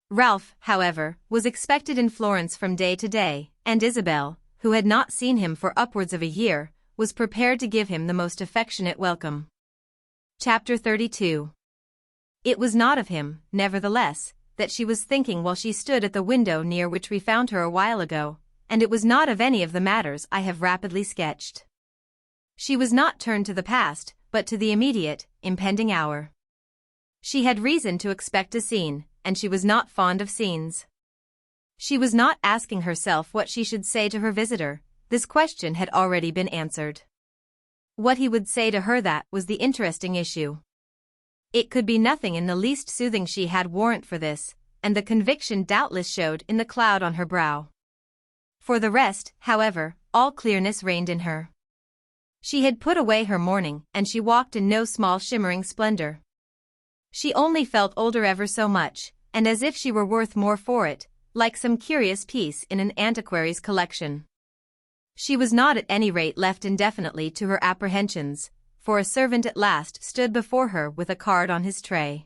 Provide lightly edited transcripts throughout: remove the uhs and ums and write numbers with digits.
Ralph, however, was expected in Florence from day to day, and Isabel, who had not seen him for upwards of a year, was prepared to give him the most affectionate welcome. Chapter 32. It was not of him, nevertheless, that she was thinking while she stood at the window near which we found her a while ago, and it was not of any of the matters I have rapidly sketched. She was not turned to the past, but to the immediate, impending hour. She had reason to expect a scene, and she was not fond of scenes. She was not asking herself what she should say to her visitor. This question had already been answered. What he would say to her, that was the interesting issue. It could be nothing in the least soothing. She had warrant for this, and the conviction doubtless showed in the cloud on her brow. For the rest, however, all clearness reigned in her. She had put away her mourning, and she walked in no small shimmering splendor. She only felt older ever so much, and as if she were worth more for it, like some curious piece in an antiquary's collection. She was not at any rate left indefinitely to her apprehensions, for a servant at last stood before her with a card on his tray.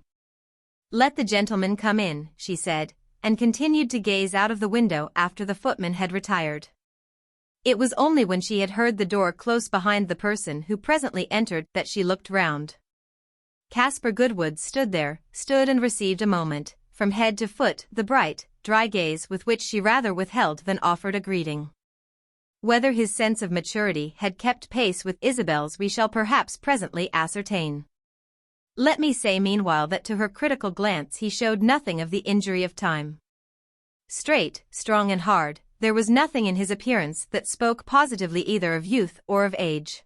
"Let the gentleman come in," she said, and continued to gaze out of the window after the footman had retired. It was only when she had heard the door close behind the person who presently entered that she looked round. Caspar Goodwood stood and received a moment, from head to foot, the bright, dry gaze with which she rather withheld than offered a greeting. Whether his sense of maturity had kept pace with Isabel's we shall perhaps presently ascertain. Let me say meanwhile that to her critical glance he showed nothing of the injury of time. Straight, strong and hard, there was nothing in his appearance that spoke positively either of youth or of age.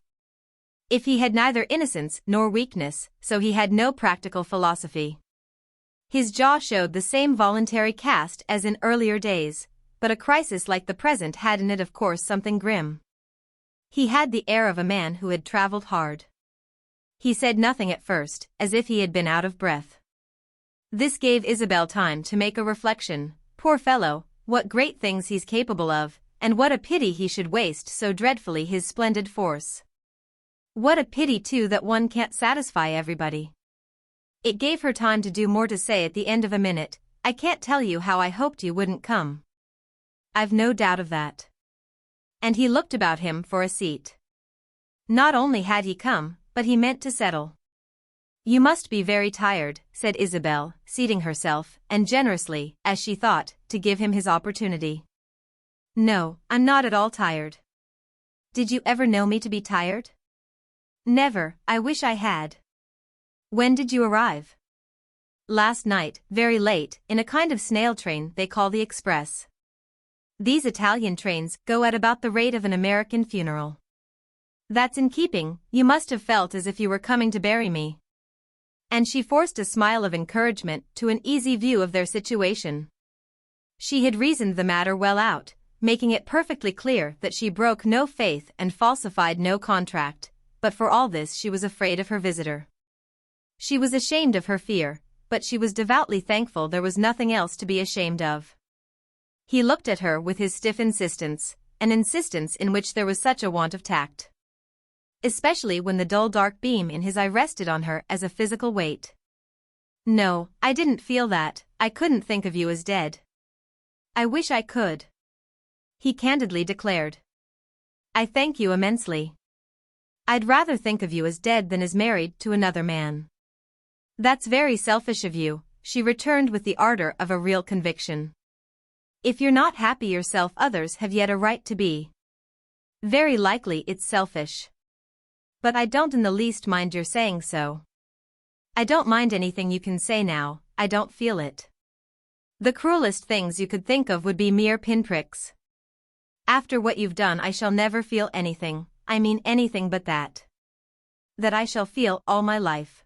If he had neither innocence nor weakness, so he had no practical philosophy. His jaw showed the same voluntary cast as in earlier days, but a crisis like the present had in it of course something grim. He had the air of a man who had traveled hard. He said nothing at first, as if he had been out of breath. This gave Isabel time to make a reflection. Poor fellow, what great things he's capable of, and what a pity he should waste so dreadfully his splendid force. What a pity too that one can't satisfy everybody. It gave her time to do more, to say at the end of a minute, "I can't tell you how I hoped you wouldn't come." "I've no doubt of that." And he looked about him for a seat. Not only had he come, but he meant to settle. "You must be very tired," said Isabel, seating herself, and generously, as she thought, to give him his opportunity. "No, I'm not at all tired." "Did you ever know me to be tired?" "Never, I wish I had." "When did you arrive?" "Last night, very late, in a kind of snail train they call the express. These Italian trains go at about the rate of an American funeral." "That's in keeping. You must have felt as if you were coming to bury me." And she forced a smile of encouragement to an easy view of their situation. She had reasoned the matter well out, making it perfectly clear that she broke no faith and falsified no contract, but for all this she was afraid of her visitor. She was ashamed of her fear, but she was devoutly thankful there was nothing else to be ashamed of. He looked at her with his stiff insistence, an insistence in which there was such a want of tact. Especially when the dull dark beam in his eye rested on her as a physical weight. "No, I didn't feel that. I couldn't think of you as dead." "I wish I could," he candidly declared. "I thank you immensely. I'd rather think of you as dead than as married to another man." "That's very selfish of you," she returned with the ardor of a real conviction. "If you're not happy yourself, others have yet a right to be." "Very likely it's selfish. But I don't in the least mind your saying so." "I don't mind anything you can say now, I don't feel it. The cruelest things you could think of would be mere pinpricks. After what you've done I shall never feel anything, I mean anything but that. That I shall feel all my life."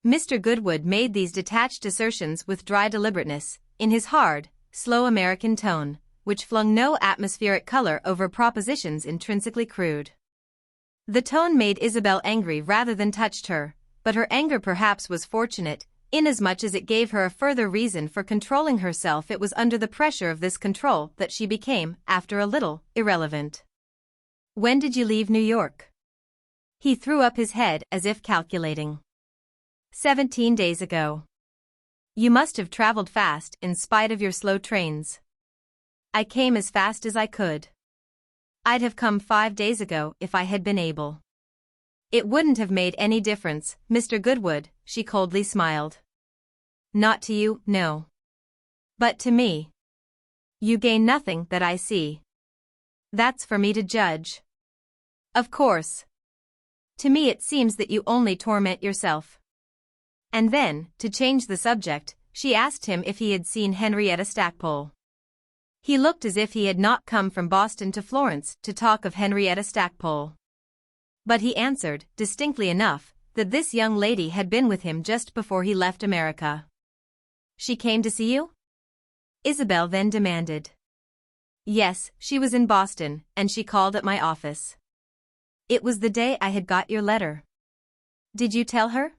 Mr. Goodwood made these detached assertions with dry deliberateness, in his hard, slow American tone, which flung no atmospheric color over propositions intrinsically crude. The tone made Isabel angry rather than touched her, but her anger perhaps was fortunate, inasmuch as it gave her a further reason for controlling herself. It was under the pressure of this control that she became, after a little, irrelevant. "When did you leave New York?" He threw up his head as if calculating. 17 days ago. You must have traveled fast in spite of your slow trains. I came as fast as I could. I'd have come 5 days ago if I had been able. It wouldn't have made any difference, Mr. Goodwood, she coldly smiled. Not to you, no. But to me. You gain nothing that I see. That's for me to judge. Of course. To me it seems that you only torment yourself. And then, to change the subject, she asked him if he had seen Henrietta Stackpole. He looked as if he had not come from Boston to Florence to talk of Henrietta Stackpole. But he answered, distinctly enough, that this young lady had been with him just before he left America. She came to see you? Isabel then demanded. Yes, she was in Boston, and she called at my office. It was the day I had got your letter. Did you tell her?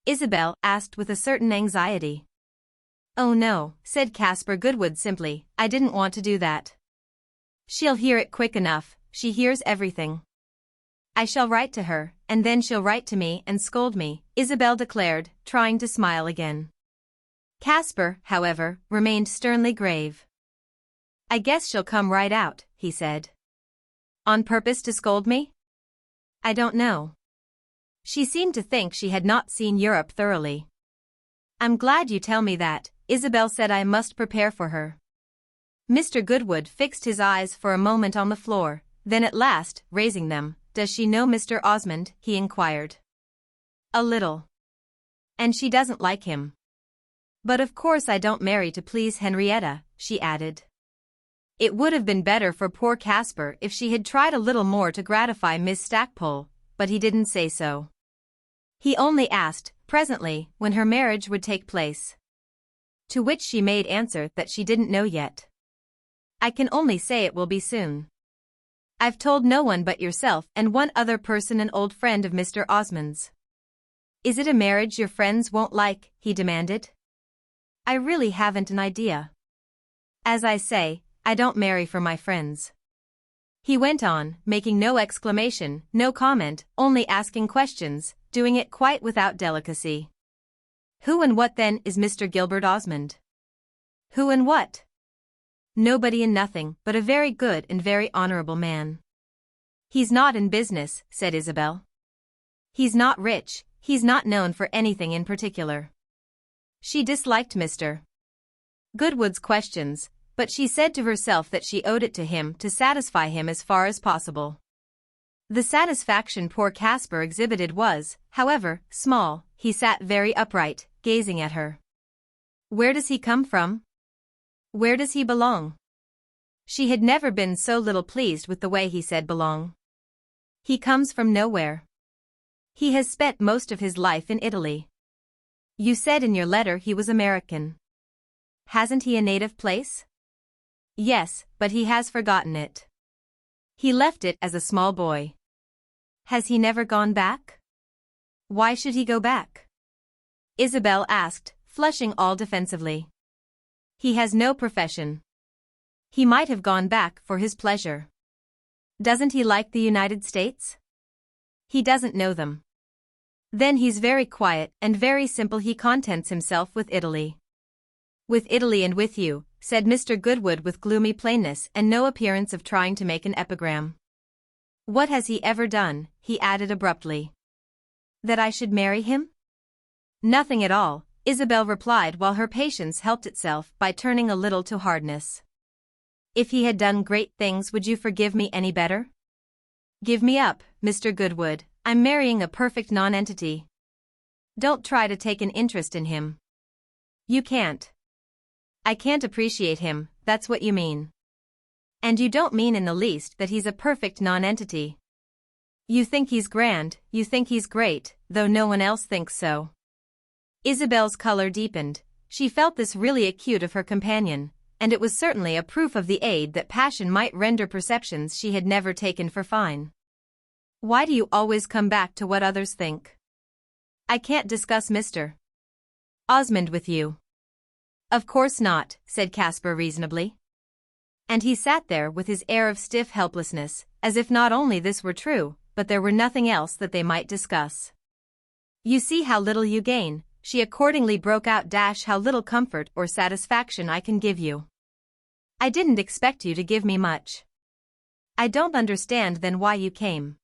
Isabel asked with a certain anxiety. Oh no, said Caspar Goodwood simply, I didn't want to do that. She'll hear it quick enough, she hears everything. I shall write to her, and then she'll write to me and scold me, Isabel declared, trying to smile again. Caspar, however, remained sternly grave. I guess she'll come right out, he said. On purpose to scold me? I don't know. She seemed to think she had not seen Europe thoroughly. I'm glad you tell me that, Isabel said. I must prepare for her. Mr. Goodwood fixed his eyes for a moment on the floor, then at last, raising them, Does she know Mr. Osmond? He inquired. A little. And she doesn't like him. But of course I don't marry to please Henrietta, she added. It would have been better for poor Caspar if she had tried a little more to gratify Miss Stackpole, but he didn't say so. He only asked, presently, when her marriage would take place. To which she made answer that she didn't know yet. I can only say it will be soon. I've told no one but yourself and one other person, an old friend of Mr. Osmond's. Is it a marriage your friends won't like? He demanded. I really haven't an idea. As I say, I don't marry for my friends. He went on, making no exclamation, no comment, only asking questions, doing it quite without delicacy. Who and what then is Mr. Gilbert Osmond? Who and what? Nobody and nothing, but a very good and very honorable man. He's not in business, said Isabel. He's not rich, he's not known for anything in particular. She disliked Mr. Goodwood's questions, but she said to herself that she owed it to him to satisfy him as far as possible. The satisfaction poor Caspar exhibited was, however, small. He sat very upright, gazing at her. Where does he come from? Where does he belong? She had never been so little pleased with the way he said belong. He comes from nowhere. He has spent most of his life in Italy. You said in your letter he was American. Hasn't he a native place? Yes, but he has forgotten it. He left it as a small boy. Has he never gone back? Why should he go back? Isabel asked, flushing all defensively. He has no profession. He might have gone back for his pleasure. Doesn't he like the United States? He doesn't know them. Then he's very quiet and very simple. He contents himself with Italy. With Italy and with you, said Mr. Goodwood with gloomy plainness and no appearance of trying to make an epigram. What has he ever done? He added abruptly. That I should marry him? Nothing at all, Isabel replied while her patience helped itself by turning a little to hardness. If he had done great things, would you forgive me any better? Give me up, Mr. Goodwood, I'm marrying a perfect nonentity. Don't try to take an interest in him. You can't. I can't appreciate him, that's what you mean. And you don't mean in the least that he's a perfect nonentity. You think he's grand, you think he's great, though no one else thinks so. Isabel's color deepened. She felt this really acute of her companion, and it was certainly a proof of the aid that passion might render perceptions she had never taken for fine. Why do you always come back to what others think? I can't discuss Mr. Osmond with you. Of course not, said Caspar reasonably. And he sat there with his air of stiff helplessness, as if not only this were true, but there were nothing else that they might discuss. You see how little you gain, she accordingly broke out, "How little comfort or satisfaction I can give you. I didn't expect you to give me much. I don't understand then why you came."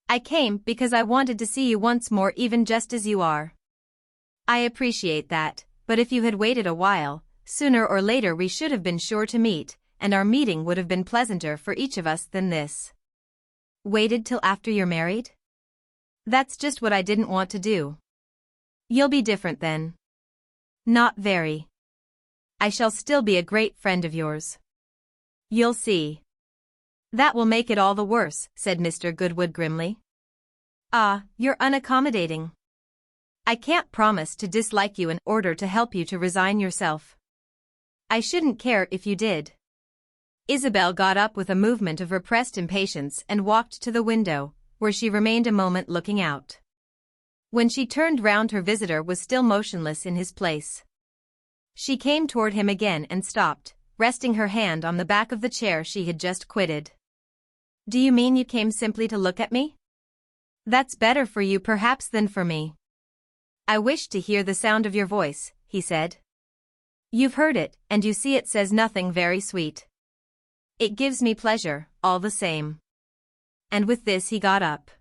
"I came because I wanted to see you once more, even just as you are." "I appreciate that, but if you had waited a while, sooner or later we should have been sure to meet, and our meeting would have been pleasanter for each of us than this." "Waited till after you're married?" "That's just what I didn't want to do." "You'll be different then." "Not very. I shall still be a great friend of yours." "You'll see." "That will make it all the worse," said Mr. Goodwood grimly. "Ah, you're unaccommodating." "I can't promise to dislike you in order to help you to resign yourself." "I shouldn't care if you did." Isabel got up with a movement of repressed impatience and walked to the window, where she remained a moment looking out. When she turned round, her visitor was still motionless in his place. She came toward him again and stopped, resting her hand on the back of the chair she had just quitted. "Do you mean you came simply to look at me?" "That's better for you perhaps than for me." "I wished to hear the sound of your voice," he said. "You've heard it, and you see it says nothing very sweet." "It gives me pleasure, all the same." And with this he got up.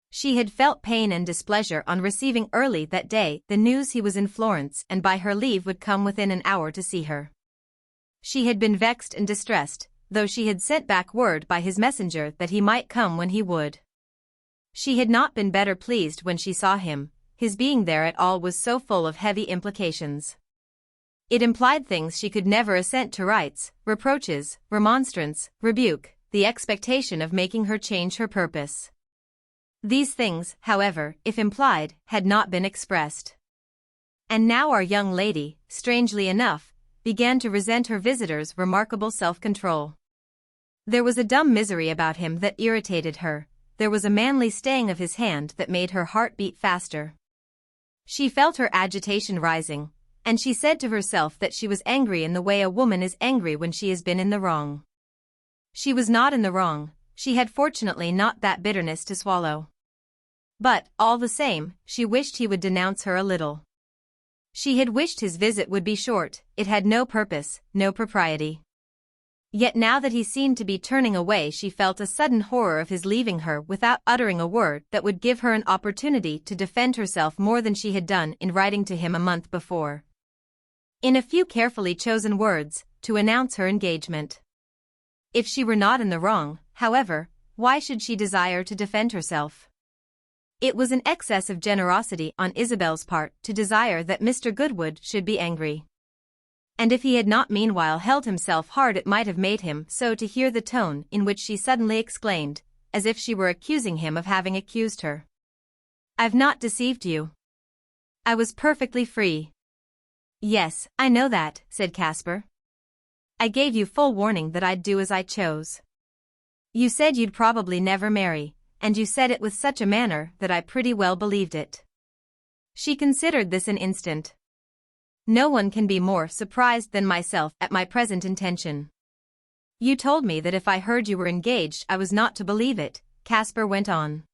She had felt pain and displeasure on receiving early that day the news he was in Florence and by her leave would come within an hour to see her. She had been vexed and distressed, though she had sent back word by his messenger that he might come when he would. She had not been better pleased when she saw him. His being there at all was so full of heavy implications. It implied things she could never assent to: rights, reproaches, remonstrance, rebuke, the expectation of making her change her purpose. These things, however, if implied, had not been expressed. And now our young lady, strangely enough, began to resent her visitor's remarkable self-control. There was a dumb misery about him that irritated her, there was a manly staying of his hand that made her heart beat faster. She felt her agitation rising, and she said to herself that she was angry in the way a woman is angry when she has been in the wrong. She was not in the wrong, she had fortunately not that bitterness to swallow. But, all the same, she wished he would denounce her a little. She had wished his visit would be short, it had no purpose, no propriety. Yet now that he seemed to be turning away, she felt a sudden horror of his leaving her without uttering a word that would give her an opportunity to defend herself more than she had done in writing to him a month before. In a few carefully chosen words, to announce her engagement. If she were not in the wrong, however, why should she desire to defend herself? It was an excess of generosity on Isabel's part to desire that Mr. Goodwood should be angry. And if he had not meanwhile held himself hard, it might have made him so to hear the tone in which she suddenly exclaimed, as if she were accusing him of having accused her. "I've not deceived you. I was perfectly free." "Yes, I know that," said Caspar. "I gave you full warning that I'd do as I chose. You said you'd probably never marry, and you said it with such a manner that I pretty well believed it." She considered this an instant. "No one can be more surprised than myself at my present intention." "You told me that if I heard you were engaged I was not to believe it," Caspar went on.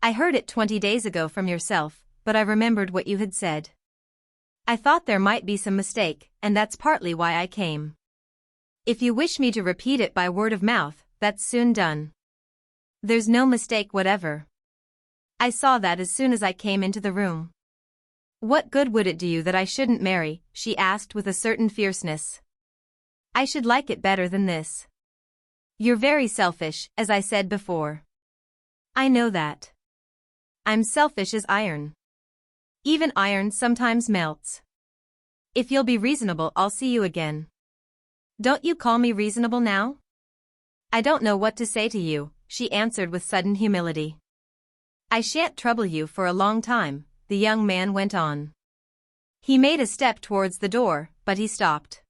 "I heard it 20 days ago from yourself, but I remembered what you had said. I thought there might be some mistake, and that's partly why I came. If you wish me to repeat it by word of mouth, that's soon done. There's no mistake whatever. I saw that as soon as I came into the room." "What good would it do you that I shouldn't marry?" she asked with a certain fierceness. "I should like it better than this. You're very selfish, as I said before." "I know that. I'm selfish as iron. Even iron sometimes melts. If you'll be reasonable I'll see you again." "Don't you call me reasonable now?" "I don't know what to say to you," she answered with sudden humility. "I shan't trouble you for a long time," the young man went on. He made a step towards the door, but he stopped.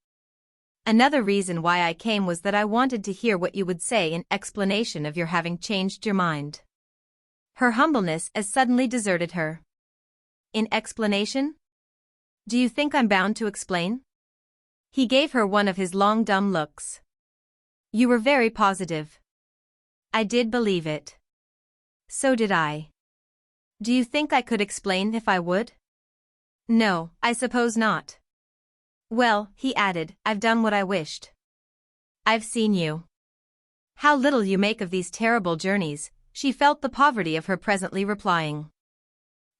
"Another reason why I came was that I wanted to hear what you would say in explanation of your having changed your mind." Her humbleness as suddenly deserted her. "In explanation? Do you think I'm bound to explain?" He gave her one of his long dumb looks. "You were very positive." "I did believe it." "So did I. Do you think I could explain if I would?" No, I suppose not. Well, he added, I've done what I wished. I've seen you. How little you make of these terrible journeys, she felt the poverty of her presently replying.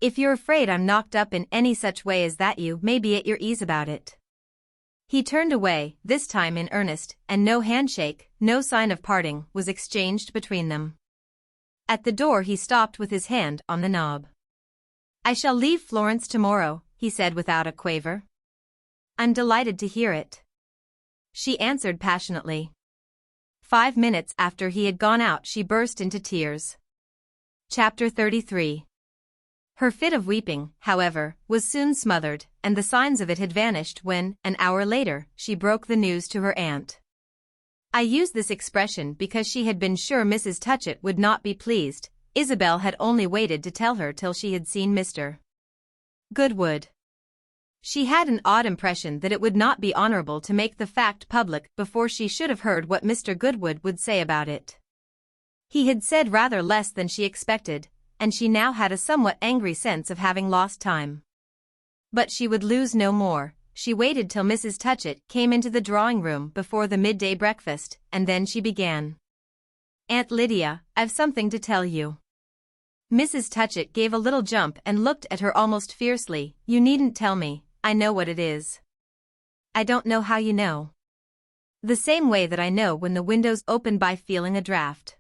If you're afraid I'm knocked up in any such way as that, you may be at your ease about it. He turned away, this time in earnest, and no handshake, no sign of parting, was exchanged between them. At the door he stopped with his hand on the knob. I shall leave Florence tomorrow, he said without a quaver. I'm delighted to hear it. She answered passionately. 5 minutes after he had gone out she burst into tears. Chapter 33. Her fit of weeping, however, was soon smothered, and the signs of it had vanished when, an hour later, she broke the news to her aunt. I use this expression because she had been sure Mrs. Touchett would not be pleased. Isabel had only waited to tell her till she had seen Mr. Goodwood. She had an odd impression that it would not be honorable to make the fact public before she should have heard what Mr. Goodwood would say about it. He had said rather less than she expected, and she now had a somewhat angry sense of having lost time. But she would lose no more. She waited till Mrs. Touchett came into the drawing-room before the midday breakfast, and then she began. Aunt Lydia, I've something to tell you. Mrs. Touchett gave a little jump and looked at her almost fiercely. You needn't tell me, I know what it is. I don't know how you know. The same way that I know when the window's open by feeling a draught.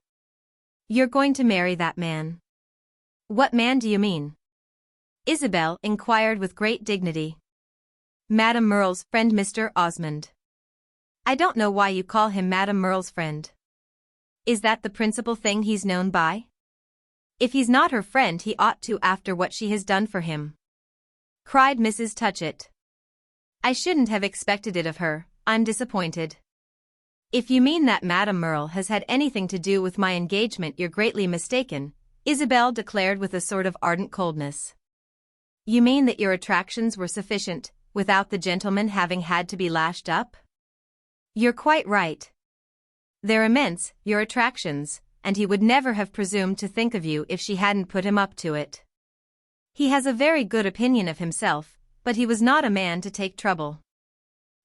You're going to marry that man. What man do you mean? Isabel inquired with great dignity. Madame Merle's friend, Mr. Osmond. I don't know why you call him Madame Merle's friend. Is that the principal thing he's known by? If he's not her friend he ought to after what she has done for him. Cried Mrs. Touchett. I shouldn't have expected it of her, I'm disappointed. If you mean that Madame Merle has had anything to do with my engagement you're greatly mistaken, Isabel declared with a sort of ardent coldness. You mean that your attractions were sufficient, without the gentleman having had to be lashed up? You're quite right. They're immense, your attractions, and he would never have presumed to think of you if she hadn't put him up to it. He has a very good opinion of himself, but he was not a man to take trouble.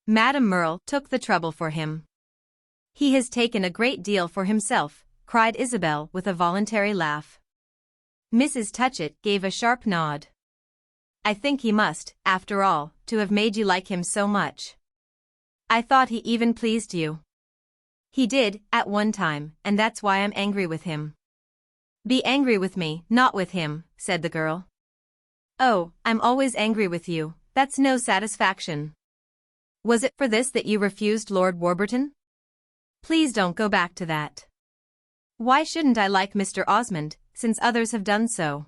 Madame Merle took the trouble for him. He has taken a great deal for himself, cried Isabel with a voluntary laugh. Mrs. Touchett gave a sharp nod. I think he must, after all, to have made you like him so much. I thought he even pleased you. He did, at one time, and that's why I'm angry with him. Be angry with me, not with him, said the girl. Oh, I'm always angry with you, that's no satisfaction. Was it for this that you refused Lord Warburton? Please don't go back to that. Why shouldn't I like Mr. Osmond, since others have done so?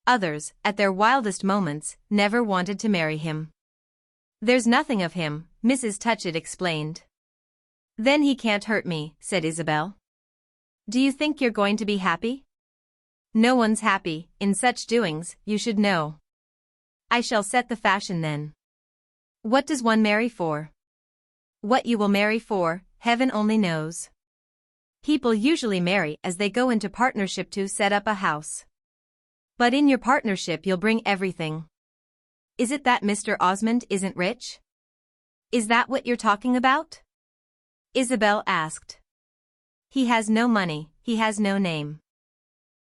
Others, at their wildest moments, never wanted to marry him. There's nothing of him, Mrs. Touchett explained. Then he can't hurt me, said Isabel. Do you think you're going to be happy? No one's happy, in such doings, you should know. I shall set the fashion then. What does one marry for? What you will marry for, heaven only knows. People usually marry as they go into partnership to set up a house. But in your partnership you'll bring everything. Is it that Mr. Osmond isn't rich? Is that what you're talking about? Isabel asked. He has no money, he has no name.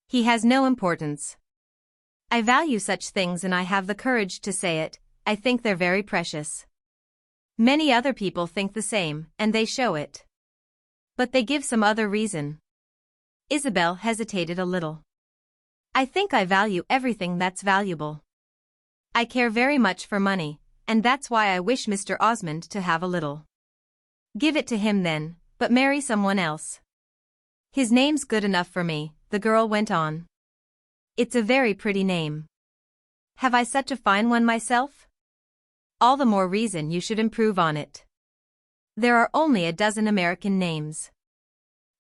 He has no importance. I value such things and I have the courage to say it, I think they're very precious. Many other people think the same, and they show it. But they give some other reason. Isabel hesitated a little. I think I value everything that's valuable. I care very much for money, and that's why I wish Mr. Osmond to have a little. Give it to him then, but marry someone else. His name's good enough for me, the girl went on. It's a very pretty name. Have I such a fine one myself? All the more reason you should improve on it. There are only a dozen American names.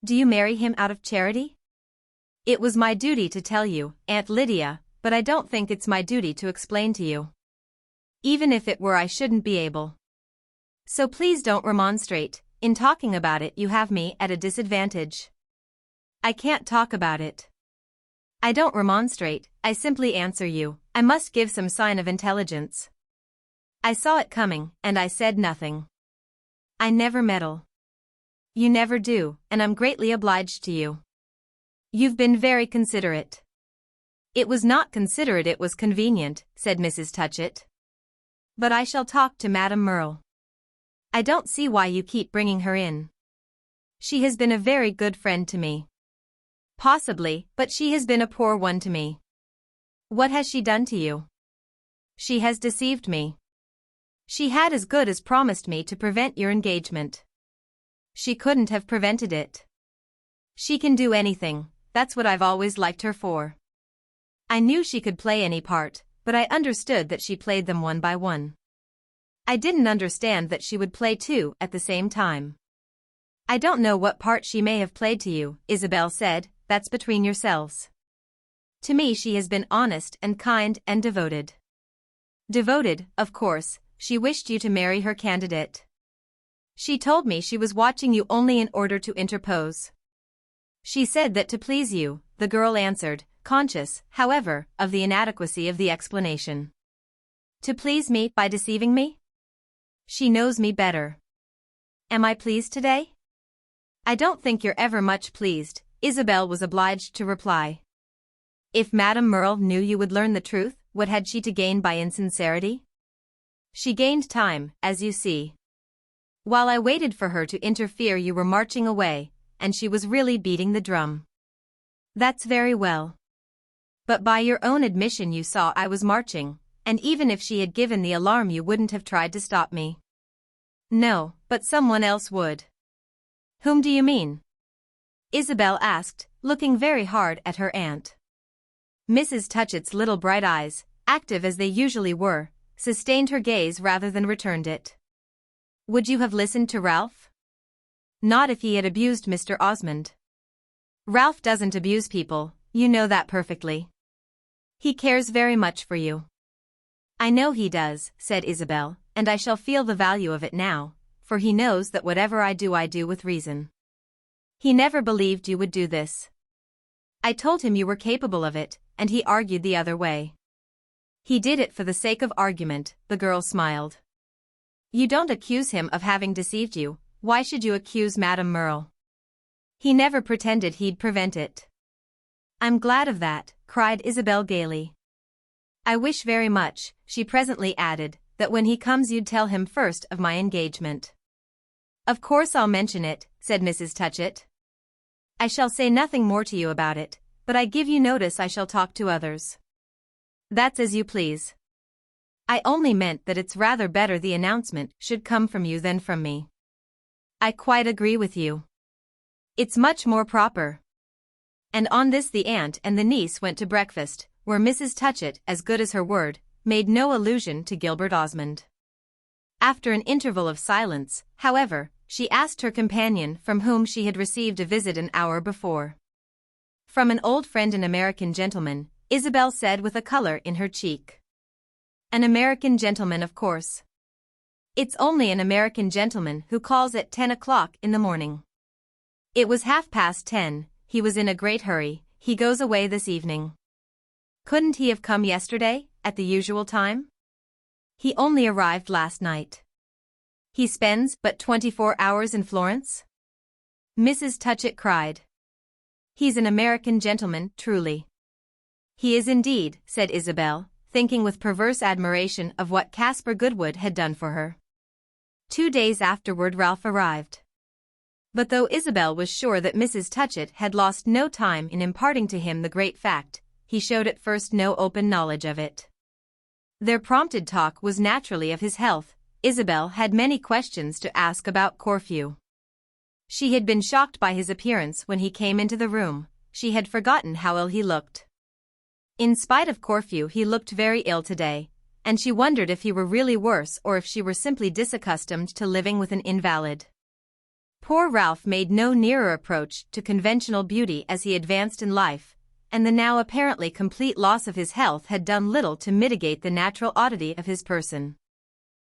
Do you marry him out of charity? It was my duty to tell you, Aunt Lydia, but I don't think it's my duty to explain to you. Even if it were I shouldn't be able. So please don't remonstrate, in talking about it you have me at a disadvantage. I can't talk about it. I don't remonstrate, I simply answer you, I must give some sign of intelligence. I saw it coming, and I said nothing. I never meddle. You never do, and I'm greatly obliged to you. You've been very considerate. It was not considerate, it was convenient, said Mrs. Touchett. But I shall talk to Madame Merle. I don't see why you keep bringing her in. She has been a very good friend to me. Possibly, but she has been a poor one to me. What has she done to you? She has deceived me. She had as good as promised me to prevent your engagement. She couldn't have prevented it. She can do anything, that's what I've always liked her for. I knew she could play any part, but I understood that she played them one by one. I didn't understand that she would play two at the same time. I don't know what part she may have played to you, Isabel said, that's between yourselves. To me she has been honest and kind and devoted. Devoted, of course, she wished you to marry her candidate. She told me she was watching you only in order to interpose. She said that to please you, the girl answered, conscious, however, of the inadequacy of the explanation. To please me by deceiving me? She knows me better. Am I pleased today? I don't think you're ever much pleased, Isabel was obliged to reply. If Madame Merle knew you would learn the truth, what had she to gain by insincerity? She gained time, as you see. While I waited for her to interfere you were marching away, and she was really beating the drum. That's very well. But by your own admission you saw I was marching, and even if she had given the alarm you wouldn't have tried to stop me. No, but someone else would. Whom do you mean? Isabel asked, looking very hard at her aunt. Mrs. Touchett's little bright eyes, active as they usually were, sustained her gaze rather than returned it. Would you have listened to Ralph? Not if he had abused Mr. Osmond. Ralph doesn't abuse people, you know that perfectly. He cares very much for you. I know he does, said Isabel, and I shall feel the value of it now, for he knows that whatever I do with reason. He never believed you would do this. I told him you were capable of it, and he argued the other way. He did it for the sake of argument, the girl smiled. You don't accuse him of having deceived you, why should you accuse Madame Merle? He never pretended he'd prevent it. I'm glad of that, cried Isabel gaily. I wish very much, she presently added, that when he comes you'd tell him first of my engagement. Of course I'll mention it, said Mrs. Touchett. I shall say nothing more to you about it, but I give you notice I shall talk to others. That's as you please. I only meant that it's rather better the announcement should come from you than from me. I quite agree with you. It's much more proper. And on this the aunt and the niece went to breakfast, where Mrs. Touchett, as good as her word, made no allusion to Gilbert Osmond. After an interval of silence, however, she asked her companion from whom she had received a visit an hour before. From an old friend, an American gentleman, Isabel said with a color in her cheek. An American gentleman, of course. It's only an American gentleman who calls at 10 o'clock in the morning. It was 10:30, he was in a great hurry, he goes away this evening. Couldn't he have come yesterday, at the usual time? He only arrived last night. He spends but 24 hours in Florence? Mrs. Touchett cried. He's an American gentleman, truly. He is indeed, said Isabel, thinking with perverse admiration of what Caspar Goodwood had done for her. 2 days afterward Ralph arrived. But though Isabel was sure that Mrs. Touchett had lost no time in imparting to him the great fact, he showed at first no open knowledge of it. Their prompted talk was naturally of his health. Isabel had many questions to ask about Corfu. She had been shocked by his appearance when he came into the room, she had forgotten how ill he looked. In spite of Corfu he looked very ill today, and she wondered if he were really worse or if she were simply disaccustomed to living with an invalid. Poor Ralph made no nearer approach to conventional beauty as he advanced in life, and the now apparently complete loss of his health had done little to mitigate the natural oddity of his person.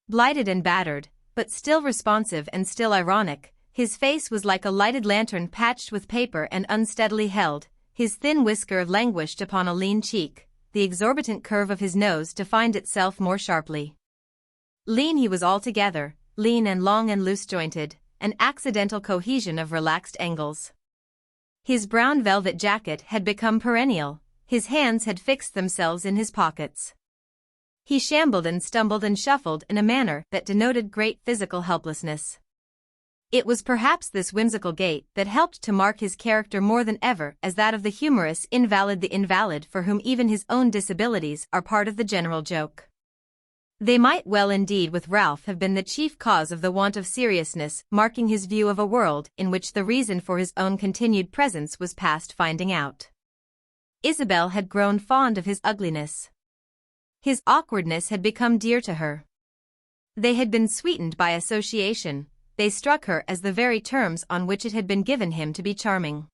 Blighted and battered, but still responsive and still ironic, his face was like a lighted lantern patched with paper and unsteadily held, his thin whisker languished upon a lean cheek, the exorbitant curve of his nose defined itself more sharply. Lean he was altogether, lean and long and loose-jointed, an accidental cohesion of relaxed angles. His brown velvet jacket had become perennial, his hands had fixed themselves in his pockets. He shambled and stumbled and shuffled in a manner that denoted great physical helplessness. It was perhaps this whimsical gait that helped to mark his character more than ever as that of the humorous invalid, the invalid for whom even his own disabilities are part of the general joke. They might well indeed with Ralph have been the chief cause of the want of seriousness marking his view of a world in which the reason for his own continued presence was past finding out. Isabel had grown fond of his ugliness. His awkwardness had become dear to her. They had been sweetened by association, they struck her as the very terms on which it had been given him to be charming.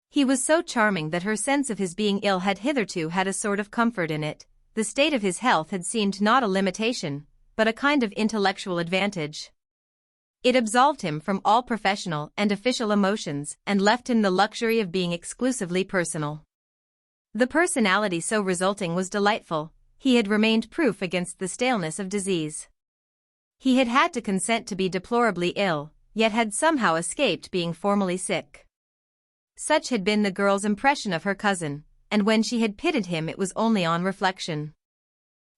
He was so charming that her sense of his being ill had hitherto had a sort of comfort in it. The state of his health had seemed not a limitation, but a kind of intellectual advantage. It absolved him from all professional and official emotions and left him the luxury of being exclusively personal. The personality so resulting was delightful. He had remained proof against the staleness of disease. He had had to consent to be deplorably ill, yet had somehow escaped being formally sick. Such had been the girl's impression of her cousin, and when she had pitied him it was only on reflection.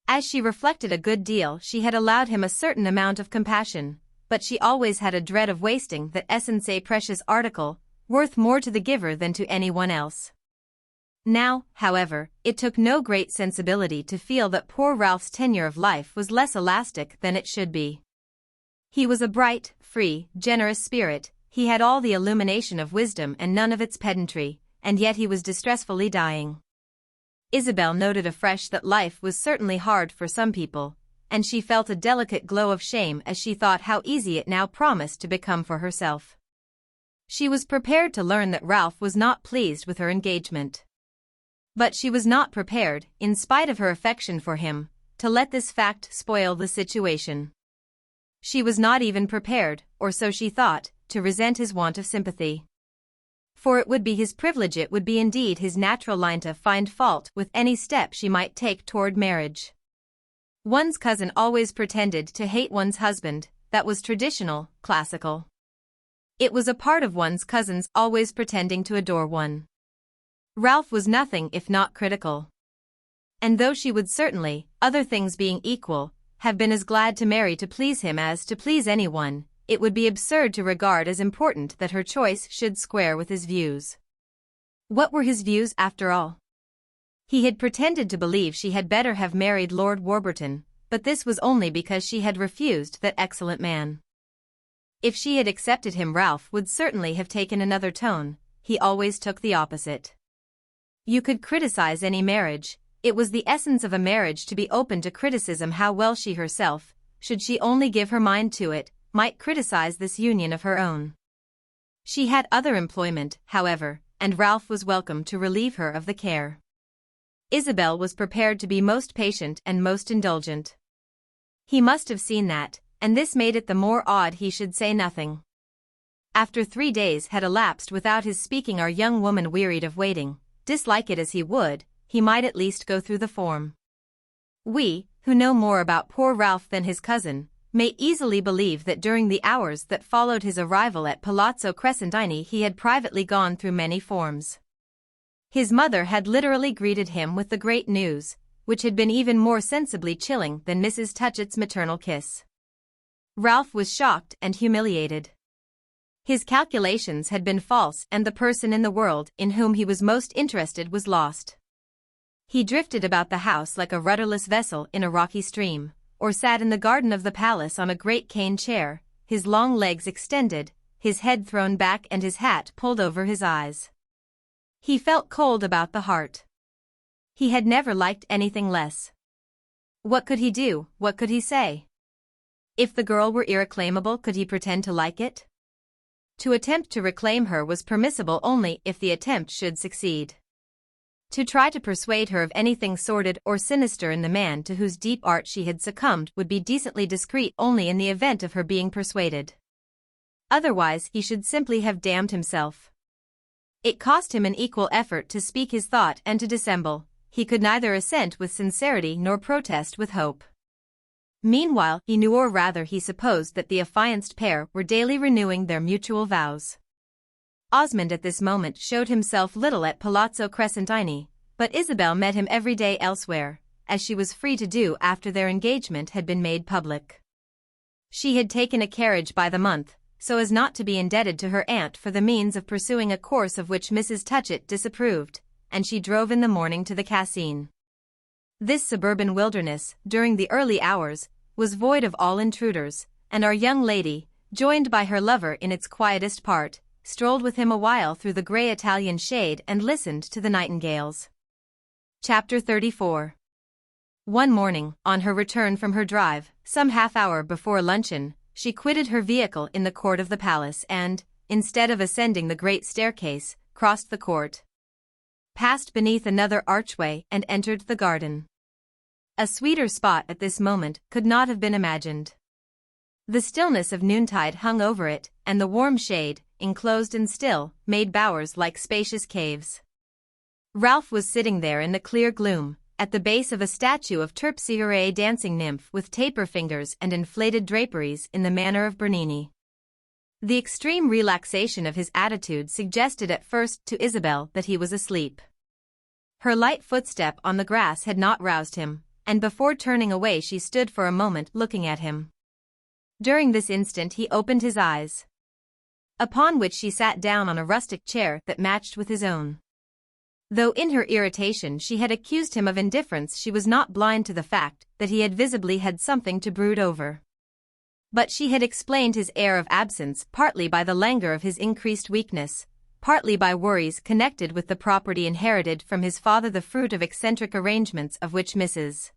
As she reflected a good deal she had allowed him a certain amount of compassion, but she always had a dread of wasting that essence a precious article, worth more to the giver than to anyone else. Now, however, it took no great sensibility to feel that poor Ralph's tenure of life was less elastic than it should be. He was a bright, free, generous spirit, he had all the illumination of wisdom and none of its pedantry, and yet he was distressfully dying. Isabel noted afresh that life was certainly hard for some people, and she felt a delicate glow of shame as she thought how easy it now promised to become for herself. She was prepared to learn that Ralph was not pleased with her engagement. But she was not prepared, in spite of her affection for him, to let this fact spoil the situation. She was not even prepared, or so she thought, to resent his want of sympathy. For it would be his privilege, it would be indeed his natural line to find fault with any step she might take toward marriage. One's cousin always pretended to hate one's husband, that was traditional, classical. It was a part of one's cousins always pretending to adore one. Ralph was nothing if not critical. And though she would certainly, other things being equal, have been as glad to marry to please him as to please anyone, it would be absurd to regard as important that her choice should square with his views. What were his views after all? He had pretended to believe she had better have married Lord Warburton, but this was only because she had refused that excellent man. If she had accepted him, Ralph would certainly have taken another tone. He always took the opposite. You could criticize any marriage, it was the essence of a marriage to be open to criticism. How well she herself, should she only give her mind to it, might criticize this union of her own. She had other employment, however, and Ralph was welcome to relieve her of the care. Isabel was prepared to be most patient and most indulgent. He must have seen that, and this made it the more odd he should say nothing. After 3 days had elapsed without his speaking, our young woman wearied of waiting. Dislike it as he would, he might at least go through the form. We, who know more about poor Ralph than his cousin, may easily believe that during the hours that followed his arrival at Palazzo Crescentini he had privately gone through many forms. His mother had literally greeted him with the great news, which had been even more sensibly chilling than Mrs. Touchett's maternal kiss. Ralph was shocked and humiliated. His calculations had been false and the person in the world in whom he was most interested was lost. He drifted about the house like a rudderless vessel in a rocky stream, or sat in the garden of the palace on a great cane chair, his long legs extended, his head thrown back and his hat pulled over his eyes. He felt cold about the heart. He had never liked anything less. What could he do, what could he say? If the girl were irreclaimable, could he pretend to like it? To attempt to reclaim her was permissible only if the attempt should succeed. To try to persuade her of anything sordid or sinister in the man to whose deep art she had succumbed would be decently discreet only in the event of her being persuaded. Otherwise he should simply have damned himself. It cost him an equal effort to speak his thought and to dissemble, he could neither assent with sincerity nor protest with hope. Meanwhile, he knew, or rather he supposed, that the affianced pair were daily renewing their mutual vows. Osmond at this moment showed himself little at Palazzo Crescentini, but Isabel met him every day elsewhere, as she was free to do after their engagement had been made public. She had taken a carriage by the month, so as not to be indebted to her aunt for the means of pursuing a course of which Mrs. Touchett disapproved, and she drove in the morning to the Cascine. This suburban wilderness, during the early hours, was void of all intruders, and our young lady, joined by her lover in its quietest part, strolled with him a while through the grey Italian shade and listened to the nightingales. Chapter 34. One morning, on her return from her drive, some half-hour before luncheon, she quitted her vehicle in the court of the palace and, instead of ascending the great staircase, crossed the court, passed beneath another archway and entered the garden. A sweeter spot at this moment could not have been imagined. The stillness of noontide hung over it, and the warm shade, enclosed and still, made bowers like spacious caves. Ralph was sitting there in the clear gloom, at the base of a statue of Terpsichore dancing nymph with taper fingers and inflated draperies in the manner of Bernini. The extreme relaxation of his attitude suggested at first to Isabel that he was asleep. Her light footstep on the grass had not roused him, and before turning away she stood for a moment looking at him. During this instant he opened his eyes, upon which she sat down on a rustic chair that matched with his own. Though in her irritation she had accused him of indifference, she was not blind to the fact that he had visibly had something to brood over. But she had explained his air of absence partly by the languor of his increased weakness, partly by worries connected with the property inherited from his father, the fruit of eccentric arrangements of which Mrs.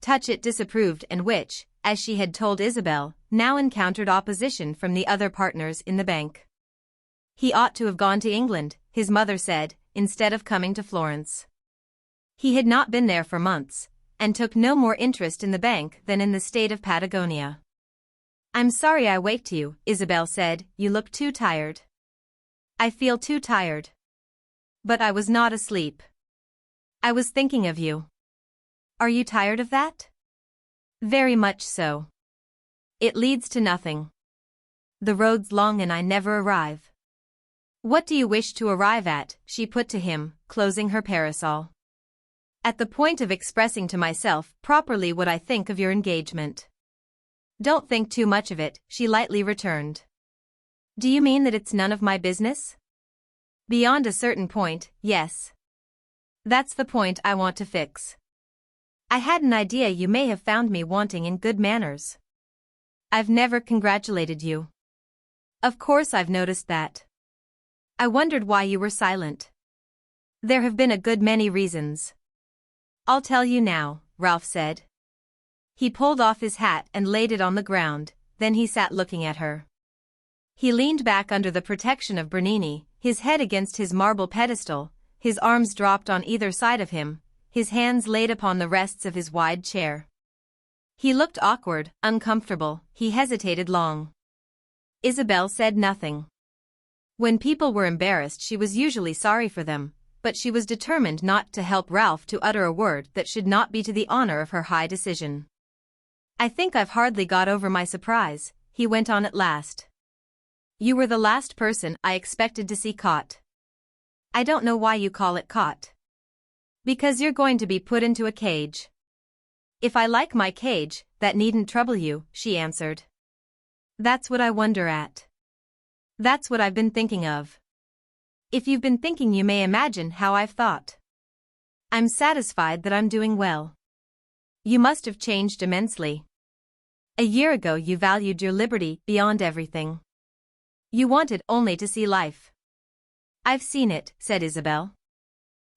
Touchett disapproved and which, as she had told Isabel, now encountered opposition from the other partners in the bank. He ought to have gone to England, his mother said, instead of coming to Florence. He had not been there for months, and took no more interest in the bank than in the state of Patagonia. "I'm sorry I waked you," Isabel said, "you look too tired." "I feel too tired." "But I was not asleep. I was thinking of you." "Are you tired of that?" "Very much so. It leads to nothing. The road's long and I never arrive." "What do you wish to arrive at?" she put to him, closing her parasol. "At the point of expressing to myself properly what I think of your engagement." "Don't think too much of it," she lightly returned. "Do you mean that it's none of my business?" "Beyond a certain point, yes. That's the point I want to fix. I had an idea you may have found me wanting in good manners. I've never congratulated you." "Of course I've noticed that. I wondered why you were silent." "There have been a good many reasons." "I'll tell you now," Ralph said. He pulled off his hat and laid it on the ground, then he sat looking at her. He leaned back under the protection of Bernini, his head against his marble pedestal, his arms dropped on either side of him, his hands laid upon the rests of his wide chair. He looked awkward, uncomfortable, he hesitated long. Isabel said nothing. When people were embarrassed she was usually sorry for them, but she was determined not to help Ralph to utter a word that should not be to the honor of her high decision. "I think I've hardly got over my surprise," he went on at last. "You were the last person I expected to see caught." "I don't know why you call it caught." "Because you're going to be put into a cage." "If I like my cage, that needn't trouble you," she answered. "That's what I wonder at. That's what I've been thinking of." "If you've been thinking you may imagine how I've thought. I'm satisfied that I'm doing well." "You must have changed immensely. A year ago you valued your liberty beyond everything. You wanted only to see life." "I've seen it," said Isabel.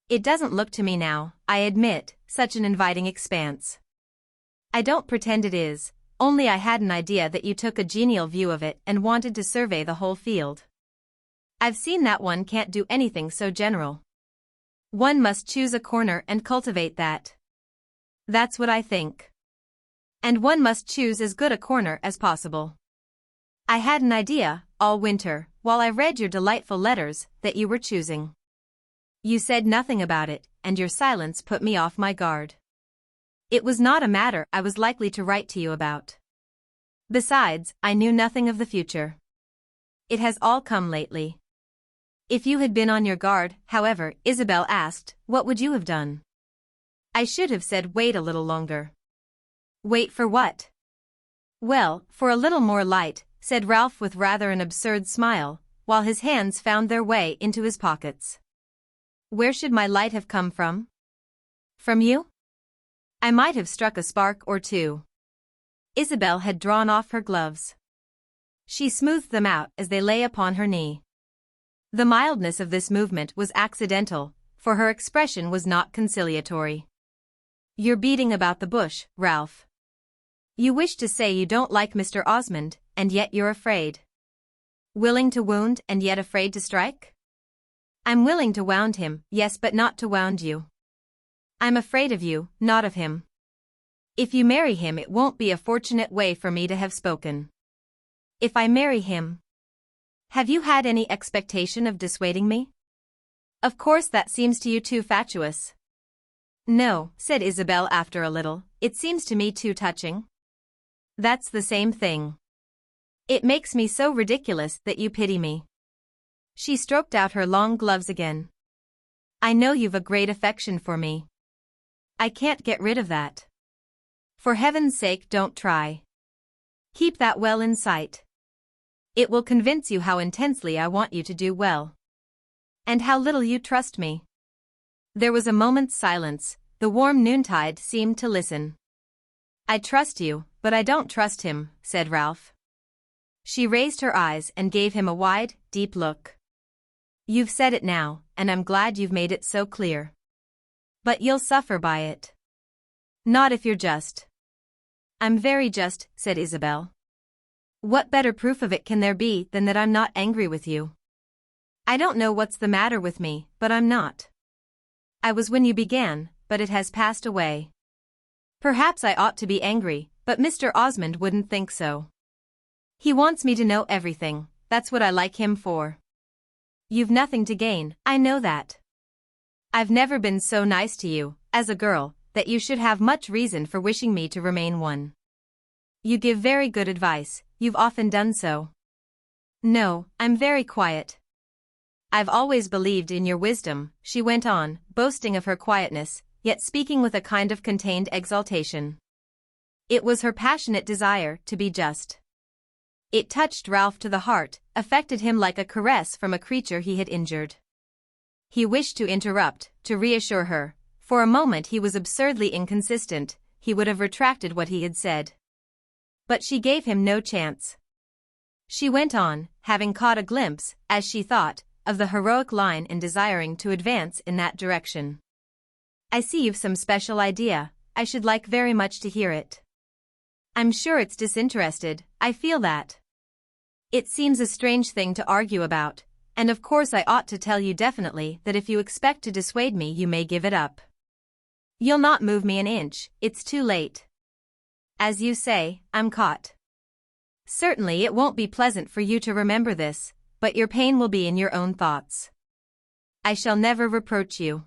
"It doesn't look to me now, I admit, such an inviting expanse. I don't pretend it is, only I had an idea that you took a genial view of it and wanted to survey the whole field. I've seen that one can't do anything so general. One must choose a corner and cultivate that. That's what I think. And one must choose as good a corner as possible. I had an idea, all winter, while I read your delightful letters, that you were choosing. You said nothing about it, and your silence put me off my guard. It was not a matter I was likely to write to you about. Besides, I knew nothing of the future. It has all come lately. If you had been on your guard, however, Isabel asked, what would you have done? I should have said wait a little longer. Wait for what? Well, for a little more light, said Ralph with rather an absurd smile, while his hands found their way into his pockets. Where should my light have come from? From you? I might have struck a spark or two. Isabel had drawn off her gloves. She smoothed them out as they lay upon her knee. The mildness of this movement was accidental, for her expression was not conciliatory. You're beating about the bush, Ralph. You wish to say you don't like Mr. Osmond, and yet you're afraid. Willing to wound and yet afraid to strike? I'm willing to wound him, yes, but not to wound you. I'm afraid of you, not of him. If you marry him, it won't be a fortunate way for me to have spoken. If I marry him, have you had any expectation of dissuading me? Of course that seems to you too fatuous. No, said Isabel after a little, it seems to me too touching. That's the same thing. It makes me so ridiculous that you pity me. She stroked out her long gloves again. I know you've a great affection for me. I can't get rid of that. For heaven's sake, don't try. Keep that well in sight. It will convince you how intensely I want you to do well. And how little you trust me. There was a moment's silence. The warm noontide seemed to listen. I trust you, but I don't trust him, said Ralph. She raised her eyes and gave him a wide, deep look. You've said it now, and I'm glad you've made it so clear. But you'll suffer by it. Not if you're just. I'm very just, said Isabel. What better proof of it can there be than that I'm not angry with you? I don't know what's the matter with me, but I'm not. I was when you began, but it has passed away. Perhaps I ought to be angry, but Mr. Osmond wouldn't think so. He wants me to know everything, that's what I like him for. You've nothing to gain, I know that. I've never been so nice to you, as a girl, that you should have much reason for wishing me to remain one. You give very good advice, you've often done so. No, I'm very quiet. I've always believed in your wisdom, she went on, boasting of her quietness, yet speaking with a kind of contained exaltation. It was her passionate desire to be just. It touched Ralph to the heart, affected him like a caress from a creature he had injured. He wished to interrupt, to reassure her. For a moment he was absurdly inconsistent, he would have retracted what he had said. But she gave him no chance. She went on, having caught a glimpse, as she thought, of the heroic line and desiring to advance in that direction. I see you've some special idea, I should like very much to hear it. I'm sure it's disinterested, I feel that. It seems a strange thing to argue about, and of course I ought to tell you definitely that if you expect to dissuade me you may give it up. You'll not move me an inch, it's too late. As you say, I'm caught. Certainly it won't be pleasant for you to remember this, but your pain will be in your own thoughts. I shall never reproach you.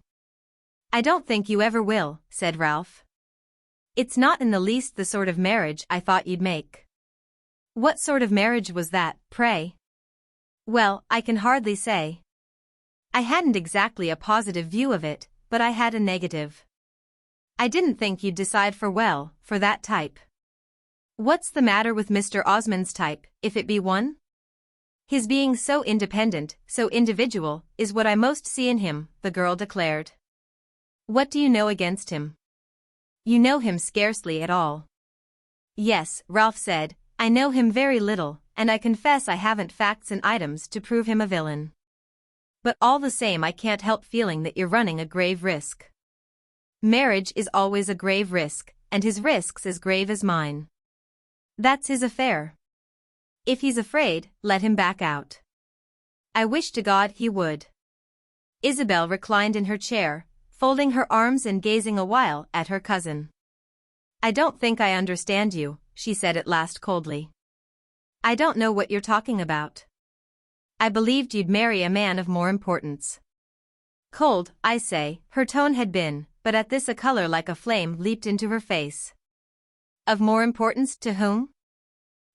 I don't think you ever will, said Ralph. It's not in the least the sort of marriage I thought you'd make. What sort of marriage was that, pray? Well, I can hardly say. I hadn't exactly a positive view of it, but I had a negative. I didn't think you'd decide for that type. What's the matter with Mr. Osmond's type, if it be one? His being so independent, so individual, is what I most see in him, the girl declared. What do you know against him? You know him scarcely at all. Yes, Ralph said, I know him very little, and I confess I haven't facts and items to prove him a villain. But all the same I can't help feeling that you're running a grave risk. Marriage is always a grave risk, and his risk's as grave as mine. That's his affair. If he's afraid, let him back out. I wish to God he would. Isabel reclined in her chair, folding her arms and gazing a while at her cousin. I don't think I understand you, she said at last coldly. I don't know what you're talking about. I believed you'd marry a man of more importance. Cold, I say, her tone had been, but at this a color like a flame leaped into her face. Of more importance to whom?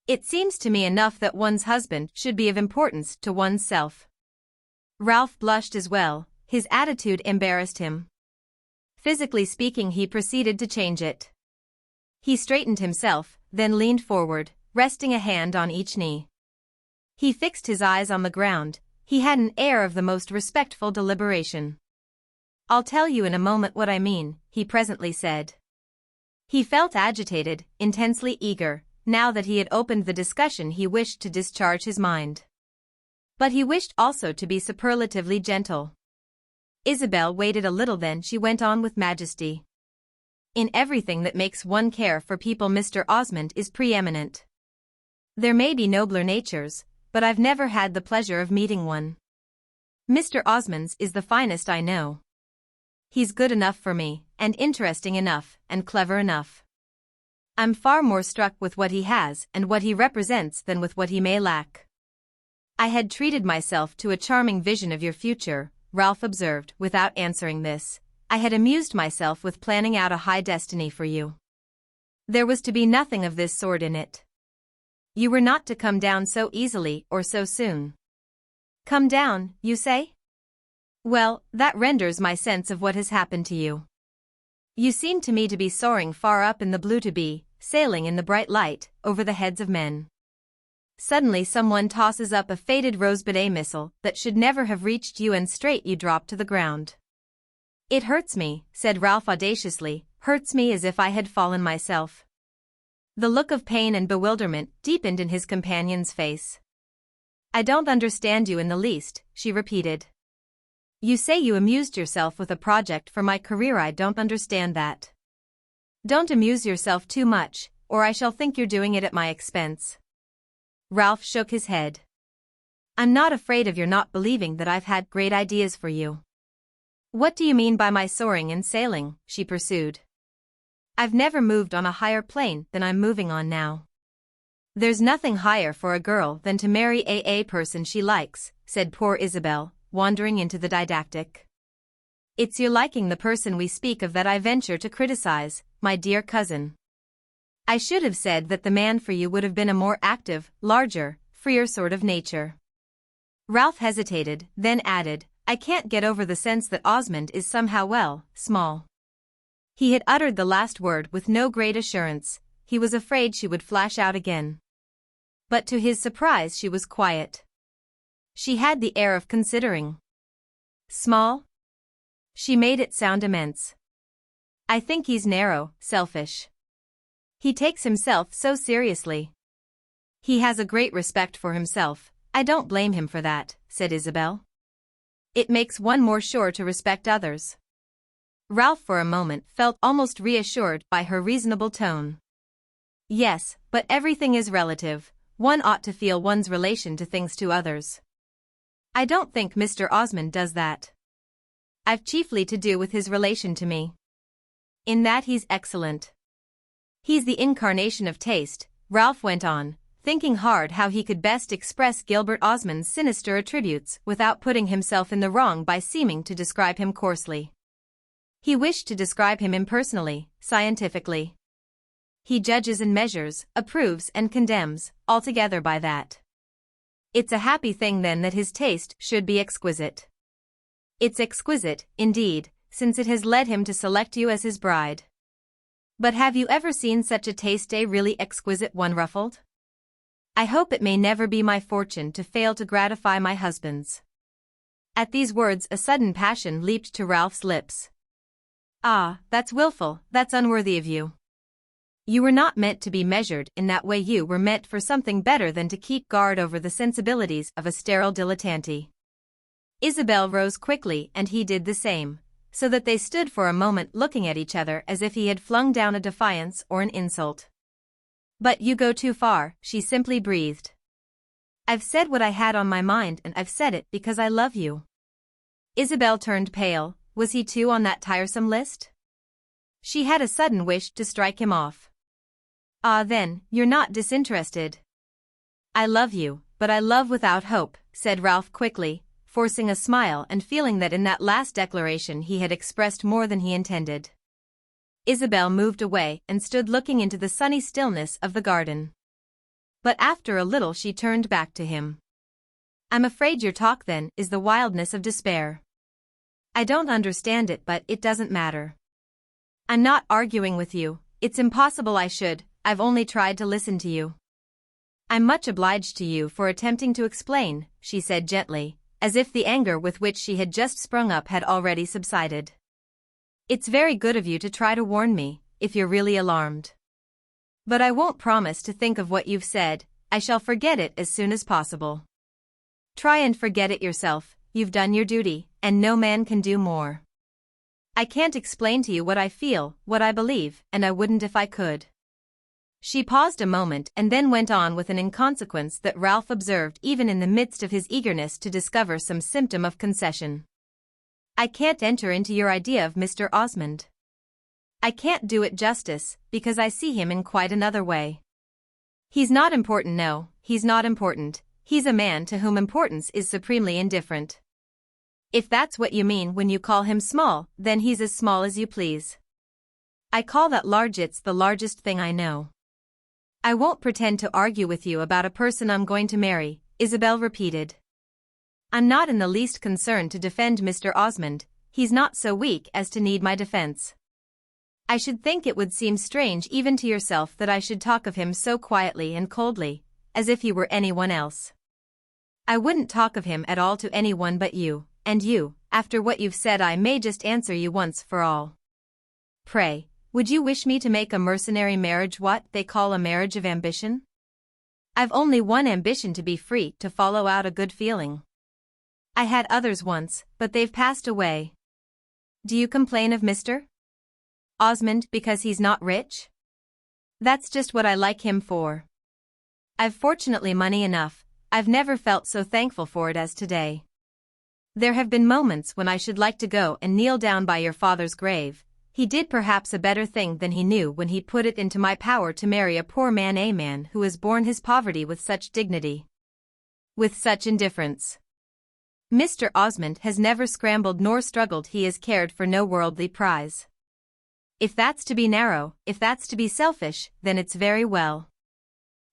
It seems to me enough that one's husband should be of importance to one's self. Ralph blushed as well, his attitude embarrassed him. Physically speaking, he proceeded to change it. He straightened himself, then leaned forward, resting a hand on each knee. He fixed his eyes on the ground. He had an air of the most respectful deliberation. "I'll tell you in a moment what I mean," he presently said. He felt agitated, intensely eager. Now that he had opened the discussion, he wished to discharge his mind. But he wished also to be superlatively gentle. Isabel waited a little, then she went on with majesty. "In everything that makes one care for people, Mr. Osmond is preeminent. There may be nobler natures, but I've never had the pleasure of meeting one. Mr. Osmond's is the finest I know. He's good enough for me, and interesting enough, and clever enough. I'm far more struck with what he has and what he represents than with what he may lack." "I had treated myself to a charming vision of your future," Ralph observed without answering this. "I had amused myself with planning out a high destiny for you. There was to be nothing of this sort in it. You were not to come down so easily or so soon." "Come down, you say? Well, that renders my sense of what has happened to you. You seem to me to be soaring far up in the blue, to be sailing in the bright light over the heads of men. Suddenly someone tosses up a faded rosebud missile that should never have reached you, and straight you drop to the ground." "It hurts me," said Ralph audaciously, "hurts me as if I had fallen myself." The look of pain and bewilderment deepened in his companion's face. "I don't understand you in the least," she repeated. "You say you amused yourself with a project for my career. I don't understand that. Don't amuse yourself too much, or I shall think you're doing it at my expense." Ralph shook his head. "I'm not afraid of your not believing that I've had great ideas for you." "What do you mean by my soaring and sailing?" she pursued. "I've never moved on a higher plane than I'm moving on now." "There's nothing higher for a girl than to marry a person she likes," said poor Isabel, wandering into the didactic. "It's your liking the person we speak of that I venture to criticize, my dear cousin. I should have said that the man for you would have been a more active, larger, freer sort of nature." Ralph hesitated, then added, "I can't get over the sense that Osmond is somehow, well, small." He had uttered the last word with no great assurance. He was afraid she would flash out again. But to his surprise she was quiet. She had the air of considering. "Small?" She made it sound immense. "I think he's narrow, selfish. He takes himself so seriously. He has a great respect for himself. I don't blame him for that," said Isabel. "It makes one more sure to respect others." Ralph for a moment felt almost reassured by her reasonable tone. "Yes, but everything is relative. One ought to feel one's relation to things, to others. I don't think Mr. Osmond does that. I've chiefly to do with his relation to me. In that he's excellent. He's the incarnation of taste," Ralph went on, thinking hard how he could best express Gilbert Osmond's sinister attributes without putting himself in the wrong by seeming to describe him coarsely. He wished to describe him impersonally, scientifically. He judges and measures, approves and condemns, altogether by that. It's a happy thing then that his taste should be exquisite. It's exquisite, indeed, since it has led him to select you as his bride. But have you ever seen such a taste, a really exquisite one, ruffled? I hope it may never be my fortune to fail to gratify my husband's." At these words a sudden passion leaped to Ralph's lips. "Ah, that's wilful, that's unworthy of you. You were not meant to be measured in that way. You were meant for something better than to keep guard over the sensibilities of a sterile dilettante." Isabel rose quickly and he did the same, so that they stood for a moment looking at each other as if he had flung down a defiance or an insult. "But you go too far," she simply breathed. "I've said what I had on my mind, and I've said it because I love you." Isabel turned pale. Was he too on that tiresome list? She had a sudden wish to strike him off. "Ah, then, you're not disinterested." "I love you, but I love without hope," said Ralph quickly, forcing a smile and feeling that in that last declaration he had expressed more than he intended. Isabel moved away and stood looking into the sunny stillness of the garden. But after a little she turned back to him. "I'm afraid your talk then is the wildness of despair. I don't understand it, but it doesn't matter. I'm not arguing with you, it's impossible I should, I've only tried to listen to you." "I'm much obliged to you for attempting to explain," she said gently, as if the anger with which she had just sprung up had already subsided. "It's very good of you to try to warn me, if you're really alarmed. But I won't promise to think of what you've said, I shall forget it as soon as possible." "Try and forget it yourself, you've done your duty, and no man can do more. I can't explain to you what I feel, what I believe, and I wouldn't if I could." She paused a moment and then went on with an inconsequence that Ralph observed even in the midst of his eagerness to discover some symptom of concession. "I can't enter into your idea of Mr. Osmond. I can't do it justice, because I see him in quite another way. He's not important, no, he's not important, he's a man to whom importance is supremely indifferent. If that's what you mean when you call him small, then he's as small as you please. I call that large, it's the largest thing I know." "I won't pretend to argue with you about a person I'm going to marry," Isabel repeated. "I'm not in the least concerned to defend Mr. Osmond, he's not so weak as to need my defense. I should think it would seem strange even to yourself that I should talk of him so quietly and coldly, as if he were anyone else. I wouldn't talk of him at all to anyone but you, and you, after what you've said, I may just answer you once for all. Pray, would you wish me to make a mercenary marriage what they call a marriage of ambition? I've only one ambition, to be free to follow out a good feeling. I had others once, but they've passed away. Do you complain of Mr. Osmond because he's not rich? That's just what I like him for. I've fortunately money enough, I've never felt so thankful for it as today. There have been moments when I should like to go and kneel down by your father's grave. He did perhaps a better thing than he knew when he put it into my power to marry a poor man, a man who has borne his poverty with such dignity, with such indifference. Mr. Osmond has never scrambled nor struggled, he has cared for no worldly prize. If that's to be narrow, if that's to be selfish, then it's very well.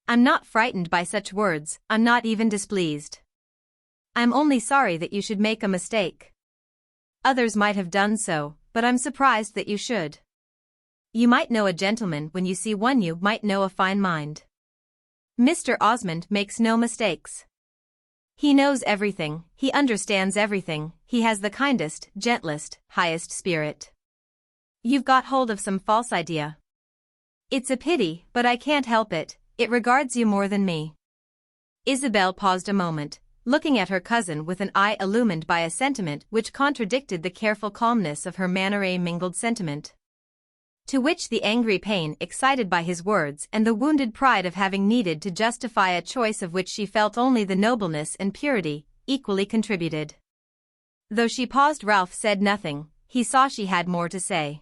I'm not frightened by such words, I'm not even displeased. I'm only sorry that you should make a mistake. Others might have done so, but I'm surprised that you should. You might know a gentleman when you see one, you might know a fine mind. Mr. Osmond makes no mistakes. He knows everything, he understands everything, he has the kindest, gentlest, highest spirit. You've got hold of some false idea. It's a pity, but I can't help it, it regards you more than me." Isabel paused a moment, looking at her cousin with an eye illumined by a sentiment which contradicted the careful calmness of her manner, a mingled sentiment, to which the angry pain excited by his words and the wounded pride of having needed to justify a choice of which she felt only the nobleness and purity, equally contributed. Though she paused, Ralph said nothing, he saw she had more to say.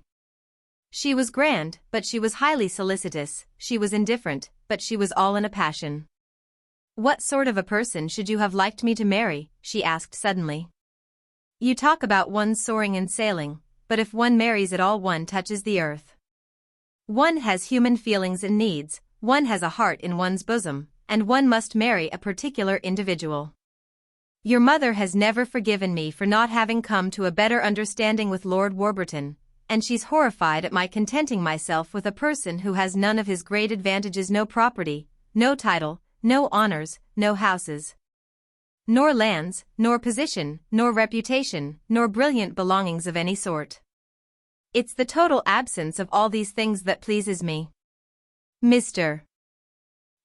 She was grand, but she was highly solicitous, she was indifferent, but she was all in a passion. "What sort of a person should you have liked me to marry?" she asked suddenly. "You talk about one soaring and sailing, but if one marries at all one touches the earth. One has human feelings and needs, one has a heart in one's bosom, and one must marry a particular individual. Your mother has never forgiven me for not having come to a better understanding with Lord Warburton, and she's horrified at my contenting myself with a person who has none of his great advantages, no property, no title, no honors, no houses, nor lands, nor position, nor reputation, nor brilliant belongings of any sort. It's the total absence of all these things that pleases me. Mr.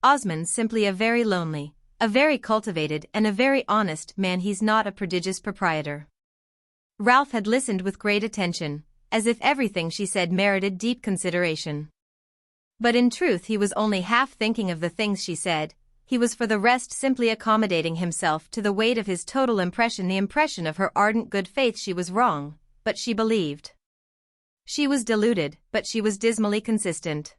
Osmond's simply a very lonely, a very cultivated and a very honest man. He's not a prodigious proprietor." Ralph had listened with great attention, as if everything she said merited deep consideration. But in truth he was only half thinking of the things she said, he was for the rest simply accommodating himself to the weight of his total impression, the impression of her ardent good faith. She was wrong, but she believed. She was deluded, but she was dismally consistent.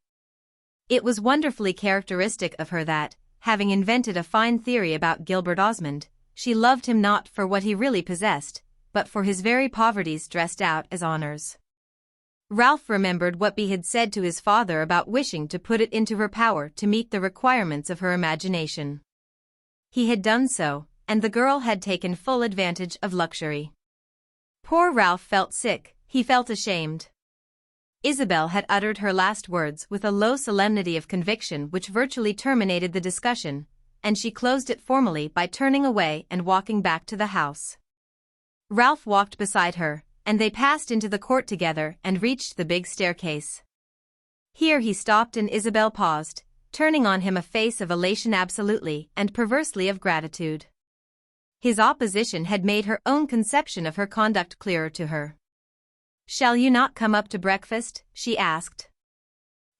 It was wonderfully characteristic of her that, having invented a fine theory about Gilbert Osmond, she loved him not for what he really possessed, but for his very poverties dressed out as honors. Ralph remembered what Bea had said to his father about wishing to put it into her power to meet the requirements of her imagination. He had done so, and the girl had taken full advantage of luxury. Poor Ralph felt sick, he felt ashamed. Isabel had uttered her last words with a low solemnity of conviction which virtually terminated the discussion, and she closed it formally by turning away and walking back to the house. Ralph walked beside her, and they passed into the court together and reached the big staircase. Here he stopped and Isabel paused, turning on him a face of elation absolutely and perversely of gratitude. His opposition had made her own conception of her conduct clearer to her. "Shall you not come up to breakfast?" she asked.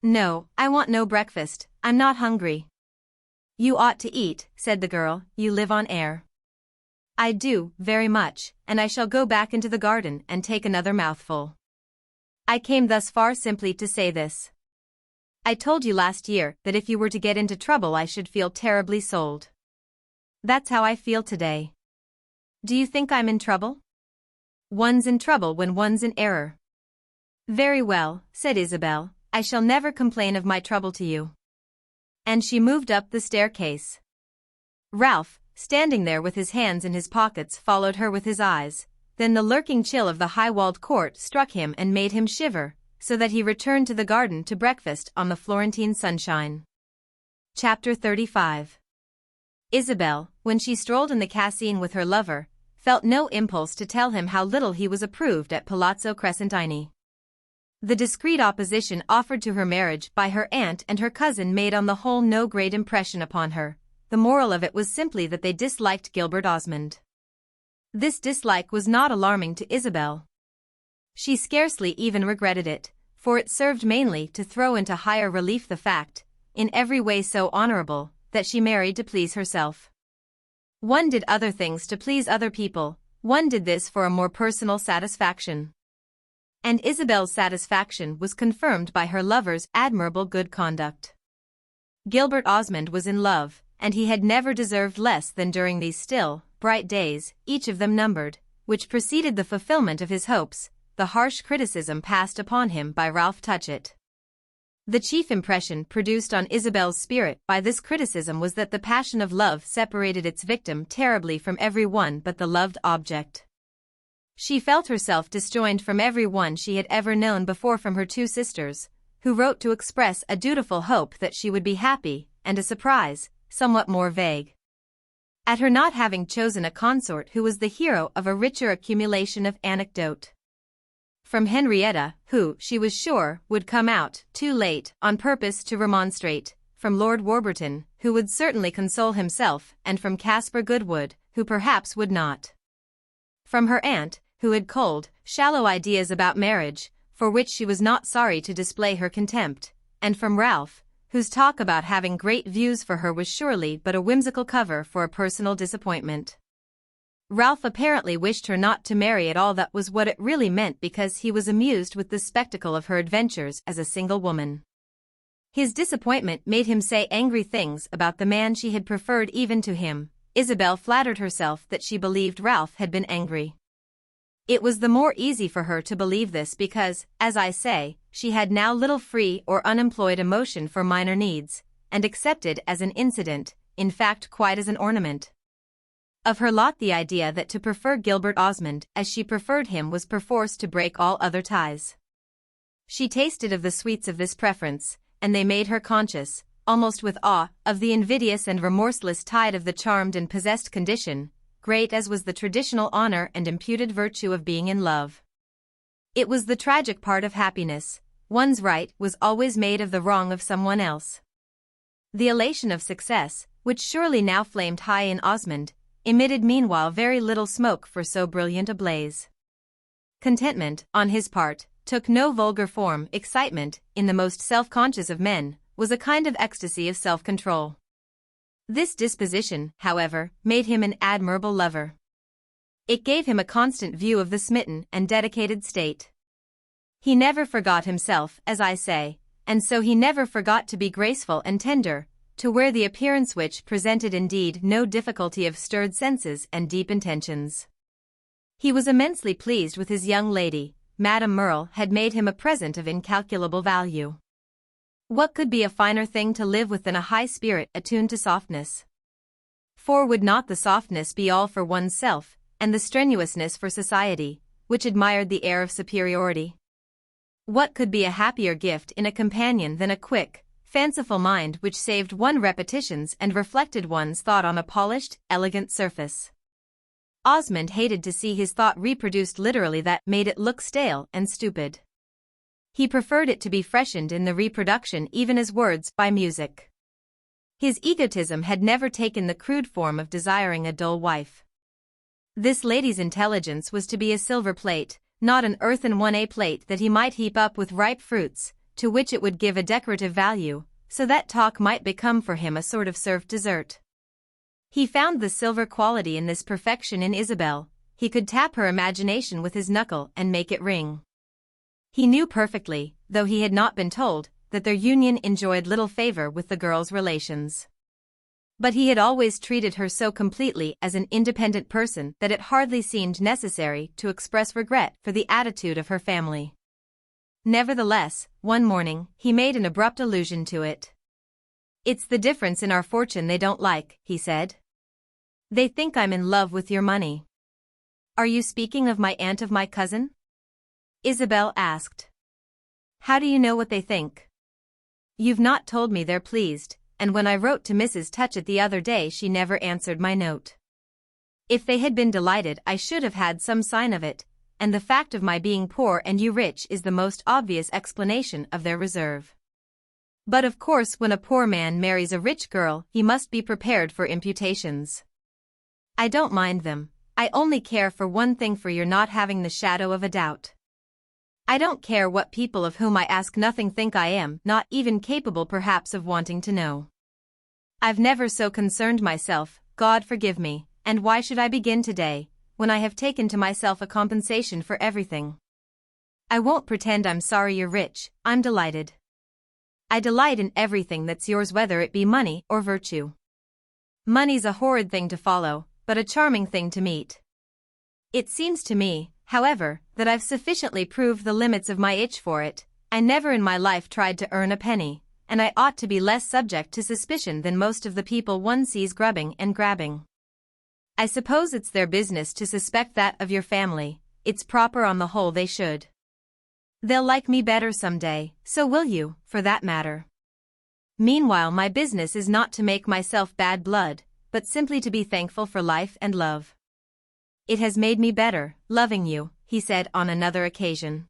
"No, I want no breakfast, I'm not hungry." "You ought to eat," said the girl, "you live on air." "I do, very much, and I shall go back into the garden and take another mouthful. I came thus far simply to say this. I told you last year that if you were to get into trouble I should feel terribly sold. That's how I feel today. Do you think I'm in trouble? One's in trouble when one's in error." "Very well," said Isabel, "I shall never complain of my trouble to you." And she moved up the staircase. Ralph, standing there with his hands in his pockets, followed her with his eyes. Then the lurking chill of the high-walled court struck him and made him shiver, so that he returned to the garden to breakfast on the Florentine sunshine. Chapter 35. Isabel, when she strolled in the Cascine with her lover, felt no impulse to tell him how little he was approved at Palazzo Crescentini. The discreet opposition offered to her marriage by her aunt and her cousin made on the whole no great impression upon her. The moral of it was simply that they disliked Gilbert Osmond. This dislike was not alarming to Isabel. She scarcely even regretted it, for it served mainly to throw into higher relief the fact, in every way so honorable, that she married to please herself. One did other things to please other people, one did this for a more personal satisfaction. And Isabel's satisfaction was confirmed by her lover's admirable good conduct. Gilbert Osmond was in love, and he had never deserved less than during these still, bright days, each of them numbered, which preceded the fulfillment of his hopes, the harsh criticism passed upon him by Ralph Touchett. The chief impression produced on Isabel's spirit by this criticism was that the passion of love separated its victim terribly from every one but the loved object. She felt herself disjoined from every one she had ever known before, from her two sisters, who wrote to express a dutiful hope that she would be happy, and a surprise, somewhat more vague, at her not having chosen a consort who was the hero of a richer accumulation of anecdote. From Henrietta, who, she was sure, would come out too late on purpose to remonstrate, from Lord Warburton, who would certainly console himself, and from Caspar Goodwood, who perhaps would not. From her aunt, who had cold, shallow ideas about marriage, for which she was not sorry to display her contempt, and from Ralph, whose talk about having great views for her was surely but a whimsical cover for a personal disappointment. Ralph apparently wished her not to marry at all. That was what it really meant, because he was amused with the spectacle of her adventures as a single woman. His disappointment made him say angry things about the man she had preferred even to him. Isabel flattered herself that she believed Ralph had been angry. It was the more easy for her to believe this because, as I say, she had now little free or unemployed emotion for minor needs, and accepted as an incident, in fact quite as an ornament, of her lot the idea that to prefer Gilbert Osmond as she preferred him was perforce to break all other ties. She tasted of the sweets of this preference, and they made her conscious, almost with awe, of the invidious and remorseless tide of the charmed and possessed condition, great as was the traditional honor and imputed virtue of being in love. It was the tragic part of happiness. One's right was always made of the wrong of someone else. The elation of success, which surely now flamed high in Osmond, emitted meanwhile very little smoke for so brilliant a blaze. Contentment, on his part, took no vulgar form. Excitement, in the most self-conscious of men, was a kind of ecstasy of self-control. This disposition, however, made him an admirable lover. It gave him a constant view of the smitten and dedicated state. He never forgot himself, as I say, and so he never forgot to be graceful and tender, to wear the appearance which presented indeed no difficulty of stirred senses and deep intentions. He was immensely pleased with his young lady. Madame Merle had made him a present of incalculable value. What could be a finer thing to live with than a high spirit attuned to softness? For would not the softness be all for oneself, and the strenuousness for society, which admired the air of superiority? What could be a happier gift in a companion than a quick, fanciful mind which saved one repetitions and reflected one's thought on a polished, elegant surface? Osmond hated to see his thought reproduced literally, that made it look stale and stupid. He preferred it to be freshened in the reproduction even as words by music. His egotism had never taken the crude form of desiring a dull wife. This lady's intelligence was to be a silver plate, not an earthen 1A plate that he might heap up with ripe fruits, to which it would give a decorative value, so that talk might become for him a sort of served dessert. He found the silver quality in this perfection in Isabel. He could tap her imagination with his knuckle and make it ring. He knew perfectly, though he had not been told, that their union enjoyed little favor with the girl's relations. But he had always treated her so completely as an independent person that it hardly seemed necessary to express regret for the attitude of her family. Nevertheless, one morning, he made an abrupt allusion to it. "It's the difference in our fortune they don't like," he said. "They think I'm in love with your money." "Are you speaking of my aunt, of my cousin?" Isabel asked. "How do you know what they think?" "You've not told me they're pleased, and when I wrote to Mrs. Touchett the other day she never answered my note. If they had been delighted I should have had some sign of it, and the fact of my being poor and you rich is the most obvious explanation of their reserve. But of course when a poor man marries a rich girl he must be prepared for imputations. I don't mind them. I only care for one thing, for your not having the shadow of a doubt. I don't care what people of whom I ask nothing think I am, not even capable perhaps of wanting to know. I've never so concerned myself, God forgive me, and why should I begin today, when I have taken to myself a compensation for everything? I won't pretend I'm sorry you're rich, I'm delighted. I delight in everything that's yours, whether it be money or virtue. Money's a horrid thing to follow, but a charming thing to meet. It seems to me, however, that I've sufficiently proved the limits of my itch for it. I never in my life tried to earn a penny, and I ought to be less subject to suspicion than most of the people one sees grubbing and grabbing. I suppose it's their business to suspect that of your family. It's proper on the whole they should. They'll like me better some day, so will you, for that matter. Meanwhile my business is not to make myself bad blood, but simply to be thankful for life and love. It has made me better, loving you, he said on another occasion.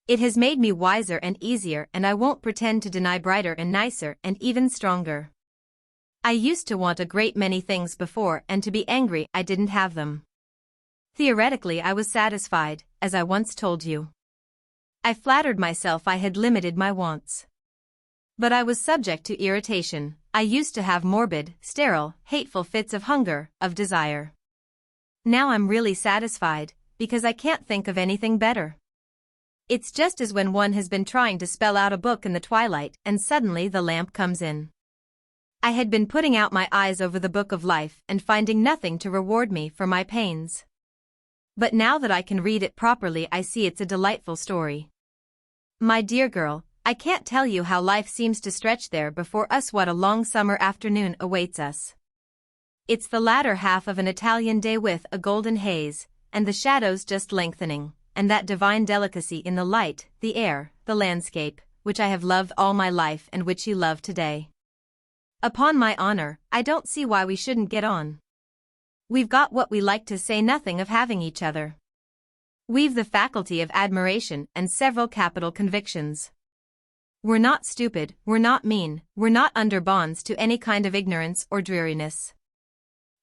It has made me wiser and easier, and I won't pretend to deny brighter and nicer and even stronger. I used to want a great many things before and to be angry I didn't have them. Theoretically I was satisfied, as I once told you. I flattered myself I had limited my wants. But I was subject to irritation. I used to have morbid, sterile, hateful fits of hunger, of desire. Now I'm really satisfied, because I can't think of anything better. It's just as when one has been trying to spell out a book in the twilight and suddenly the lamp comes in. I had been putting out my eyes over the book of life and finding nothing to reward me for my pains. But now that I can read it properly I see it's a delightful story. My dear girl, I can't tell you how life seems to stretch there before us. What a long summer afternoon awaits us. It's the latter half of an Italian day with a golden haze, and the shadows just lengthening, and that divine delicacy in the light, the air, the landscape, which I have loved all my life and which you love today. Upon my honor, I don't see why we shouldn't get on. We've got what we like, to say nothing of having each other. We've the faculty of admiration and several capital convictions. We're not stupid, we're not mean, we're not under bonds to any kind of ignorance or dreariness.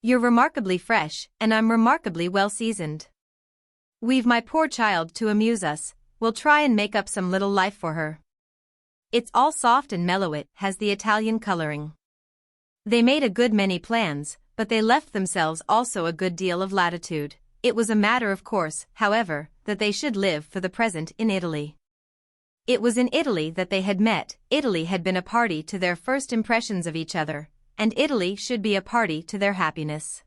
You're remarkably fresh, and I'm remarkably well seasoned. We've my poor child to amuse us. We'll try and make up some little life for her. It's all soft and mellow, it has the Italian coloring. They made a good many plans, but they left themselves also a good deal of latitude. It was a matter of course, however, that they should live for the present in Italy. It was in Italy that they had met. Italy had been a party to their first impressions of each other, and Italy should be a party to their happiness.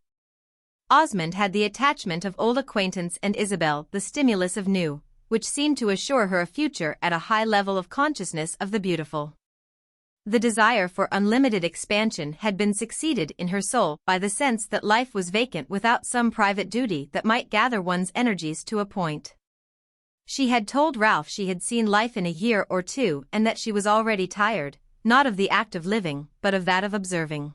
Osmond had the attachment of old acquaintance and Isabel the stimulus of new, which seemed to assure her a future at a high level of consciousness of the beautiful. The desire for unlimited expansion had been succeeded in her soul by the sense that life was vacant without some private duty that might gather one's energies to a point. She had told Ralph she had seen life in a year or two and that she was already tired, not of the act of living, but of that of observing.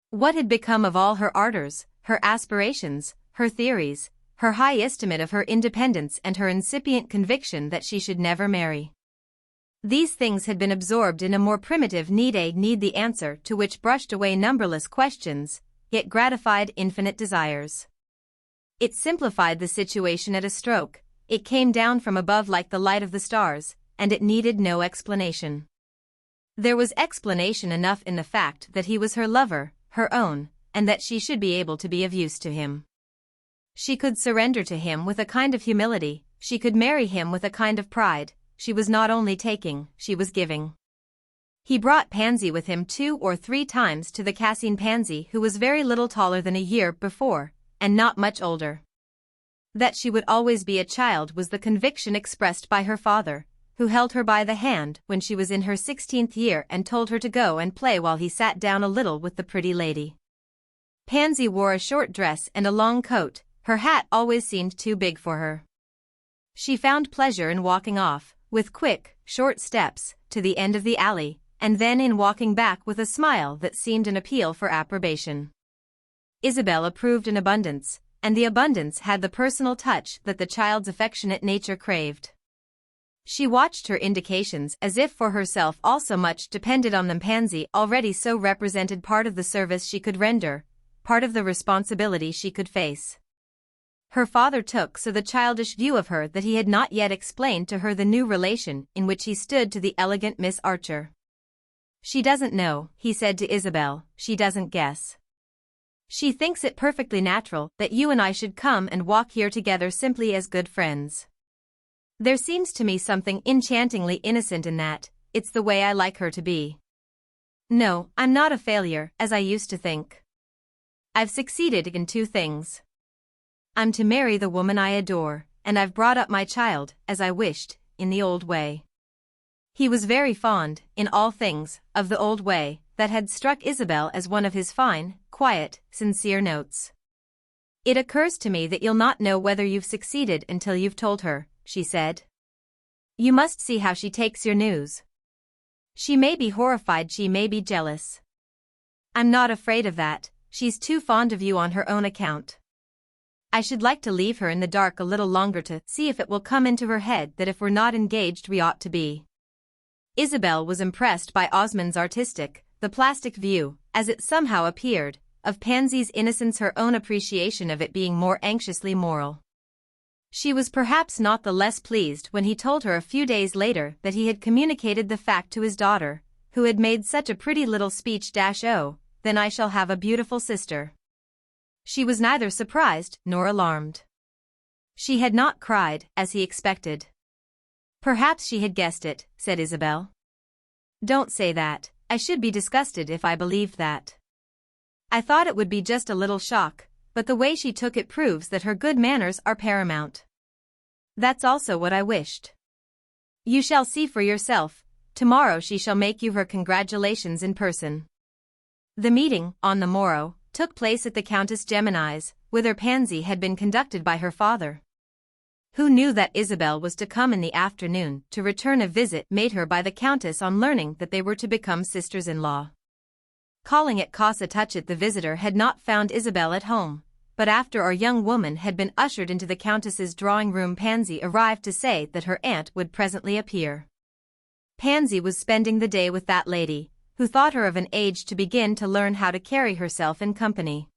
What had become of all her ardors, her aspirations, her theories, her high estimate of her independence and her incipient conviction that she should never marry? These things had been absorbed in a more primitive need the answer to which brushed away numberless questions, yet gratified infinite desires. It simplified the situation at a stroke, it came down from above like the light of the stars, and it needed no explanation. There was explanation enough in the fact that he was her lover, her own, and that she should be able to be of use to him. She could surrender to him with a kind of humility, she could marry him with a kind of pride. She was not only taking, she was giving. He brought Pansy with him 2 or 3 times to the Cassine Pansy, who was very little taller than a year before, and not much older. That she would always be a child was the conviction expressed by her father, who held her by the hand when she was in her 16th year and told her to go and play while he sat down a little with the pretty lady. Pansy wore a short dress and a long coat, her hat always seemed too big for her. She found pleasure in walking off, with quick, short steps, to the end of the alley, and then in walking back with a smile that seemed an appeal for approbation. Isabel approved in abundance, and the abundance had the personal touch that the child's affectionate nature craved. She watched her indications as if for herself also much depended on them. Pansy already so represented part of the service she could render, part of the responsibility she could face. Her father took so the childish view of her that he had not yet explained to her the new relation in which he stood to the elegant Miss Archer. "She doesn't know," he said to Isabel, "she doesn't guess. She thinks it perfectly natural that you and I should come and walk here together simply as good friends. There seems to me something enchantingly innocent in that, it's the way I like her to be. No, I'm not a failure, as I used to think. I've succeeded in 2 things. I'm to marry the woman I adore, and I've brought up my child, as I wished, in the old way." He was very fond, in all things, of the old way, that had struck Isabel as one of his fine, quiet, sincere notes. "It occurs to me that you'll not know whether you've succeeded until you've told her," she said. "You must see how she takes your news. She may be horrified, she may be jealous. I'm not afraid of that, she's too fond of you on her own account. I should like to leave her in the dark a little longer to see if it will come into her head that if we're not engaged we ought to be." Isabel was impressed by Osmond's artistic, the plastic view, as it somehow appeared, of Pansy's innocence, her own appreciation of it being more anxiously moral. She was perhaps not the less pleased when he told her a few days later that he had communicated the fact to his daughter, who had made such a pretty little speech. "Oh, then I shall have a beautiful sister." She was neither surprised nor alarmed. She had not cried, as he expected. "Perhaps she had guessed it," said Isabel. "Don't say that, I should be disgusted if I believed that. I thought it would be just a little shock, but the way she took it proves that her good manners are paramount. That's also what I wished. You shall see for yourself, tomorrow she shall make you her congratulations in person." The meeting, on the morrow, took place at the Countess Gemini's, whither Pansy had been conducted by her father. Who knew that Isabel was to come in the afternoon to return a visit made her by the Countess on learning that they were to become sisters-in-law? Calling at Casa Touchett, the visitor had not found Isabel at home, but after our young woman had been ushered into the Countess's drawing-room, Pansy arrived to say that her aunt would presently appear. Pansy was spending the day with that lady, who thought her of an age to begin to learn how to carry herself in company.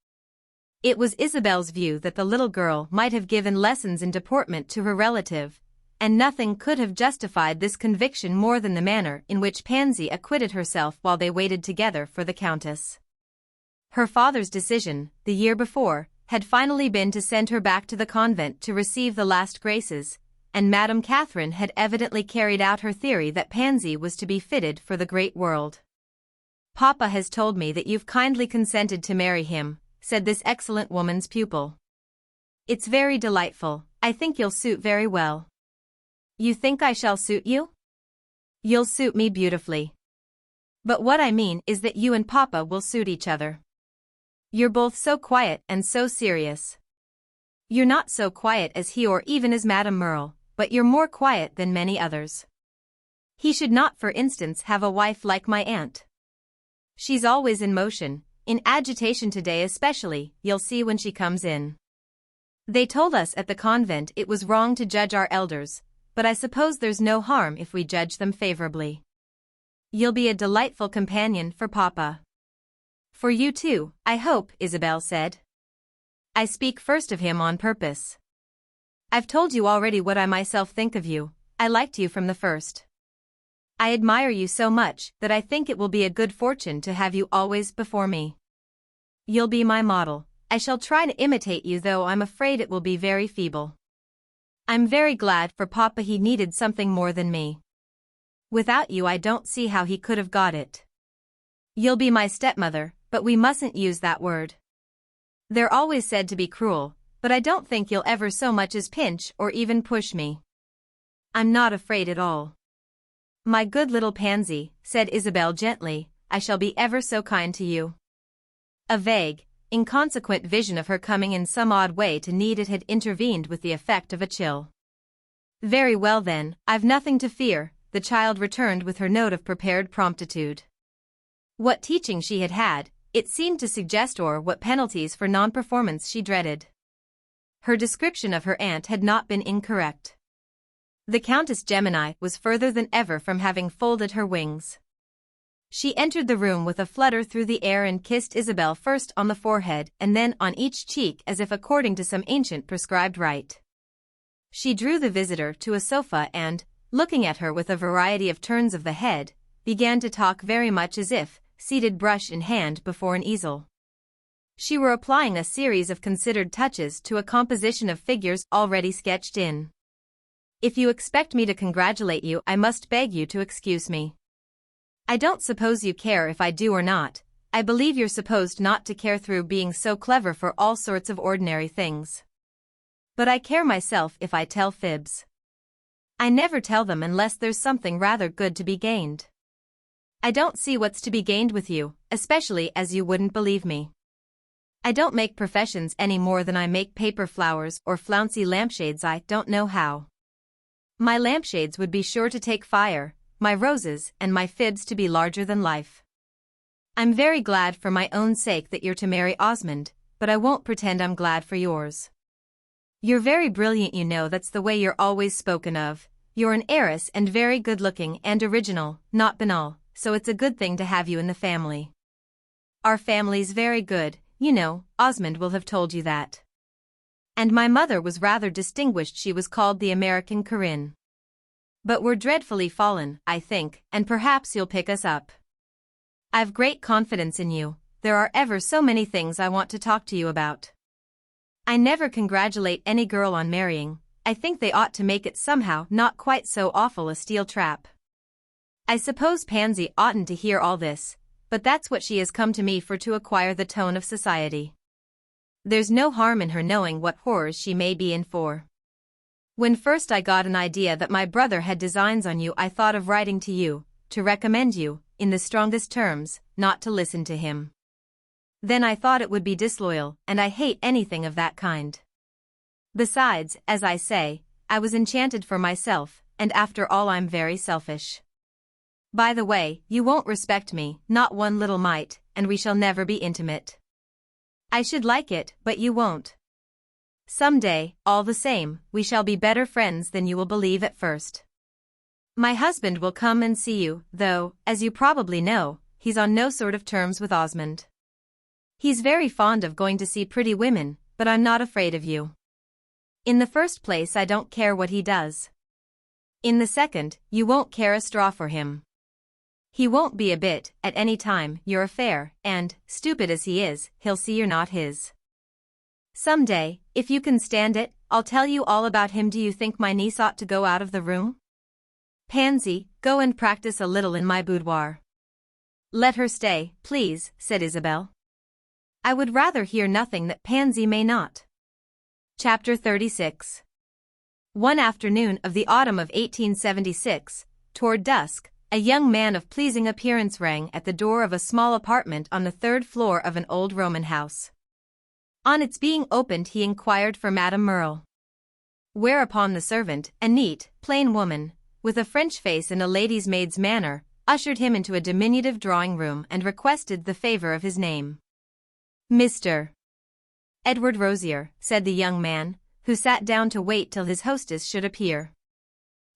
It was Isabel's view that the little girl might have given lessons in deportment to her relative, and nothing could have justified this conviction more than the manner in which Pansy acquitted herself while they waited together for the Countess. Her father's decision, the year before, had finally been to send her back to the convent to receive the last graces, and Madame Catherine had evidently carried out her theory that Pansy was to be fitted for the great world. "Papa has told me that you've kindly consented to marry him," said this excellent woman's pupil. "It's very delightful. I think you'll suit very well." "You think I shall suit you?" "You'll suit me beautifully. But what I mean is that you and Papa will suit each other. You're both so quiet and so serious. You're not so quiet as he or even as Madame Merle, but you're more quiet than many others. He should not, for instance, have a wife like my aunt. She's always in motion, in agitation today especially, you'll see when she comes in. They told us at the convent it was wrong to judge our elders, but I suppose there's no harm if we judge them favorably. You'll be a delightful companion for Papa." "For you too, I hope," Isabel said. "I speak first of him on purpose. I've told you already what I myself think of you. I liked you from the first. I admire you so much that I think it will be a good fortune to have you always before me. You'll be my model. I shall try to imitate you, though I'm afraid it will be very feeble. I'm very glad for Papa. He needed something more than me. Without you I don't see how he could have got it. You'll be my stepmother, but we mustn't use that word. They're always said to be cruel, but I don't think you'll ever so much as pinch or even push me. I'm not afraid at all." "My good little Pansy," said Isabel gently, "I shall be ever so kind to you." A vague, inconsequent vision of her coming in some odd way to need it had intervened with the effect of a chill. "Very well then, I've nothing to fear," the child returned with her note of prepared promptitude. What teaching she had had, it seemed to suggest, or what penalties for non-performance she dreaded. Her description of her aunt had not been incorrect. The Countess Gemini was further than ever from having folded her wings. She entered the room with a flutter through the air and kissed Isabel first on the forehead and then on each cheek as if according to some ancient prescribed rite. She drew the visitor to a sofa and, looking at her with a variety of turns of the head, began to talk very much as if, seated brush in hand before an easel, she were applying a series of considered touches to a composition of figures already sketched in. "If you expect me to congratulate you, I must beg you to excuse me. I don't suppose you care if I do or not. I believe you're supposed not to care through being so clever for all sorts of ordinary things. But I care myself if I tell fibs. I never tell them unless there's something rather good to be gained. I don't see what's to be gained with you, especially as you wouldn't believe me. I don't make professions any more than I make paper flowers or flouncy lampshades. I don't know how. My lampshades would be sure to take fire, my roses and my fibs to be larger than life. I'm very glad for my own sake that you're to marry Osmond, but I won't pretend I'm glad for yours. You're very brilliant, you know, that's the way you're always spoken of. You're an heiress and very good-looking and original, not banal, so it's a good thing to have you in the family. Our family's very good, you know, Osmond will have told you that. And my mother was rather distinguished. She was called the American Corinne. But we're dreadfully fallen, I think, and perhaps you'll pick us up. I've great confidence in you. There are ever so many things I want to talk to you about. I never congratulate any girl on marrying. I think they ought to make it somehow not quite so awful a steel trap. I suppose Pansy oughtn't to hear all this, but that's what she has come to me for, to acquire the tone of society. There's no harm in her knowing what horrors she may be in for. When first I got an idea that my brother had designs on you, I thought of writing to you, to recommend you, in the strongest terms, not to listen to him. Then I thought it would be disloyal, and I hate anything of that kind. Besides, as I say, I was enchanted for myself, and after all I'm very selfish. By the way, you won't respect me, not one little mite, and we shall never be intimate. I should like it, but you won't. Some day, all the same, we shall be better friends than you will believe at first. My husband will come and see you, though, as you probably know, he's on no sort of terms with Osmond. He's very fond of going to see pretty women, but I'm not afraid of you. In the first place, I don't care what he does. In the second, you won't care a straw for him. He won't be a bit, at any time, your affair, and, stupid as he is, he'll see you're not his. Some day, if you can stand it, I'll tell you all about him. Do you think my niece ought to go out of the room? Pansy, go and practice a little in my boudoir. Let her stay, please, said Isabel. I would rather hear nothing that Pansy may not. Chapter 36. One afternoon of the autumn of 1876, toward dusk, a young man of pleasing appearance rang at the door of a small apartment on the third floor of an old Roman house. On its being opened he inquired for Madame Merle. Whereupon the servant, a neat, plain woman, with a French face and a lady's maid's manner, ushered him into a diminutive drawing-room and requested the favor of his name. Mr. Edward Rosier, said the young man, who sat down to wait till his hostess should appear.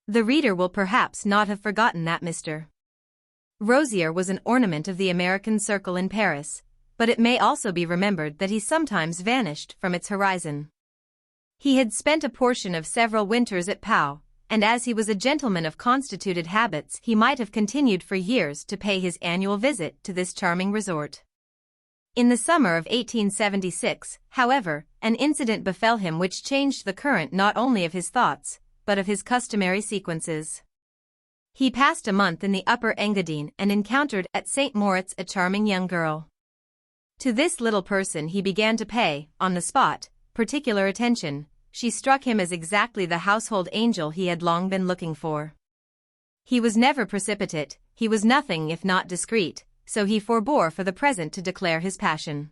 The reader will perhaps not have forgotten that Mr. Rosier was an ornament of the American circle in Paris, but it may also be remembered that he sometimes vanished from its horizon. He had spent a portion of several winters at Pau, and as he was a gentleman of constituted habits he might have continued for years to pay his annual visit to this charming resort. In the summer of 1876, however, an incident befell him which changed the current not only of his thoughts, but of his customary sequences. He passed a month in the Upper Engadine and encountered at St. Moritz a charming young girl. To this little person he began to pay, on the spot, particular attention. She struck him as exactly the household angel he had long been looking for. He was never precipitate, he was nothing if not discreet, so he forbore for the present to declare his passion.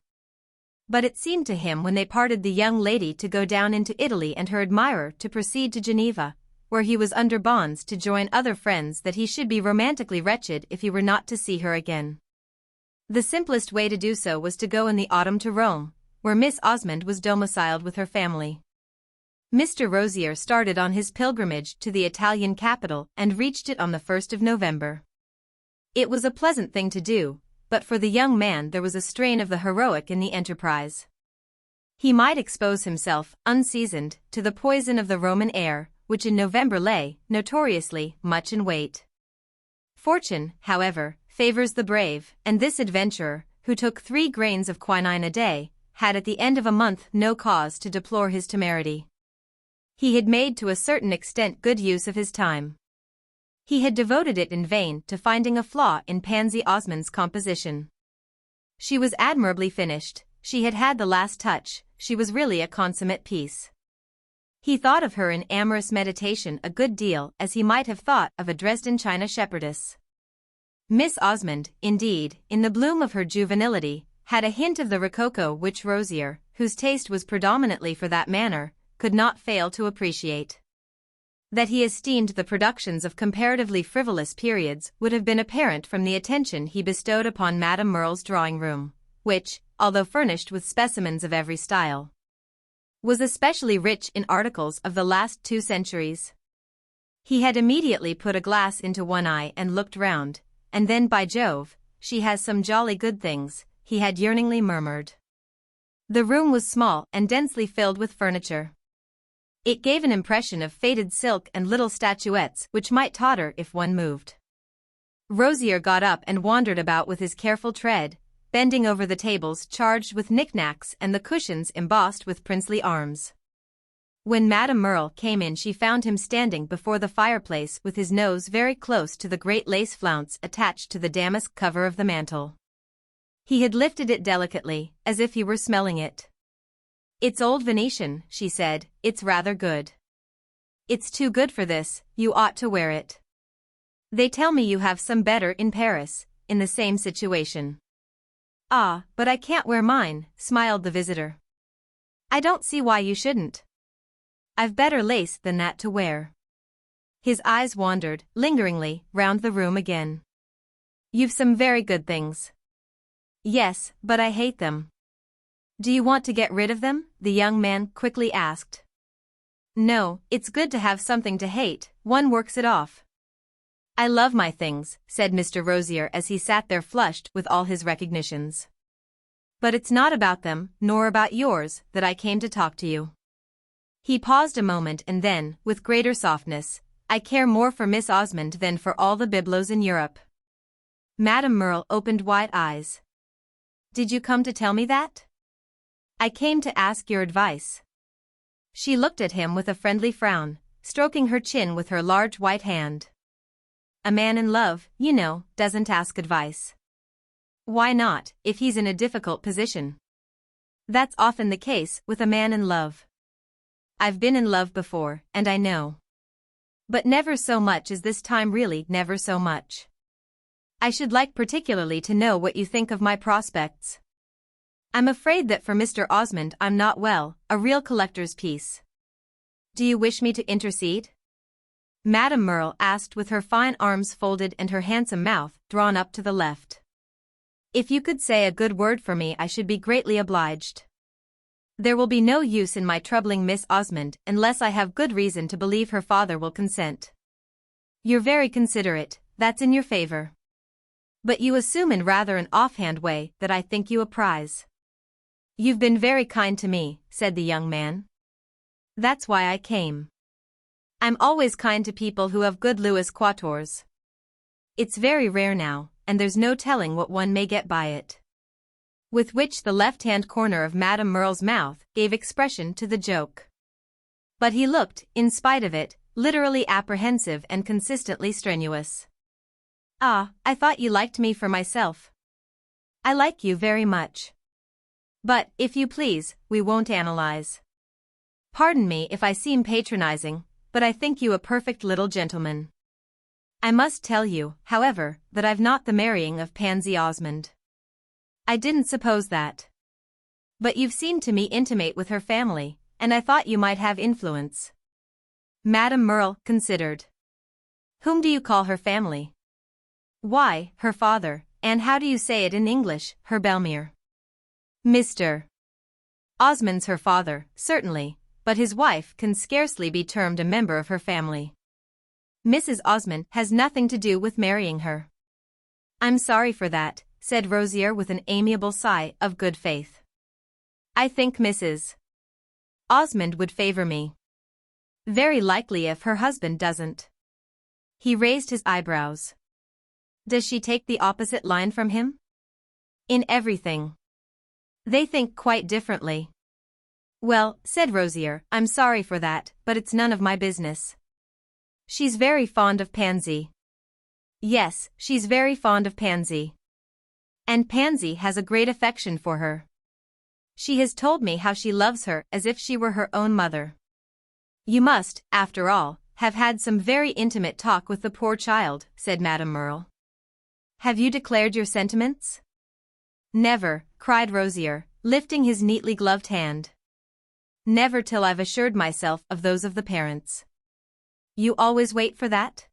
But it seemed to him when they parted the young lady to go down into Italy and her admirer to proceed to Geneva, where he was under bonds to join other friends, that he should be romantically wretched if he were not to see her again. The simplest way to do so was to go in the autumn to Rome, where Miss Osmond was domiciled with her family. Mr. Rosier started on his pilgrimage to the Italian capital and reached it on the 1st of November. It was a pleasant thing to do, but for the young man there was a strain of the heroic in the enterprise. He might expose himself, unseasoned, to the poison of the Roman air, which in November lay, notoriously, much in wait. Fortune, however, favors the brave, and this adventurer, who took 3 grains of quinine a day, had at the end of a month no cause to deplore his temerity. He had made to a certain extent good use of his time. He had devoted it in vain to finding a flaw in Pansy Osmond's composition. She was admirably finished, she had had the last touch, she was really a consummate piece. He thought of her in amorous meditation a good deal as he might have thought of a Dresden china shepherdess. Miss Osmond, indeed, in the bloom of her juvenility, had a hint of the rococo which Rosier, whose taste was predominantly for that manner, could not fail to appreciate. That he esteemed the productions of comparatively frivolous periods would have been apparent from the attention he bestowed upon Madame Merle's drawing-room, which, although furnished with specimens of every style, was especially rich in articles of the last 2 centuries. He had immediately put a glass into one eye and looked round, and then, by Jove, she has some jolly good things, he had yearningly murmured. The room was small and densely filled with furniture. It gave an impression of faded silk and little statuettes which might totter if one moved. Rosier got up and wandered about with his careful tread, bending over the tables charged with knickknacks and the cushions embossed with princely arms. When Madame Merle came in she found him standing before the fireplace with his nose very close to the great lace flounce attached to the damask cover of the mantel. He had lifted it delicately, as if he were smelling it. "It's old Venetian," she said, "it's rather good. It's too good for this, you ought to wear it. They tell me you have some better in Paris, in the same situation." "Ah, but I can't wear mine," smiled the visitor. "I don't see why you shouldn't. I've better lace than that to wear." His eyes wandered, lingeringly, round the room again. "You've some very good things." "Yes, but I hate them." "Do you want to get rid of them?" the young man quickly asked. "No, it's good to have something to hate, one works it off." "I love my things," said Mr. Rosier as he sat there flushed with all his recognitions. "But it's not about them, nor about yours, that I came to talk to you." He paused a moment and then, with greater softness, "I care more for Miss Osmond than for all the bibelots in Europe." Madame Merle opened wide eyes. "Did you come to tell me that?" "I came to ask your advice." She looked at him with a friendly frown, stroking her chin with her large white hand. A man in love, you know, doesn't ask advice. Why not, if he's in a difficult position? That's often the case with a man in love. I've been in love before, and I know. But never so much as this time, really, never so much. I should like particularly to know what you think of my prospects. I'm afraid that for Mr. Osmond I'm not, well, a real collector's piece. Do you wish me to intercede? Madame Merle asked with her fine arms folded and her handsome mouth drawn up to the left. If you could say a good word for me I should be greatly obliged. There will be no use in my troubling Miss Osmond unless I have good reason to believe her father will consent. You're very considerate, that's in your favor. But you assume in rather an offhand way that I think you a prize. You've been very kind to me, said the young man. That's why I came. I'm always kind to people who have good Louis Quatorze. It's very rare now, and there's no telling what one may get by it. With which the left-hand corner of Madame Merle's mouth gave expression to the joke. But he looked, in spite of it, literally apprehensive and consistently strenuous. Ah, I thought you liked me for myself. I like you very much. But, if you please, we won't analyze. Pardon me if I seem patronizing, but I think you a perfect little gentleman. I must tell you, however, that I've not the marrying of Pansy Osmond. I didn't suppose that. But you've seemed to me intimate with her family, and I thought you might have influence. Madame Merle considered. Whom do you call her family? Why, her father, and how do you say it in English, her Belmere? Mr. Osmond's her father, certainly, but his wife can scarcely be termed a member of her family. Mrs. Osmond has nothing to do with marrying her. I'm sorry for that, said Rosier with an amiable sigh of good faith. I think Mrs. Osmond would favor me. Very likely if her husband doesn't. He raised his eyebrows. Does she take the opposite line from him? In everything. They think quite differently. Well, said Rosier, I'm sorry for that, but it's none of my business. She's very fond of Pansy. Yes, she's very fond of Pansy. And Pansy has a great affection for her. She has told me how she loves her as if she were her own mother. You must, after all, have had some very intimate talk with the poor child, said Madame Merle. Have you declared your sentiments? Never, cried Rosier, lifting his neatly gloved hand. Never till I've assured myself of those of the parents. You always wait for that?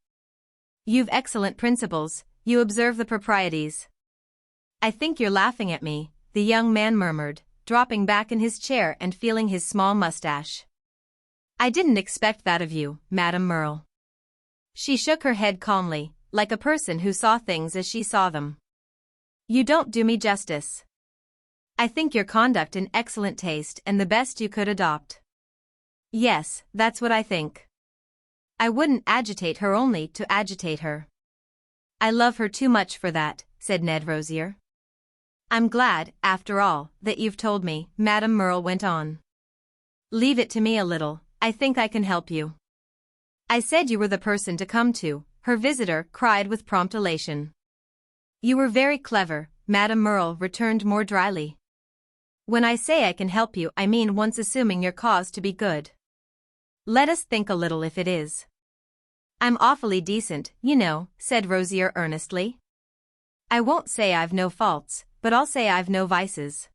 You've excellent principles, you observe the proprieties. I think you're laughing at me, the young man murmured, dropping back in his chair and feeling his small mustache. I didn't expect that of you, Madame Merle. She shook her head calmly, like a person who saw things as she saw them. You don't do me justice. I think your conduct in excellent taste and the best you could adopt. Yes, that's what I think. I wouldn't agitate her only to agitate her. I love her too much for that, said Ned Rosier. I'm glad, after all, that you've told me, Madame Merle went on. Leave it to me a little, I think I can help you. I said you were the person to come to, her visitor cried with prompt elation. You were very clever, Madame Merle returned more dryly. When I say I can help you I mean once assuming your cause to be good. Let us think a little if it is. I'm awfully decent, you know, said Rosier earnestly. I won't say I've no faults, but I'll say I've no vices.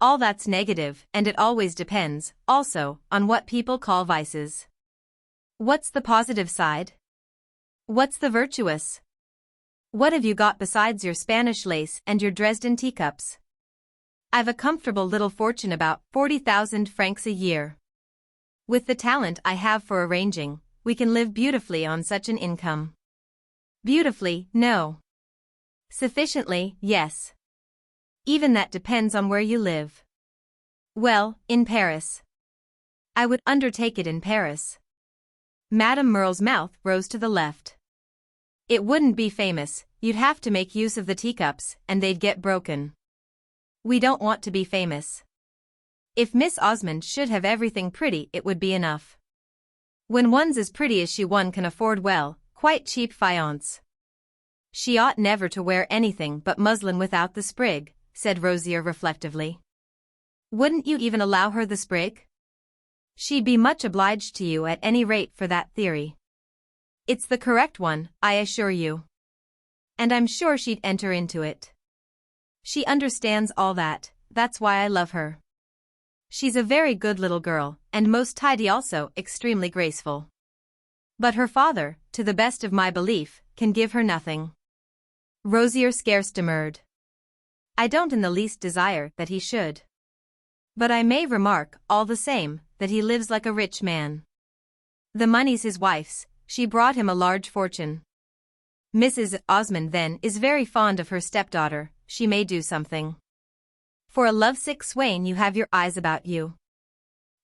All that's negative, and it always depends, also, on what people call vices. What's the positive side? What's the virtuous? What have you got besides your Spanish lace and your Dresden teacups? I've a comfortable little fortune, about 40,000 francs a year. With the talent I have for arranging, we can live beautifully on such an income. Beautifully, no. Sufficiently, yes. Even that depends on where you live. Well, in Paris. I would undertake it in Paris. Madame Merle's mouth rose to the left. It wouldn't be famous, you'd have to make use of the teacups, and they'd get broken. We don't want to be famous. If Miss Osmond should have everything pretty, it would be enough. When one's as pretty as she, one can afford, well, quite cheap fiance. She ought never to wear anything but muslin without the sprig, said Rosier reflectively. Wouldn't you even allow her the sprig? She'd be much obliged to you at any rate for that theory. It's the correct one, I assure you. And I'm sure she'd enter into it. She understands all that, that's why I love her. She's a very good little girl, and most tidy, also extremely graceful. But her father, to the best of my belief, can give her nothing. Rosier scarce demurred. I don't in the least desire that he should. But I may remark, all the same, that he lives like a rich man. The money's his wife's, she brought him a large fortune. Mrs. Osmond then is very fond of her stepdaughter, she may do something. For a lovesick swain you have your eyes about you.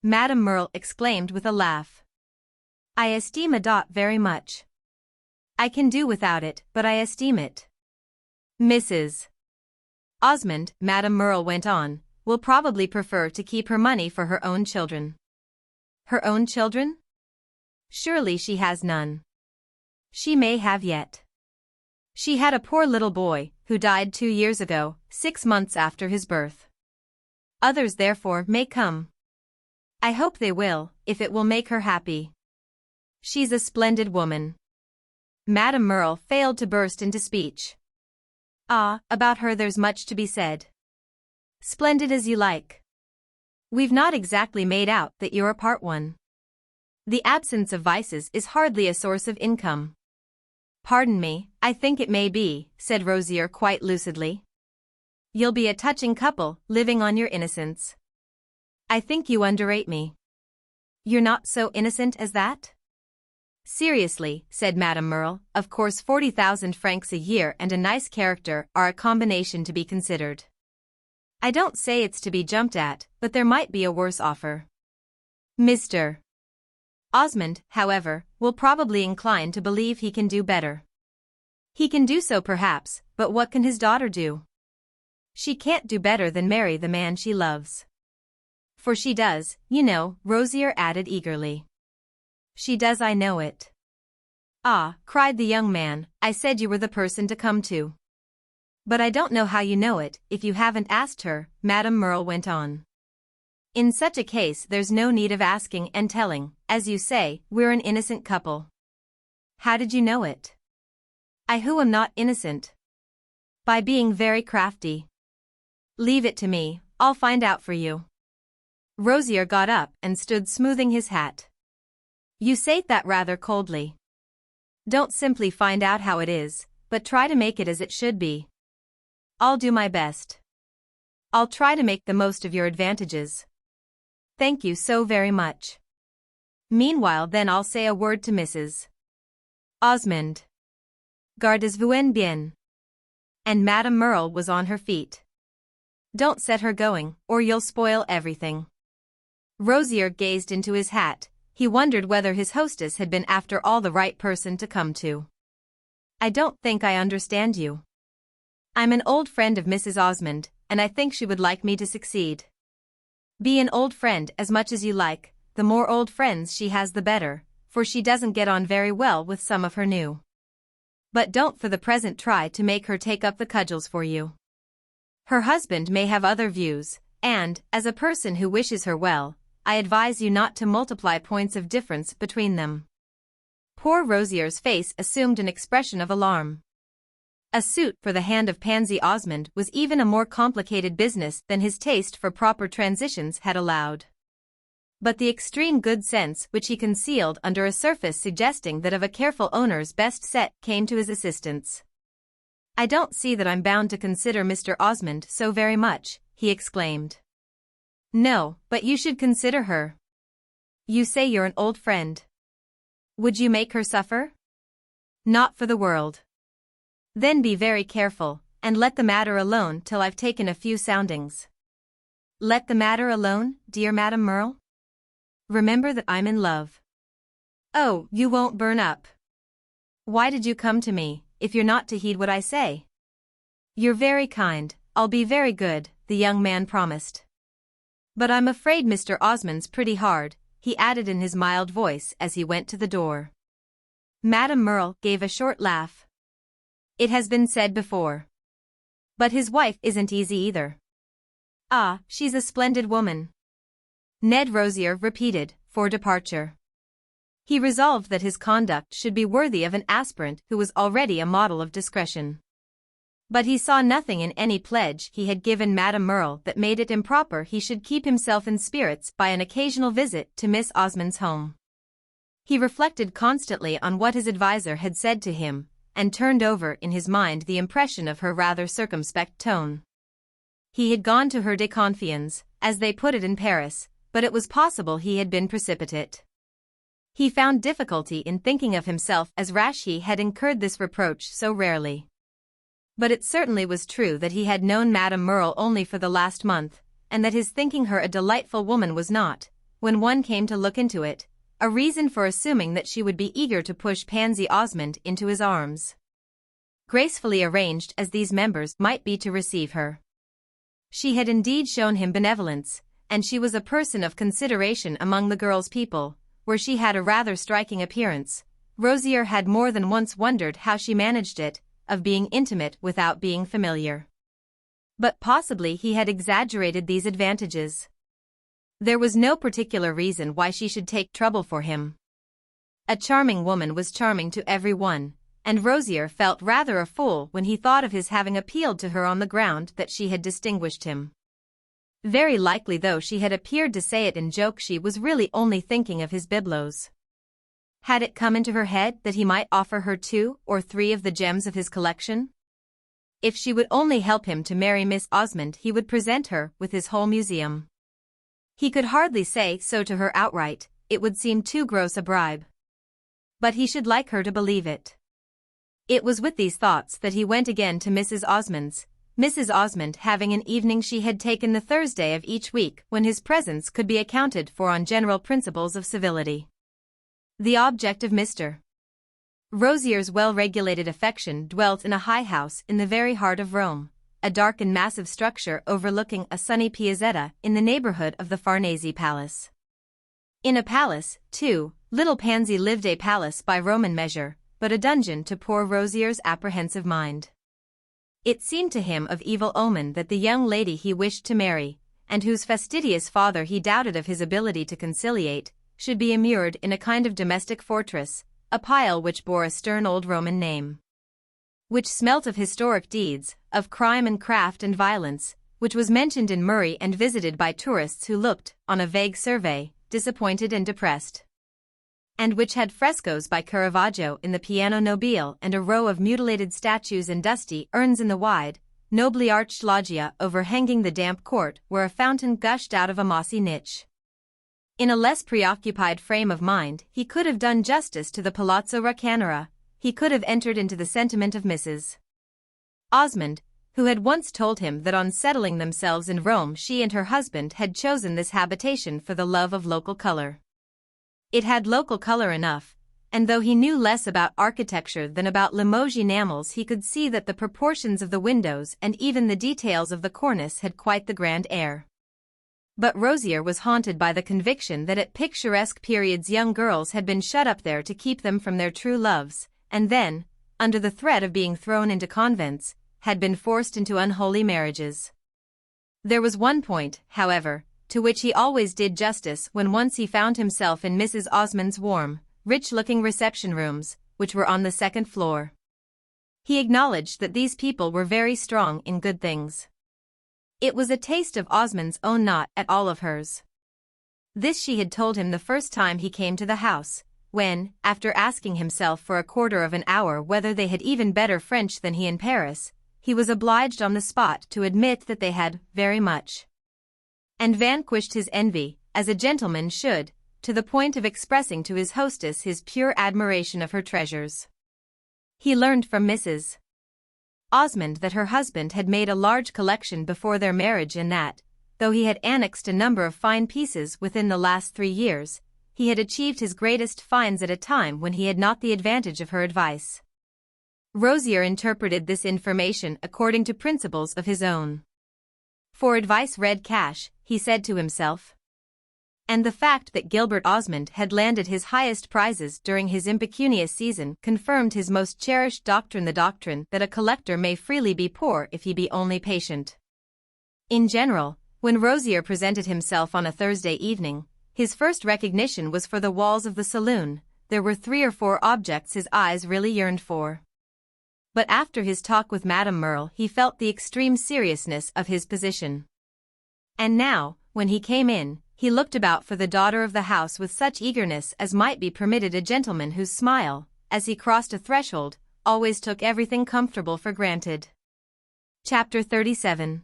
Madame Merle exclaimed with a laugh. I esteem a dot very much. I can do without it, but I esteem it. Mrs. Osmond, Madame Merle went on, will probably prefer to keep her money for her own children. Her own children? Surely she has none. She may have yet. She had a poor little boy, who died 2 years ago, 6 months after his birth. Others therefore may come. I hope they will, if it will make her happy. She's a splendid woman. Madame Merle failed to burst into speech. Ah, about her there's much to be said. Splendid as you like. We've not exactly made out that you're a part one. The absence of vices is hardly a source of income. Pardon me, I think it may be, said Rosier quite lucidly. You'll be a touching couple, living on your innocence. I think you underrate me. You're not so innocent as that? Seriously, said Madame Merle, of course 40,000 francs a year and a nice character are a combination to be considered. I don't say it's to be jumped at, but there might be a worse offer. Mr. Osmond, however, will probably incline to believe he can do better. He can do so perhaps, but what can his daughter do? She can't do better than marry the man she loves. For she does, you know, Rosier added eagerly. She does, I know it. Ah, cried the young man, I said you were the person to come to. But I don't know how you know it, if you haven't asked her, Madame Merle went on. In such a case there's no need of asking and telling, as you say, we're an innocent couple. How did you know it? I who am not innocent. By being very crafty. Leave it to me, I'll find out for you. Rosier got up and stood smoothing his hat. You say that rather coldly. Don't simply find out how it is, but try to make it as it should be. I'll do my best. I'll try to make the most of your advantages. Thank you so very much. Meanwhile then I'll say a word to Mrs. Osmond. Gardez-vous bien. And Madame Merle was on her feet. Don't set her going, or you'll spoil everything. Rosier gazed into his hat, he wondered whether his hostess had been after all the right person to come to. I don't think I understand you. I'm an old friend of Mrs. Osmond, and I think she would like me to succeed. Be an old friend as much as you like, the more old friends she has the better, for she doesn't get on very well with some of her new. But don't for the present try to make her take up the cudgels for you. Her husband may have other views, and, as a person who wishes her well, I advise you not to multiply points of difference between them. Poor Rosier's face assumed an expression of alarm. A suit for the hand of Pansy Osmond was even a more complicated business than his taste for proper transitions had allowed. But the extreme good sense which he concealed under a surface suggesting that of a careful owner's best set came to his assistance. I don't see that I'm bound to consider Mr. Osmond so very much, he exclaimed. No, but you should consider her. You say you're an old friend. Would you make her suffer? Not for the world. Then be very careful, and let the matter alone till I've taken a few soundings. Let the matter alone, dear Madame Merle? Remember that I'm in love. Oh, you won't burn up. Why did you come to me, if you're not to heed what I say? You're very kind, I'll be very good, the young man promised. "But I'm afraid Mr. Osmond's pretty hard," he added in his mild voice as he went to the door. Madame Merle gave a short laugh. "It has been said before. But his wife isn't easy either." "Ah, she's a splendid woman," Ned Rosier repeated, for departure. He resolved that his conduct should be worthy of an aspirant who was already a model of discretion. But he saw nothing in any pledge he had given Madame Merle that made it improper he should keep himself in spirits by an occasional visit to Miss Osmond's home. He reflected constantly on what his adviser had said to him, and turned over in his mind the impression of her rather circumspect tone. He had gone to her de confiance, as they put it in Paris, but it was possible he had been precipitate. He found difficulty in thinking of himself as rash. He had incurred this reproach so rarely. But it certainly was true that he had known Madame Merle only for the last month, and that his thinking her a delightful woman was not, when one came to look into it, a reason for assuming that she would be eager to push Pansy Osmond into his arms. Gracefully arranged as these members might be to receive her, she had indeed shown him benevolence, and she was a person of consideration among the girl's people, where she had a rather striking appearance. Rosier had more than once wondered how she managed it, of being intimate without being familiar. But possibly he had exaggerated these advantages. There was no particular reason why she should take trouble for him. A charming woman was charming to every one, and Rosier felt rather a fool when he thought of his having appealed to her on the ground that she had distinguished him. Very likely, though she had appeared to say it in joke, she was really only thinking of his bibelots. Had it come into her head that he might offer her 2 or 3 of the gems of his collection? If she would only help him to marry Miss Osmond, he would present her with his whole museum. He could hardly say so to her outright, it would seem too gross a bribe. But he should like her to believe it. It was with these thoughts that he went again to Mrs. Osmond's, Mrs. Osmond having an evening she had taken the Thursday of each week when his presence could be accounted for on general principles of civility. The object of Mr. Rosier's well-regulated affection dwelt in a high house in the very heart of Rome, a dark and massive structure overlooking a sunny piazzetta in the neighborhood of the Farnese Palace. In a palace, too, little Pansy lived, a palace by Roman measure, but a dungeon to poor Rosier's apprehensive mind. It seemed to him of evil omen that the young lady he wished to marry, and whose fastidious father he doubted of his ability to conciliate, should be immured in a kind of domestic fortress, a pile which bore a stern old Roman name, which smelt of historic deeds, of crime and craft and violence, which was mentioned in Murray and visited by tourists who looked, on a vague survey, disappointed and depressed, and which had frescoes by Caravaggio in the piano nobile and a row of mutilated statues and dusty urns in the wide, nobly arched loggia overhanging the damp court where a fountain gushed out of a mossy niche. In a less preoccupied frame of mind, he could have done justice to the Palazzo Raccanera. He could have entered into the sentiment of Mrs. Osmond, who had once told him that on settling themselves in Rome she and her husband had chosen this habitation for the love of local color. It had local color enough, and though he knew less about architecture than about Limoges enamels, he could see that the proportions of the windows and even the details of the cornice had quite the grand air. But Rosier was haunted by the conviction that at picturesque periods young girls had been shut up there to keep them from their true loves, and then, under the threat of being thrown into convents, had been forced into unholy marriages. There was one point, however, to which he always did justice when once he found himself in Mrs. Osmond's warm, rich-looking reception rooms, which were on the 2nd floor. He acknowledged that these people were very strong in good things. It was a taste of Osmond's own, not at all of hers. This she had told him the first time he came to the house, when, after asking himself for a quarter of an hour whether they had even better French than he in Paris, he was obliged on the spot to admit that they had very much, and vanquished his envy, as a gentleman should, to the point of expressing to his hostess his pure admiration of her treasures. He learned from Mrs. Osmond that her husband had made a large collection before their marriage and that, though he had annexed a number of fine pieces within the last 3 years, he had achieved his greatest finds at a time when he had not the advantage of her advice. Rosier interpreted this information according to principles of his own. For advice read cash, he said to himself. And the fact that Gilbert Osmond had landed his highest prizes during his impecunious season confirmed his most cherished doctrine, the doctrine that a collector may freely be poor if he be only patient. In general, when Rosier presented himself on a Thursday evening, his first recognition was for the walls of the saloon. There were 3 or 4 objects his eyes really yearned for. But after his talk with Madame Merle, he felt the extreme seriousness of his position. And now, when he came in, he looked about for the daughter of the house with such eagerness as might be permitted a gentleman whose smile, as he crossed a threshold, always took everything comfortable for granted. Chapter 37.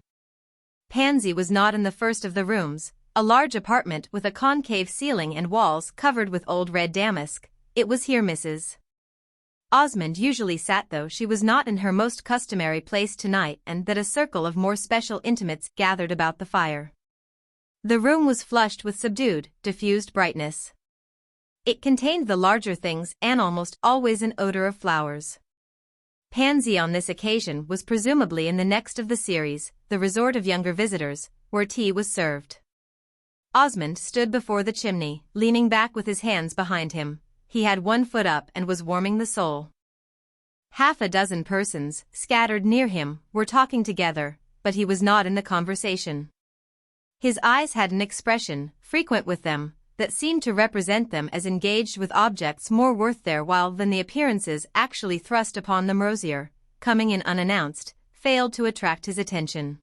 Pansy was not in the first of the rooms, a large apartment with a concave ceiling and walls covered with old red damask. It was here Mrs. Osmond usually sat, though she was not in her most customary place tonight, and that a circle of more special intimates gathered about the fire. The room was flushed with subdued, diffused brightness. It contained the larger things and almost always an odor of flowers. Pansy on this occasion was presumably in the next of the series, the resort of younger visitors, where tea was served. Osmond stood before the chimney, leaning back with his hands behind him. He had one foot up and was warming the sole. Half a dozen persons, scattered near him, were talking together, but he was not in the conversation. His eyes had an expression, frequent with them, that seemed to represent them as engaged with objects more worth their while than the appearances actually thrust upon them. Rosier, coming in unannounced, failed to attract his attention.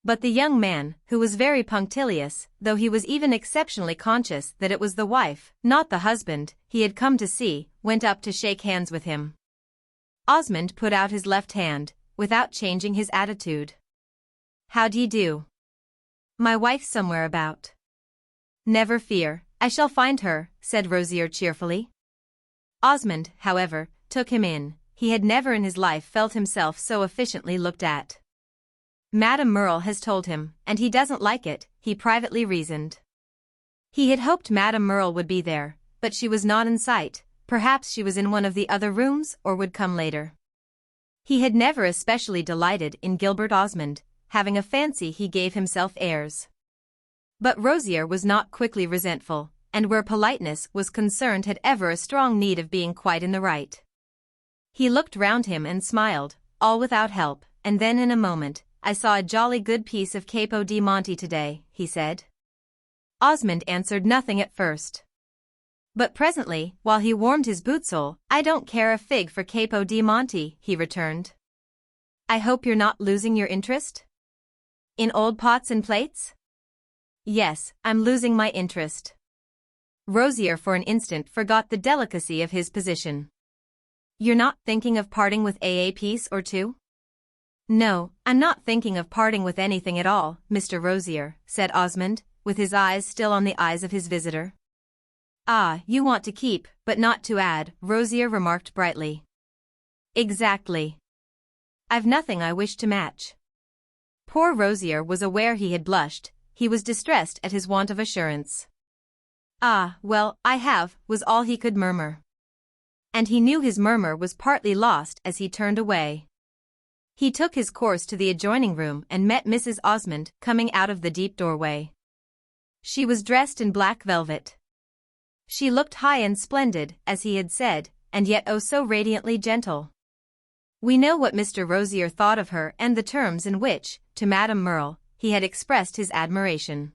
But the young man, who was very punctilious, though he was even exceptionally conscious that it was the wife, not the husband, he had come to see, went up to shake hands with him. Osmond put out his left hand, without changing his attitude. "How d'ye do? My wife's somewhere about." "Never fear, I shall find her," said Rosier cheerfully. Osmond, however, took him in. He had never in his life felt himself so efficiently looked at. "Madame Merle has told him, and he doesn't like it," he privately reasoned. He had hoped Madame Merle would be there, but she was not in sight. Perhaps she was in one of the other rooms or would come later. He had never especially delighted in Gilbert Osmond, having a fancy he gave himself airs. But Rosier was not quickly resentful, and where politeness was concerned had ever a strong need of being quite in the right. He looked round him and smiled, all without help, and then in a moment, "I saw a jolly good piece of Capo di Monte today," he said. Osmond answered nothing at first. But presently, while he warmed his bootsole, "I don't care a fig for Capo di Monte," he returned. "I hope you're not losing your interest? In old pots and plates?" "Yes, I'm losing my interest." Rosier for an instant forgot the delicacy of his position. "You're not thinking of parting with a piece or two?" "No, I'm not thinking of parting with anything at all, Mr. Rosier," said Osmond, with his eyes still on the eyes of his visitor. "Ah, you want to keep, but not to add," Rosier remarked brightly. "Exactly. I've nothing I wish to match." Poor Rosier was aware he had blushed. He was distressed at his want of assurance. "Ah, well, I have," was all he could murmur. And he knew his murmur was partly lost as he turned away. He took his course to the adjoining room and met Mrs. Osmond coming out of the deep doorway. She was dressed in black velvet. She looked high and splendid, as he had said, and yet oh so radiantly gentle. We know what Mr. Rosier thought of her and the terms in which, to Madame Merle, he had expressed his admiration.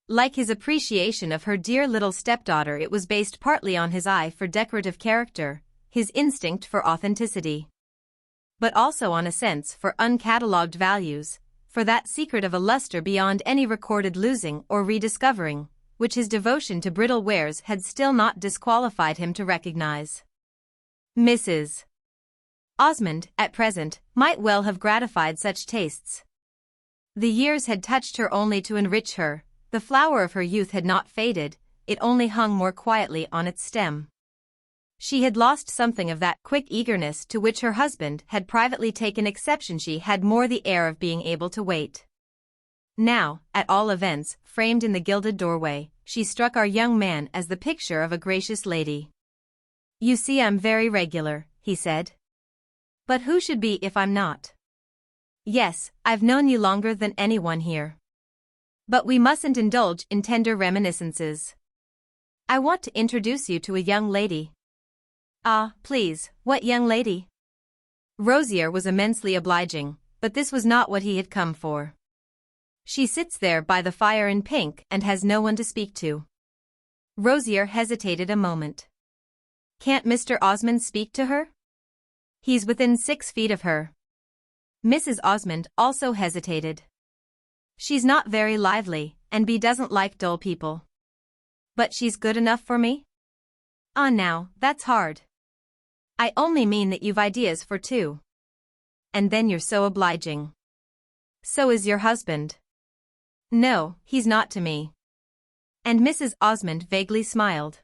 Like his appreciation of her dear little stepdaughter, it was based partly on his eye for decorative character, his instinct for authenticity, but also on a sense for uncatalogued values, for that secret of a luster beyond any recorded losing or rediscovering, which his devotion to brittle wares had still not disqualified him to recognize. Mrs. Osmond, at present, might well have gratified such tastes. The years had touched her only to enrich her. The flower of her youth had not faded, it only hung more quietly on its stem. She had lost something of that quick eagerness to which her husband had privately taken exception. She had more the air of being able to wait. Now, at all events, framed in the gilded doorway, she struck our young man as the picture of a gracious lady. "You see I'm very regular," he said. "But who should be if I'm not?" "Yes, I've known you longer than anyone here." But we mustn't indulge in tender reminiscences. I want to introduce you to a young lady. Ah, please, what young lady? Rosier was immensely obliging, but this was not what he had come for. She sits there by the fire in pink and has no one to speak to. Rosier hesitated a moment. Can't Mr. Osmond speak to her? He's within 6 feet of her. Mrs. Osmond also hesitated. She's not very lively, and B doesn't like dull people. But she's good enough for me? Ah, now, that's hard. I only mean that you've ideas for 2. And then you're so obliging. So is your husband. No, he's not to me. And Mrs. Osmond vaguely smiled.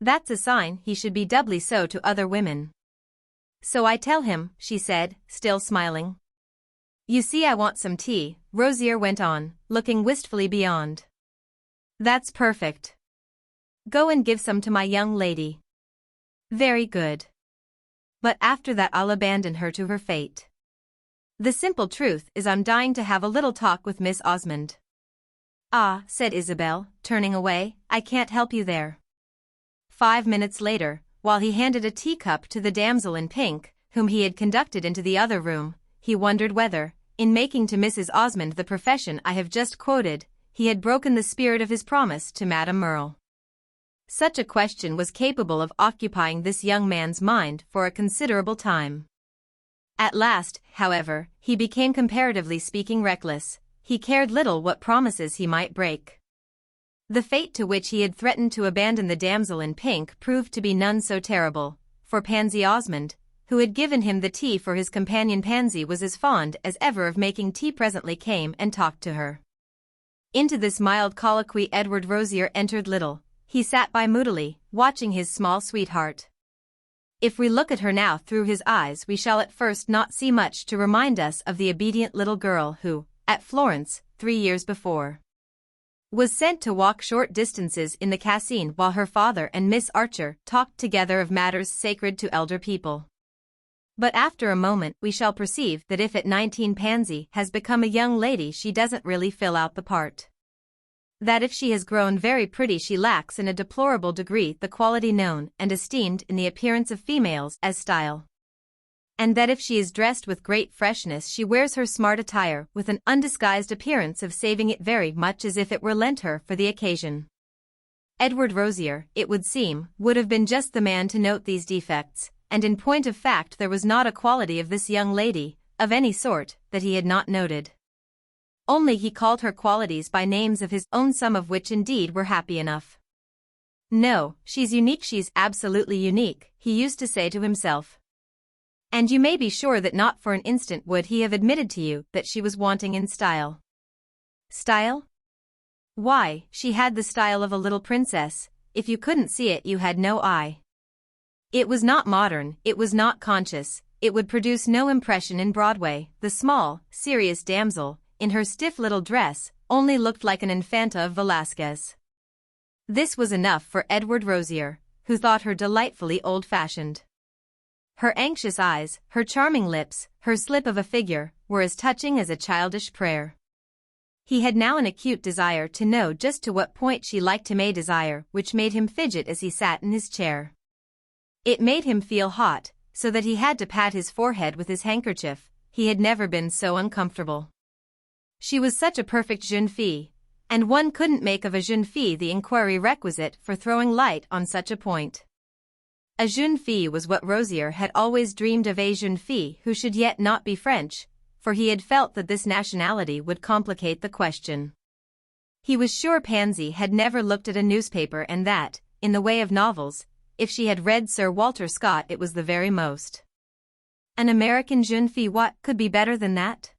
That's a sign he should be doubly so to other women. So I tell him, she said, still smiling. You see, I want some tea, Rosier went on, looking wistfully beyond. That's perfect. Go and give some to my young lady. Very good. But after that I'll abandon her to her fate. The simple truth is I'm dying to have a little talk with Miss Osmond. Ah, said Isabel, turning away, I can't help you there. 5 minutes later, while he handed a teacup to the damsel in pink, whom he had conducted into the other room, he wondered whether, in making to Mrs. Osmond the profession I have just quoted, he had broken the spirit of his promise to Madame Merle. Such a question was capable of occupying this young man's mind for a considerable time. At last, however, he became comparatively speaking reckless. He cared little what promises he might break. The fate to which he had threatened to abandon the damsel in pink proved to be none so terrible, for Pansy Osmond, who had given him the tea for his companion Pansy, was as fond as ever of making tea, presently came and talked to her. Into this mild colloquy Edward Rosier entered little. He sat by moodily, watching his small sweetheart. If we look at her now through his eyes, we shall at first not see much to remind us of the obedient little girl who, at Florence, 3 years before, was sent to walk short distances in the Cascine while her father and Miss Archer talked together of matters sacred to elder people. But after a moment we shall perceive that if at 19 Pansy has become a young lady, she doesn't really fill out the part. That if she has grown very pretty, she lacks in a deplorable degree the quality known and esteemed in the appearance of females as style. And that if she is dressed with great freshness, she wears her smart attire with an undisguised appearance of saving it very much as if it were lent her for the occasion. Edward Rosier, it would seem, would have been just the man to note these defects, and in point of fact there was not a quality of this young lady, of any sort, that he had not noted. Only he called her qualities by names of his own, some of which indeed were happy enough. No, she's unique, she's absolutely unique, he used to say to himself. And you may be sure that not for an instant would he have admitted to you that she was wanting in style. Style? Why, she had the style of a little princess. If you couldn't see it, you had no eye. It was not modern, it was not conscious, it would produce no impression in Broadway. The small, serious damsel, in her stiff little dress, only looked like an infanta of Velasquez. This was enough for Edward Rosier, who thought her delightfully old-fashioned. Her anxious eyes, her charming lips, her slip of a figure, were as touching as a childish prayer. He had now an acute desire to know just to what point she liked him, a desire which made him fidget as he sat in his chair. It made him feel hot, so that he had to pat his forehead with his handkerchief. He had never been so uncomfortable. She was such a perfect jeune fille, and one couldn't make of a jeune fille the inquiry requisite for throwing light on such a point. A jeune fille was what Rosier had always dreamed of, a jeune fille who should yet not be French, for he had felt that this nationality would complicate the question. He was sure Pansy had never looked at a newspaper, and that, in the way of novels, if she had read Sir Walter Scott it was the very most. An American jeune fille, what could be better than that?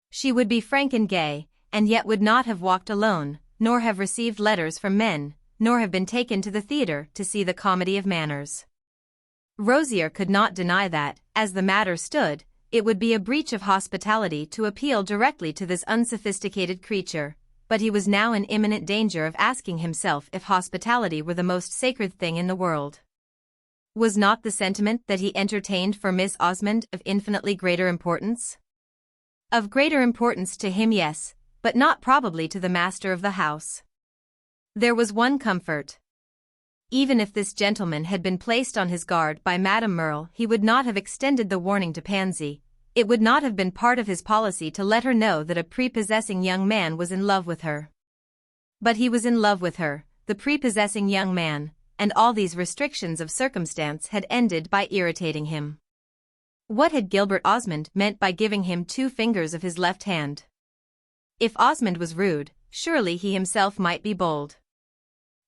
She would be frank and gay, and yet would not have walked alone, nor have received letters from men, nor have been taken to the theatre to see the Comedy of Manners. Rosier could not deny that, as the matter stood, it would be a breach of hospitality to appeal directly to this unsophisticated creature, but he was now in imminent danger of asking himself if hospitality were the most sacred thing in the world. Was not the sentiment that he entertained for Miss Osmond of infinitely greater importance? Of greater importance to him, yes, but not probably to the master of the house. There was one comfort. Even if this gentleman had been placed on his guard by Madame Merle, he would not have extended the warning to Pansy. It would not have been part of his policy to let her know that a prepossessing young man was in love with her. But he was in love with her, the prepossessing young man, and all these restrictions of circumstance had ended by irritating him. What had Gilbert Osmond meant by giving him 2 fingers of his left hand? If Osmond was rude, surely he himself might be bold.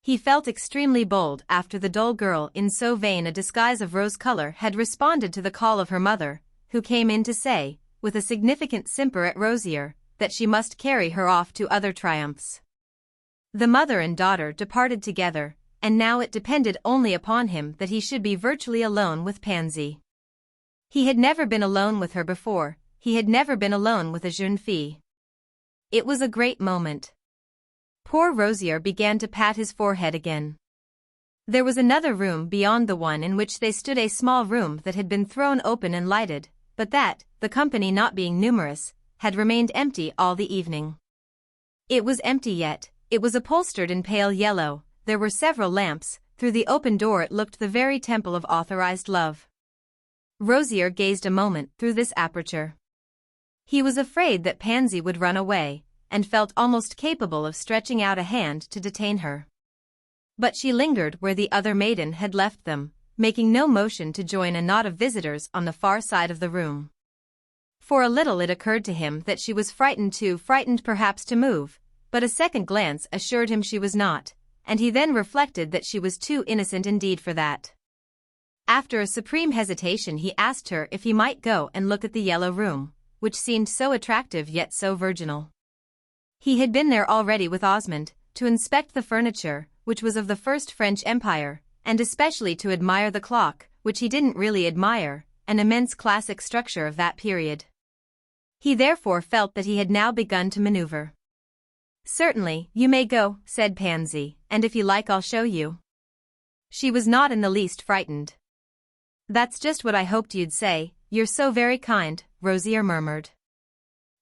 He felt extremely bold after the dull girl in so vain a disguise of rose color had responded to the call of her mother, who came in to say, with a significant simper at Rosier, that she must carry her off to other triumphs. The mother and daughter departed together, and now it depended only upon him that he should be virtually alone with Pansy. He had never been alone with her before, he had never been alone with a jeune fille. It was a great moment. Poor Rosier began to pat his forehead again. There was another room beyond the one in which they stood, a small room that had been thrown open and lighted, but that, the company not being numerous, had remained empty all the evening. It was empty yet, it was upholstered in pale yellow, there were several lamps, through the open door it looked the very temple of authorized love. Rosier gazed a moment through this aperture. He was afraid that Pansy would run away, and felt almost capable of stretching out a hand to detain her. But she lingered where the other maiden had left them, making no motion to join a knot of visitors on the far side of the room. For a little it occurred to him that she was frightened, too frightened perhaps to move, but a second glance assured him she was not, and he then reflected that she was too innocent indeed for that. After a supreme hesitation he asked her if he might go and look at the yellow room, which seemed so attractive yet so virginal. He had been there already with Osmond, to inspect the furniture, which was of the First French Empire, and especially to admire the clock, which he didn't really admire, an immense classic structure of that period. He therefore felt that he had now begun to maneuver. "Certainly, you may go," said Pansy, "and if you like I'll show you." She was not in the least frightened. "That's just what I hoped you'd say, you're so very kind," Rosier murmured.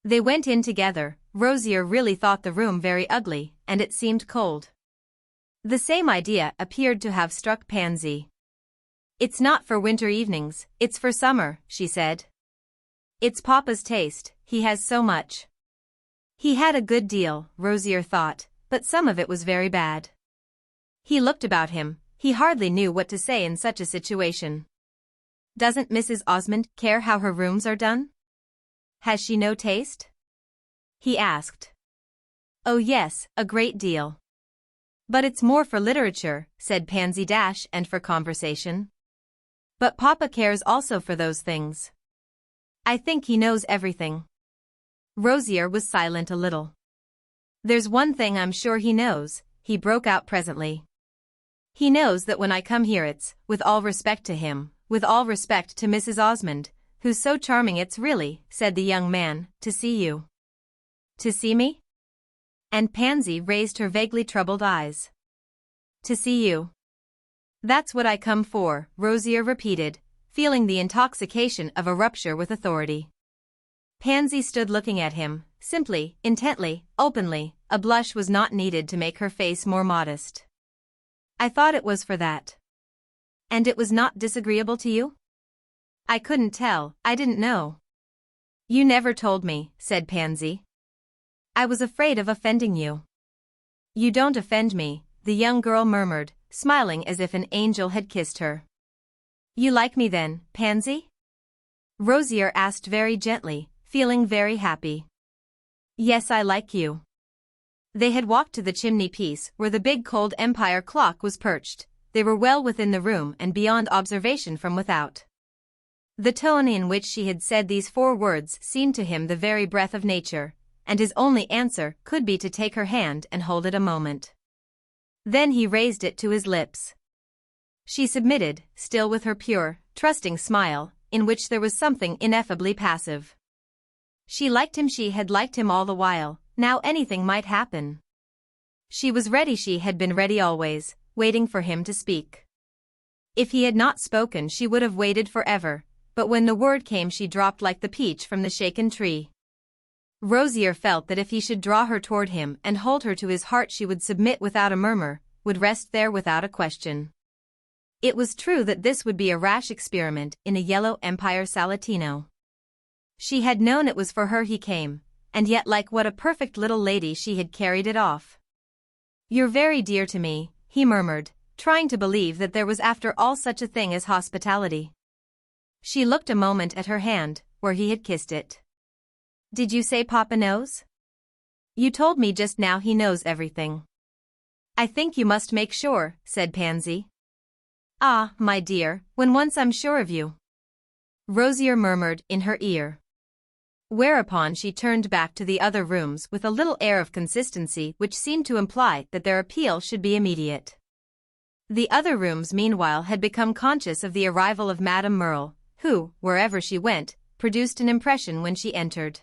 They went in together. Rosier really thought the room very ugly, and it seemed cold. The same idea appeared to have struck Pansy. "It's not for winter evenings, it's for summer," she said. "It's Papa's taste, he has so much." He had a good deal, Rosier thought, but some of it was very bad. He looked about him, he hardly knew what to say in such a situation. "Doesn't Mrs. Osmond care how her rooms are done? Has she no taste?" he asked. "Oh yes, a great deal. But it's more for literature," said Pansy, "and for conversation. But Papa cares also for those things. I think he knows everything." Rosier was silent a little. "There's one thing I'm sure he knows," he broke out presently. "He knows that when I come here it's, with all respect to him, with all respect to Mrs. Osmond, who's so charming, it's really," said the young man, "to see you." "To see me?" And Pansy raised her vaguely troubled eyes. "To see you. That's what I come for," Rosier repeated, feeling the intoxication of a rupture with authority. Pansy stood looking at him, simply, intently, openly, a blush was not needed to make her face more modest. "I thought it was for that." "And it was not disagreeable to you?" "I couldn't tell, I didn't know." "You never told me," said Pansy. "I was afraid of offending you." "You don't offend me," the young girl murmured, smiling as if an angel had kissed her. "You like me then, Pansy?" Rosier asked very gently, feeling very happy. "Yes, I like you." They had walked to the chimney-piece where the big cold Empire clock was perched. They were well within the room and beyond observation from without. The tone in which she had said these 4 words seemed to him the very breath of nature, and his only answer could be to take her hand and hold it a moment. Then he raised it to his lips. She submitted, still with her pure, trusting smile, in which there was something ineffably passive. She liked him, she had liked him all the while, now anything might happen. She was ready, she had been ready always, waiting for him to speak. If he had not spoken she would have waited forever, but when the word came she dropped like the peach from the shaken tree. Rosier felt that if he should draw her toward him and hold her to his heart she would submit without a murmur, would rest there without a question. It was true that this would be a rash experiment in a yellow Empire Salatino. She had known it was for her he came, and yet like what a perfect little lady she had carried it off. "You're very dear to me," he murmured, trying to believe that there was after all such a thing as hospitality. She looked a moment at her hand, where he had kissed it. "Did you say Papa knows?" "You told me just now he knows everything." "I think you must make sure," said Pansy. "Ah, my dear, when once I'm sure of you," Rosier murmured in her ear. Whereupon she turned back to the other rooms with a little air of consistency which seemed to imply that their appeal should be immediate. The other rooms meanwhile had become conscious of the arrival of Madame Merle, who, wherever she went, produced an impression when she entered.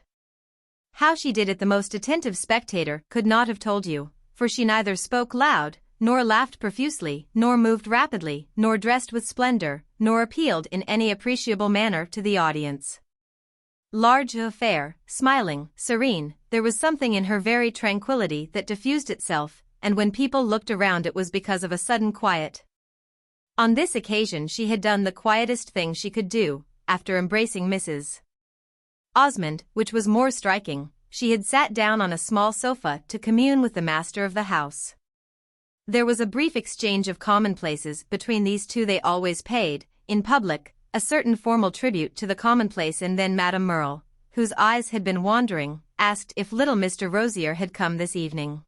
How she did it the most attentive spectator could not have told you, for she neither spoke loud, nor laughed profusely, nor moved rapidly, nor dressed with splendor, nor appealed in any appreciable manner to the audience. Large, fair, smiling, serene, there was something in her very tranquility that diffused itself, and when people looked around it was because of a sudden quiet. On this occasion she had done the quietest thing she could do, after embracing Mrs. Osmond, which was more striking. She had sat down on a small sofa to commune with the master of the house. There was a brief exchange of commonplaces between these two. They always paid, in public, a certain formal tribute to the commonplace, and then Madame Merle, whose eyes had been wandering, asked if little Mr. Rosier had come this evening.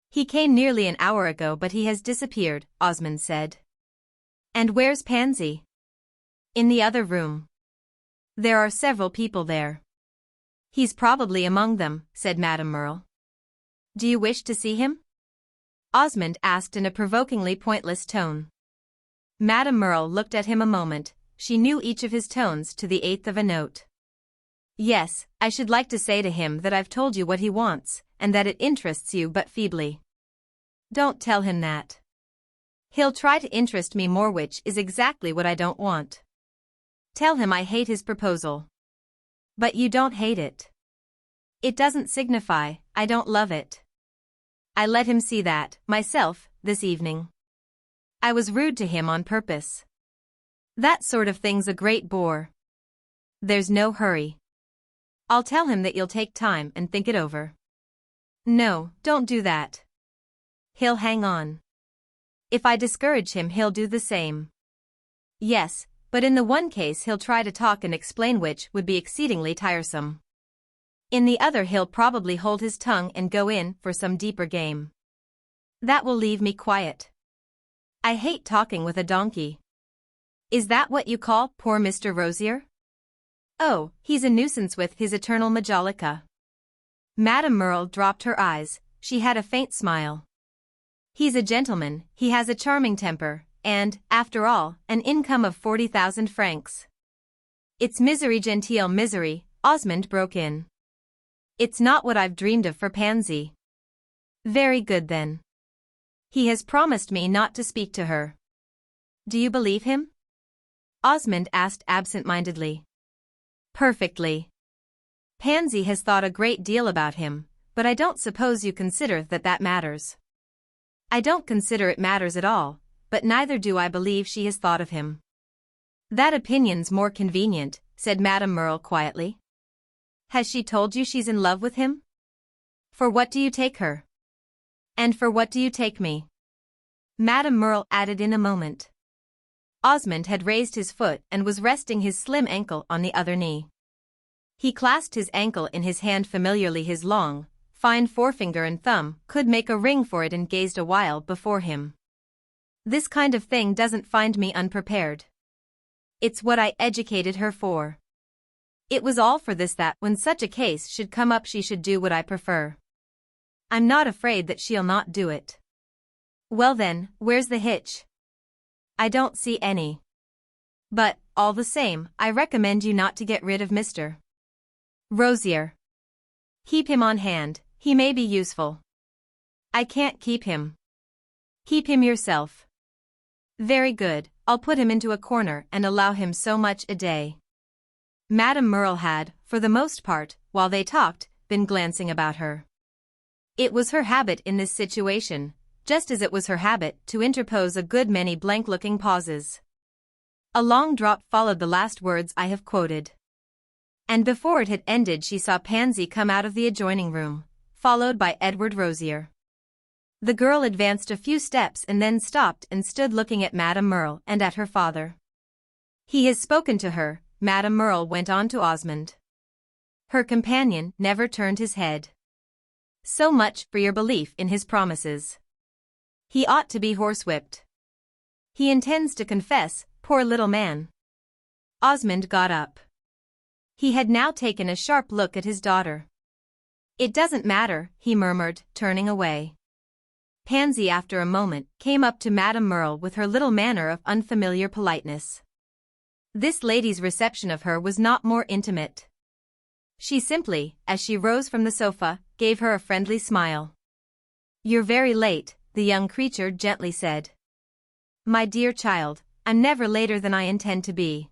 "He came nearly an hour ago, but he has disappeared," Osmond said. "And where's Pansy?" "In the other room. There are several people there." "He's probably among them," said Madame Merle. "Do you wish to see him?" Osmond asked in a provokingly pointless tone. Madame Merle looked at him a moment. She knew each of his tones to the eighth of a note. "Yes, I should like to say to him that I've told you what he wants, and that it interests you but feebly." "Don't tell him that. He'll try to interest me more, which is exactly what I don't want. Tell him I hate his proposal." "But you don't hate it." "It doesn't signify, I don't love it. I let him see that, myself, this evening. I was rude to him on purpose. That sort of thing's a great bore." "There's no hurry. I'll tell him that you'll take time and think it over." "No, don't do that. He'll hang on. If I discourage him he'll do the same." "Yes, but in the one case he'll try to talk and explain, which would be exceedingly tiresome. In the other he'll probably hold his tongue and go in for some deeper game. That will leave me quiet. I hate talking with a donkey." "Is that what you call poor Mr. Rosier?" "Oh, he's a nuisance with his eternal majolica." Madame Merle dropped her eyes. She had a faint smile. "He's a gentleman, he has a charming temper, and, after all, an income of 40,000 francs. "It's misery, genteel misery," Osmond broke in. "It's not what I've dreamed of for Pansy." "Very good then. He has promised me not to speak to her." "Do you believe him?" Osmond asked absent-mindedly. "Perfectly. Pansy has thought a great deal about him, but I don't suppose you consider that that matters." "I don't consider it matters at all, but neither do I believe she has thought of him." "That opinion's more convenient," said Madame Merle quietly. "Has she told you she's in love with him? For what do you take her? And for what do you take me?" Madame Merle added in a moment. Osmond had raised his foot and was resting his slim ankle on the other knee. He clasped his ankle in his hand familiarly. His long, fine forefinger and thumb could make a ring for it, and gazed a while before him. "This kind of thing doesn't find me unprepared. It's what I educated her for. It was all for this that, when such a case should come up, she should do what I prefer. I'm not afraid that she'll not do it." "Well then, where's the hitch?" "I don't see any. But, all the same, I recommend you not to get rid of Mr. Rosier. Keep him on hand, he may be useful." "I can't keep him." "Keep him yourself." "Very good, I'll put him into a corner and allow him so much a day." Madame Merle had, for the most part, while they talked, been glancing about her. It was her habit in this situation, just as it was her habit to interpose a good many blank-looking pauses. A long drop followed the last words I have quoted. And before it had ended she saw Pansy come out of the adjoining room, followed by Edward Rosier. The girl advanced a few steps and then stopped and stood looking at Madame Merle and at her father. "He has spoken to her," Madame Merle went on to Osmond. Her companion never turned his head. "So much for your belief in his promises. He ought to be horsewhipped. He intends to confess, poor little man." Osmond got up. He had now taken a sharp look at his daughter. "It doesn't matter," he murmured, turning away. Pansy after a moment came up to Madame Merle with her little manner of unfamiliar politeness. This lady's reception of her was not more intimate. She simply, as she rose from the sofa, gave her a friendly smile. "You're very late," the young creature gently said. "My dear child, I'm never later than I intend to be."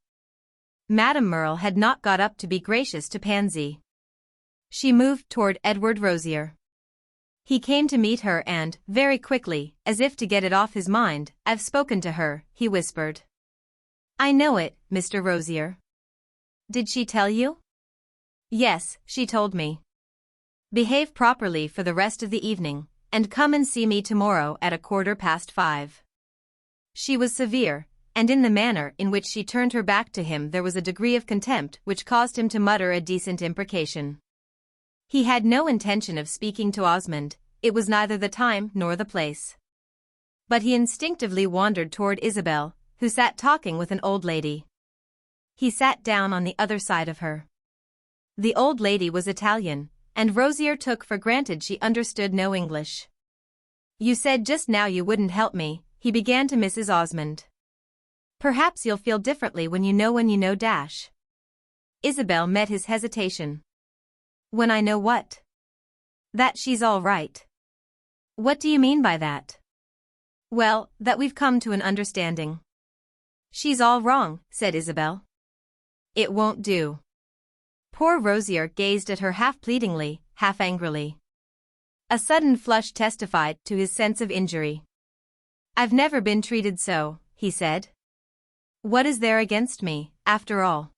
Madame Merle had not got up to be gracious to Pansy. She moved toward Edward Rosier. He came to meet her and, very quickly, as if to get it off his mind, "I've spoken to her," he whispered. "I know it, Mr. Rosier." "Did she tell you?" "Yes, she told me. Behave properly for the rest of the evening, and come and see me tomorrow at 5:15. She was severe, and in the manner in which she turned her back to him there was a degree of contempt which caused him to mutter a decent imprecation. He had no intention of speaking to Osmond, it was neither the time nor the place. But he instinctively wandered toward Isabel, who sat talking with an old lady. He sat down on the other side of her. The old lady was Italian, and Rosier took for granted she understood no English. "You said just now you wouldn't help me," he began to Mrs. Osmond. "Perhaps you'll feel differently when you know dash." Isabel met his hesitation. "When I know what?" "That she's all right." "What do you mean by that?" "Well, that we've come to an understanding." "She's all wrong," said Isabel. "It won't do." Poor Rosier gazed at her half pleadingly, half angrily. A sudden flush testified to his sense of injury. "I've never been treated so," he said. "What is there against me, after all?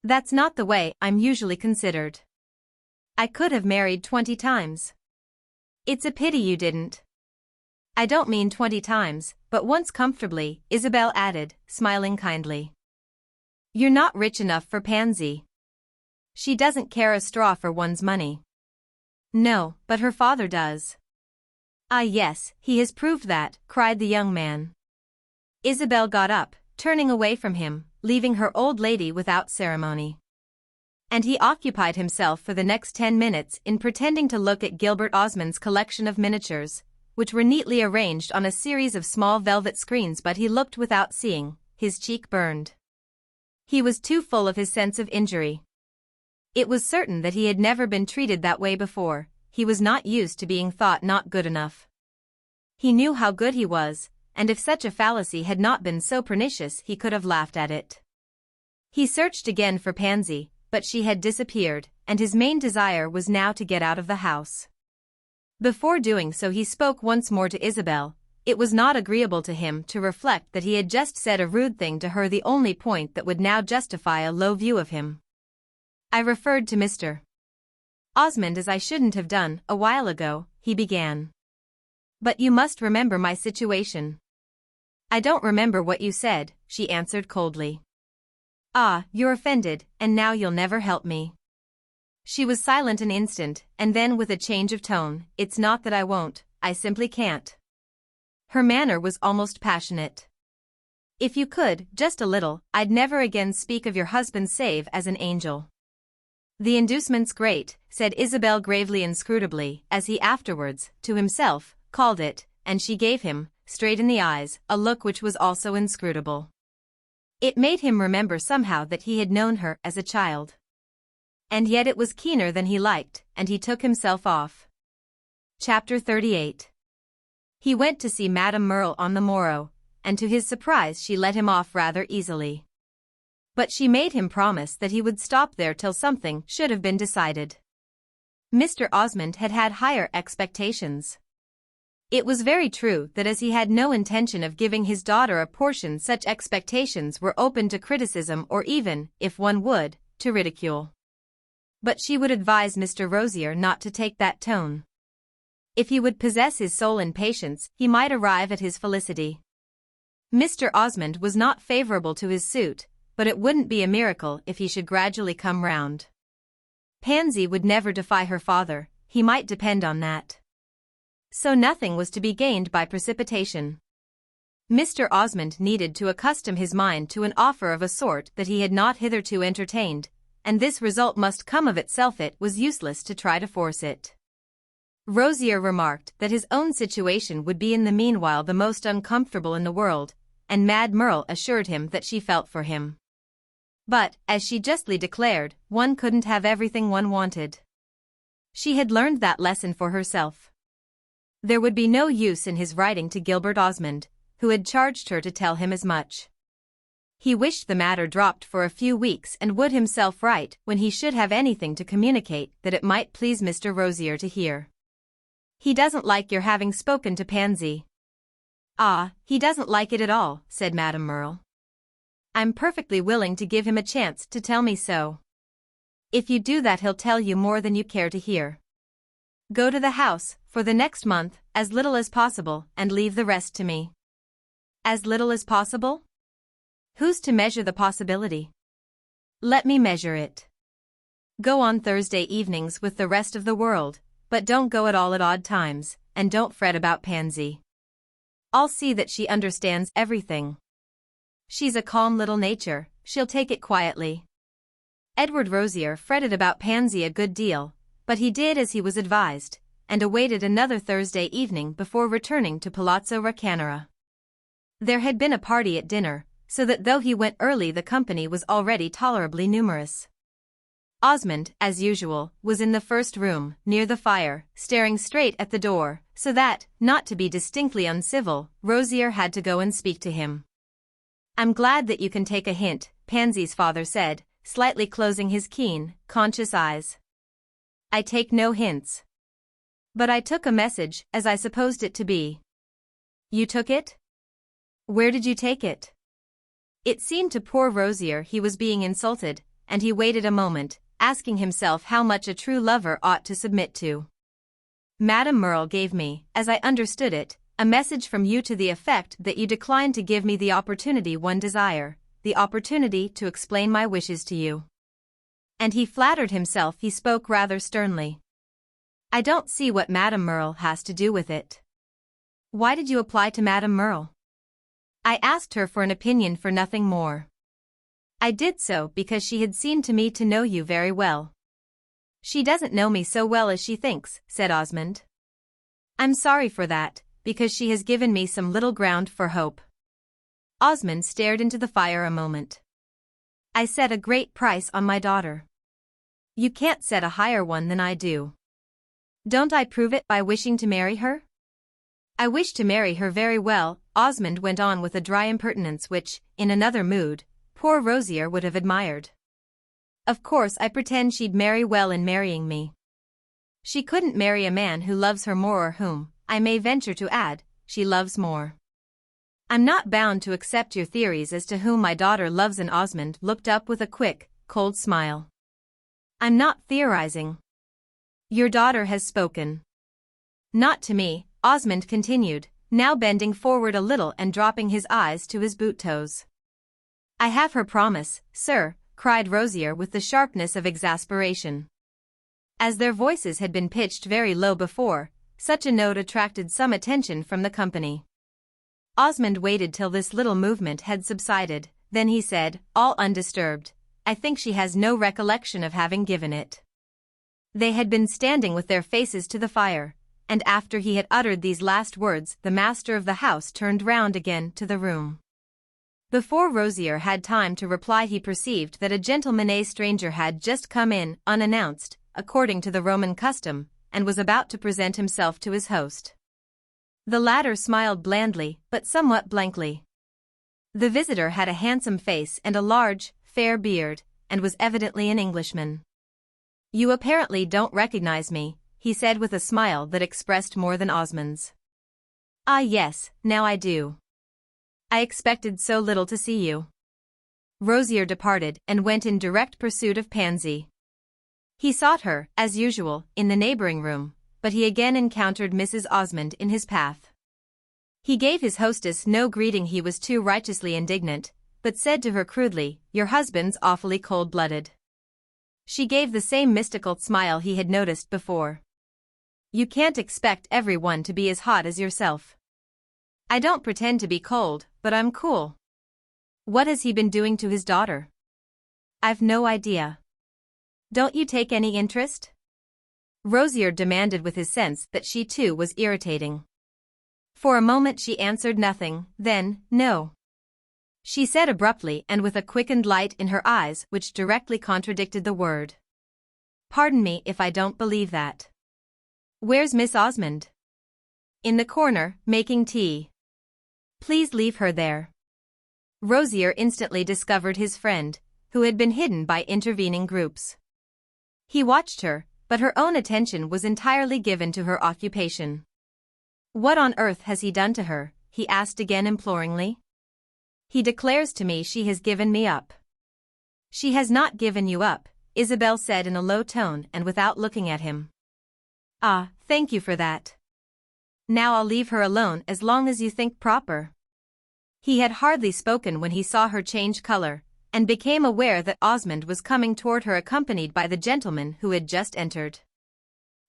That's not the way I'm usually considered. I could have married 20 times. It's a pity you didn't." "I don't mean 20 times, but once comfortably," Isabel added, smiling kindly. "You're not rich enough for Pansy. She doesn't care a straw for one's money." "No, but her father does." "Ah yes, he has proved that," cried the young man. Isabel got up, turning away from him, leaving her old lady without ceremony. And he occupied himself for the next 10 minutes in pretending to look at Gilbert Osmond's collection of miniatures, which were neatly arranged on a series of small velvet screens, but he looked without seeing, his cheek burned. He was too full of his sense of injury. It was certain that he had never been treated that way before, he was not used to being thought not good enough. He knew how good he was, and if such a fallacy had not been so pernicious he could have laughed at it. He searched again for Pansy, but she had disappeared, and his main desire was now to get out of the house. Before doing so he spoke once more to Isabel. It was not agreeable to him to reflect that he had just said a rude thing to her, the only point that would now justify a low view of him. "I referred to Mr. Osmond as I shouldn't have done a while ago," he began. "But you must remember my situation." "I don't remember what you said," she answered coldly. "Ah, you're offended, and now you'll never help me." She was silent an instant, and then with a change of tone, "It's not that I won't, I simply can't." Her manner was almost passionate. "If you could, just a little, I'd never again speak of your husband save as an angel." "The inducement's great," said Isabel gravely, inscrutably, as he afterwards, to himself, called it, and she gave him, straight in the eyes, a look which was also inscrutable. It made him remember somehow that he had known her as a child. And yet it was keener than he liked, and he took himself off. Chapter 38. He went to see Madame Merle on the morrow, and to his surprise she let him off rather easily. But she made him promise that he would stop there till something should have been decided. Mr. Osmond had had higher expectations. It was very true that as he had no intention of giving his daughter a portion, such expectations were open to criticism or even, if one would, to ridicule. But she would advise Mr. Rosier not to take that tone. If he would possess his soul in patience, he might arrive at his felicity. Mr. Osmond was not favorable to his suit, but it wouldn't be a miracle if he should gradually come round. Pansy would never defy her father, he might depend on that. So nothing was to be gained by precipitation. Mr. Osmond needed to accustom his mind to an offer of a sort that he had not hitherto entertained, and this result must come of itself. It was useless to try to force it. Rosier remarked that his own situation would be in the meanwhile the most uncomfortable in the world, and Madame Merle assured him that she felt for him. But, as she justly declared, one couldn't have everything one wanted. She had learned that lesson for herself. There would be no use in his writing to Gilbert Osmond, who had charged her to tell him as much. He wished the matter dropped for a few weeks and would himself write when he should have anything to communicate that it might please Mr. Rosier to hear. He doesn't like your having spoken to Pansy. Ah, he doesn't like it at all, said Madame Merle. I'm perfectly willing to give him a chance to tell me so. If you do that, he'll tell you more than you care to hear. Go to the house, for the next month, as little as possible, and leave the rest to me. As little as possible? Who's to measure the possibility? Let me measure it. Go on Thursday evenings with the rest of the world, but don't go at all at odd times, and don't fret about Pansy. I'll see that she understands everything. She's a calm little nature, she'll take it quietly. Edward Rosier fretted about Pansy a good deal, but he did as he was advised, and awaited another Thursday evening before returning to Palazzo Raccanera. There had been a party at dinner, so that though he went early the company was already tolerably numerous. Osmond, as usual, was in the first room, near the fire, staring straight at the door, so that, not to be distinctly uncivil, Rosier had to go and speak to him. I'm glad that you can take a hint, Pansy's father said, slightly closing his keen, conscious eyes. I take no hints. But I took a message, as I supposed it to be. You took it? Where did you take it? It seemed to poor Rosier he was being insulted, and he waited a moment, asking himself how much a true lover ought to submit to. Madame Merle gave me, as I understood it, a message from you to the effect that you declined to give me the opportunity one desire, the opportunity to explain my wishes to you. And he flattered himself he spoke rather sternly. I don't see what Madame Merle has to do with it. Why did you apply to Madame Merle? I asked her for an opinion for nothing more. I did so because she had seemed to me to know you very well. She doesn't know me so well as she thinks, said Osmond. I'm sorry for that, because she has given me some little ground for hope. Osmond stared into the fire a moment. I set a great price on my daughter. You can't set a higher one than I do. Don't I prove it by wishing to marry her? I wish to marry her very well, Osmond went on with a dry impertinence which, in another mood, poor Rosier would have admired. Of course I pretend she'd marry well in marrying me. She couldn't marry a man who loves her more or whom, I may venture to add, she loves more. I'm not bound to accept your theories as to whom my daughter loves, and Osmond looked up with a quick, cold smile. I'm not theorizing. Your daughter has spoken. Not to me, Osmond continued, now bending forward a little and dropping his eyes to his boot toes. I have her promise, sir, cried Rosier with the sharpness of exasperation. As their voices had been pitched very low before, such a note attracted some attention from the company. Osmond waited till this little movement had subsided, then he said, all undisturbed, I think she has no recollection of having given it. They had been standing with their faces to the fire, and after he had uttered these last words the master of the house turned round again to the room. Before Rosier had time to reply he perceived that a gentlemanly stranger had just come in, unannounced, according to the Roman custom, and was about to present himself to his host. The latter smiled blandly, but somewhat blankly. The visitor had a handsome face and a large, fair beard, and was evidently an Englishman. You apparently don't recognize me, he said with a smile that expressed more than Osmond's. Ah yes, now I do. I expected so little to see you. Rosier departed and went in direct pursuit of Pansy. He sought her, as usual, in the neighboring room, but he again encountered Mrs. Osmond in his path. He gave his hostess no greeting, he was too righteously indignant, but said to her crudely, "Your husband's awfully cold-blooded." She gave the same mystical smile he had noticed before. "You can't expect everyone to be as hot as yourself." "I don't pretend to be cold, but I'm cool." "What has he been doing to his daughter?" "I've no idea." "Don't you take any interest?" Rosier demanded with his sense that she too was irritating. For a moment she answered nothing, then, "No," she said abruptly and with a quickened light in her eyes which directly contradicted the word. "Pardon me if I don't believe that." "Where's Miss Osmond?" "In the corner, making tea." "Please leave her there." Rosier instantly discovered his friend, who had been hidden by intervening groups. He watched her, but her own attention was entirely given to her occupation. "What on earth has he done to her?" he asked again imploringly. "He declares to me she has given me up." "She has not given you up," Isabel said in a low tone and without looking at him. "Ah, thank you for that. Now I'll leave her alone as long as you think proper." He had hardly spoken when he saw her change color, and became aware that Osmond was coming toward her accompanied by the gentleman who had just entered.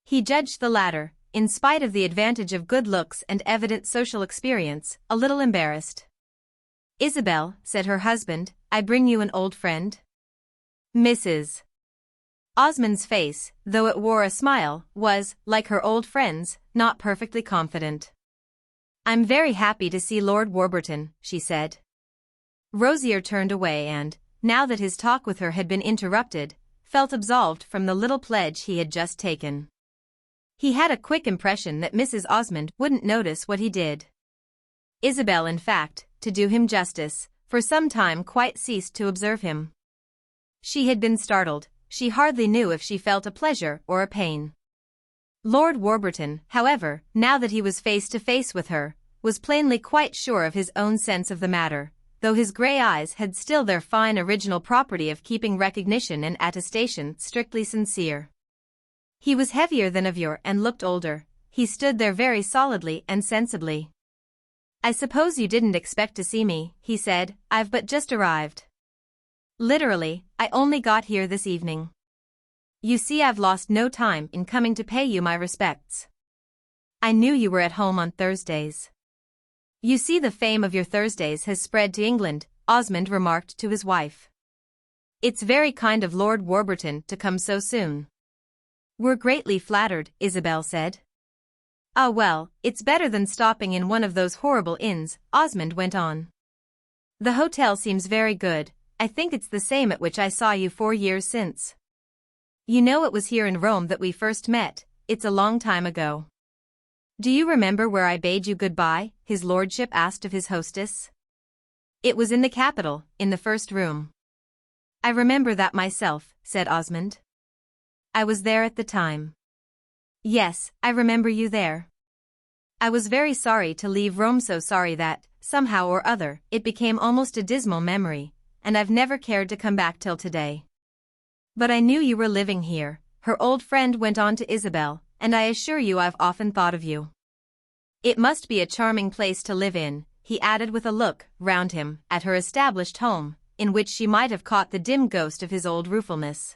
He judged the latter, in spite of the advantage of good looks and evident social experience, a little embarrassed. "Isabel," said her husband, "I bring you an old friend." Mrs. Osmond's face, though it wore a smile, was, like her old friend's, not perfectly confident. "I'm very happy to see Lord Warburton," she said. Rosier turned away and, now that his talk with her had been interrupted, felt absolved from the little pledge he had just taken. He had a quick impression that Mrs. Osmond wouldn't notice what he did. Isabel, in fact, to do him justice, for some time quite ceased to observe him. She had been startled, she hardly knew if she felt a pleasure or a pain. Lord Warburton, however, now that he was face to face with her, was plainly quite sure of his own sense of the matter, though his grey eyes had still their fine original property of keeping recognition and attestation strictly sincere. He was heavier than of yore and looked older. He stood there very solidly and sensibly. "I suppose you didn't expect to see me," he said. "I've but just arrived. Literally, I only got here this evening. You see, I've lost no time in coming to pay you my respects. I knew you were at home on Thursdays." "You see, the fame of your Thursdays has spread to England," Osmond remarked to his wife. "It's very kind of Lord Warburton to come so soon." "We're greatly flattered," Isabel said. "Ah well, it's better than stopping in one of those horrible inns," Osmond went on. "The hotel seems very good. I think it's the same at which I saw you 4 years since. You know, it was here in Rome that we first met. It's a long time ago." "Do you remember where I bade you goodbye?" his lordship asked of his hostess. "It was in the capital, in the first room." "I remember that myself," said Osmond. "I was there at the time." "Yes, I remember you there. I was very sorry to leave Rome, so sorry that, somehow or other, it became almost a dismal memory, and I've never cared to come back till today. But I knew you were living here," her old friend went on to Isabel, "and I assure you I've often thought of you. It must be a charming place to live in," he added with a look round him at her established home, in which she might have caught the dim ghost of his old ruefulness.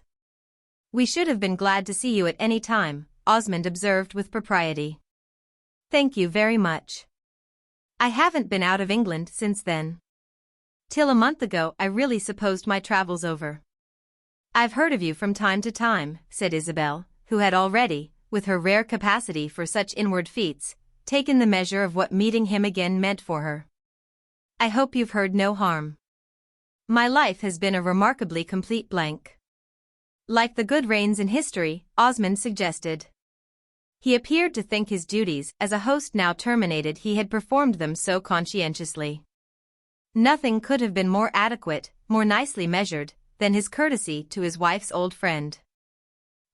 "We should have been glad to see you at any time," Osmond observed with propriety. "Thank you very much. I haven't been out of England since then. Till a month ago I really supposed my travels over." "I've heard of you from time to time," said Isabel, who had already, with her rare capacity for such inward feats, taken the measure of what meeting him again meant for her. "I hope you've heard no harm. My life has been a remarkably complete blank." "Like the good reigns in history," Osmond suggested. He appeared to think his duties as a host now terminated, he had performed them so conscientiously. Nothing could have been more adequate, more nicely measured, than his courtesy to his wife's old friend.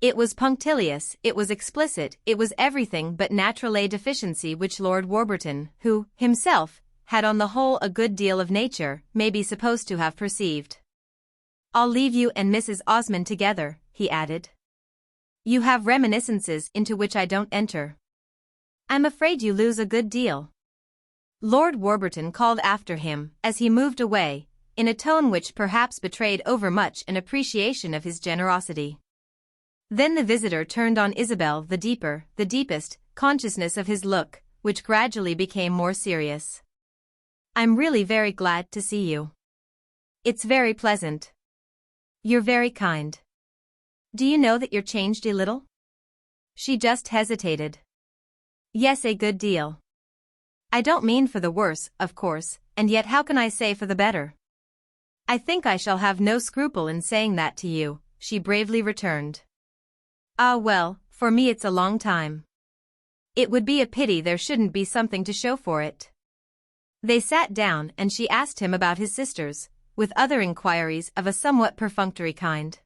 It was punctilious, it was explicit, it was everything but natural a deficiency which Lord Warburton, who, himself, had on the whole a good deal of nature, may be supposed to have perceived. "I'll leave you and Mrs. Osmond together," he added. "You have reminiscences into which I don't enter. I'm afraid you lose a good deal." Lord Warburton called after him, as he moved away, in a tone which perhaps betrayed overmuch an appreciation of his generosity. Then the visitor turned on Isabel the deepest, consciousness of his look, which gradually became more serious. "I'm really very glad to see you. It's very pleasant. You're very kind. Do you know that you're changed a little?" She just hesitated. "Yes, a good deal. I don't mean for the worse, of course, and yet how can I say for the better?" "I think I shall have no scruple in saying that to you," she bravely returned. "Ah well, for me it's a long time. It would be a pity there shouldn't be something to show for it." They sat down and she asked him about his sisters, with other inquiries of a somewhat perfunctory kind.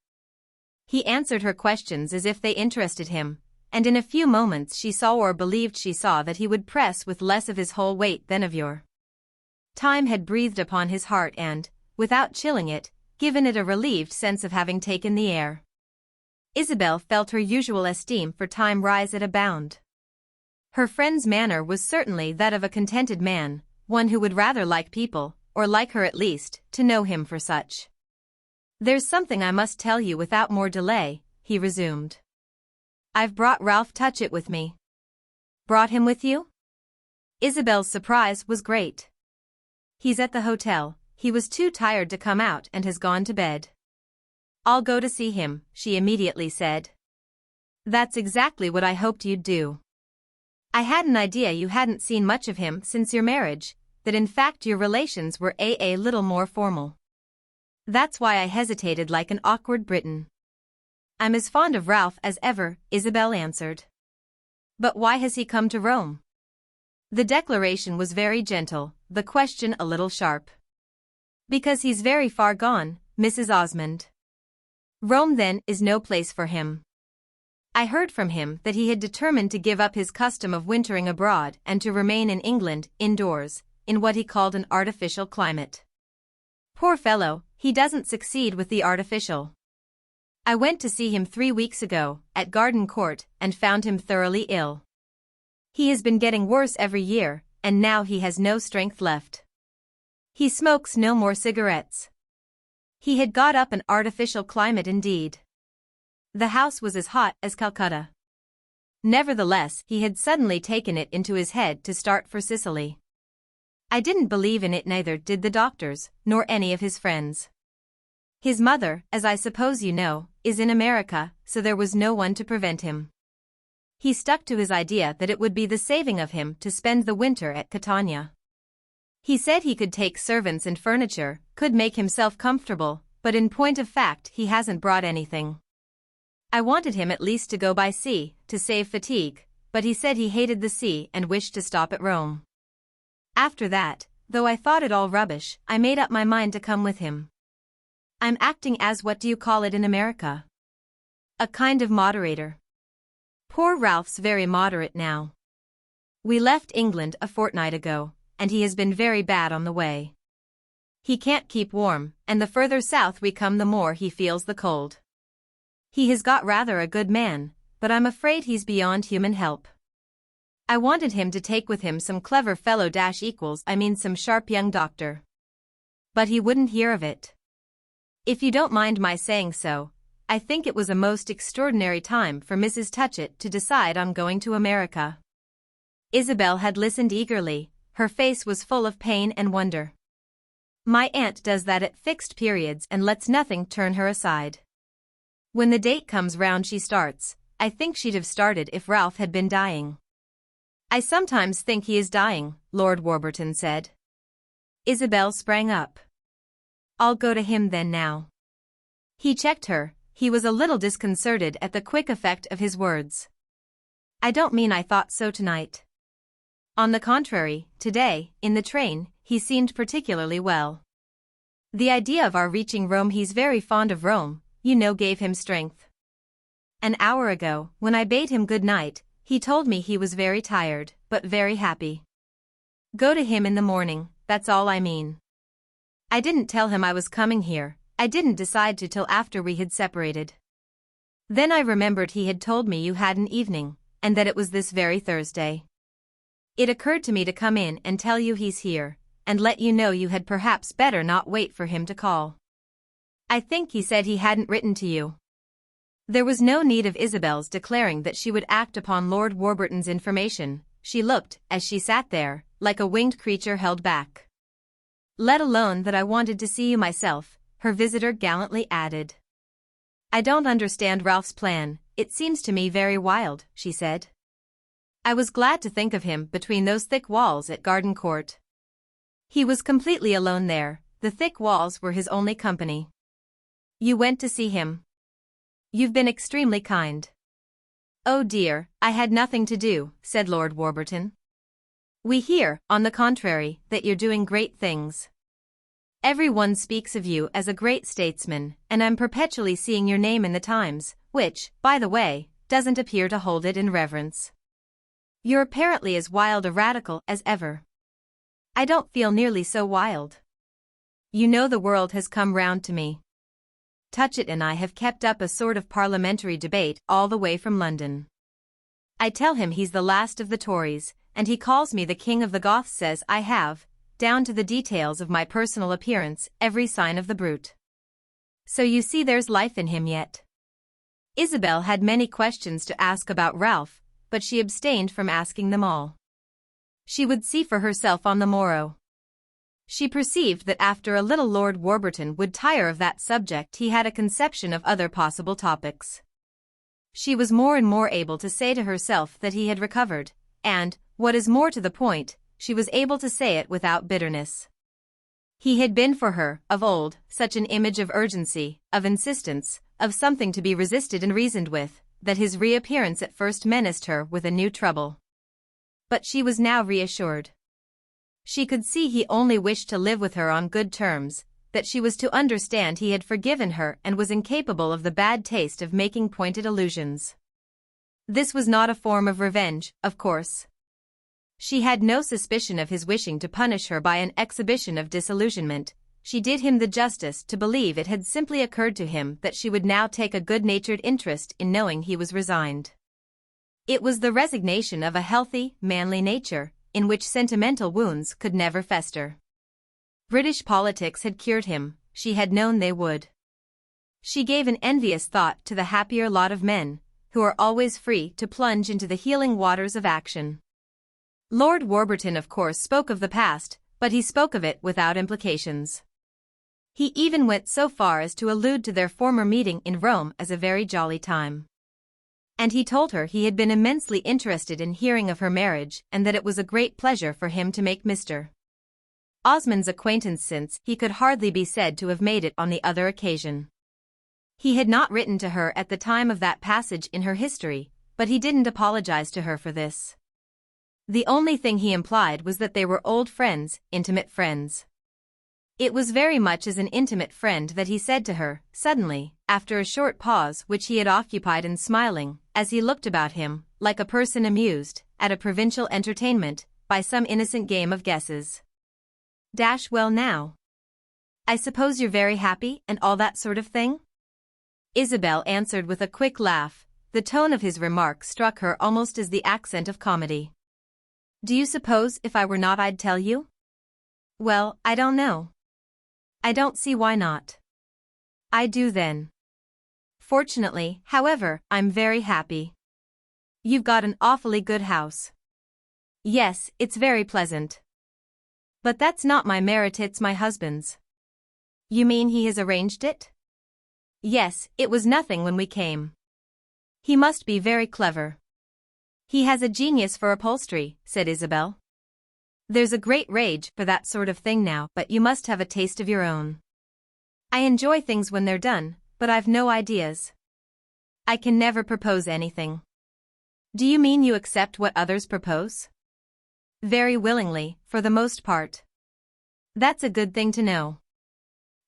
He answered her questions as if they interested him, and in a few moments she saw or believed she saw that he would press with less of his whole weight than of yore. Time had breathed upon his heart and, without chilling it, given it a relieved sense of having taken the air. Isabel felt her usual esteem for time rise at a bound. Her friend's manner was certainly that of a contented man, one who would rather like people, or like her at least, to know him for such. "There's something I must tell you without more delay," he resumed. "I've brought Ralph Touchett with me." "Brought him with you?" Isabel's surprise was great. "He's at the hotel, he was too tired to come out and has gone to bed." "I'll go to see him," she immediately said. "That's exactly what I hoped you'd do. I had an idea you hadn't seen much of him since your marriage, that in fact your relations were a little more formal. That's why I hesitated like an awkward Briton." "I'm as fond of Ralph as ever," Isabel answered. "But why has he come to Rome?" The declaration was very gentle, the question a little sharp. "Because he's very far gone, Mrs. Osmond. Rome, then, is no place for him. I heard from him that he had determined to give up his custom of wintering abroad and to remain in England, indoors, in what he called an artificial climate. Poor fellow, he doesn't succeed with the artificial. I went to see him 3 weeks ago, at Garden Court, and found him thoroughly ill. He has been getting worse every year, and now he has no strength left. He smokes no more cigarettes. He had got up an artificial climate indeed. The house was as hot as Calcutta. Nevertheless, he had suddenly taken it into his head to start for Sicily. I didn't believe in it, neither did the doctors, nor any of his friends. His mother, as I suppose you know, is in America, so there was no one to prevent him. He stuck to his idea that it would be the saving of him to spend the winter at Catania. He said he could take servants and furniture, could make himself comfortable, but in point of fact he hasn't brought anything. I wanted him at least to go by sea, to save fatigue, but he said he hated the sea and wished to stop at Rome. After that, though I thought it all rubbish, I made up my mind to come with him. I'm acting as, what do you call it in America? A kind of moderator. Poor Ralph's very moderate now. We left England a fortnight ago, and he has been very bad on the way. He can't keep warm, and the further south we come the more he feels the cold. He has got rather a good man, but I'm afraid he's beyond human help. I wanted him to take with him some clever fellow some sharp young doctor. But he wouldn't hear of it. If you don't mind my saying so, I think it was a most extraordinary time for Mrs. Touchett to decide on going to America." Isabel had listened eagerly, her face was full of pain and wonder. "My aunt does that at fixed periods and lets nothing turn her aside. When the date comes round she starts. I think she'd have started if Ralph had been dying." "I sometimes think he is dying," Lord Warburton said. Isabel sprang up. "I'll go to him then now." He checked her, he was a little disconcerted at the quick effect of his words. "I don't mean I thought so tonight. On the contrary, today, in the train, he seemed particularly well. The idea of our reaching Rome, he's very fond of Rome, you know, gave him strength. An hour ago, when I bade him good night, he told me he was very tired, but very happy. Go to him in the morning, that's all I mean. I didn't tell him I was coming here, I didn't decide to till after we had separated. Then I remembered he had told me you had an evening, and that it was this very Thursday. It occurred to me to come in and tell you he's here, and let you know you had perhaps better not wait for him to call. I think he said he hadn't written to you. There was no need of Isabel's declaring that she would act upon Lord Warburton's information. She looked, as she sat there, like a winged creature held back. Let alone that I wanted to see you myself, her visitor gallantly added. I don't understand Ralph's plan, it seems to me very wild, she said. I was glad to think of him between those thick walls at Garden Court. He was completely alone there, the thick walls were his only company. You went to see him. You've been extremely kind. Oh dear, I had nothing to do, said Lord Warburton. We hear, on the contrary, that you're doing great things. Everyone speaks of you as a great statesman, and I'm perpetually seeing your name in the Times, which, by the way, doesn't appear to hold it in reverence. You're apparently as wild a radical as ever. I don't feel nearly so wild. You know the world has come round to me. Touchett and I have kept up a sort of parliamentary debate all the way from London. I tell him he's the last of the Tories, and he calls me the King of the Goths, says I have, down to the details of my personal appearance, every sign of the brute. So you see there's life in him yet. Isabel had many questions to ask about Ralph, but she abstained from asking them all. She would see for herself on the morrow. She perceived that after a little Lord Warburton would tire of that subject. He had a conception of other possible topics. She was more and more able to say to herself that he had recovered, and, what is more to the point, she was able to say it without bitterness. He had been for her, of old, such an image of urgency, of insistence, of something to be resisted and reasoned with, that his reappearance at first menaced her with a new trouble. But she was now reassured. She could see he only wished to live with her on good terms, that she was to understand he had forgiven her and was incapable of the bad taste of making pointed allusions. This was not a form of revenge, of course. She had no suspicion of his wishing to punish her by an exhibition of disillusionment. She did him the justice to believe it had simply occurred to him that she would now take a good-natured interest in knowing he was resigned. It was the resignation of a healthy, manly nature, in which sentimental wounds could never fester. British politics had cured him, she had known they would. She gave an envious thought to the happier lot of men, who are always free to plunge into the healing waters of action. Lord Warburton of course spoke of the past, but he spoke of it without implications. He even went so far as to allude to their former meeting in Rome as a very jolly time. And he told her he had been immensely interested in hearing of her marriage and that it was a great pleasure for him to make Mr. Osmond's acquaintance, since he could hardly be said to have made it on the other occasion. He had not written to her at the time of that passage in her history, but he didn't apologize to her for this. The only thing he implied was that they were old friends, intimate friends. It was very much as an intimate friend that he said to her, suddenly, after a short pause which he had occupied in smiling, as he looked about him, like a person amused, at a provincial entertainment, by some innocent game of guesses. Well now. I suppose you're very happy and all that sort of thing? Isabel answered with a quick laugh. The tone of his remark struck her almost as the accent of comedy. Do you suppose if I were not I'd tell you? Well, I don't know. I don't see why not. I do then. Fortunately, however, I'm very happy. You've got an awfully good house. Yes, it's very pleasant. But that's not my merit, it's my husband's. You mean he has arranged it? Yes, it was nothing when we came. He must be very clever. He has a genius for upholstery, said Isabel. There's a great rage for that sort of thing now, but you must have a taste of your own. I enjoy things when they're done, but I've no ideas. I can never propose anything. Do you mean you accept what others propose? Very willingly, for the most part. That's a good thing to know.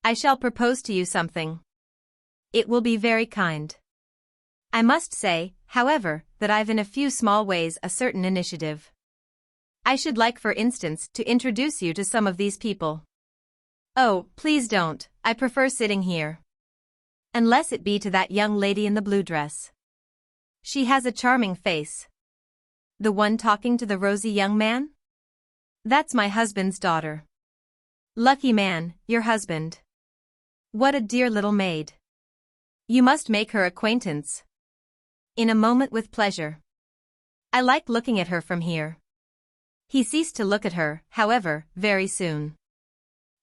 I shall propose to you something. It will be very kind. I must say, however, that I've in a few small ways a certain initiative. I should like for instance to introduce you to some of these people. Oh, please don't, I prefer sitting here. Unless it be to that young lady in the blue dress. She has a charming face. The one talking to the rosy young man? That's my husband's daughter. Lucky man, your husband. What a dear little maid. You must make her acquaintance. In a moment with pleasure. I like looking at her from here. He ceased to look at her, however, very soon.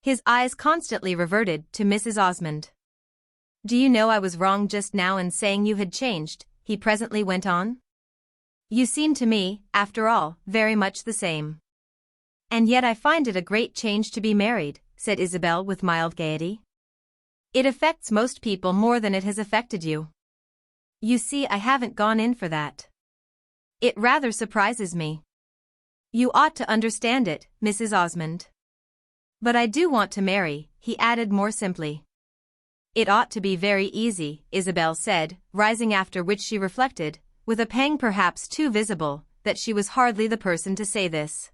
His eyes constantly reverted to Mrs. Osmond. Do you know I was wrong just now in saying you had changed, he presently went on. You seem to me, after all, very much the same. And yet I find it a great change to be married, said Isabel with mild gaiety. It affects most people more than it has affected you. You see, I haven't gone in for that. It rather surprises me. You ought to understand it, Mrs. Osmond. But I do want to marry, he added more simply. It ought to be very easy, Isabel said, rising, after which she reflected, with a pang perhaps too visible, that she was hardly the person to say this.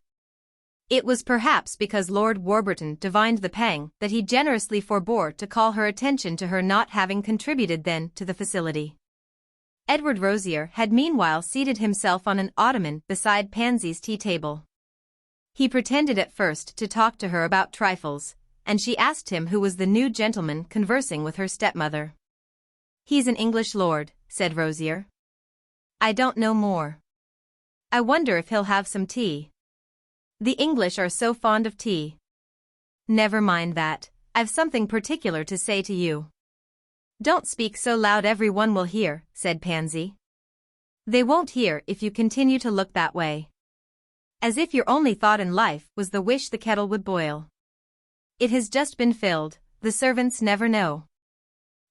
It was perhaps because Lord Warburton divined the pang that he generously forbore to call her attention to her not having contributed then to the facility. Edward Rosier had meanwhile seated himself on an ottoman beside Pansy's tea-table. He pretended at first to talk to her about trifles, and she asked him who was the new gentleman conversing with her stepmother. He's an English lord, said Rosier. I don't know more. I wonder if he'll have some tea. The English are so fond of tea. Never mind that, I've something particular to say to you. Don't speak so loud, everyone will hear, said Pansy. They won't hear if you continue to look that way. As if your only thought in life was the wish the kettle would boil. It has just been filled, the servants never know.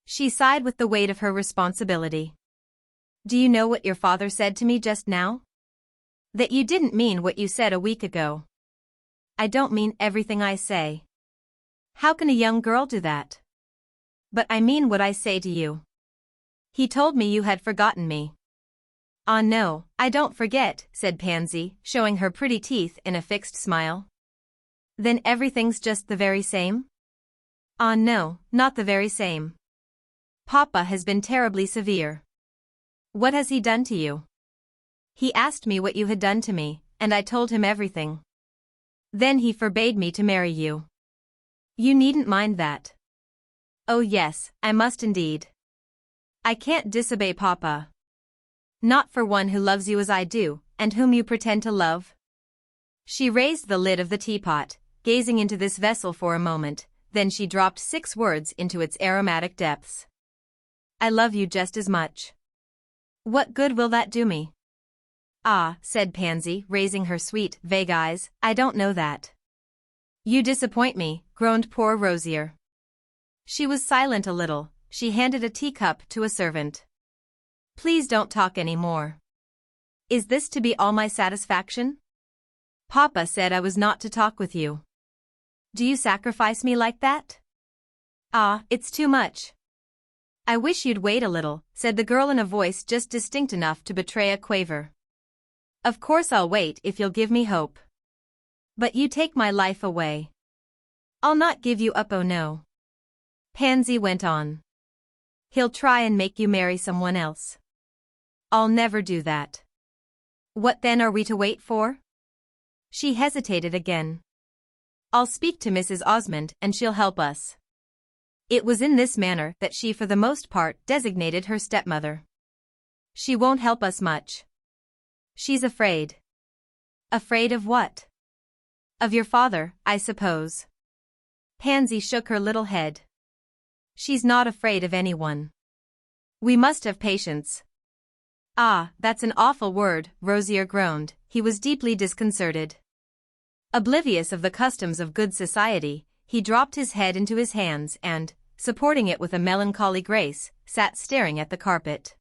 She sighed with the weight of her responsibility. Do you know what your father said to me just now? That you didn't mean what you said a week ago. I don't mean everything I say. How can a young girl do that? But I mean what I say to you. He told me you had forgotten me. Ah no, I don't forget, said Pansy, showing her pretty teeth in a fixed smile. Then everything's just the very same? Ah no, not the very same. Papa has been terribly severe. What has he done to you? He asked me what you had done to me, and I told him everything. Then he forbade me to marry you. You needn't mind that. Oh yes, I must indeed. I can't disobey Papa. Not for one who loves you as I do, and whom you pretend to love. She raised the lid of the teapot, gazing into this vessel for a moment, then she dropped 6 words into its aromatic depths. I love you just as much. What good will that do me? Ah, said Pansy, raising her sweet, vague eyes, I don't know that. You disappoint me, groaned poor Rosier. She was silent a little. She handed a teacup to a servant. Please don't talk any more. Is this to be all my satisfaction? Papa said I was not to talk with you. Do you sacrifice me like that? Ah, it's too much. I wish you'd wait a little, said the girl in a voice just distinct enough to betray a quaver. Of course I'll wait if you'll give me hope. But you take my life away. I'll not give you up, oh no. Pansy went on. He'll try and make you marry someone else. I'll never do that. What then are we to wait for? She hesitated again. I'll speak to Mrs. Osmond and she'll help us. It was in this manner that she for the most part designated her stepmother. She won't help us much. She's afraid. Afraid of what? Of your father, I suppose. Pansy shook her little head. She's not afraid of anyone. We must have patience. Ah, that's an awful word, Rosier groaned. He was deeply disconcerted. Oblivious of the customs of good society, he dropped his head into his hands and, supporting it with a melancholy grace, sat staring at the carpet.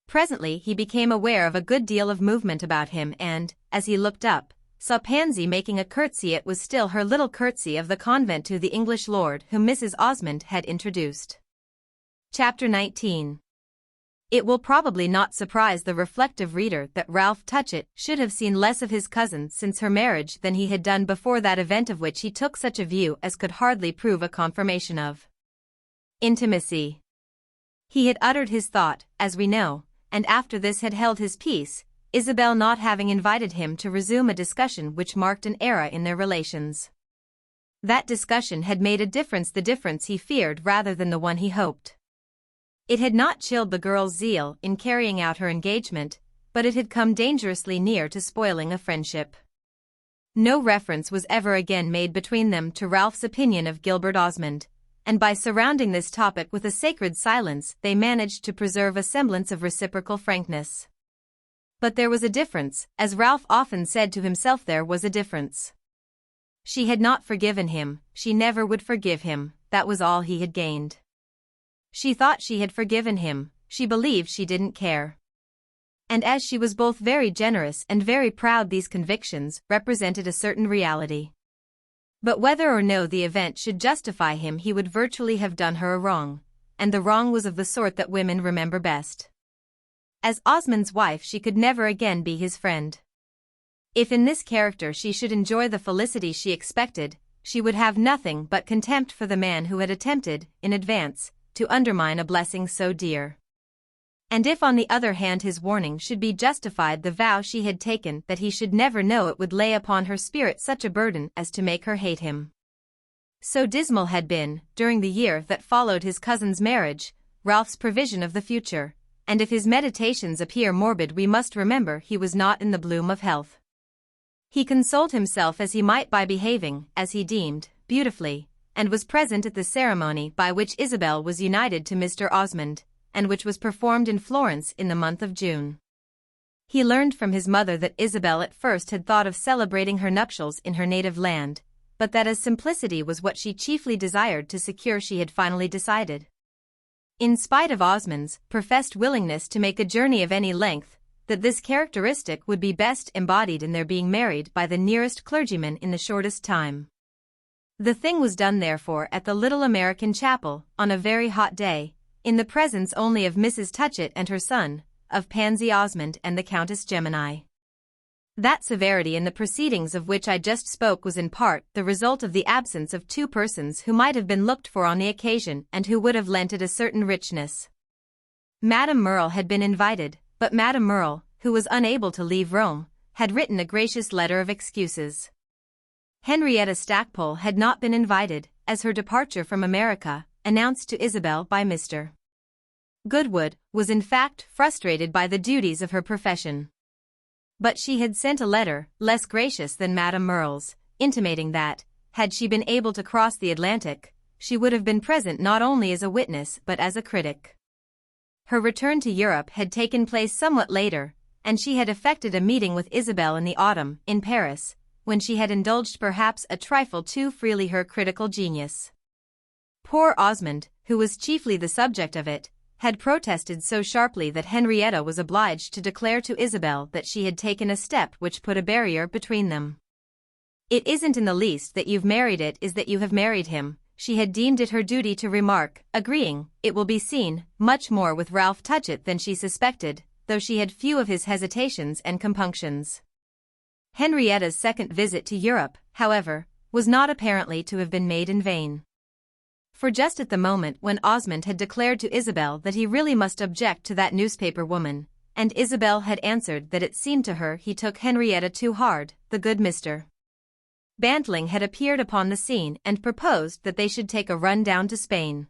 Presently he became aware of a good deal of movement about him and, as he looked up, saw Pansy making a curtsy. It was still her little curtsy of the convent to the English lord whom Mrs. Osmond had introduced. Chapter 19. It will probably not surprise the reflective reader that Ralph Touchett should have seen less of his cousin since her marriage than he had done before that event, of which he took such a view as could hardly prove a confirmation of intimacy. He had uttered his thought, as we know, and after this had held his peace, Isabel not having invited him to resume a discussion which marked an era in their relations. That discussion had made a difference, the difference he feared rather than the one he hoped. It had not chilled the girl's zeal in carrying out her engagement, but it had come dangerously near to spoiling a friendship. No reference was ever again made between them to Ralph's opinion of Gilbert Osmond, and by surrounding this topic with a sacred silence they managed to preserve a semblance of reciprocal frankness. But there was a difference, as Ralph often said to himself, there was a difference. She had not forgiven him, she never would forgive him, that was all he had gained. She thought she had forgiven him, she believed she didn't care. And as she was both very generous and very proud, these convictions represented a certain reality. But whether or no the event should justify him, he would virtually have done her a wrong, and the wrong was of the sort that women remember best. As Osmond's wife she could never again be his friend. If in this character she should enjoy the felicity she expected, she would have nothing but contempt for the man who had attempted, in advance, to undermine a blessing so dear. And if on the other hand his warning should be justified, the vow she had taken that he should never know it would lay upon her spirit such a burden as to make her hate him. So dismal had been, during the year that followed his cousin's marriage, Ralph's prevision of the future, and if his meditations appear morbid we must remember he was not in the bloom of health. He consoled himself as he might by behaving, as he deemed, beautifully, and was present at the ceremony by which Isabel was united to Mr. Osmond, and which was performed in Florence in the month of June. He learned from his mother that Isabel at first had thought of celebrating her nuptials in her native land, but that as simplicity was what she chiefly desired to secure, she had finally decided, in spite of Osmond's professed willingness to make a journey of any length, that this characteristic would be best embodied in their being married by the nearest clergyman in the shortest time. The thing was done therefore at the little American chapel, on a very hot day, in the presence only of Mrs. Touchett and her son, of Pansy Osmond and the Countess Gemini. That severity in the proceedings of which I just spoke was in part the result of the absence of two persons who might have been looked for on the occasion and who would have lent it a certain richness. Madame Merle had been invited, but Madame Merle, who was unable to leave Rome, had written a gracious letter of excuses. Henrietta Stackpole had not been invited, as her departure from America, announced to Isabel by Mr. Goodwood, was in fact frustrated by the duties of her profession. But she had sent a letter, less gracious than Madame Merle's, intimating that, had she been able to cross the Atlantic, she would have been present not only as a witness but as a critic. Her return to Europe had taken place somewhat later, and she had effected a meeting with Isabel in the autumn, in Paris, when she had indulged perhaps a trifle too freely her critical genius. Poor Osmond, who was chiefly the subject of it, had protested so sharply that Henrietta was obliged to declare to Isabel that she had taken a step which put a barrier between them. "It isn't in the least that you've married, it is that you have married him," she had deemed it her duty to remark, agreeing, it will be seen, much more with Ralph Touchett than she suspected, though she had few of his hesitations and compunctions. Henrietta's second visit to Europe, however, was not apparently to have been made in vain. For just at the moment when Osmond had declared to Isabel that he really must object to that newspaper woman, and Isabel had answered that it seemed to her he took Henrietta too hard, the good Mr. Bantling had appeared upon the scene and proposed that they should take a run down to Spain.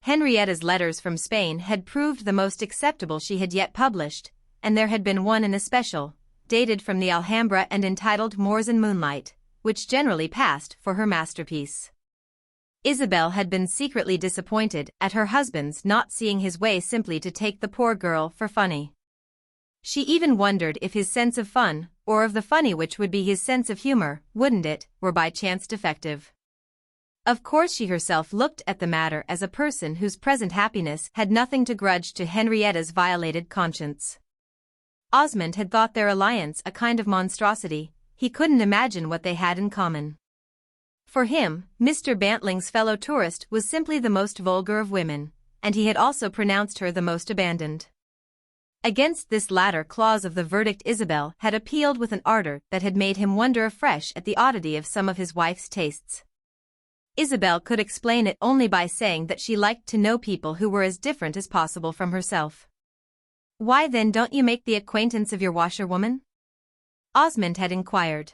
Henrietta's letters from Spain had proved the most acceptable she had yet published, and there had been one in especial, dated from the Alhambra and entitled Moors and Moonlight, which generally passed for her masterpiece. Isabel had been secretly disappointed at her husband's not seeing his way simply to take the poor girl for funny. She even wondered if his sense of fun, or of the funny which would be his sense of humor, wouldn't it, were by chance defective. Of course she herself looked at the matter as a person whose present happiness had nothing to grudge to Henrietta's violated conscience. Osmond had thought their alliance a kind of monstrosity, he couldn't imagine what they had in common. For him, Mr. Bantling's fellow tourist was simply the most vulgar of women, and he had also pronounced her the most abandoned. Against this latter clause of the verdict Isabel had appealed with an ardor that had made him wonder afresh at the oddity of some of his wife's tastes. Isabel could explain it only by saying that she liked to know people who were as different as possible from herself. "Why then don't you make the acquaintance of your washerwoman?" Osmond had inquired.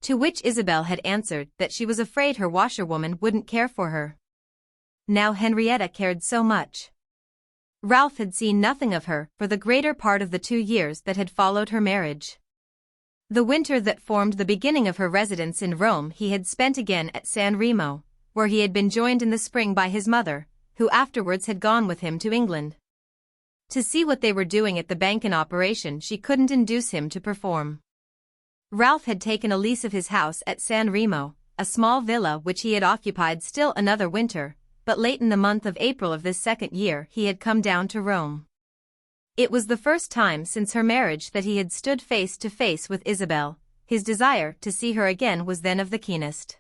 To which Isabel had answered that she was afraid her washerwoman wouldn't care for her. Now Henrietta cared so much. Ralph had seen nothing of her for the greater part of the 2 years that had followed her marriage. The winter that formed the beginning of her residence in Rome he had spent again at San Remo, where he had been joined in the spring by his mother, who afterwards had gone with him to England. To see what they were doing at the bank in operation she couldn't induce him to perform. Ralph had taken a lease of his house at San Remo, a small villa which he had occupied still another winter, but late in the month of April of this second year he had come down to Rome. It was the first time since her marriage that he had stood face to face with Isabel. His desire to see her again was then of the keenest.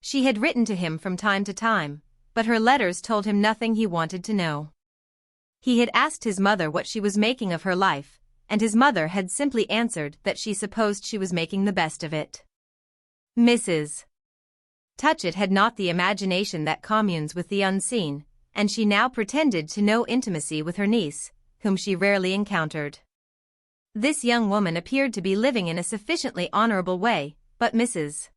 She had written to him from time to time, but her letters told him nothing he wanted to know. He had asked his mother what she was making of her life, and his mother had simply answered that she supposed she was making the best of it. Mrs. Touchett had not the imagination that communes with the unseen, and she now pretended to no intimacy with her niece, whom she rarely encountered. This young woman appeared to be living in a sufficiently honorable way, but Mrs.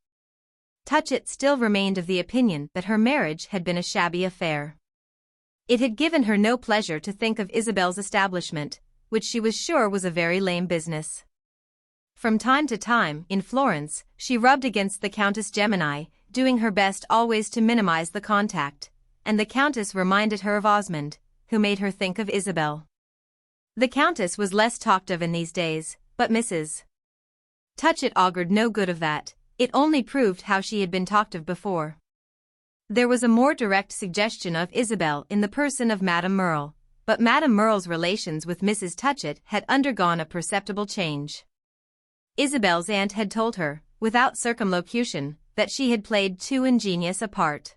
Touchett still remained of the opinion that her marriage had been a shabby affair. It had given her no pleasure to think of Isabel's establishment, which she was sure was a very lame business. From time to time, in Florence, she rubbed against the Countess Gemini, doing her best always to minimize the contact, and the Countess reminded her of Osmond, who made her think of Isabel. The Countess was less talked of in these days, but Mrs. Touchett augured no good of that. It only proved how she had been talked of before. There was a more direct suggestion of Isabel in the person of Madame Merle, but Madame Merle's relations with Mrs. Touchett had undergone a perceptible change. Isabel's aunt had told her, without circumlocution, that she had played too ingenious a part.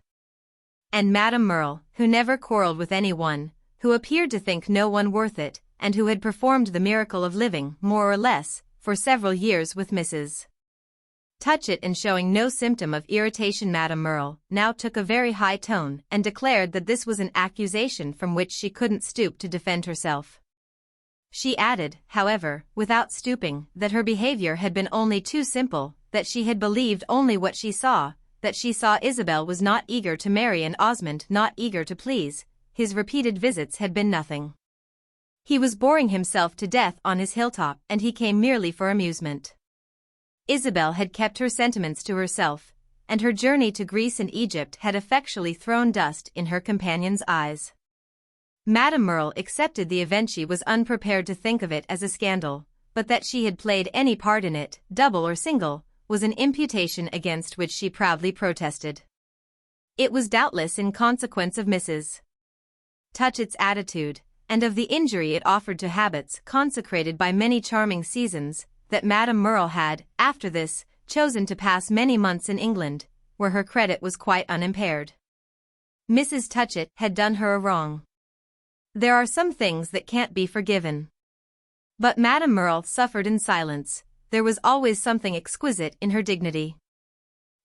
And Madame Merle, who never quarreled with anyone, who appeared to think no one worth it, and who had performed the miracle of living, more or less, for several years with Mrs. Touchett and showing no symptom of irritation, Madame Merle now took a very high tone and declared that this was an accusation from which she couldn't stoop to defend herself. She added, however, without stooping, that her behavior had been only too simple, that she had believed only what she saw, that she saw Isabel was not eager to marry and Osmond not eager to please. His repeated visits had been nothing. He was boring himself to death on his hilltop and he came merely for amusement. Isabel had kept her sentiments to herself, and her journey to Greece and Egypt had effectually thrown dust in her companion's eyes. Madame Merle accepted the event. She was unprepared to think of it as a scandal, but that she had played any part in it, double or single, was an imputation against which she proudly protested. It was doubtless in consequence of Mrs. Touchett's attitude, and of the injury it offered to habits consecrated by many charming seasons, that Madame Merle had, after this, chosen to pass many months in England, where her credit was quite unimpaired. Mrs. Touchett had done her a wrong. There are some things that can't be forgiven. But Madame Merle suffered in silence. There was always something exquisite in her dignity.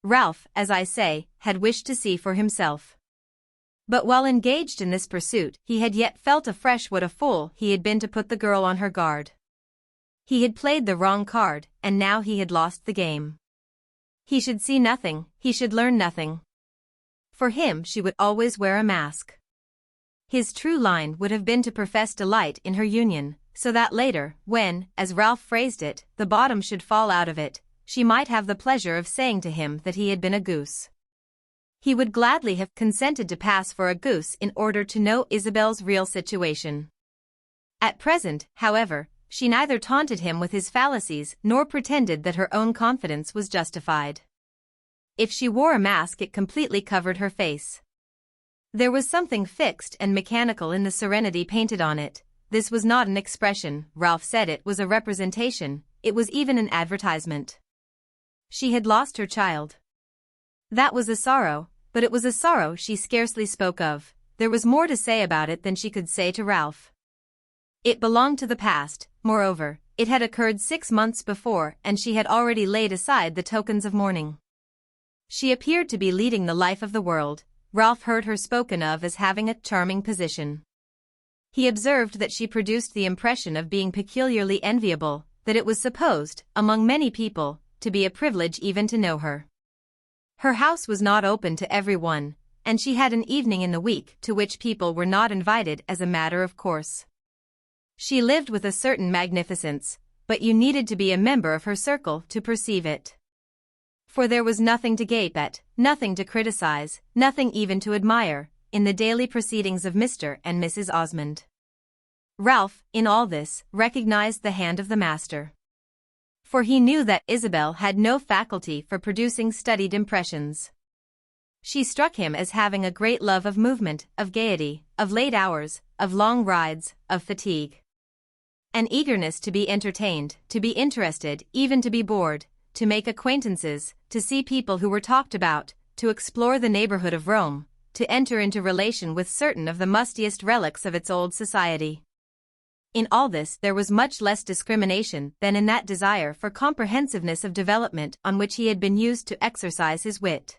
Ralph, as I say, had wished to see for himself. But while engaged in this pursuit, he had yet felt afresh what a fool he had been to put the girl on her guard. He had played the wrong card, and now he had lost the game. He should see nothing, he should learn nothing. For him she would always wear a mask. His true line would have been to profess delight in her union, so that later, when, as Ralph phrased it, the bottom should fall out of it, she might have the pleasure of saying to him that he had been a goose. He would gladly have consented to pass for a goose in order to know Isabel's real situation. At present, however, she neither taunted him with his fallacies nor pretended that her own confidence was justified. If she wore a mask, it completely covered her face. There was something fixed and mechanical in the serenity painted on it. This was not an expression, Ralph said it was a representation, it was even an advertisement. She had lost her child. That was a sorrow, but it was a sorrow she scarcely spoke of. there was more to say about it than she could say to Ralph. It belonged to the past, moreover, it had occurred 6 months before and she had already laid aside the tokens of mourning. She appeared to be leading the life of the world. Ralph heard her spoken of as having a charming position. He observed that she produced the impression of being peculiarly enviable, that it was supposed, among many people, to be a privilege even to know her. Her house was not open to everyone, and she had an evening in the week to which people were not invited as a matter of course. She lived with a certain magnificence, but you needed to be a member of her circle to perceive it. For there was nothing to gape at, nothing to criticize, nothing even to admire, in the daily proceedings of Mr. and Mrs. Osmond. Ralph, in all this, recognized the hand of the master. For he knew that Isabel had no faculty for producing studied impressions. She struck him as having a great love of movement, of gaiety, of late hours, of long rides, of fatigue. An eagerness to be entertained, to be interested, even to be bored, to make acquaintances, to see people who were talked about, to explore the neighborhood of Rome, to enter into relation with certain of the mustiest relics of its old society. In all this there was much less discrimination than in that desire for comprehensiveness of development on which he had been used to exercise his wit.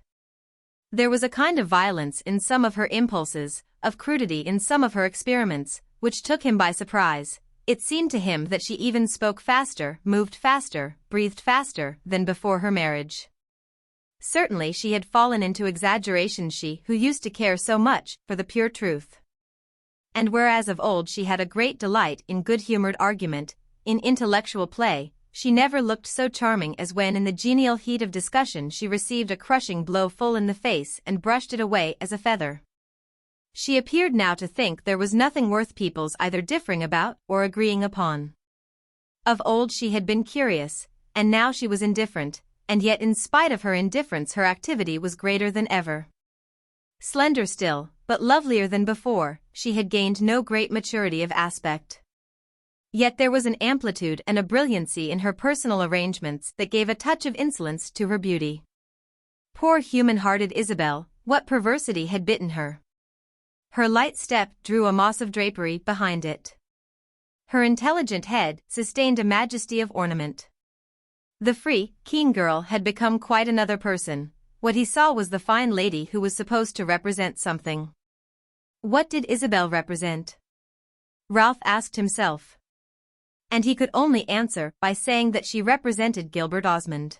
There was a kind of violence in some of her impulses, of crudity in some of her experiments, which took him by surprise. It seemed to him that she even spoke faster, moved faster, breathed faster than before her marriage. Certainly she had fallen into exaggeration, she who used to care so much for the pure truth. And whereas of old she had a great delight in good-humored argument, in intellectual play, she never looked so charming as when in the genial heat of discussion she received a crushing blow full in the face and brushed it away as a feather. She appeared now to think there was nothing worth people's either differing about or agreeing upon. Of old she had been curious, and now she was indifferent, and yet in spite of her indifference her activity was greater than ever. Slender still, but lovelier than before, she had gained no great maturity of aspect. Yet there was an amplitude and a brilliancy in her personal arrangements that gave a touch of insolence to her beauty. Poor human-hearted Isabel, what perversity had bitten her! Her light step drew a moss of drapery behind it. Her intelligent head sustained a majesty of ornament. The free, keen girl had become quite another person. What he saw was the fine lady who was supposed to represent something. What did Isabel represent? Ralph asked himself. And he could only answer by saying that she represented Gilbert Osmond.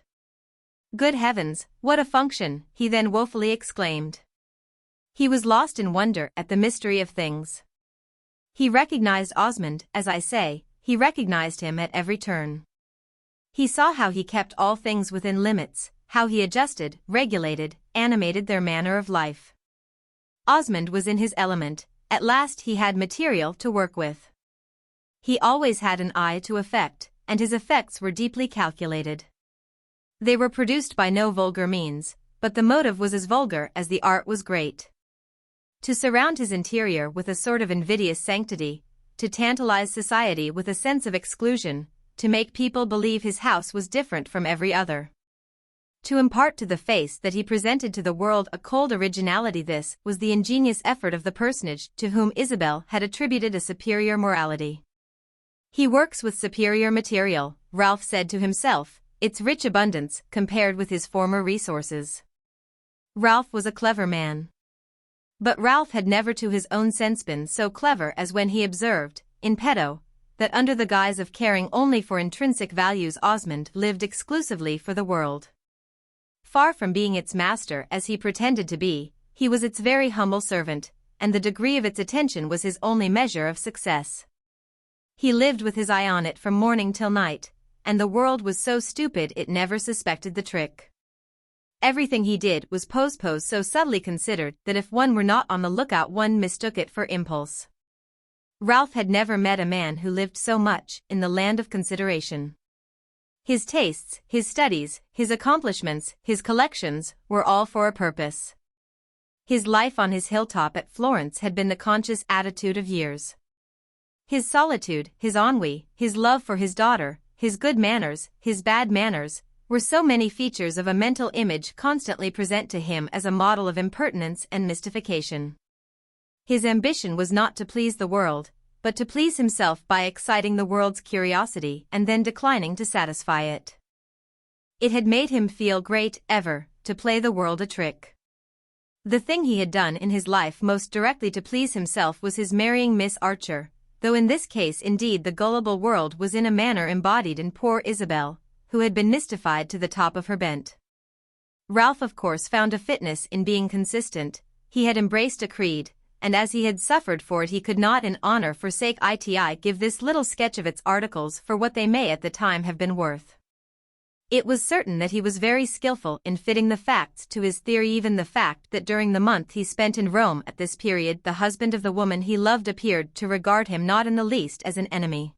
Good heavens, what a function, he then woefully exclaimed. He was lost in wonder at the mystery of things. He recognized Osmond, as I say, he recognized him at every turn. He saw how he kept all things within limits, how he adjusted, regulated, animated their manner of life. Osmond was in his element, at last he had material to work with. He always had an eye to effect, and his effects were deeply calculated. They were produced by no vulgar means, but the motive was as vulgar as the art was great. To surround his interior with a sort of invidious sanctity, to tantalize society with a sense of exclusion, to make people believe his house was different from every other. To impart to the face that he presented to the world a cold originality, this was the ingenious effort of the personage to whom Isabel had attributed a superior morality. He works with superior material, Ralph said to himself, its rich abundance compared with his former resources. Ralph was a clever man. But Ralph had never to his own sense been so clever as when he observed, in petto, that under the guise of caring only for intrinsic values Osmond lived exclusively for the world. Far from being its master as he pretended to be, he was its very humble servant, and the degree of its attention was his only measure of success. He lived with his eye on it from morning till night, and the world was so stupid it never suspected the trick. Everything he did was pose so subtly considered that if one were not on the lookout one mistook it for impulse. Ralph had never met a man who lived so much in the land of consideration. His tastes, his studies, his accomplishments, his collections, were all for a purpose. His life on his hilltop at Florence had been the conscious attitude of years. His solitude, his ennui, his love for his daughter, his good manners, his bad manners, were so many features of a mental image constantly present to him as a model of impertinence and mystification. His ambition was not to please the world, but to please himself by exciting the world's curiosity and then declining to satisfy it. It had made him feel great, ever, to play the world a trick. The thing he had done in his life most directly to please himself was his marrying Miss Archer, though in this case indeed the gullible world was in a manner embodied in poor Isabel, who had been mystified to the top of her bent. Ralph of course found a fitness in being consistent. He had embraced a creed, and as he had suffered for it he could not in honor forsake it. Give this little sketch of its articles for what they may at the time have been worth. It was certain that he was very skillful in fitting the facts to his theory. Even the fact that during the month he spent in Rome at this period the husband of the woman he loved appeared to regard him not in the least as an enemy.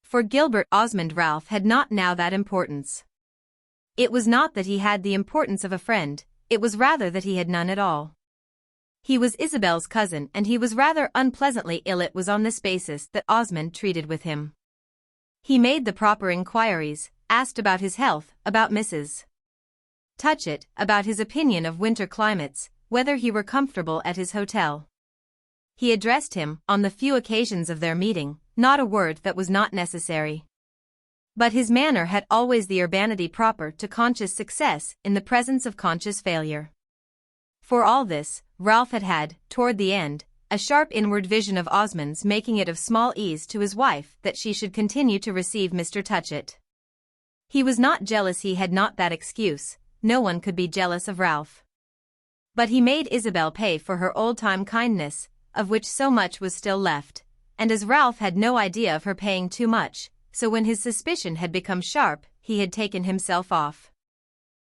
For Gilbert Osmond Ralph had not now that importance. It was not that he had the importance of a friend, it was rather that he had none at all. He was Isabel's cousin and he was rather unpleasantly ill. It was on this basis that Osmond treated with him. He made the proper inquiries, asked about his health, about Mrs. Touchett, about his opinion of winter climates, whether he were comfortable at his hotel. He addressed him, on the few occasions of their meeting, not a word that was not necessary. But his manner had always the urbanity proper to conscious success in the presence of conscious failure. For all this, Ralph had, toward the end, a sharp inward vision of Osmond's making it of small ease to his wife that she should continue to receive Mr. Touchett. He was not jealous. He had not that excuse, no one could be jealous of Ralph. But he made Isabel pay for her old-time kindness, of which so much was still left, and as Ralph had no idea of her paying too much, so when his suspicion had become sharp, he had taken himself off.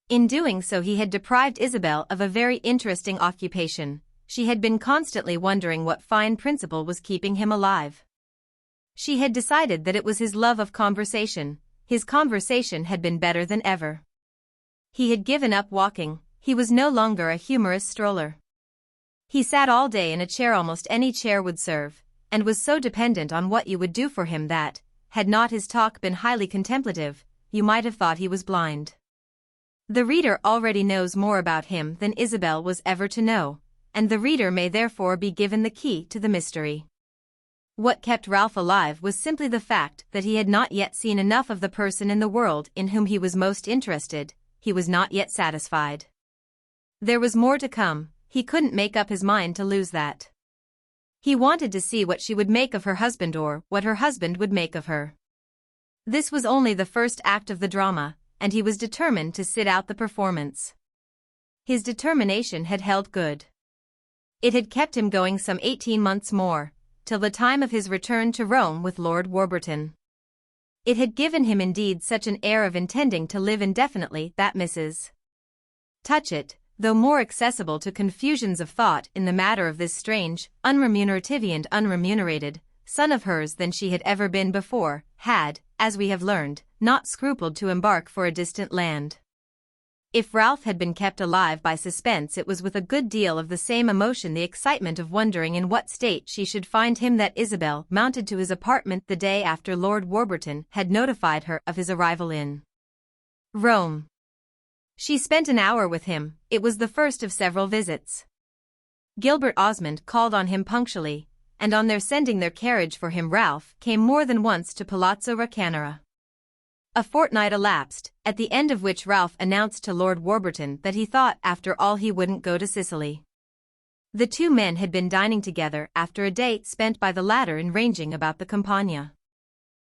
In doing so he had deprived Isabel of a very interesting occupation. She had been constantly wondering what fine principle was keeping him alive. She had decided that it was his love of conversation. His conversation had been better than ever. He had given up walking, he was no longer a humorous stroller. He sat all day in a chair, almost any chair would serve, and was so dependent on what you would do for him that, had not his talk been highly contemplative, you might have thought he was blind. The reader already knows more about him than Isabel was ever to know, and the reader may therefore be given the key to the mystery. What kept Ralph alive was simply the fact that he had not yet seen enough of the person in the world in whom he was most interested. He was not yet satisfied. There was more to come, he couldn't make up his mind to lose that. He wanted to see what she would make of her husband or what her husband would make of her. This was only the first act of the drama, and he was determined to sit out the performance. His determination had held good. It had kept him going some 18 months more, till the time of his return to Rome with Lord Warburton. It had given him indeed such an air of intending to live indefinitely that Mrs. Touchett, though more accessible to confusions of thought in the matter of this strange, unremunerative and unremunerated son of hers than she had ever been before, had, as we have learned, not scrupled to embark for a distant land. If Ralph had been kept alive by suspense, it was with a good deal of the same emotion, the excitement of wondering in what state she should find him, that Isabel mounted to his apartment the day after Lord Warburton had notified her of his arrival in Rome. She spent an hour with him. It was the first of several visits. Gilbert Osmond called on him punctually, and on their sending their carriage for him Ralph came more than once to Palazzo Raccanera. A fortnight elapsed, at the end of which Ralph announced to Lord Warburton that he thought after all he wouldn't go to Sicily. The two men had been dining together after a day spent by the latter in ranging about the Campagna.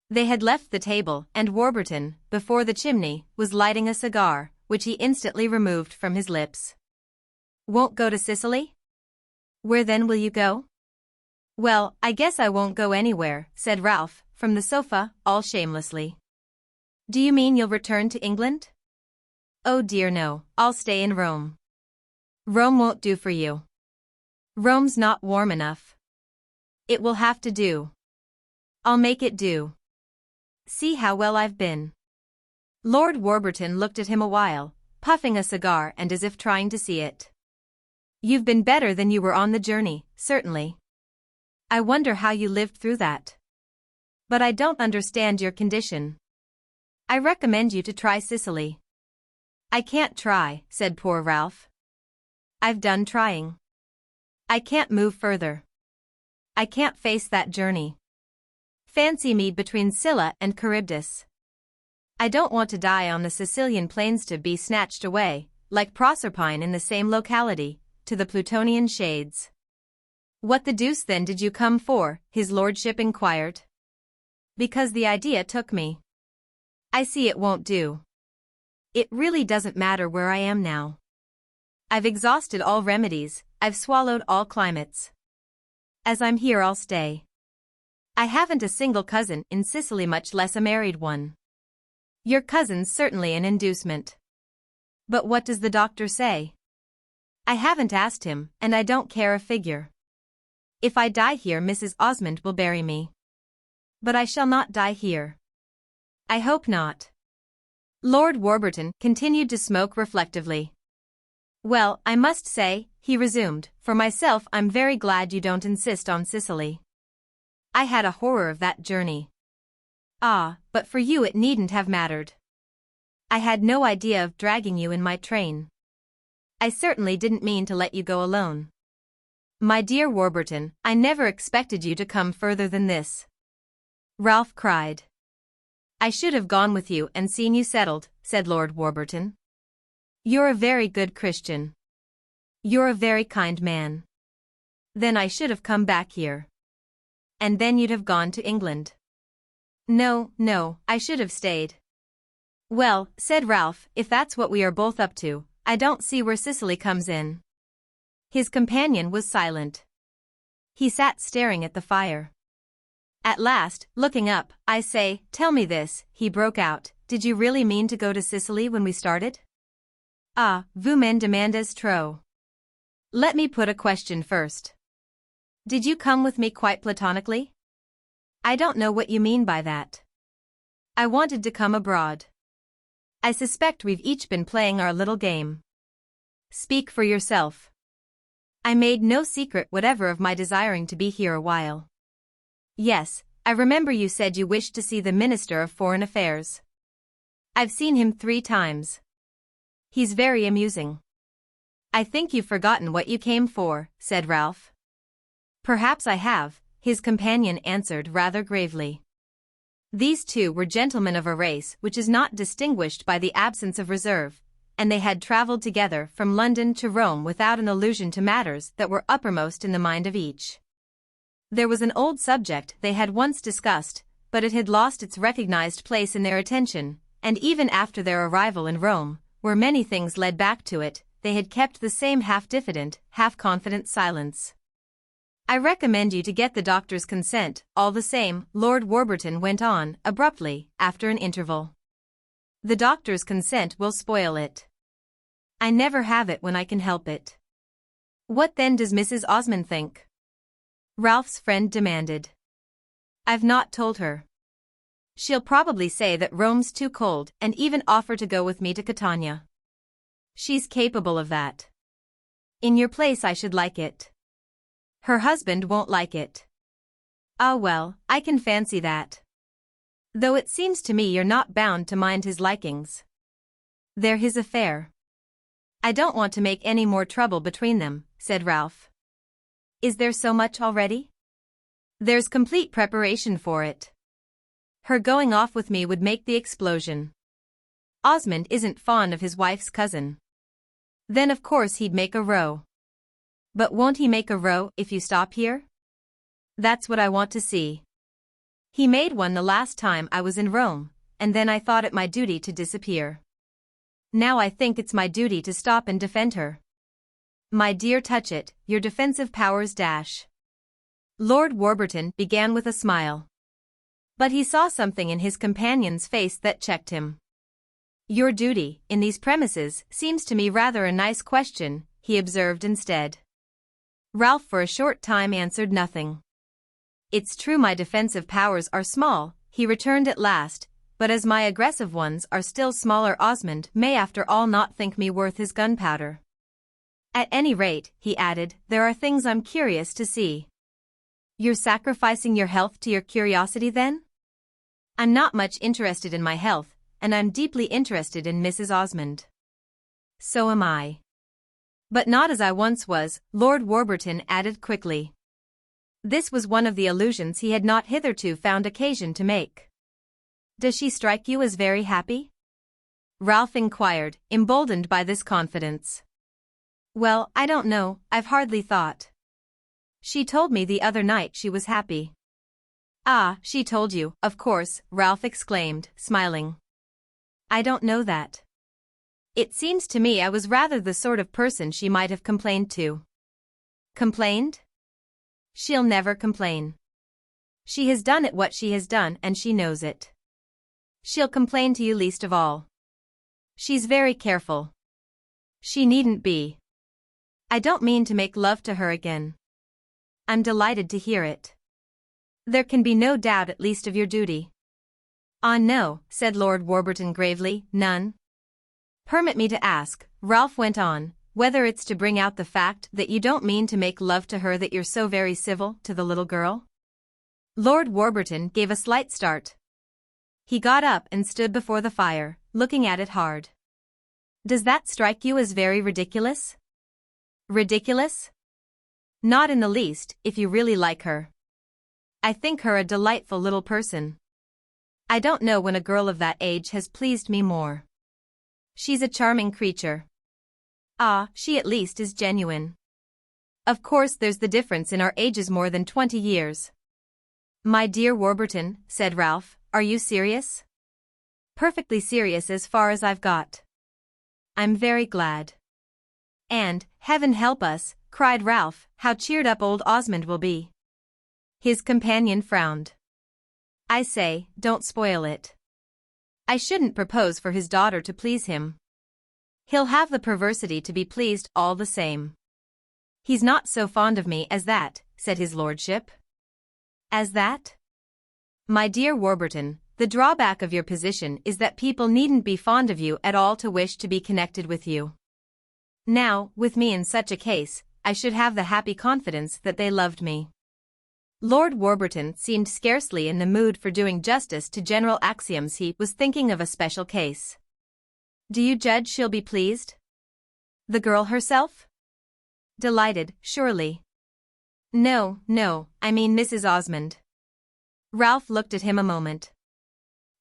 They had left the table, and Warburton, before the chimney, was lighting a cigar, which he instantly removed from his lips. "Won't go to Sicily? Where then will you go?" "Well, I guess I won't go anywhere," said Ralph, from the sofa, all shamelessly. "Do you mean you'll return to England?" "Oh dear no, I'll stay in Rome." "Rome won't do for you. Rome's not warm enough." "It will have to do." "I'll make it do. See how well I've been." Lord Warburton looked at him a while, puffing a cigar and as if trying to see it. "You've been better than you were on the journey, certainly. I wonder how you lived through that. But I don't understand your condition. I recommend you to try Sicily." "I can't try," said poor Ralph. "I've done trying. I can't move further. I can't face that journey. Fancy me between Scylla and Charybdis. I don't want to die on the Sicilian plains to be snatched away, like Proserpine in the same locality, to the Plutonian shades. What the deuce then did you come for? His lordship inquired. Because the idea took me. I see it won't do. It really doesn't matter where I am now. I've exhausted all remedies, I've swallowed all climates. As I'm here I'll stay. I haven't a single cousin in Sicily, much less a married one. Your cousin's certainly an inducement. But what does the doctor say? I haven't asked him, and I don't care a figure. If I die here Mrs. Osmond will bury me. But I shall not die here. I hope not. Lord Warburton continued to smoke reflectively. Well, I must say, he resumed, for myself I'm very glad you don't insist on Sicily. I had a horror of that journey. Ah, but for you it needn't have mattered. I had no idea of dragging you in my train. I certainly didn't mean to let you go alone. My dear Warburton, I never expected you to come further than this. Ralph cried. I should have gone with you and seen you settled, said Lord Warburton. You're a very good Christian. You're a very kind man. Then I should have come back here. And then you'd have gone to England. No, I should have stayed. Well, said Ralph, if that's what we are both up to, I don't see where Sicily comes in. His companion was silent. He sat staring at the fire. At last, looking up, I say, tell me this, he broke out, did you really mean to go to Sicily when we started? Ah, vous me demandez trop. Let me put a question first. Did you come with me quite platonically? I don't know what you mean by that. I wanted to come abroad. I suspect we've each been playing our little game. Speak for yourself. I made no secret whatever of my desiring to be here a while. Yes, I remember you said you wished to see the Minister of Foreign Affairs. I've seen him 3 times. He's very amusing. I think you've forgotten what you came for, said Ralph. Perhaps I have, his companion answered rather gravely. These two were gentlemen of a race which is not distinguished by the absence of reserve, and they had travelled together from London to Rome without an allusion to matters that were uppermost in the mind of each. There was an old subject they had once discussed, but it had lost its recognized place in their attention, and even after their arrival in Rome, where many things led back to it, they had kept the same half-diffident, half-confident silence. I recommend you to get the doctor's consent, all the same, Lord Warburton went on, abruptly, after an interval. The doctor's consent will spoil it. I never have it when I can help it. What then does Mrs. Osmond think? Ralph's friend demanded. I've not told her. She'll probably say that Rome's too cold and even offer to go with me to Catania. She's capable of that. In your place I should like it. Her husband won't like it. Ah well, I can fancy that. Though it seems to me you're not bound to mind his likings. They're his affair. I don't want to make any more trouble between them, said Ralph. Is there so much already? There's complete preparation for it. Her going off with me would make the explosion. Osmond isn't fond of his wife's cousin. Then of course he'd make a row. But won't he make a row if you stop here? That's what I want to see. He made one the last time I was in Rome, and then I thought it my duty to disappear. Now I think it's my duty to stop and defend her. My dear Touchett, your defensive powers dash. Lord Warburton began with a smile. But he saw something in his companion's face that checked him. Your duty, in these premises, seems to me rather a nice question, he observed instead. Ralph for a short time answered nothing. It's true my defensive powers are small, he returned at last, but as my aggressive ones are still smaller, Osmond may after all not think me worth his gunpowder. At any rate, he added, there are things I'm curious to see. You're sacrificing your health to your curiosity then? I'm not much interested in my health, and I'm deeply interested in Mrs. Osmond. So am I. But not as I once was, Lord Warburton added quickly. This was one of the allusions he had not hitherto found occasion to make. Does she strike you as very happy? Ralph inquired, emboldened by this confidence. Well, I don't know, I've hardly thought. She told me the other night she was happy. Ah, she told you, of course, Ralph exclaimed, smiling. I don't know that. It seems to me I was rather the sort of person she might have complained to. Complained? She'll never complain. She has done what she has done and she knows it. She'll complain to you least of all. She's very careful. She needn't be. I don't mean to make love to her again. I'm delighted to hear it. There can be no doubt at least of your duty. Ah no, said Lord Warburton gravely, none. Permit me to ask, Ralph went on, whether it's to bring out the fact that you don't mean to make love to her that you're so very civil to the little girl? Lord Warburton gave a slight start. He got up and stood before the fire, looking at it hard. Does that strike you as very ridiculous? Ridiculous? Not in the least, if you really like her. I think her a delightful little person. I don't know when a girl of that age has pleased me more. She's a charming creature. Ah, she at least is genuine. Of course there's the difference in our ages more than 20 years. My dear Warburton, said Ralph, are you serious? Perfectly serious as far as I've got. I'm very glad. And, heaven help us, cried Ralph, how cheered up old Osmond will be. His companion frowned. I say, don't spoil it. I shouldn't propose for his daughter to please him. He'll have the perversity to be pleased all the same. He's not so fond of me as that, said his lordship. As that? My dear Warburton, the drawback of your position is that people needn't be fond of you at all to wish to be connected with you. Now, with me in such a case, I should have the happy confidence that they loved me. Lord Warburton seemed scarcely in the mood for doing justice to general axioms. He was thinking of a special case. Do you judge she'll be pleased? The girl herself? Delighted, surely. No, I mean Mrs. Osmond. Ralph looked at him a moment.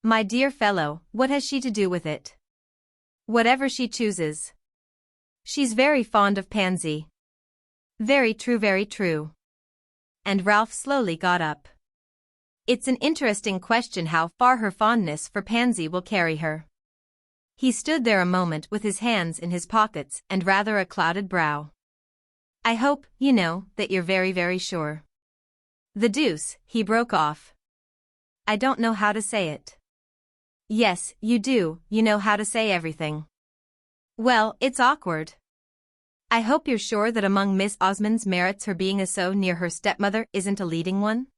My dear fellow, what has she to do with it? Whatever she chooses. She's very fond of Pansy. Very true, very true. And Ralph slowly got up. It's an interesting question how far her fondness for Pansy will carry her. He stood there a moment with his hands in his pockets and rather a clouded brow. I hope, you know, that you're very, very sure. The deuce, he broke off. I don't know how to say it. Yes, you do, you know how to say everything. Well, it's awkward. I hope you're sure that among Miss Osmond's merits her being so near her stepmother isn't a leading one?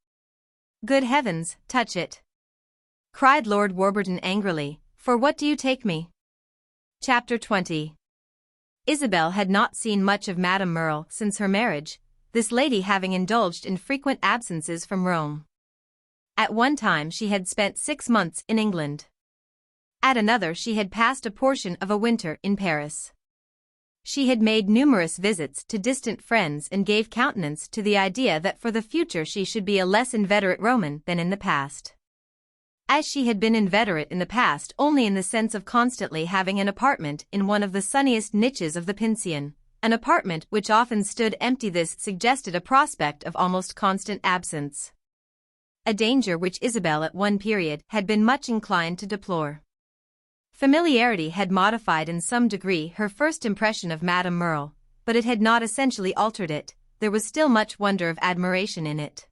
Good heavens, Touchett! Cried Lord Warburton angrily, for what do you take me? Chapter 20. Isabel had not seen much of Madame Merle since her marriage, this lady having indulged in frequent absences from Rome. At one time she had spent 6 months in England. At another she had passed a portion of a winter in Paris. She had made numerous visits to distant friends and gave countenance to the idea that for the future she should be a less inveterate Roman than in the past. As she had been inveterate in the past only in the sense of constantly having an apartment in one of the sunniest niches of the pension, an apartment which often stood empty, this suggested a prospect of almost constant absence. A danger which Isabel at one period had been much inclined to deplore. Familiarity had modified in some degree her first impression of Madame Merle, but it had not essentially altered it. There was still much wonder of admiration in it.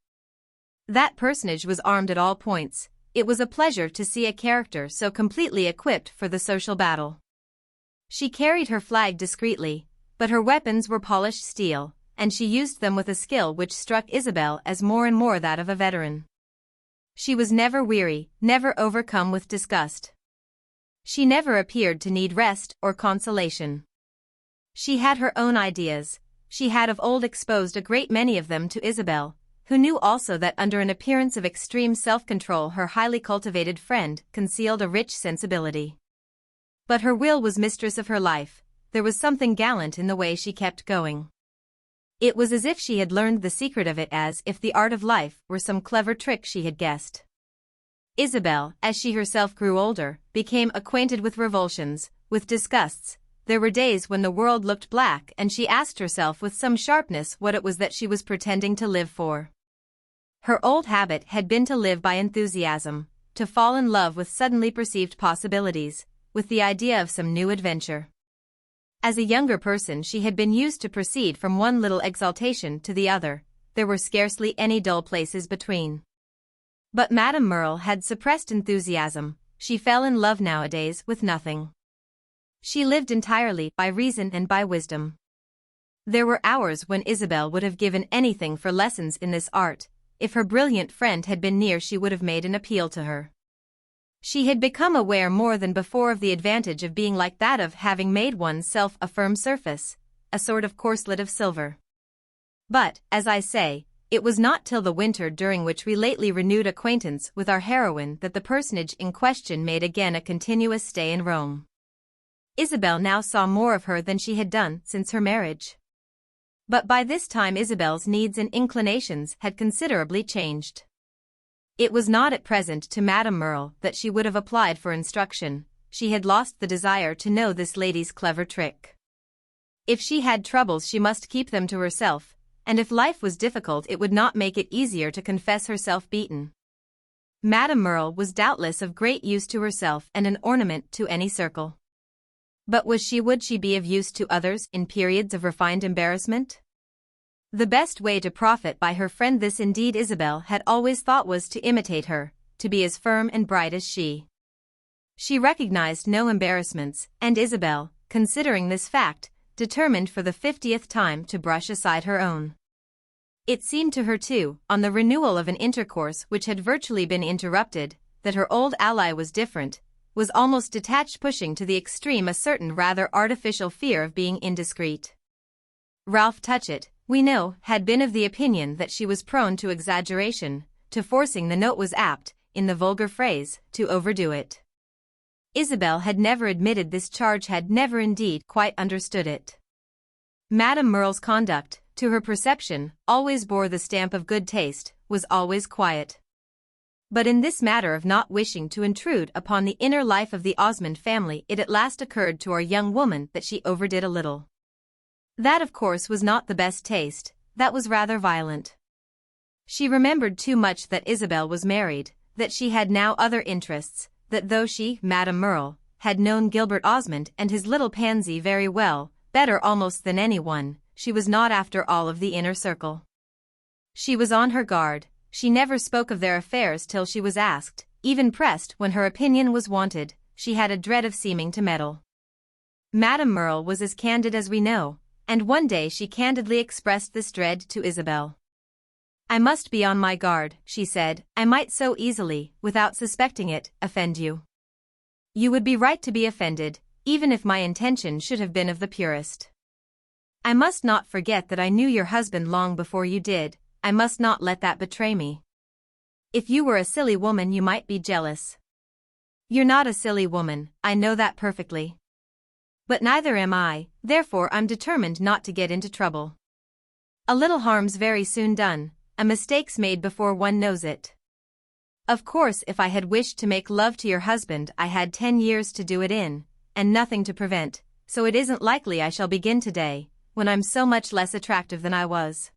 That personage was armed at all points. It was a pleasure to see a character so completely equipped for the social battle. She carried her flag discreetly, but her weapons were polished steel, and she used them with a skill which struck Isabel as more and more that of a veteran. She was never weary, never overcome with disgust. She never appeared to need rest or consolation. She had her own ideas. She had of old exposed a great many of them to Isabel, who knew also that under an appearance of extreme self-control her highly cultivated friend concealed a rich sensibility. But her will was mistress of her life, there was something gallant in the way she kept going. It was as if she had learned the secret of it, as if the art of life were some clever trick she had guessed. Isabel, as she herself grew older, became acquainted with revulsions, with disgusts. There were days when the world looked black and she asked herself with some sharpness what it was that she was pretending to live for. Her old habit had been to live by enthusiasm, to fall in love with suddenly perceived possibilities, with the idea of some new adventure. As a younger person she had been used to proceed from one little exaltation to the other, there were scarcely any dull places between. But Madame Merle had suppressed enthusiasm, she fell in love nowadays with nothing. She lived entirely by reason and by wisdom. There were hours when Isabel would have given anything for lessons in this art. If her brilliant friend had been near she would have made an appeal to her. She had become aware more than before of the advantage of being like that of having made one's self a firm surface, a sort of corselet of silver. But, as I say, it was not till the winter during which we lately renewed acquaintance with our heroine that the personage in question made again a continuous stay in Rome. Isabel now saw more of her than she had done since her marriage. But by this time Isabel's needs and inclinations had considerably changed. It was not at present to Madame Merle that she would have applied for instruction, she had lost the desire to know this lady's clever trick. If she had troubles she must keep them to herself, and if life was difficult it would not make it easier to confess herself beaten. Madame Merle was doubtless of great use to herself and an ornament to any circle. But would she be of use to others in periods of refined embarrassment? The best way to profit by her friend this indeed Isabel had always thought was to imitate her, to be as firm and bright as she. She recognized no embarrassments, and Isabel, considering this fact, determined for the 50th time to brush aside her own. It seemed to her too, on the renewal of an intercourse which had virtually been interrupted, that her old ally was different, was almost detached, pushing to the extreme a certain rather artificial fear of being indiscreet. Ralph Touchett, we know, had been of the opinion that she was prone to exaggeration, to forcing the note was apt, in the vulgar phrase, to overdo it. Isabel had never admitted this charge, had never indeed quite understood it. Madame Merle's conduct, to her perception, always bore the stamp of good taste, was always quiet. But in this matter of not wishing to intrude upon the inner life of the Osmond family it at last occurred to our young woman that she overdid a little. That of course was not the best taste, that was rather violent. She remembered too much that Isabel was married, that she had now other interests, that though she, Madame Merle, had known Gilbert Osmond and his little pansy very well, better almost than anyone, she was not after all of the inner circle. She was on her guard. She never spoke of their affairs till she was asked, even pressed when her opinion was wanted, she had a dread of seeming to meddle. Madame Merle was as candid as we know, and one day she candidly expressed this dread to Isabel. I must be on my guard, she said, I might so easily, without suspecting it, offend you. You would be right to be offended, even if my intention should have been of the purest. I must not forget that I knew your husband long before you did, I must not let that betray me. If you were a silly woman you might be jealous. You're not a silly woman, I know that perfectly. But neither am I, therefore I'm determined not to get into trouble. A little harm's very soon done, a mistake's made before one knows it. Of course if I had wished to make love to your husband I had 10 years to do it in, and nothing to prevent, so it isn't likely I shall begin today, when I'm so much less attractive than I was.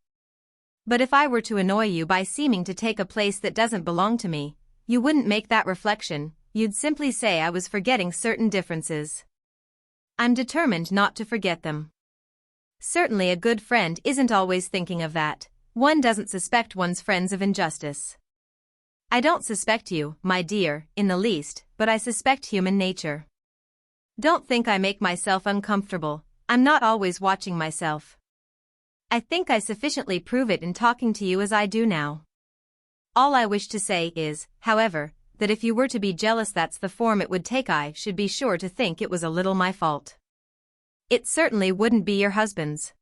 But if I were to annoy you by seeming to take a place that doesn't belong to me, you wouldn't make that reflection, you'd simply say I was forgetting certain differences. I'm determined not to forget them. Certainly a good friend isn't always thinking of that, one doesn't suspect one's friends of injustice. I don't suspect you, my dear, in the least, but I suspect human nature. Don't think I make myself uncomfortable, I'm not always watching myself. I think I sufficiently prove it in talking to you as I do now. All I wish to say is, however, that if you were to be jealous that's the form it would take. I should be sure to think it was a little my fault. It certainly wouldn't be your husband's.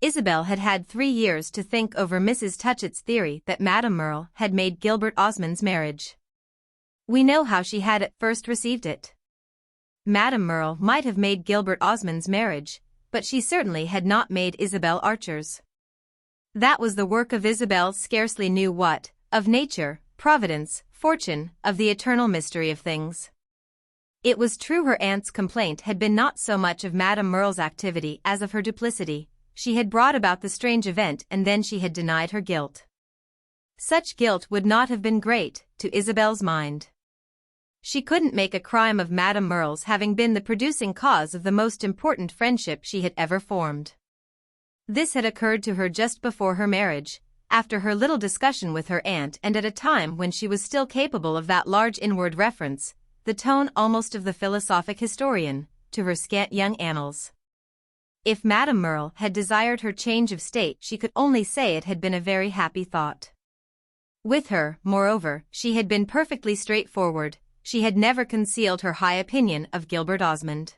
Isabel had had 3 years to think over Mrs. Touchett's theory that Madame Merle had made Gilbert Osmond's marriage. We know how she had at first received it. Madame Merle might have made Gilbert Osmond's marriage, but she certainly had not made Isabel Archer's. That was the work of Isabel scarcely knew what, of nature, providence, fortune, of the eternal mystery of things. It was true her aunt's complaint had been not so much of Madame Merle's activity as of her duplicity. She had brought about the strange event and then she had denied her guilt. Such guilt would not have been great, to Isabel's mind. She couldn't make a crime of Madame Merle's having been the producing cause of the most important friendship she had ever formed. This had occurred to her just before her marriage, after her little discussion with her aunt and at a time when she was still capable of that large inward reference, the tone almost of the philosophic historian, to her scant young annals. If Madame Merle had desired her change of state she could only say it had been a very happy thought. With her, moreover, she had been perfectly straightforward, she had never concealed her high opinion of Gilbert Osmond.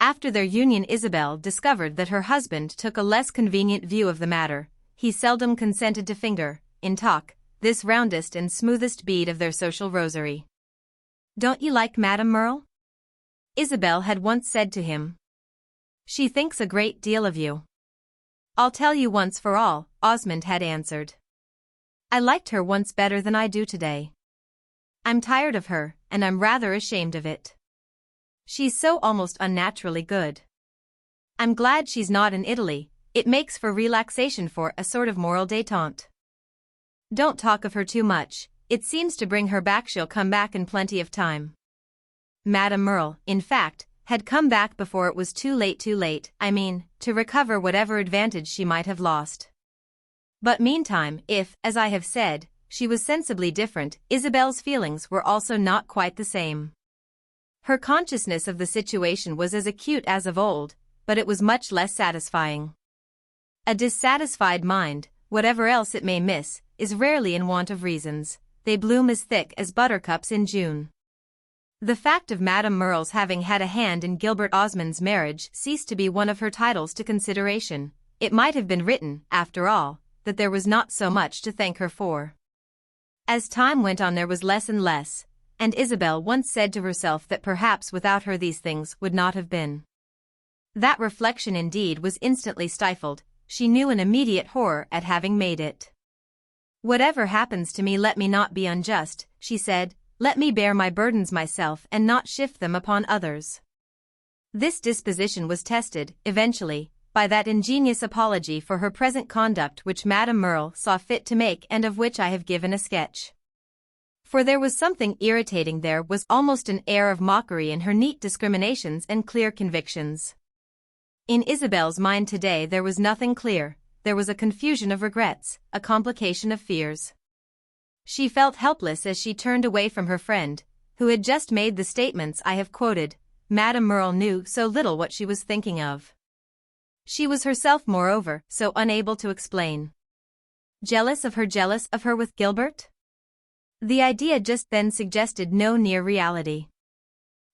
After their union Isabel discovered that her husband took a less convenient view of the matter. He seldom consented to finger, in talk, this roundest and smoothest bead of their social rosary. "Don't you like Madame Merle?" Isabel had once said to him. "She thinks a great deal of you." "I'll tell you once for all," Osmond had answered. "I liked her once better than I do today. I'm tired of her, and I'm rather ashamed of it. She's so almost unnaturally good. I'm glad she's not in Italy, it makes for relaxation for a sort of moral détente. Don't talk of her too much, it seems to bring her back. She'll come back in plenty of time." Madame Merle, in fact, had come back before it was too late, to recover whatever advantage she might have lost. But meantime, if, as I have said, she was sensibly different, Isabel's feelings were also not quite the same. Her consciousness of the situation was as acute as of old, but it was much less satisfying. A dissatisfied mind, whatever else it may miss, is rarely in want of reasons. They bloom as thick as buttercups in June. The fact of Madame Merle's having had a hand in Gilbert Osmond's marriage ceased to be one of her titles to consideration. It might have been written, after all, that there was not so much to thank her for. As time went on there was less and less, and Isabel once said to herself that perhaps without her these things would not have been. That reflection indeed was instantly stifled. She knew an immediate horror at having made it. "Whatever happens to me, let me not be unjust," she said, "let me bear my burdens myself and not shift them upon others." This disposition was tested, eventually, by that ingenious apology for her present conduct which Madame Merle saw fit to make and of which I have given a sketch. For there was something irritating, there was almost an air of mockery in her neat discriminations and clear convictions. In Isabel's mind today there was nothing clear, there was a confusion of regrets, a complication of fears. She felt helpless as she turned away from her friend, who had just made the statements I have quoted. Madame Merle knew so little what she was thinking of. She was herself, moreover, so unable to explain. Jealous of her with Gilbert? The idea just then suggested no near reality.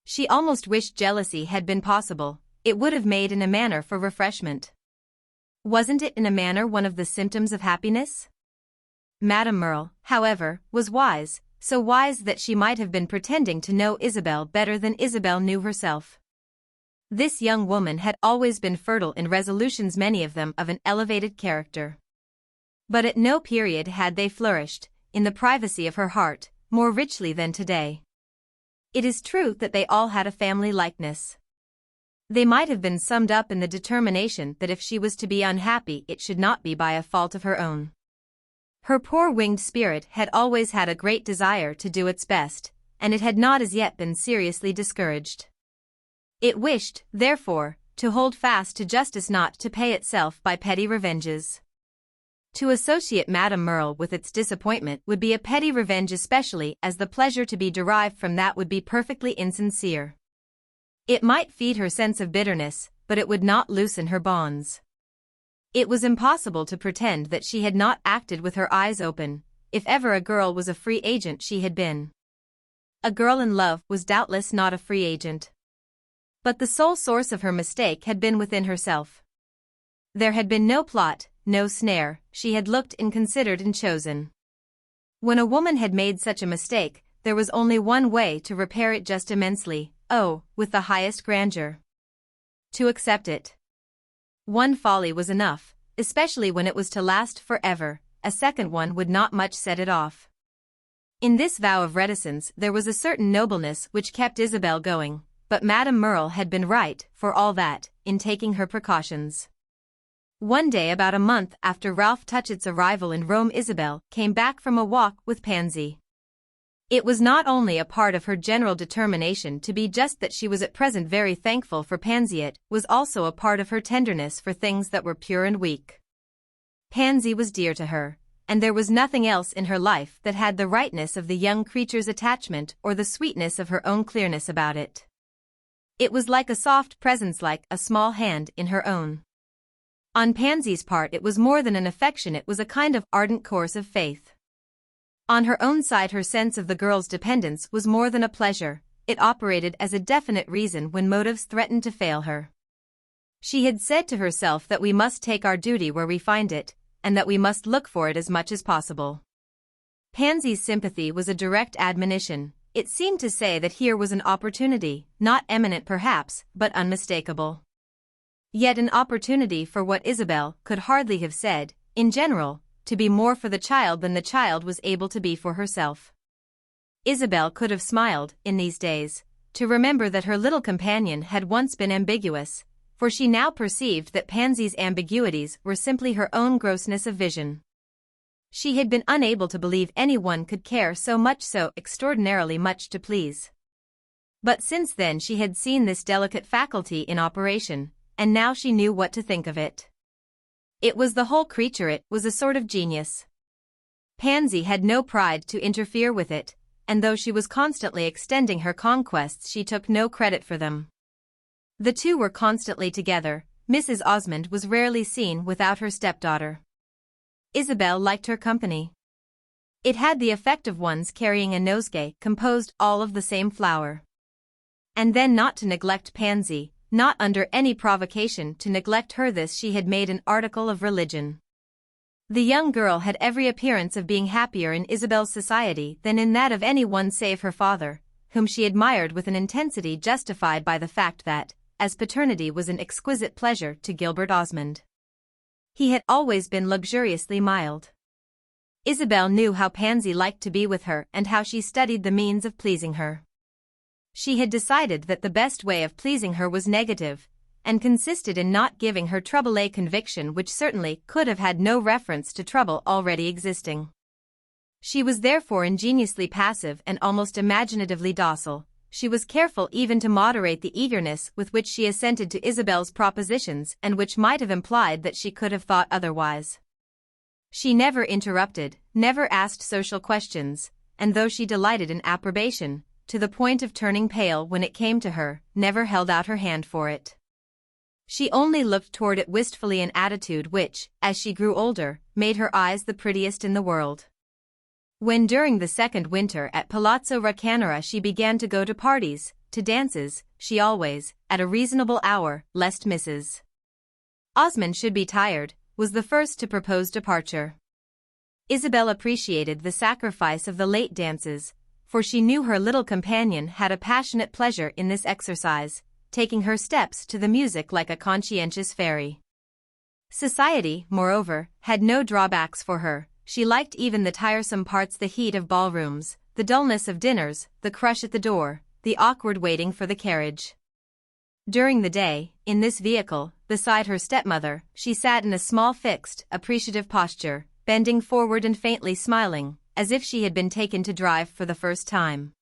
She almost wished jealousy had been possible. It would have made in a manner for refreshment. Wasn't it in a manner one of the symptoms of happiness? Madame Merle, however, was wise, so wise that she might have been pretending to know Isabel better than Isabel knew herself. This young woman had always been fertile in resolutions, many of them of an elevated character. But at no period had they flourished, in the privacy of her heart, more richly than today. It is true that they all had a family likeness. They might have been summed up in the determination that if she was to be unhappy it should not be by a fault of her own. Her poor winged spirit had always had a great desire to do its best, and it had not as yet been seriously discouraged. It wished, therefore, to hold fast to justice, not to pay itself by petty revenges. To associate Madame Merle with its disappointment would be a petty revenge, especially as the pleasure to be derived from that would be perfectly insincere. It might feed her sense of bitterness, but it would not loosen her bonds. It was impossible to pretend that she had not acted with her eyes open. If ever a girl was a free agent, she had been. A girl in love was doubtless not a free agent. But the sole source of her mistake had been within herself. There had been no plot, no snare, she had looked and considered and chosen. When a woman had made such a mistake, there was only one way to repair it just immensely, oh, with the highest grandeur. To accept it. One folly was enough, especially when it was to last forever, a second one would not much set it off. In this vow of reticence there was a certain nobleness which kept Isabel going, but Madame Merle had been right, for all that, in taking her precautions. One day about a month after Ralph Touchett's arrival in Rome, Isabel came back from a walk with Pansy. It was not only a part of her general determination to be just that she was at present very thankful for Pansy, it was also a part of her tenderness for things that were pure and weak. Pansy was dear to her, and there was nothing else in her life that had the rightness of the young creature's attachment or the sweetness of her own clearness about it. It was like a soft presence, like a small hand in her own. On Pansy's part it was more than an affection, it was a kind of ardent course of faith. On her own side her sense of the girl's dependence was more than a pleasure, it operated as a definite reason when motives threatened to fail her. She had said to herself that we must take our duty where we find it, and that we must look for it as much as possible. Pansy's sympathy was a direct admonition. It seemed to say that here was an opportunity, not eminent perhaps, but unmistakable. Yet an opportunity for what Isabel could hardly have said, in general, to be more for the child than the child was able to be for herself. Isabel could have smiled, in these days, to remember that her little companion had once been ambiguous, for she now perceived that Pansy's ambiguities were simply her own grossness of vision. She had been unable to believe anyone could care so much, so extraordinarily much to please. But since then she had seen this delicate faculty in operation, and now she knew what to think of it. It was the whole creature, it was a sort of genius. Pansy had no pride to interfere with it, and though she was constantly extending her conquests she took no credit for them. The two were constantly together. Mrs. Osmond was rarely seen without her stepdaughter. Isabel liked her company. It had the effect of one's carrying a nosegay composed all of the same flower. And then not to neglect Pansy, not under any provocation to neglect her, this she had made an article of religion. The young girl had every appearance of being happier in Isabel's society than in that of any one save her father, whom she admired with an intensity justified by the fact that, as paternity was an exquisite pleasure to Gilbert Osmond, he had always been luxuriously mild. Isabel knew how Pansy liked to be with her and how she studied the means of pleasing her. She had decided that the best way of pleasing her was negative, and consisted in not giving her trouble, a conviction which certainly could have had no reference to trouble already existing. She was therefore ingeniously passive and almost imaginatively docile. She was careful even to moderate the eagerness with which she assented to Isabel's propositions and which might have implied that she could have thought otherwise. She never interrupted, never asked social questions, and though she delighted in approbation, to the point of turning pale when it came to her, never held out her hand for it. She only looked toward it wistfully, an attitude which, as she grew older, made her eyes the prettiest in the world. When during the second winter at Palazzo Raccanera she began to go to parties, to dances, she always, at a reasonable hour, lest Mrs. Osmond should be tired, was the first to propose departure. Isabel appreciated the sacrifice of the late dances, for she knew her little companion had a passionate pleasure in this exercise, taking her steps to the music like a conscientious fairy. Society, moreover, had no drawbacks for her. She liked even the tiresome parts, the heat of ballrooms, the dullness of dinners, the crush at the door, the awkward waiting for the carriage. During the day, in this vehicle, beside her stepmother, she sat in a small fixed, appreciative posture, bending forward and faintly smiling, as if she had been taken to drive for the first time.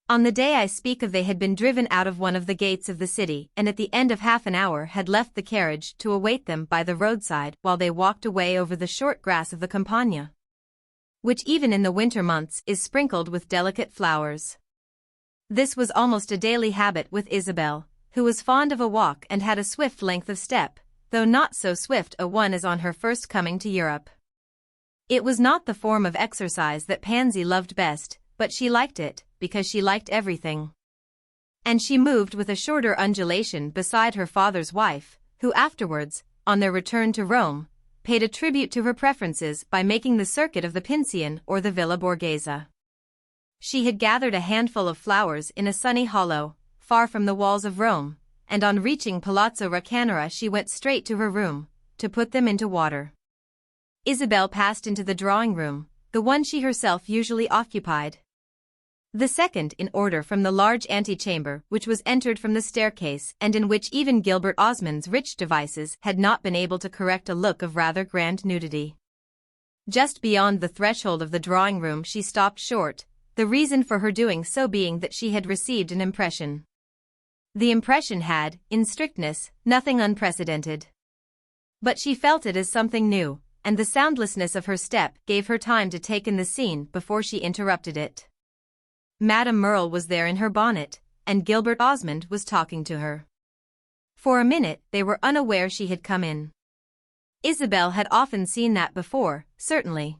On the day I speak of they had been driven out of one of the gates of the city and at the end of half an hour had left the carriage to await them by the roadside while they walked away over the short grass of the Campagna, which even in the winter months is sprinkled with delicate flowers. This was almost a daily habit with Isabel, who was fond of a walk and had a swift length of step, though not so swift a one as on her first coming to Europe. It was not the form of exercise that Pansy loved best, but she liked it, because she liked everything. And she moved with a shorter undulation beside her father's wife, who afterwards, on their return to Rome, paid a tribute to her preferences by making the circuit of the Pincian or the Villa Borghese. She had gathered a handful of flowers in a sunny hollow, far from the walls of Rome, and on reaching Palazzo Raccanera she went straight to her room, to put them into water. Isabel passed into the drawing room, the one she herself usually occupied. The second in order from the large antechamber which was entered from the staircase and in which even Gilbert Osmond's rich devices had not been able to correct a look of rather grand nudity. Just beyond the threshold of the drawing room she stopped short, the reason for her doing so being that she had received an impression. The impression had, in strictness, nothing unprecedented. But she felt it as something new, and the soundlessness of her step gave her time to take in the scene before she interrupted it. Madame Merle was there in her bonnet, and Gilbert Osmond was talking to her. For a minute they were unaware she had come in. Isabel had often seen that before, certainly.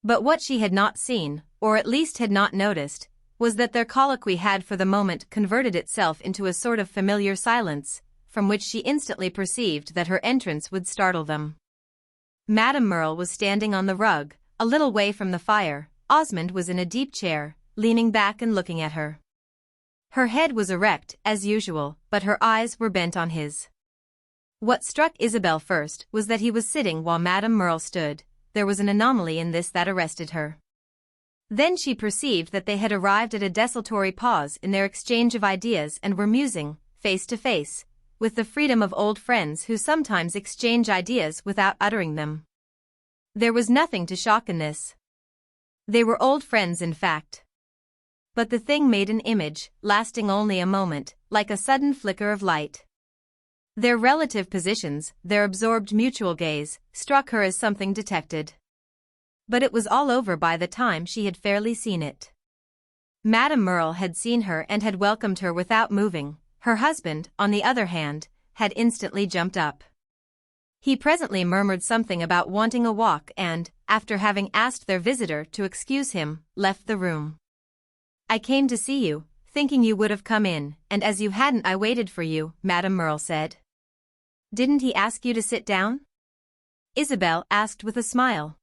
But what she had not seen, or at least had not noticed, was that their colloquy had for the moment converted itself into a sort of familiar silence, from which she instantly perceived that her entrance would startle them. Madame Merle was standing on the rug, a little way from the fire. Osmond was in a deep chair, leaning back and looking at her. Her head was erect, as usual, but her eyes were bent on his. What struck Isabel first was that he was sitting while Madame Merle stood. There was an anomaly in this that arrested her. Then she perceived that they had arrived at a desultory pause in their exchange of ideas and were musing, face to face, with the freedom of old friends who sometimes exchange ideas without uttering them. There was nothing to shock in this. They were old friends in fact. But the thing made an image, lasting only a moment, like a sudden flicker of light. Their relative positions, their absorbed mutual gaze, struck her as something detected. But it was all over by the time she had fairly seen it. Madame Merle had seen her and had welcomed her without moving. Her husband, on the other hand, had instantly jumped up. He presently murmured something about wanting a walk and, after having asked their visitor to excuse him, left the room. "I came to see you, thinking you would have come in, and as you hadn't I waited for you," Madame Merle said. "Didn't he ask you to sit down?" Isabel asked with a smile.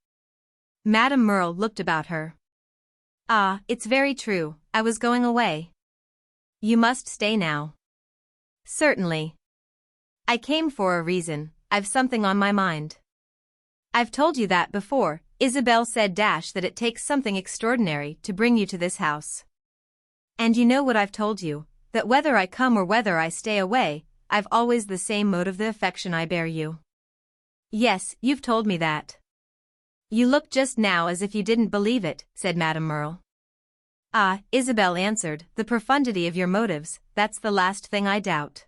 Madame Merle looked about her. "Ah, it's very true, I was going away." "You must stay now." "Certainly. I came for a reason, I've something on my mind." "I've told you that before," Isabel said. "That it takes something extraordinary to bring you to this house. And you know what I've told you, that whether I come or whether I stay away, I've always the same motive of the affection I bear you." "Yes, you've told me that." "You look just now as if you didn't believe it," said Madame Merle. "Ah," Isabel answered, "the profundity of your motives, that's the last thing I doubt."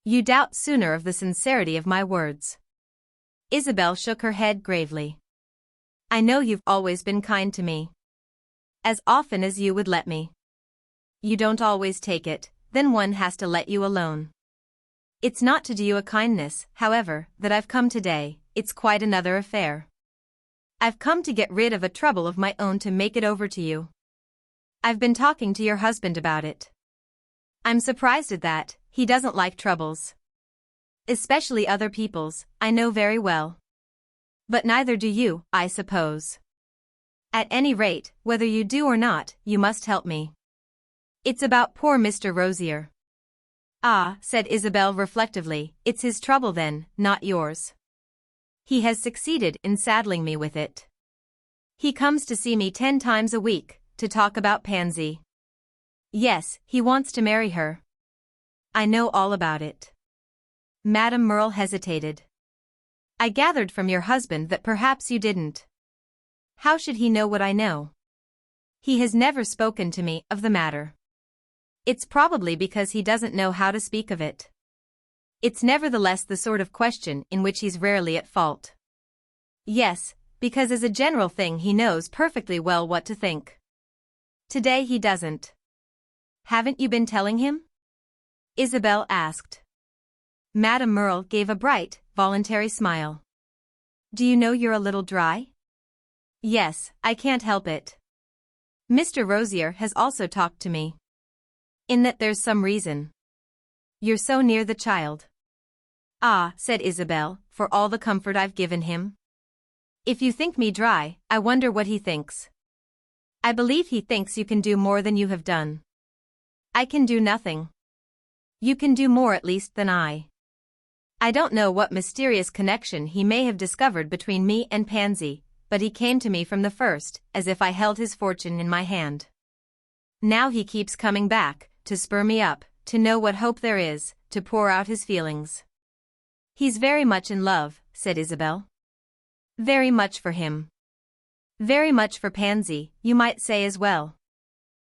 "You doubt sooner of the sincerity of my words." Isabel shook her head gravely. "I know you've always been kind to me. As often as you would let me. You don't always take it, then one has to let you alone. It's not to do you a kindness, however, that I've come today, it's quite another affair. I've come to get rid of a trouble of my own to make it over to you. I've been talking to your husband about it. I'm surprised at that, he doesn't like troubles. Especially other people's, I know very well. But neither do you, I suppose. At any rate, whether you do or not, you must help me. It's about poor Mr. Rosier." "Ah," said Isabel reflectively, "it's his trouble then, not yours. He has succeeded in saddling me with it. He comes to see me 10 times a week, to talk about Pansy. Yes, he wants to marry her. I know all about it." Madame Merle hesitated. "I gathered from your husband that perhaps you didn't." "How should he know what I know? He has never spoken to me of the matter." "It's probably because he doesn't know how to speak of it. It's nevertheless the sort of question in which he's rarely at fault." "Yes, because as a general thing he knows perfectly well what to think. Today he doesn't." "Haven't you been telling him?" Isabel asked. Madame Merle gave a bright, voluntary smile. "Do you know you're a little dry?" "Yes, I can't help it. Mr. Rosier has also talked to me. In that there's some reason. You're so near the child." "Ah," said Isabel, "for all the comfort I've given him. If you think me dry, I wonder what he thinks." "I believe he thinks you can do more than you have done." I can do nothing. You can do more at least than I. I don't know what mysterious connection he may have discovered between me and Pansy, but he came to me from the first, as if I held his fortune in my hand. Now he keeps coming back, to spur me up, to know what hope there is, to pour out his feelings. He's very much in love, said Isabel. Very much for him. Very much for Pansy, you might say as well.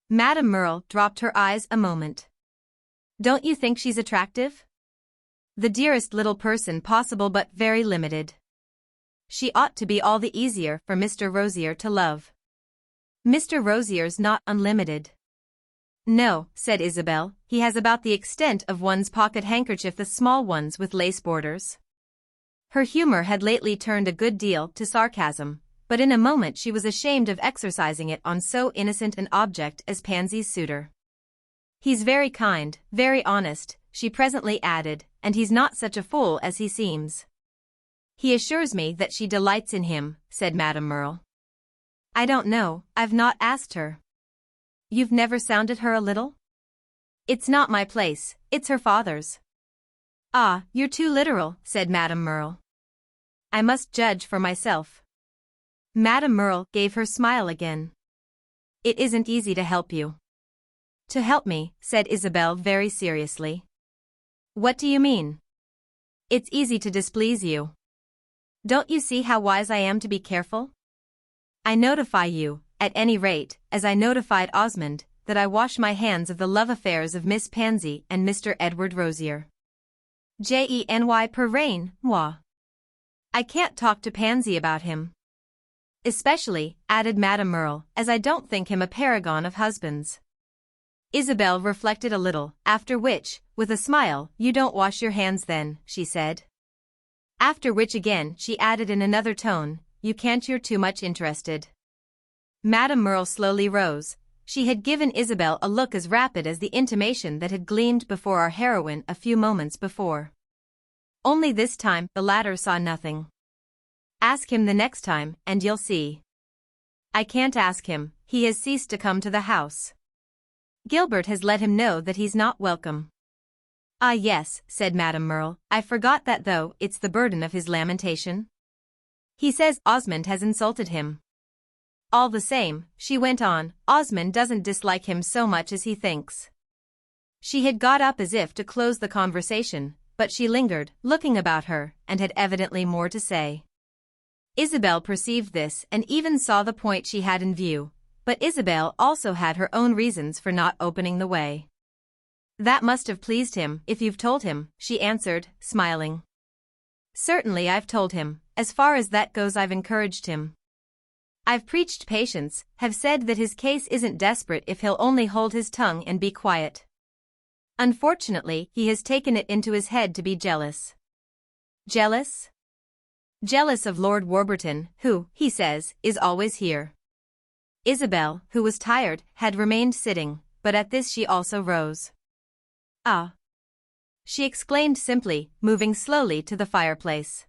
Madame Merle dropped her eyes a moment. Don't you think she's attractive? The dearest little person possible but very limited. She ought to be all the easier for Mr. Rosier to love. Mr. Rosier's not unlimited. No, said Isabel, he has about the extent of one's pocket handkerchief, the small ones with lace borders. Her humor had lately turned a good deal to sarcasm, but in a moment she was ashamed of exercising it on so innocent an object as Pansy's suitor. He's very kind, very honest, she presently added, and he's not such a fool as he seems. He assures me that she delights in him, said Madame Merle. I don't know, I've not asked her. You've never sounded her a little? It's not my place, it's her father's. Ah, you're too literal, said Madame Merle. I must judge for myself. Madame Merle gave her smile again. It isn't easy to help you. To help me, said Isabel very seriously. What do you mean? It's easy to displease you. Don't you see how wise I am to be careful? I notify you, at any rate, as I notified Osmond, that I wash my hands of the love affairs of Miss Pansy and Mr. Edward Rosier. Jeny per rein, moi. I can't talk to Pansy about him. Especially, added Madame Merle, as I don't think him a paragon of husbands. Isabel reflected a little, after which, with a smile, you don't wash your hands then, she said. After which again she added in another tone, you can't, you're too much interested. Madame Merle slowly rose. She had given Isabel a look as rapid as the intimation that had gleamed before our heroine a few moments before. Only this time the latter saw nothing. Ask him the next time, and you'll see. I can't ask him, he has ceased to come to the house. Gilbert has let him know that he's not welcome. Ah yes, said Madame Merle, I forgot that though, it's the burden of his lamentation. He says Osmond has insulted him. All the same, she went on, Osmond doesn't dislike him so much as he thinks. She had got up as if to close the conversation, but she lingered, looking about her, and had evidently more to say. Isabel perceived this and even saw the point she had in view, but Isabel also had her own reasons for not opening the way. That must have pleased him, if you've told him, she answered, smiling. Certainly I've told him, as far as that goes I've encouraged him. I've preached patience, have said that his case isn't desperate if he'll only hold his tongue and be quiet. Unfortunately, he has taken it into his head to be jealous. Jealous? Jealous of Lord Warburton, who, he says, is always here. Isabel, who was tired, had remained sitting, but at this she also rose. Ah! She exclaimed simply, moving slowly to the fireplace.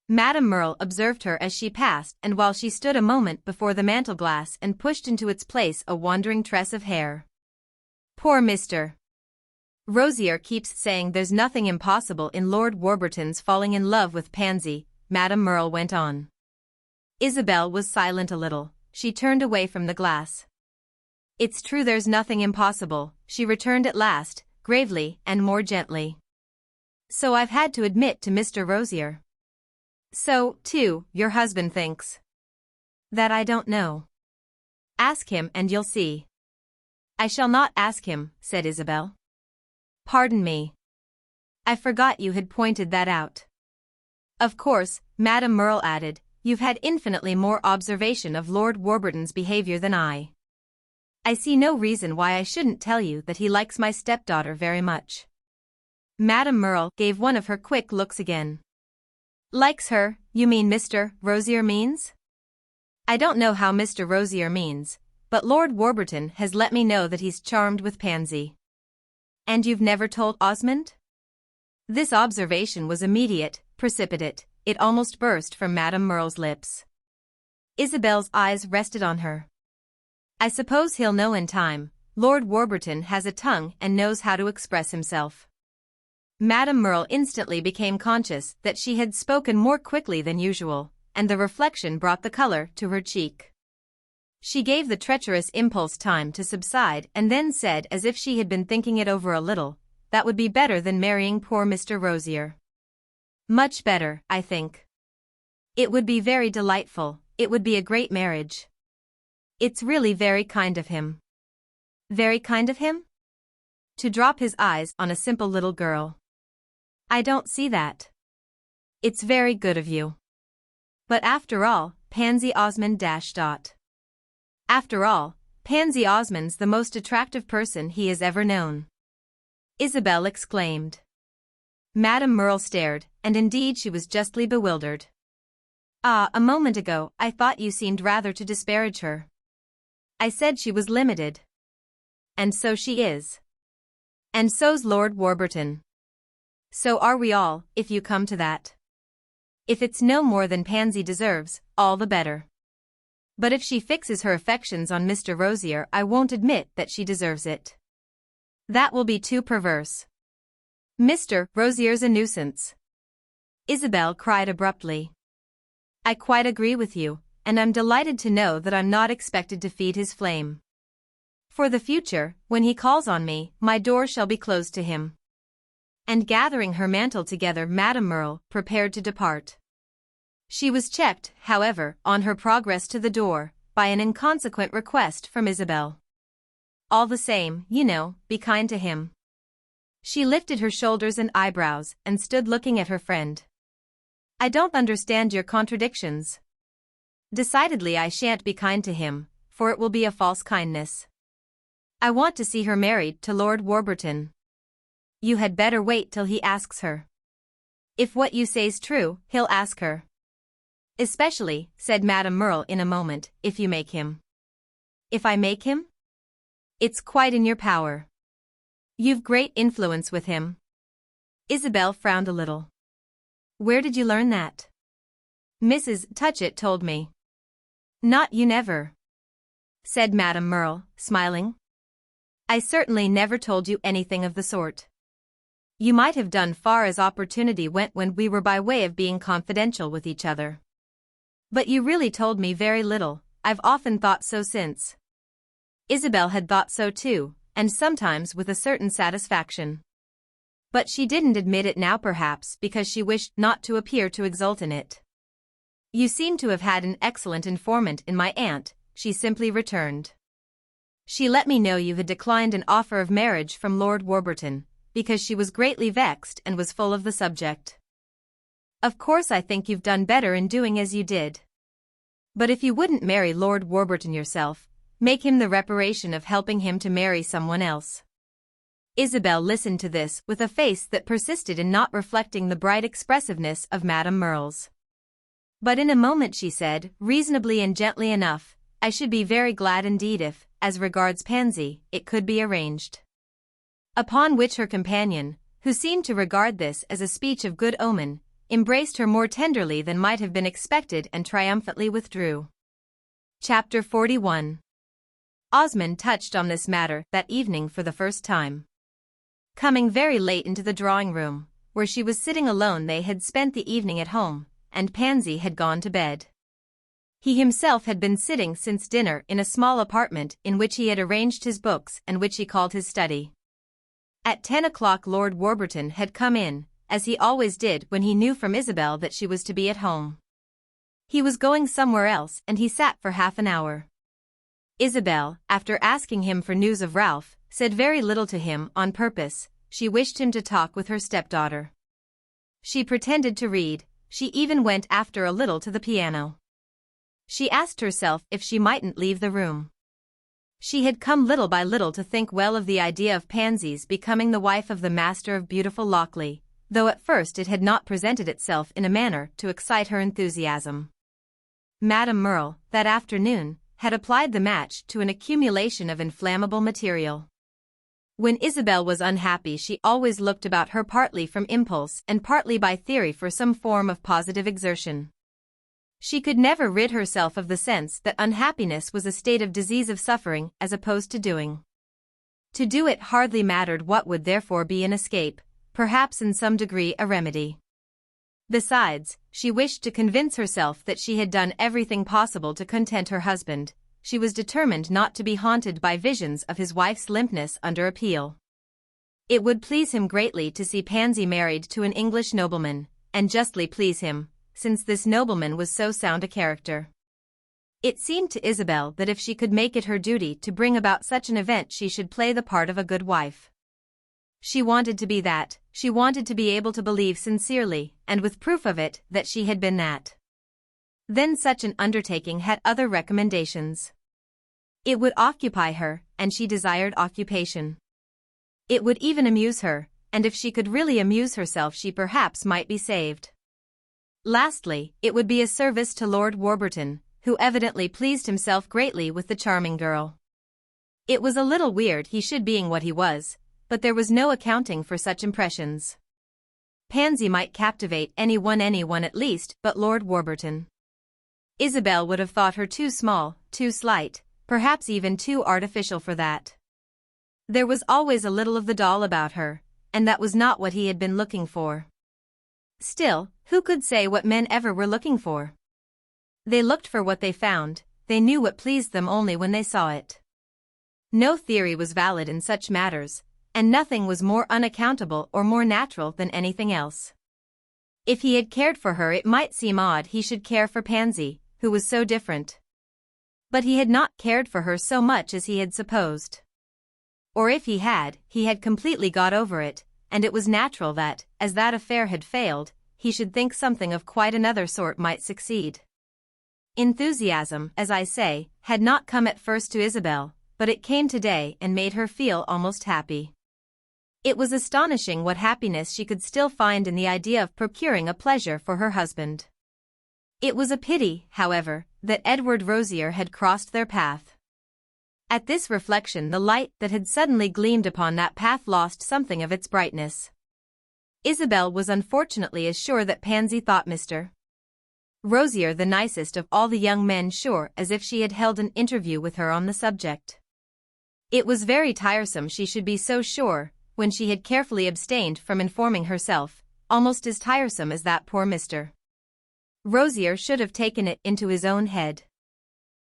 Madame Merle observed her as she passed, and while she stood a moment before the mantel-glass and pushed into its place a wandering tress of hair. Poor Mr. Rosier keeps saying there's nothing impossible in Lord Warburton's falling in love with Pansy, Madame Merle went on. Isabel was silent a little. She turned away from the glass. It's true there's nothing impossible, she returned at last, gravely and more gently. So I've had to admit to Mr. Rosier. So, too, your husband thinks. That I don't know. Ask him and you'll see. I shall not ask him, said Isabel. Pardon me. I forgot you had pointed that out. Of course, Madame Merle added, you've had infinitely more observation of Lord Warburton's behavior than I. I see no reason why I shouldn't tell you that he likes my stepdaughter very much. Madame Merle gave one of her quick looks again. Likes her, you mean Mr. Rosier means? I don't know how Mr. Rosier means, but Lord Warburton has let me know that he's charmed with Pansy. And you've never told Osmond? This observation was immediate, precipitate, it almost burst from Madame Merle's lips. Isabel's eyes rested on her. I suppose he'll know in time, Lord Warburton has a tongue and knows how to express himself. Madame Merle instantly became conscious that she had spoken more quickly than usual, and the reflection brought the color to her cheek. She gave the treacherous impulse time to subside and then said, as if she had been thinking it over a little, "That would be better than marrying poor Mr. Rosier. Much better, I think. It would be very delightful, it would be a great marriage. It's really very kind of him." Very kind of him? To drop his eyes on a simple little girl. I don't see that. It's very good of you. But after all, Pansy Osmond . After all, Pansy Osmond's the most attractive person he has ever known. Isabel exclaimed. Madame Merle stared, and indeed she was justly bewildered. Ah, a moment ago, I thought you seemed rather to disparage her. I said she was limited. And so she is. And so's Lord Warburton. So are we all, if you come to that. If it's no more than Pansy deserves, all the better. But if she fixes her affections on Mr. Rosier, I won't admit that she deserves it. That will be too perverse. Mr. Rosier's a nuisance. Isabel cried abruptly. I quite agree with you, and I'm delighted to know that I'm not expected to feed his flame. For the future, when he calls on me, my door shall be closed to him. And gathering her mantle together, Madame Merle prepared to depart. She was checked, however, on her progress to the door, by an inconsequent request from Isabel. All the same, you know, be kind to him. She lifted her shoulders and eyebrows and stood looking at her friend. I don't understand your contradictions. Decidedly I shan't be kind to him, for it will be a false kindness. I want to see her married to Lord Warburton. You had better wait till he asks her. If what you say's true, he'll ask her. Especially, said Madame Merle in a moment, if you make him. If I make him? It's quite in your power. You've great influence with him. Isabel frowned a little. Where did you learn that? Mrs. Touchett told me. Not you never. Said Madame Merle, smiling. I certainly never told you anything of the sort. You might have done far as opportunity went when we were by way of being confidential with each other. But you really told me very little. I've often thought so since. Isabel had thought so too, and sometimes with a certain satisfaction. But she didn't admit it now, perhaps because she wished not to appear to exult in it. You seem to have had an excellent informant in my aunt, she simply returned. She let me know you had declined an offer of marriage from Lord Warburton, because she was greatly vexed and was full of the subject. Of course I think you've done better in doing as you did. But if you wouldn't marry Lord Warburton yourself, make him the reparation of helping him to marry someone else. Isabel listened to this with a face that persisted in not reflecting the bright expressiveness of Madame Merle's. But in a moment she said, reasonably and gently enough, I should be very glad indeed if, as regards Pansy, it could be arranged. Upon which her companion, who seemed to regard this as a speech of good omen, embraced her more tenderly than might have been expected and triumphantly withdrew. Chapter 41. Osmond touched on this matter that evening for the first time. Coming very late into the drawing-room, where she was sitting alone, they had spent the evening at home, and Pansy had gone to bed. He himself had been sitting since dinner in a small apartment in which he had arranged his books and which he called his study. At 10 o'clock Lord Warburton had come in, as he always did when he knew from Isabel that she was to be at home. He was going somewhere else and he sat for half an hour. Isabel, after asking him for news of Ralph, said very little to him on purpose. She wished him to talk with her stepdaughter. She pretended to read, she even went after a little to the piano. She asked herself if she mightn't leave the room. She had come little by little to think well of the idea of Pansy's becoming the wife of the master of beautiful Lochley, though at first it had not presented itself in a manner to excite her enthusiasm. Madame Merle, that afternoon, had applied the match to an accumulation of inflammable material. When Isabel was unhappy she always looked about her partly from impulse and partly by theory for some form of positive exertion. She could never rid herself of the sense that unhappiness was a state of disease of suffering as opposed to doing. To do it hardly mattered what would therefore be an escape, perhaps in some degree a remedy. Besides, she wished to convince herself that she had done everything possible to content her husband. She was determined not to be haunted by visions of his wife's limpness under appeal. It would please him greatly to see Pansy married to an English nobleman, and justly please him, since this nobleman was so sound a character. It seemed to Isabel that if she could make it her duty to bring about such an event, she should play the part of a good wife. She wanted to be that. She wanted to be able to believe sincerely, and with proof of it, that she had been that. Then such an undertaking had other recommendations. It would occupy her, and she desired occupation. It would even amuse her, and if she could really amuse herself she perhaps might be saved. Lastly, it would be a service to Lord Warburton, who evidently pleased himself greatly with the charming girl. It was a little weird he should being what he was, but there was no accounting for such impressions. Pansy might captivate anyone at least but Lord Warburton. Isabel would have thought her too small, too slight, perhaps even too artificial for that. There was always a little of the doll about her, and that was not what he had been looking for. Still, who could say what men ever were looking for? They looked for what they found, they knew what pleased them only when they saw it. No theory was valid in such matters, and nothing was more unaccountable or more natural than anything else. If he had cared for her it might seem odd he should care for Pansy, who was so different. But he had not cared for her so much as he had supposed. Or if he had completely got over it, and it was natural that, as that affair had failed, he should think something of quite another sort might succeed. Enthusiasm, as I say, had not come at first to Isabel, but it came today and made her feel almost happy. It was astonishing what happiness she could still find in the idea of procuring a pleasure for her husband. It was a pity, however, that Edward Rosier had crossed their path. At this reflection the light that had suddenly gleamed upon that path lost something of its brightness. Isabel was unfortunately as sure that Pansy thought Mr. Rosier the nicest of all the young men, sure as if she had held an interview with her on the subject. It was very tiresome she should be so sure, when she had carefully abstained from informing herself, almost as tiresome as that poor Mr. Rosier should have taken it into his own head.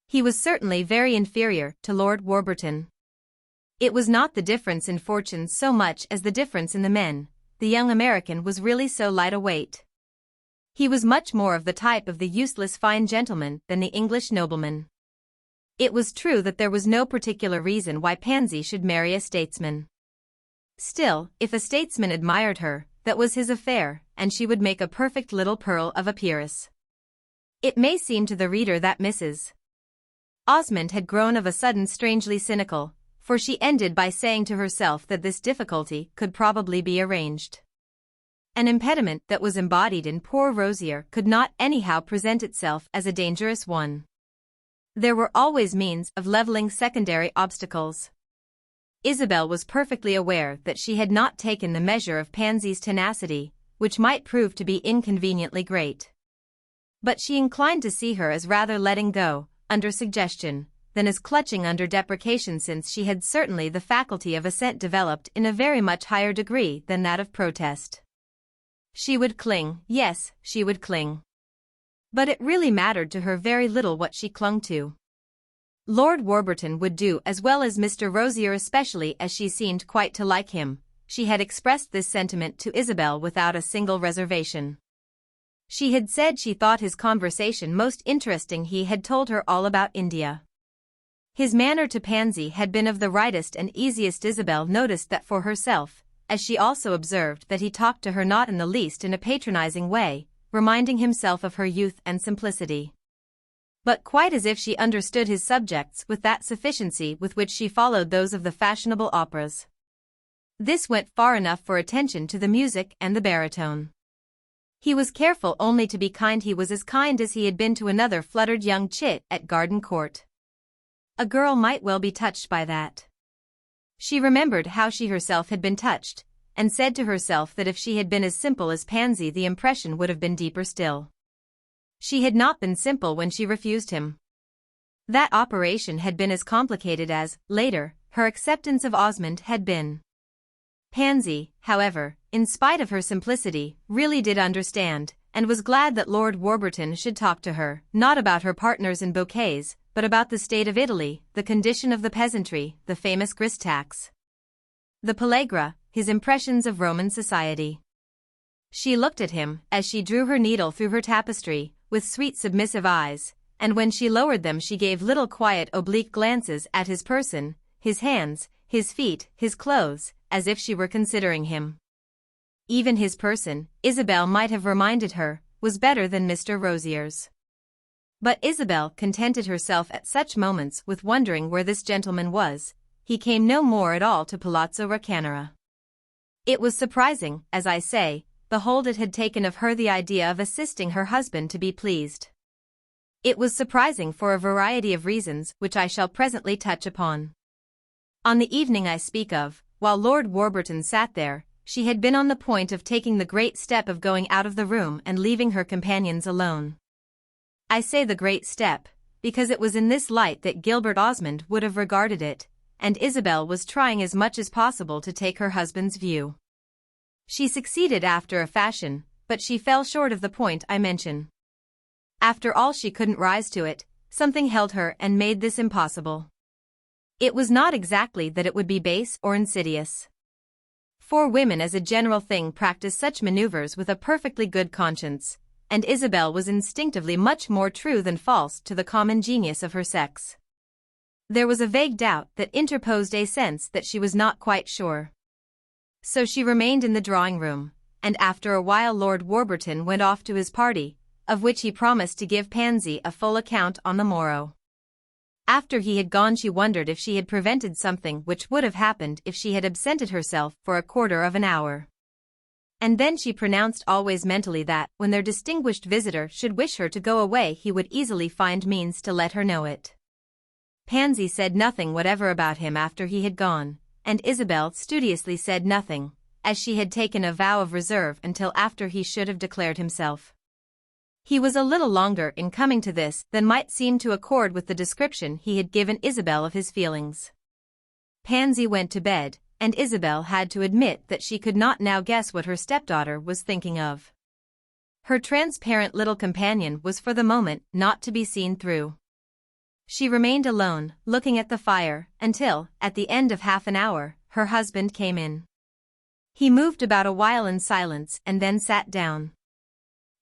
He was certainly very inferior to Lord Warburton. It was not the difference in fortunes so much as the difference in the men. The young American was really so light a weight. He was much more of the type of the useless fine gentleman than the English nobleman. It was true that there was no particular reason why Pansy should marry a statesman. Still, if a statesman admired her, that was his affair, and she would make a perfect little pearl of a peeress. It may seem to the reader that Mrs. Osmond had grown of a sudden strangely cynical, for she ended by saying to herself that this difficulty could probably be arranged. An impediment that was embodied in poor Rosier could not anyhow present itself as a dangerous one. There were always means of leveling secondary obstacles. Isabel was perfectly aware that she had not taken the measure of Pansy's tenacity, which might prove to be inconveniently great. But she inclined to see her as rather letting go, under suggestion, than as clutching under deprecation, since she had certainly the faculty of assent developed in a very much higher degree than that of protest. She would cling, yes, she would cling. But it really mattered to her very little what she clung to. Lord Warburton would do as well as Mr. Rosier, especially as she seemed quite to like him. She had expressed this sentiment to Isabel without a single reservation. She had said she thought his conversation most interesting. He had told her all about India. His manner to Pansy had been of the rightest and easiest. Isabel noticed that for herself, as she also observed that he talked to her not in the least in a patronizing way, reminding himself of her youth and simplicity, but quite as if she understood his subjects with that sufficiency with which she followed those of the fashionable operas. This went far enough for attention to the music and the baritone. He was careful only to be kind. He was as kind as he had been to another fluttered young chit at Garden Court. A girl might well be touched by that. She remembered how she herself had been touched, and said to herself that if she had been as simple as Pansy the impression would have been deeper still. She had not been simple when she refused him. That operation had been as complicated as, later, her acceptance of Osmond had been. Pansy, however, in spite of her simplicity, really did understand, and was glad that Lord Warburton should talk to her, not about her partners in bouquets, but about the state of Italy, the condition of the peasantry, the famous grist tax, the pellagra, his impressions of Roman society. She looked at him, as she drew her needle through her tapestry, with sweet submissive eyes, and when she lowered them she gave little quiet oblique glances at his person, his hands, his feet, his clothes, as if she were considering him. Even his person, Isabel might have reminded her, was better than Mr. Rosier's. But Isabel contented herself at such moments with wondering where this gentleman was. He came no more at all to Palazzo Raccanera. It was surprising, as I say, the hold it had taken of her the idea of assisting her husband to be pleased. It was surprising for a variety of reasons which I shall presently touch upon. On the evening I speak of, while Lord Warburton sat there, she had been on the point of taking the great step of going out of the room and leaving her companions alone. I say the great step, because it was in this light that Gilbert Osmond would have regarded it, and Isabel was trying as much as possible to take her husband's view. She succeeded after a fashion, but she fell short of the point I mention. After all, she couldn't rise to it, something held her and made this impossible. It was not exactly that it would be base or insidious. For women as a general thing practice such maneuvers with a perfectly good conscience, and Isabel was instinctively much more true than false to the common genius of her sex. There was a vague doubt that interposed a sense that she was not quite sure. So she remained in the drawing-room, and after a while Lord Warburton went off to his party, of which he promised to give Pansy a full account on the morrow. After he had gone she wondered if she had prevented something which would have happened if she had absented herself for a quarter of an hour. And then she pronounced always mentally that, when their distinguished visitor should wish her to go away, he would easily find means to let her know it. Pansy said nothing whatever about him after he had gone, and Isabel studiously said nothing, as she had taken a vow of reserve until after he should have declared himself. He was a little longer in coming to this than might seem to accord with the description he had given Isabel of his feelings. Pansy went to bed, and Isabel had to admit that she could not now guess what her stepdaughter was thinking of. Her transparent little companion was for the moment not to be seen through. She remained alone, looking at the fire, until, at the end of half an hour, her husband came in. He moved about a while in silence and then sat down.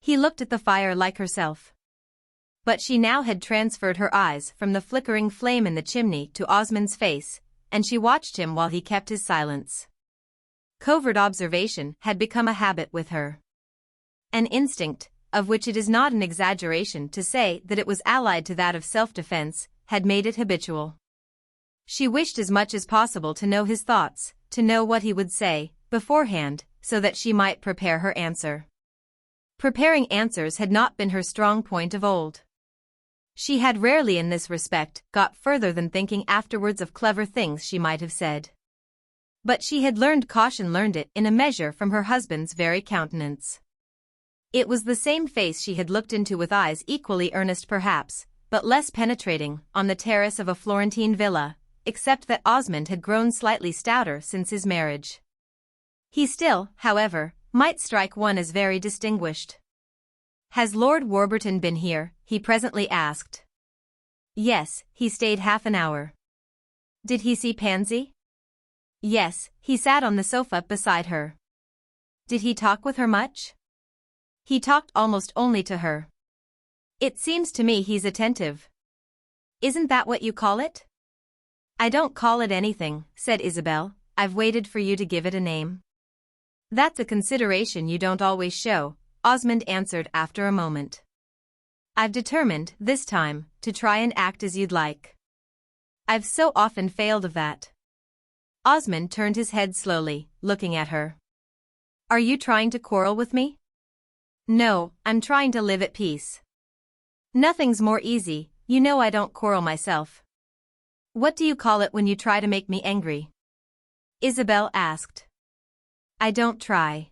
He looked at the fire like herself. But she now had transferred her eyes from the flickering flame in the chimney to Osmond's face, and she watched him while he kept his silence. Covert observation had become a habit with her. An instinct, of which it is not an exaggeration to say that it was allied to that of self-defense, had made it habitual. She wished as much as possible to know his thoughts, to know what he would say, beforehand, so that she might prepare her answer. Preparing answers had not been her strong point of old. She had rarely in this respect got further than thinking afterwards of clever things she might have said. But she had learned it in a measure from her husband's very countenance. It was the same face she had looked into with eyes equally earnest perhaps, but less penetrating, on the terrace of a Florentine villa, except that Osmond had grown slightly stouter since his marriage. He still, however, might strike one as very distinguished. "Has Lord Warburton been here?" he presently asked. "Yes, he stayed half an hour." "Did he see Pansy?" "Yes, he sat on the sofa beside her." "Did he talk with her much?" "He talked almost only to her." "It seems to me he's attentive." "Isn't that what you call it?" "I don't call it anything," said Isabel. "I've waited for you to give it a name." "That's a consideration you don't always show," Osmond answered after a moment. "I've determined, this time, to try and act as you'd like. I've so often failed of that." Osmond turned his head slowly, looking at her. "Are you trying to quarrel with me?" "No, I'm trying to live at peace." "Nothing's more easy, you know I don't quarrel myself." "What do you call it when you try to make me angry?" Isabel asked. "I don't try.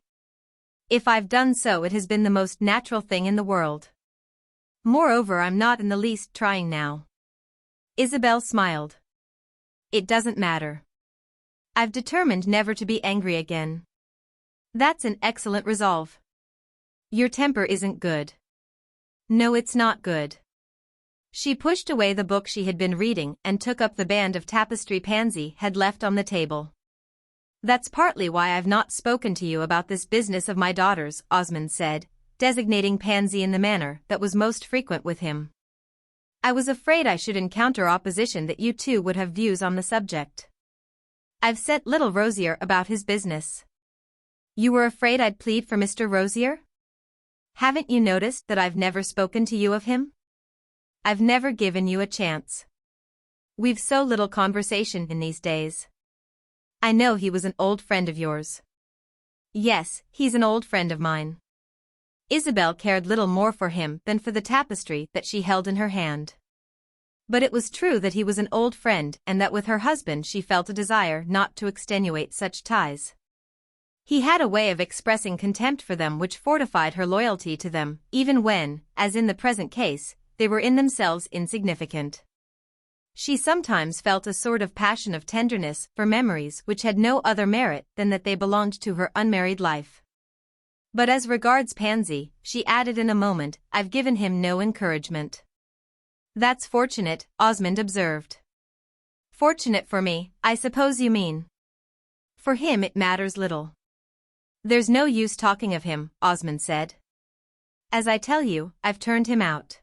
If I've done so, it has been the most natural thing in the world. Moreover, I'm not in the least trying now." Isabel smiled. it doesn't matter. I've determined never to be angry again. That's an excellent resolve. Your temper isn't good. No, it's not good. She pushed away the book she had been reading and took up the band of tapestry Pansy had left on the table. That's partly why I've not spoken to you about this business of my daughter's, Osmond said, designating Pansy in the manner that was most frequent with him. I was afraid I should encounter opposition, that you two would have views on the subject. I've sent little Rosier about his business. You were afraid I'd plead for Mr. Rosier? Haven't you noticed that I've never spoken to you of him? I've never given you a chance. We've so little conversation in these days. I know he was an old friend of yours. Yes, he's an old friend of mine. Isabel cared little more for him than for the tapestry that she held in her hand. But it was true that he was an old friend, and that with her husband she felt a desire not to extenuate such ties. He had a way of expressing contempt for them which fortified her loyalty to them, even when, as in the present case, they were in themselves insignificant. She sometimes felt a sort of passion of tenderness for memories which had no other merit than that they belonged to her unmarried life. But as regards Pansy, she added in a moment, I've given him no encouragement. That's fortunate, Osmond observed. Fortunate for me, I suppose you mean. For him it matters little. There's no use talking of him, Osmond said. As I tell you, I've turned him out.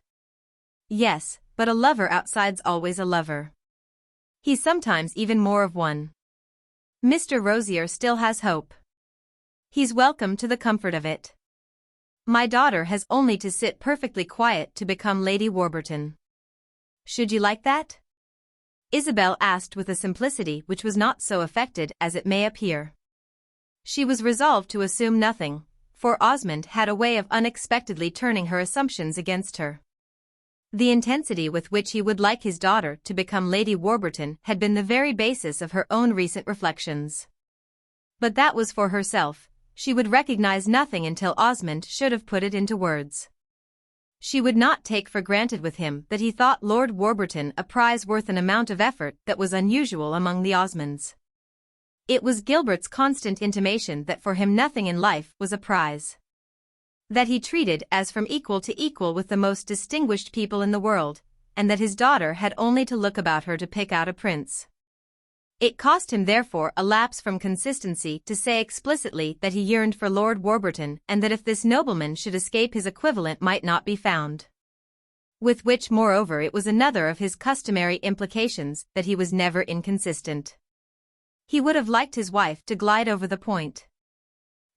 Yes, but a lover outside's always a lover. He's sometimes even more of one. Mr. Rosier still has hope. He's welcome to the comfort of it. My daughter has only to sit perfectly quiet to become Lady Warburton. Should you like that? Isabel asked with a simplicity which was not so affected as it may appear. She was resolved to assume nothing, for Osmond had a way of unexpectedly turning her assumptions against her. The intensity with which he would like his daughter to become Lady Warburton had been the very basis of her own recent reflections. But that was for herself. She would recognize nothing until Osmond should have put it into words. She would not take for granted with him that he thought Lord Warburton a prize worth an amount of effort that was unusual among the Osmonds. It was Gilbert's constant intimation that for him nothing in life was a prize. That he treated as from equal to equal with the most distinguished people in the world, and that his daughter had only to look about her to pick out a prince. It cost him therefore a lapse from consistency to say explicitly that he yearned for Lord Warburton, and that if this nobleman should escape his equivalent might not be found. With which moreover it was another of his customary implications that he was never inconsistent. He would have liked his wife to glide over the point.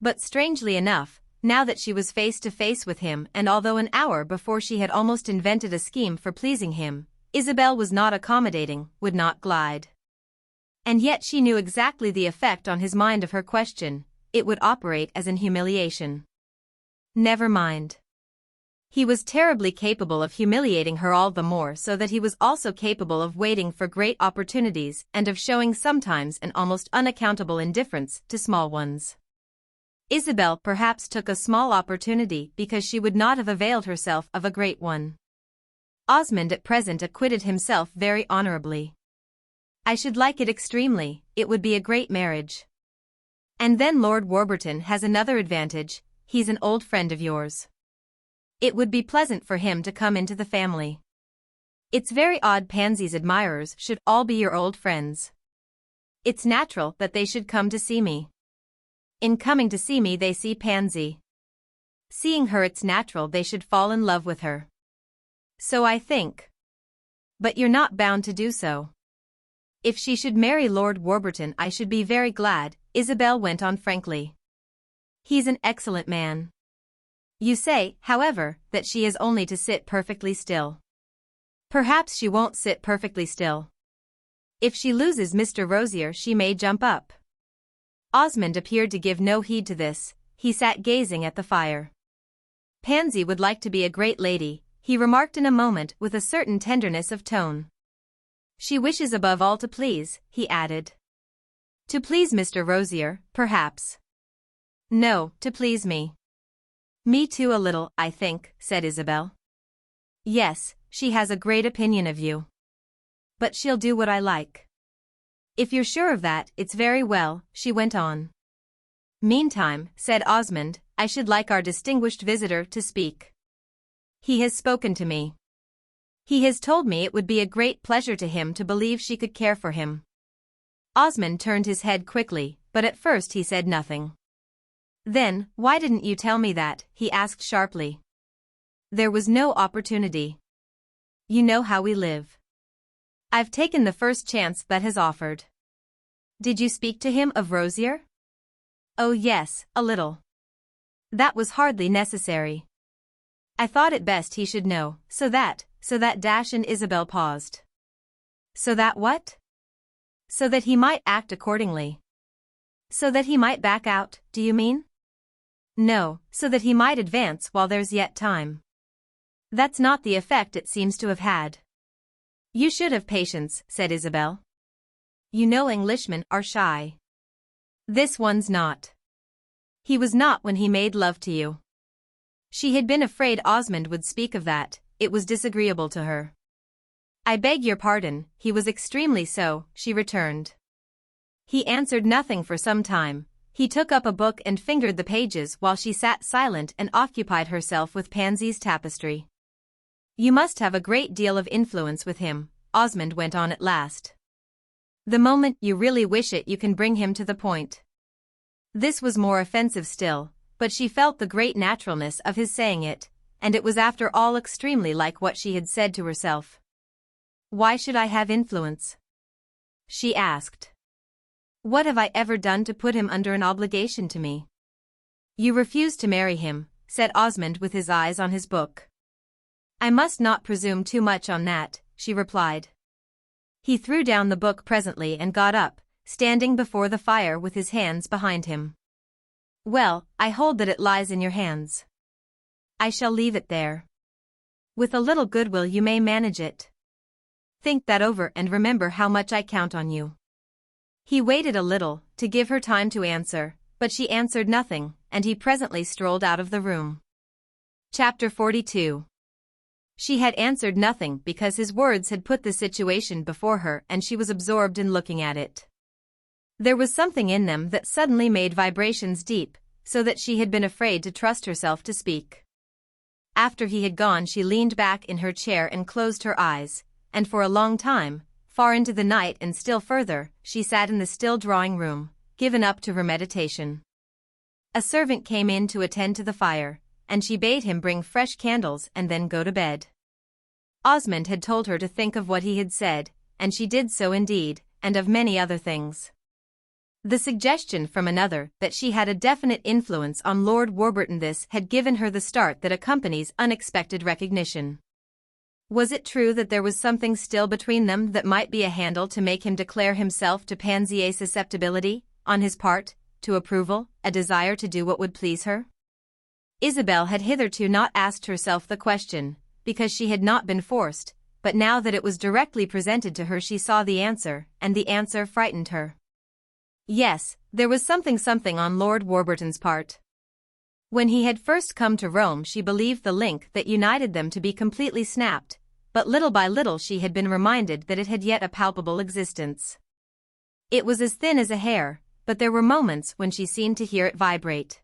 But strangely enough, now that she was face to face with him, and although an hour before she had almost invented a scheme for pleasing him, Isabel was not accommodating, would not glide. And yet she knew exactly the effect on his mind of her question. It would operate as an humiliation. Never mind. He was terribly capable of humiliating her, all the more so that he was also capable of waiting for great opportunities and of showing sometimes an almost unaccountable indifference to small ones. Isabel perhaps took a small opportunity because she would not have availed herself of a great one. Osmond at present acquitted himself very honorably. I should like it extremely, it would be a great marriage. And then Lord Warburton has another advantage, he's an old friend of yours. It would be pleasant for him to come into the family. It's very odd Pansy's admirers should all be your old friends. It's natural that they should come to see me. In coming to see me they see Pansy. Seeing her it's natural they should fall in love with her. So I think. But you're not bound to do so. If she should marry Lord Warburton I should be very glad, Isabel went on frankly. He's an excellent man. You say, however, that she has only to sit perfectly still. Perhaps she won't sit perfectly still. If she loses Mr. Rosier she may jump up. Osmond appeared to give no heed to this, he sat gazing at the fire. Pansy would like to be a great lady, he remarked in a moment with a certain tenderness of tone. She wishes above all to please, he added. To please Mr. Rosier, perhaps. No, to please me. Me too a little, I think, said Isabel. Yes, she has a great opinion of you. But she'll do what I like. If you're sure of that, it's very well, she went on. Meantime, said Osmond, I should like our distinguished visitor to speak. He has spoken to me. He has told me it would be a great pleasure to him to believe she could care for him. Osmond turned his head quickly, but at first he said nothing. Then, why didn't you tell me that? He asked sharply. There was no opportunity. You know how we live. I've taken the first chance that has offered. Did you speak to him of Rosier? Oh yes, a little. That was hardly necessary. I thought it best he should know, so that Dash and Isabel paused. So that what? So that he might act accordingly. So that he might back out, do you mean? No, so that he might advance while there's yet time. That's not the effect it seems to have had. You should have patience, said Isabel. You know Englishmen are shy. This one's not. He was not when he made love to you. She had been afraid Osmond would speak of that, it was disagreeable to her. I beg your pardon, he was extremely so, she returned. He answered nothing for some time. He took up a book and fingered the pages while she sat silent and occupied herself with Pansy's tapestry. You must have a great deal of influence with him, Osmond went on at last. The moment you really wish it you can bring him to the point. This was more offensive still, but she felt the great naturalness of his saying it, and it was after all extremely like what she had said to herself. Why should I have influence? She asked. What have I ever done to put him under an obligation to me? You refuse to marry him, said Osmond with his eyes on his book. I must not presume too much on that, she replied. He threw down the book presently and got up, standing before the fire with his hands behind him. Well, I hold that it lies in your hands. I shall leave it there. With a little goodwill you may manage it. Think that over and remember how much I count on you. He waited a little, to give her time to answer, but she answered nothing, and he presently strolled out of the room. Chapter 42. She had answered nothing because his words had put the situation before her and she was absorbed in looking at it. There was something in them that suddenly made vibrations deep, so that she had been afraid to trust herself to speak. After he had gone she leaned back in her chair and closed her eyes, and for a long time, far into the night and still further, she sat in the still drawing-room, given up to her meditation. A servant came in to attend to the fire, and she bade him bring fresh candles and then go to bed. Osmond had told her to think of what he had said, and she did so indeed, and of many other things. The suggestion from another that she had a definite influence on Lord Warburton, this had given her the start that accompanies unexpected recognition. Was it true that there was something still between them that might be a handle to make him declare himself to Pansy, a susceptibility, on his part, to approval, a desire to do what would please her? Isabel had hitherto not asked herself the question, because she had not been forced, but now that it was directly presented to her she saw the answer, and the answer frightened her. Yes, there was something on Lord Warburton's part. When he had first come to Rome she believed the link that united them to be completely snapped, but little by little she had been reminded that it had yet a palpable existence. It was as thin as a hair, but there were moments when she seemed to hear it vibrate.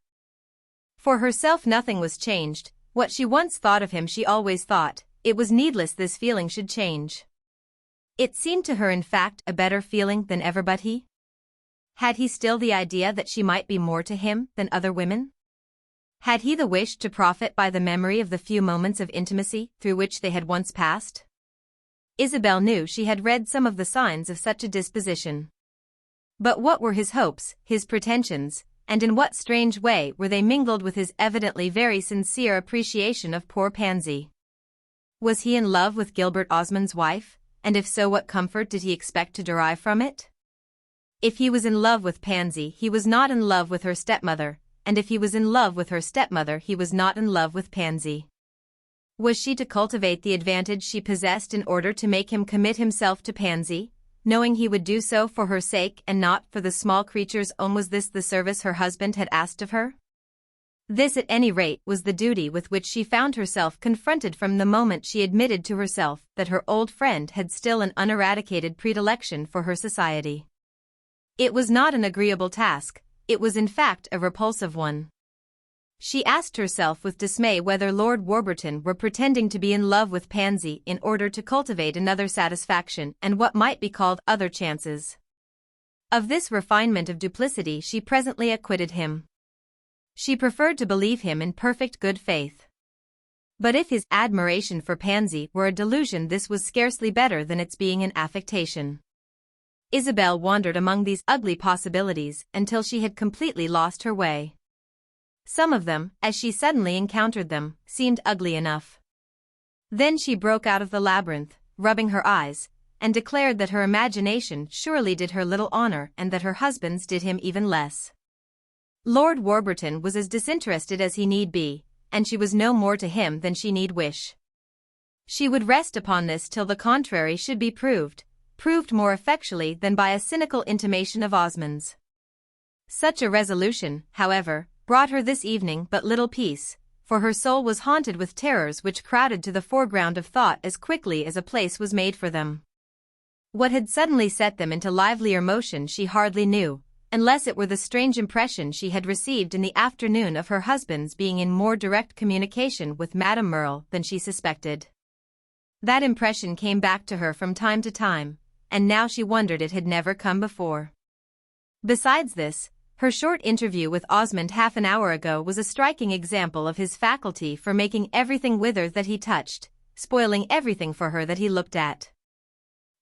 For herself nothing was changed, what she once thought of him she always thought, it was needless this feeling should change. It seemed to her in fact a better feeling than ever, but he? Had he still the idea that she might be more to him than other women? Had he the wish to profit by the memory of the few moments of intimacy through which they had once passed? Isabel knew she had read some of the signs of such a disposition. But what were his hopes, his pretensions, and in what strange way were they mingled with his evidently very sincere appreciation of poor Pansy? Was he in love with Gilbert Osmond's wife, and if so what comfort did he expect to derive from it? If he was in love with Pansy he was not in love with her stepmother, and if he was in love with her stepmother he was not in love with Pansy. Was she to cultivate the advantage she possessed in order to make him commit himself to Pansy, knowing he would do so for her sake and not for the small creature's own? Was this the service her husband had asked of her? This at any rate was the duty with which she found herself confronted from the moment she admitted to herself that her old friend had still an uneradicated predilection for her society. It was not an agreeable task, it was in fact a repulsive one. She asked herself with dismay whether Lord Warburton were pretending to be in love with Pansy in order to cultivate another satisfaction and what might be called other chances. Of this refinement of duplicity she presently acquitted him. She preferred to believe him in perfect good faith. But if his admiration for Pansy were a delusion, this was scarcely better than its being an affectation. Isabel wandered among these ugly possibilities until she had completely lost her way. Some of them, as she suddenly encountered them, seemed ugly enough. Then she broke out of the labyrinth, rubbing her eyes, and declared that her imagination surely did her little honor and that her husband's did him even less. Lord Warburton was as disinterested as he need be, and she was no more to him than she need wish. She would rest upon this till the contrary should be proved more effectually than by a cynical intimation of Osmond's. Such a resolution, however, brought her this evening but little peace, for her soul was haunted with terrors which crowded to the foreground of thought as quickly as a place was made for them. What had suddenly set them into livelier motion she hardly knew, unless it were the strange impression she had received in the afternoon of her husband's being in more direct communication with Madame Merle than she suspected. That impression came back to her from time to time, and now she wondered it had never come before. Besides this, her short interview with Osmond half an hour ago was a striking example of his faculty for making everything wither that he touched, spoiling everything for her that he looked at.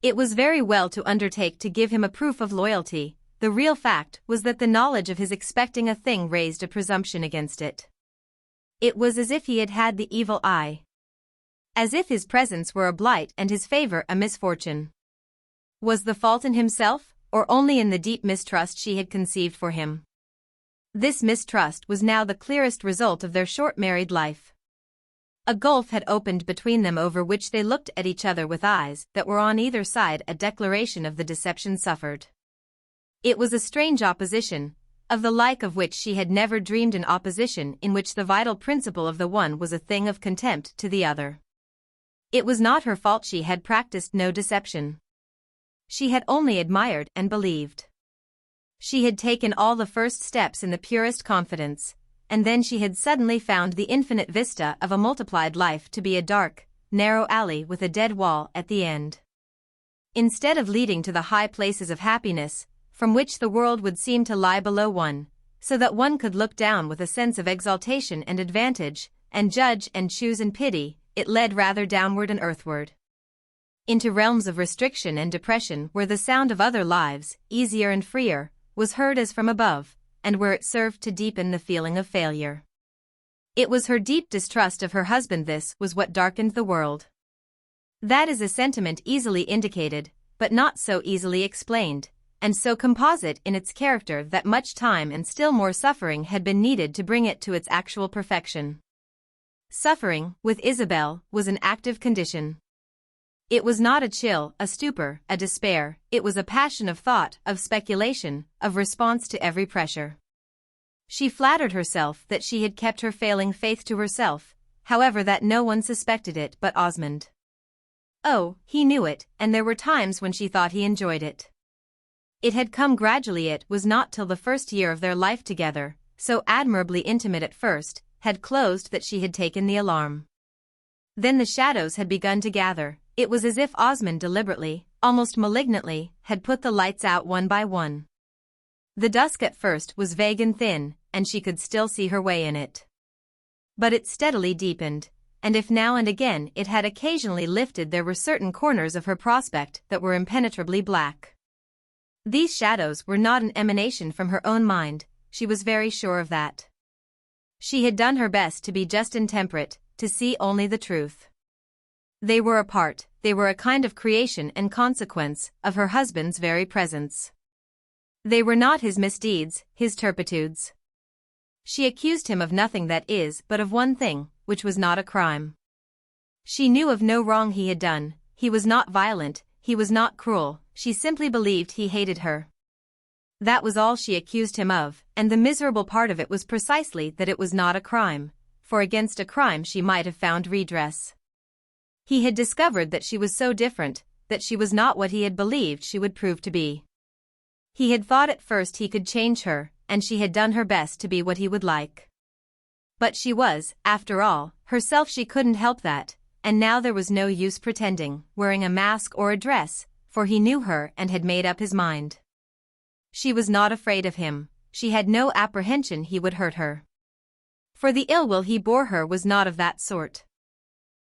It was very well to undertake to give him a proof of loyalty. The real fact was that the knowledge of his expecting a thing raised a presumption against it. It was as if he had had the evil eye. As if his presence were a blight and his favor a misfortune. Was the fault in himself, or only in the deep mistrust she had conceived for him? This mistrust was now the clearest result of their short married life. A gulf had opened between them over which they looked at each other with eyes that were on either side a declaration of the deception suffered. It was a strange opposition, of the like of which she had never dreamed, an opposition in which the vital principle of the one was a thing of contempt to the other. It was not her fault she had practiced no deception. She had only admired and believed. She had taken all the first steps in the purest confidence, and then she had suddenly found the infinite vista of a multiplied life to be a dark, narrow alley with a dead wall at the end. Instead of leading to the high places of happiness, from which the world would seem to lie below one, so that one could look down with a sense of exaltation and advantage, and judge and choose and pity, it led rather downward and earthward. Into realms of restriction and depression where the sound of other lives, easier and freer, was heard as from above, and where it served to deepen the feeling of failure. It was her deep distrust of her husband, this was what darkened the world. That is a sentiment easily indicated, but not so easily explained, and so composite in its character that much time and still more suffering had been needed to bring it to its actual perfection. Suffering, with Isabel, was an active condition. It was not a chill, a stupor, a despair, it was a passion of thought, of speculation, of response to every pressure. She flattered herself that she had kept her failing faith to herself, however, that no one suspected it but Osmond. Oh, he knew it, and there were times when she thought he enjoyed it. It had come gradually. It was not till the first year of their life together, so admirably intimate at first, had closed, that she had taken the alarm. Then the shadows had begun to gather. It was as if Osmond deliberately, almost malignantly, had put the lights out one by one. The dusk at first was vague and thin, and she could still see her way in it. But it steadily deepened, and if now and again it had occasionally lifted, there were certain corners of her prospect that were impenetrably black. These shadows were not an emanation from her own mind, she was very sure of that. She had done her best to be just and temperate, to see only the truth. They were a part, they were a kind of creation and consequence, of her husband's very presence. They were not his misdeeds, his turpitudes. She accused him of nothing, that is, but of one thing, which was not a crime. She knew of no wrong he had done, he was not violent, he was not cruel, she simply believed he hated her. That was all she accused him of, and the miserable part of it was precisely that it was not a crime, for against a crime she might have found redress. He had discovered that she was so different, that she was not what he had believed she would prove to be. He had thought at first he could change her, and she had done her best to be what he would like. But she was, after all, herself. She couldn't help that, and now there was no use pretending, wearing a mask or a dress, for he knew her and had made up his mind. She was not afraid of him, she had no apprehension he would hurt her. For the ill will he bore her was not of that sort.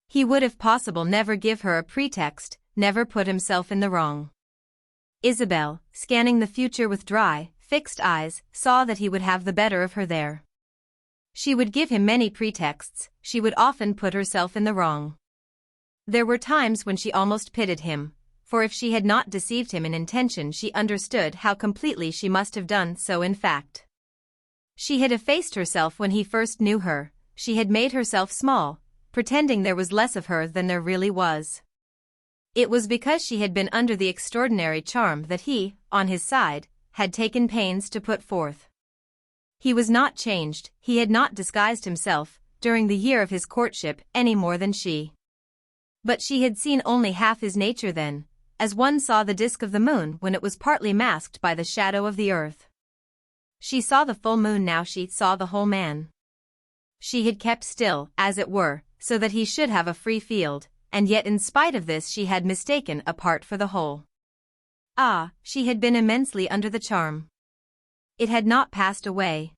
He would if possible never give her a pretext, never put himself in the wrong. Isabel, scanning the future with dry, fixed eyes, saw that he would have the better of her there. She would give him many pretexts, she would often put herself in the wrong. There were times when she almost pitied him, for if she had not deceived him in intention she understood how completely she must have done so in fact. She had effaced herself when he first knew her, she had made herself small, pretending there was less of her than there really was. It was because she had been under the extraordinary charm that he, on his side, had taken pains to put forth. He was not changed, he had not disguised himself, during the year of his courtship, any more than she. But she had seen only half his nature then, as one saw the disk of the moon when it was partly masked by the shadow of the earth. She saw the full moon now, she saw the whole man. She had kept still, as it were, so that he should have a free field, and yet in spite of this she had mistaken a part for the whole. Ah, she had been immensely under the charm. It had not passed away.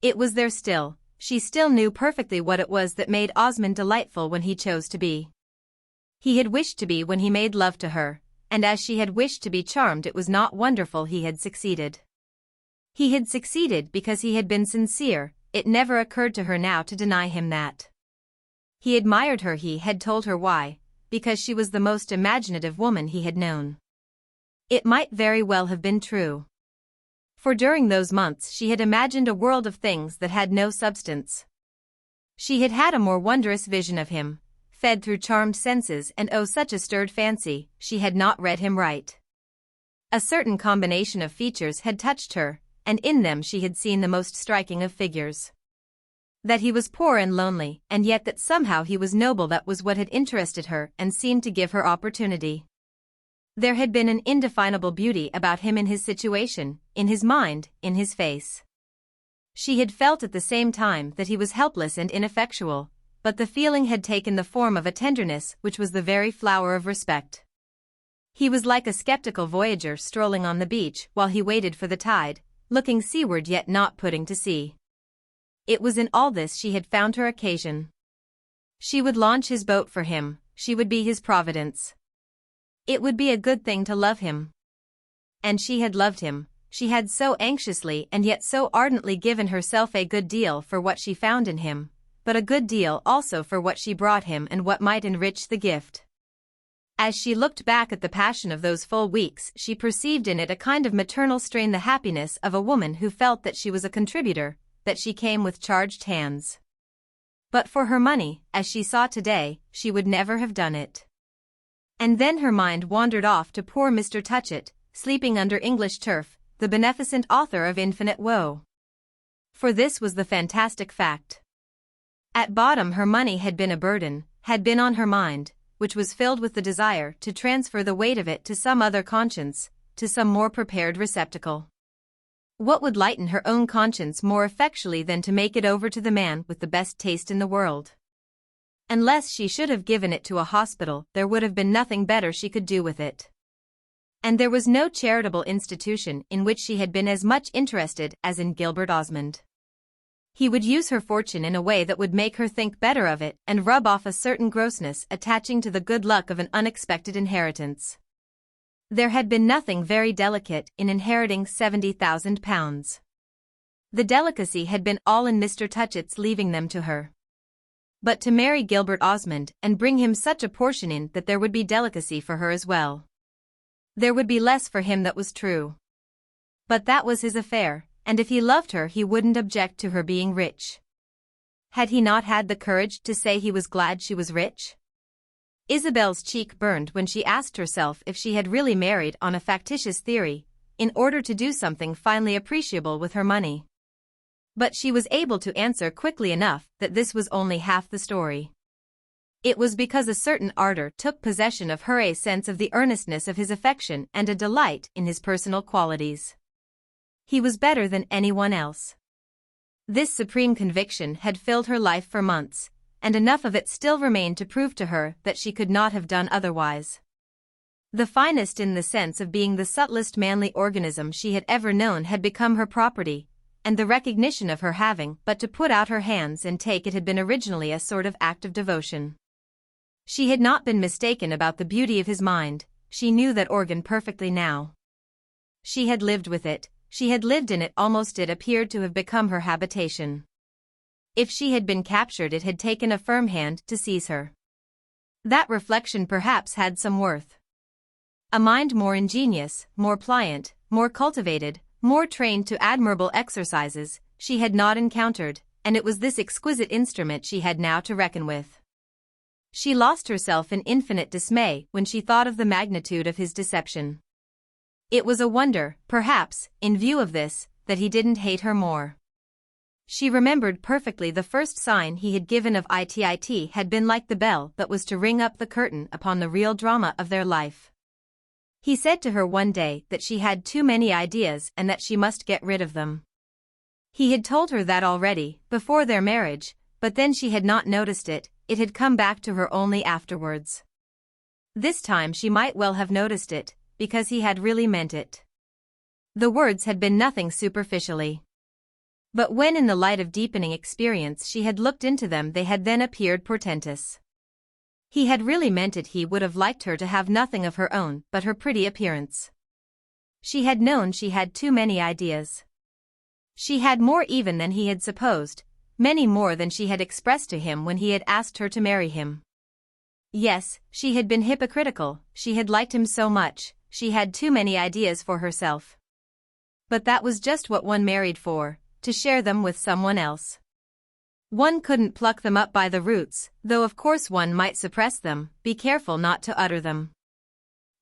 It was there still, she still knew perfectly what it was that made Osmond delightful when he chose to be. He had wished to be when he made love to her, and as she had wished to be charmed, it was not wonderful he had succeeded. He had succeeded because he had been sincere, it never occurred to her now to deny him that. He admired her, he had told her why, because she was the most imaginative woman he had known. It might very well have been true. For during those months she had imagined a world of things that had no substance. She had had a more wondrous vision of him, fed through charmed senses, and oh, such a stirred fancy, she had not read him right. A certain combination of features had touched her, and in them she had seen the most striking of figures. That he was poor and lonely, and yet that somehow he was noble, that was what had interested her and seemed to give her opportunity. There had been an indefinable beauty about him, in his situation, in his mind, in his face. She had felt at the same time that he was helpless and ineffectual, but the feeling had taken the form of a tenderness which was the very flower of respect. He was like a skeptical voyager strolling on the beach while he waited for the tide, looking seaward yet not putting to sea. It was in all this she had found her occasion. She would launch his boat for him, she would be his providence. It would be a good thing to love him. And she had loved him, she had so anxiously and yet so ardently given herself a good deal for what she found in him, but a good deal also for what she brought him and what might enrich the gift. As she looked back at the passion of those full weeks, she perceived in it a kind of maternal strain, the happiness of a woman who felt that she was a contributor, that she came with charged hands. But for her money, as she saw today, she would never have done it. And then her mind wandered off to poor Mr. Touchett, sleeping under English turf, the beneficent author of infinite woe. For this was the fantastic fact. At bottom her money had been a burden, had been on her mind, which was filled with the desire to transfer the weight of it to some other conscience, to some more prepared receptacle. What would lighten her own conscience more effectually than to make it over to the man with the best taste in the world? Unless she should have given it to a hospital, there would have been nothing better she could do with it. And there was no charitable institution in which she had been as much interested as in Gilbert Osmond. He would use her fortune in a way that would make her think better of it and rub off a certain grossness attaching to the good luck of an unexpected inheritance. There had been nothing very delicate in inheriting £70,000. The delicacy had been all in Mr. Touchett's leaving them to her. But to marry Gilbert Osmond and bring him such a portion in that there would be delicacy for her as well. There would be less for him, that was true. But that was his affair, and if he loved her he wouldn't object to her being rich. Had he not had the courage to say he was glad she was rich? Isabel's cheek burned when she asked herself if she had really married on a factitious theory, in order to do something finely appreciable with her money. But she was able to answer quickly enough that this was only half the story. It was because a certain ardor took possession of her, a sense of the earnestness of his affection and a delight in his personal qualities. He was better than anyone else. This supreme conviction had filled her life for months, and enough of it still remained to prove to her that she could not have done otherwise. The finest in the sense of being the subtlest manly organism she had ever known had become her property, and the recognition of her having but to put out her hands and take it had been originally a sort of act of devotion. She had not been mistaken about the beauty of his mind, she knew that organ perfectly now. She had lived with it, she had lived in it, almost it appeared to have become her habitation. If she had been captured, it had taken a firm hand to seize her. That reflection perhaps had some worth. A mind more ingenious, more pliant, more cultivated, more trained to admirable exercises, she had not encountered, and it was this exquisite instrument she had now to reckon with. She lost herself in infinite dismay when she thought of the magnitude of his deception. It was a wonder, perhaps, in view of this, that he didn't hate her more. She remembered perfectly the first sign he had given of it had been like the bell that was to ring up the curtain upon the real drama of their life. He said to her one day that she had too many ideas and that she must get rid of them. He had told her that already, before their marriage, but then she had not noticed it, it had come back to her only afterwards. This time she might well have noticed it, because he had really meant it. The words had been nothing superficially. But when in the light of deepening experience she had looked into them, they had then appeared portentous. He had really meant it. He would have liked her to have nothing of her own but her pretty appearance. She had known she had too many ideas. She had more even than he had supposed, many more than she had expressed to him when he had asked her to marry him. Yes, she had been hypocritical, she had liked him so much, she had too many ideas for herself. But that was just what one married for, to share them with someone else. One couldn't pluck them up by the roots, though of course one might suppress them, be careful not to utter them.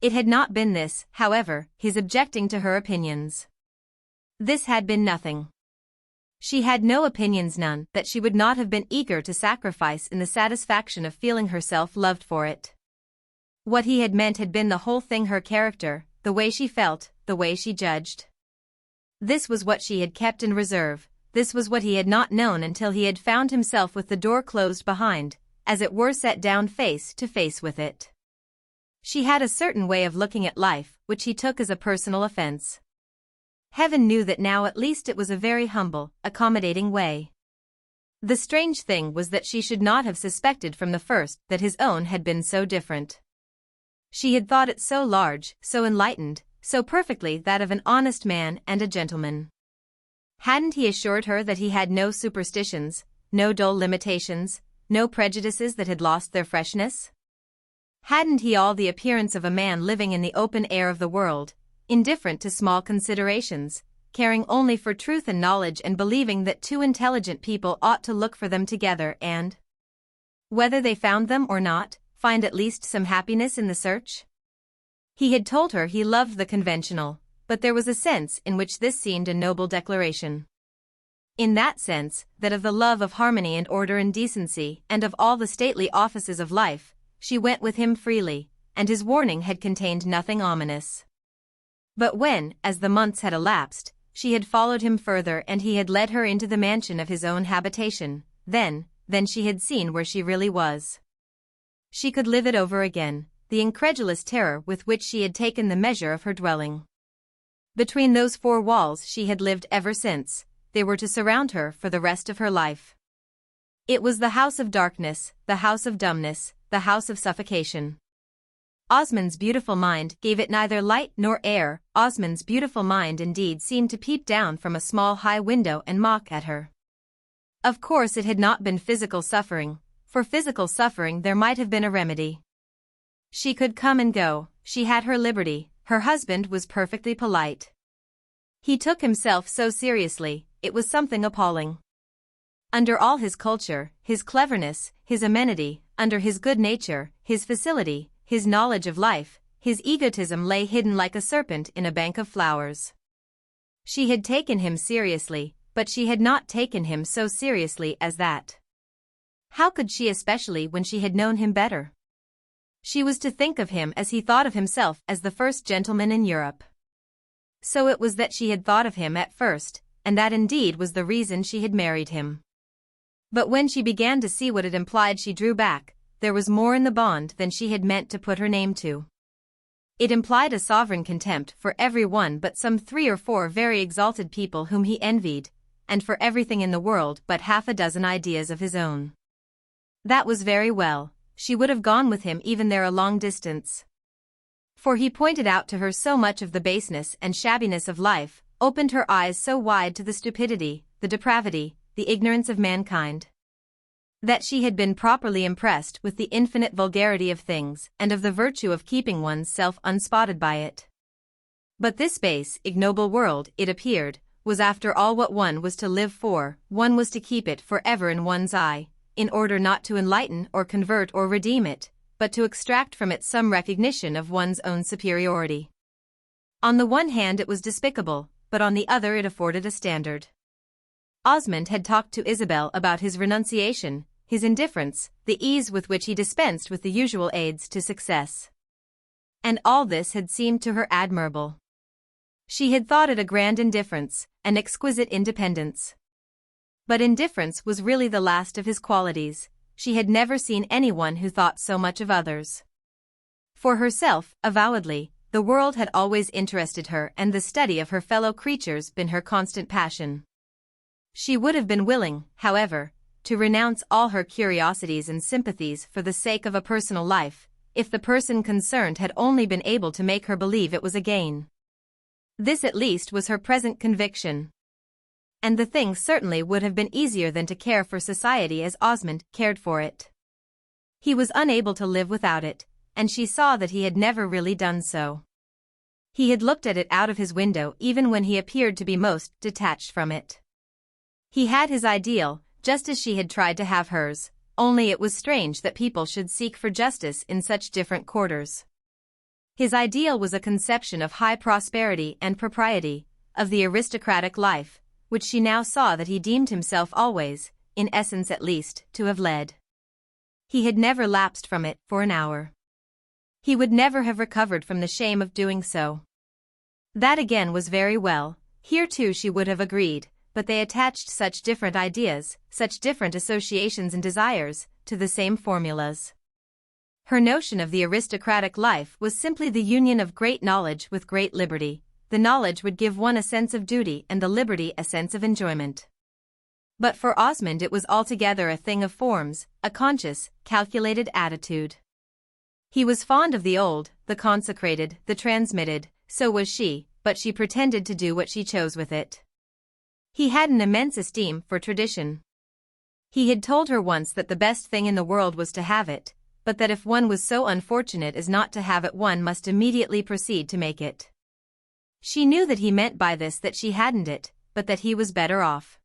It had not been this, however, his objecting to her opinions. This had been nothing. She had no opinions, none that she would not have been eager to sacrifice in the satisfaction of feeling herself loved for it. What he had meant had been the whole thing, her character, the way she felt, the way she judged. This was what she had kept in reserve, this was what he had not known until he had found himself with the door closed behind, as it were set down face to face with it. She had a certain way of looking at life, which he took as a personal offense. Heaven knew that now at least it was a very humble, accommodating way. The strange thing was that she should not have suspected from the first that his own had been so different. She had thought it so large, so enlightened, so perfectly that of an honest man and a gentleman. Hadn't he assured her that he had no superstitions, no dull limitations, no prejudices that had lost their freshness? Hadn't he all the appearance of a man living in the open air of the world, indifferent to small considerations, caring only for truth and knowledge and believing that two intelligent people ought to look for them together and, whether they found them or not, find at least some happiness in the search? He had told her he loved the conventional, but there was a sense in which this seemed a noble declaration. In that sense, that of the love of harmony and order and decency and of all the stately offices of life, she went with him freely, and his warning had contained nothing ominous. But when, as the months had elapsed, she had followed him further and he had led her into the mansion of his own habitation, then she had seen where she really was. She could live it over again, the incredulous terror with which she had taken the measure of her dwelling. Between those four walls she had lived ever since, they were to surround her for the rest of her life. It was the house of darkness, the house of dumbness, the house of suffocation. Osmond's beautiful mind gave it neither light nor air. Osmond's beautiful mind indeed seemed to peep down from a small high window and mock at her. Of course it had not been physical suffering. For physical suffering there might have been a remedy. She could come and go, she had her liberty, her husband was perfectly polite. He took himself so seriously, it was something appalling. Under all his culture, his cleverness, his amenity, under his good nature, his facility, his knowledge of life, his egotism lay hidden like a serpent in a bank of flowers. She had taken him seriously, but she had not taken him so seriously as that. How could she, especially when she had known him better? She was to think of him as he thought of himself, as the first gentleman in Europe. So it was that she had thought of him at first, and that indeed was the reason she had married him. But when she began to see what it implied, she drew back. There was more in the bond than she had meant to put her name to. It implied a sovereign contempt for every one but some 3 or 4 very exalted people whom he envied, and for everything in the world but half a dozen ideas of his own. That was very well. She would have gone with him even there a long distance. For he pointed out to her so much of the baseness and shabbiness of life, opened her eyes so wide to the stupidity, the depravity, the ignorance of mankind, that she had been properly impressed with the infinite vulgarity of things and of the virtue of keeping one's self unspotted by it. But this base, ignoble world, it appeared, was after all what one was to live for. One was to keep it forever in one's eye, in order not to enlighten or convert or redeem it, but to extract from it some recognition of one's own superiority. On the one hand it was despicable, but on the other it afforded a standard. Osmond had talked to Isabel about his renunciation, his indifference, the ease with which he dispensed with the usual aids to success. And all this had seemed to her admirable. She had thought it a grand indifference, an exquisite independence. But indifference was really the last of his qualities. She had never seen anyone who thought so much of others. For herself, avowedly, the world had always interested her, and the study of her fellow creatures been her constant passion. She would have been willing, however, to renounce all her curiosities and sympathies for the sake of a personal life, if the person concerned had only been able to make her believe it was a gain. This at least was her present conviction. And the thing certainly would have been easier than to care for society as Osmond cared for it. He was unable to live without it, and she saw that he had never really done so. He had looked at it out of his window even when he appeared to be most detached from it. He had his ideal, just as she had tried to have hers, only it was strange that people should seek for justice in such different quarters. His ideal was a conception of high prosperity and propriety, of the aristocratic life, which she now saw that he deemed himself always, in essence at least, to have led. He had never lapsed from it for an hour. He would never have recovered from the shame of doing so. That again was very well. Here too she would have agreed, but they attached such different ideas, such different associations and desires, to the same formulas. Her notion of the aristocratic life was simply the union of great knowledge with great liberty. The knowledge would give one a sense of duty and the liberty a sense of enjoyment. But for Osmond it was altogether a thing of forms, a conscious, calculated attitude. He was fond of the old, the consecrated, the transmitted, so was she, but she pretended to do what she chose with it. He had an immense esteem for tradition. He had told her once that the best thing in the world was to have it, but that if one was so unfortunate as not to have it one must immediately proceed to make it. She knew that he meant by this that she hadn't it, but that he was better off.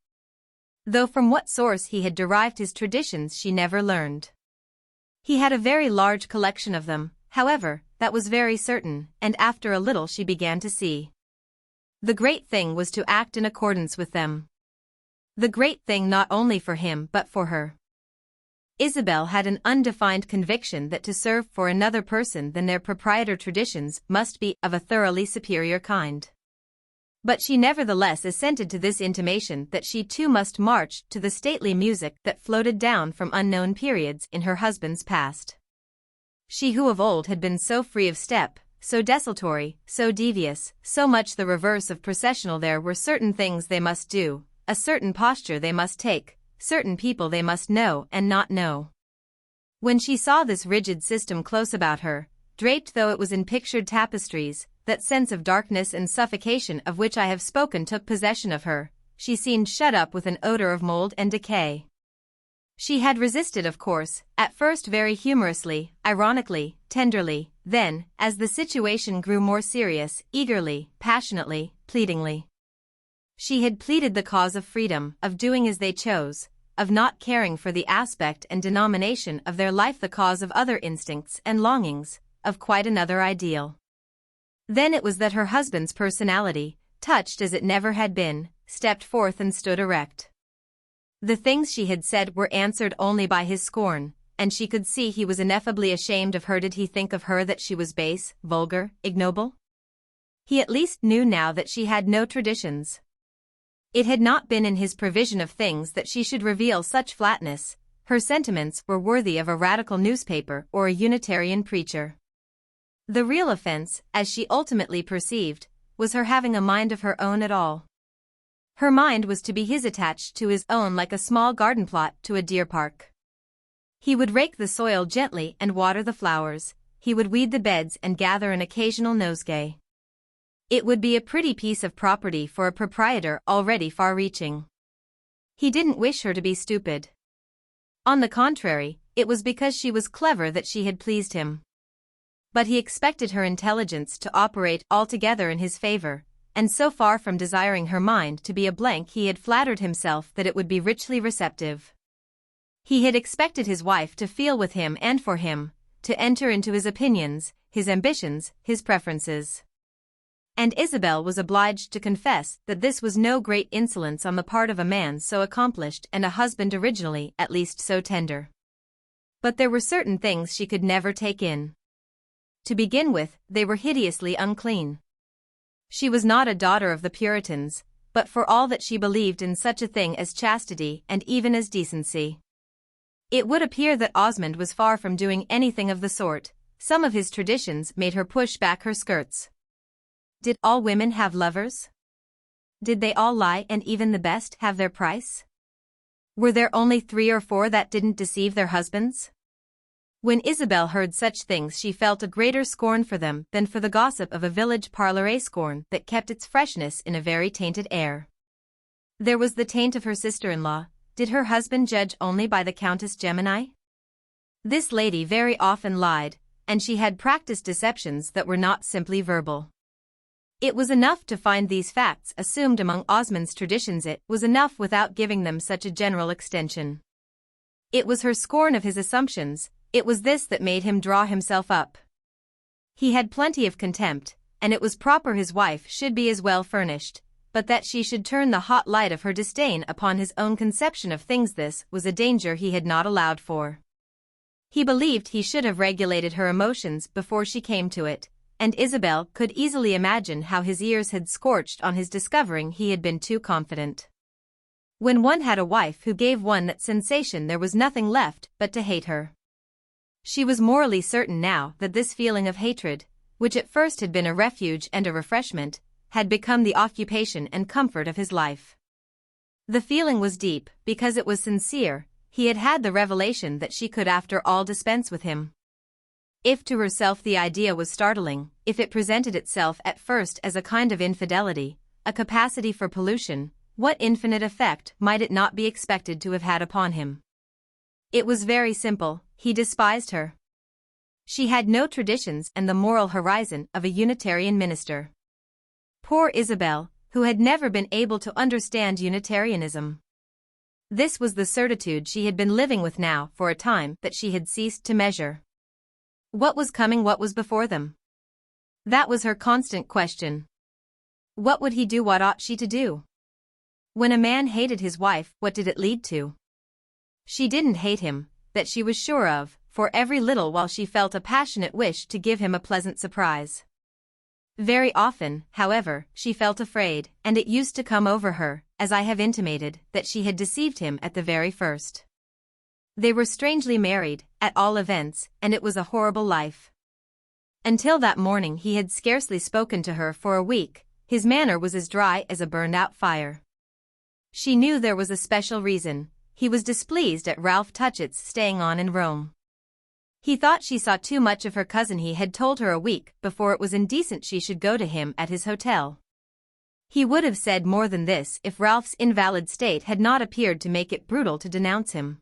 Though from what source he had derived his traditions she never learned. He had a very large collection of them, however, that was very certain, and after a little she began to see. The great thing was to act in accordance with them. The great thing not only for him but for her. Isabel had an undefined conviction that to serve for another person than their proprietor traditions must be of a thoroughly superior kind. But she nevertheless assented to this intimation that she too must march to the stately music that floated down from unknown periods in her husband's past. She who of old had been so free of step, so desultory, so devious, so much the reverse of processional, there were certain things they must do, a certain posture they must take, certain people they must know and not know. When she saw this rigid system close about her, draped though it was in pictured tapestries, that sense of darkness and suffocation of which I have spoken took possession of her. She seemed shut up with an odor of mold and decay. She had resisted, of course, at first very humorously, ironically, tenderly, then, as the situation grew more serious, eagerly, passionately, pleadingly. She had pleaded the cause of freedom, of doing as they chose, of not caring for the aspect and denomination of their life, the cause of other instincts and longings, of quite another ideal. Then it was that her husband's personality, touched as it never had been, stepped forth and stood erect. The things she had said were answered only by his scorn, and she could see he was ineffably ashamed of her. Did he think of her that she was base, vulgar, ignoble? He at least knew now that she had no traditions. It had not been in his provision of things that she should reveal such flatness. Her sentiments were worthy of a radical newspaper or a Unitarian preacher. The real offense, as she ultimately perceived, was her having a mind of her own at all. Her mind was to be his, attached to his own like a small garden plot to a deer park. He would rake the soil gently and water the flowers, he would weed the beds and gather an occasional nosegay. It would be a pretty piece of property for a proprietor already far-reaching. He didn't wish her to be stupid. On the contrary, it was because she was clever that she had pleased him. But he expected her intelligence to operate altogether in his favor, and so far from desiring her mind to be a blank, he had flattered himself that it would be richly receptive. He had expected his wife to feel with him and for him, to enter into his opinions, his ambitions, his preferences. And Isabel was obliged to confess that this was no great insolence on the part of a man so accomplished and a husband originally at least so tender. But there were certain things she could never take in. To begin with, they were hideously unclean. She was not a daughter of the Puritans, but for all that she believed in such a thing as chastity and even as decency. It would appear that Osmond was far from doing anything of the sort. Some of his traditions made her push back her skirts. Did all women have lovers? Did they all lie, and even the best have their price? Were there only 3 or 4 that didn't deceive their husbands? When Isabel heard such things she felt a greater scorn for them than for the gossip of a village parlor, a scorn that kept its freshness in a very tainted air. There was the taint of her sister-in-law. Did her husband judge only by the Countess Gemini? This lady very often lied, and she had practiced deceptions that were not simply verbal. It was enough to find these facts assumed among Osmond's traditions. It was enough without giving them such a general extension. It was her scorn of his assumptions. It was this that made him draw himself up. He had plenty of contempt, and it was proper his wife should be as well furnished, but that she should turn the hot light of her disdain upon his own conception of things, this was a danger he had not allowed for. He believed he should have regulated her emotions before she came to it, and Isabel could easily imagine how his ears had scorched on his discovering he had been too confident. When one had a wife who gave one that sensation, there was nothing left but to hate her. She was morally certain now that this feeling of hatred, which at first had been a refuge and a refreshment, had become the occupation and comfort of his life. The feeling was deep because it was sincere. He had had the revelation that she could after all dispense with him. If to herself the idea was startling, if it presented itself at first as a kind of infidelity, a capacity for pollution, what infinite effect might it not be expected to have had upon him? It was very simple. He despised her. She had no traditions and the moral horizon of a Unitarian minister. Poor Isabel, who had never been able to understand Unitarianism. This was the certitude she had been living with now for a time that she had ceased to measure. What was coming? What was before them? That was her constant question. What would he do? What ought she to do? When a man hated his wife, what did it lead to? She didn't hate him, that she was sure of, for every little while she felt a passionate wish to give him a pleasant surprise. Very often, however, she felt afraid, and it used to come over her, as I have intimated, that she had deceived him at the very first. They were strangely married, at all events, and it was a horrible life. Until that morning he had scarcely spoken to her for a week. His manner was as dry as a burned-out fire. She knew there was a special reason. He was displeased at Ralph Touchett's staying on in Rome. He thought she saw too much of her cousin. He had told her a week before it was indecent she should go to him at his hotel. He would have said more than this if Ralph's invalid state had not appeared to make it brutal to denounce him.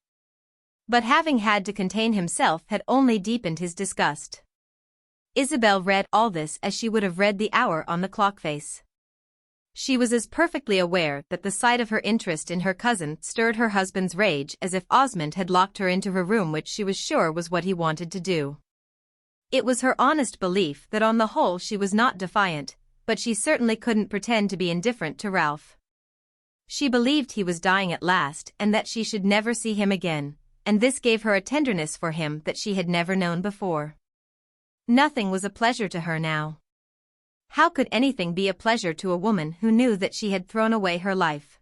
But having had to contain himself had only deepened his disgust. Isabel read all this as she would have read the hour on the clock face. She was as perfectly aware that the sight of her interest in her cousin stirred her husband's rage as if Osmond had locked her into her room, which she was sure was what he wanted to do. It was her honest belief that on the whole she was not defiant, but she certainly couldn't pretend to be indifferent to Ralph. She believed he was dying at last and that she should never see him again, and this gave her a tenderness for him that she had never known before. Nothing was a pleasure to her now. How could anything be a pleasure to a woman who knew that she had thrown away her life?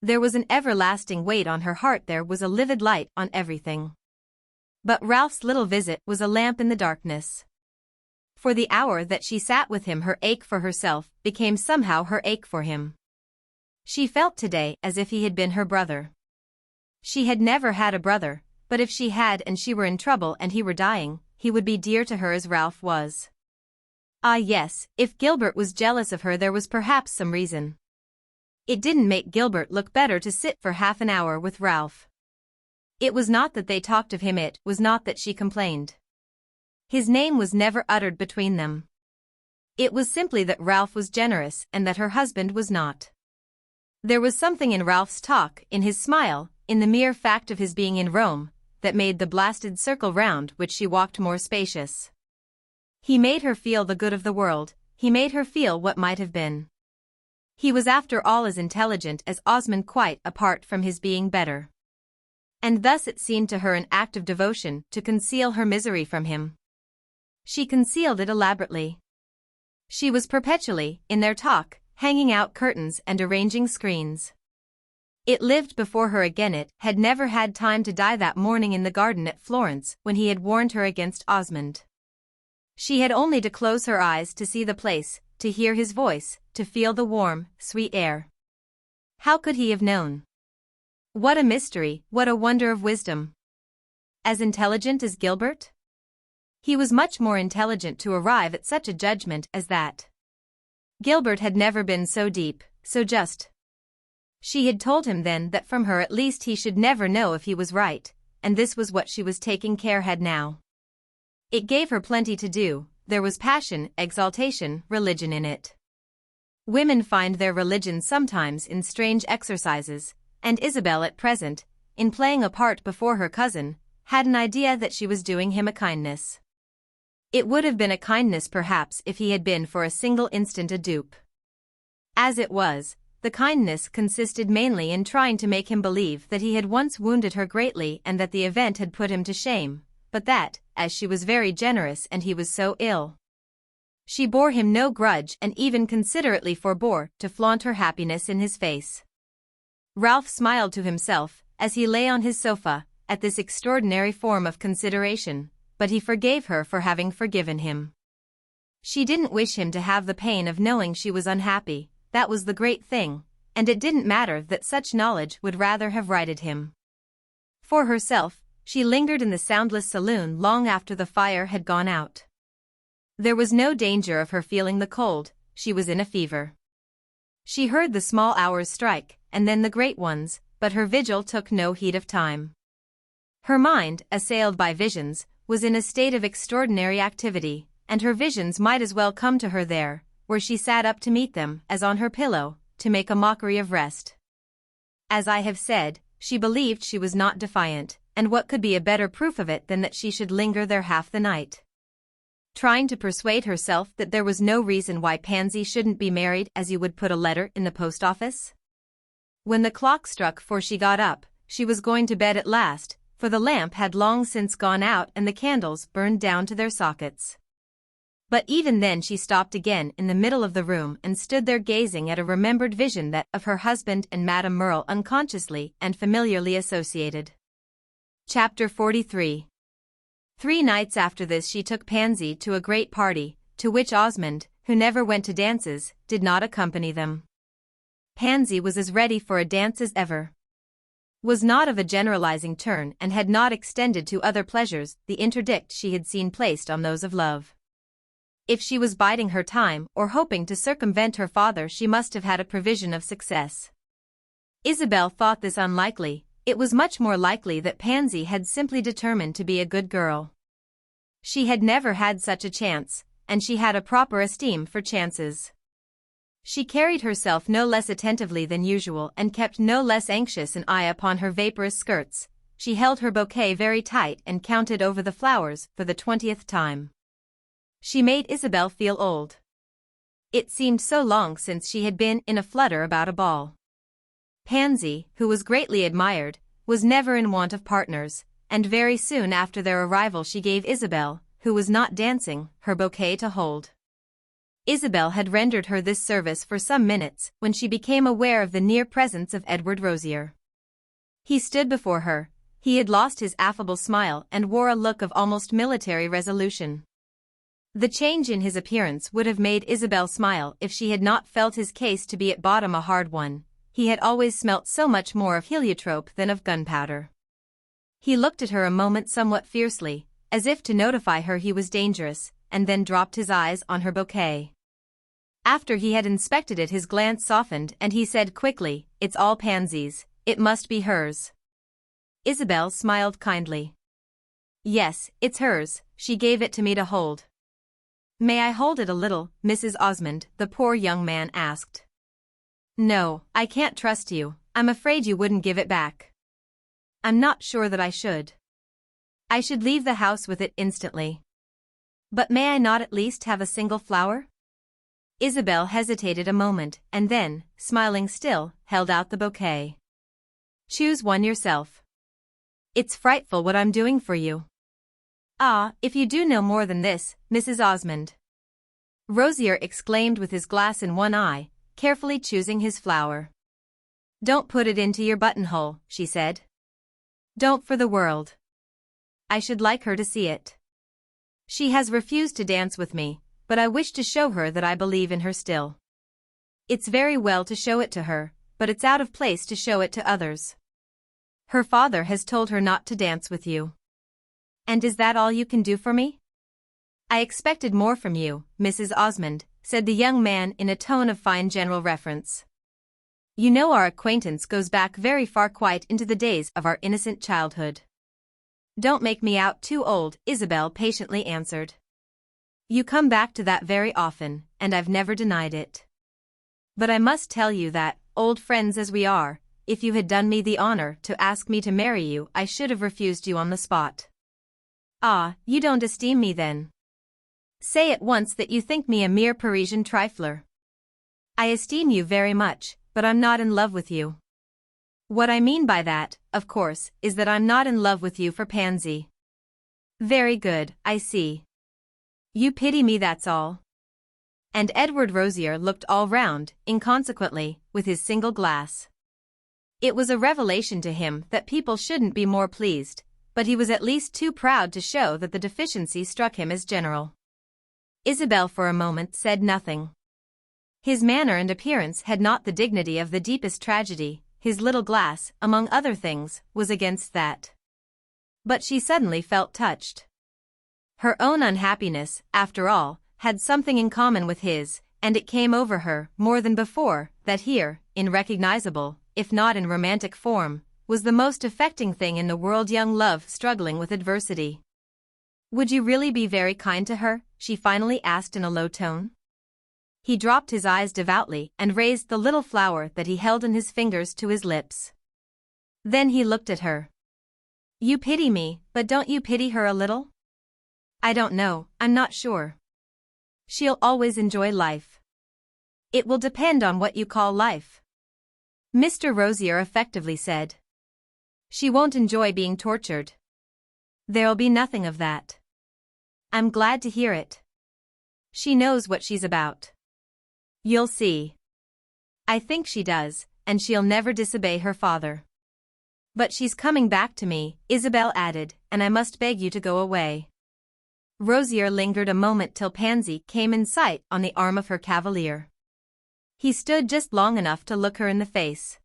There was an everlasting weight on her heart, there was a livid light on everything. But Ralph's little visit was a lamp in the darkness. For the hour that she sat with him, her ache for herself became somehow her ache for him. She felt today as if he had been her brother. She had never had a brother, but if she had and she were in trouble and he were dying, he would be dear to her as Ralph was. Ah yes, if Gilbert was jealous of her there was perhaps some reason. It didn't make Gilbert look better to sit for half an hour with Ralph. It was not that they talked of him, it was not that she complained. His name was never uttered between them. It was simply that Ralph was generous and that her husband was not. There was something in Ralph's talk, in his smile, in the mere fact of his being in Rome, that made the blasted circle round which she walked more spacious. He made her feel the good of the world, he made her feel what might have been. He was after all as intelligent as Osmond, quite apart from his being better. And thus it seemed to her an act of devotion to conceal her misery from him. She concealed it elaborately. She was perpetually, in their talk, hanging out curtains and arranging screens. It lived before her again. It had never had time to die that morning in the garden at Florence when he had warned her against Osmond. She had only to close her eyes to see the place, to hear his voice, to feel the warm, sweet air. How could he have known? What a mystery, what a wonder of wisdom. As intelligent as Gilbert? He was much more intelligent to arrive at such a judgment as that. Gilbert had never been so deep, so just. She had told him then that from her at least he should never know if he was right, and this was what she was taking care had now. It gave her plenty to do, there was passion, exaltation, religion in it. Women find their religion sometimes in strange exercises, and Isabel at present, in playing a part before her cousin, had an idea that she was doing him a kindness. It would have been a kindness perhaps if he had been for a single instant a dupe. As it was, the kindness consisted mainly in trying to make him believe that he had once wounded her greatly and that the event had put him to shame, but that, as she was very generous and he was so ill, she bore him no grudge and even considerately forbore to flaunt her happiness in his face. Ralph smiled to himself, as he lay on his sofa, at this extraordinary form of consideration, but he forgave her for having forgiven him. She didn't wish him to have the pain of knowing she was unhappy, that was the great thing, and it didn't matter that such knowledge would rather have righted him. For herself, she lingered in the soundless saloon long after the fire had gone out. There was no danger of her feeling the cold, she was in a fever. She heard the small hours strike, and then the great ones, but her vigil took no heed of time. Her mind, assailed by visions, was in a state of extraordinary activity, and her visions might as well come to her there, where she sat up to meet them, as on her pillow, to make a mockery of rest. As I have said, she believed she was not defiant, and what could be a better proof of it than that she should linger there half the night, trying to persuade herself that there was no reason why Pansy shouldn't be married, as you would put a letter in the post office? When the clock struck 4 she got up, she was going to bed at last, for the lamp had long since gone out and the candles burned down to their sockets. But even then she stopped again in the middle of the room and stood there gazing at a remembered vision that of her husband and Madame Merle unconsciously and familiarly associated. Chapter 43. 3 nights after this she took Pansy to a great party, to which Osmond, who never went to dances, did not accompany them. Pansy was as ready for a dance as ever, was not of a generalizing turn and had not extended to other pleasures the interdict she had seen placed on those of love. If she was biding her time or hoping to circumvent her father she must have had a prevision of success. Isabel thought this unlikely, it was much more likely that Pansy had simply determined to be a good girl. She had never had such a chance, and she had a proper esteem for chances. She carried herself no less attentively than usual and kept no less anxious an eye upon her vaporous skirts. She held her bouquet very tight and counted over the flowers for the 20th time. She made Isabel feel old. It seemed so long since she had been in a flutter about a ball. Pansy, who was greatly admired, was never in want of partners, and very soon after their arrival she gave Isabel, who was not dancing, her bouquet to hold. Isabel had rendered her this service for some minutes when she became aware of the near presence of Edward Rosier. He stood before her. He had lost his affable smile and wore a look of almost military resolution. The change in his appearance would have made Isabel smile if she had not felt his case to be at bottom a hard one. He had always smelt so much more of heliotrope than of gunpowder. He looked at her a moment somewhat fiercely, as if to notify her he was dangerous, and then dropped his eyes on her bouquet. After he had inspected it his glance softened and he said quickly, "It's all Pansy's, it must be hers." Isabel smiled kindly. "Yes, it's hers, she gave it to me to hold." "May I hold it a little, Mrs. Osmond?" the poor young man asked. "No, I can't trust you, I'm afraid you wouldn't give it back." "I'm not sure that I should. I should leave the house with it instantly." "But may I not at least have a single flower?" Isabel hesitated a moment, and then, smiling still, held out the bouquet. "Choose one yourself. It's frightful what I'm doing for you." "Ah, if you do no more than this, Mrs. Osmond," Rosier exclaimed with his glass in one eye, carefully choosing his flower. "Don't put it into your buttonhole," she said. "Don't for the world. I should like her to see it. She has refused to dance with me, but I wish to show her that I believe in her still. It's very well to show it to her, but it's out of place to show it to others. Her father has told her not to dance with you. And is that all you can do for me?" "I expected more from you, Mrs. Osmond," said the young man in a tone of fine general reference. "You know our acquaintance goes back very far, quite into the days of our innocent childhood." "Don't make me out too old," Isabel patiently answered. "You come back to that very often, and I've never denied it. But I must tell you that, old friends as we are, if you had done me the honor to ask me to marry you I should have refused you on the spot." "Ah, you don't esteem me then. Say at once that you think me a mere Parisian trifler." "I esteem you very much, but I'm not in love with you." "What I mean by that, of course, is that I'm not in love with you for Pansy." "Very good, I see. You pity me, that's all." And Edward Rosier looked all round, inconsequently, with his single glass. It was a revelation to him that people shouldn't be more pleased, but he was at least too proud to show that the deficiency struck him as general. Isabel for a moment said nothing. His manner and appearance had not the dignity of the deepest tragedy. His little glass, among other things, was against that. But she suddenly felt touched. Her own unhappiness, after all, had something in common with his, and it came over her, more than before, that here, in recognizable, if not in romantic form, was the most affecting thing in the world: young love struggling with adversity. "Would you really be very kind to her?" she finally asked in a low tone. He dropped his eyes devoutly and raised the little flower that he held in his fingers to his lips. Then he looked at her. "You pity me, but don't you pity her a little?" "I don't know, I'm not sure. She'll always enjoy life." "It will depend on what you call life," Mr. Rosier effectively said. "She won't enjoy being tortured." "There'll be nothing of that." "I'm glad to hear it. She knows what she's about." "You'll see." "I think she does, and she'll never disobey her father." "But she's coming back to me," Isabel added, "and I must beg you to go away." Rosier lingered a moment till Pansy came in sight on the arm of her cavalier. He stood just long enough to look her in the face.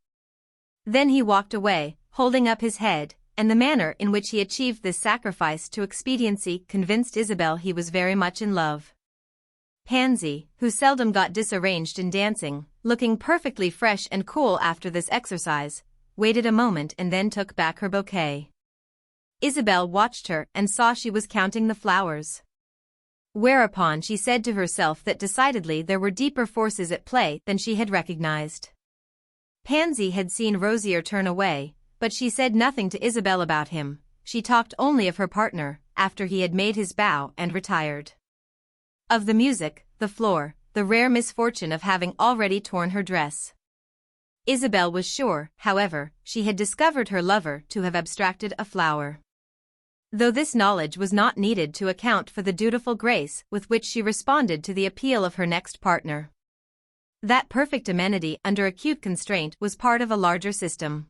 Then he walked away, holding up his head, and the manner in which he achieved this sacrifice to expediency convinced Isabel he was very much in love. Pansy, who seldom got disarranged in dancing, looking perfectly fresh and cool after this exercise, waited a moment and then took back her bouquet. Isabel watched her and saw she was counting the flowers. Whereupon she said to herself that decidedly there were deeper forces at play than she had recognized. Pansy had seen Rosier turn away, but she said nothing to Isabel about him. She talked only of her partner, after he had made his bow and retired. Of the music, the floor, the rare misfortune of having already torn her dress. Isabel was sure, however, she had discovered her lover to have abstracted a flower. Though this knowledge was not needed to account for the dutiful grace with which she responded to the appeal of her next partner. That perfect amenity under acute constraint was part of a larger system.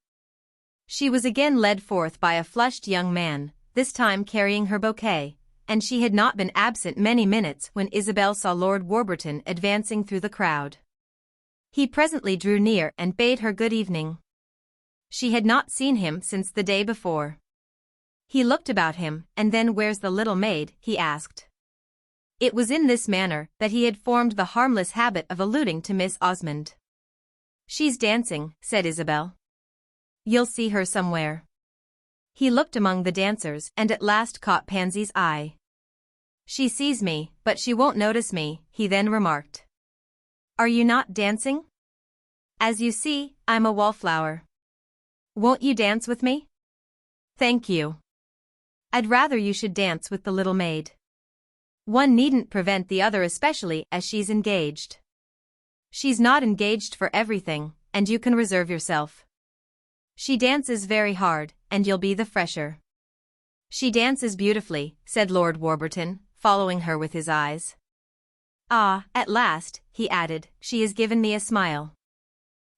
She was again led forth by a flushed young man, this time carrying her bouquet, and she had not been absent many minutes when Isabel saw Lord Warburton advancing through the crowd. He presently drew near and bade her good evening. She had not seen him since the day before. He looked about him, and then "Where's the little maid?" he asked. It was in this manner that he had formed the harmless habit of alluding to Miss Osmond. "She's dancing," said Isabel. "You'll see her somewhere." He looked among the dancers and at last caught Pansy's eye. "She sees me, but she won't notice me," he then remarked. "Are you not dancing?" "As you see, I'm a wallflower." "Won't you dance with me?" "Thank you. I'd rather you should dance with the little maid. One needn't prevent the other, especially as she's engaged." "She's not engaged for everything, and you can reserve yourself. She dances very hard, and you'll be the fresher." "She dances beautifully," said Lord Warburton, following her with his eyes. "Ah, at last," he added, "she has given me a smile."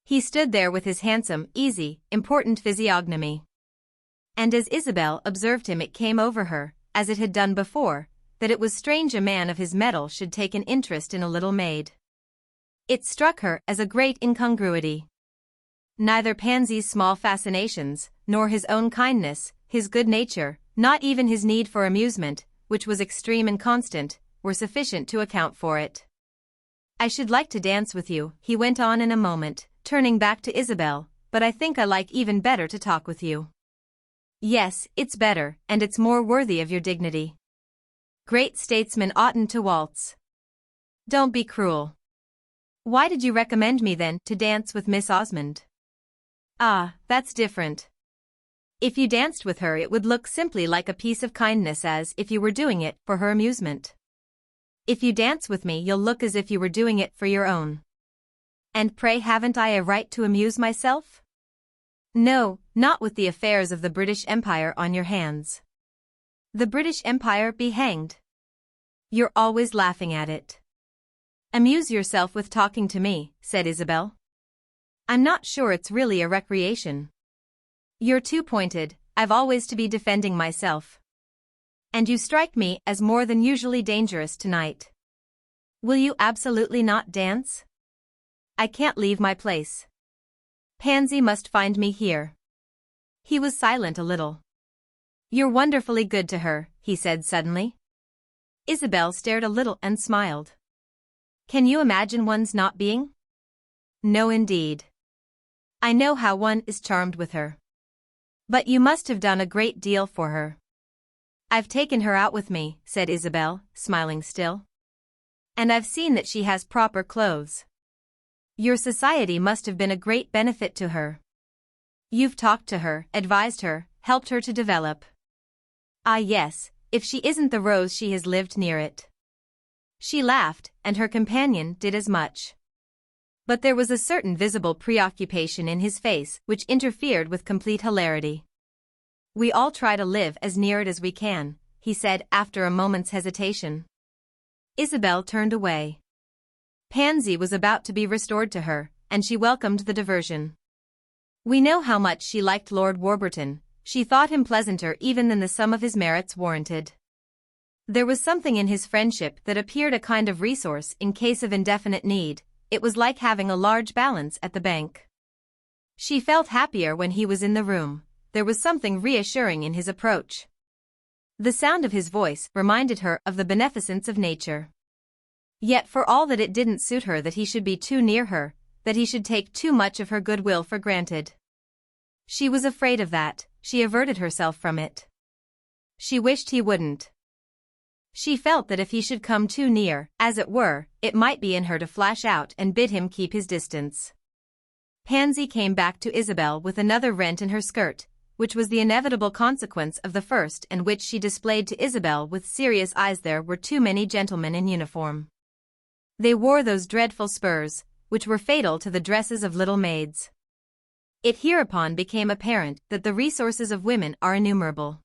He stood there with his handsome, easy, important physiognomy. And as Isabel observed him, it came over her, as it had done before, that it was strange a man of his mettle should take an interest in a little maid. It struck her as a great incongruity. Neither Pansy's small fascinations, nor his own kindness, his good nature, not even his need for amusement, which was extreme and constant, were sufficient to account for it. "I should like to dance with you," he went on in a moment, turning back to Isabel, "but I think I like even better to talk with you." "Yes, it's better, and it's more worthy of your dignity. Great statesmen oughtn't to waltz." "Don't be cruel. Why did you recommend me then to dance with Miss Osmond?" "Ah, that's different. If you danced with her it would look simply like a piece of kindness, as if you were doing it for her amusement. If you dance with me you'll look as if you were doing it for your own." "And pray haven't I a right to amuse myself?" "No, not with the affairs of the British Empire on your hands." "The British Empire be hanged. You're always laughing at it." "Amuse yourself with talking to me," said Isabel. "I'm not sure it's really a recreation." "You're too pointed, I've always to be defending myself. And you strike me as more than usually dangerous tonight. Will you absolutely not dance?" "I can't leave my place. Pansy must find me here." He was silent a little. "You're wonderfully good to her," he said suddenly. Isabel stared a little and smiled. "Can you imagine one's not being?" "No indeed. I know how one is charmed with her." "But you must have done a great deal for her." "I've taken her out with me," said Isabel, smiling still. "And I've seen that she has proper clothes. Your society must have been a great benefit to her. You've talked to her, advised her, helped her to develop." "Ah yes, if she isn't the rose she has lived near it." She laughed, and her companion did as much. But there was a certain visible preoccupation in his face which interfered with complete hilarity. "We all try to live as near it as we can," he said after a moment's hesitation. Isabel turned away. Pansy was about to be restored to her, and she welcomed the diversion. We know how much she liked Lord Warburton. She thought him pleasanter even than the sum of his merits warranted. There was something in his friendship that appeared a kind of resource in case of indefinite need. It was like having a large balance at the bank. She felt happier when he was in the room. There was something reassuring in his approach. The sound of his voice reminded her of the beneficence of nature. Yet for all that it didn't suit her that he should be too near her, that he should take too much of her goodwill for granted. She was afraid of that. She averted herself from it. She wished he wouldn't. She felt that if he should come too near, as it were, it might be in her to flash out and bid him keep his distance. Pansy came back to Isabel with another rent in her skirt, which was the inevitable consequence of the first, and which she displayed to Isabel with serious eyes. There were too many gentlemen in uniform. They wore those dreadful spurs, which were fatal to the dresses of little maids. It hereupon became apparent that the resources of women are innumerable.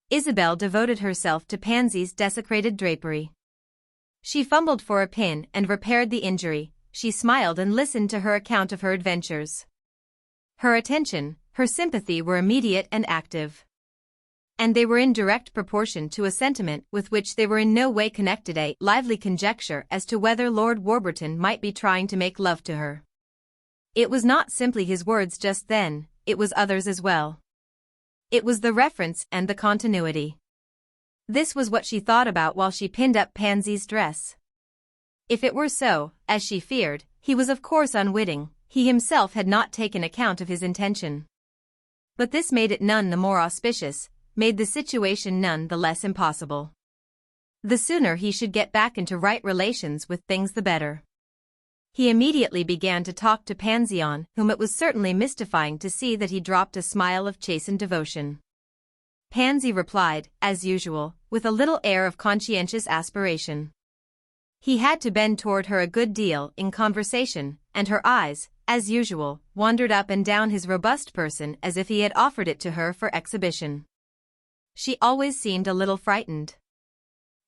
Isabel devoted herself to Pansy's desecrated drapery. She fumbled for a pin and repaired the injury. She smiled and listened to her account of her adventures. Her attention, her sympathy were immediate and active. And they were in direct proportion to a sentiment with which they were in no way connected, a lively conjecture as to whether Lord Warburton might be trying to make love to her. It was not simply his words just then, it was others as well. It was the reference and the continuity. This was what she thought about while she pinned up Pansy's dress. If it were so, as she feared, he was of course unwitting, he himself had not taken account of his intention. But this made it none the more auspicious, made the situation none the less impossible. The sooner he should get back into right relations with things the better. He immediately began to talk to Pansy, on whom it was certainly mystifying to see that he dropped a smile of chastened devotion. Pansy replied, as usual, with a little air of conscientious aspiration. He had to bend toward her a good deal in conversation, and her eyes, as usual, wandered up and down his robust person as if he had offered it to her for exhibition. She always seemed a little frightened.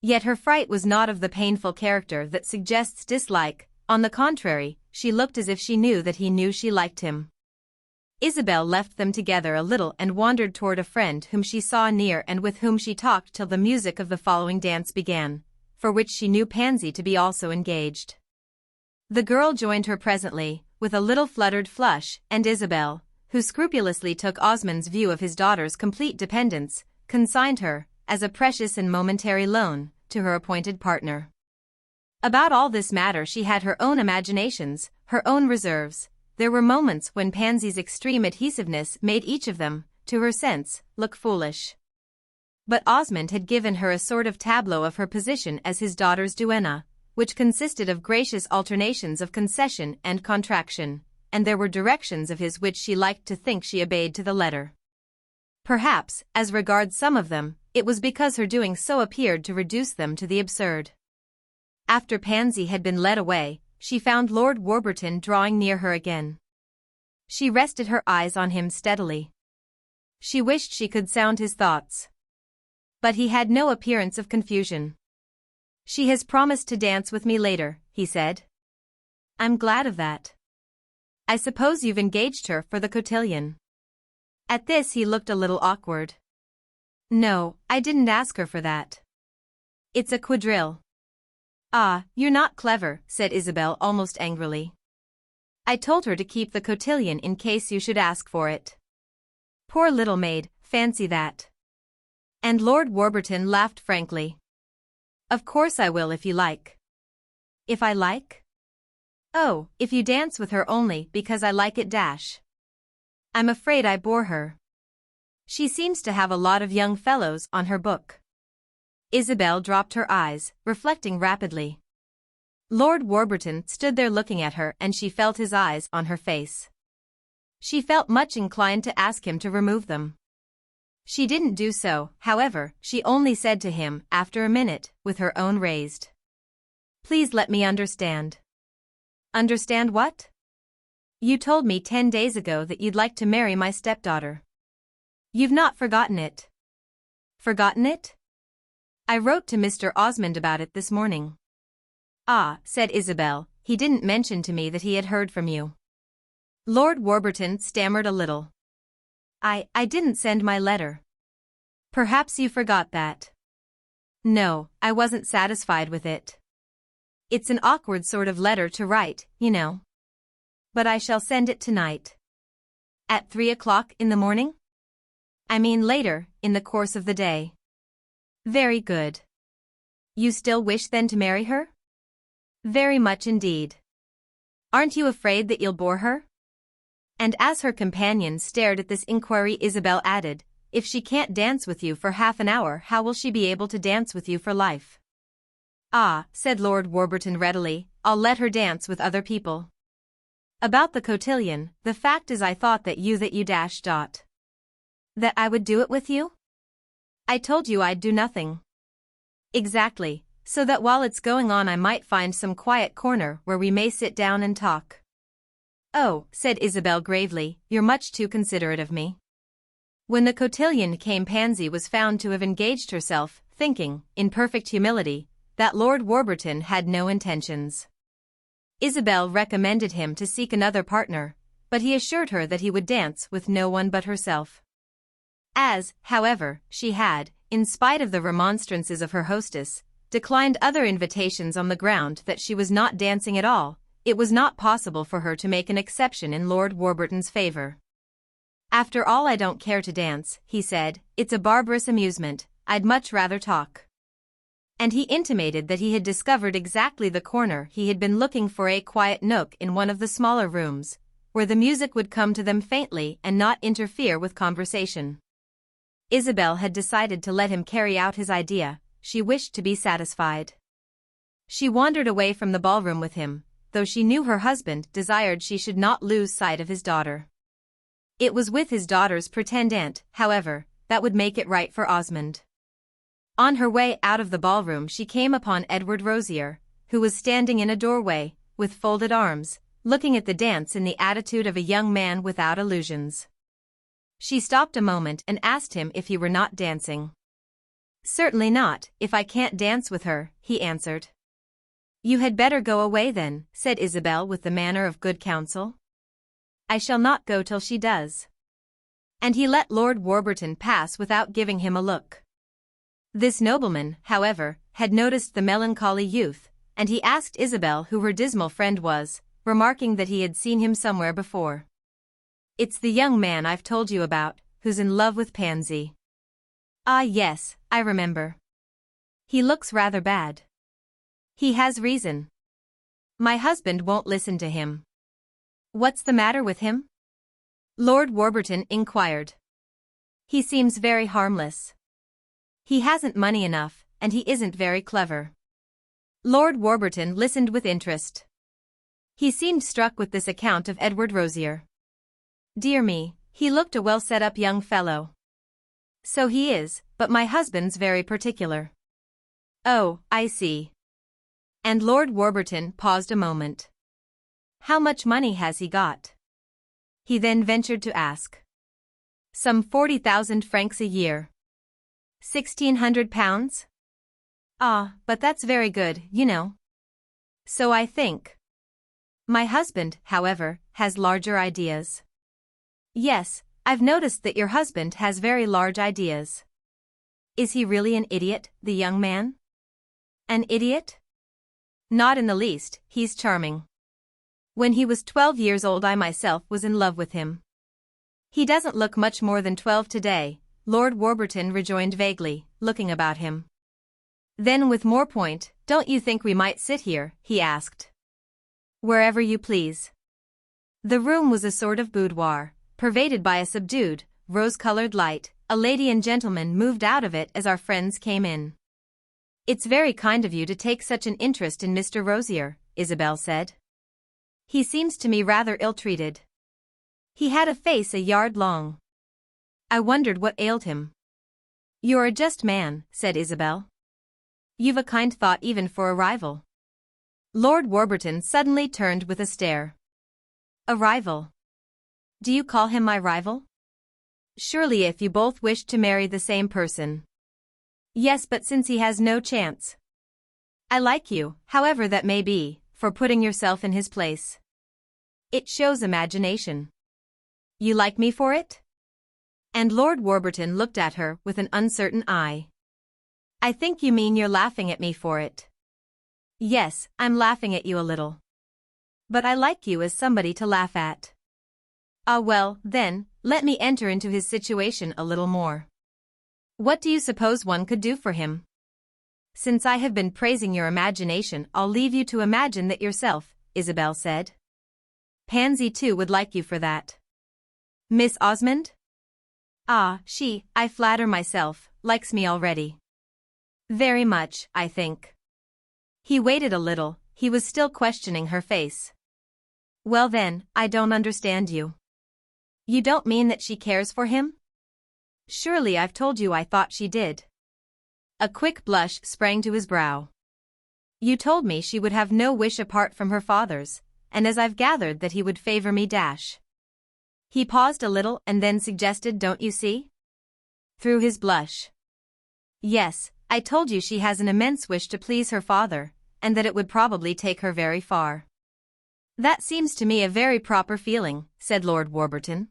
Yet her fright was not of the painful character that suggests dislike. On the contrary, she looked as if she knew that he knew she liked him. Isabel left them together a little and wandered toward a friend whom she saw near and with whom she talked till the music of the following dance began, for which she knew Pansy to be also engaged. The girl joined her presently, with a little fluttered flush, and Isabel, who scrupulously took Osmond's view of his daughter's complete dependence, consigned her, as a precious and momentary loan, to her appointed partner. About all this matter she had her own imaginations, her own reserves. There were moments when Pansy's extreme adhesiveness made each of them, to her sense, look foolish. But Osmond had given her a sort of tableau of her position as his daughter's duenna, which consisted of gracious alternations of concession and contraction, and there were directions of his which she liked to think she obeyed to the letter. Perhaps, as regards some of them, it was because her doing so appeared to reduce them to the absurd. After Pansy had been led away, she found Lord Warburton drawing near her again. She rested her eyes on him steadily. She wished she could sound his thoughts. But he had no appearance of confusion. "She has promised to dance with me later," he said. "I'm glad of that. I suppose you've engaged her for the cotillion." At this he looked a little awkward. "No, I didn't ask her for that. It's a quadrille." "Ah, you're not clever," said Isabel almost angrily. "I told her to keep the cotillion in case you should ask for it." Poor little maid, fancy that. And Lord Warburton laughed frankly. "Of course I will if you like." "If I like?" "Oh, if you dance with her only because I like it dash. I'm afraid I bore her. She seems to have a lot of young fellows on her book." Isabel dropped her eyes, reflecting rapidly. Lord Warburton stood there looking at her and she felt his eyes on her face. She felt much inclined to ask him to remove them. She didn't do so, however, she only said to him, after a minute, with her own raised. "Please let me understand." "Understand what?" "You told me 10 days ago that you'd like to marry my stepdaughter. You've not forgotten it." "Forgotten it?" "I wrote to Mr. Osmond about it this morning." "Ah," said Isabel, "he didn't mention to me that he had heard from you." Lord Warburton stammered a little. I didn't send my letter." "Perhaps you forgot that." "No, I wasn't satisfied with it. It's an awkward sort of letter to write, you know. But I shall send it tonight." "At 3 o'clock in the morning?" "I mean later, in the course of the day." "Very good. You still wish then to marry her?" "Very much indeed." "Aren't you afraid that you'll bore her?" And as her companion stared at this inquiry, Isabel added, "If she can't dance with you for half an hour, how will she be able to dance with you for life?" "Ah," said Lord Warburton readily, "I'll let her dance with other people. About the cotillion, the fact is I thought that you dash dot. That I would do it with you? I told you I'd do nothing." "Exactly, so that while it's going on I might find some quiet corner where we may sit down and talk." "Oh," said Isabel gravely, "you're much too considerate of me." When the cotillion came, Pansy was found to have engaged herself, thinking, in perfect humility, that Lord Warburton had no intentions. Isabel recommended him to seek another partner, but he assured her that he would dance with no one but herself. As, however, she had, in spite of the remonstrances of her hostess, declined other invitations on the ground that she was not dancing at all, it was not possible for her to make an exception in Lord Warburton's favor. "After all, I don't care to dance," he said, "it's a barbarous amusement, I'd much rather talk." And he intimated that he had discovered exactly the corner he had been looking for, a quiet nook in one of the smaller rooms, where the music would come to them faintly and not interfere with conversation. Isabel had decided to let him carry out his idea. She wished to be satisfied. She wandered away from the ballroom with him, though she knew her husband desired she should not lose sight of his daughter. It was with his daughter's pretendant, however, that would make it right for Osmond. On her way out of the ballroom she came upon Edward Rosier, who was standing in a doorway, with folded arms, looking at the dance in the attitude of a young man without illusions. She stopped a moment and asked him if he were not dancing. "Certainly not, if I can't dance with her," he answered. "You had better go away then," said Isabel with the manner of good counsel. "I shall not go till she does." And he let Lord Warburton pass without giving him a look. This nobleman, however, had noticed the melancholy youth, and he asked Isabel who her dismal friend was, remarking that he had seen him somewhere before. "It's the young man I've told you about, who's in love with Pansy." "Ah yes, I remember. He looks rather bad." "He has reason. My husband won't listen to him." "What's the matter with him?" Lord Warburton inquired. "He seems very harmless. He hasn't money enough, and he isn't very clever." Lord Warburton listened with interest. He seemed struck with this account of Edward Rosier. "Dear me, he looked a well-set-up young fellow." "So he is, but my husband's very particular." "Oh, I see." And Lord Warburton paused a moment. "How much money has he got?" he then ventured to ask. "Some 40,000 francs a year. 1,600 pounds? Ah, but that's very good, you know." "So I think. My husband, however, has larger ideas." "Yes, I've noticed that your husband has very large ideas." "Is he really an idiot, the young man?" "An idiot? Not in the least, he's charming. When he was 12 years old I myself was in love with him." "He doesn't look much more than 12 today," Lord Warburton rejoined vaguely, looking about him. Then with more point, "Don't you think we might sit here?" he asked. "Wherever you please." The room was a sort of boudoir, pervaded by a subdued, rose-colored light. A lady and gentleman moved out of it as our friends came in. "It's very kind of you to take such an interest in Mr. Rosier," Isabel said. "He seems to me rather ill-treated. He had a face a yard long. I wondered what ailed him." "You're a just man," said Isabel. "You've a kind thought even for a rival." Lord Warburton suddenly turned with a stare. "A rival? Do you call him my rival?" "Surely if you both wished to marry the same person." "Yes, but since he has no chance." "I like you, however that may be, for putting yourself in his place. It shows imagination." "You like me for it?" And Lord Warburton looked at her with an uncertain eye. "I think you mean you're laughing at me for it." "Yes, I'm laughing at you a little. But I like you as somebody to laugh at." "Ah well, then, let me enter into his situation a little more. What do you suppose one could do for him?" "Since I have been praising your imagination I'll leave you to imagine that yourself," Isabel said. "Pansy too would like you for that." "Miss Osmond?" "Ah, she, I flatter myself, likes me already. Very much, I think." He waited a little, he was still questioning her face. "Well then, I don't understand you. You don't mean that she cares for him?" "Surely I've told you I thought she did." A quick blush sprang to his brow. "You told me she would have no wish apart from her father's, and as I've gathered that he would favor me dash. He paused a little and then suggested, don't you see? Through his blush. Yes, I told you she has an immense wish to please her father, and that it would probably take her very far. That seems to me a very proper feeling, said Lord Warburton.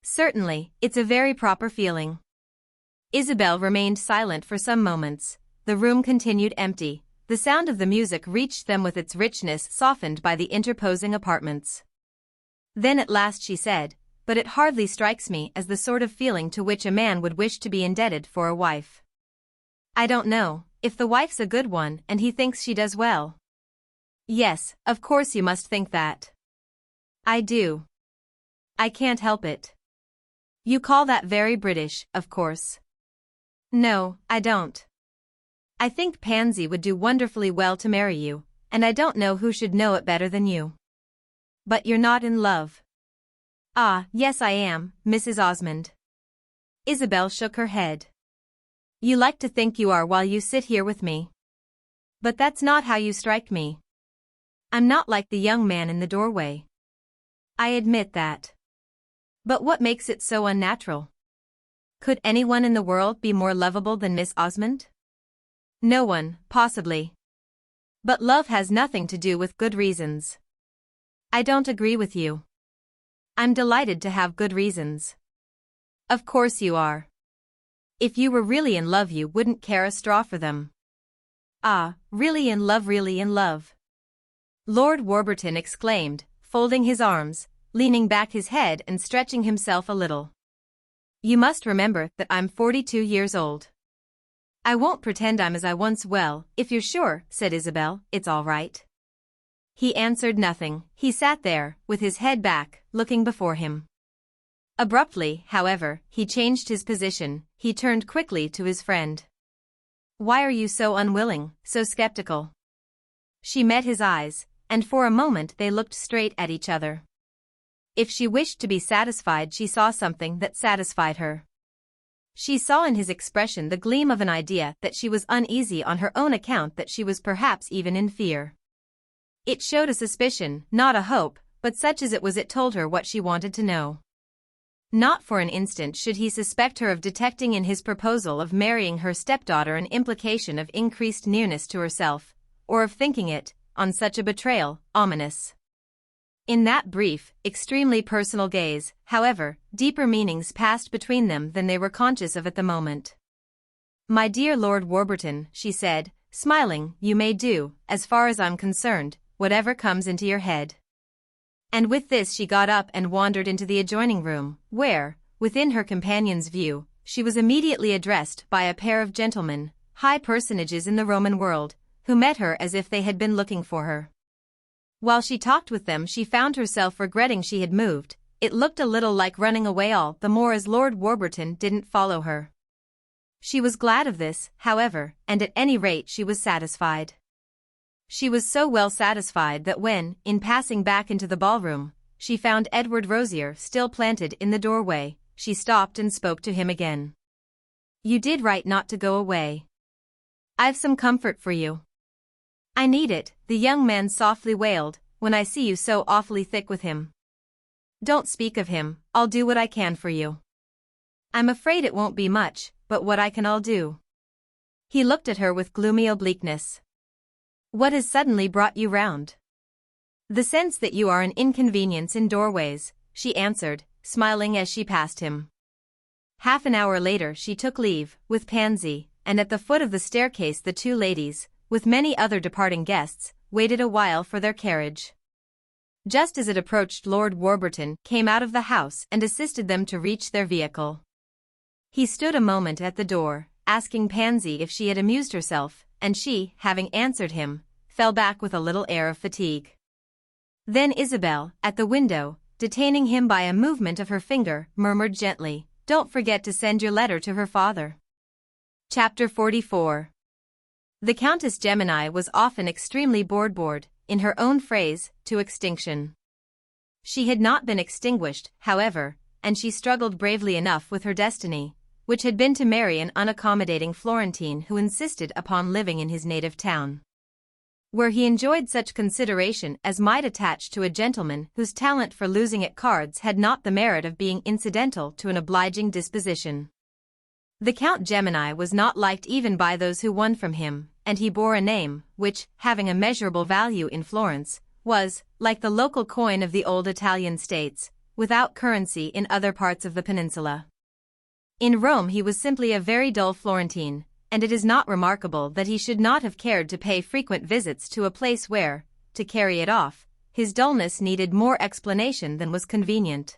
Certainly, it's a very proper feeling. Isabel remained silent for some moments. The room continued empty. The sound of the music reached them with its richness softened by the interposing apartments. Then at last she said, but it hardly strikes me as the sort of feeling to which a man would wish to be indebted for a wife. I don't know, if the wife's a good one and he thinks she does well. Yes, of course you must think that. I do. I can't help it. You call that very British, of course. No, I don't. I think Pansy would do wonderfully well to marry you, and I don't know who should know it better than you. But you're not in love. Ah, yes I am, Mrs. Osmond. Isabel shook her head. You like to think you are while you sit here with me. But that's not how you strike me. I'm not like the young man in the doorway. I admit that. But what makes it so unnatural? Could anyone in the world be more lovable than Miss Osmond? No one, possibly. But love has nothing to do with good reasons. I don't agree with you. I'm delighted to have good reasons. Of course you are. If you were really in love you wouldn't care a straw for them. Ah, really in love, really in love. Lord Warburton exclaimed, folding his arms, leaning back his head and stretching himself a little. You must remember that I'm 42 years old. I won't pretend I'm as I once well, if you're sure, said Isabel, it's all right. He answered nothing. He sat there, with his head back, looking before him. Abruptly, however, he changed his position. He turned quickly to his friend. Why are you so unwilling, so skeptical? She met his eyes, and for a moment they looked straight at each other. If she wished to be satisfied, she saw something that satisfied her. She saw in his expression the gleam of an idea that she was uneasy on her own account, that she was perhaps even in fear. It showed a suspicion, not a hope, but such as it was it told her what she wanted to know. Not for an instant should he suspect her of detecting in his proposal of marrying her stepdaughter an implication of increased nearness to herself, or of thinking it, on such a betrayal, ominous. In that brief, extremely personal gaze, however, deeper meanings passed between them than they were conscious of at the moment. My dear Lord Warburton, she said, smiling, you may do, as far as I'm concerned, whatever comes into your head. And with this she got up and wandered into the adjoining room, where, within her companion's view, she was immediately addressed by a pair of gentlemen, high personages in the Roman world, who met her as if they had been looking for her. While she talked with them she found herself regretting she had moved. It looked a little like running away, all the more as Lord Warburton didn't follow her. She was glad of this, however, and at any rate she was satisfied. She was so well satisfied that when, in passing back into the ballroom, she found Edward Rosier still planted in the doorway, she stopped and spoke to him again. You did right not to go away. I've some comfort for you. I need it, the young man softly wailed, when I see you so awfully thick with him. Don't speak of him, I'll do what I can for you. I'm afraid it won't be much, but what I can I'll do. He looked at her with gloomy obliqueness. What has suddenly brought you round? The sense that you are an inconvenience in doorways, she answered, smiling as she passed him. Half an hour later she took leave, with Pansy, and at the foot of the staircase the two ladies, with many other departing guests, waited a while for their carriage. Just as it approached, Lord Warburton came out of the house and assisted them to reach their vehicle. He stood a moment at the door, asking Pansy if she had amused herself, and she, having answered him, fell back with a little air of fatigue. Then Isabel, at the window, detaining him by a movement of her finger, murmured gently, "Don't forget to send your letter to her father." Chapter 44. The Countess Gemini was often extremely bored, in her own phrase, to extinction. She had not been extinguished, however, and she struggled bravely enough with her destiny, which had been to marry an unaccommodating Florentine who insisted upon living in his native town. where he enjoyed such consideration as might attach to a gentleman whose talent for losing at cards had not the merit of being incidental to an obliging disposition. The Count Gemini was not liked even by those who won from him, and he bore a name which, having a measurable value in Florence, was, like the local coin of the old Italian states, without currency in other parts of the peninsula. In Rome he was simply a very dull Florentine, and it is not remarkable that he should not have cared to pay frequent visits to a place where, to carry it off, his dullness needed more explanation than was convenient.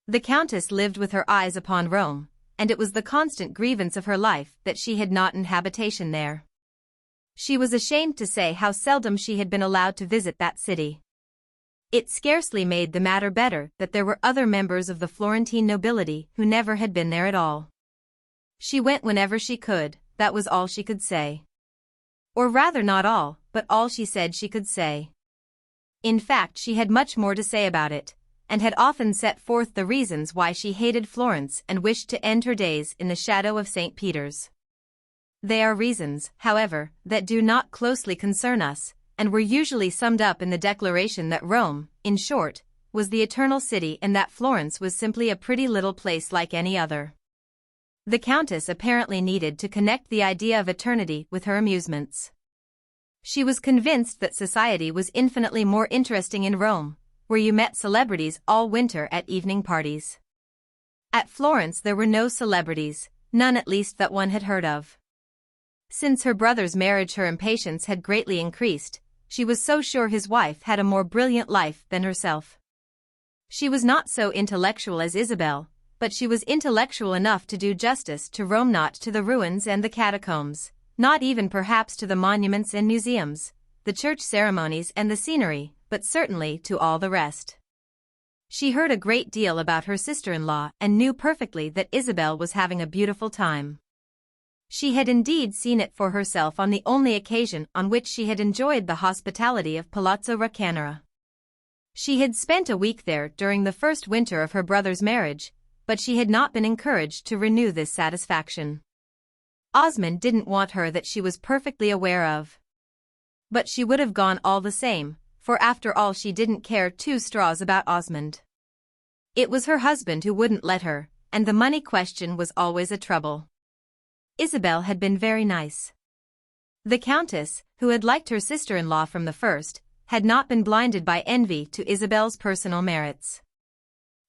The Countess lived with her eyes upon Rome, and it was the constant grievance of her life that she had not an habitation there. She was ashamed to say how seldom she had been allowed to visit that city. It scarcely made the matter better that there were other members of the Florentine nobility who never had been there at all. She went whenever she could, that was all she could say. Or rather not all, but all she said she could say. In fact, she had much more to say about it, and had often set forth the reasons why she hated Florence and wished to end her days in the shadow of St. Peter's. They are reasons, however, that do not closely concern us, and were usually summed up in the declaration that Rome, in short, was the eternal city and that Florence was simply a pretty little place like any other. The Countess apparently needed to connect the idea of eternity with her amusements. She was convinced that society was infinitely more interesting in Rome, where you met celebrities all winter at evening parties. At Florence there were no celebrities, none at least that one had heard of. Since her brother's marriage her impatience had greatly increased, she was so sure his wife had a more brilliant life than herself. She was not so intellectual as Isabel, but she was intellectual enough to do justice to Rome, not to the ruins and the catacombs, not even perhaps to the monuments and museums, the church ceremonies and the scenery, but certainly to all the rest. She heard a great deal about her sister-in-law and knew perfectly that Isabel was having a beautiful time. She had indeed seen it for herself on the only occasion on which she had enjoyed the hospitality of Palazzo Roccanera. She had spent a week there during the first winter of her brother's marriage, but she had not been encouraged to renew this satisfaction. Osmond didn't want her, that she was perfectly aware of. But she would have gone all the same, for after all she didn't care two straws about Osmond. It was her husband who wouldn't let her, and the money question was always a trouble. Isabel had been very nice. The Countess, who had liked her sister-in-law from the first, had not been blinded by envy to Isabel's personal merits.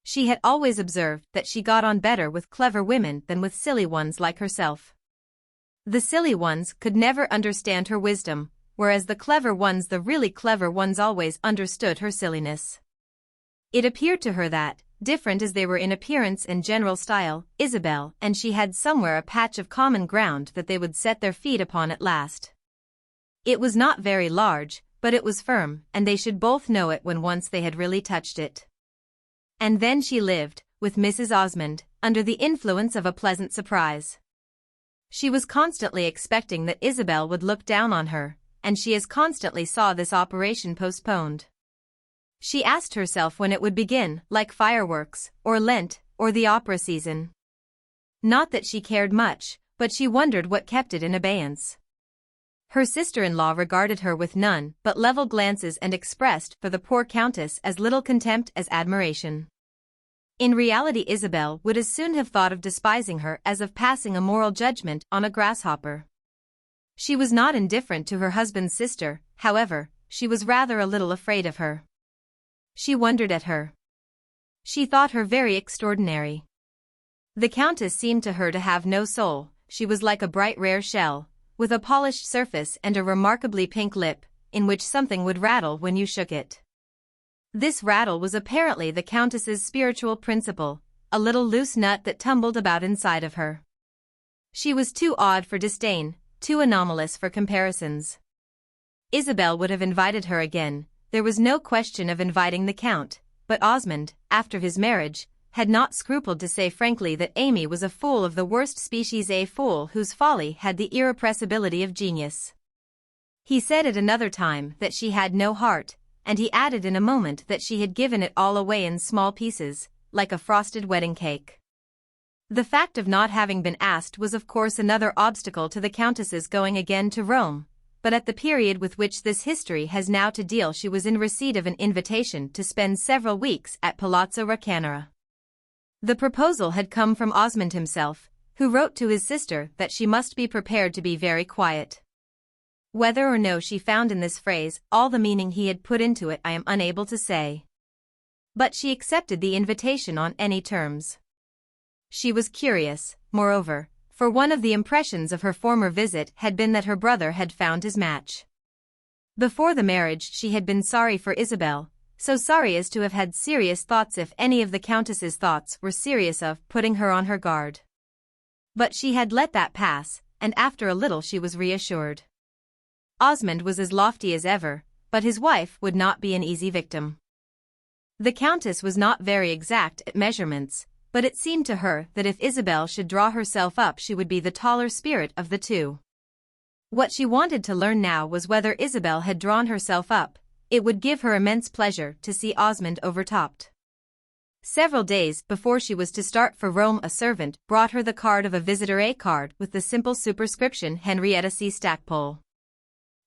She had always observed that she got on better with clever women than with silly ones like herself. The silly ones could never understand her wisdom, whereas the clever ones, the really clever ones, always understood her silliness. It appeared to her that, different as they were in appearance and general style, Isabel and she had somewhere a patch of common ground that they would set their feet upon at last. It was not very large, but it was firm, and they should both know it when once they had really touched it. And then she lived, with Mrs. Osmond, under the influence of a pleasant surprise. She was constantly expecting that Isabel would look down on her, and she as constantly saw this operation postponed. She asked herself when it would begin, like fireworks, or Lent, or the opera season. Not that she cared much, but she wondered what kept it in abeyance. Her sister-in-law regarded her with none but level glances and expressed for the poor Countess as little contempt as admiration. In reality Isabel would as soon have thought of despising her as of passing a moral judgment on a grasshopper. She was not indifferent to her husband's sister, however, she was rather a little afraid of her. She wondered at her. She thought her very extraordinary. The Countess seemed to her to have no soul. She was like a bright rare shell, with a polished surface and a remarkably pink lip, in which something would rattle when you shook it. This rattle was apparently the Countess's spiritual principle, a little loose nut that tumbled about inside of her. She was too odd for disdain, too anomalous for comparisons. Isabel would have invited her again, there was no question of inviting the Count, but Osmond, after his marriage, had not scrupled to say frankly that Amy was a fool of the worst species, a fool whose folly had the irrepressibility of genius. He said at another time that she had no heart, and he added in a moment that she had given it all away in small pieces, like a frosted wedding cake. The fact of not having been asked was of course another obstacle to the Countess's going again to Rome, but at the period with which this history has now to deal she was in receipt of an invitation to spend several weeks at Palazzo Raccanera. The proposal had come from Osmond himself, who wrote to his sister that she must be prepared to be very quiet. Whether or no she found in this phrase all the meaning he had put into it I am unable to say. But she accepted the invitation on any terms. She was curious, moreover, for one of the impressions of her former visit had been that her brother had found his match. Before the marriage she had been sorry for Isabel, so sorry as to have had serious thoughts if any of the Countess's thoughts were serious of putting her on her guard. But she had let that pass, and after a little she was reassured. Osmond was as lofty as ever, but his wife would not be an easy victim. The Countess was not very exact at measurements, but it seemed to her that if Isabel should draw herself up she would be the taller spirit of the two. What she wanted to learn now was whether Isabel had drawn herself up. It would give her immense pleasure to see Osmond overtopped. Several days before she was to start for Rome a servant brought her the card of a visitor, a card with the simple superscription Henrietta C. Stackpole.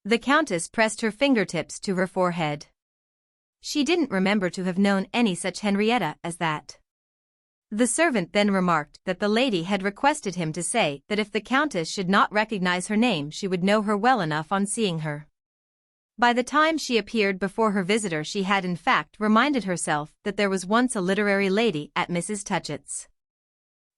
The Countess pressed her fingertips to her forehead. She didn't remember to have known any such Henrietta as that. The servant then remarked that the lady had requested him to say that if the Countess should not recognize her name she would know her well enough on seeing her. By the time she appeared before her visitor she had in fact reminded herself that there was once a literary lady at Mrs. Touchett's.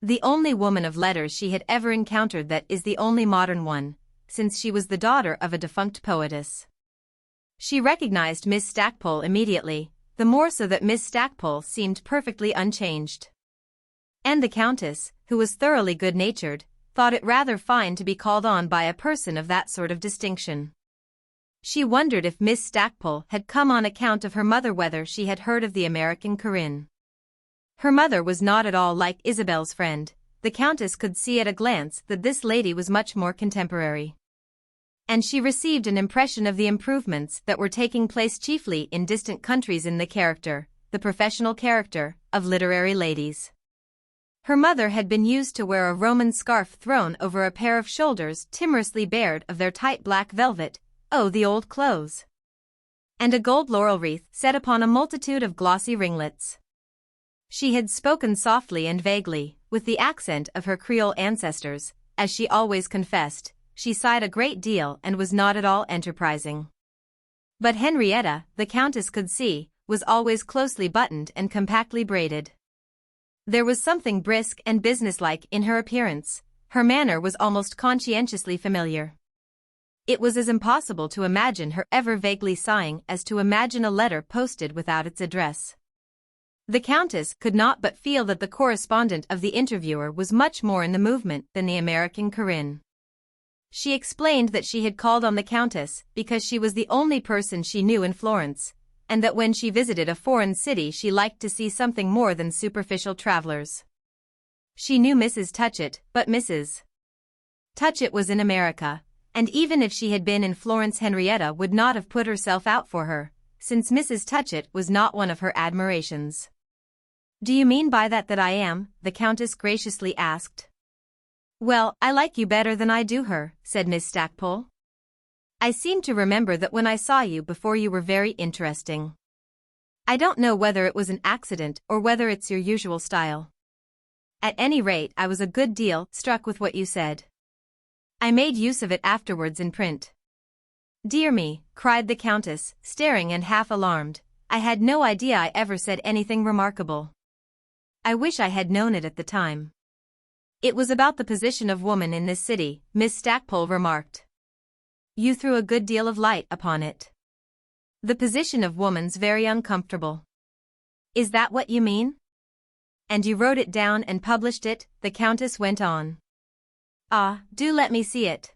The only woman of letters she had ever encountered, that is the only modern one, since she was the daughter of a defunct poetess. She recognized Miss Stackpole immediately, the more so that Miss Stackpole seemed perfectly unchanged. And the Countess, who was thoroughly good-natured, thought it rather fine to be called on by a person of that sort of distinction. She wondered if Miss Stackpole had come on account of her mother, whether she had heard of the American Corinne. Her mother was not at all like Isabel's friend. The Countess could see at a glance that this lady was much more contemporary. And she received an impression of the improvements that were taking place chiefly in distant countries in the character, the professional character, of literary ladies. Her mother had been used to wear a Roman scarf thrown over a pair of shoulders timorously bared of their tight black velvet, oh the old clothes! And a gold laurel wreath set upon a multitude of glossy ringlets. She had spoken softly and vaguely, with the accent of her Creole ancestors, as she always confessed. She sighed a great deal and was not at all enterprising. But Henrietta, the Countess could see, was always closely buttoned and compactly braided. There was something brisk and businesslike in her appearance. Her manner was almost conscientiously familiar. It was as impossible to imagine her ever vaguely sighing as to imagine a letter posted without its address. The Countess could not but feel that the correspondent of the Interviewer was much more in the movement than the American Corinne. She explained that she had called on the Countess because she was the only person she knew in Florence, and that when she visited a foreign city she liked to see something more than superficial travelers. She knew Mrs. Touchett, but Mrs. Touchett was in America, and even if she had been in Florence Henrietta would not have put herself out for her, since Mrs. Touchett was not one of her admirations. "Do you mean by that I am?" the Countess graciously asked. "Well, I like you better than I do her," said Miss Stackpole. "I seem to remember that when I saw you before you were very interesting. I don't know whether it was an accident or whether it's your usual style. At any rate I was a good deal struck with what you said. I made use of it afterwards in print." "Dear me," cried the Countess, staring and half alarmed, "I had no idea I ever said anything remarkable. I wish I had known it at the time." "It was about the position of woman in this city," Miss Stackpole remarked. "You threw a good deal of light upon it. The position of woman's very uncomfortable." "Is that what you mean? And you wrote it down and published it?" the Countess went on. "Ah, do let me see it."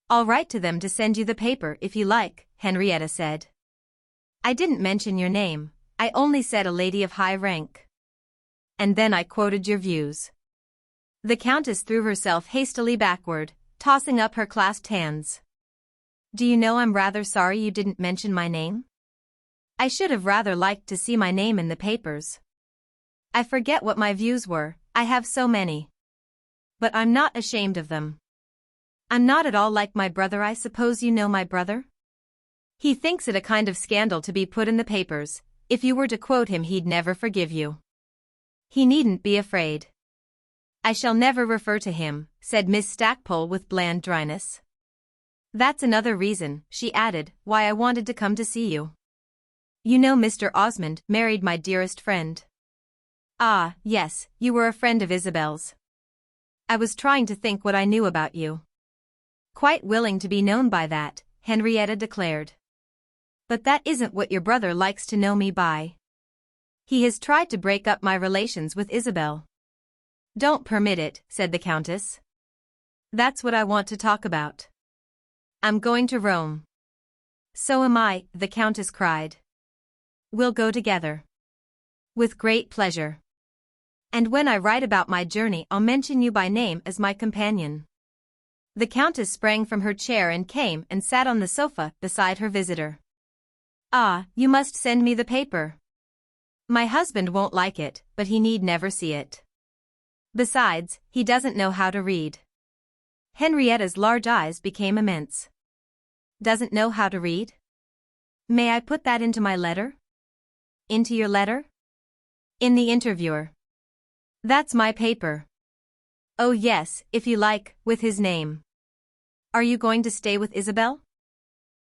"I'll write to them to send you the paper if you like," Henrietta said. "I didn't mention your name, I only said a lady of high rank. And then I quoted your views." The Countess threw herself hastily backward, tossing up her clasped hands. "Do you know I'm rather sorry you didn't mention my name? I should have rather liked to see my name in the papers. I forget what my views were, I have so many. But I'm not ashamed of them. I'm not at all like my brother. I suppose you know my brother? He thinks it a kind of scandal to be put in the papers. If you were to quote him, he'd never forgive you. He needn't be afraid. I shall never refer to him, said Miss Stackpole with bland dryness. That's another reason, she added, why I wanted to come to see you. You know Mr. Osmond married my dearest friend. Ah, yes, you were a friend of Isabel's. I was trying to think what I knew about you. Quite willing to be known by that, Henrietta declared. But that isn't what your brother likes to know me by. He has tried to break up my relations with Isabel. Don't permit it, said the Countess. That's what I want to talk about. I'm going to Rome. So am I, the Countess cried. We'll go together. With great pleasure. And when I write about my journey, I'll mention you by name as my companion. The Countess sprang from her chair and came and sat on the sofa beside her visitor. Ah, you must send me the paper. My husband won't like it, but he need never see it. Besides, he doesn't know how to read. Henrietta's large eyes became immense. Doesn't know how to read? May I put that into my letter? Into your letter? In the Interviewer. That's my paper. Oh yes, if you like, with his name. Are you going to stay with Isabel?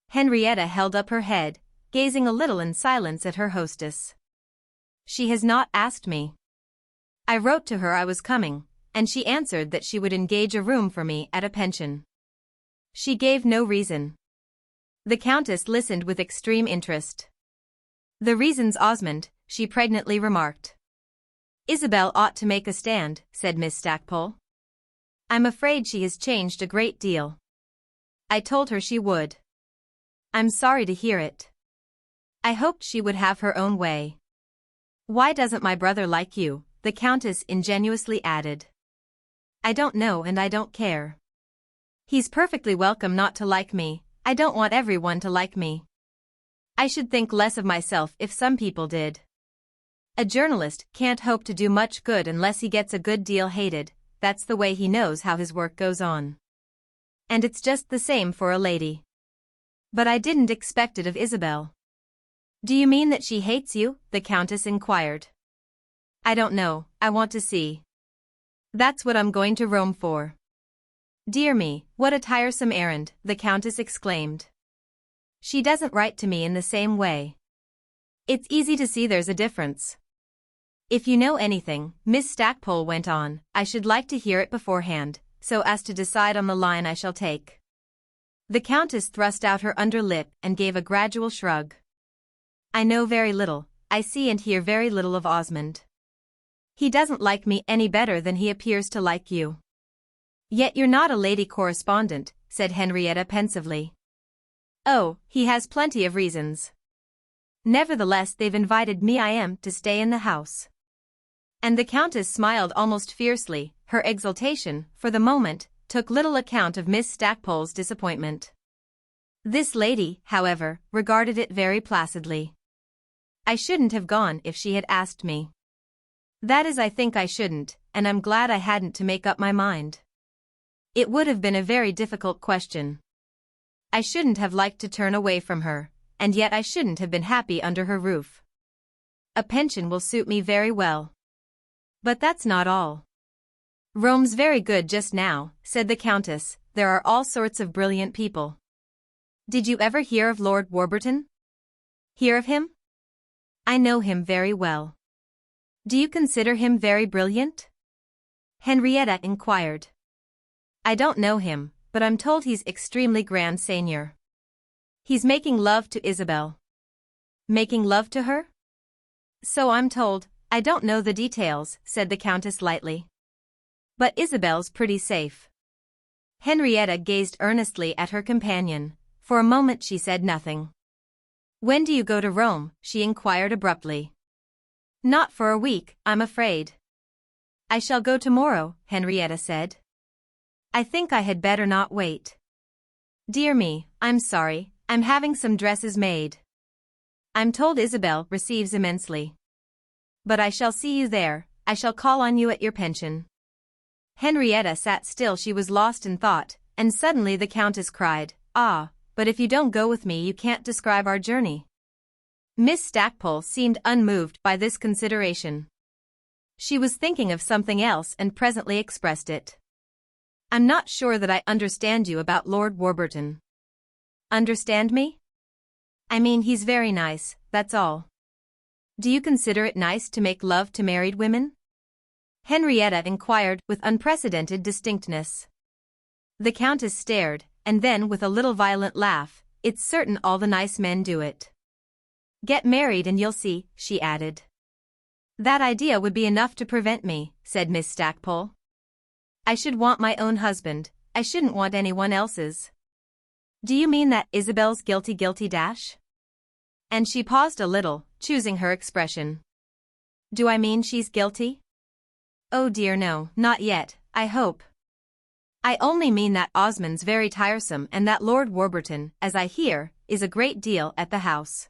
Henrietta held up her head, gazing a little in silence at her hostess. She has not asked me. I wrote to her I was coming, and she answered that she would engage a room for me at a pension. She gave no reason. The Countess listened with extreme interest. The reason's Osmond, she pregnantly remarked. Isabel ought to make a stand, said Miss Stackpole. I'm afraid she has changed a great deal. I told her she would. I'm sorry to hear it. I hoped she would have her own way. Why doesn't my brother like you? The Countess ingenuously added. I don't know and I don't care. He's perfectly welcome not to like me. I don't want everyone to like me. I should think less of myself if some people did. A journalist can't hope to do much good unless he gets a good deal hated. That's the way he knows how his work goes on. And it's just the same for a lady. But I didn't expect it of Isabel. Do you mean that she hates you? The Countess inquired. I don't know, I want to see. That's what I'm going to Rome for. Dear me, what a tiresome errand, the Countess exclaimed. She doesn't write to me in the same way. It's easy to see there's a difference. If you know anything, Miss Stackpole went on, I should like to hear it beforehand, so as to decide on the line I shall take. The Countess thrust out her under lip and gave a gradual shrug. I know very little, I see and hear very little of Osmond. He doesn't like me any better than he appears to like you. Yet you're not a lady correspondent, said Henrietta pensively. Oh, he has plenty of reasons. Nevertheless they've invited me. I am to stay in the house. And the Countess smiled almost fiercely. Her exultation, for the moment, took little account of Miss Stackpole's disappointment. This lady, however, regarded it very placidly. I shouldn't have gone if she had asked me. That is, I think I shouldn't, and I'm glad I hadn't to make up my mind. It would have been a very difficult question. I shouldn't have liked to turn away from her, and yet I shouldn't have been happy under her roof. A pension will suit me very well. But that's not all. Rome's very good just now, said the Countess, there are all sorts of brilliant people. Did you ever hear of Lord Warburton? Hear of him? I know him very well. Do you consider him very brilliant? Henrietta inquired. I don't know him, but I'm told he's extremely grand seigneur. He's making love to Isabel. Making love to her? So I'm told. I don't know the details, said the Countess lightly. But Isabel's pretty safe. Henrietta gazed earnestly at her companion. For a moment she said nothing. When do you go to Rome? She inquired abruptly. Not for a week, I'm afraid. I shall go tomorrow, Henrietta said. I think I had better not wait. Dear me, I'm sorry, I'm having some dresses made. I'm told Isabel receives immensely. But I shall see you there, I shall call on you at your pension. Henrietta sat still. She was lost in thought, and suddenly the Countess cried, "Ah, but if you don't go with me you can't describe our journey." Miss Stackpole seemed unmoved by this consideration. She was thinking of something else and presently expressed it. "I'm not sure that I understand you about Lord Warburton." "Understand me?" "I mean he's very nice, that's all." "Do you consider it nice to make love to married women?" Henrietta inquired with unprecedented distinctness. The Countess stared, and then with a little violent laugh, "It's certain all the nice men do it." "Get married and you'll see," she added. "That idea would be enough to prevent me," said Miss Stackpole. "I should want my own husband, I shouldn't want anyone else's." "Do you mean that Isabel's guilty dash?" And she paused a little, choosing her expression. "Do I mean she's guilty?" "Oh dear no, not yet, I hope. I only mean that Osmond's very tiresome and that Lord Warburton, as I hear, is a great deal at the house."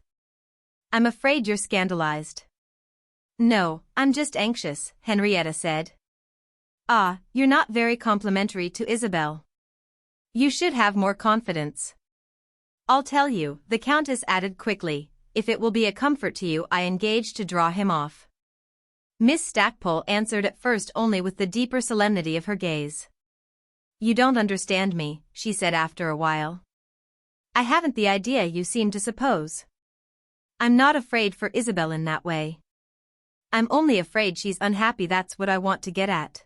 "I'm afraid you're scandalized." "No, I'm just anxious," Henrietta said. "Ah, you're not very complimentary to Isabel. You should have more confidence." "I'll tell you," the Countess added quickly, "if it will be a comfort to you I engage to draw him off." Miss Stackpole answered at first only with the deeper solemnity of her gaze. "You don't understand me," she said after a while. "I haven't the idea you seem to suppose. I'm not afraid for Isabel in that way. I'm only afraid she's unhappy, that's what I want to get at."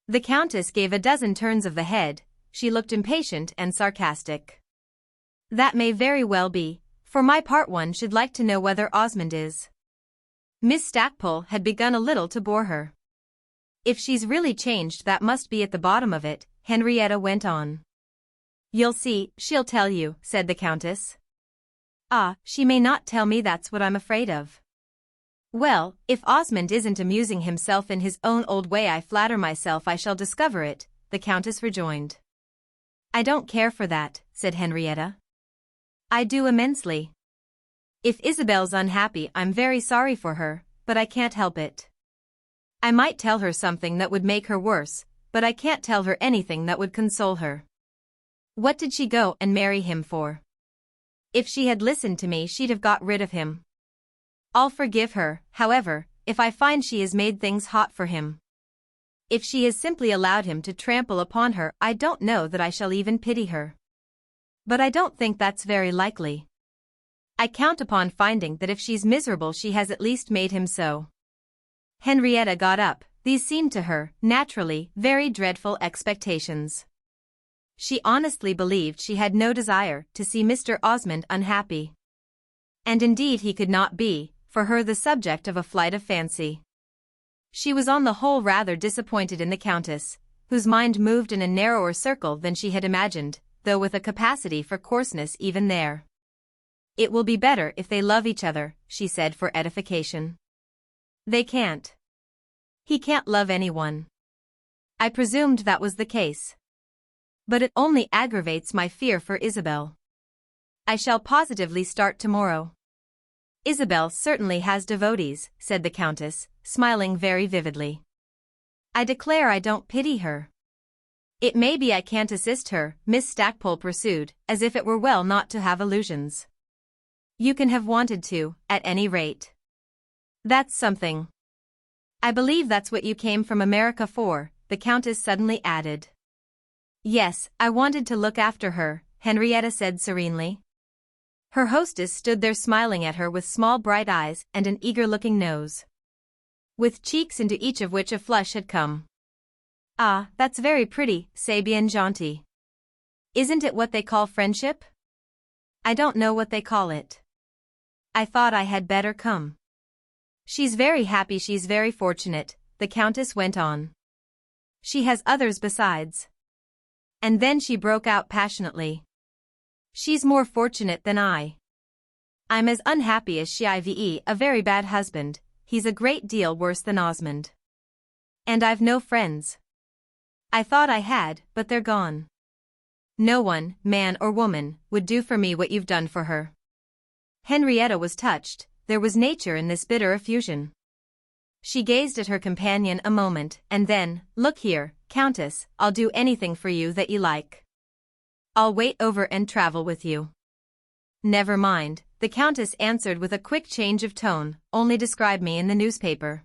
The Countess gave a dozen turns of the head, she looked impatient and sarcastic. "That may very well be, for my part one should like to know whether Osmond is." Miss Stackpole had begun a little to bore her. "If she's really changed that must be at the bottom of it," Henrietta went on. "You'll see, she'll tell you," said the Countess. "Ah, she may not tell me, that's what I'm afraid of." "Well, if Osmond isn't amusing himself in his own old way I flatter myself I shall discover it," the Countess rejoined. "I don't care for that," said Henrietta. "I do immensely. If Isabel's unhappy I'm very sorry for her, but I can't help it. I might tell her something that would make her worse, but I can't tell her anything that would console her. What did she go and marry him for? If she had listened to me she'd have got rid of him. I'll forgive her, however, if I find she has made things hot for him. If she has simply allowed him to trample upon her I don't know that I shall even pity her. But I don't think that's very likely. I count upon finding that if she's miserable she has at least made him so." Henrietta got up. These seemed to her, naturally, very dreadful expectations. She honestly believed she had no desire to see Mr. Osmond unhappy. And indeed he could not be, for her, the subject of a flight of fancy. She was on the whole rather disappointed in the Countess, whose mind moved in a narrower circle than she had imagined, though with a capacity for coarseness even there. "It will be better if they love each other," she said for edification. "They can't. He can't love anyone." "I presumed that was the case. But it only aggravates my fear for Isabel. I shall positively start tomorrow." "Isabel certainly has devotees," said the Countess, smiling very vividly. "I declare I don't pity her." "It may be I can't assist her," Miss Stackpole pursued, as if it were well not to have illusions. "You can have wanted to, at any rate. That's something. I believe that's what you came from America for," the Countess suddenly added. "Yes, I wanted to look after her," Henrietta said serenely. Her hostess stood there smiling at her with small bright eyes and an eager-looking nose, with cheeks into each of which a flush had come. "Ah, that's very pretty, c'est bien gentil. Isn't it what they call friendship?" "I don't know what they call it." "I thought I had better come." "She's very happy, she's very fortunate," the Countess went on. "She has others besides." And then she broke out passionately. "She's more fortunate than I. I'm as unhappy as she. Ive a very bad husband, he's a great deal worse than Osmond. And I've no friends. I thought I had, but they're gone. No one, man or woman, would do for me what you've done for her." Henrietta was touched, there was nature in this bitter effusion. She gazed at her companion a moment, and then, "Look here, Countess, I'll do anything for you that you like. I'll wait over and travel with you." "Never mind," the Countess answered with a quick change of tone, "only describe me in the newspaper."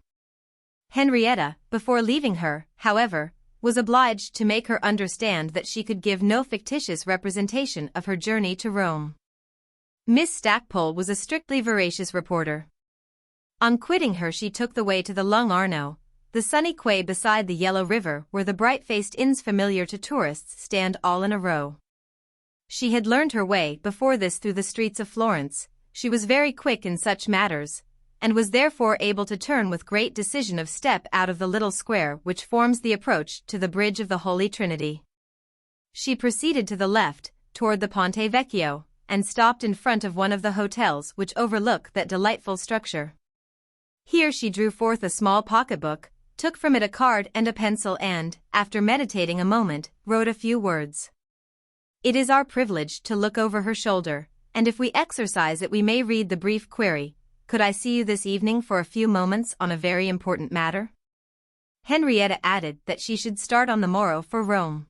Henrietta, before leaving her, however, was obliged to make her understand that she could give no fictitious representation of her journey to Rome. Miss Stackpole was a strictly veracious reporter. On quitting her she took the way to the Lung Arno, the sunny quay beside the Yellow River where the bright-faced inns familiar to tourists stand all in a row. She had learned her way before this through the streets of Florence, she was very quick in such matters, and was therefore able to turn with great decision of step out of the little square which forms the approach to the Bridge of the Holy Trinity. She proceeded to the left, toward the Ponte Vecchio, and stopped in front of one of the hotels which overlook that delightful structure. Here she drew forth a small pocketbook, took from it a card and a pencil and, after meditating a moment, wrote a few words. It is our privilege to look over her shoulder, and if we exercise it we may read the brief query, "Could I see you this evening for a few moments on a very important matter?" Henrietta added that she should start on the morrow for Rome.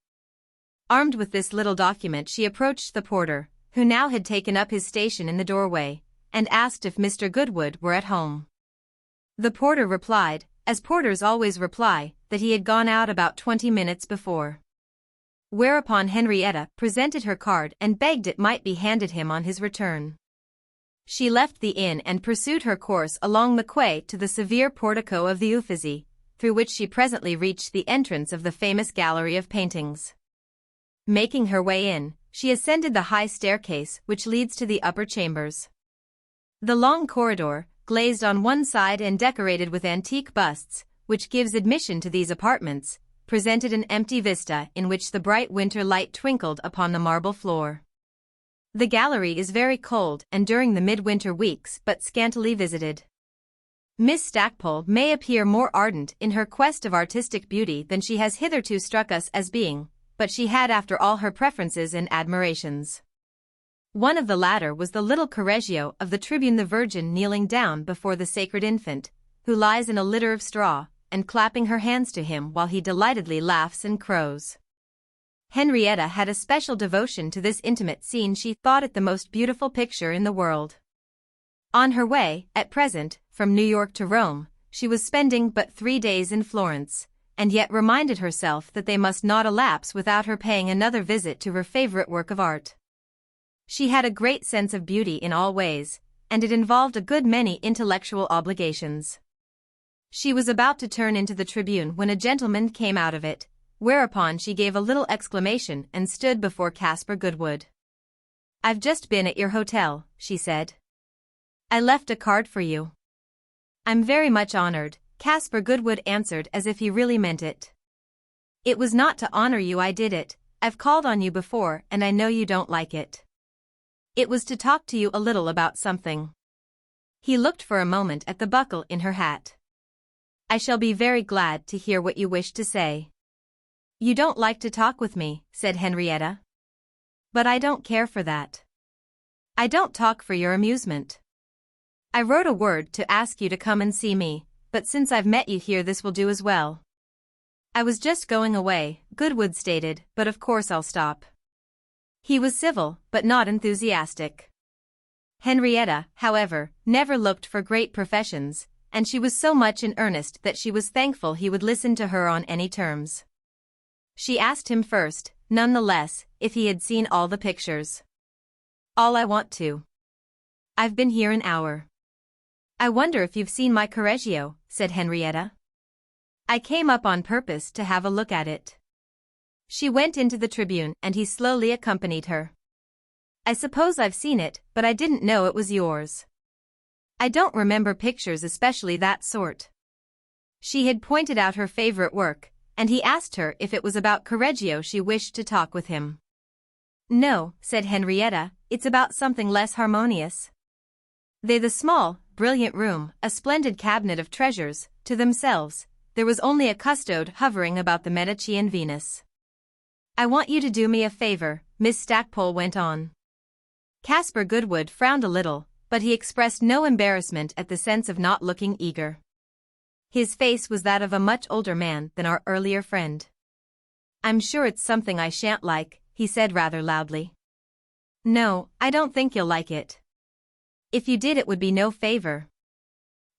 Armed with this little document she approached the porter, who now had taken up his station in the doorway, and asked if Mr. Goodwood were at home. The porter replied, as porters always reply, that he had gone out about 20 minutes before. Whereupon Henrietta presented her card and begged it might be handed him on his return. She left the inn and pursued her course along the quay to the severe portico of the Uffizi, through which she presently reached the entrance of the famous gallery of paintings. Making her way in, she ascended the high staircase which leads to the upper chambers. The long corridor, glazed on one side and decorated with antique busts, which gives admission to these apartments, presented an empty vista in which the bright winter light twinkled upon the marble floor. The gallery is very cold and during the midwinter weeks but scantily visited. Miss Stackpole may appear more ardent in her quest of artistic beauty than she has hitherto struck us as being, but she had after all her preferences and admirations. One of the latter was the little Correggio of the Tribune, the Virgin kneeling down before the Sacred Infant, who lies in a litter of straw, and clapping her hands to him while he delightedly laughs and crows. Henrietta had a special devotion to this intimate scene. She thought it the most beautiful picture in the world. On her way, at present, from New York to Rome, she was spending but 3 days in Florence, and yet reminded herself that they must not elapse without her paying another visit to her favorite work of art. She had a great sense of beauty in all ways, and it involved a good many intellectual obligations. She was about to turn into the Tribune when a gentleman came out of it, whereupon she gave a little exclamation and stood before Caspar Goodwood. "I've just been at your hotel," she said. "I left a card for you." "I'm very much honored," Caspar Goodwood answered as if he really meant it. "It was not to honor you I did it, I've called on you before and I know you don't like it. It was to talk to you a little about something." He looked for a moment at the buckle in her hat. "I shall be very glad to hear what you wish to say." "You don't like to talk with me," said Henrietta. "But I don't care for that. I don't talk for your amusement. I wrote a word to ask you to come and see me, but since I've met you here this will do as well." "I was just going away," Goodwood stated, "but of course I'll stop." He was civil, but not enthusiastic. Henrietta, however, never looked for great professions, and she was so much in earnest that she was thankful he would listen to her on any terms. She asked him first, none the less, if he had seen all the pictures. "All I want to. I've been here an hour." "I wonder if you've seen my Correggio," said Henrietta. "I came up on purpose to have a look at it." She went into the Tribune and he slowly accompanied her. "I suppose I've seen it, but I didn't know it was yours. I don't remember pictures, especially that sort." She had pointed out her favorite work, and he asked her if it was about Correggio she wished to talk with him. "No," said Henrietta, "it's about something less harmonious." They the small, brilliant room, a splendid cabinet of treasures, to themselves, there was only a custode hovering about the Medicean Venus. "I want you to do me a favor," Miss Stackpole went on. Caspar Goodwood frowned a little, but he expressed no embarrassment at the sense of not looking eager. His face was that of a much older man than our earlier friend. "I'm sure it's something I shan't like," he said rather loudly. "No, I don't think you'll like it. If you did it would be no favor."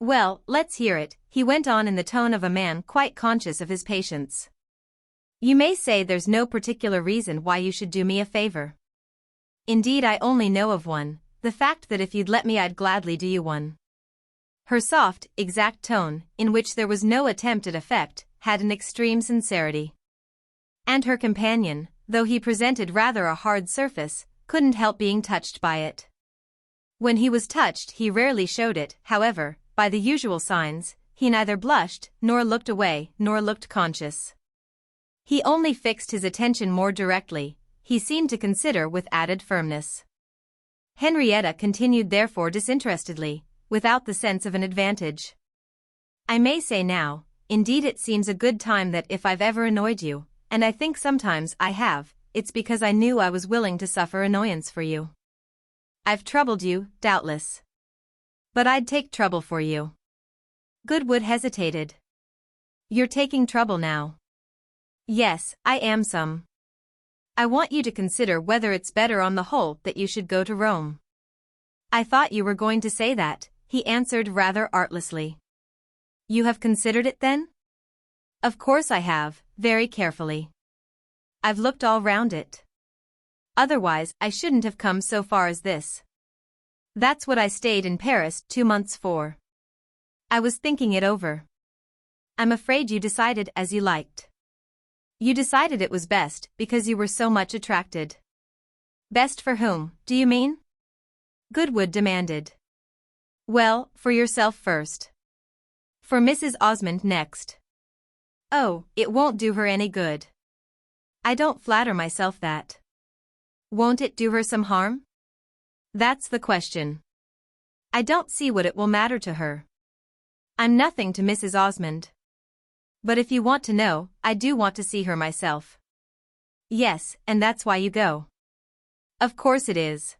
"Well, let's hear it," he went on in the tone of a man quite conscious of his patience. "You may say there's no particular reason why you should do me a favor. Indeed, I only know of one, the fact that if you'd let me I'd gladly do you one." Her soft, exact tone, in which there was no attempt at effect, had an extreme sincerity. And her companion, though he presented rather a hard surface, couldn't help being touched by it. When he was touched he rarely showed it, however, by the usual signs. He neither blushed, nor looked away, nor looked conscious. He only fixed his attention more directly, he seemed to consider with added firmness. Henrietta continued therefore disinterestedly, without the sense of an advantage. "I may say now, indeed it seems a good time that if I've ever annoyed you, and I think sometimes I have, it's because I knew I was willing to suffer annoyance for you. I've troubled you, doubtless. But I'd take trouble for you." Goodwood hesitated. "You're taking trouble now." "Yes, I am some. I want you to consider whether it's better on the whole that you should go to Rome." "I thought you were going to say that," he answered rather artlessly. "You have considered it then?" "Of course I have, very carefully. I've looked all round it. Otherwise I shouldn't have come so far as this. That's what I stayed in Paris 2 months for. I was thinking it over." "I'm afraid you decided as you liked." "You decided it was best because you were so much attracted." "Best for whom, do you mean?" Goodwood demanded. "Well, for yourself first. For Mrs. Osmond next." "Oh, it won't do her any good." "I don't flatter myself that." "Won't it do her some harm?" "That's the question. I don't see what it will matter to her. I'm nothing to Mrs. Osmond. But if you want to know, I do want to see her myself." "Yes, and that's why you go." "Of course it is.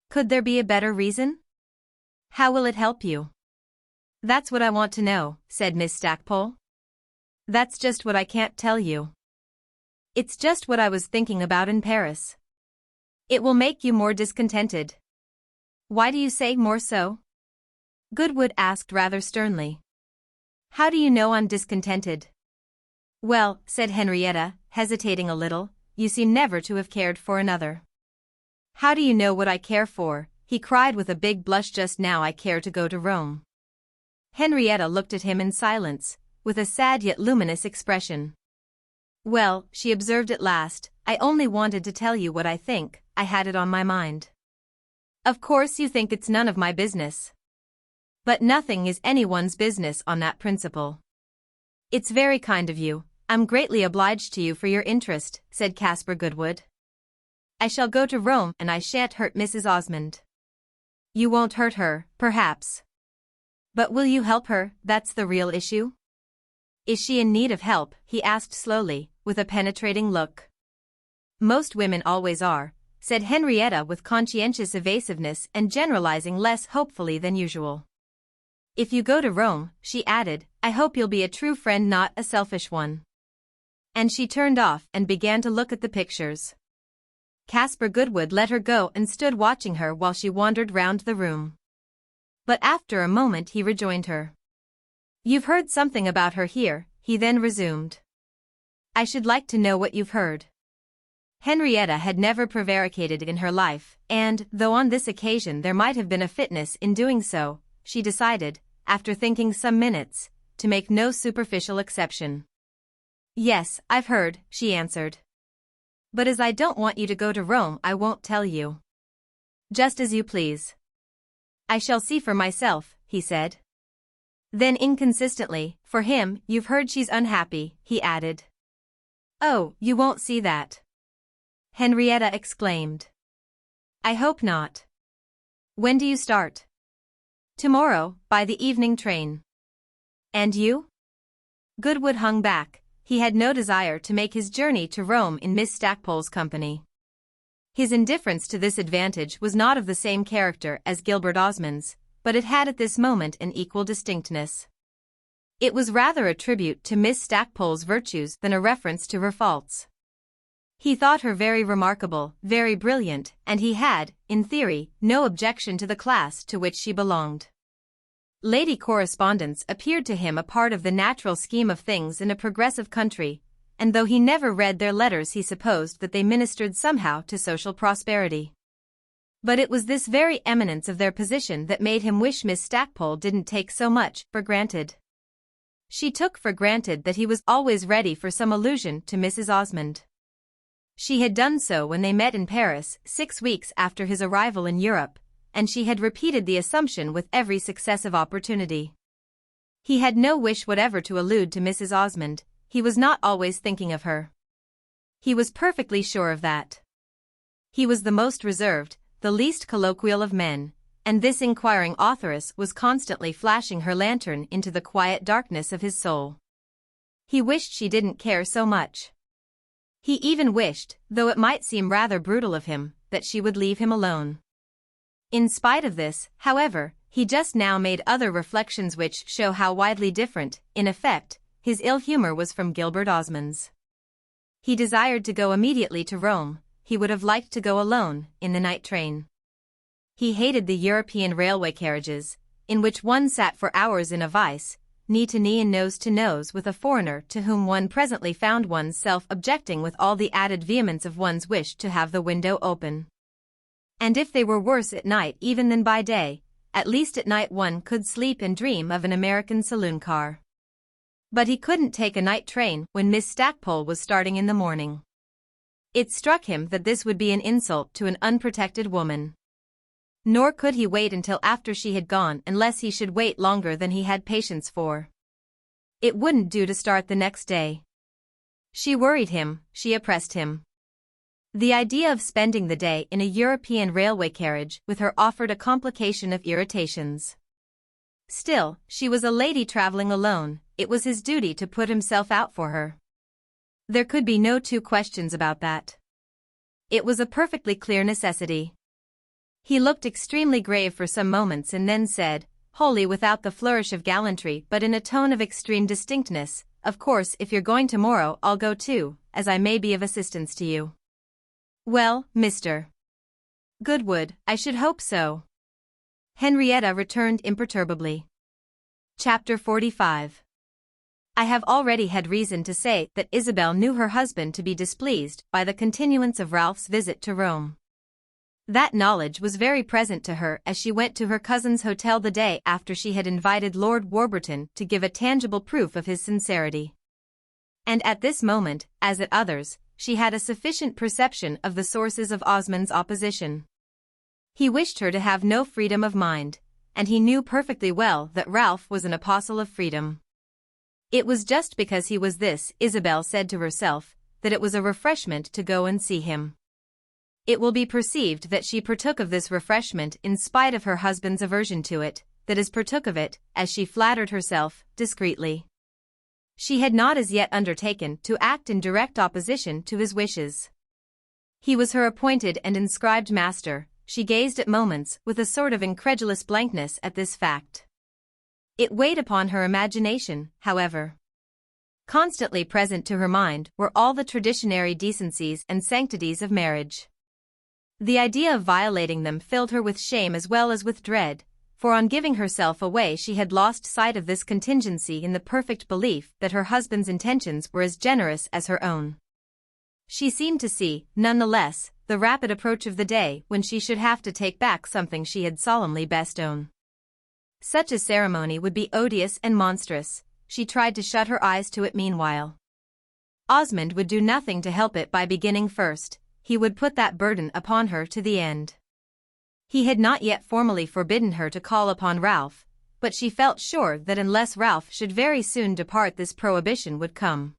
Could there be a better reason?" "How will it help you?" "That's what I want to know," said Miss Stackpole. "That's just what I can't tell you. It's just what I was thinking about in Paris. It will make you more discontented." "Why do you say more so?" Goodwood asked rather sternly. "How do you know I'm discontented?" "Well," said Henrietta, hesitating a little, "you seem never to have cared for another." "How do you know what I care for?" he cried with a big blush. "Just now I care to go to Rome." Henrietta looked at him in silence, with a sad yet luminous expression. "Well," she observed at last, "I only wanted to tell you what I think. I had it on my mind. Of course you think it's none of my business. But nothing is anyone's business on that principle." "It's very kind of you. I'm greatly obliged to you for your interest," said Caspar Goodwood. "I shall go to Rome and I shan't hurt Mrs. Osmond." "You won't hurt her, perhaps. But will you help her? That's the real issue." "Is she in need of help?" he asked slowly, with a penetrating look. "Most women always are," said Henrietta with conscientious evasiveness and generalizing less hopefully than usual. "If you go to Rome," she added, "I hope you'll be a true friend, not a selfish one." And she turned off and began to look at the pictures. Caspar Goodwood let her go and stood watching her while she wandered round the room. But after a moment he rejoined her. "You've heard something about her here," he then resumed. "I should like to know what you've heard." Henrietta had never prevaricated in her life, and, though on this occasion there might have been a fitness in doing so, she decided, after thinking some minutes, to make no superficial exception. "Yes, I've heard," she answered. "But as I don't want you to go to Rome, I won't tell you." "Just as you please." "I shall see for myself," he said. Then inconsistently, "For him, you've heard she's unhappy," he added. "Oh, you won't see that," Henrietta exclaimed. "I hope not. When do you start?" "Tomorrow, by the evening train." "And you?" Goodwood hung back. He had no desire to make his journey to Rome in Miss Stackpole's company. His indifference to this advantage was not of the same character as Gilbert Osmond's, but it had at this moment an equal distinctness. It was rather a tribute to Miss Stackpole's virtues than a reference to her faults. He thought her very remarkable, very brilliant, and he had, in theory, no objection to the class to which she belonged. Lady correspondence appeared to him a part of the natural scheme of things in a progressive country, and though he never read their letters he supposed that they ministered somehow to social prosperity. But it was this very eminence of their position that made him wish Miss Stackpole didn't take so much for granted. She took for granted that he was always ready for some allusion to Mrs. Osmond. She had done so when they met in Paris 6 weeks after his arrival in Europe, and she had repeated the assumption with every successive opportunity. He had no wish whatever to allude to Mrs. Osmond, he was not always thinking of her. He was perfectly sure of that. He was the most reserved, the least colloquial of men, and this inquiring authoress was constantly flashing her lantern into the quiet darkness of his soul. He wished she didn't care so much. He even wished, though it might seem rather brutal of him, that she would leave him alone. In spite of this, however, he just now made other reflections which show how widely different, in effect, his ill humor was from Gilbert Osmond's. He desired to go immediately to Rome, he would have liked to go alone, in the night train. He hated the European railway carriages, in which one sat for hours in a vice, knee to knee and nose to nose with a foreigner to whom one presently found one's self objecting with all the added vehemence of one's wish to have the window open. And if they were worse at night even than by day, at least at night one could sleep and dream of an American saloon car. But he couldn't take a night train when Miss Stackpole was starting in the morning. It struck him that this would be an insult to an unprotected woman. Nor could he wait until after she had gone unless he should wait longer than he had patience for. It wouldn't do to start the next day. She worried him, she oppressed him. The idea of spending the day in a European railway carriage with her offered a complication of irritations. Still, she was a lady traveling alone, it was his duty to put himself out for her. There could be no two questions about that. It was a perfectly clear necessity. He looked extremely grave for some moments and then said, wholly without the flourish of gallantry but in a tone of extreme distinctness, "Of course if you're going tomorrow I'll go too, as I may be of assistance to you." "Well, Mr. Goodwood, I should hope so." Henrietta returned imperturbably. Chapter 45. I have already had reason to say that Isabel knew her husband to be displeased by the continuance of Ralph's visit to Rome. That knowledge was very present to her as she went to her cousin's hotel the day after she had invited Lord Warburton to give a tangible proof of his sincerity. And at this moment, as at others, she had a sufficient perception of the sources of Osmond's opposition. He wished her to have no freedom of mind, and he knew perfectly well that Ralph was an apostle of freedom. It was just because he was this, Isabel said to herself, that it was a refreshment to go and see him. It will be perceived that she partook of this refreshment in spite of her husband's aversion to it, that is partook of it, as she flattered herself, discreetly. She had not as yet undertaken to act in direct opposition to his wishes. He was her appointed and inscribed master, she gazed at moments with a sort of incredulous blankness at this fact. It weighed upon her imagination, however. Constantly present to her mind were all the traditionary decencies and sanctities of marriage. The idea of violating them filled her with shame as well as with dread, for on giving herself away she had lost sight of this contingency in the perfect belief that her husband's intentions were as generous as her own. She seemed to see, none the less, the rapid approach of the day when she should have to take back something she had solemnly best own. Such a ceremony would be odious and monstrous, she tried to shut her eyes to it meanwhile. Osmond would do nothing to help it by beginning first, he would put that burden upon her to the end. He had not yet formally forbidden her to call upon Ralph, but she felt sure that unless Ralph should very soon depart this prohibition would come.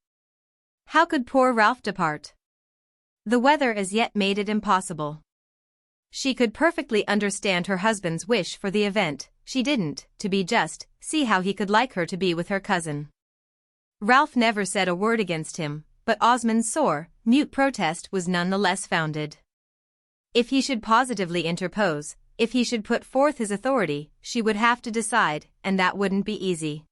How could poor Ralph depart? The weather as yet made it impossible. She could perfectly understand her husband's wish for the event, she didn't, to be just, see how he could like her to be with her cousin. Ralph never said a word against him, but Osmond's sore, mute protest was none the less founded. If he should positively interpose, if he should put forth his authority, she would have to decide, and that wouldn't be easy.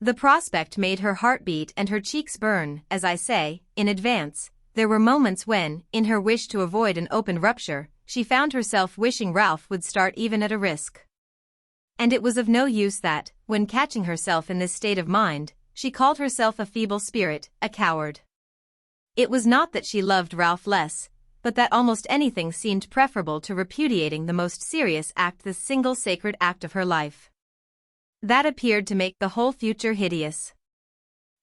The prospect made her heart beat and her cheeks burn, as I say, in advance. There were moments when, in her wish to avoid an open rupture, she found herself wishing Ralph would start even at a risk. And it was of no use that, when catching herself in this state of mind, she called herself a feeble spirit, a coward. It was not that she loved Ralph less, but that almost anything seemed preferable to repudiating the most serious act, the single sacred act of her life. That appeared to make the whole future hideous.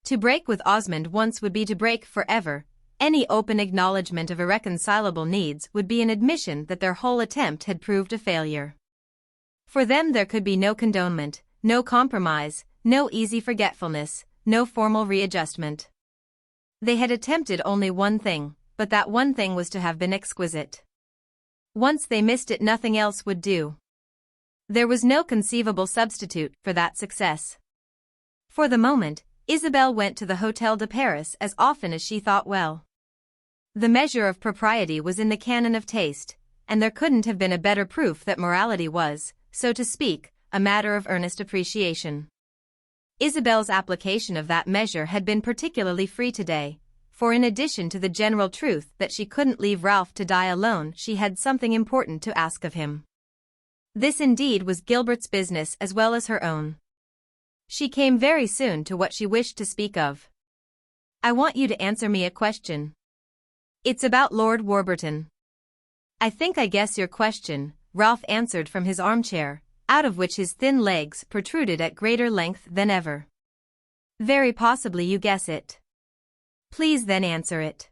To break with Osmond once would be to break forever. Any open acknowledgement of irreconcilable needs would be an admission that their whole attempt had proved a failure. For them there could be no condonement, no compromise, no easy forgetfulness, no formal readjustment. They had attempted only one thing, but that one thing was to have been exquisite. Once they missed it, nothing else would do. There was no conceivable substitute for that success. For the moment, Isabel went to the Hôtel de Paris as often as she thought well. The measure of propriety was in the canon of taste, and there couldn't have been a better proof that morality was, so to speak, a matter of earnest appreciation. Isabel's application of that measure had been particularly free today, for in addition to the general truth that she couldn't leave Ralph to die alone, she had something important to ask of him. This indeed was Gilbert's business as well as her own. She came very soon to what she wished to speak of. "I want you to answer me a question. It's about Lord Warburton." "I think I guess your question," Ralph answered from his armchair, out of which his thin legs protruded at greater length than ever. "Very possibly you guess it." "Please then answer it."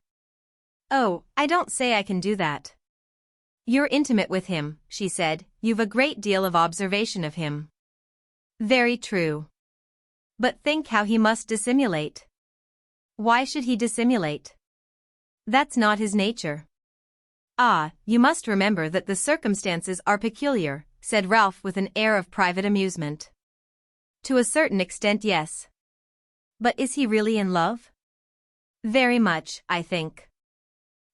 "Oh, I don't say I can do that." "You're intimate with him," she said, "you've a great deal of observation of him." "Very true. But think how he must dissimulate." "Why should he dissimulate?" "That's not his nature." "Ah, you must remember that the circumstances are peculiar," said Ralph with an air of private amusement. "To a certain extent, yes." "But is he really in love?" "Very much, I think."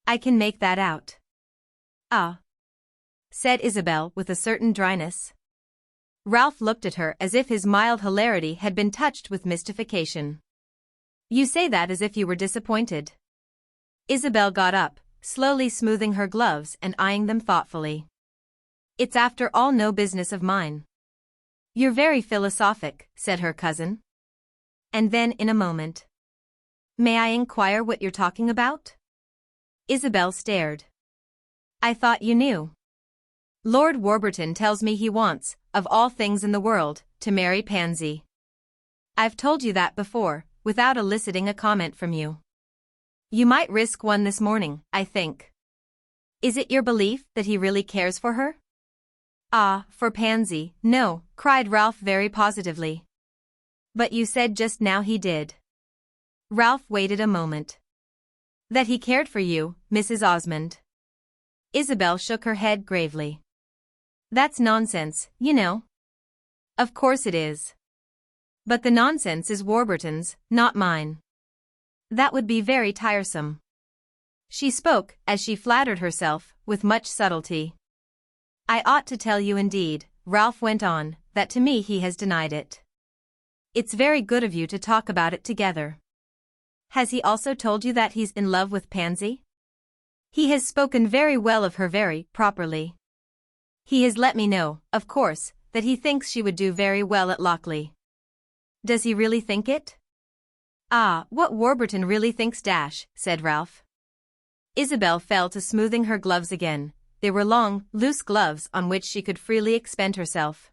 "I can make that out." "Ah," said Isabel with a certain dryness. Ralph looked at her as if his mild hilarity had been touched with mystification. "You say that as if you were disappointed." Isabel got up, slowly smoothing her gloves and eyeing them thoughtfully. "It's after all no business of mine." "You're very philosophic," said her cousin. And then in a moment, "May I inquire what you're talking about?" Isabel stared. "I thought you knew. Lord Warburton tells me he wants, of all things in the world, to marry Pansy. I've told you that before, without eliciting a comment from you. You might risk one this morning, I think. Is it your belief that he really cares for her?" "Ah, for Pansy, no," cried Ralph very positively. "But you said just now he did." Ralph waited a moment. "That he cared for you, Mrs. Osmond." Isabel shook her head gravely. "That's nonsense, you know." "Of course it is. But the nonsense is Warburton's, not mine. That would be very tiresome." She spoke, as she flattered herself, with much subtlety. "I ought to tell you indeed," Ralph went on, "that to me he has denied it. It's very good of you to talk about it together. Has he also told you that he's in love with Pansy?" "He has spoken very well of her, very properly. He has let me know, of course, that he thinks she would do very well at Lochley." "Does he really think it?" "Ah, what Warburton really thinks, said Ralph. Isabel fell to smoothing her gloves again. They were long, loose gloves on which she could freely expend herself.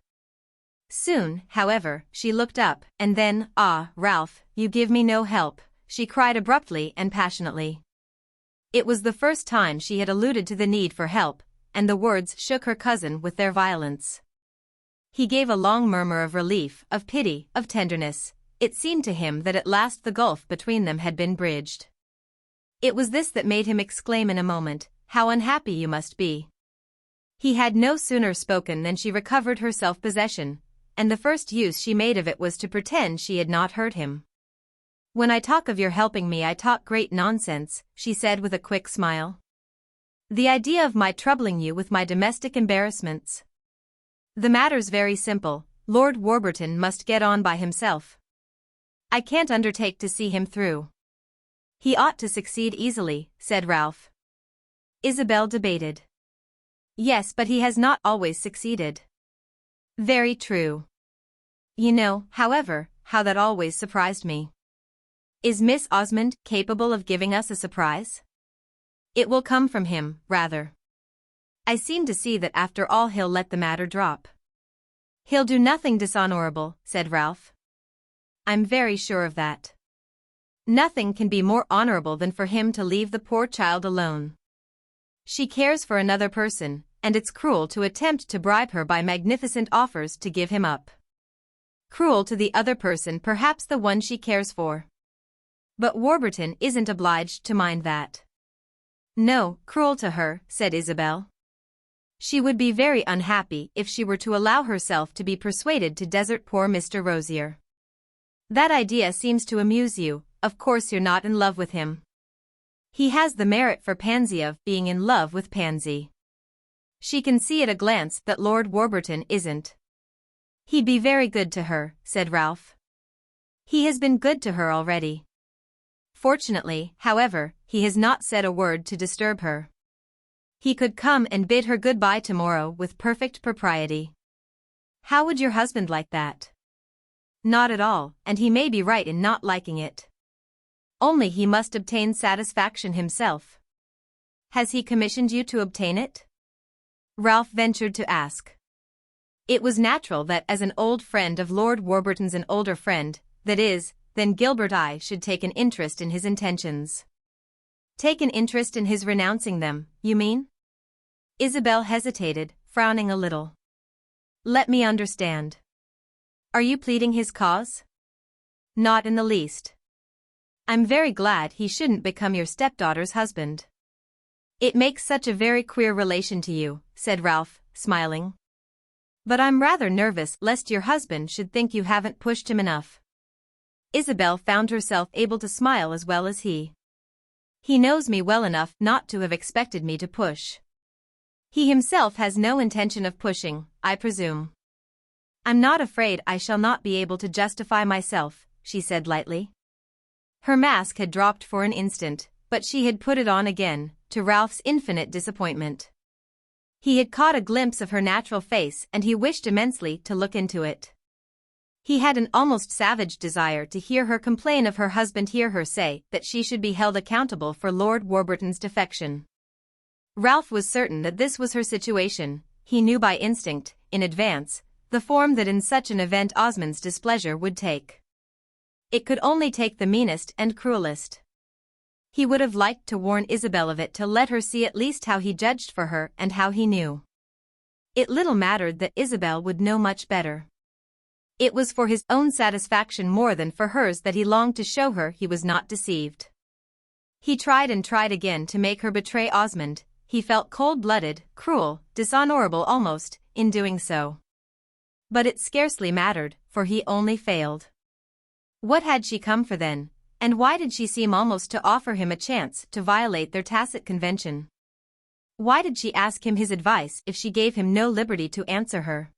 Soon, however, she looked up, and then, "Ah, Ralph, you give me no help," she cried abruptly and passionately. It was the first time she had alluded to the need for help, and the words shook her cousin with their violence. He gave a long murmur of relief, of pity, of tenderness. It seemed to him that at last the gulf between them had been bridged. It was this that made him exclaim in a moment, "How unhappy you must be." He had no sooner spoken than she recovered her self-possession, and the first use she made of it was to pretend she had not heard him. "When I talk of your helping me I talk great nonsense," she said with a quick smile. "The idea of my troubling you with my domestic embarrassments. The matter's very simple. Lord Warburton must get on by himself. I can't undertake to see him through. He ought to succeed easily, said Ralph. Isabel debated. Yes, but he has not always succeeded. Very true. You know, however, how that always surprised me. Is Miss Osmond capable of giving us a surprise? It will come from him, rather. I seem to see that after all he'll let the matter drop. He'll do nothing dishonorable, said Ralph. I'm very sure of that. Nothing can be more honorable than for him to leave the poor child alone. She cares for another person, and it's cruel to attempt to bribe her by magnificent offers to give him up. Cruel to the other person, perhaps the one she cares for. But Warburton isn't obliged to mind that. No, cruel to her, said Isabel. She would be very unhappy if she were to allow herself to be persuaded to desert poor Mr. Rosier. That idea seems to amuse you. Of course you're not in love with him. He has the merit for Pansy of being in love with Pansy. She can see at a glance that Lord Warburton isn't. He'd be very good to her, said Ralph. He has been good to her already. Fortunately, however, he has not said a word to disturb her. He could come and bid her goodbye tomorrow with perfect propriety. How would your husband like that? Not at all, and he may be right in not liking it. Only he must obtain satisfaction himself. Has he commissioned you to obtain it? Ralph ventured to ask. It was natural that as an old friend of Lord Warburton's, an older friend, that is, than Gilbert, I should take an interest in his intentions. Take an interest in his renouncing them, you mean? Isabel hesitated, frowning a little. Let me understand. Are you pleading his cause? Not in the least. I'm very glad he shouldn't become your stepdaughter's husband. It makes such a very queer relation to you, said Ralph, smiling. But I'm rather nervous lest your husband should think you haven't pushed him enough. Isabel found herself able to smile as well as he. He knows me well enough not to have expected me to push. He himself has no intention of pushing, I presume. I'm not afraid I shall not be able to justify myself, she said lightly. Her mask had dropped for an instant, but she had put it on again, to Ralph's infinite disappointment. He had caught a glimpse of her natural face and he wished immensely to look into it. He had an almost savage desire to hear her complain of her husband, hear her say that she should be held accountable for Lord Warburton's defection. Ralph was certain that this was her situation. He knew by instinct, in advance, the form that in such an event Osmond's displeasure would take. It could only take the meanest and cruelest. He would have liked to warn Isabel of it, to let her see at least how he judged for her and how he knew. It little mattered that Isabel would know much better. It was for his own satisfaction more than for hers that he longed to show her he was not deceived. He tried and tried again to make her betray Osmond. He felt cold-blooded, cruel, dishonorable almost, in doing so. But it scarcely mattered, for he only failed. What had she come for then, and why did she seem almost to offer him a chance to violate their tacit convention? Why did she ask him his advice if she gave him no liberty to answer her?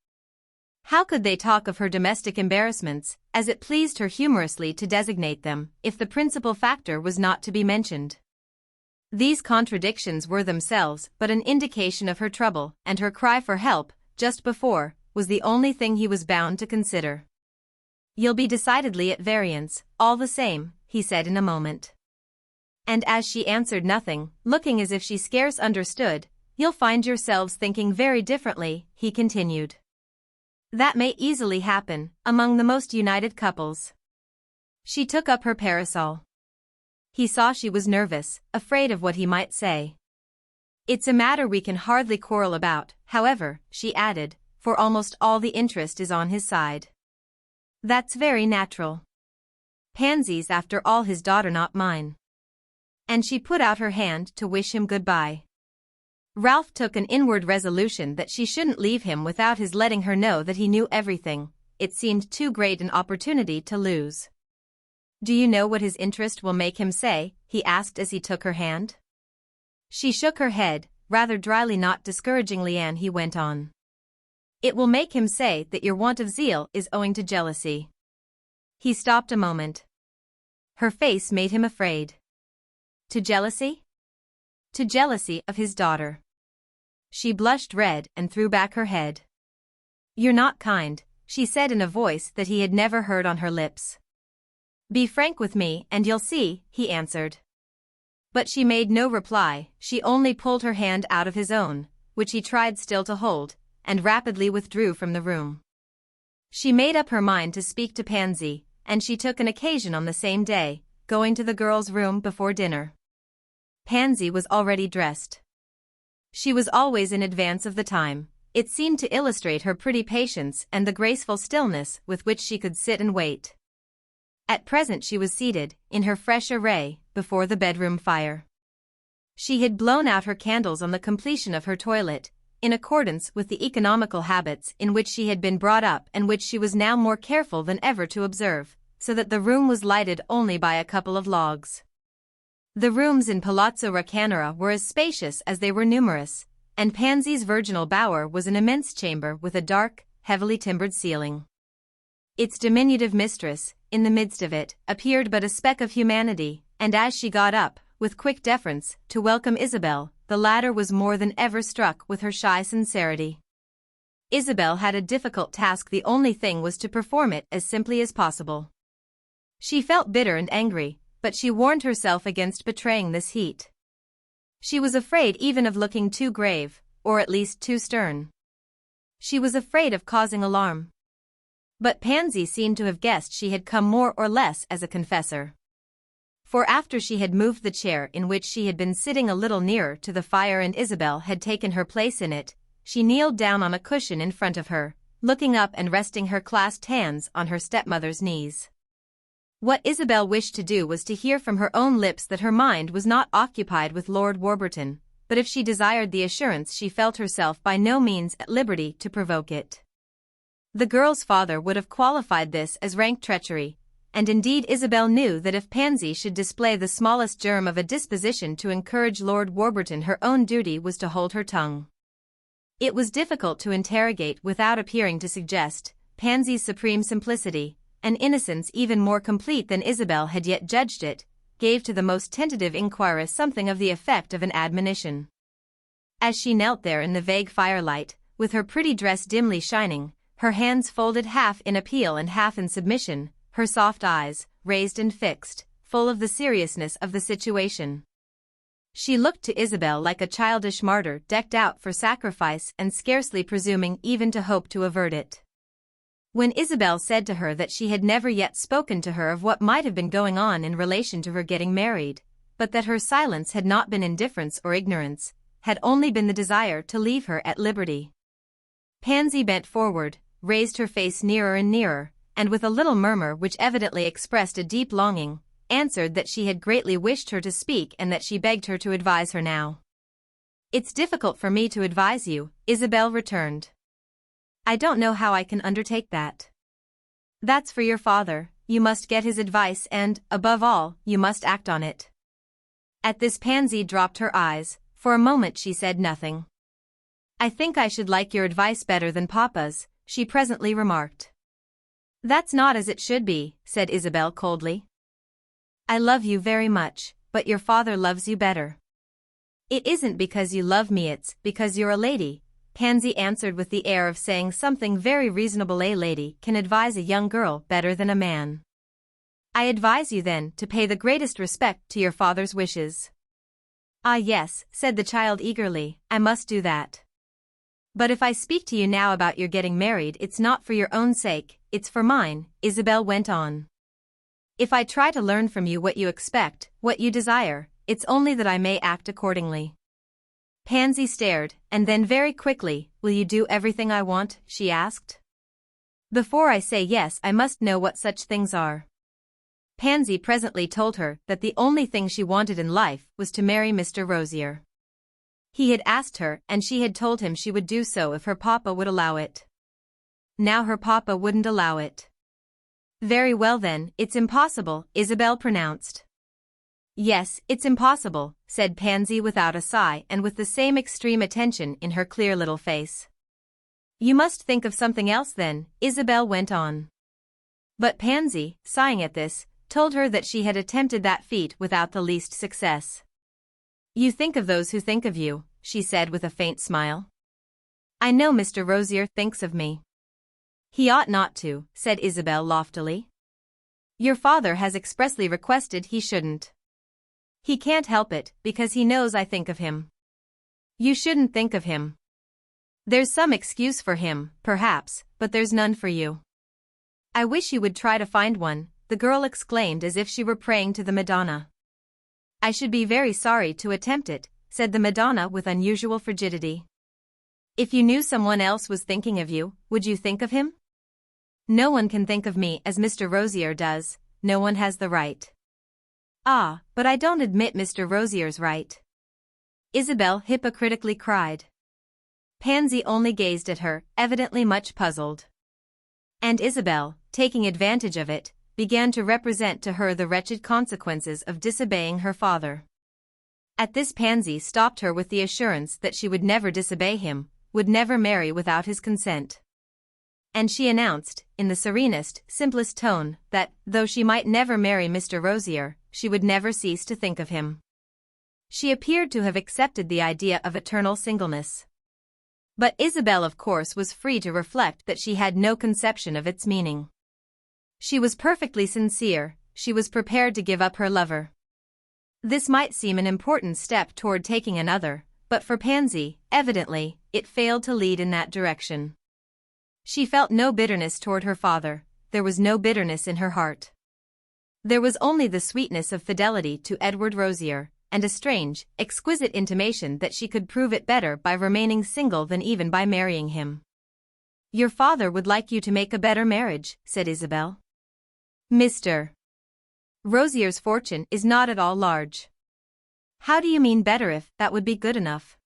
How could they talk of her domestic embarrassments, as it pleased her humorously to designate them, if the principal factor was not to be mentioned? These contradictions were themselves but an indication of her trouble, and her cry for help, just before, was the only thing he was bound to consider. You'll be decidedly at variance, all the same, he said in a moment. And as she answered nothing, looking as if she scarce understood, you'll find yourselves thinking very differently, he continued. That may easily happen, among the most united couples. She took up her parasol. He saw she was nervous, afraid of what he might say. It's a matter we can hardly quarrel about, however, she added, for almost all the interest is on his side. That's very natural. Pansy's after all his daughter, not mine. And she put out her hand to wish him goodbye. Ralph took an inward resolution that she shouldn't leave him without his letting her know that he knew everything. It seemed too great an opportunity to lose. Do you know what his interest will make him say? He asked as he took her hand. She shook her head, rather dryly, not discouragingly, and he went on. It will make him say that your want of zeal is owing to jealousy. He stopped a moment. Her face made him afraid. To jealousy? To jealousy of his daughter. She blushed red and threw back her head. "You're not kind," she said in a voice that he had never heard on her lips. "Be frank with me and you'll see," he answered. But she made no reply, she only pulled her hand out of his own, which he tried still to hold, and rapidly withdrew from the room. She made up her mind to speak to Pansy, and she took an occasion on the same day, going to the girls' room before dinner. Pansy was already dressed. She was always in advance of the time. It seemed to illustrate her pretty patience and the graceful stillness with which she could sit and wait. At present she was seated, in her fresh array, before the bedroom fire. She had blown out her candles on the completion of her toilet, in accordance with the economical habits in which she had been brought up and which she was now more careful than ever to observe, so that the room was lighted only by a couple of logs. The rooms in Palazzo Raccanera were as spacious as they were numerous, and Pansy's virginal bower was an immense chamber with a dark, heavily timbered ceiling. Its diminutive mistress, in the midst of it, appeared but a speck of humanity, and as she got up, with quick deference, to welcome Isabel, the latter was more than ever struck with her shy sincerity. Isabel had a difficult task, the only thing was to perform it as simply as possible. She felt bitter and angry, but she warned herself against betraying this heat. She was afraid even of looking too grave, or at least too stern. She was afraid of causing alarm. But Pansy seemed to have guessed she had come more or less as a confessor. For after she had moved the chair in which she had been sitting a little nearer to the fire and Isabel had taken her place in it, she kneeled down on a cushion in front of her, looking up and resting her clasped hands on her stepmother's knees. What Isabel wished to do was to hear from her own lips that her mind was not occupied with Lord Warburton, but if she desired the assurance she felt herself by no means at liberty to provoke it. The girl's father would have qualified this as rank treachery, and indeed Isabel knew that if Pansy should display the smallest germ of a disposition to encourage Lord Warburton, her own duty was to hold her tongue. It was difficult to interrogate without appearing to suggest Pansy's supreme simplicity, an innocence even more complete than Isabel had yet judged it, gave to the most tentative inquirers something of the effect of an admonition. As she knelt there in the vague firelight, with her pretty dress dimly shining, her hands folded half in appeal and half in submission, her soft eyes, raised and fixed, full of the seriousness of the situation. She looked to Isabel like a childish martyr decked out for sacrifice and scarcely presuming even to hope to avert it. When Isabel said to her that she had never yet spoken to her of what might have been going on in relation to her getting married, but that her silence had not been indifference or ignorance, had only been the desire to leave her at liberty, Pansy bent forward, raised her face nearer and nearer, and with a little murmur which evidently expressed a deep longing, answered that she had greatly wished her to speak and that she begged her to advise her now. "It's difficult for me to advise you," Isabel returned. "I don't know how I can undertake that. That's for your father, you must get his advice and, above all, you must act on it." At this Pansy dropped her eyes. For a moment she said nothing. "I think I should like your advice better than Papa's," she presently remarked. "That's not as it should be," said Isabel coldly. "I love you very much, but your father loves you better." "It isn't because you love me, it's because you're a lady," Pansy answered with the air of saying something very reasonable. "A lady can advise a young girl better than a man. I advise you then to pay the greatest respect to your father's wishes." "Ah yes," said the child eagerly, "I must do that. But if I speak to you now about your getting married, it's not for your own sake, it's for mine," Isabel went on. "If I try to learn from you what you expect, what you desire, it's only that I may act accordingly." Pansy stared, and then very quickly, "Will you do everything I want?" she asked. "Before I say yes, I must know what such things are." Pansy presently told her that the only thing she wanted in life was to marry Mr. Rosier. He had asked her and she had told him she would do so if her papa would allow it. Now her papa wouldn't allow it. "Very well then, it's impossible," Isabel pronounced. "Yes, it's impossible," said Pansy without a sigh and with the same extreme attention in her clear little face. "You must think of something else then," Isabel went on. But Pansy, sighing at this, told her that she had attempted that feat without the least success. "You think of those who think of you," she said with a faint smile. "I know Mr. Rosier thinks of me." "He ought not to," said Isabel loftily. "Your father has expressly requested he shouldn't. He can't help it, because he knows I think of him." "You shouldn't think of him. There's some excuse for him, perhaps, but there's none for you." "I wish you would try to find one," the girl exclaimed as if she were praying to the Madonna. "I should be very sorry to attempt it," said the Madonna with unusual frigidity. "If you knew someone else was thinking of you, would you think of him?" "No one can think of me as Mr. Rosier does, no one has the right." "Ah, but I don't admit Mr. Rosier's right," Isabel hypocritically cried. Pansy only gazed at her, evidently much puzzled. And Isabel, taking advantage of it, began to represent to her the wretched consequences of disobeying her father. At this Pansy stopped her with the assurance that she would never disobey him, would never marry without his consent. And she announced, in the serenest, simplest tone, that, though she might never marry Mr. Rosier, she would never cease to think of him. She appeared to have accepted the idea of eternal singleness. But Isabel of course was free to reflect that she had no conception of its meaning. She was perfectly sincere, she was prepared to give up her lover. This might seem an important step toward taking another, but for Pansy, evidently, it failed to lead in that direction. She felt no bitterness toward her father, there was no bitterness in her heart. There was only the sweetness of fidelity to Edward Rosier, and a strange, exquisite intimation that she could prove it better by remaining single than even by marrying him. "Your father would like you to make a better marriage," said Isabel. "Mr. Rosier's fortune is not at all large." "How do you mean better if that would be good enough?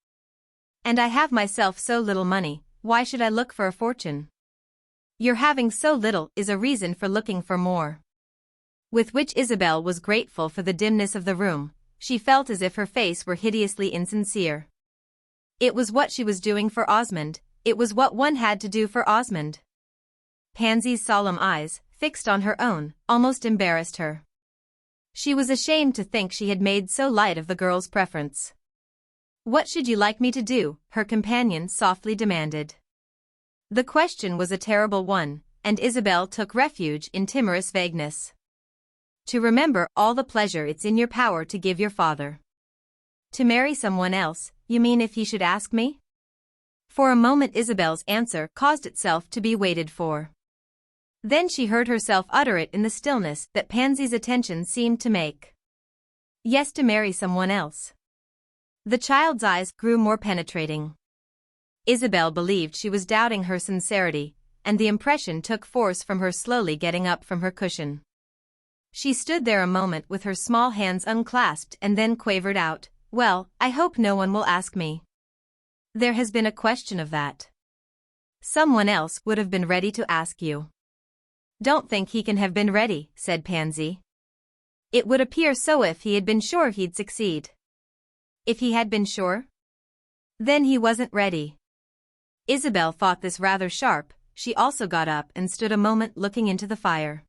And I have myself so little money, why should I look for a fortune?" "Your having so little is a reason for looking for more." With which Isabel was grateful for the dimness of the room, she felt as if her face were hideously insincere. It was what she was doing for Osmond, it was what one had to do for Osmond. Pansy's solemn eyes, fixed on her own, almost embarrassed her. She was ashamed to think she had made so light of the girl's preference. "What should you like me to do?" her companion softly demanded. The question was a terrible one, and Isabel took refuge in timorous vagueness. "To remember all the pleasure it's in your power to give your father." "To marry someone else, you mean if he should ask me?" For a moment Isabel's answer caused itself to be waited for. Then she heard herself utter it in the stillness that Pansy's attention seemed to make. "Yes, to marry someone else." The child's eyes grew more penetrating. Isabel believed she was doubting her sincerity, and the impression took force from her slowly getting up from her cushion. She stood there a moment with her small hands unclasped and then quavered out, "Well, I hope no one will ask me." "There has been a question of that. Someone else would have been ready to ask you." "Don't think he can have been ready," said Pansy. "It would appear so if he had been sure he'd succeed." "If he had been sure? Then he wasn't ready." Isabel thought this rather sharp. She also got up and stood a moment looking into the fire.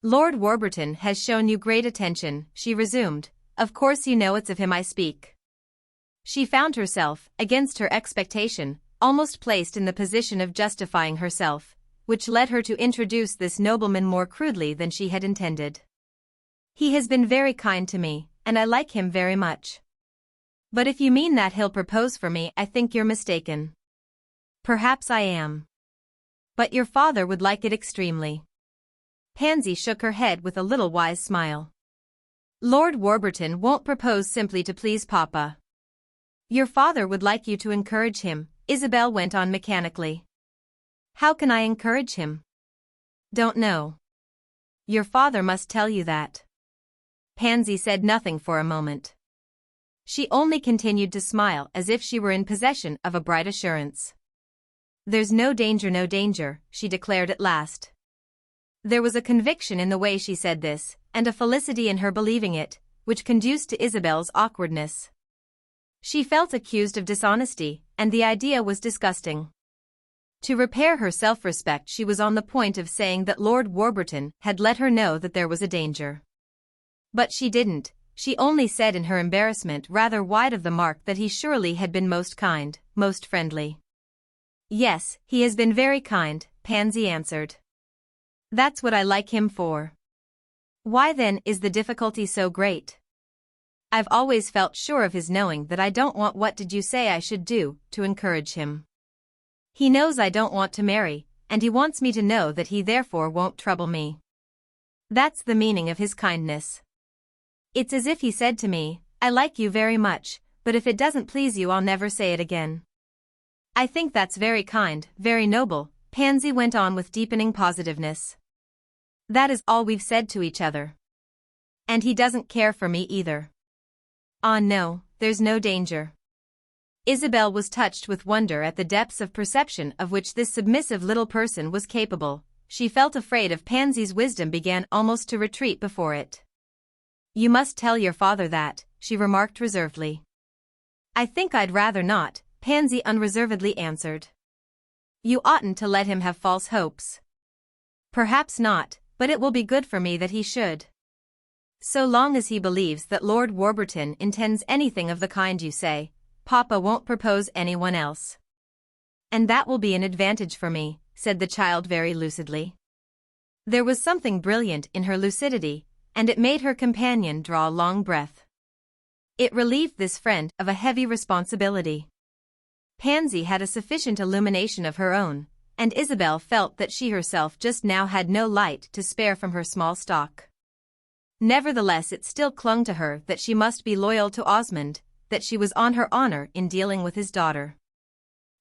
"Lord Warburton has shown you great attention," she resumed. "Of course you know it's of him I speak." She found herself, against her expectation, almost placed in the position of justifying herself, which led her to introduce this nobleman more crudely than she had intended. "He has been very kind to me, and I like him very much. But if you mean that he'll propose for me, I think you're mistaken." "Perhaps I am. But your father would like it extremely." Pansy shook her head with a little wise smile. "Lord Warburton won't propose simply to please Papa." "Your father would like you to encourage him," Isabel went on mechanically. "How can I encourage him?" "Don't know. Your father must tell you that." Pansy said nothing for a moment. She only continued to smile as if she were in possession of a bright assurance. "There's no danger," she declared at last. There was a conviction in the way she said this, and a felicity in her believing it, which conduced to Isabel's awkwardness. She felt accused of dishonesty, and the idea was disgusting. To repair her self-respect, she was on the point of saying that Lord Warburton had let her know that there was a danger. But she didn't. She only said in her embarrassment rather wide of the mark that he surely had been most kind, most friendly. Yes, he has been very kind, Pansy answered. That's what I like him for. Why then is the difficulty so great? I've always felt sure of his knowing that I don't want what did you say I should do, to encourage him. He knows I don't want to marry, and he wants me to know that he therefore won't trouble me. That's the meaning of his kindness. It's as if he said to me, I like you very much, but if it doesn't please you I'll never say it again. I think that's very kind, very noble, Pansy went on with deepening positiveness. That is all we've said to each other. And he doesn't care for me either. Ah no, there's no danger. Isabel was touched with wonder at the depths of perception of which this submissive little person was capable. She felt afraid of Pansy's wisdom, began almost to retreat before it. You must tell your father that, she remarked reservedly. I think I'd rather not, Pansy unreservedly answered. You oughtn't to let him have false hopes. Perhaps not, but it will be good for me that he should. So long as he believes that Lord Warburton intends anything of the kind you say, Papa won't propose anyone else. And that will be an advantage for me, said the child very lucidly. There was something brilliant in her lucidity, and it made her companion draw a long breath. It relieved this friend of a heavy responsibility. Pansy had a sufficient illumination of her own, and Isabel felt that she herself just now had no light to spare from her small stock. Nevertheless, it still clung to her that she must be loyal to Osmond, that she was on her honor in dealing with his daughter.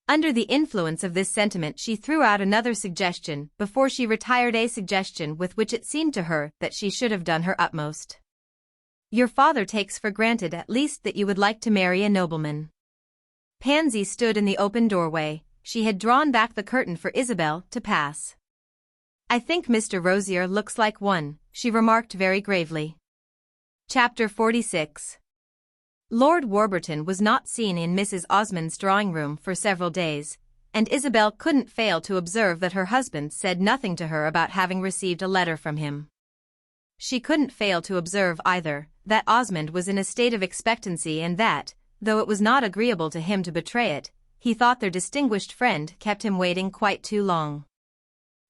Under the influence of this sentiment she threw out another suggestion before she retired, a suggestion with which it seemed to her that she should have done her utmost. Your father takes for granted at least that you would like to marry a nobleman. Pansy stood in the open doorway. She had drawn back the curtain for Isabel to pass. I think Mr. Rosier looks like one, she remarked very gravely. Chapter 46. Lord Warburton was not seen in Mrs. Osmond's drawing-room for several days, and Isabel couldn't fail to observe that her husband said nothing to her about having received a letter from him. She couldn't fail to observe either that Osmond was in a state of expectancy, and that, though it was not agreeable to him to betray it, he thought their distinguished friend kept him waiting quite too long.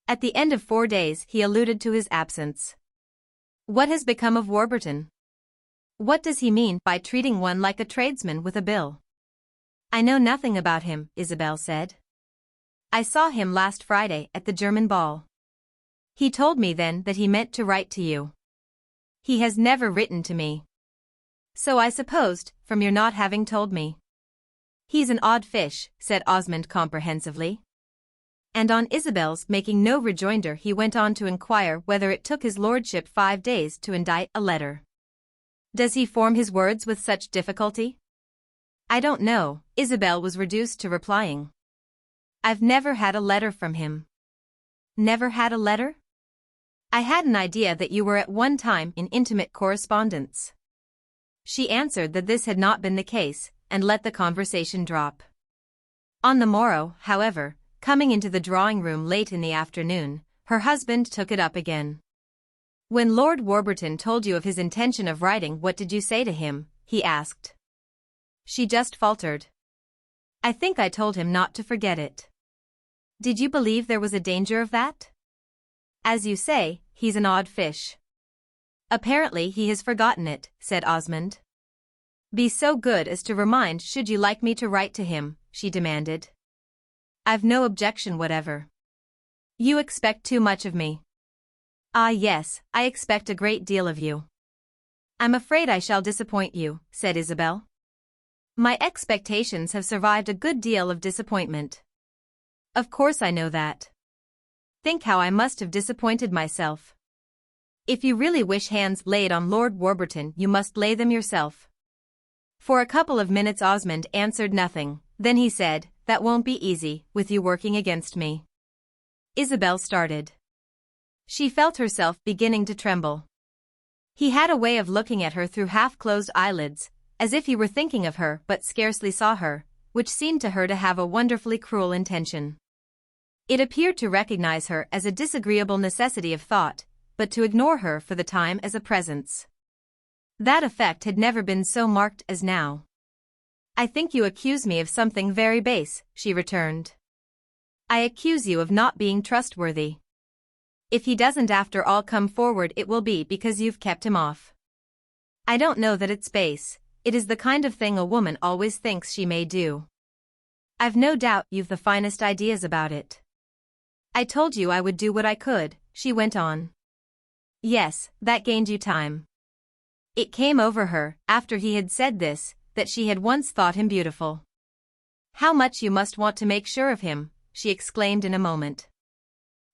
At the end of 4 days he alluded to his absence. What has become of Warburton? What does he mean by treating one like a tradesman with a bill? I know nothing about him, Isabel said. I saw him last Friday at the German ball. He told me then that he meant to write to you. He has never written to me. So I supposed, from your not having told me. He's an odd fish, said Osmond comprehensively. And on Isabel's making no rejoinder he went on to inquire whether it took his lordship 5 days to indite a letter. Does he form his words with such difficulty? I don't know, Isabel was reduced to replying. I've never had a letter from him. Never had a letter? I had an idea that you were at one time in intimate correspondence. She answered that this had not been the case, and let the conversation drop. On the morrow, however, coming into the drawing-room late in the afternoon, her husband took it up again. When Lord Warburton told you of his intention of writing, what did you say to him? He asked. She just faltered. I think I told him not to forget it. Did you believe there was a danger of that? As you say, he's an odd fish. Apparently he has forgotten it, said Osmond. Be so good as to remind. Should you like me to write to him? She demanded. I've no objection whatever. You expect too much of me. Ah yes, I expect a great deal of you. I'm afraid I shall disappoint you, said Isabel. My expectations have survived a good deal of disappointment. Of course I know that. Think how I must have disappointed myself. If you really wish hands laid on Lord Warburton, you must lay them yourself. For a couple of minutes Osmond answered nothing, then he said, That won't be easy, with you working against me. Isabel started. She felt herself beginning to tremble. He had a way of looking at her through half-closed eyelids, as if he were thinking of her but scarcely saw her, which seemed to her to have a wonderfully cruel intention. It appeared to recognize her as a disagreeable necessity of thought, but to ignore her for the time as a presence. That effect had never been so marked as now. "I think you accuse me of something very base," she returned. "I accuse you of not being trustworthy. If he doesn't after all come forward, it will be because you've kept him off. I don't know that it's base, it is the kind of thing a woman always thinks she may do. I've no doubt you've the finest ideas about it. I told you I would do what I could," she went on. "Yes, that gained you time." It came over her, after he had said this, that she had once thought him beautiful. "How much you must want to make sure of him," she exclaimed in a moment.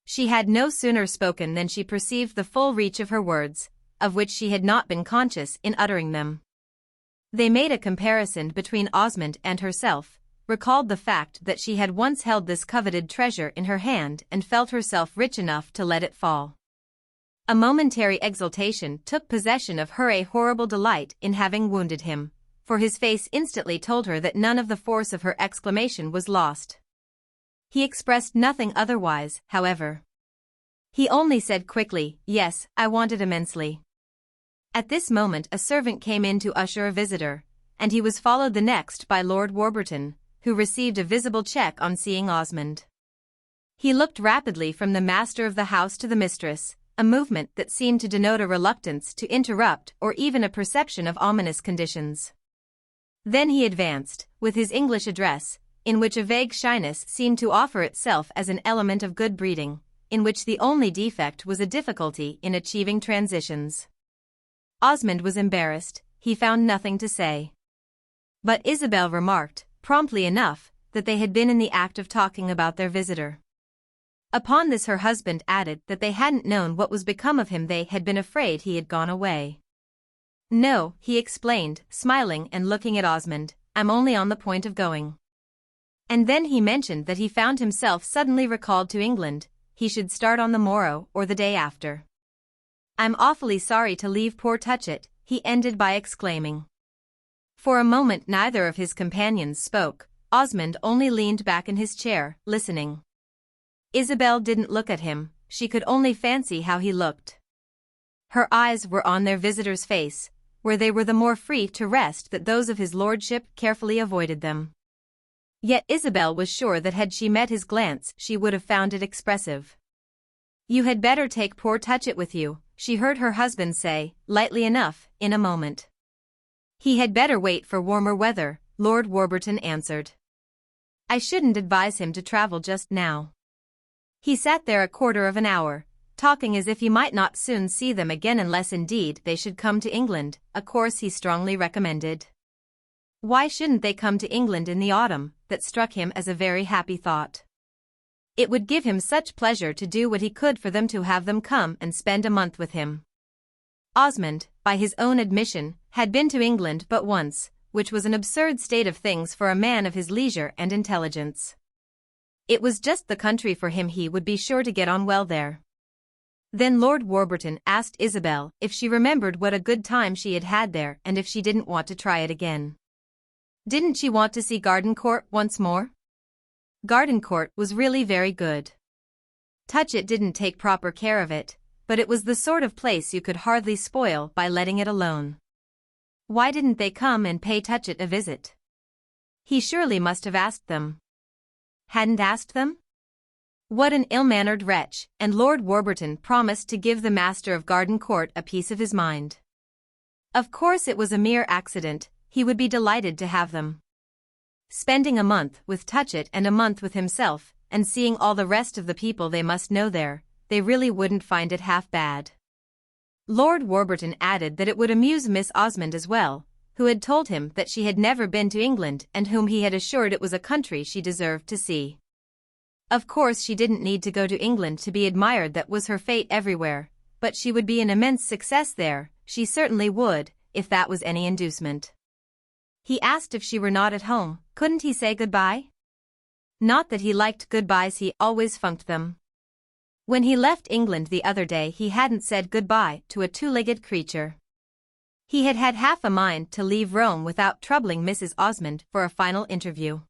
She had no sooner spoken than she perceived the full reach of her words, of which she had not been conscious in uttering them. They made a comparison between Osmond and herself, recalled the fact that she had once held this coveted treasure in her hand and felt herself rich enough to let it fall. A momentary exultation took possession of her, a horrible delight in having wounded him, for his face instantly told her that none of the force of her exclamation was lost. He expressed nothing otherwise, however. He only said quickly, "Yes, I want it immensely." At this moment a servant came in to usher a visitor, and he was followed the next by Lord Warburton, who received a visible check on seeing Osmond. He looked rapidly from the master of the house to the mistress, a movement that seemed to denote a reluctance to interrupt or even a perception of ominous conditions. Then he advanced, with his English address, in which a vague shyness seemed to offer itself as an element of good breeding, in which the only defect was a difficulty in achieving transitions. Osmond was embarrassed, he found nothing to say. But Isabel remarked, promptly enough, that they had been in the act of talking about their visitor. Upon this her husband added that they hadn't known what was become of him, they had been afraid he had gone away. "No," he explained, smiling and looking at Osmond, "I'm only on the point of going." And then he mentioned that he found himself suddenly recalled to England, he should start on the morrow or the day after. "I'm awfully sorry to leave poor Touchett," he ended by exclaiming. For a moment neither of his companions spoke, Osmond only leaned back in his chair, listening. Isabel didn't look at him, she could only fancy how he looked. Her eyes were on their visitor's face, where they were the more free to rest that those of his lordship carefully avoided them. Yet Isabel was sure that had she met his glance she would have found it expressive. "You had better take poor Touchett with you," she heard her husband say, lightly enough, in a moment. "He had better wait for warmer weather," Lord Warburton answered. "I shouldn't advise him to travel just now." He sat there a quarter of an hour, talking as if he might not soon see them again unless indeed they should come to England, a course he strongly recommended. Why shouldn't they come to England in the autumn? That struck him as a very happy thought. It would give him such pleasure to do what he could for them to have them come and spend a month with him. Osmond, by his own admission, had been to England but once, which was an absurd state of things for a man of his leisure and intelligence. It was just the country for him, he would be sure to get on well there. Then Lord Warburton asked Isabel if she remembered what a good time she had had there and if she didn't want to try it again. Didn't she want to see Gardencourt once more? Gardencourt was really very good. Touchett didn't take proper care of it, but it was the sort of place you could hardly spoil by letting it alone. Why didn't they come and pay Touchett a visit? He surely must have asked them. Hadn't asked them? What an ill-mannered wretch, and Lord Warburton promised to give the master of Gardencourt a piece of his mind. Of course it was a mere accident, he would be delighted to have them. Spending a month with Touchett and a month with himself, and seeing all the rest of the people they must know there, they really wouldn't find it half bad. Lord Warburton added that it would amuse Miss Osmond as well, who had told him that she had never been to England and whom he had assured it was a country she deserved to see. Of course she didn't need to go to England to be admired, that was her fate everywhere, but she would be an immense success there, she certainly would, if that was any inducement. He asked if she were not at home, couldn't he say goodbye? Not that he liked goodbyes, he always funked them. When he left England the other day he hadn't said goodbye to a two-legged creature. He had had half a mind to leave Rome without troubling Mrs. Osmond for a final interview.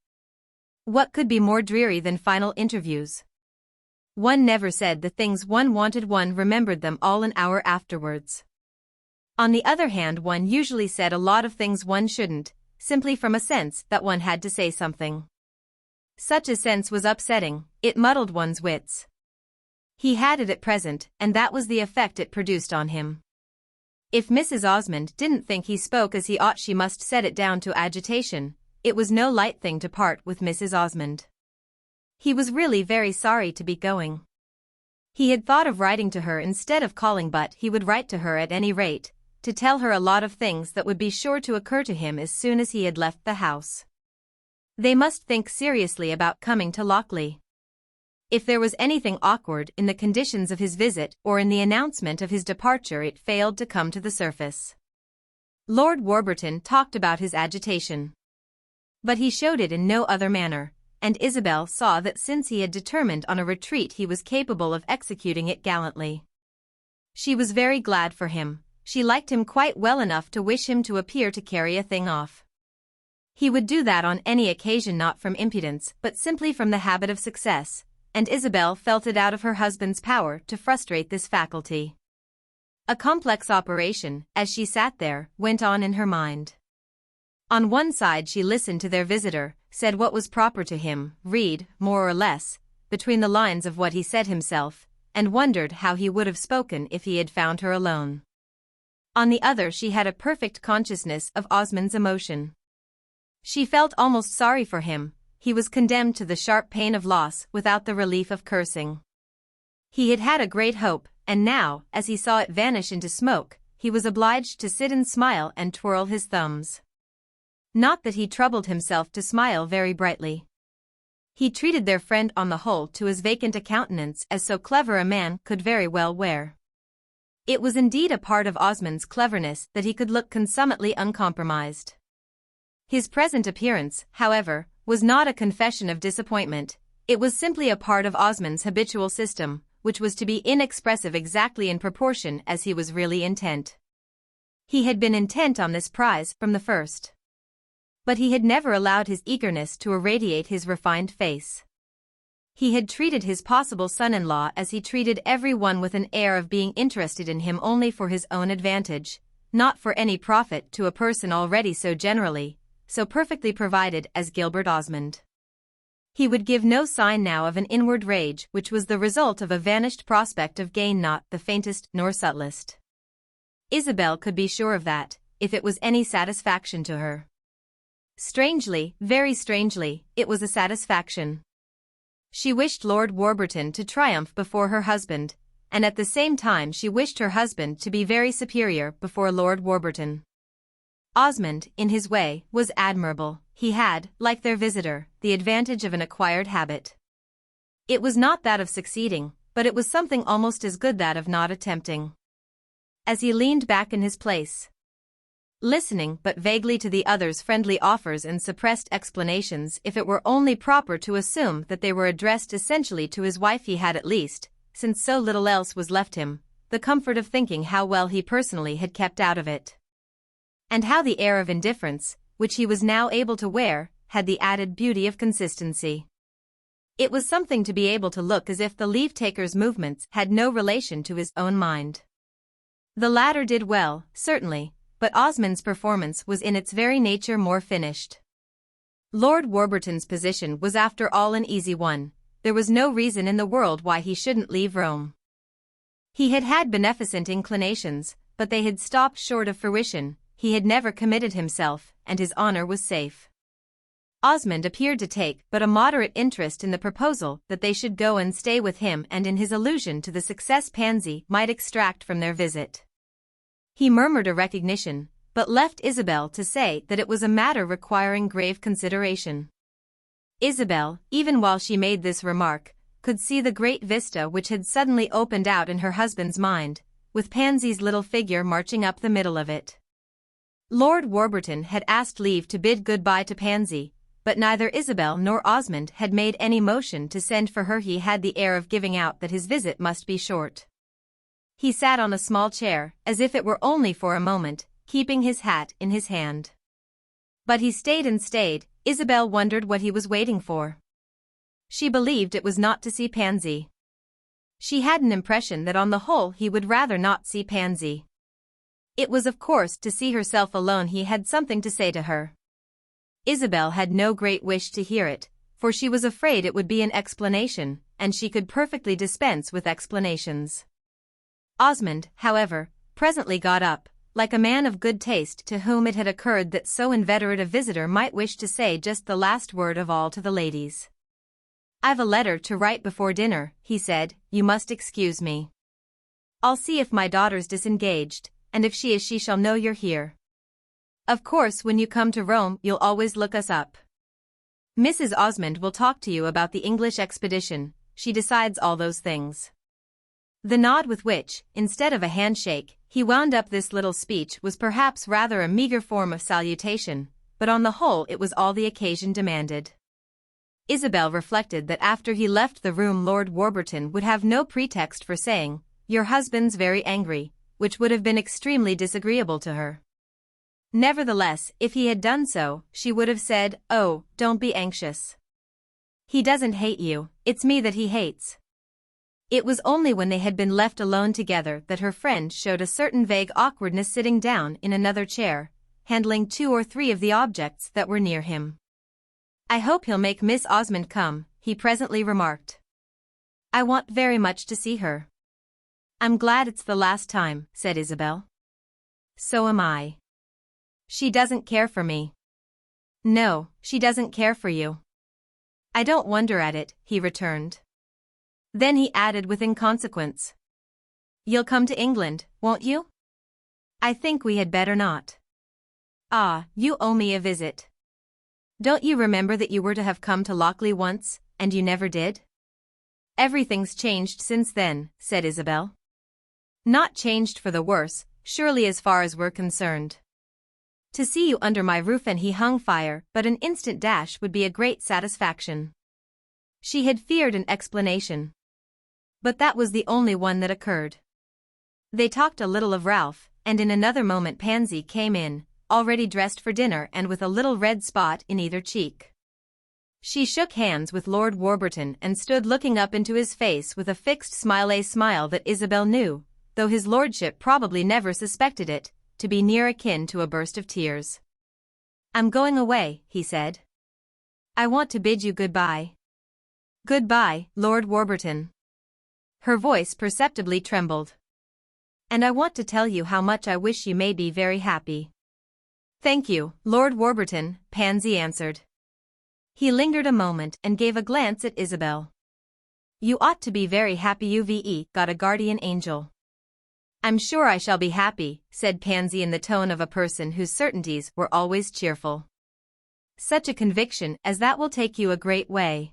What could be more dreary than final interviews? One never said the things one wanted, one remembered them all an hour afterwards. On the other hand, one usually said a lot of things one shouldn't, simply from a sense that one had to say something. Such a sense was upsetting, it muddled one's wits. He had it at present, and that was the effect it produced on him. If Mrs. Osmond didn't think he spoke as he ought, she must set it down to agitation. It was no light thing to part with Mrs. Osmond. He was really very sorry to be going. He had thought of writing to her instead of calling, but he would write to her at any rate, to tell her a lot of things that would be sure to occur to him as soon as he had left the house. They must think seriously about coming to Lochley. If there was anything awkward in the conditions of his visit or in the announcement of his departure, it failed to come to the surface. Lord Warburton talked about his agitation. But he showed it in no other manner, and Isabel saw that since he had determined on a retreat he was capable of executing it gallantly. She was very glad for him. She liked him quite well enough to wish him to appear to carry a thing off. He would do that on any occasion, not from impudence but simply from the habit of success, and Isabel felt it out of her husband's power to frustrate this faculty. A complex operation, as she sat there, went on in her mind. On one side she listened to their visitor, said what was proper to him, read, more or less, between the lines of what he said himself, and wondered how he would have spoken if he had found her alone. On the other she had a perfect consciousness of Osmond's emotion. She felt almost sorry for him. He was condemned to the sharp pain of loss without the relief of cursing. He had had a great hope, and now, as he saw it vanish into smoke, he was obliged to sit and smile and twirl his thumbs. Not that he troubled himself to smile very brightly. He treated their friend on the whole to as vacant a countenance as so clever a man could very well wear. It was indeed a part of Osmond's cleverness that he could look consummately uncompromised. His present appearance, however, was not a confession of disappointment. It was simply a part of Osmond's habitual system, which was to be inexpressive exactly in proportion as he was really intent. He had been intent on this prize from the first. But he had never allowed his eagerness to irradiate his refined face. He had treated his possible son-in-law as he treated every one, with an air of being interested in him only for his own advantage, not for any profit to a person already so generally, so perfectly provided as Gilbert Osmond. He would give no sign now of an inward rage which was the result of a vanished prospect of gain, not the faintest nor subtlest. Isabel could be sure of that, if it was any satisfaction to her. Strangely, very strangely, it was a satisfaction. She wished Lord Warburton to triumph before her husband, and at the same time she wished her husband to be very superior before Lord Warburton. Osmond, in his way, was admirable. He had, like their visitor, the advantage of an acquired habit. It was not that of succeeding, but it was something almost as good, that of not attempting. As he leaned back in his place, listening but vaguely to the other's friendly offers and suppressed explanations, if it were only proper to assume that they were addressed essentially to his wife, he had at least, since so little else was left him, the comfort of thinking how well he personally had kept out of it. And how the air of indifference, which he was now able to wear, had the added beauty of consistency. It was something to be able to look as if the leave-taker's movements had no relation to his own mind. The latter did well, certainly, but Osmond's performance was in its very nature more finished. Lord Warburton's position was after all an easy one. There was no reason in the world why he shouldn't leave Rome. He had had beneficent inclinations, but they had stopped short of fruition. He had never committed himself, and his honor was safe. Osmond appeared to take but a moderate interest in the proposal that they should go and stay with him, and in his allusion to the success Pansy might extract from their visit. He murmured a recognition, but left Isabel to say that it was a matter requiring grave consideration. Isabel, even while she made this remark, could see the great vista which had suddenly opened out in her husband's mind, with Pansy's little figure marching up the middle of it. Lord Warburton had asked leave to bid good-bye to Pansy, but neither Isabel nor Osmond had made any motion to send for her. He had the air of giving out that his visit must be short. He sat on a small chair, as if it were only for a moment, keeping his hat in his hand. But he stayed and stayed. Isabel wondered what he was waiting for. She believed it was not to see Pansy. She had an impression that on the whole he would rather not see Pansy. It was of course to see herself alone he had something to say to her. Isabel had no great wish to hear it, for she was afraid it would be an explanation, and she could perfectly dispense with explanations. Osmond, however, presently got up, like a man of good taste to whom it had occurred that so inveterate a visitor might wish to say just the last word of all to the ladies. "I've a letter to write before dinner," he said, "you must excuse me. I'll see if my daughter's disengaged, and if she is she shall know you're here. Of course when you come to Rome you'll always look us up. Mrs. Osmond will talk to you about the English expedition, she decides all those things." The nod with which, instead of a handshake, he wound up this little speech was perhaps rather a meager form of salutation, but on the whole it was all the occasion demanded. Isabel reflected that after he left the room Lord Warburton would have no pretext for saying, "Your husband's very angry," which would have been extremely disagreeable to her. Nevertheless, if he had done so, she would have said, "Oh, don't be anxious. He doesn't hate you, it's me that he hates." It was only when they had been left alone together that her friend showed a certain vague awkwardness sitting down in another chair, handling 2 or 3 of the objects that were near him. "I hope he'll make Miss Osmond come," he presently remarked. "I want very much to see her." "I'm glad it's the last time," said Isabel. "So am I." "She doesn't care for me." "No, she doesn't care for you." "I don't wonder at it," he returned. Then he added with inconsequence, "You'll come to England, won't you?" "I think we had better not." "Ah, you owe me a visit. Don't you remember that you were to have come to Lochley once, and you never did?" "Everything's changed since then," said Isabel. "Not changed for the worse, surely as far as we're concerned. To see you under my roof," and he hung fire, "but an instant dash would be a great satisfaction." She had feared an explanation. But that was the only one that occurred. They talked a little of Ralph, and in another moment Pansy came in, already dressed for dinner and with a little red spot in either cheek. She shook hands with Lord Warburton and stood looking up into his face with a fixed smile, a smile that Isabel knew, though his lordship probably never suspected it, to be near akin to a burst of tears. "I'm going away," he said. "I want to bid you goodbye." "Goodbye, Lord Warburton." Her voice perceptibly trembled. "And I want to tell you how much I wish you may be very happy." "Thank you, Lord Warburton," Pansy answered. He lingered a moment and gave a glance at Isabel. "You ought to be very happy. You've got a guardian angel." "I'm sure I shall be happy," said Pansy in the tone of a person whose certainties were always cheerful. "Such a conviction as that will take you a great way.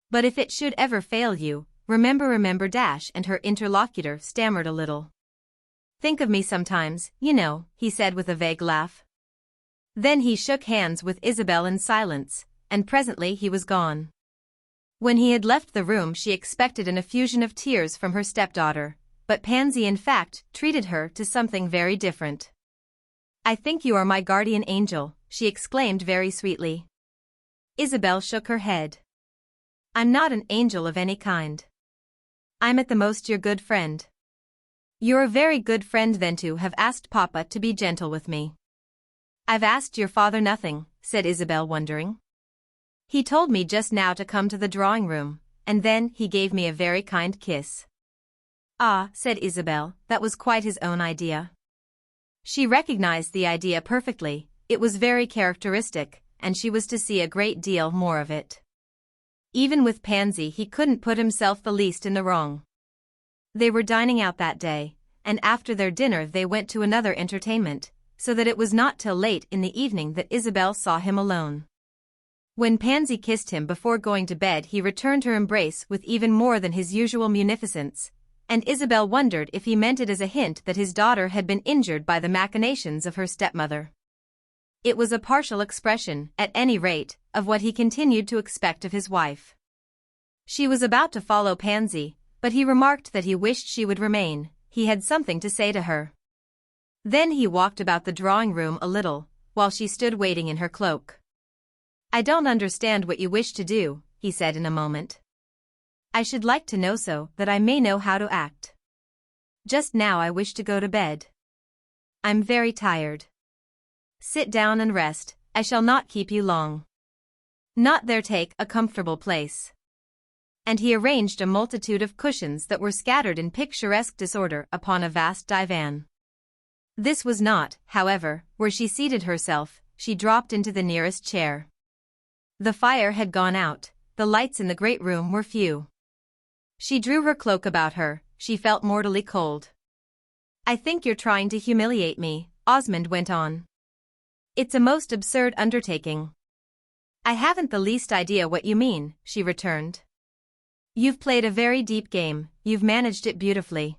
But if it should ever fail you, remember. And her interlocutor stammered a little. "Think of me sometimes, you know," he said with a vague laugh. Then he shook hands with Isabel in silence, and presently he was gone. When he had left the room she expected an effusion of tears from her stepdaughter, but Pansy in fact treated her to something very different. "I think you are my guardian angel," she exclaimed very sweetly. Isabel shook her head. "I'm not an angel of any kind. I'm at the most your good friend." "You're a very good friend then to have asked Papa to be gentle with me." "I've asked your father nothing," said Isabel wondering. "He told me just now to come to the drawing room, and then he gave me a very kind kiss." "Ah," said Isabel, "that was quite his own idea." She recognized the idea perfectly, it was very characteristic, and she was to see a great deal more of it. Even with Pansy he couldn't put himself the least in the wrong. They were dining out that day, and after their dinner they went to another entertainment, so that it was not till late in the evening that Isabel saw him alone. When Pansy kissed him before going to bed he returned her embrace with even more than his usual munificence, and Isabel wondered if he meant it as a hint that his daughter had been injured by the machinations of her stepmother. It was a partial expression, at any rate, of what he continued to expect of his wife. She was about to follow Pansy, but he remarked that he wished she would remain, he had something to say to her. Then he walked about the drawing room a little, while she stood waiting in her cloak. "I don't understand what you wish to do," he said in a moment. I should like to know so that I may know how to act. Just now I wish to go to bed. I'm very tired. Sit down and rest, I shall not keep you long. Not there, take a comfortable place. And he arranged a multitude of cushions that were scattered in picturesque disorder upon a vast divan. This was not, however, where she seated herself. She dropped into the nearest chair. The fire had gone out, the lights in the great room were few. She drew her cloak about her, she felt mortally cold. I think you're trying to humiliate me, Osmond went on. It's a most absurd undertaking. I haven't the least idea what you mean, she returned. You've played a very deep game, you've managed it beautifully.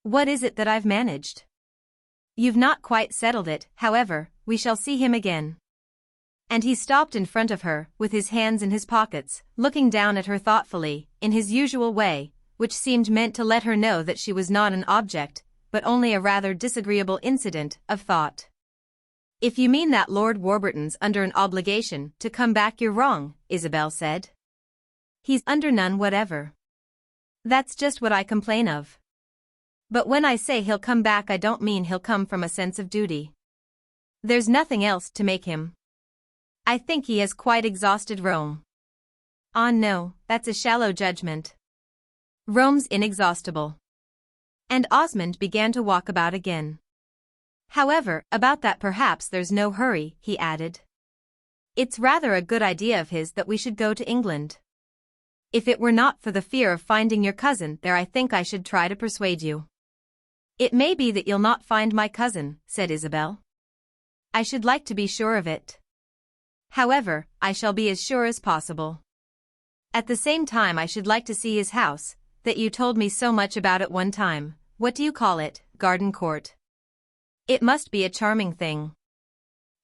What is it that I've managed? You've not quite settled it, however, we shall see him again. And he stopped in front of her, with his hands in his pockets, looking down at her thoughtfully, in his usual way, which seemed meant to let her know that she was not an object, but only a rather disagreeable incident of thought. If you mean that Lord Warburton's under an obligation to come back, you're wrong, Isabel said. He's under none whatever. That's just what I complain of. But when I say he'll come back, I don't mean he'll come from a sense of duty. There's nothing else to make him. I think he has quite exhausted Rome. Ah no, that's a shallow judgment. Rome's inexhaustible. And Osmond began to walk about again. However, about that perhaps there's no hurry, he added. It's rather a good idea of his that we should go to England. If it were not for the fear of finding your cousin there, I think I should try to persuade you. It may be that you'll not find my cousin, said Isabel. I should like to be sure of it. However, I shall be as sure as possible. At the same time I should like to see his house, that you told me so much about at one time. What do you call it, Garden Court? It must be a charming thing.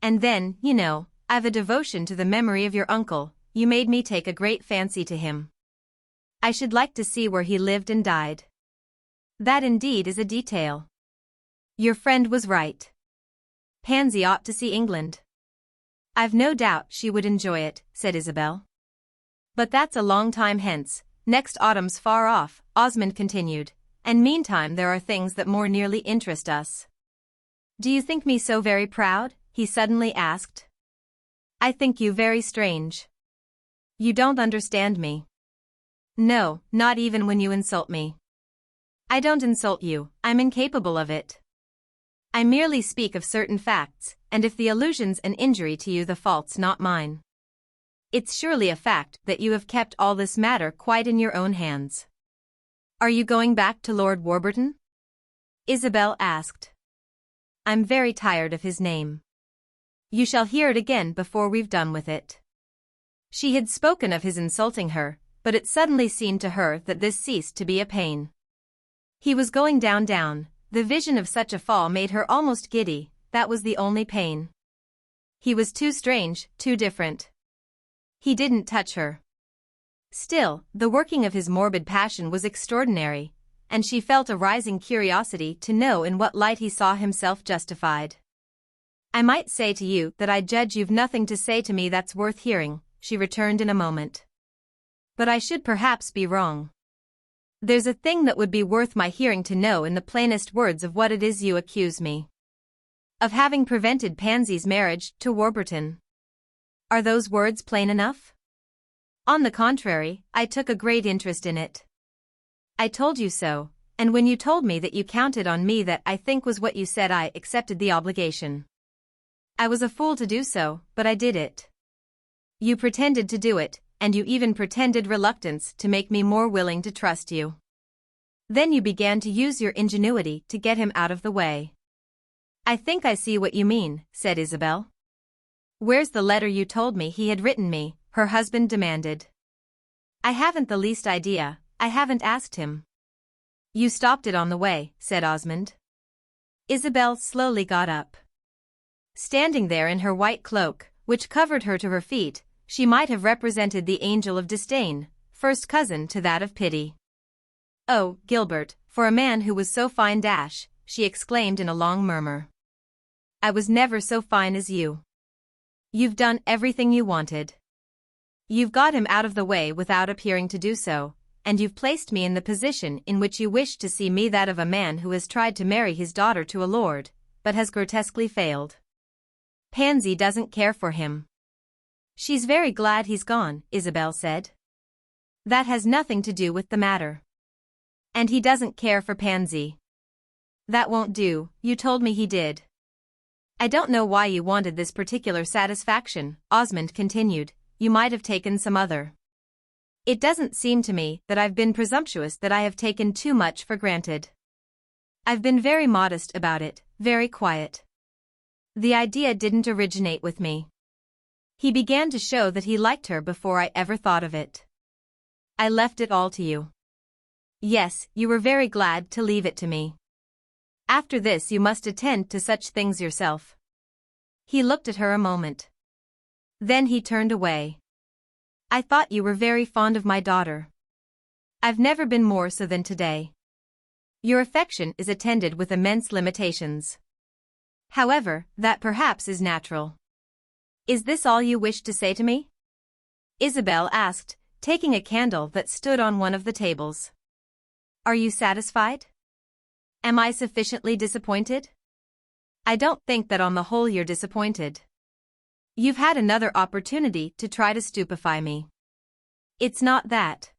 And then, you know, I've a devotion to the memory of your uncle, you made me take a great fancy to him. I should like to see where he lived and died. That indeed is a detail. Your friend was right. Pansy ought to see England. I've no doubt she would enjoy it, said Isabel. But that's a long time hence, next autumn's far off, Osmond continued, and meantime there are things that more nearly interest us. Do you think me so very proud? He suddenly asked. I think you very strange. You don't understand me. No, not even when you insult me. I don't insult you, I'm incapable of it. I merely speak of certain facts, and if the allusion's an injury to you the fault's not mine. It's surely a fact that you have kept all this matter quite in your own hands. Are you going back to Lord Warburton? Isabel asked. I'm very tired of his name. You shall hear it again before we've done with it. She had spoken of his insulting her, but it suddenly seemed to her that this ceased to be a pain. He was going down. The vision of such a fall made her almost giddy, that was the only pain. He was too strange, too different. He didn't touch her. Still, the working of his morbid passion was extraordinary, and she felt a rising curiosity to know in what light he saw himself justified. I might say to you that I judge you've nothing to say to me that's worth hearing, she returned in a moment. But I should perhaps be wrong. There's a thing that would be worth my hearing, to know in the plainest words of what it is you accuse me. Of having prevented Pansy's marriage to Warburton. Are those words plain enough? On the contrary, I took a great interest in it. I told you so, and when you told me that you counted on me, that I think was what you said, I accepted the obligation. I was a fool to do so, but I did it. You pretended to do it, and you even pretended reluctance to make me more willing to trust you. Then you began to use your ingenuity to get him out of the way. I think I see what you mean, said Isabel. Where's the letter you told me he had written me? Her husband demanded. I haven't the least idea, I haven't asked him. You stopped it on the way, said Osmond. Isabel slowly got up. Standing there in her white cloak, which covered her to her feet, she might have represented the angel of disdain, first cousin to that of pity. Oh, Gilbert, for a man who was so fine, she exclaimed in a long murmur. I was never so fine as you. You've done everything you wanted. You've got him out of the way without appearing to do so, and you've placed me in the position in which you wish to see me, that of a man who has tried to marry his daughter to a lord, but has grotesquely failed. Pansy doesn't care for him. She's very glad he's gone, Isabel said. That has nothing to do with the matter. And he doesn't care for Pansy. That won't do, you told me he did. I don't know why you wanted this particular satisfaction, Osmond continued. You might have taken some other. It doesn't seem to me that I've been presumptuous, that I have taken too much for granted. I've been very modest about it, very quiet. The idea didn't originate with me. He began to show that he liked her before I ever thought of it. I left it all to you. Yes, you were very glad to leave it to me. After this you must attend to such things yourself. He looked at her a moment. Then he turned away. I thought you were very fond of my daughter. I've never been more so than today. Your affection is attended with immense limitations. However, that perhaps is natural. Is this all you wish to say to me? Isabel asked, taking a candle that stood on one of the tables. Are you satisfied? Am I sufficiently disappointed? I don't think that on the whole you're disappointed. You've had another opportunity to try to stupefy me. It's not that.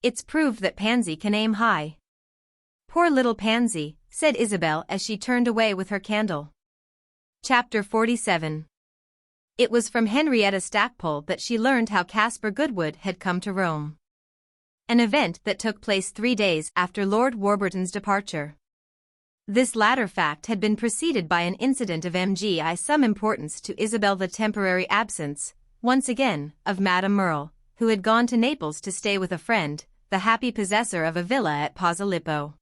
It's proved that Pansy can aim high. Poor little Pansy, said Isabel as she turned away with her candle. Chapter 47. It was from Henrietta Stackpole that she learned how Caspar Goodwood had come to Rome. An event that took place 3 days after Lord Warburton's departure. This latter fact had been preceded by an incident of some importance to Isabel: the temporary absence, once again, of Madame Merle, who had gone to Naples to stay with a friend, the happy possessor of a villa at Posillipo.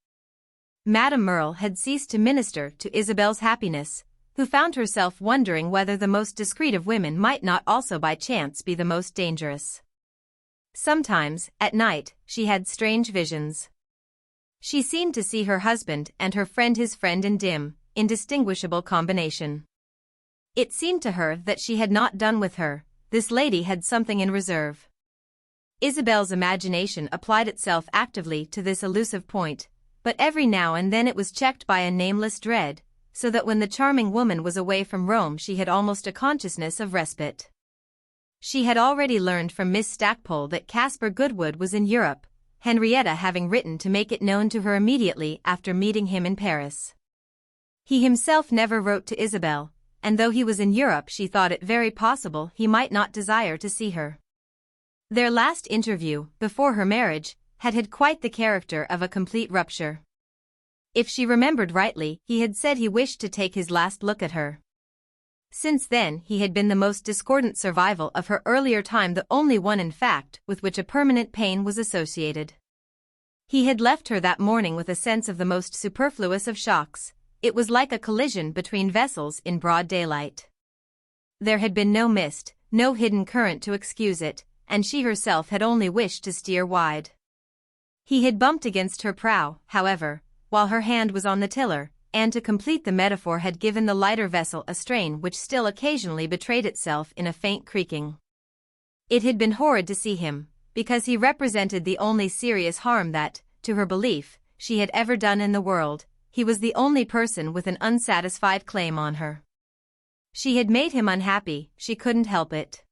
Madame Merle had ceased to minister to Isabel's happiness, who found herself wondering whether the most discreet of women might not also by chance be the most dangerous. Sometimes, at night, she had strange visions. She seemed to see her husband and her friend, his friend, in dim, indistinguishable combination. It seemed to her that she had not done with her, this lady had something in reserve. Isabel's imagination applied itself actively to this elusive point, but every now and then it was checked by a nameless dread, so that when the charming woman was away from Rome she had almost a consciousness of respite. She had already learned from Miss Stackpole that Caspar Goodwood was in Europe, Henrietta having written to make it known to her immediately after meeting him in Paris. He himself never wrote to Isabel, and though he was in Europe she thought it very possible he might not desire to see her. Their last interview, before her marriage, had had quite the character of a complete rupture. If she remembered rightly, he had said he wished to take his last look at her. Since then he had been the most discordant survival of her earlier time, the only one in fact with which a permanent pain was associated. He had left her that morning with a sense of the most superfluous of shocks. It was like a collision between vessels in broad daylight. There had been no mist, no hidden current to excuse it, and she herself had only wished to steer wide. He had bumped against her prow, however, while her hand was on the tiller, and to complete the metaphor had given the lighter vessel a strain which still occasionally betrayed itself in a faint creaking. It had been horrid to see him, because he represented the only serious harm that, to her belief, she had ever done in the world. He was the only person with an unsatisfied claim on her. She had made him unhappy, she couldn't help it.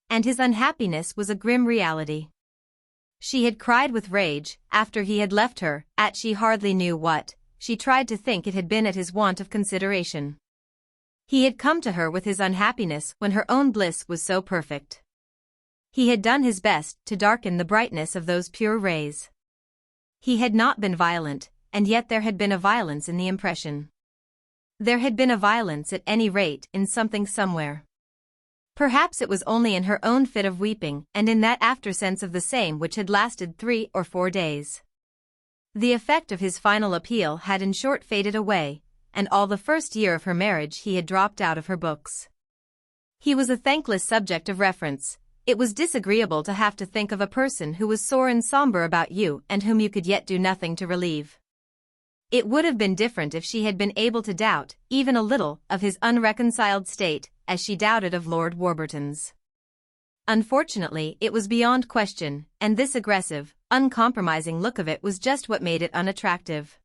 And his unhappiness was a grim reality. She had cried with rage, after he had left her, at she hardly knew what. She tried to think it had been at his want of consideration. He had come to her with his unhappiness when her own bliss was so perfect. He had done his best to darken the brightness of those pure rays. He had not been violent, and yet there had been a violence in the impression. There had been a violence at any rate in something somewhere. Perhaps it was only in her own fit of weeping and in that after-sense of the same which had lasted 3 or 4 days. The effect of his final appeal had in short faded away, and all the first year of her marriage he had dropped out of her books. He was a thankless subject of reference. It was disagreeable to have to think of a person who was sore and somber about you and whom you could yet do nothing to relieve. It would have been different if she had been able to doubt, even a little, of his unreconciled state, as she doubted of Lord Warburton's. Unfortunately, it was beyond question, and this aggressive, uncompromising look of it was just what made it unattractive.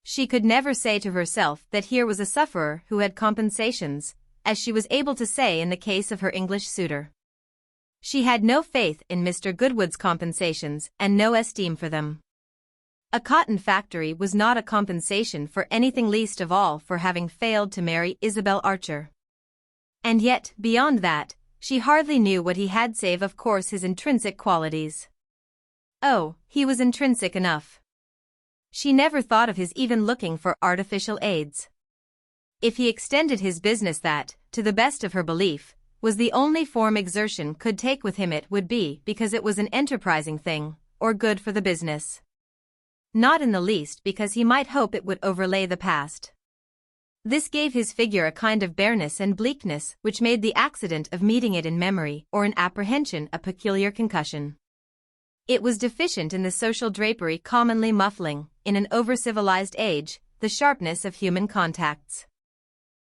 She could never say to herself that here was a sufferer who had compensations, as she was able to say in the case of her English suitor. She had no faith in Mr. Goodwood's compensations and no esteem for them. A cotton factory was not a compensation for anything, least of all for having failed to marry Isabel Archer. And yet, beyond that, she hardly knew what he had save of course his intrinsic qualities. Oh, he was intrinsic enough. She never thought of his even looking for artificial aids. If he extended his business, that, to the best of her belief, was the only form exertion could take with him, it would be because it was an enterprising thing, or good for the business. Not in the least because he might hope it would overlay the past. This gave his figure a kind of bareness and bleakness which made the accident of meeting it in memory or in apprehension a peculiar concussion. It was deficient in the social drapery commonly muffling, in an over-civilized age, the sharpness of human contacts.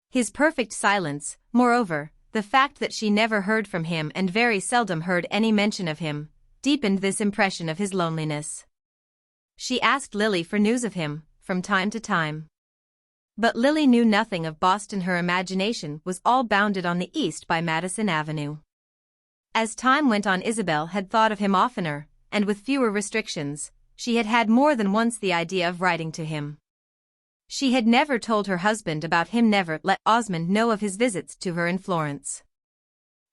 His perfect silence, moreover, the fact that she never heard from him and very seldom heard any mention of him, deepened this impression of his loneliness. She asked Lily for news of him, from time to time. But Lily knew nothing of Boston. Her imagination was all bounded on the east by Madison Avenue. As time went on, Isabel had thought of him oftener, and with fewer restrictions. She had had more than once the idea of writing to him. She had never told her husband about him, never let Osmond know of his visits to her in Florence.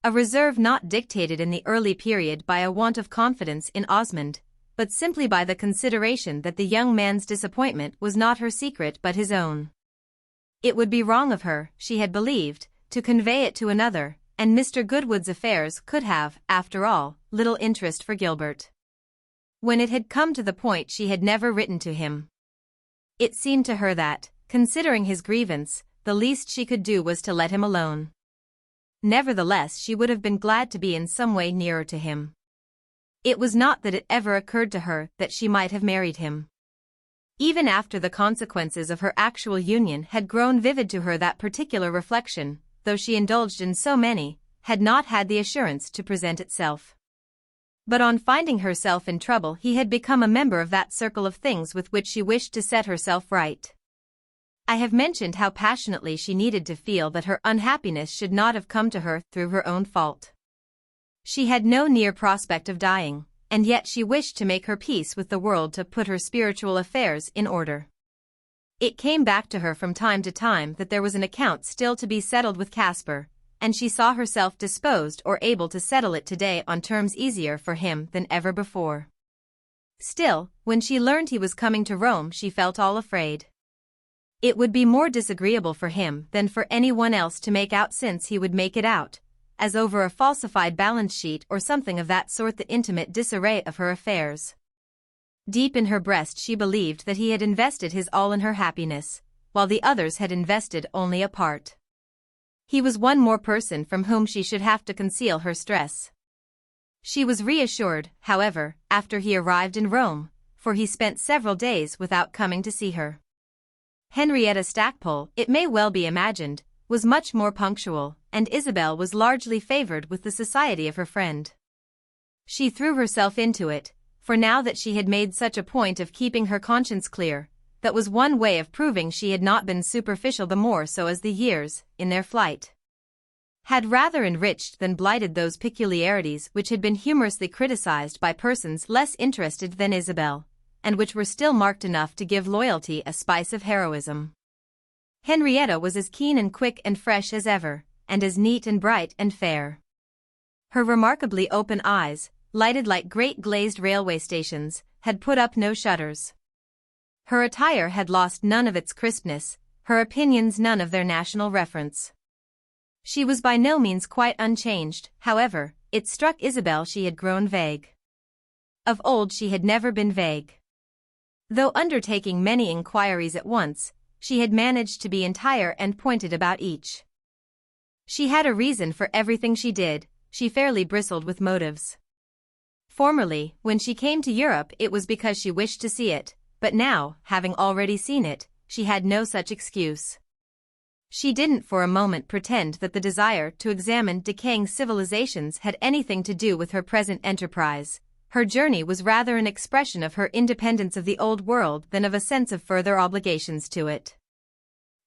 A reserve not dictated in the early period by a want of confidence in Osmond, but simply by the consideration that the young man's disappointment was not her secret but his own. It would be wrong of her, she had believed, to convey it to another, and Mr. Goodwood's affairs could have, after all, little interest for Gilbert. When it had come to the point, she had never written to him. It seemed to her that, considering his grievance, the least she could do was to let him alone. Nevertheless, she would have been glad to be in some way nearer to him. It was not that it ever occurred to her that she might have married him. Even after the consequences of her actual union had grown vivid to her, that particular reflection, though she indulged in so many, had not had the assurance to present itself. But on finding herself in trouble, he had become a member of that circle of things with which she wished to set herself right. I have mentioned how passionately she needed to feel that her unhappiness should not have come to her through her own fault. She had no near prospect of dying, and yet she wished to make her peace with the world, to put her spiritual affairs in order. It came back to her from time to time that there was an account still to be settled with Caspar, and she saw herself disposed or able to settle it today on terms easier for him than ever before. Still, when she learned he was coming to Rome, she felt all afraid. It would be more disagreeable for him than for anyone else to make out, since he would make it out, as over a falsified balance sheet or something of that sort, the intimate disarray of her affairs. Deep in her breast she believed that he had invested his all in her happiness, while the others had invested only a part. He was one more person from whom she should have to conceal her stress. She was reassured, however, after he arrived in Rome, for he spent several days without coming to see her. Henrietta Stackpole, it may well be imagined, was much more punctual, and Isabel was largely favored with the society of her friend. She threw herself into it, for now that she had made such a point of keeping her conscience clear, that was one way of proving she had not been superficial, the more so as the years, in their flight, had rather enriched than blighted those peculiarities which had been humorously criticized by persons less interested than Isabel, and which were still marked enough to give loyalty a spice of heroism. Henrietta was as keen and quick and fresh as ever, and as neat and bright and fair. Her remarkably open eyes, lighted like great glazed railway stations, had put up no shutters. Her attire had lost none of its crispness, her opinions none of their national reference. She was by no means quite unchanged, however. It struck Isabel she had grown vague. Of old she had never been vague. Though undertaking many inquiries at once, she had managed to be entire and pointed about each. She had a reason for everything she did, she fairly bristled with motives. Formerly, when she came to Europe, it was because she wished to see it, but now, having already seen it, she had no such excuse. She didn't for a moment pretend that the desire to examine decaying civilizations had anything to do with her present enterprise. Her journey was rather an expression of her independence of the old world than of a sense of further obligations to it.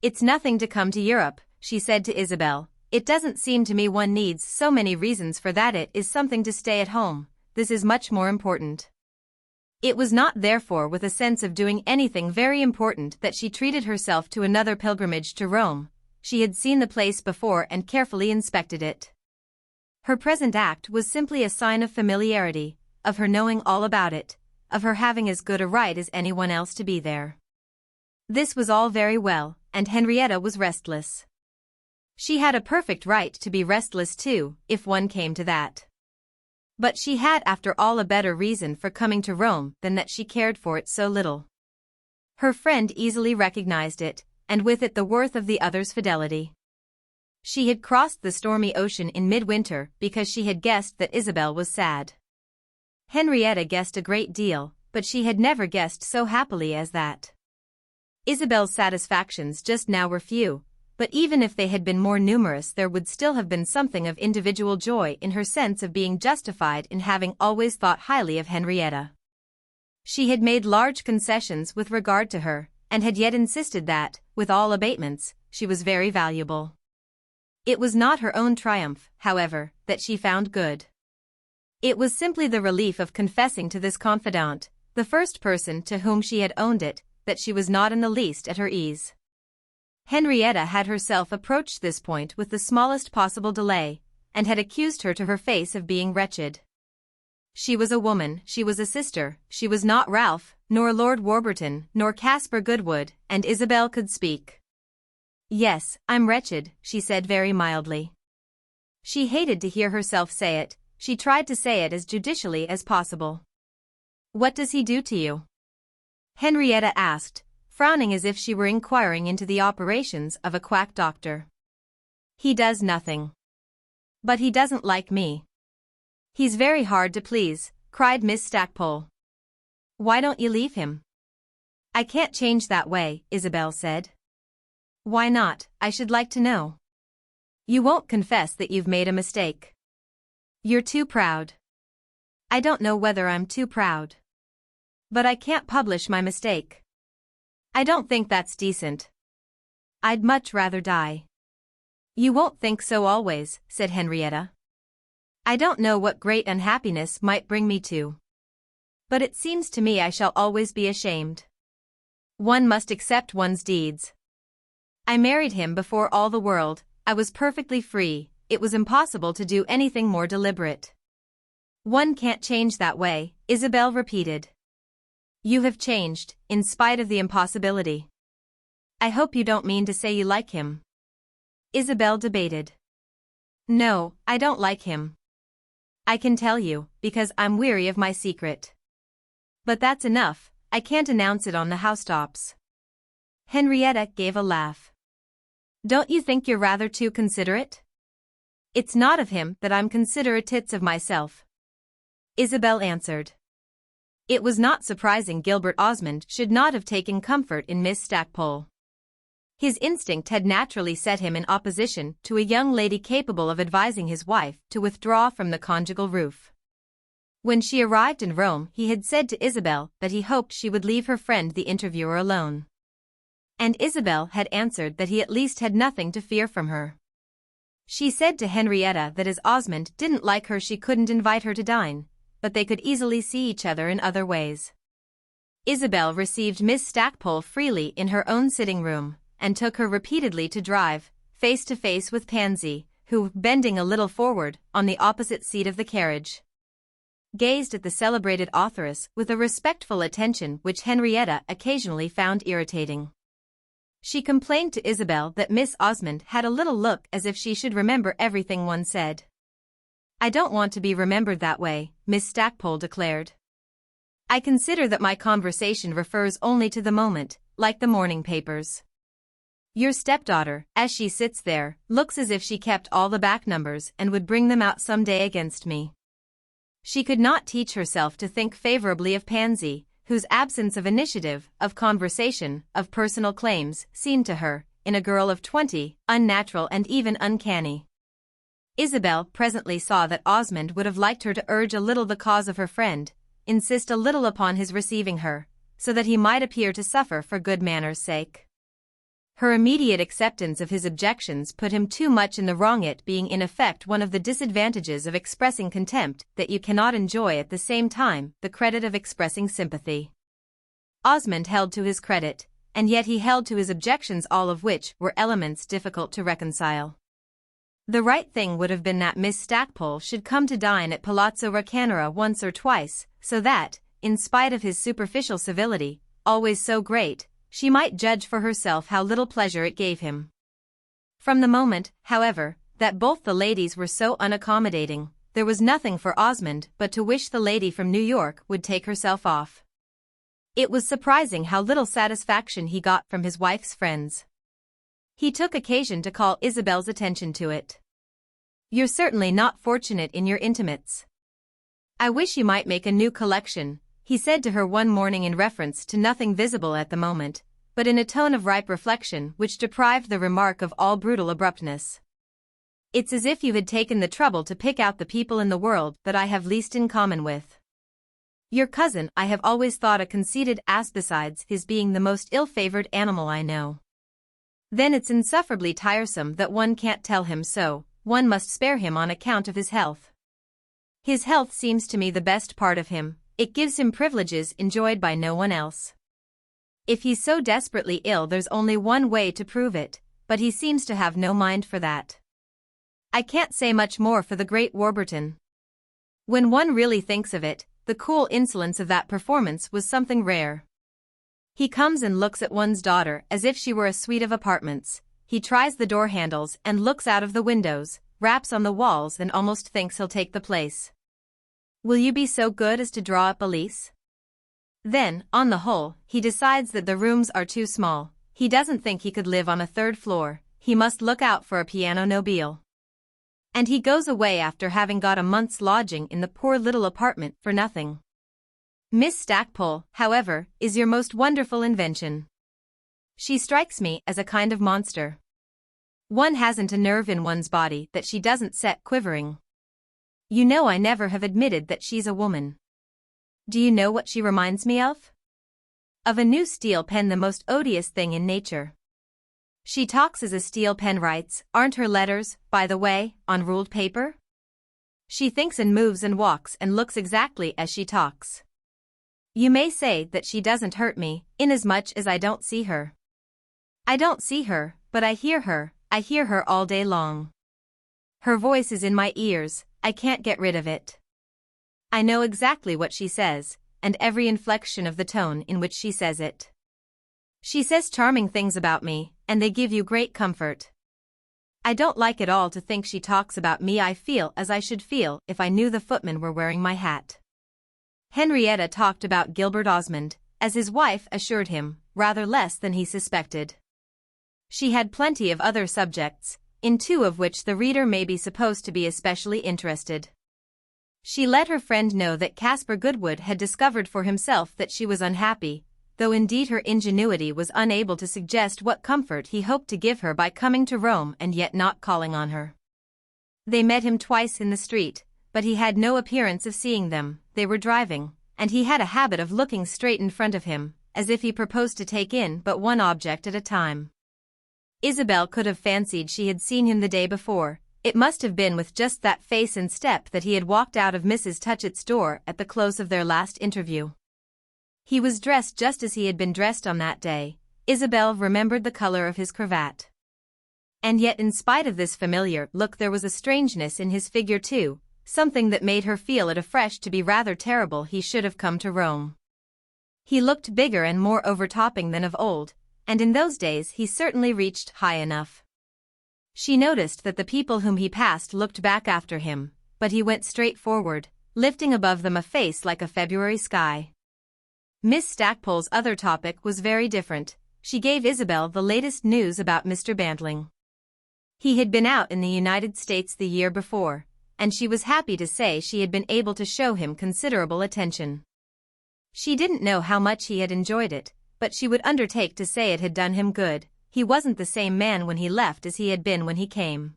"It's nothing to come to Europe," she said to Isabel. "It doesn't seem to me one needs so many reasons for that. It is something to stay at home. This is much more important." It was not therefore with a sense of doing anything very important that she treated herself to another pilgrimage to Rome. She had seen the place before and carefully inspected it. Her present act was simply a sign of familiarity, of her knowing all about it, of her having as good a right as anyone else to be there. This was all very well, and Henrietta was restless. She had a perfect right to be restless too, if one came to that. But she had after all a better reason for coming to Rome than that she cared for it so little. Her friend easily recognized it, and with it the worth of the other's fidelity. She had crossed the stormy ocean in midwinter because she had guessed that Isabel was sad. Henrietta guessed a great deal, but she had never guessed so happily as that. Isabel's satisfactions just now were few, but even if they had been more numerous there would still have been something of individual joy in her sense of being justified in having always thought highly of Henrietta. She had made large concessions with regard to her, and had yet insisted that, with all abatements, she was very valuable. It was not her own triumph, however, that she found good. It was simply the relief of confessing to this confidant, the first person to whom she had owned it, that she was not in the least at her ease. Henrietta had herself approached this point with the smallest possible delay, and had accused her to her face of being wretched. She was a woman, she was a sister, she was not Ralph, nor Lord Warburton, nor Caspar Goodwood, and Isabel could speak. "Yes, I'm wretched," she said very mildly. She hated to hear herself say it, she tried to say it as judicially as possible. "What does he do to you?" Henrietta asked, frowning as if she were inquiring into the operations of a quack doctor. "He does nothing. But he doesn't like me." "He's very hard to please," cried Miss Stackpole. "Why don't you leave him?" "I can't change that way," Isabel said. "Why not, I should like to know?" "You won't confess that you've made a mistake. You're too proud." "I don't know whether I'm too proud. But I can't publish my mistake. I don't think that's decent. I'd much rather die." "You won't think so always," said Henrietta. "I don't know what great unhappiness might bring me to. But it seems to me I shall always be ashamed. One must accept one's deeds. I married him before all the world, I was perfectly free, it was impossible to do anything more deliberate." "One can't change that way," Isabel repeated. "You have changed, in spite of the impossibility. I hope you don't mean to say you like him." Isabel debated. "No, I don't like him. I can tell you, because I'm weary of my secret. But that's enough, I can't announce it on the housetops." Henrietta gave a laugh. "Don't you think you're rather too considerate?" "It's not of him that I'm considerate, of myself," Isabel answered. It was not surprising Gilbert Osmond should not have taken comfort in Miss Stackpole. His instinct had naturally set him in opposition to a young lady capable of advising his wife to withdraw from the conjugal roof. When she arrived in Rome he had said to Isabel that he hoped she would leave her friend the interviewer alone. And Isabel had answered that he at least had nothing to fear from her. She said to Henrietta that as Osmond didn't like her she couldn't invite her to dine, but they could easily see each other in other ways. Isabel received Miss Stackpole freely in her own sitting room, and took her repeatedly to drive, face to face with Pansy, who, bending a little forward, on the opposite seat of the carriage, gazed at the celebrated authoress with a respectful attention which Henrietta occasionally found irritating. She complained to Isabel that Miss Osmond had a little look as if she should remember everything one said. "I don't want to be remembered that way," Miss Stackpole declared. "I consider that my conversation refers only to the moment, like the morning papers. Your stepdaughter, as she sits there, looks as if she kept all the back numbers and would bring them out some day against me." She could not teach herself to think favorably of Pansy, whose absence of initiative, of conversation, of personal claims, seemed to her, in a girl of 20, unnatural and even uncanny. Isabel presently saw that Osmond would have liked her to urge a little the cause of her friend, insist a little upon his receiving her, so that he might appear to suffer for good manners' sake. Her immediate acceptance of his objections put him too much in the wrong, it being in effect one of the disadvantages of expressing contempt that you cannot enjoy at the same time the credit of expressing sympathy. Osmond held to his credit, and yet he held to his objections, all of which were elements difficult to reconcile. The right thing would have been that Miss Stackpole should come to dine at Palazzo Raccanera once or twice, so that, in spite of his superficial civility, always so great, she might judge for herself how little pleasure it gave him. From the moment, however, that both the ladies were so unaccommodating, there was nothing for Osmond but to wish the lady from New York would take herself off. It was surprising how little satisfaction he got from his wife's friends. He took occasion to call Isabel's attention to it. "You're certainly not fortunate in your intimates. I wish you might make a new collection," he said to her one morning in reference to nothing visible at the moment, but in a tone of ripe reflection which deprived the remark of all brutal abruptness. "It's as if you had taken the trouble to pick out the people in the world that I have least in common with. Your cousin I have always thought a conceited ass, besides his being the most ill-favored animal I know. Then it's insufferably tiresome that one can't tell him so, one must spare him on account of his health. His health seems to me the best part of him, it gives him privileges enjoyed by no one else. If he's so desperately ill there's only one way to prove it, but he seems to have no mind for that. I can't say much more for the great Warburton. When one really thinks of it, the cool insolence of that performance was something rare. He comes and looks at one's daughter as if she were a suite of apartments, he tries the door handles and looks out of the windows, raps on the walls and almost thinks he'll take the place. Will you be so good as to draw up a lease? Then, on the whole, he decides that the rooms are too small, he doesn't think he could live on a third floor, he must look out for a piano nobile. And he goes away after having got a month's lodging in the poor little apartment for nothing. Miss Stackpole, however, is your most wonderful invention. She strikes me as a kind of monster. One hasn't a nerve in one's body that she doesn't set quivering. You know I never have admitted that she's a woman. Do you know what she reminds me of? Of a new steel pen, the most odious thing in nature. She talks as a steel pen writes, aren't her letters, by the way, on ruled paper? She thinks and moves and walks and looks exactly as she talks. You may say that she doesn't hurt me, inasmuch as I don't see her. I don't see her, but I hear her all day long. Her voice is in my ears, I can't get rid of it. I know exactly what she says, and every inflection of the tone in which she says it. She says charming things about me, and they give you great comfort. I don't like at all to think she talks about me. I feel as I should feel if I knew the footman were wearing my hat. Henrietta talked about Gilbert Osmond, as his wife assured him, rather less than he suspected. She had plenty of other subjects, in two of which the reader may be supposed to be especially interested. She let her friend know that Caspar Goodwood had discovered for himself that she was unhappy, though indeed her ingenuity was unable to suggest what comfort he hoped to give her by coming to Rome and yet not calling on her. They met him twice in the street, but he had no appearance of seeing them. They were driving, and he had a habit of looking straight in front of him, as if he proposed to take in but one object at a time. Isabel could have fancied she had seen him the day before. It must have been with just that face and step that he had walked out of Mrs. Touchett's door at the close of their last interview. He was dressed just as he had been dressed on that day. Isabel remembered the color of his cravat. And yet in spite of this familiar look there was a strangeness in his figure too, something that made her feel it afresh to be rather terrible he should have come to Rome. He looked bigger and more overtopping than of old, and in those days he certainly reached high enough. She noticed that the people whom he passed looked back after him, but he went straight forward, lifting above them a face like a February sky. Miss Stackpole's other topic was very different. She gave Isabel the latest news about Mr. Bantling. He had been out in the United States the year before, and she was happy to say she had been able to show him considerable attention. She didn't know how much he had enjoyed it, but she would undertake to say it had done him good. he wasn't the same man when he left as he had been when he came.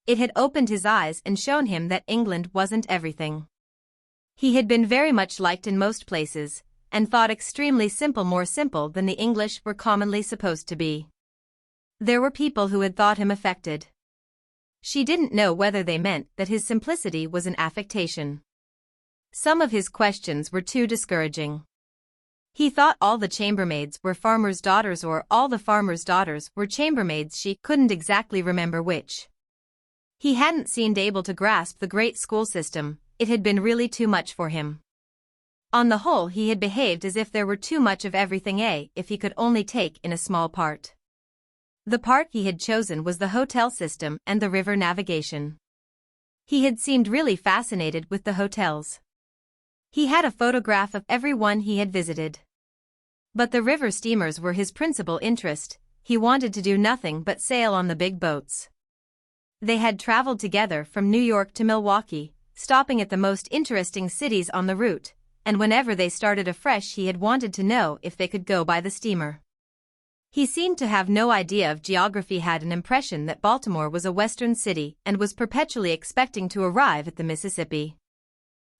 It had opened his eyes and shown him that England wasn't everything. He had been very much liked in most places, and thought extremely simple, more simple than the English were commonly supposed to be. There were people who had thought him affected. She didn't know whether they meant that his simplicity was an affectation. Some of his questions were too discouraging. He thought all the chambermaids were farmers' daughters, or all the farmers' daughters were chambermaids. She couldn't exactly remember which. He hadn't seemed able to grasp the great school system. It had been really too much for him. On the whole, he had behaved as if there were too much of everything, if he could only take in a small part. The part he had chosen was the hotel system and the river navigation. He had seemed really fascinated with the hotels. He had a photograph of every one he had visited. But the river steamers were his principal interest. He wanted to do nothing but sail on the big boats. They had traveled together from New York to Milwaukee, stopping at the most interesting cities on the route, and whenever they started afresh he had wanted to know if they could go by the steamer. He seemed to have no idea of geography, had an impression that Baltimore was a western city, and was perpetually expecting to arrive at the Mississippi.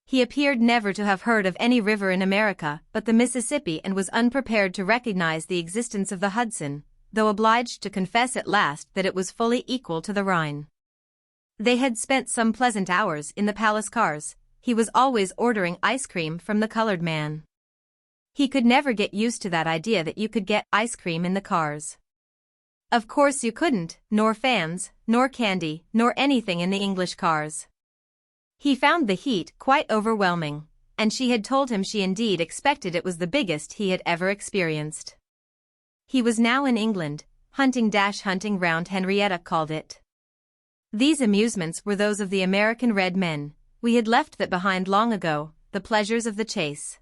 He appeared never to have heard of any river in America but the Mississippi, and was unprepared to recognize the existence of the Hudson, though obliged to confess at last that it was fully equal to the Rhine. They had spent some pleasant hours in the palace cars. He was always ordering ice cream from the colored man. He could never get used to that idea that you could get ice cream in the cars. Of course you couldn't, nor fans, nor candy, nor anything in the English cars. He found the heat quite overwhelming, and she had told him she indeed expected it was the biggest he had ever experienced. He was now in England, hunting round, Henrietta called it. These amusements were those of the American red men. We had left that behind long ago, the pleasures of the chase.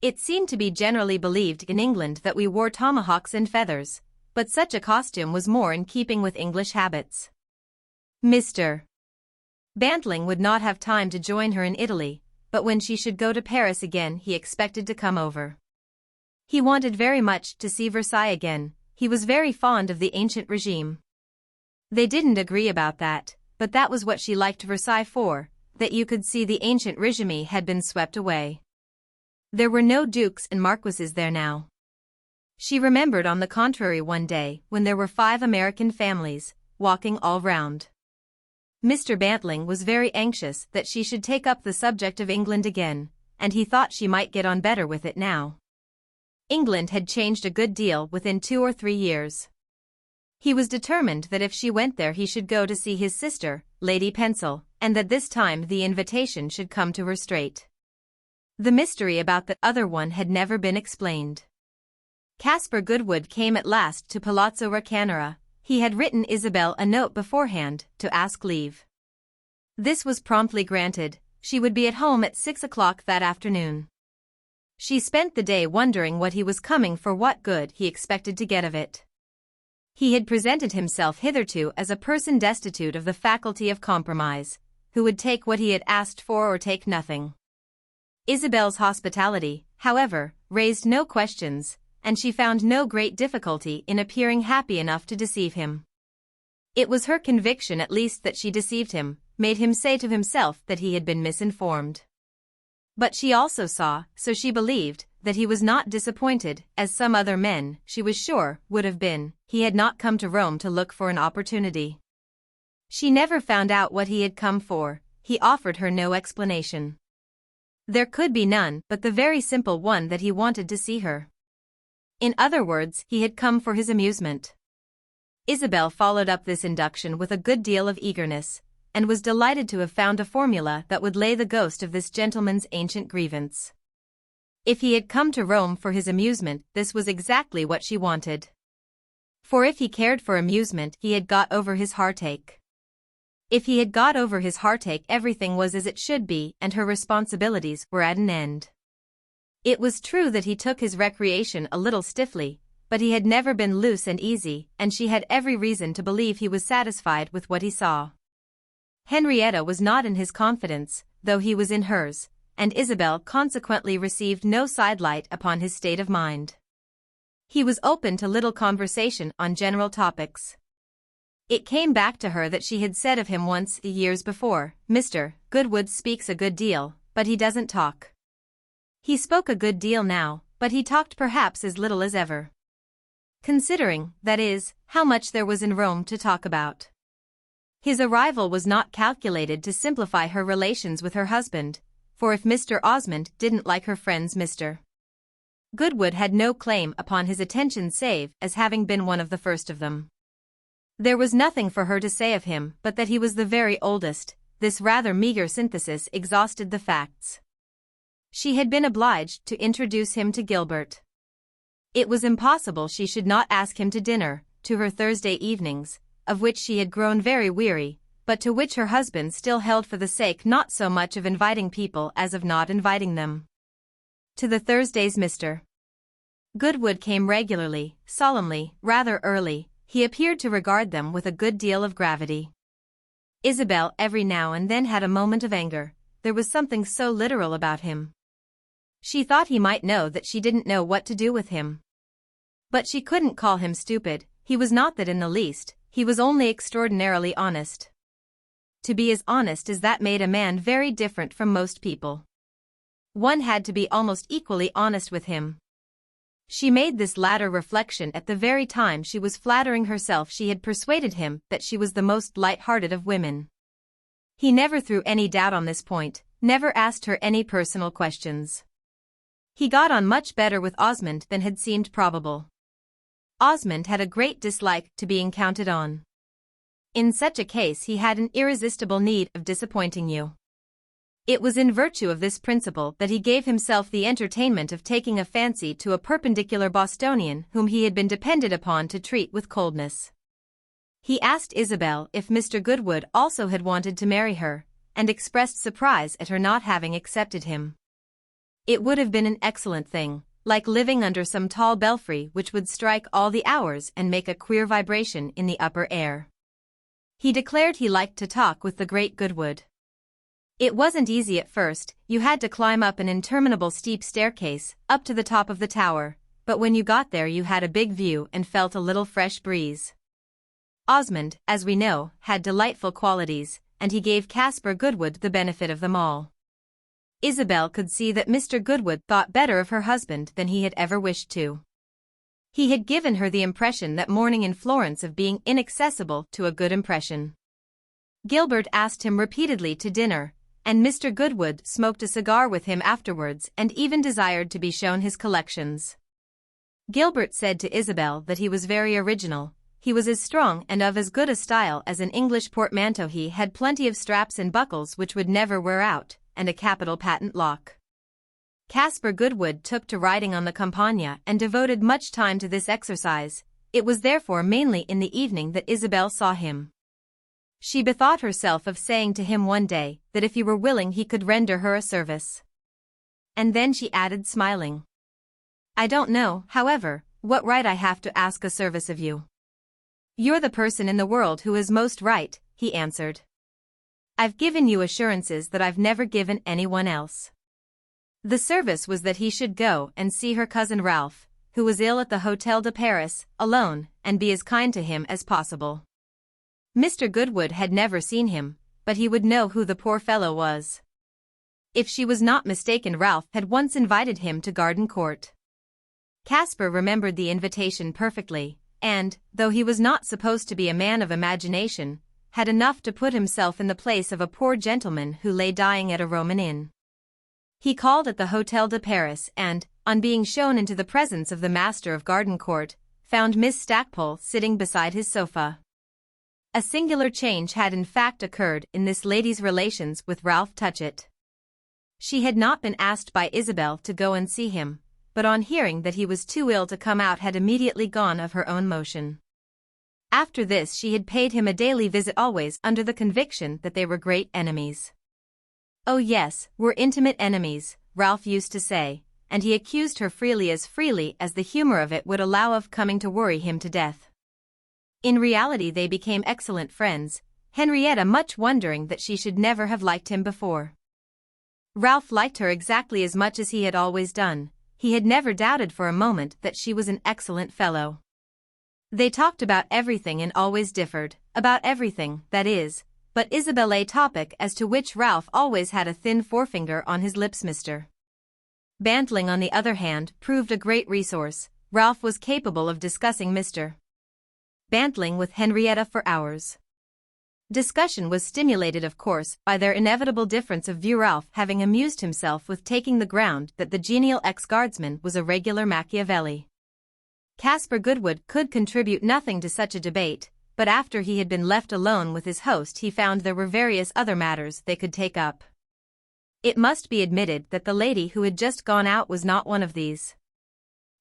It seemed to be generally believed in England that we wore tomahawks and feathers, but such a costume was more in keeping with English habits. Mr. Bantling would not have time to join her in Italy, but when she should go to Paris again he expected to come over. He wanted very much to see Versailles again. He was very fond of the ancient regime. They didn't agree about that, but that was what she liked Versailles for, that you could see the ancient regime had been swept away. There were no dukes and marquises there now. She remembered, on the contrary, one day when there were 5 American families, walking all round. Mr. Bantling was very anxious that she should take up the subject of England again, and he thought she might get on better with it now. England had changed a good deal within 2 or 3 years. He was determined that if she went there he should go to see his sister, Lady Pencil, and that this time the invitation should come to her straight. The mystery about the other one had never been explained. Caspar Goodwood came at last to Palazzo Raccanera. He had written Isabel a note beforehand to ask leave. This was promptly granted. She would be at home at 6 o'clock that afternoon. She spent the day wondering what he was coming for, what good he expected to get of it. He had presented himself hitherto as a person destitute of the faculty of compromise, who would take what he had asked for or take nothing. Isabel's hospitality, however, raised no questions, and she found no great difficulty in appearing happy enough to deceive him. It was her conviction at least that she deceived him, made him say to himself that he had been misinformed. But she also saw, so she believed, that he was not disappointed, as some other men, she was sure, would have been. He had not come to Rome to look for an opportunity. She never found out what he had come for. He offered her no explanation. There could be none but the very simple one that he wanted to see her. In other words, he had come for his amusement. Isabel followed up this induction with a good deal of eagerness, and was delighted to have found a formula that would lay the ghost of this gentleman's ancient grievance. If he had come to Rome for his amusement, this was exactly what she wanted. For if he cared for amusement, he had got over his heartache. If he had got over his heartache, everything was as it should be, and her responsibilities were at an end. It was true that he took his recreation a little stiffly, but he had never been loose and easy, and she had every reason to believe he was satisfied with what he saw. Henrietta was not in his confidence, though he was in hers, and Isabel consequently received no sidelight upon his state of mind. He was open to little conversation on general topics. It came back to her that she had said of him once, years before, "Mr. Goodwood speaks a good deal, but he doesn't talk." He spoke a good deal now, but he talked perhaps as little as ever. Considering, that is, how much there was in Rome to talk about. His arrival was not calculated to simplify her relations with her husband, for if Mr. Osmond didn't like her friends, Mr. Goodwood had no claim upon his attention save as having been one of the first of them. There was nothing for her to say of him but that he was the very oldest. This rather meager synthesis exhausted the facts. She had been obliged to introduce him to Gilbert. It was impossible she should not ask him to dinner, to her Thursday evenings, of which she had grown very weary, but to which her husband still held for the sake not so much of inviting people as of not inviting them. To the Thursdays Mr. Goodwood came regularly, solemnly, rather early. He appeared to regard them with a good deal of gravity. Isabel every now and then had a moment of anger. There was something so literal about him. She thought he might know that she didn't know what to do with him. But she couldn't call him stupid. He was not that in the least. He was only extraordinarily honest. To be as honest as that made a man very different from most people. One had to be almost equally honest with him. She made this latter reflection at the very time she was flattering herself she had persuaded him that she was the most light-hearted of women. He never threw any doubt on this point, never asked her any personal questions. He got on much better with Osmond than had seemed probable. Osmond had a great dislike to being counted on. In such a case he had an irresistible need of disappointing you. It was in virtue of this principle that he gave himself the entertainment of taking a fancy to a perpendicular Bostonian whom he had been depended upon to treat with coldness. He asked Isabel if Mr. Goodwood also had wanted to marry her, and expressed surprise at her not having accepted him. It would have been an excellent thing, like living under some tall belfry which would strike all the hours and make a queer vibration in the upper air. He declared he liked to talk with the great Goodwood. It wasn't easy at first. You had to climb up an interminable steep staircase, up to the top of the tower, but when you got there you had a big view and felt a little fresh breeze. Osmond, as we know, had delightful qualities, and he gave Caspar Goodwood the benefit of them all. Isabel could see that Mr. Goodwood thought better of her husband than he had ever wished to. He had given her the impression that morning in Florence of being inaccessible to a good impression. Gilbert asked him repeatedly to dinner, and Mr. Goodwood smoked a cigar with him afterwards and even desired to be shown his collections. Gilbert said to Isabel that he was very original. He was as strong and of as good a style as an English portmanteau. He had plenty of straps and buckles which would never wear out, and a capital patent lock. Caspar Goodwood took to riding on the Campagna and devoted much time to this exercise. It was therefore mainly in the evening that Isabel saw him. She bethought herself of saying to him one day that if he were willing he could render her a service. And then she added smiling, "I don't know, however, what right I have to ask a service of you." "You're the person in the world who is most right," he answered. "I've given you assurances that I've never given anyone else." The service was that he should go and see her cousin Ralph, who was ill at the Hôtel de Paris, alone, and be as kind to him as possible. Mr. Goodwood had never seen him, but he would know who the poor fellow was. If she was not mistaken, Ralph had once invited him to Garden Court. Caspar remembered the invitation perfectly, and, though he was not supposed to be a man of imagination, had enough to put himself in the place of a poor gentleman who lay dying at a Roman inn. He called at the Hôtel de Paris and, on being shown into the presence of the master of Garden Court, found Miss Stackpole sitting beside his sofa. A singular change had in fact occurred in this lady's relations with Ralph Touchett. She had not been asked by Isabel to go and see him, but on hearing that he was too ill to come out had immediately gone of her own motion. After this she had paid him a daily visit, always under the conviction that they were great enemies. "Oh yes, we're intimate enemies," Ralph used to say, and he accused her freely as the humor of it would allow of coming to worry him to death. In reality they became excellent friends, Henrietta much wondering that she should never have liked him before. Ralph liked her exactly as much as he had always done. he had never doubted for a moment that she was an excellent fellow. They talked about everything and always differed, about everything, that is, but Isabel, a topic as to which Ralph always had a thin forefinger on his lips. Mr. Bantling, on the other hand, proved a great resource. Ralph was capable of discussing Mr. Bantling with Henrietta for hours. Discussion was stimulated, of course, by their inevitable difference of view, Ralph having amused himself with taking the ground that the genial ex-guardsman was a regular Machiavelli. Caspar Goodwood could contribute nothing to such a debate, but after he had been left alone with his host he found there were various other matters they could take up. It must be admitted that the lady who had just gone out was not one of these.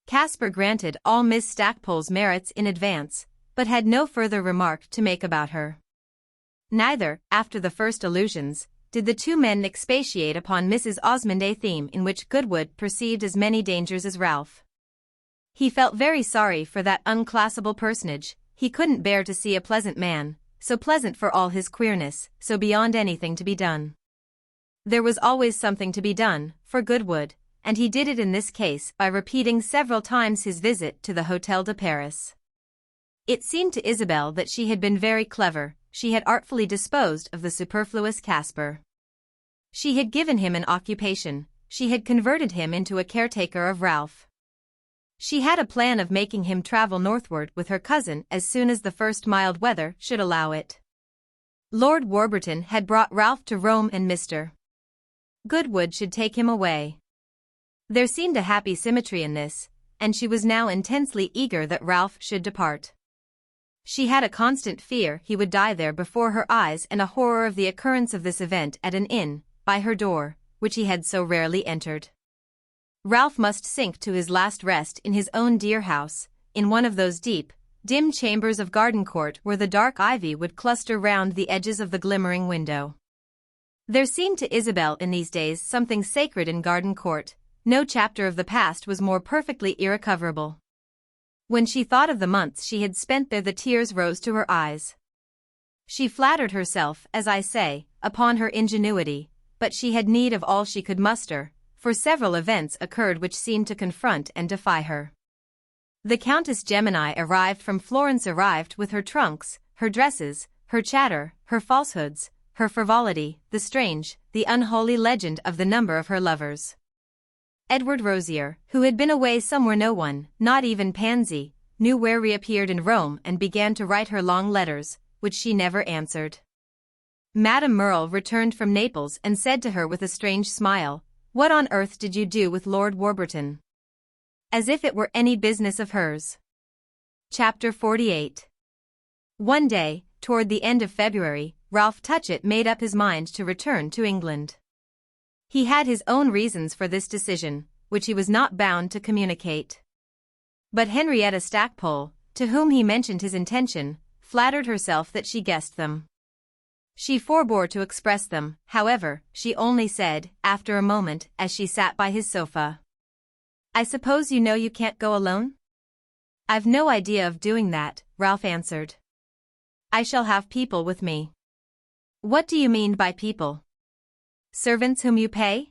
Caspar granted all Miss Stackpole's merits in advance, but had no further remark to make about her. Neither, after the first allusions, did the two men expatiate upon Mrs. Osmond, a theme in which Goodwood perceived as many dangers as Ralph. He felt very sorry for that unclassable personage. He couldn't bear to see a pleasant man, so pleasant for all his queerness, so beyond anything to be done. There was always something to be done, for Goodwood, and he did it in this case by repeating several times his visit to the Hôtel de Paris. It seemed to Isabel that she had been very clever. She had artfully disposed of the superfluous Caspar. She had given him an occupation, she had converted him into a caretaker of Ralph. She had a plan of making him travel northward with her cousin as soon as the first mild weather should allow it. Lord Warburton had brought Ralph to Rome and Mr. Goodwood should take him away. There seemed a happy symmetry in this, and she was now intensely eager that Ralph should depart. She had a constant fear he would die there before her eyes, and a horror of the occurrence of this event at an inn, by her door, which he had so rarely entered. Ralph must sink to his last rest in his own dear house, in one of those deep, dim chambers of Gardencourt where the dark ivy would cluster round the edges of the glimmering window. There seemed to Isabel in these days something sacred in Gardencourt. No chapter of the past was more perfectly irrecoverable. When she thought of the months she had spent there, the tears rose to her eyes. She flattered herself, as I say, upon her ingenuity, but she had need of all she could muster, for several events occurred which seemed to confront and defy her. The Countess Gemini arrived from Florence, with her trunks, her dresses, her chatter, her falsehoods, her frivolity, the strange, the unholy legend of the number of her lovers. Edward Rosier, who had been away somewhere no one, not even Pansy, knew where, reappeared in Rome and began to write her long letters, which she never answered. Madame Merle returned from Naples and said to her with a strange smile, "What on earth did you do with Lord Warburton?" As if it were any business of hers. Chapter 48. One day, toward the end of February, Ralph Touchett made up his mind to return to England. He had his own reasons for this decision, which he was not bound to communicate. But Henrietta Stackpole, to whom he mentioned his intention, flattered herself that she guessed them. She forbore to express them, however. She only said, after a moment, as she sat by his sofa, "I suppose you know you can't go alone?" "I've no idea of doing that," Ralph answered. "I shall have people with me." "What do you mean by people?" "Servants whom you pay?"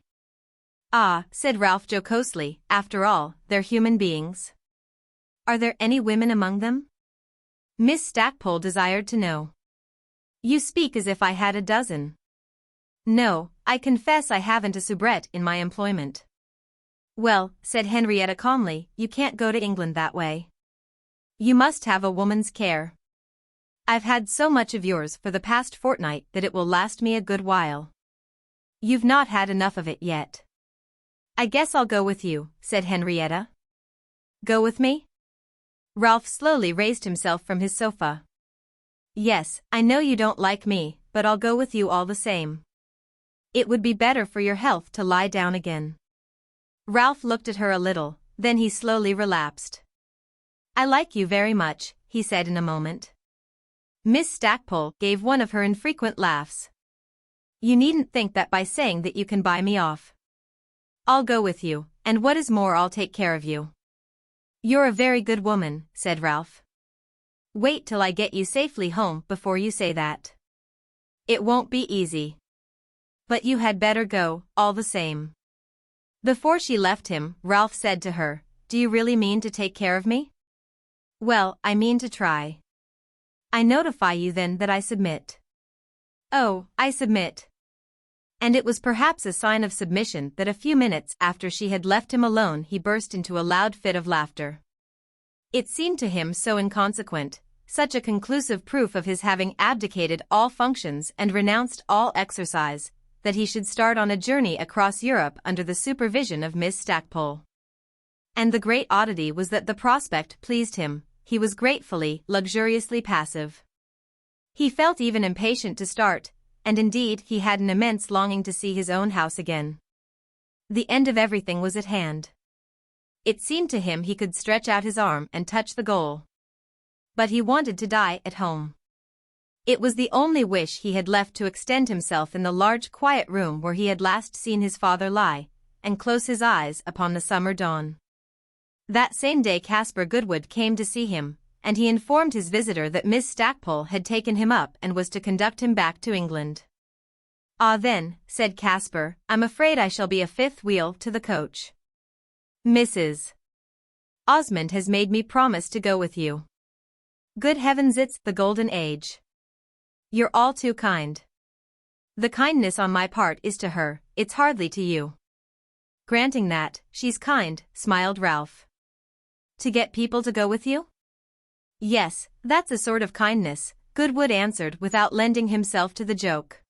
"Ah," said Ralph jocosely, "after all, they're human beings." "Are there any women among them?" Miss Stackpole desired to know. "You speak as if I had a dozen." "No, I confess I haven't a soubrette in my employment." "Well," said Henrietta calmly, "you can't go to England that way. You must have a woman's care. I've had so much of yours for the past fortnight that it will last me a good while." "You've not had enough of it yet." "I guess I'll go with you," said Henrietta. "Go with me?" Ralph slowly raised himself from his sofa. "Yes, I know you don't like me, but I'll go with you all the same. It would be better for your health to lie down again." Ralph looked at her a little, then he slowly relapsed. "I like you very much," he said in a moment. Miss Stackpole gave one of her infrequent laughs. "You needn't think that by saying that you can buy me off. I'll go with you, and what is more, I'll take care of you." "You're a very good woman," said Ralph. "Wait till I get you safely home before you say that. It won't be easy. But you had better go, all the same." Before she left him, Ralph said to her, "Do you really mean to take care of me?" "Well, I mean to try." "I notify you then that I submit." "Oh, I submit." And it was perhaps a sign of submission that a few minutes after she had left him alone he burst into a loud fit of laughter. It seemed to him so inconsequent, such a conclusive proof of his having abdicated all functions and renounced all exercise, that he should start on a journey across Europe under the supervision of Miss Stackpole. And the great oddity was that the prospect pleased him. He was gratefully, luxuriously passive. He felt even impatient to start, and indeed he had an immense longing to see his own house again. The end of everything was at hand. It seemed to him he could stretch out his arm and touch the goal. But he wanted to die at home. It was the only wish he had left to extend himself in the large quiet room where he had last seen his father lie, and close his eyes upon the summer dawn. That same day Caspar Goodwood came to see him, and he informed his visitor that Miss Stackpole had taken him up and was to conduct him back to England. "Ah then," said Caspar, "I'm afraid I shall be a fifth wheel to the coach. Mrs. Osmond has made me promise to go with you." "Good heavens, it's the golden age." "You're all too kind." "The kindness on my part is to her, it's hardly to you." "Granting that, she's kind," smiled Ralph. "To get people to go with you?" "Yes, that's a sort of kindness," Goodwood answered without lending himself to the joke.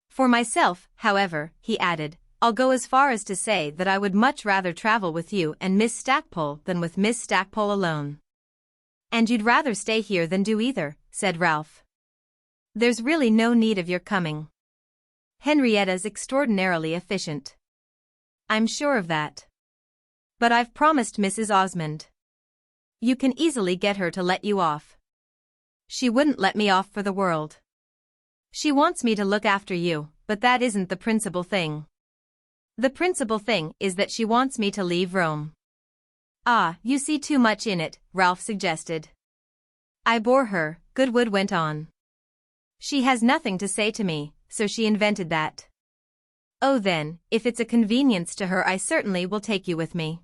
"For myself, however," he added, "I'll go as far as to say that I would much rather travel with you and Miss Stackpole than with Miss Stackpole alone." "And you'd rather stay here than do either," said Ralph. "There's really no need of your coming. Henrietta's extraordinarily efficient." "I'm sure of that. But I've promised Mrs. Osmond." "You can easily get her to let you off." "She wouldn't let me off for the world. She wants me to look after you, but that isn't the principal thing. The principal thing is that she wants me to leave Rome." "Ah, you see too much in it," Ralph suggested. "I bore her," Goodwood went on. "She has nothing to say to me, so she invented that." "Oh then, if it's a convenience to her I certainly will take you with me."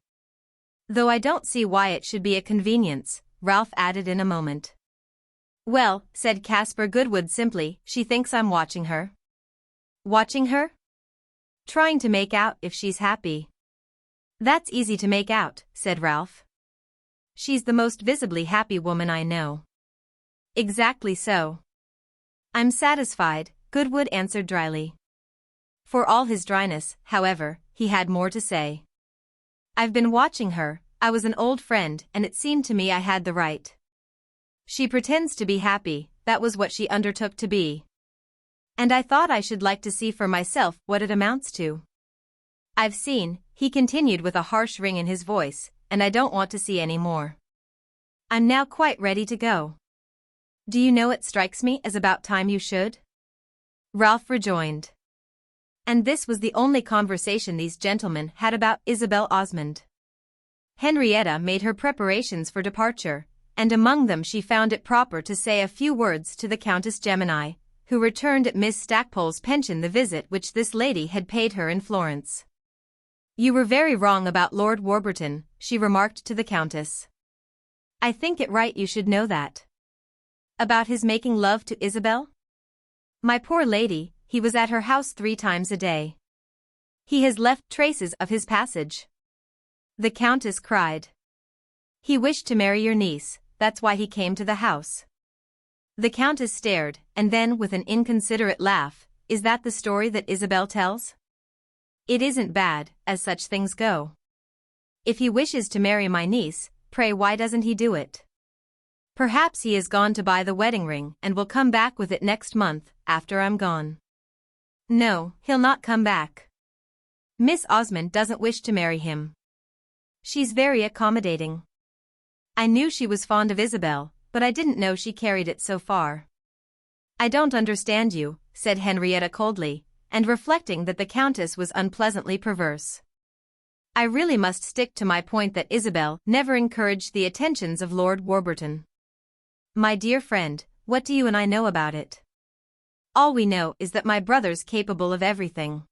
"Though I don't see why it should be a convenience," Ralph added in a moment. "Well," said Caspar Goodwood simply, "she thinks I'm watching her." "Watching her?" "Trying to make out if she's happy." "That's easy to make out," said Ralph. "She's the most visibly happy woman I know." "Exactly so." "I'm satisfied," Goodwood answered dryly. For all his dryness, however, he had more to say. "I've been watching her, I was an old friend and it seemed to me I had the right. She pretends to be happy, that was what she undertook to be. And I thought I should like to see for myself what it amounts to. I've seen," he continued with a harsh ring in his voice, "and I don't want to see any more. I'm now quite ready to go." "Do you know it strikes me as about time you should?" Ralph rejoined. And this was the only conversation these gentlemen had about Isabel Osmond. Henrietta made her preparations for departure, and among them she found it proper to say a few words to the Countess Gemini, who returned at Miss Stackpole's pension the visit which this lady had paid her in Florence. "You were very wrong about Lord Warburton," she remarked to the Countess. "I think it right you should know that." "About his making love to Isabel?" "My poor lady, he was at her house 3 times a day. He has left traces of his passage." The Countess cried. "He wished to marry your niece, that's why he came to the house." The Countess stared, and then with an inconsiderate laugh, "Is that the story that Isabel tells?" "It isn't bad, as such things go. If he wishes to marry my niece, pray why doesn't he do it? Perhaps he has gone to buy the wedding ring and will come back with it next month, after I'm gone." "No, he'll not come back. Miss Osmond doesn't wish to marry him. She's very accommodating. I knew she was fond of Isabel, but I didn't know she carried it so far." "I don't understand you," said Henrietta coldly, and reflecting that the Countess was unpleasantly perverse. "I really must stick to my point that Isabel never encouraged the attentions of Lord Warburton." "My dear friend, what do you and I know about it? All we know is that my brother's capable of everything.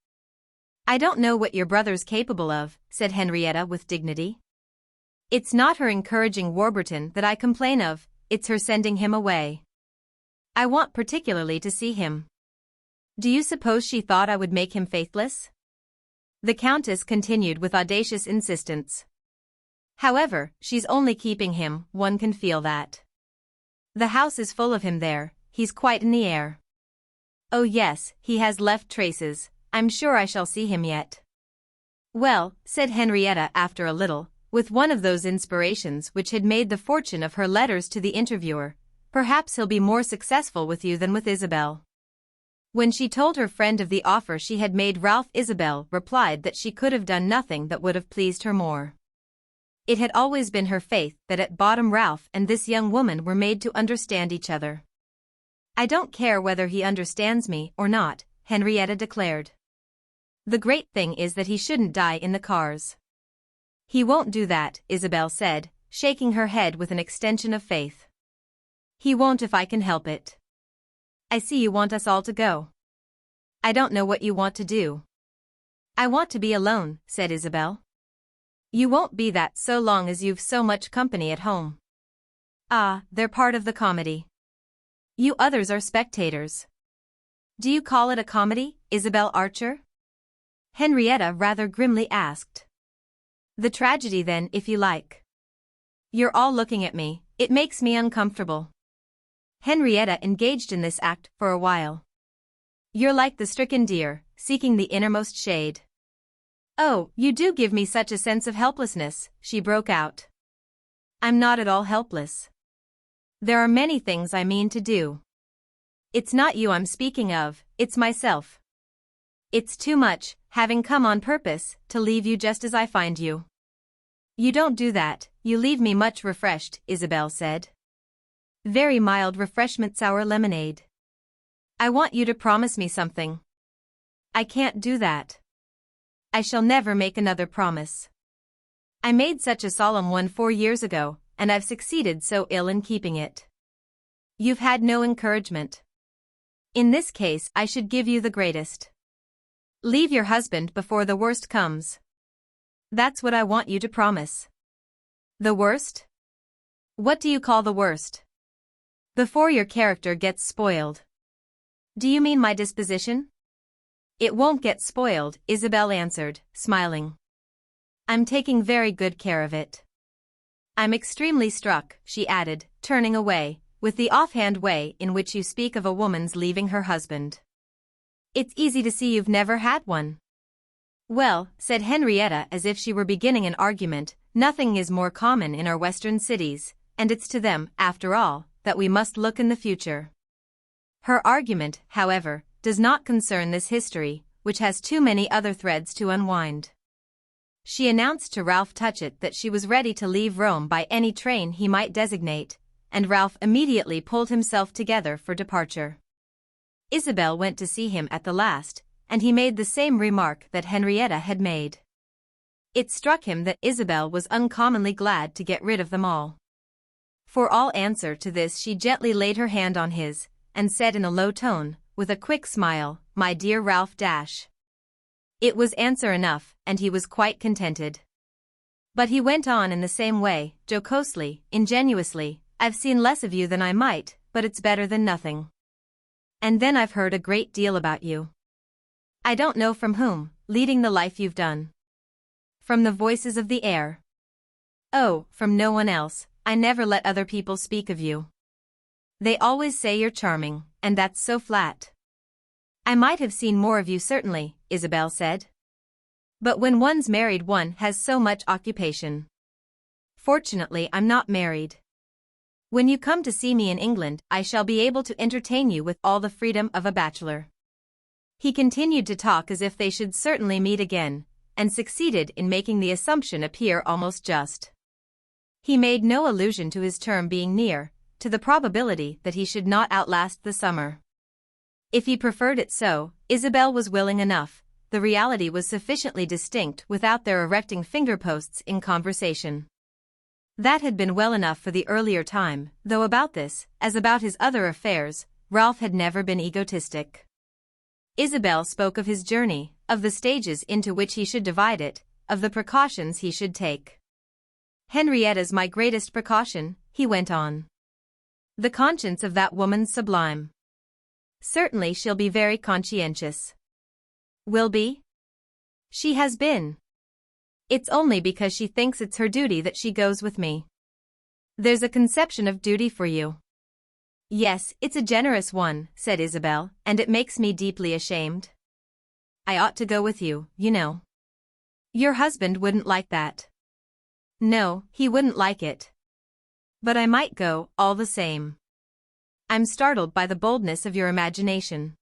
I don't know what your brother's capable of, said Henrietta with dignity. It's not her encouraging Warburton that I complain of, it's her sending him away. I want particularly to see him. Do you suppose she thought I would make him faithless? The Countess continued with audacious insistence. However, she's only keeping him, one can feel that. The house is full of him there, he's quite in the air. Oh yes, he has left traces, I'm sure I shall see him yet. Well, said Henrietta after a little, with one of those inspirations which had made the fortune of her letters to the interviewer, perhaps he'll be more successful with you than with Isabel. When she told her friend of the offer she had made Ralph, Isabel replied that she could have done nothing that would have pleased her more. It had always been her faith that at bottom Ralph and this young woman were made to understand each other. I don't care whether he understands me or not, Henrietta declared. The great thing is that he shouldn't die in the cars. He won't do that, Isabel said, shaking her head with an extension of faith. He won't if I can help it. I see you want us all to go. I don't know what you want to do. I want to be alone, said Isabel. You won't be that so long as you've so much company at home. Ah, they're part of the comedy. You others are spectators. Do you call it a comedy, Isabel Archer? Henrietta rather grimly asked. The tragedy then, if you like. You're all looking at me, it makes me uncomfortable. Henrietta engaged in this act for a while. You're like the stricken deer, seeking the innermost shade. Oh, you do give me such a sense of helplessness, she broke out. I'm not at all helpless. There are many things I mean to do. It's not you I'm speaking of, it's myself. It's too much, having come on purpose, to leave you just as I find you. You don't do that, you leave me much refreshed, Isabel said. Very mild refreshment sour lemonade. I want you to promise me something. I can't do that. I shall never make another promise. I made such a solemn one 4 years ago, and I've succeeded so ill in keeping it. You've had no encouragement. In this case I should give you the greatest. Leave your husband before the worst comes. That's what I want you to promise. The worst? What do you call the worst? Before your character gets spoiled. Do you mean my disposition? It won't get spoiled, Isabel answered, smiling. I'm taking very good care of it. I'm extremely struck, she added, turning away, with the offhand way in which you speak of a woman's leaving her husband. It's easy to see you've never had one. Well, said Henrietta as if she were beginning an argument, nothing is more common in our western cities, and it's to them, after all, that we must look in the future. Her argument, however, does not concern this history, which has too many other threads to unwind. She announced to Ralph Touchett that she was ready to leave Rome by any train he might designate, and Ralph immediately pulled himself together for departure. Isabel went to see him at the last, and he made the same remark that Henrietta had made. It struck him that Isabel was uncommonly glad to get rid of them all. For all answer to this she gently laid her hand on his, and said in a low tone, with a quick smile, "My dear Ralph Dash." It was answer enough, and he was quite contented. But he went on in the same way, jocosely, ingenuously, "I've seen less of you than I might, but it's better than nothing. And then I've heard a great deal about you. I don't know from whom, leading the life you've done. From the voices of the air. Oh, from no one else, I never let other people speak of you. They always say you're charming, and that's so flat. I might have seen more of you certainly, Isabel said. But when one's married one has so much occupation. Fortunately I'm not married. When you come to see me in England I shall be able to entertain you with all the freedom of a bachelor." He continued to talk as if they should certainly meet again, and succeeded in making the assumption appear almost just. He made no allusion to his term being near, to the probability that he should not outlast the summer. If he preferred it so, Isabel was willing enough, the reality was sufficiently distinct without their erecting finger-posts in conversation. That had been well enough for the earlier time, though about this, as about his other affairs, Ralph had never been egotistic. Isabel spoke of his journey, of the stages into which he should divide it, of the precautions he should take. Henrietta's my greatest precaution, he went on. The conscience of that woman's sublime. Certainly she'll be very conscientious. Will be? She has been. It's only because she thinks it's her duty that she goes with me. There's a conception of duty for you. Yes, it's a generous one, said Isabel, and it makes me deeply ashamed. I ought to go with you, you know. Your husband wouldn't like that. No, he wouldn't like it. But I might go, all the same. I'm startled by the boldness of your imagination.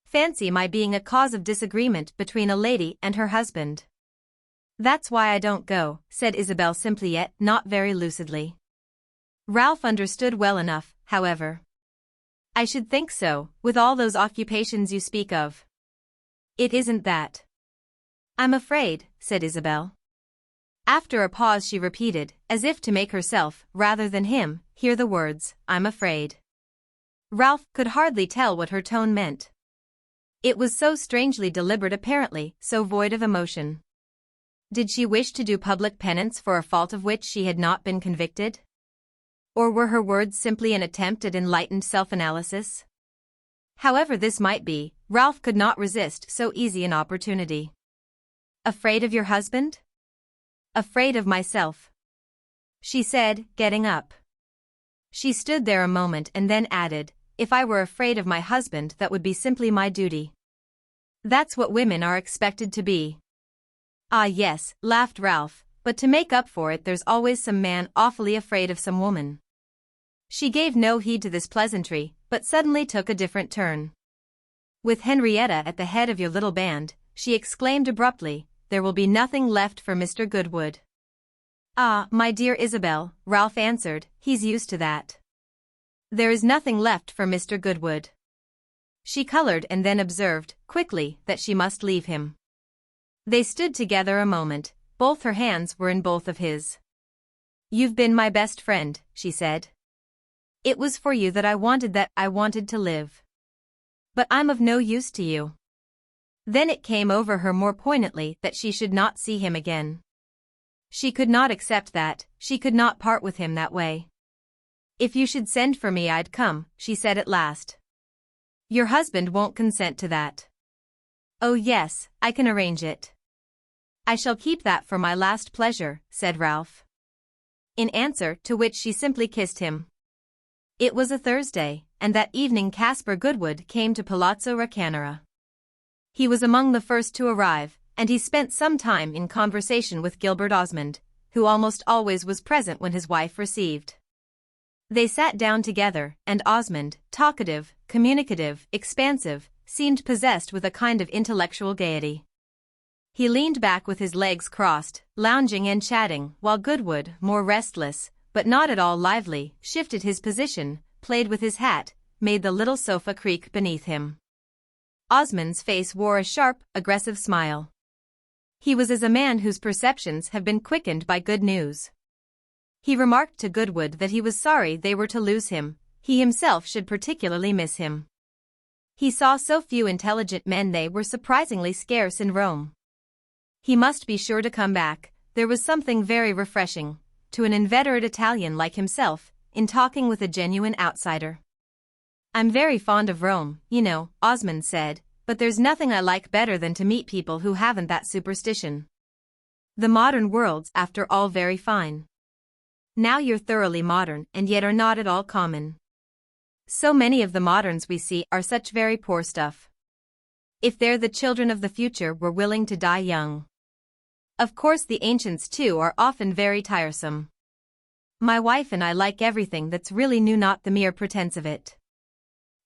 Fancy my being a cause of disagreement between a lady and her husband. That's why I don't go, said Isabel simply yet not very lucidly. Ralph understood well enough, however. I should think so, with all those occupations you speak of. It isn't that. I'm afraid, said Isabel. After a pause she repeated, as if to make herself, rather than him, hear the words, I'm afraid. Ralph could hardly tell what her tone meant. It was so strangely deliberate apparently, so void of emotion. Did she wish to do public penance for a fault of which she had not been convicted? Or were her words simply an attempt at enlightened self-analysis? However this might be, Ralph could not resist so easy an opportunity. Afraid of your husband? Afraid of myself, she said, getting up. She stood there a moment and then added, if I were afraid of my husband that would be simply my duty. That's what women are expected to be. Ah yes, laughed Ralph, but to make up for it there's always some man awfully afraid of some woman. She gave no heed to this pleasantry, but suddenly took a different turn. With Henrietta at the head of your little band, she exclaimed abruptly, there will be nothing left for Mr. Goodwood. Ah, my dear Isabel, Ralph answered, he's used to that. There is nothing left for Mr. Goodwood. She colored and then observed, quickly, that she must leave him. They stood together a moment, both her hands were in both of his. You've been my best friend, she said. It was for you that I wanted to live. But I'm of no use to you. Then it came over her more poignantly that she should not see him again. She could not accept that, she could not part with him that way. If you should send for me I'd come, she said at last. Your husband won't consent to that. Oh yes, I can arrange it. I shall keep that for my last pleasure, said Ralph. In answer to which she simply kissed him. It was a Thursday, and that evening Caspar Goodwood came to Palazzo Raccanera. He was among the first to arrive, and he spent some time in conversation with Gilbert Osmond, who almost always was present when his wife received. They sat down together, and Osmond, talkative, communicative, expansive, seemed possessed with a kind of intellectual gaiety. He leaned back with his legs crossed, lounging and chatting, while Goodwood, more restless, but not at all lively, shifted his position, played with his hat, made the little sofa creak beneath him. Osmond's face wore a sharp, aggressive smile. He was as a man whose perceptions have been quickened by good news. He remarked to Goodwood that he was sorry they were to lose him, he himself should particularly miss him. He saw so few intelligent men, they were surprisingly scarce in Rome. He must be sure to come back, there was something very refreshing, to an inveterate Italian like himself, in talking with a genuine outsider. I'm very fond of Rome, you know, Osmond said, but there's nothing I like better than to meet people who haven't that superstition. The modern world's, after all, very fine. Now you're thoroughly modern and yet are not at all common. So many of the moderns we see are such very poor stuff. If they're the children of the future, we're willing to die young. Of course the ancients too are often very tiresome. My wife and I like everything that's really new, not the mere pretense of it.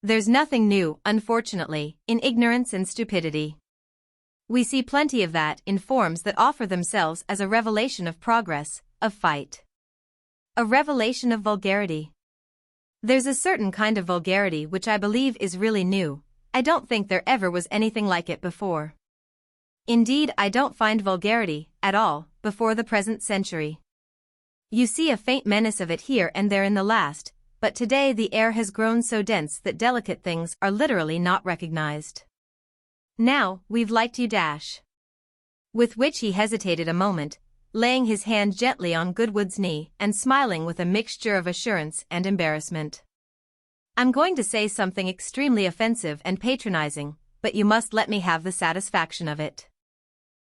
There's nothing new, unfortunately, in ignorance and stupidity. We see plenty of that in forms that offer themselves as a revelation of progress, of fight. A revelation of vulgarity. There's a certain kind of vulgarity which I believe is really new. I don't think there ever was anything like it before. Indeed, I don't find vulgarity, at all, before the present century. You see a faint menace of it here and there in the last, but today the air has grown so dense that delicate things are literally not recognized. Now, we've liked you dash. With which he hesitated a moment, laying his hand gently on Goodwood's knee and smiling with a mixture of assurance and embarrassment. I'm going to say something extremely offensive and patronizing, but you must let me have the satisfaction of it.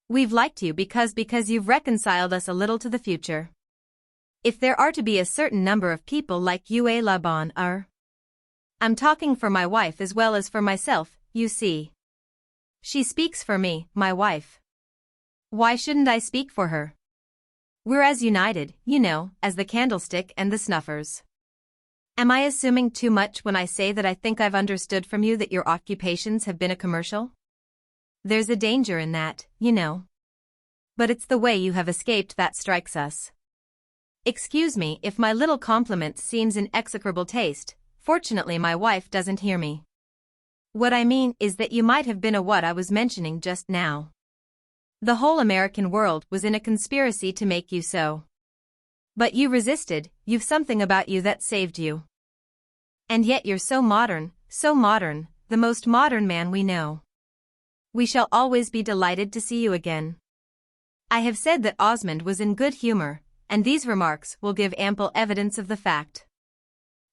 We've liked you because you've reconciled us a little to the future. If there are to be a certain number of people like you la bonne heure. I'm talking for my wife as well as for myself, you see. She speaks for me, my wife. Why shouldn't I speak for her? We're as united, you know, as the candlestick and the snuffers. Am I assuming too much when I say that I think I've understood from you that your occupations have been a commercial? There's a danger in that, you know. But it's the way you have escaped that strikes us. Excuse me if my little compliment seems in execrable taste, fortunately my wife doesn't hear me. What I mean is that you might have been what I was mentioning just now. The whole American world was in a conspiracy to make you so. But you resisted, you've something about you that saved you. And yet you're so modern, the most modern man we know. We shall always be delighted to see you again. I have said that Osmond was in good humor, and these remarks will give ample evidence of the fact.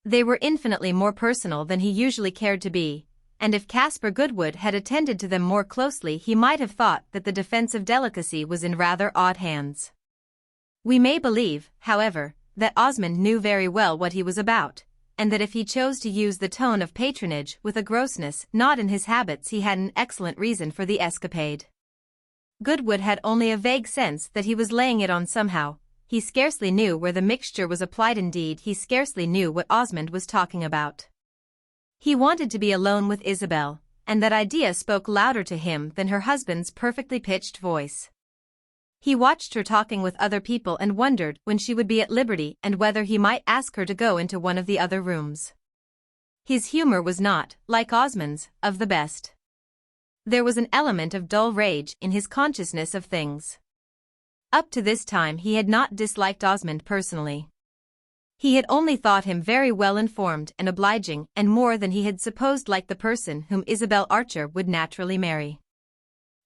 They were infinitely more personal than he usually cared to be, and if Caspar Goodwood had attended to them more closely he might have thought that the defense of delicacy was in rather odd hands. We may believe, however, that Osmond knew very well what he was about, and that if he chose to use the tone of patronage with a grossness not in his habits he had an excellent reason for the escapade. Goodwood had only a vague sense that he was laying it on somehow. He scarcely knew where the mixture was applied, indeed he scarcely knew what Osmond was talking about. He wanted to be alone with Isabel, and that idea spoke louder to him than her husband's perfectly pitched voice. He watched her talking with other people and wondered when she would be at liberty and whether he might ask her to go into one of the other rooms. His humor was not, like Osmond's, of the best. There was an element of dull rage in his consciousness of things. Up to this time he had not disliked Osmond personally. He had only thought him very well informed and obliging and more than he had supposed like the person whom Isabel Archer would naturally marry.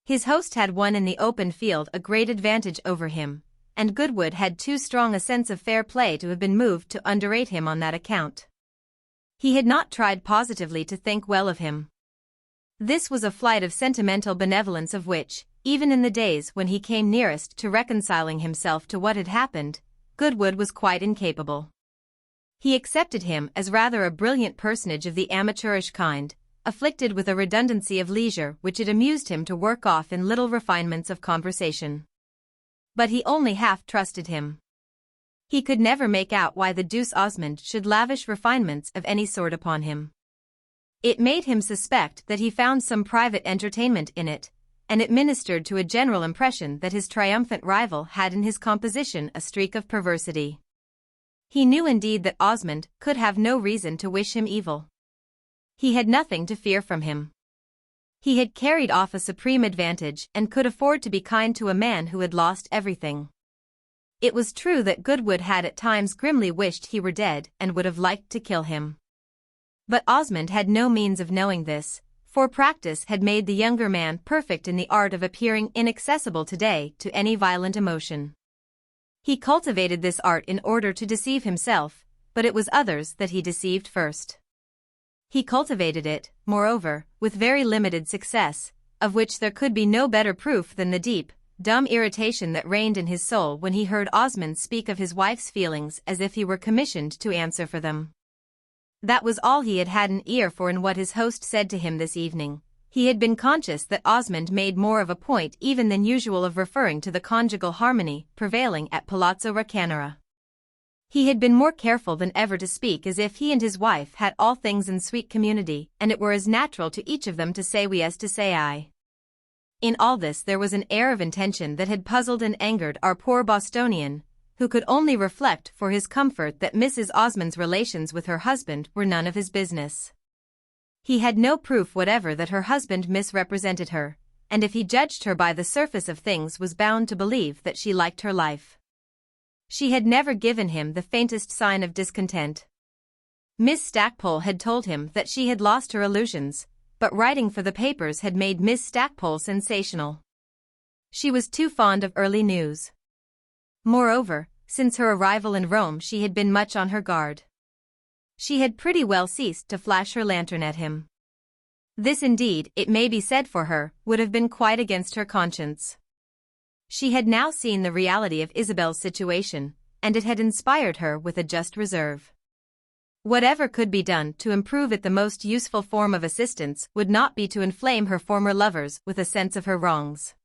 His host had won in the open field a great advantage over him, and Goodwood had too strong a sense of fair play to have been moved to underrate him on that account. He had not tried positively to think well of him. This was a flight of sentimental benevolence of which, even in the days when he came nearest to reconciling himself to what had happened, Goodwood was quite incapable. He accepted him as rather a brilliant personage of the amateurish kind, afflicted with a redundancy of leisure which it amused him to work off in little refinements of conversation. But he only half trusted him. He could never make out why the deuce Osmond should lavish refinements of any sort upon him. It made him suspect that he found some private entertainment in it, and it ministered to a general impression that his triumphant rival had in his composition a streak of perversity. He knew indeed that Osmond could have no reason to wish him evil. He had nothing to fear from him. He had carried off a supreme advantage and could afford to be kind to a man who had lost everything. It was true that Goodwood had at times grimly wished he were dead and would have liked to kill him. But Osmond had no means of knowing this, for practice had made the younger man perfect in the art of appearing inaccessible today to any violent emotion. He cultivated this art in order to deceive himself, but it was others that he deceived first. He cultivated it, moreover, with very limited success, of which there could be no better proof than the deep, dumb irritation that reigned in his soul when he heard Osmond speak of his wife's feelings as if he were commissioned to answer for them. That was all he had had an ear for in what his host said to him this evening. He had been conscious that Osmond made more of a point even than usual of referring to the conjugal harmony prevailing at Palazzo Raccanera. He had been more careful than ever to speak as if he and his wife had all things in sweet community, and it were as natural to each of them to say we as to say I. In all this there was an air of intention that had puzzled and angered our poor Bostonian, who could only reflect for his comfort that Mrs. Osmond's relations with her husband were none of his business. He had no proof whatever that her husband misrepresented her, and if he judged her by the surface of things was bound to believe that she liked her life. She had never given him the faintest sign of discontent. Miss Stackpole had told him that she had lost her illusions, but writing for the papers had made Miss Stackpole sensational. She was too fond of early news. Moreover, since her arrival in Rome she had been much on her guard. She had pretty well ceased to flash her lantern at him. This indeed, it may be said for her, would have been quite against her conscience. She had now seen the reality of Isabel's situation, and it had inspired her with a just reserve. Whatever could be done to improve it, the most useful form of assistance would not be to inflame her former lovers with a sense of her wrongs.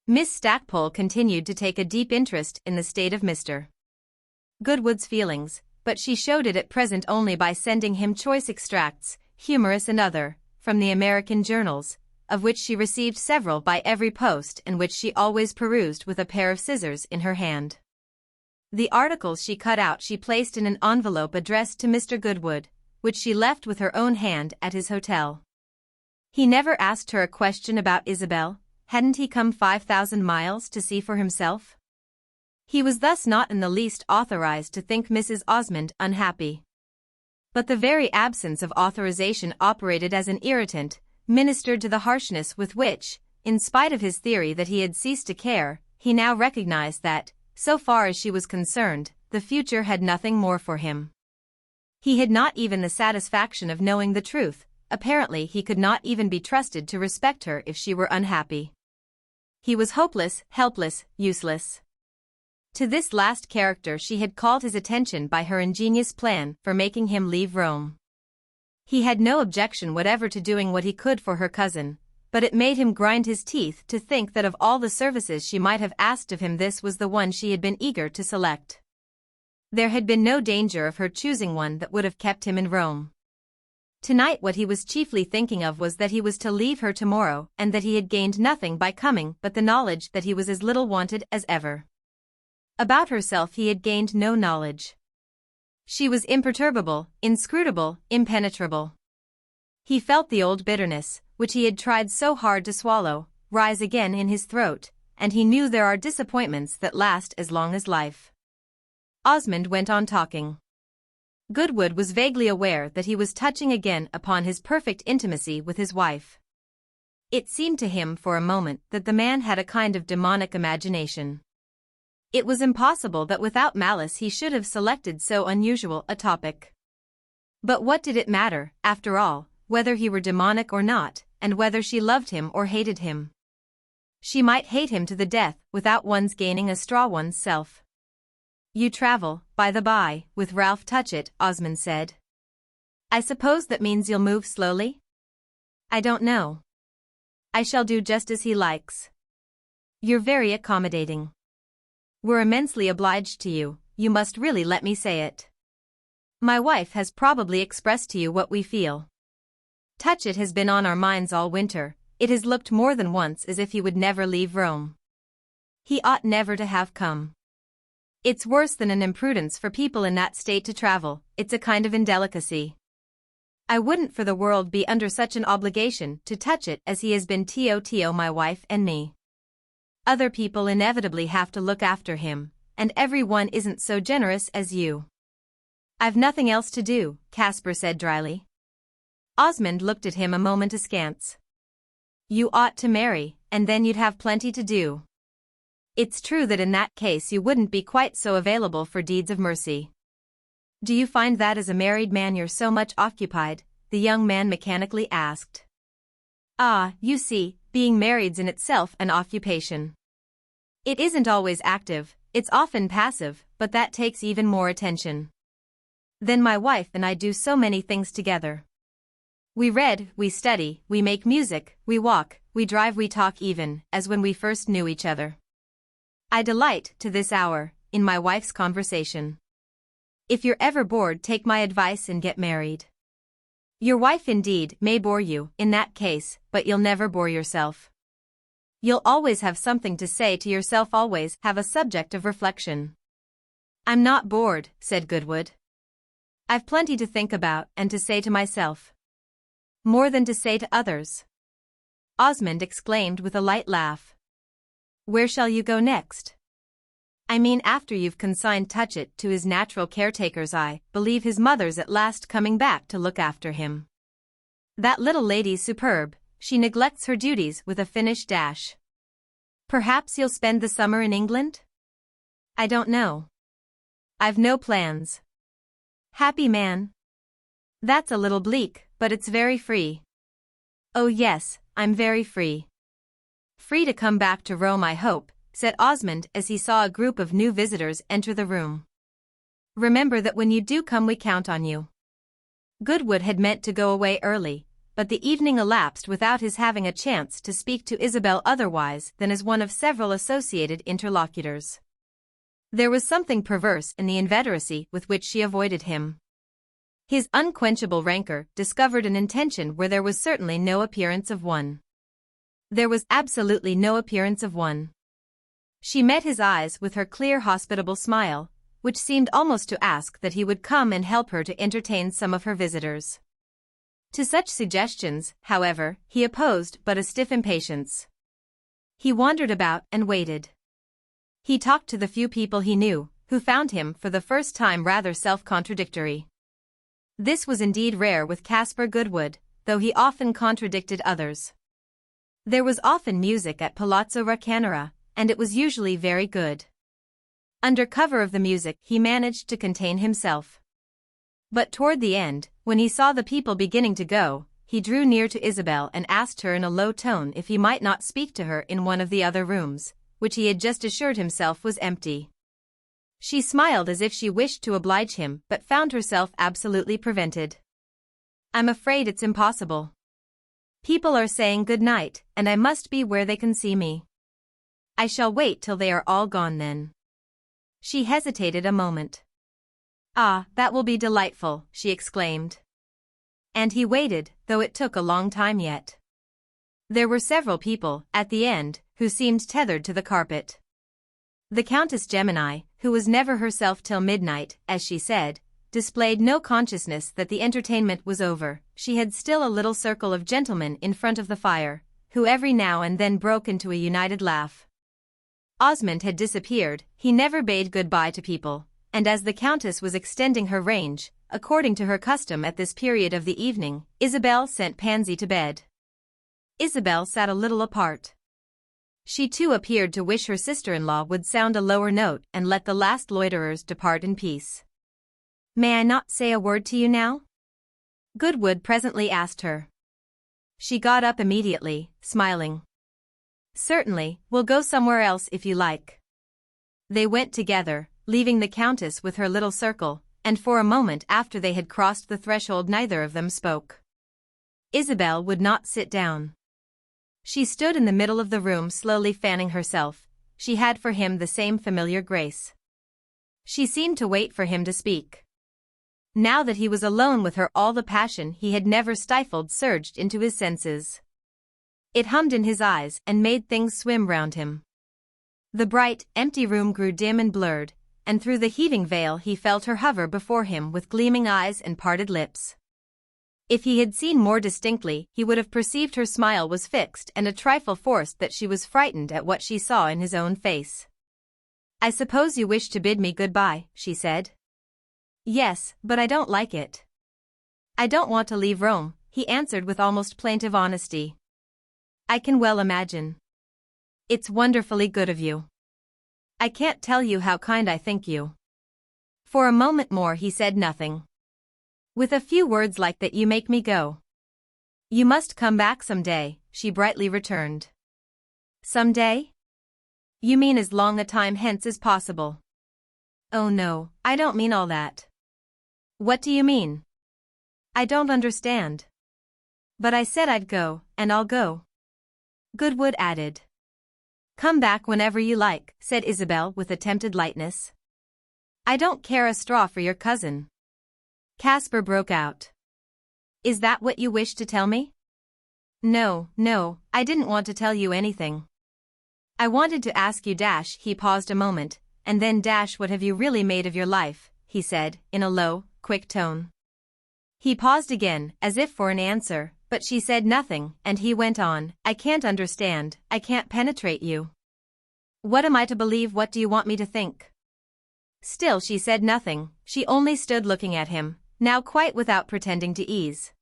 Miss Stackpole continued to take a deep interest in the state of Mr. Goodwood's feelings, but she showed it at present only by sending him choice extracts, humorous and other, from the American journals, of which she received several by every post and which she always perused with a pair of scissors in her hand. The articles she cut out she placed in an envelope addressed to Mr. Goodwood, which she left with her own hand at his hotel. He never asked her a question about Isabel. Hadn't he come 5,000 miles to see for himself? He was thus not in the least authorized to think Mrs. Osmond unhappy. But the very absence of authorization operated as an irritant, ministered to the harshness with which, in spite of his theory that he had ceased to care, he now recognized that, so far as she was concerned, the future had nothing more for him. He had not even the satisfaction of knowing the truth. Apparently he could not even be trusted to respect her if she were unhappy. He was hopeless, helpless, useless. To this last character she had called his attention by her ingenious plan for making him leave Rome. He had no objection whatever to doing what he could for her cousin, but it made him grind his teeth to think that of all the services she might have asked of him this was the one she had been eager to select. There had been no danger of her choosing one that would have kept him in Rome. Tonight what he was chiefly thinking of was that he was to leave her tomorrow and that he had gained nothing by coming but the knowledge that he was as little wanted as ever. About herself he had gained no knowledge. She was imperturbable, inscrutable, impenetrable. He felt the old bitterness, which he had tried so hard to swallow, rise again in his throat, and he knew there are disappointments that last as long as life. Osmond went on talking. Goodwood was vaguely aware that he was touching again upon his perfect intimacy with his wife. It seemed to him for a moment that the man had a kind of demonic imagination. It was impossible that without malice he should have selected so unusual a topic. But what did it matter, after all, whether he were demonic or not, and whether she loved him or hated him? She might hate him to the death without one's gaining a straw one's self. You travel, by the by, with Ralph Touchett, Osmond said. I suppose that means you'll move slowly? I don't know. I shall do just as he likes. You're very accommodating. We're immensely obliged to you, you must really let me say it. My wife has probably expressed to you what we feel. Touchett has been on our minds all winter. It has looked more than once as if he would never leave Rome. He ought never to have come. It's worse than an imprudence for people in that state to travel, it's a kind of indelicacy. I wouldn't for the world be under such an obligation to Touchett as he has been to my wife and me. Other people inevitably have to look after him, and every one isn't so generous as you. I've nothing else to do, Caspar said dryly. Osmond looked at him a moment askance. You ought to marry, and then you'd have plenty to do. It's true that in that case you wouldn't be quite so available for deeds of mercy. Do you find that as a married man you're so much occupied? The young man mechanically asked. Ah, you see, being married's in itself an occupation. It isn't always active, it's often passive, but that takes even more attention. Then my wife and I do so many things together. We read, we study, we make music, we walk, we drive, we talk even, as when we first knew each other. I delight, to this hour, in my wife's conversation. If you're ever bored, take my advice and get married. Your wife indeed may bore you, in that case, but you'll never bore yourself. You'll always have something to say to yourself, always have a subject of reflection. I'm not bored, said Goodwood. I've plenty to think about and to say to myself. More than to say to others. Osmond exclaimed with a light laugh. Where shall you go next? I mean after you've consigned Touchett to his natural caretakers. I believe his mother's at last coming back to look after him. That little lady's superb, she neglects her duties with a Finnish dash. Perhaps you'll spend the summer in England? I don't know. I've no plans. Happy man. That's a little bleak, but it's very free. Oh yes, I'm very free. Free to come back to Rome, I hope, said Osmond as he saw a group of new visitors enter the room. Remember that when you do come we count on you. Goodwood had meant to go away early, but the evening elapsed without his having a chance to speak to Isabel otherwise than as one of several associated interlocutors. There was something perverse in the inveteracy with which she avoided him. His unquenchable rancor discovered an intention where there was certainly no appearance of one. There was absolutely no appearance of one. She met his eyes with her clear hospitable smile, which seemed almost to ask that he would come and help her to entertain some of her visitors. To such suggestions, however, he opposed but a stiff impatience. He wandered about and waited. He talked to the few people he knew, who found him for the first time rather self-contradictory. This was indeed rare with Caspar Goodwood, though he often contradicted others. There was often music at Palazzo Raccanera, and it was usually very good. Under cover of the music he managed to contain himself. But toward the end, when he saw the people beginning to go, he drew near to Isabel and asked her in a low tone if he might not speak to her in one of the other rooms, which he had just assured himself was empty. She smiled as if she wished to oblige him but found herself absolutely prevented. I'm afraid it's impossible. People are saying good night, and I must be where they can see me. I shall wait till they are all gone then. She hesitated a moment. Ah, that will be delightful, she exclaimed. And he waited, though it took a long time yet. There were several people, at the end, who seemed tethered to the carpet. The Countess Gemini, who was never herself till midnight, as she said, displayed no consciousness that the entertainment was over. She had still a little circle of gentlemen in front of the fire, who every now and then broke into a united laugh. Osmond had disappeared, he never bade goodbye to people, and as the Countess was extending her range, according to her custom at this period of the evening, Isabel sent Pansy to bed. Isabel sat a little apart. She too appeared to wish her sister-in-law would sound a lower note and let the last loiterers depart in peace. May I not say a word to you now? Goodwood presently asked her. She got up immediately, smiling. Certainly, we'll go somewhere else if you like. They went together, leaving the Countess with her little circle, and for a moment after they had crossed the threshold neither of them spoke. Isabel would not sit down. She stood in the middle of the room slowly fanning herself. She had for him the same familiar grace. She seemed to wait for him to speak. Now that he was alone with her, all the passion he had never stifled surged into his senses. It hummed in his eyes and made things swim round him. The bright, empty room grew dim and blurred, and through the heaving veil he felt her hover before him with gleaming eyes and parted lips. If he had seen more distinctly, he would have perceived her smile was fixed and a trifle forced, that she was frightened at what she saw in his own face. I suppose you wish to bid me goodbye, she said. Yes, but I don't like it. I don't want to leave Rome, he answered with almost plaintive honesty. I can well imagine. It's wonderfully good of you. I can't tell you how kind I think you. For a moment more he said nothing. With a few words like that you make me go. You must come back some day, she brightly returned. Some day? You mean as long a time hence as possible. Oh no, I don't mean all that. What do you mean? I don't understand. But I said I'd go, and I'll go. Goodwood added. Come back whenever you like, said Isabel with attempted lightness. I don't care a straw for your cousin. Caspar broke out. Is that what you wish to tell me? No, I didn't want to tell you anything. I wanted to ask you he paused a moment, and then what have you really made of your life, he said, in a low, quick tone. He paused again, as if for an answer, but she said nothing, and he went on, I can't understand, I can't penetrate you. What am I to believe? What do you want me to think? Still she said nothing, she only stood looking at him, now quite without pretending to ease.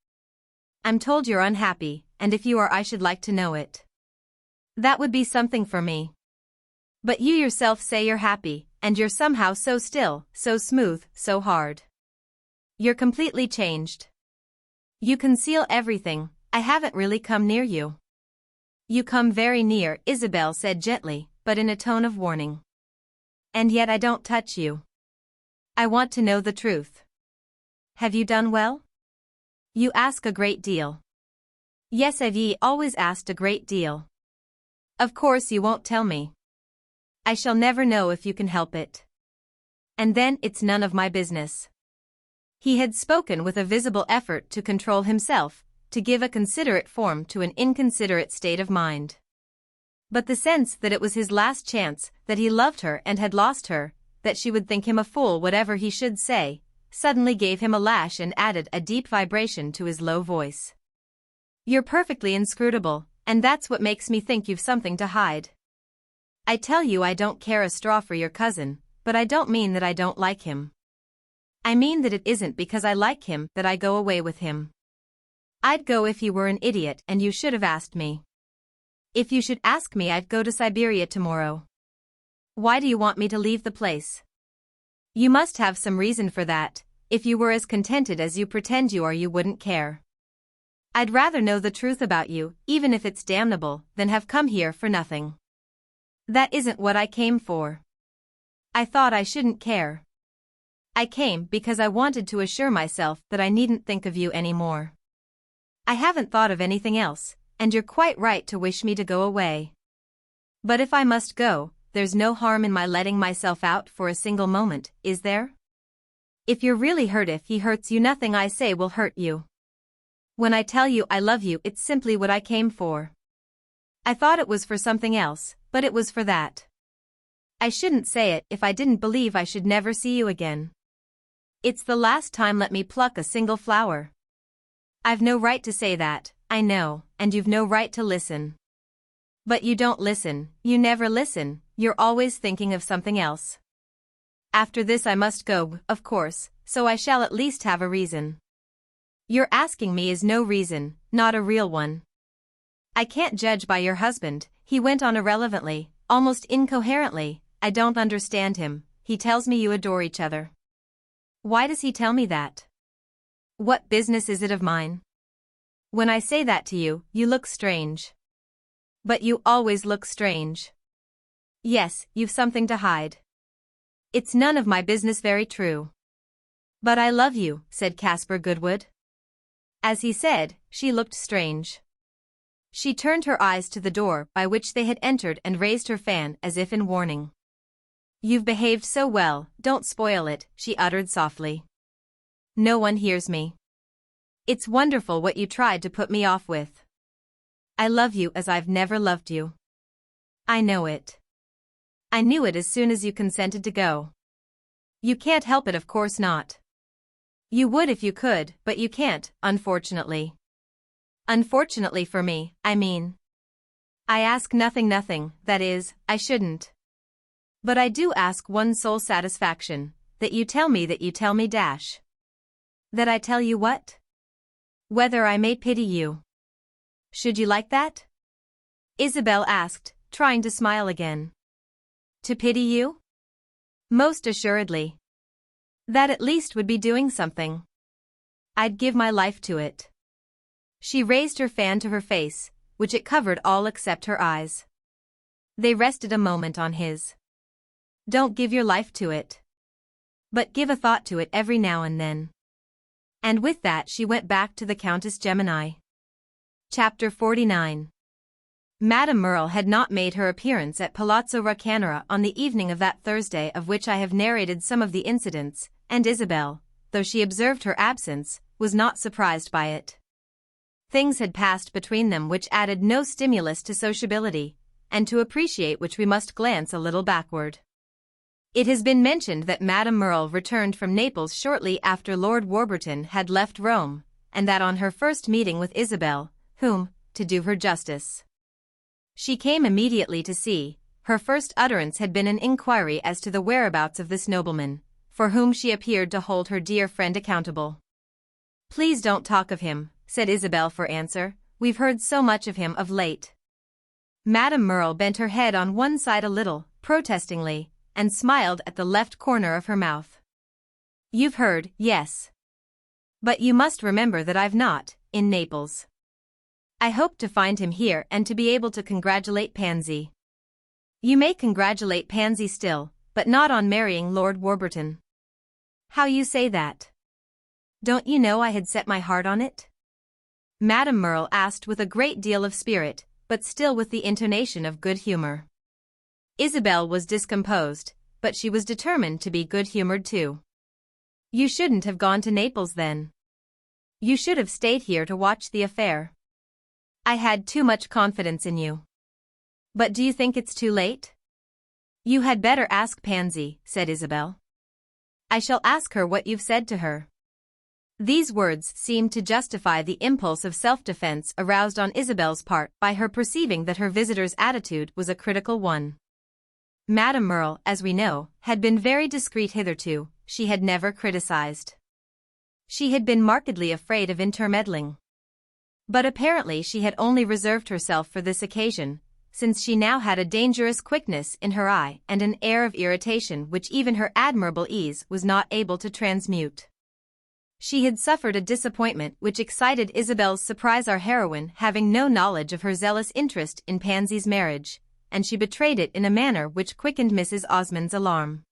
I'm told you're unhappy, and if you are I should like to know it. That would be something for me. But you yourself say you're happy, and you're somehow so still, so smooth, so hard. You're completely changed. You conceal everything. I haven't really come near you. You come very near, Isabel said gently, but in a tone of warning. And yet I don't touch you. I want to know the truth. Have you done well? You ask a great deal. Yes, I've always asked a great deal. Of course you won't tell me. I shall never know if you can help it. And then it's none of my business. He had spoken with a visible effort to control himself, to give a considerate form to an inconsiderate state of mind. But the sense that it was his last chance, that he loved her and had lost her, that she would think him a fool whatever he should say, suddenly gave him a lash and added a deep vibration to his low voice. You're perfectly inscrutable, and that's what makes me think you've something to hide. I tell you I don't care a straw for your cousin, but I don't mean that I don't like him. I mean that it isn't because I like him that I go away with him. I'd go if he were an idiot and you should have asked me. If you should ask me I'd go to Siberia tomorrow. Why do you want me to leave the place? You must have some reason for that. If you were as contented as you pretend you are you wouldn't care. I'd rather know the truth about you, even if it's damnable, than have come here for nothing. That isn't what I came for. I thought I shouldn't care. I came because I wanted to assure myself that I needn't think of you anymore. I haven't thought of anything else, and you're quite right to wish me to go away. But if I must go, there's no harm in my letting myself out for a single moment, is there? If you're really hurt if he hurts you nothing I say will hurt you. When I tell you I love you it's simply what I came for. I thought it was for something else, but it was for that. I shouldn't say it if I didn't believe I should never see you again. It's the last time let me pluck a single flower. I've no right to say that, I know, and you've no right to listen. But you don't listen, you never listen, you're always thinking of something else. After this I must go, of course, so I shall at least have a reason. Your asking me is no reason, not a real one. I can't judge by your husband, he went on irrelevantly, almost incoherently. I don't understand him. He tells me you adore each other. Why does he tell me that? What business is it of mine? When I say that to you, you look strange. But you always look strange. Yes, you've something to hide. It's none of my business, very true. But I love you, said Caspar Goodwood. As he said, she looked strange. She turned her eyes to the door by which they had entered and raised her fan as if in warning. You've behaved so well, don't spoil it, she uttered softly. No one hears me. It's wonderful what you tried to put me off with. I love you as I've never loved you. I know it. I knew it as soon as you consented to go. You can't help it, of course not. You would if you could, but you can't, unfortunately. Unfortunately for me, I mean. I ask nothing, that is, I shouldn't. But I do ask one sole satisfaction, that you tell me dash. That I tell you what? Whether I may pity you. Should you like that? Isabel asked, trying to smile again. To pity you? Most assuredly. That at least would be doing something. I'd give my life to it. She raised her fan to her face, which it covered all except her eyes. They rested a moment on his. Don't give your life to it. But give a thought to it every now and then. And with that she went back to the Countess Gemini. Chapter 49. Madame Merle had not made her appearance at Palazzo Roccanera on the evening of that Thursday of which I have narrated some of the incidents, and Isabel, though she observed her absence, was not surprised by it. Things had passed between them which added no stimulus to sociability, and to appreciate which we must glance a little backward. It has been mentioned that Madame Merle returned from Naples shortly after Lord Warburton had left Rome, and that on her first meeting with Isabel, whom, to do her justice, she came immediately to see, her first utterance had been an inquiry as to the whereabouts of this nobleman, for whom she appeared to hold her dear friend accountable. Please don't talk of him, said Isabel for answer. "We've heard so much of him of late." Madame Merle bent her head on one side a little, protestingly, and smiled at the left corner of her mouth. "You've heard, yes. But you must remember that I've not, in Naples. I hope to find him here and to be able to congratulate Pansy." "You may congratulate Pansy still, but not on marrying Lord Warburton." "How you say that? Don't you know I had set my heart on it?" Madame Merle asked with a great deal of spirit, but still with the intonation of good humor. Isabel was discomposed, but she was determined to be good-humored too. "You shouldn't have gone to Naples then. You should have stayed here to watch the affair. I had too much confidence in you." "But do you think it's too late?" "You had better ask Pansy," said Isabel. "I shall ask her what you've said to her." These words seemed to justify the impulse of self-defense aroused on Isabel's part by her perceiving that her visitor's attitude was a critical one. Madame Merle, as we know, had been very discreet hitherto. She had never criticized. She had been markedly afraid of intermeddling. But apparently she had only reserved herself for this occasion, since she now had a dangerous quickness in her eye and an air of irritation which even her admirable ease was not able to transmute. She had suffered a disappointment which excited Isabel's surprise, our heroine having no knowledge of her zealous interest in Pansy's marriage, and she betrayed it in a manner which quickened Mrs. Osmond's alarm.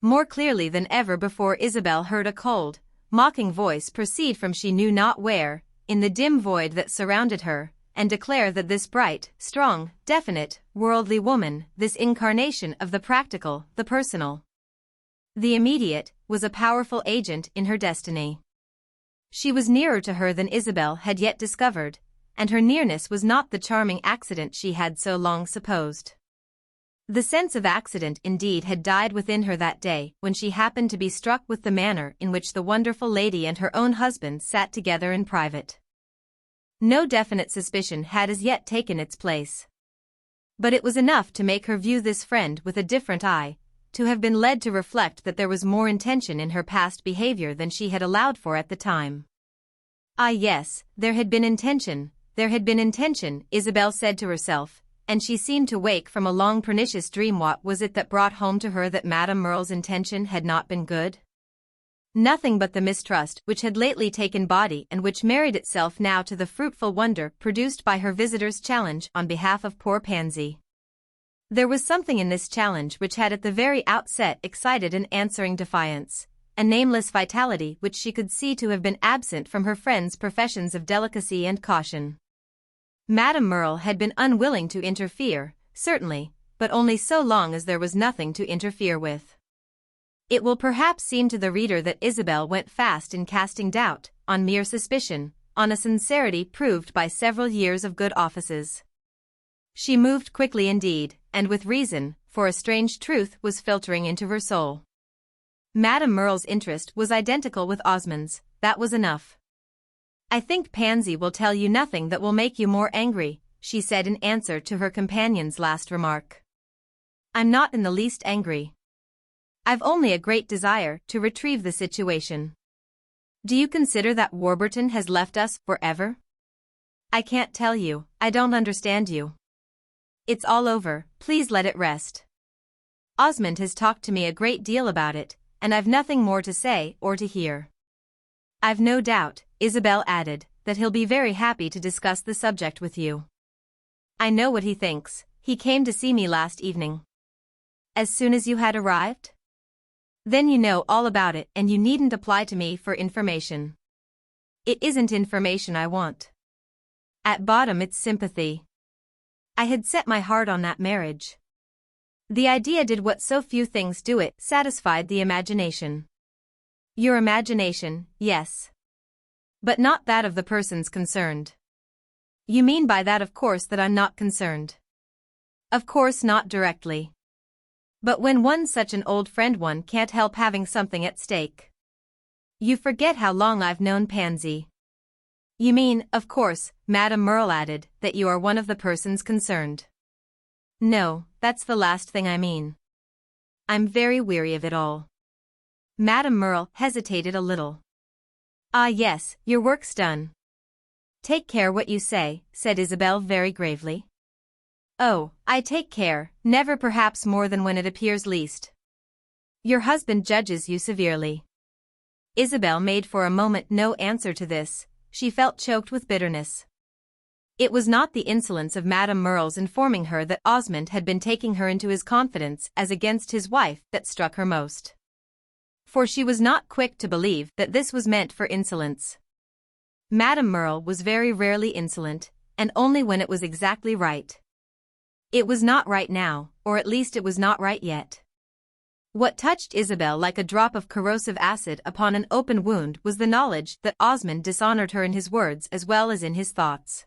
More clearly than ever before Isabel heard a cold, mocking voice proceed from she knew not where, in the dim void that surrounded her, and declare that this bright, strong, definite, worldly woman, this incarnation of the practical, the personal, the immediate, was a powerful agent in her destiny. She was nearer to her than Isabel had yet discovered, and her nearness was not the charming accident she had so long supposed. The sense of accident indeed had died within her that day when she happened to be struck with the manner in which the wonderful lady and her own husband sat together in private. No definite suspicion had as yet taken its place. But it was enough to make her view this friend with a different eye, to have been led to reflect that there was more intention in her past behavior than she had allowed for at the time. "Ah yes, there had been intention, Isabel said to herself, and she seemed to wake from a long pernicious dream. What was it that brought home to her that Madame Merle's intention had not been good? Nothing but the mistrust which had lately taken body and which married itself now to the fruitful wonder produced by her visitor's challenge on behalf of poor Pansy. There was something in this challenge which had at the very outset excited an answering defiance, a nameless vitality which she could see to have been absent from her friend's professions of delicacy and caution. Madame Merle had been unwilling to interfere, certainly, but only so long as there was nothing to interfere with. It will perhaps seem to the reader that Isabel went fast in casting doubt, on mere suspicion, on a sincerity proved by several years of good offices. She moved quickly indeed, and with reason, for a strange truth was filtering into her soul. Madame Merle's interest was identical with Osmond's, that was enough. "I think Pansy will tell you nothing that will make you more angry," she said in answer to her companion's last remark. "I'm not in the least angry. I've only a great desire to retrieve the situation. Do you consider that Warburton has left us forever?" "I can't tell you, I don't understand you. It's all over, please let it rest. Osmond has talked to me a great deal about it, and I've nothing more to say or to hear. I've no doubt," Isabel added, "that he'll be very happy to discuss the subject with you. I know what he thinks. He came to see me last evening." "As soon as you had arrived? Then you know all about it and you needn't apply to me for information." "It isn't information I want. At bottom it's sympathy. I had set my heart on that marriage. The idea did what so few things do, it satisfied the imagination." "Your imagination, yes. But not that of the persons concerned." "You mean by that of course that I'm not concerned." "Of course not directly. But when one's such an old friend one can't help having something at stake." "You forget how long I've known Pansy." "You mean, of course," Madame Merle added, "that you are one of the persons concerned." "No, that's the last thing I mean. I'm very weary of it all." Madame Merle hesitated a little. "Ah yes, your work's done. "Take care what you say," said Isabel very gravely. "Oh, I take care, never perhaps more than when it appears least. Your husband judges you severely." Isabel made for a moment no answer to this. She felt choked with bitterness. It was not the insolence of Madame Merle's informing her that Osmond had been taking her into his confidence as against his wife that struck her most. For she was not quick to believe that this was meant for insolence. Madame Merle was very rarely insolent, and only when it was exactly right. It was not right now, or at least it was not right yet. What touched Isabel like a drop of corrosive acid upon an open wound was the knowledge that Osmond dishonored her in his words as well as in his thoughts.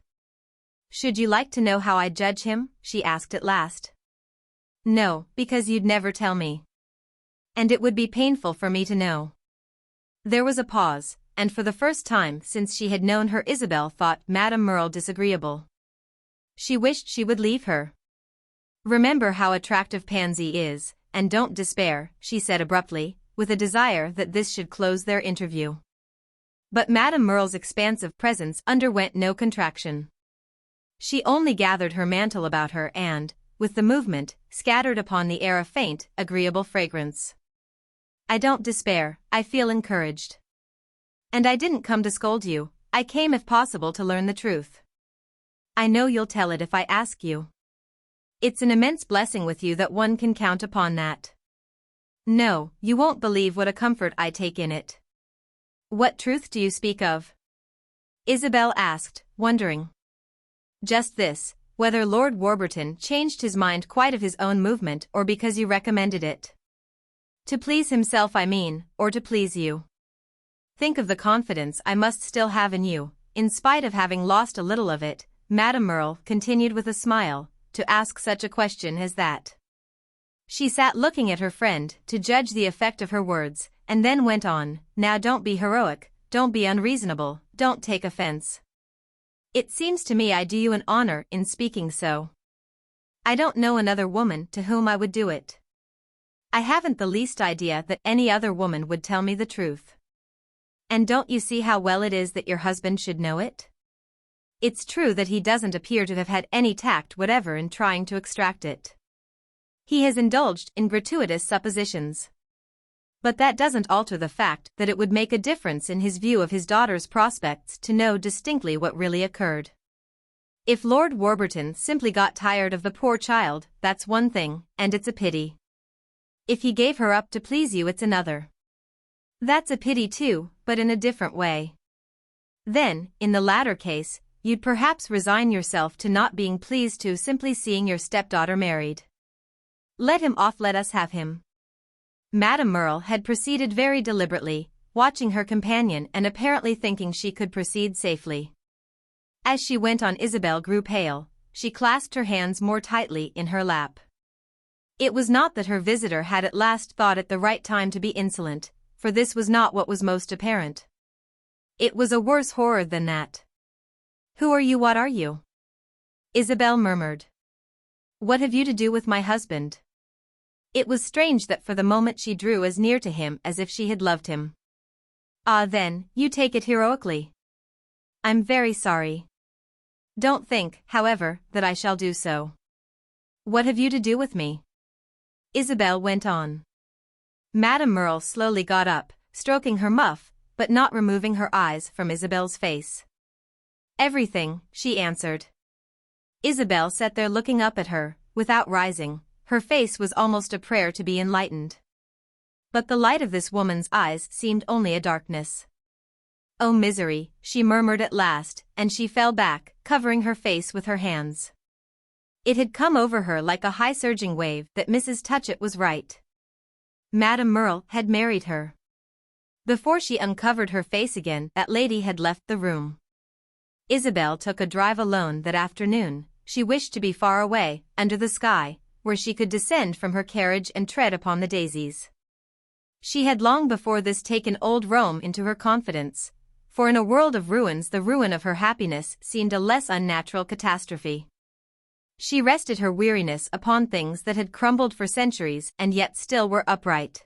"Should you like to know how I judge him?" she asked at last. "No, because you'd never tell me. And it would be painful for me to know." There was a pause, and for the first time since she had known her Isabel thought Madame Merle disagreeable. She wished she would leave her. "Remember how attractive Pansy is, and don't despair," she said abruptly, with a desire that this should close their interview. But Madame Merle's expansive presence underwent no contraction. She only gathered her mantle about her and, with the movement, scattered upon the air a faint, agreeable fragrance. "I don't despair, I feel encouraged. And I didn't come to scold you, I came if possible to learn the truth. I know you'll tell it if I ask you. It's an immense blessing with you that one can count upon that. No, you won't believe what a comfort I take in it." "What truth do you speak of?" Isabel asked, wondering. "Just this, whether Lord Warburton changed his mind quite of his own movement or because you recommended it. To please himself I mean, or to please you. Think of the confidence I must still have in you, in spite of having lost a little of it," Madame Merle continued with a smile, "to ask such a question as that." She sat looking at her friend to judge the effect of her words, and then went on, "Now don't be heroic, don't be unreasonable, don't take offense. It seems to me I do you an honor in speaking so. I don't know another woman to whom I would do it. I haven't the least idea that any other woman would tell me the truth. And don't you see how well it is that your husband should know it? It's true that he doesn't appear to have had any tact whatever in trying to extract it. He has indulged in gratuitous suppositions. But that doesn't alter the fact that it would make a difference in his view of his daughter's prospects to know distinctly what really occurred. If Lord Warburton simply got tired of the poor child, that's one thing, and it's a pity. If he gave her up to please you, it's another. That's a pity too, but in a different way. Then, in the latter case, you'd perhaps resign yourself to not being pleased to simply seeing your stepdaughter married. Let him off, let us have him." Madame Merle had proceeded very deliberately, watching her companion and apparently thinking she could proceed safely. As she went on, Isabel grew pale. She clasped her hands more tightly in her lap. It was not that her visitor had at last thought it the right time to be insolent, for this was not what was most apparent. It was a worse horror than that. "Who are you, what are you?" Isabel murmured. "What have you to do with my husband?" It was strange that for the moment she drew as near to him as if she had loved him. "Ah, then, you take it heroically. I'm very sorry. Don't think, however, that I shall do so." "What have you to do with me?" Isabel went on. Madame Merle slowly got up, stroking her muff, but not removing her eyes from Isabel's face. "Everything," she answered. Isabel sat there looking up at her, without rising. Her face was almost a prayer to be enlightened. But the light of this woman's eyes seemed only a darkness. "Oh misery," she murmured at last, and she fell back, covering her face with her hands. It had come over her like a high surging wave that Mrs. Touchett was right. Madame Merle had married her. Before she uncovered her face again, that lady had left the room. Isabel took a drive alone that afternoon. She wished to be far away, under the sky, where she could descend from her carriage and tread upon the daisies. She had long before this taken old Rome into her confidence, for in a world of ruins the ruin of her happiness seemed a less unnatural catastrophe. She rested her weariness upon things that had crumbled for centuries and yet still were upright.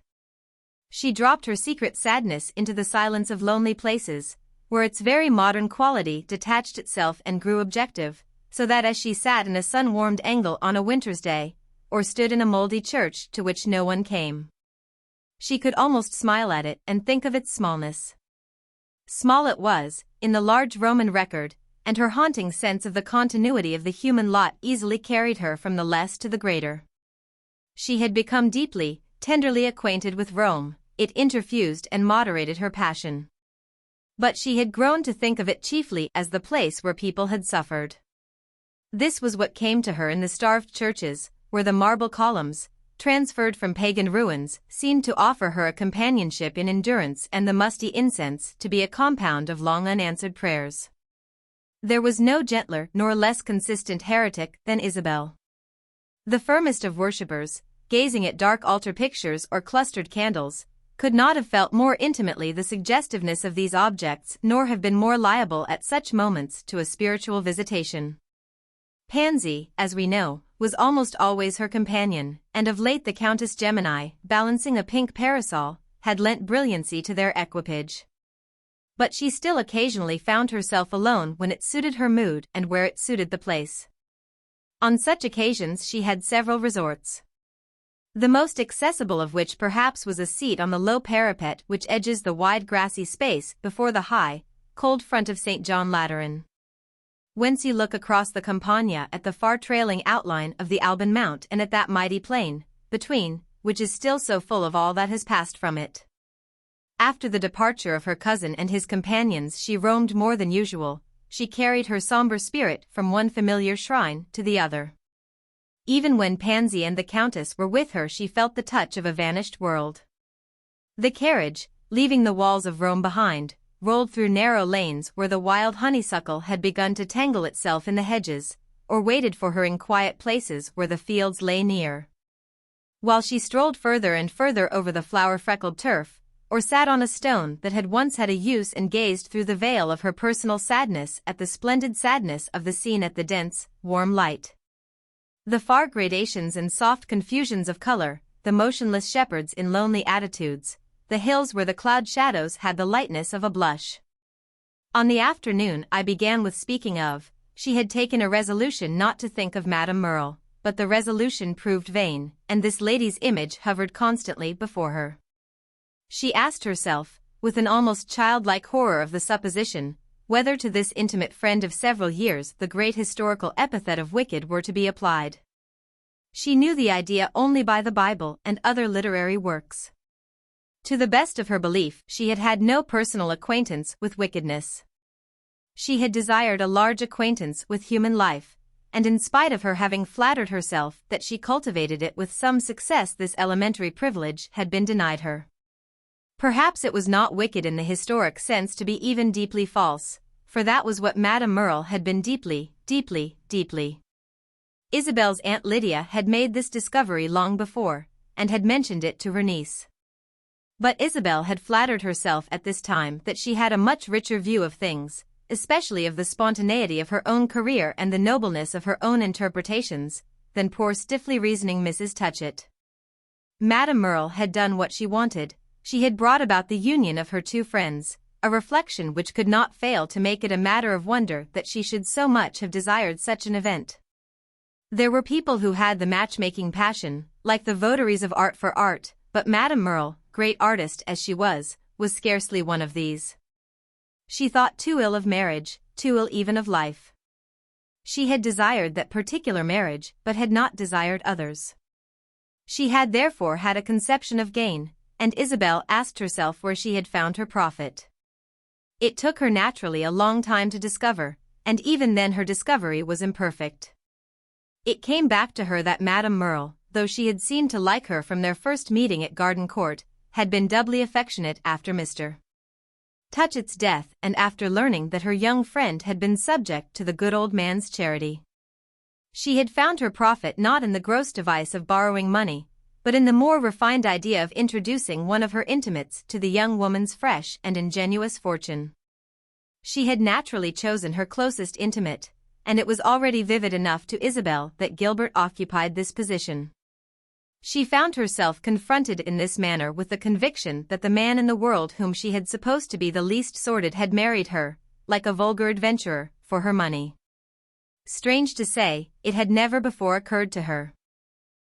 She dropped her secret sadness into the silence of lonely places, where its very modern quality detached itself and grew objective, so that as she sat in a sun-warmed angle on a winter's day, or stood in a mouldy church to which no one came, she could almost smile at it and think of its smallness. Small it was, in the large Roman record, and her haunting sense of the continuity of the human lot easily carried her from the less to the greater. She had become deeply, tenderly acquainted with Rome, it interfused and moderated her passion. But she had grown to think of it chiefly as the place where people had suffered. This was what came to her in the starved churches, where the marble columns, transferred from pagan ruins, seemed to offer her a companionship in endurance and the musty incense to be a compound of long unanswered prayers. There was no gentler nor less consistent heretic than Isabel. The firmest of worshippers, gazing at dark altar pictures or clustered candles, could not have felt more intimately the suggestiveness of these objects nor have been more liable at such moments to a spiritual visitation. Pansy, as we know, was almost always her companion, and of late the Countess Gemini, balancing a pink parasol, had lent brilliancy to their equipage. But she still occasionally found herself alone when it suited her mood and where it suited the place. On such occasions she had several resorts, the most accessible of which perhaps was a seat on the low parapet which edges the wide grassy space before the high, cold front of St. John Lateran, whence you look across the Campagna at the far trailing outline of the Alban Mount and at that mighty plain, between, which is still so full of all that has passed from it. After the departure of her cousin and his companions she roamed more than usual, she carried her somber spirit from one familiar shrine to the other. Even when Pansy and the Countess were with her she felt the touch of a vanished world. The carriage, leaving the walls of Rome behind, rolled through narrow lanes where the wild honeysuckle had begun to tangle itself in the hedges, or waited for her in quiet places where the fields lay near. While she strolled further and further over the flower-freckled turf, or sat on a stone that had once had a use and gazed through the veil of her personal sadness at the splendid sadness of the scene at the dense, warm light. The far gradations and soft confusions of color, the motionless shepherds in lonely attitudes, the hills where the cloud shadows had the lightness of a blush. On the afternoon I began with speaking of, she had taken a resolution not to think of Madame Merle, but the resolution proved vain, and this lady's image hovered constantly before her. She asked herself, with an almost childlike horror of the supposition, whether to this intimate friend of several years the great historical epithet of wicked were to be applied. She knew the idea only by the Bible and other literary works. To the best of her belief she had had no personal acquaintance with wickedness. She had desired a large acquaintance with human life, and in spite of her having flattered herself that she cultivated it with some success this elementary privilege had been denied her. Perhaps it was not wicked in the historic sense to be even deeply false, for that was what Madame Merle had been deeply. Isabel's Aunt Lydia had made this discovery long before, and had mentioned it to her niece. But Isabel had flattered herself at this time that she had a much richer view of things, especially of the spontaneity of her own career and the nobleness of her own interpretations, than poor stiffly reasoning Mrs. Touchett. Madame Merle had done what she wanted. She had brought about the union of her two friends, a reflection which could not fail to make it a matter of wonder that she should so much have desired such an event. There were people who had the matchmaking passion, like the votaries of art for art, but Madame Merle, great artist as she was scarcely one of these. She thought too ill of marriage, too ill even of life. She had desired that particular marriage, but had not desired others. She had therefore had a conception of gain, and Isabel asked herself where she had found her profit. It took her naturally a long time to discover, and even then her discovery was imperfect. It came back to her that Madame Merle, though she had seemed to like her from their first meeting at Garden Court, had been doubly affectionate after Mr. Touchett's death and after learning that her young friend had been subject to the good old man's charity. She had found her profit not in the gross device of borrowing money, but in the more refined idea of introducing one of her intimates to the young woman's fresh and ingenuous fortune. She had naturally chosen her closest intimate, and it was already vivid enough to Isabel that Gilbert occupied this position. She found herself confronted in this manner with the conviction that the man in the world whom she had supposed to be the least sordid had married her, like a vulgar adventurer, for her money. Strange to say, it had never before occurred to her.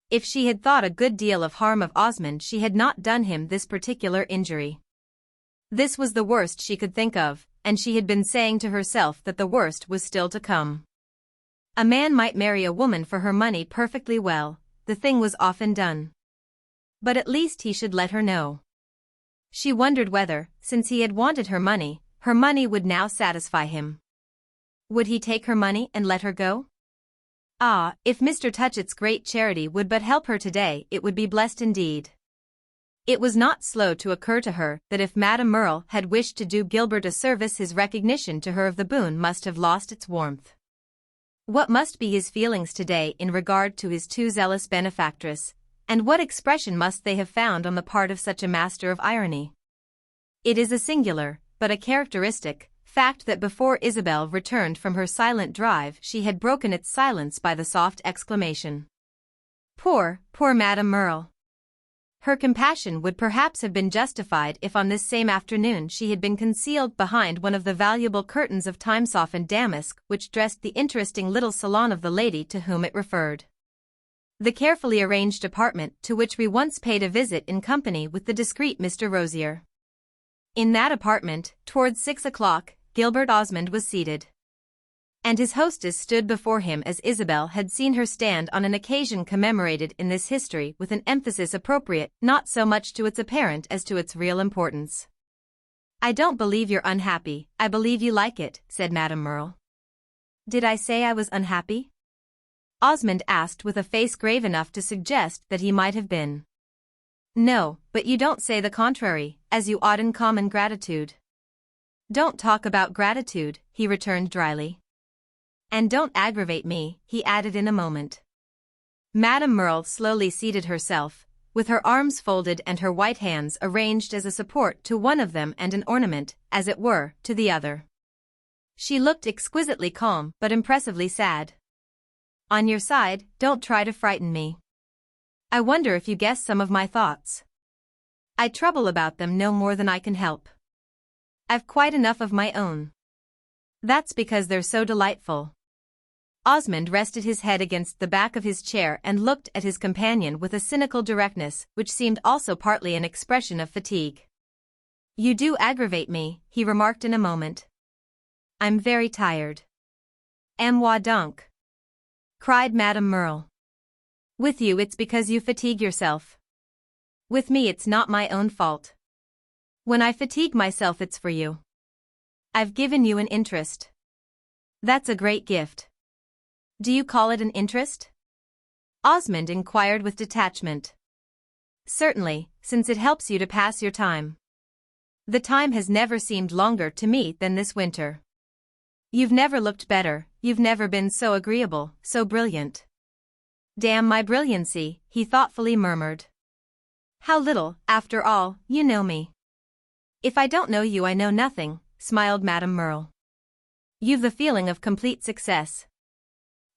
If she had thought a good deal of harm of Osmond, she had not done him this particular injury. This was the worst she could think of, and she had been saying to herself that the worst was still to come. A man might marry a woman for her money perfectly well, the thing was often done. But at least he should let her know. She wondered whether, since he had wanted her money would now satisfy him. Would he take her money and let her go? Ah, if Mr. Touchett's great charity would but help her today, it would be blessed indeed. It was not slow to occur to her that if Madame Merle had wished to do Gilbert a service, his recognition to her of the boon must have lost its warmth. What must be his feelings today in regard to his too zealous benefactress, and what expression must they have found on the part of such a master of irony? It is a singular, but a characteristic, fact that before Isabel returned from her silent drive she had broken its silence by the soft exclamation. Poor Madame Merle! Her compassion would perhaps have been justified if on this same afternoon she had been concealed behind one of the valuable curtains of time-softened damask which dressed the interesting little salon of the lady to whom it referred. The carefully arranged apartment to which we once paid a visit in company with the discreet Mr. Rosier. In that apartment, towards 6 o'clock, Gilbert Osmond was seated. And his hostess stood before him as Isabel had seen her stand on an occasion commemorated in this history, with an emphasis appropriate not so much to its apparent as to its real importance. "I don't believe you're unhappy, I believe you like it," said Madame Merle. "Did I say I was unhappy?" Osmond asked with a face grave enough to suggest that he might have been. "No, but you don't say the contrary, as you ought in common gratitude." "Don't talk about gratitude," he returned dryly. "And don't aggravate me," he added in a moment. Madame Merle slowly seated herself, with her arms folded and her white hands arranged as a support to one of them and an ornament, as it were, to the other. She looked exquisitely calm but impressively sad. "On your side, don't try to frighten me. I wonder if you guess some of my thoughts. I trouble about them no more than I can help. I've quite enough of my own. That's because they're so delightful." Osmond rested his head against the back of his chair and looked at his companion with a cynical directness which seemed also partly an expression of fatigue. "You do aggravate me," he remarked in a moment. "I'm very tired." "Moi donc," cried Madame Merle. "With you it's because you fatigue yourself. With me it's not my own fault. When I fatigue myself it's for you. I've given you an interest. That's a great gift." "Do you call it an interest?" Osmond inquired with detachment. "Certainly, since it helps you to pass your time. The time has never seemed longer to me than this winter. You've never looked better, you've never been so agreeable, so brilliant." "Damn my brilliancy," he thoughtfully murmured. "How little, after all, you know me." "If I don't know you I know nothing," smiled Madame Merle. "You've the feeling of complete success."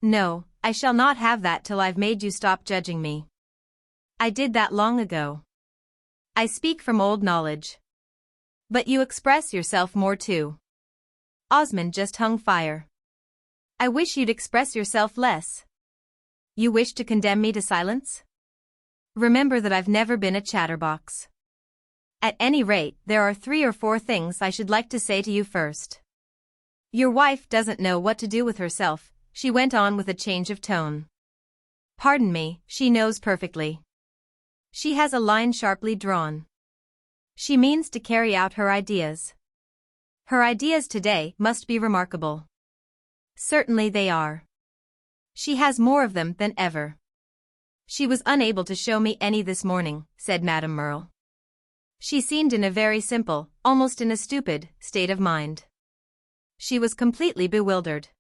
"No, I shall not have that till I've made you stop judging me. I did that long ago. I speak from old knowledge. But you express yourself more too." Osmond just hung fire. "I wish you'd express yourself less." "You wish to condemn me to silence? Remember that I've never been a chatterbox. At any rate, there are 3 or 4 things I should like to say to you first. Your wife doesn't know what to do with herself," she went on with a change of tone. "Pardon me, she knows perfectly. She has a line sharply drawn. She means to carry out her ideas. Her ideas today must be remarkable. Certainly they are. She has more of them than ever." "She was unable to show me any this morning," said Madame Merle. "She seemed in a very simple, almost in a stupid, state of mind. She was completely bewildered.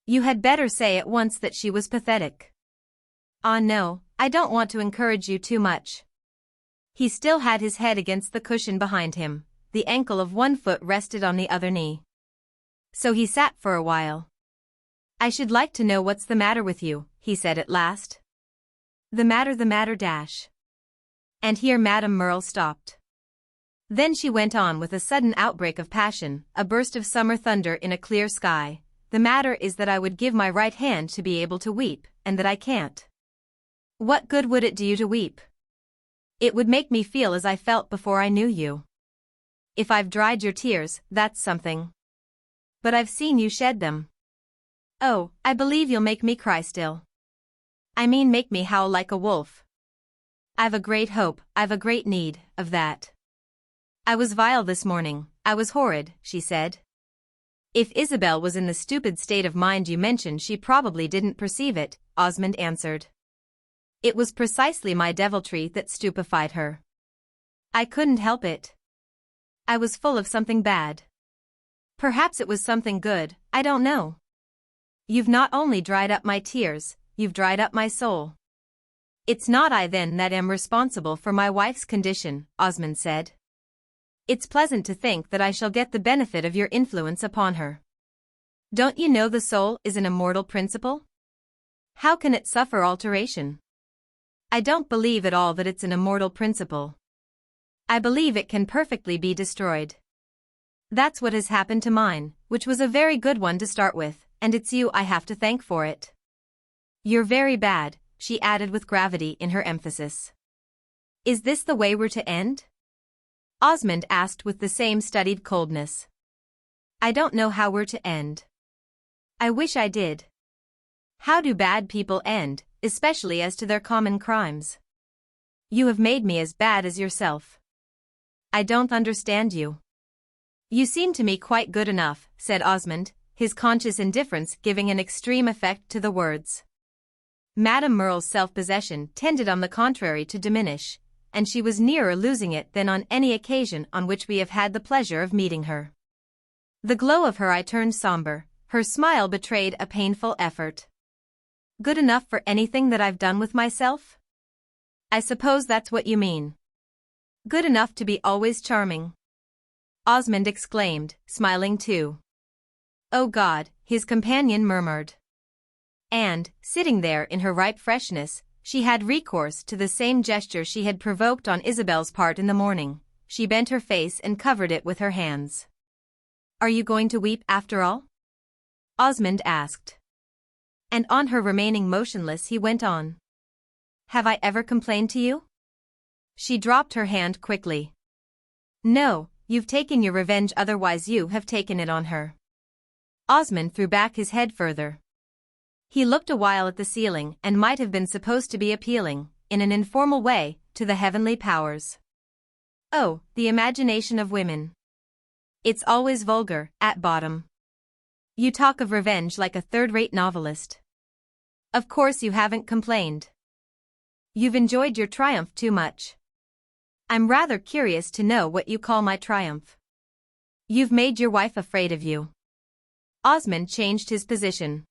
You had better say at once that she was pathetic." "Ah no, I don't want to encourage you too much." He still had his head against the cushion behind him, the ankle of one foot rested on the other knee. So he sat for a while. "I should like to know what's the matter with you," he said at last. The matter dash. And here Madame Merle stopped. Then she went on with a sudden outbreak of passion, a burst of summer thunder in a clear sky. The matter is that I would give my right hand to be able to weep, and that I can't. What good would it do you to weep? It would make me feel as I felt before I knew you. If I've dried your tears, that's something. But I've seen you shed them. Oh, I believe you'll make me cry still. I mean make me howl like a wolf. I've a great hope, I've a great need, of that. I was vile this morning, I was horrid, she said. If Isabel was in the stupid state of mind you mentioned she probably didn't perceive it, Osmond answered. It was precisely my deviltry that stupefied her. I couldn't help it. I was full of something bad. Perhaps it was something good, I don't know. You've not only dried up my tears, you've dried up my soul. It's not I then that am responsible for my wife's condition, Osmond said. It's pleasant to think that I shall get the benefit of your influence upon her. Don't you know the soul is an immortal principle? How can it suffer alteration? I don't believe at all that it's an immortal principle. I believe it can perfectly be destroyed. That's what has happened to mine, which was a very good one to start with, and it's you I have to thank for it. You're very bad, she added with gravity in her emphasis. Is this the way we're to end? Osmond asked with the same studied coldness. I don't know how we're to end. I wish I did. How do bad people end, especially as to their common crimes? You have made me as bad as yourself. I don't understand you. You seem to me quite good enough, said Osmond, his conscious indifference giving an extreme effect to the words. Madame Merle's self-possession tended on the contrary to diminish, and she was nearer losing it than on any occasion on which we have had the pleasure of meeting her. The glow of her eye turned somber, her smile betrayed a painful effort. Good enough for anything that I've done with myself? I suppose that's what you mean. Good enough to be always charming. Osmond exclaimed, smiling too. Oh God, his companion murmured. And, sitting there in her ripe freshness, she had recourse to the same gesture she had provoked on Isabel's part in the morning. She bent her face and covered it with her hands. Are you going to weep after all? Osmond asked. And on her remaining motionless he went on. Have I ever complained to you? She dropped her hand quickly. No, you've taken your revenge, otherwise you have taken it on her. Osmond threw back his head further. He looked a while at the ceiling and might have been supposed to be appealing, in an informal way, to the heavenly powers. Oh, the imagination of women. It's always vulgar, at bottom. You talk of revenge like a third-rate novelist. Of course you haven't complained. You've enjoyed your triumph too much. I'm rather curious to know what you call my triumph. You've made your wife afraid of you. Osmond changed his position.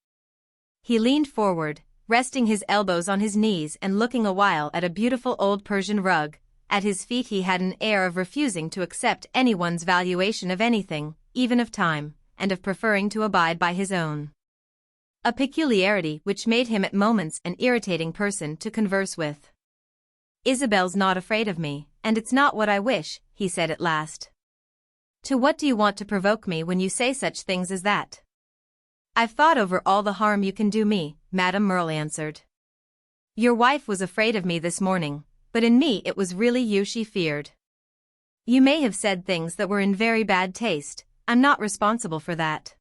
He leaned forward, resting his elbows on his knees and looking a while at a beautiful old Persian rug. At his feet he had an air of refusing to accept anyone's valuation of anything, even of time, and of preferring to abide by his own. A peculiarity which made him at moments an irritating person to converse with. Isabel's not afraid of me, and it's not what I wish, he said at last. To what do you want to provoke me when you say such things as that? I've thought over all the harm you can do me, Madame Merle answered. Your wife was afraid of me this morning, but in me it was really you she feared. You may have said things that were in very bad taste, I'm not responsible for that.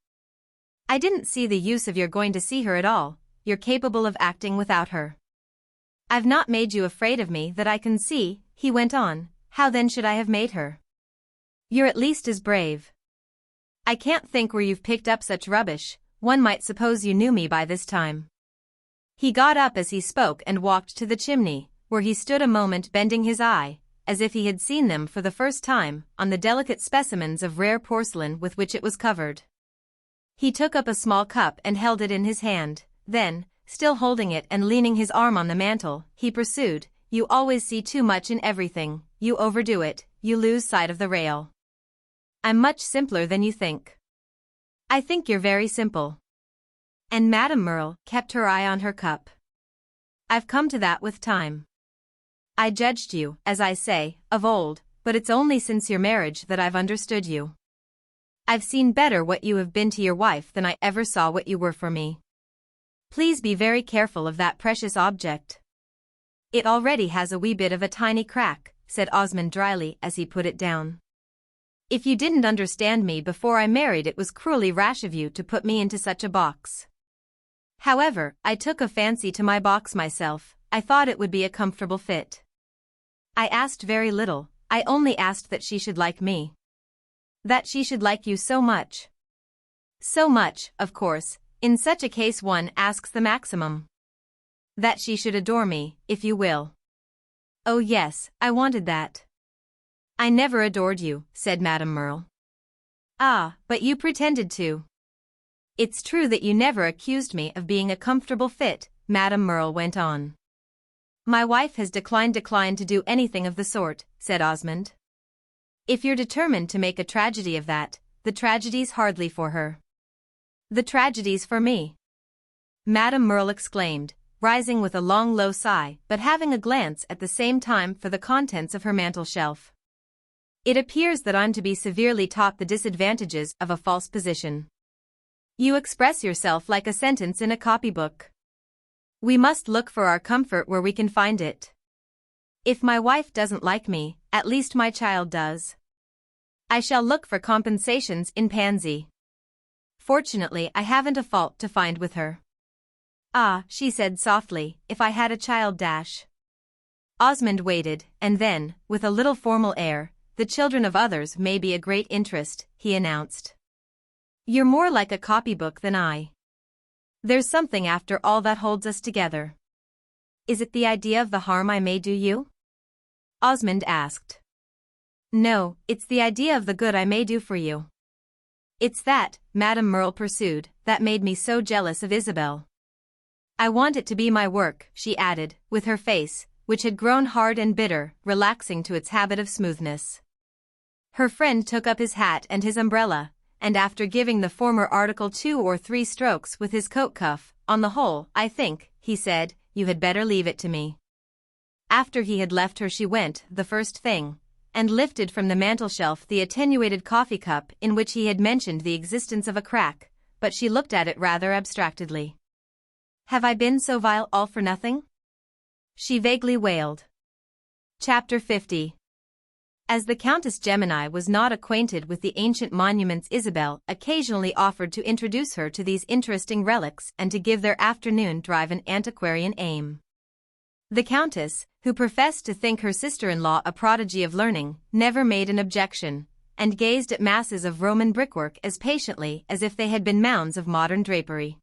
I didn't see the use of your going to see her at all, you're capable of acting without her. I've not made you afraid of me that I can see, he went on, how then should I have made her? You're at least as brave. I can't think where you've picked up such rubbish, one might suppose you knew me by this time. He got up as he spoke and walked to the chimney, where he stood a moment bending his eye, as if he had seen them for the first time, on the delicate specimens of rare porcelain with which it was covered. He took up a small cup and held it in his hand, then, still holding it and leaning his arm on the mantel, he pursued, You always see too much in everything, you overdo it, you lose sight of the rail. I'm much simpler than you think. I think you're very simple. And Madame Merle kept her eye on her cup. I've come to that with time. I judged you, as I say, of old, but it's only since your marriage that I've understood you. I've seen better what you have been to your wife than I ever saw what you were for me. Please be very careful of that precious object. It already has a wee bit of a tiny crack, said Osmond dryly as he put it down. If you didn't understand me before I married, it was cruelly rash of you to put me into such a box. However, I took a fancy to my box myself. I thought it would be a comfortable fit. I asked very little, I only asked that she should like me. That she should like you so much. So much, of course, in such a case one asks the maximum. That she should adore me, if you will. Oh yes, I wanted that. I never adored you, said Madame Merle. Ah, but you pretended to. It's true that you never accused me of being a comfortable fit, Madame Merle went on. My wife has declined to do anything of the sort, said Osmond. If you're determined to make a tragedy of that, the tragedy's hardly for her. The tragedy's for me. Madame Merle exclaimed, rising with a long low sigh, but having a glance at the same time for the contents of her mantel-shelf. It appears that I'm to be severely taught the disadvantages of a false position. You express yourself like a sentence in a copybook. We must look for our comfort where we can find it. If my wife doesn't like me, at least my child does. I shall look for compensations in Pansy. Fortunately, I haven't a fault to find with her. Ah, she said softly, if I had a child dash. Osmond waited, and then, with a little formal air, the children of others may be a great interest, he announced. You're more like a copybook than I. There's something after all that holds us together. Is it the idea of the harm I may do you? Osmond asked. No, it's the idea of the good I may do for you. It's that, Madame Merle pursued, that made me so jealous of Isabel. I want it to be my work, she added, with her face, which had grown hard and bitter, relaxing to its habit of smoothness. Her friend took up his hat and his umbrella, and after giving the former article 2 or 3 strokes with his coat cuff, on the whole, I think, he said, you had better leave it to me. After he had left her she went, the first thing, and lifted from the mantel-shelf the attenuated coffee cup in which he had mentioned the existence of a crack, but she looked at it rather abstractedly. Have I been so vile all for nothing? She vaguely wailed. Chapter 50. As the Countess Gemini was not acquainted with the ancient monuments, Isabel occasionally offered to introduce her to these interesting relics and to give their afternoon drive an antiquarian aim. The Countess, who professed to think her sister-in-law a prodigy of learning, never made an objection, and gazed at masses of Roman brickwork as patiently as if they had been mounds of modern drapery.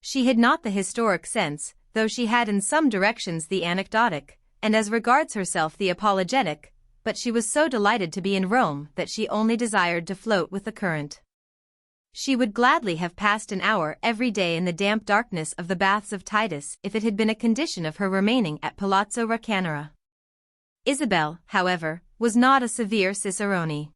She had not the historic sense, though she had in some directions the anecdotic, and as regards herself the apologetic, but she was so delighted to be in Rome that she only desired to float with the current. She would gladly have passed an hour every day in the damp darkness of the baths of Titus if it had been a condition of her remaining at Palazzo Raccanera. Isabel, however, was not a severe cicerone.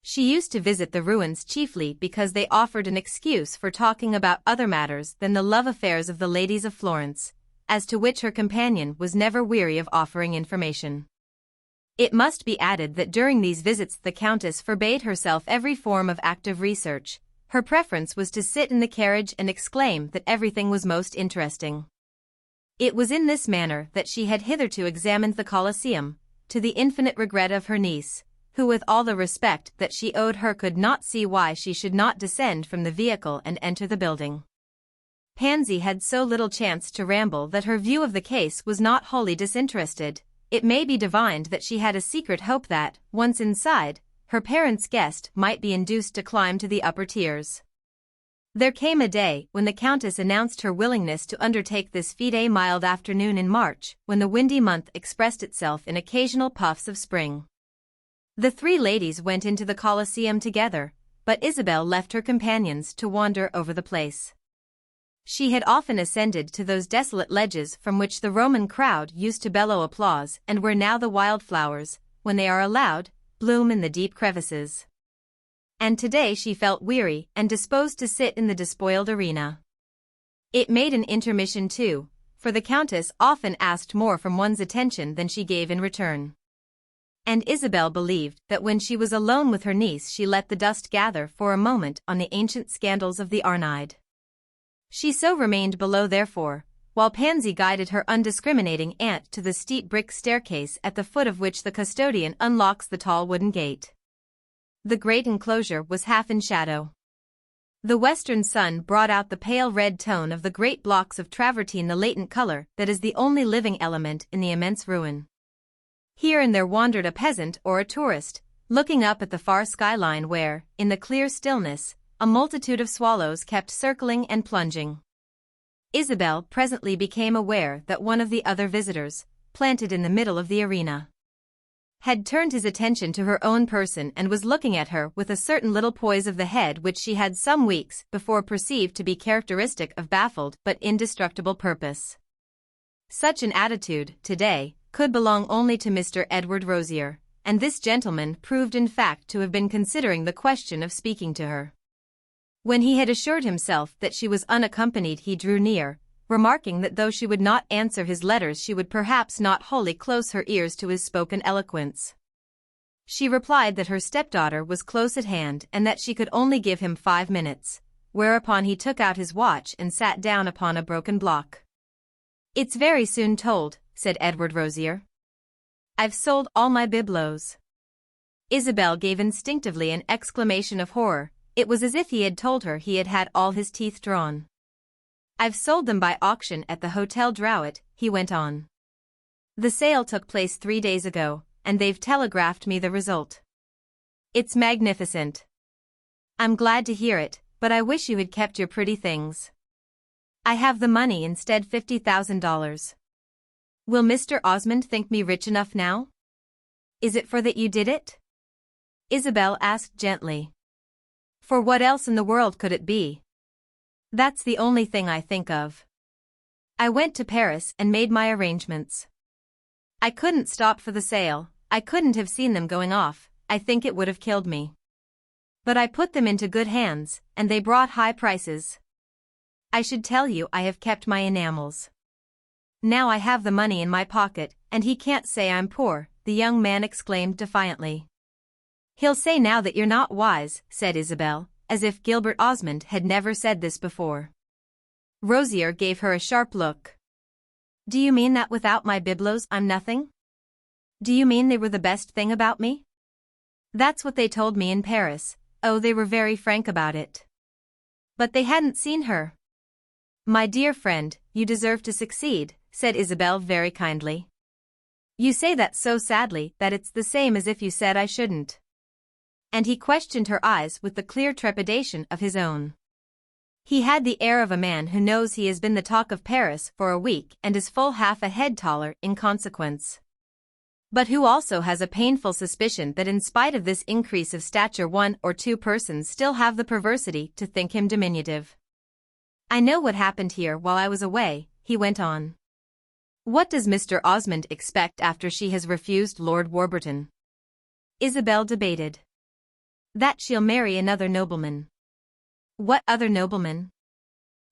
She used to visit the ruins chiefly because they offered an excuse for talking about other matters than the love affairs of the ladies of Florence, as to which her companion was never weary of offering information. It must be added that during these visits the Countess forbade herself every form of active research. Her preference was to sit in the carriage and exclaim that everything was most interesting. It was in this manner that she had hitherto examined the Colosseum, to the infinite regret of her niece, who with all the respect that she owed her could not see why she should not descend from the vehicle and enter the building. Pansy had so little chance to ramble that her view of the case was not wholly disinterested. It may be divined that she had a secret hope that, once inside, her parents' guest might be induced to climb to the upper tiers. There came a day when the Countess announced her willingness to undertake this fide mild afternoon in March, when the windy month expressed itself in occasional puffs of spring. The 3 ladies went into the Colosseum together, but Isabel left her companions to wander over the place. She had often ascended to those desolate ledges from which the Roman crowd used to bellow applause and where now the wildflowers, when they are allowed, bloom in the deep crevices. And today she felt weary and disposed to sit in the despoiled arena. It made an intermission too, for the Countess often asked more from one's attention than she gave in return. And Isabel believed that when she was alone with her niece she let the dust gather for a moment on the ancient scandals of the Arnide. She so remained below therefore, while Pansy guided her undiscriminating aunt to the steep brick staircase at the foot of which the custodian unlocks the tall wooden gate. The great enclosure was half in shadow. The western sun brought out the pale red tone of the great blocks of travertine, the latent color that is the only living element in the immense ruin. Here and there wandered a peasant or a tourist, looking up at the far skyline where, in the clear stillness, a multitude of swallows kept circling and plunging. Isabel presently became aware that one of the other visitors, planted in the middle of the arena, had turned his attention to her own person and was looking at her with a certain little poise of the head which she had some weeks before perceived to be characteristic of baffled but indestructible purpose. Such an attitude, today, could belong only to Mr. Edward Rosier, and this gentleman proved in fact to have been considering the question of speaking to her. When he had assured himself that she was unaccompanied he drew near, remarking that though she would not answer his letters she would perhaps not wholly close her ears to his spoken eloquence. She replied that her stepdaughter was close at hand and that she could only give him 5 minutes, whereupon he took out his watch and sat down upon a broken block. "It's very soon told," said Edward Rosier. "I've sold all my bibelots." Isabel gave instinctively an exclamation of horror. It was as if he had told her he had had all his teeth drawn. "I've sold them by auction at the Hotel Drouet," he went on. "The sale took place 3 days ago, and they've telegraphed me the result. It's magnificent. I'm glad to hear it, but I wish you had kept your pretty things. I have the money instead, $50,000. Will Mr. Osmond think me rich enough now? Is it for that you did it?" Isabel asked gently. "For what else in the world could it be? That's the only thing I think of. I went to Paris and made my arrangements. I couldn't stop for the sale, I couldn't have seen them going off, I think it would have killed me. But I put them into good hands, and they brought high prices. I should tell you I have kept my enamels. Now I have the money in my pocket, and he can't say I'm poor," the young man exclaimed defiantly. "He'll say now that you're not wise," said Isabel, as if Gilbert Osmond had never said this before. Rosier gave her a sharp look. "Do you mean that without my bibelots I'm nothing? Do you mean they were the best thing about me?" "That's what they told me in Paris. Oh, they were very frank about it. But they hadn't seen her." "My dear friend, you deserve to succeed," said Isabel very kindly. "You say that so sadly that it's the same as if you said I shouldn't." And he questioned her eyes with the clear trepidation of his own. He had the air of a man who knows he has been the talk of Paris for a week and is full half a head taller in consequence. But who also has a painful suspicion that in spite of this increase of stature 1 or 2 persons still have the perversity to think him diminutive. "I know what happened here while I was away," he went on. "What does Mr. Osmond expect after she has refused Lord Warburton?" Isabel debated. "That she'll marry another nobleman." "What other nobleman?"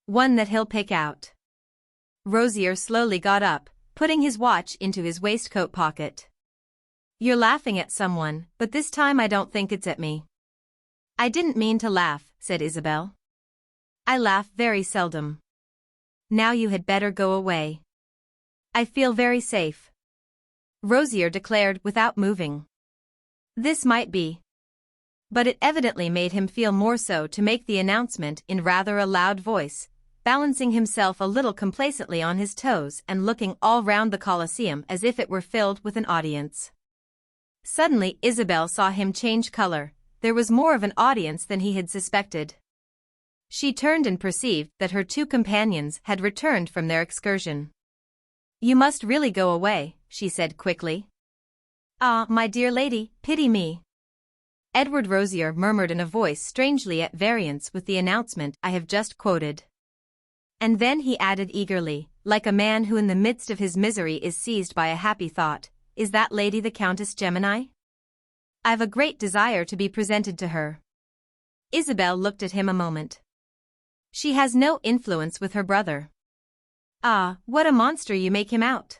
"One that he'll pick out." Rosier slowly got up, putting his watch into his waistcoat pocket. "You're laughing at someone, but this time I don't think it's at me." "I didn't mean to laugh," said Isabel. "I laugh very seldom. Now you had better go away. I feel very safe," Rosier declared without moving. This might be. But it evidently made him feel more so to make the announcement in rather a loud voice, balancing himself a little complacently on his toes and looking all round the Colosseum as if it were filled with an audience. Suddenly Isabel saw him change color. There was more of an audience than he had suspected. She turned and perceived that her 2 companions had returned from their excursion. "You must really go away," she said quickly. "Ah, my dear lady, pity me." Edward Rosier murmured in a voice strangely at variance with the announcement I have just quoted. And then he added eagerly, like a man who in the midst of his misery is seized by a happy thought, "Is that lady the Countess Gemini? I've a great desire to be presented to her." Isabel looked at him a moment. "She has no influence with her brother." Ah, what a monster you make him out!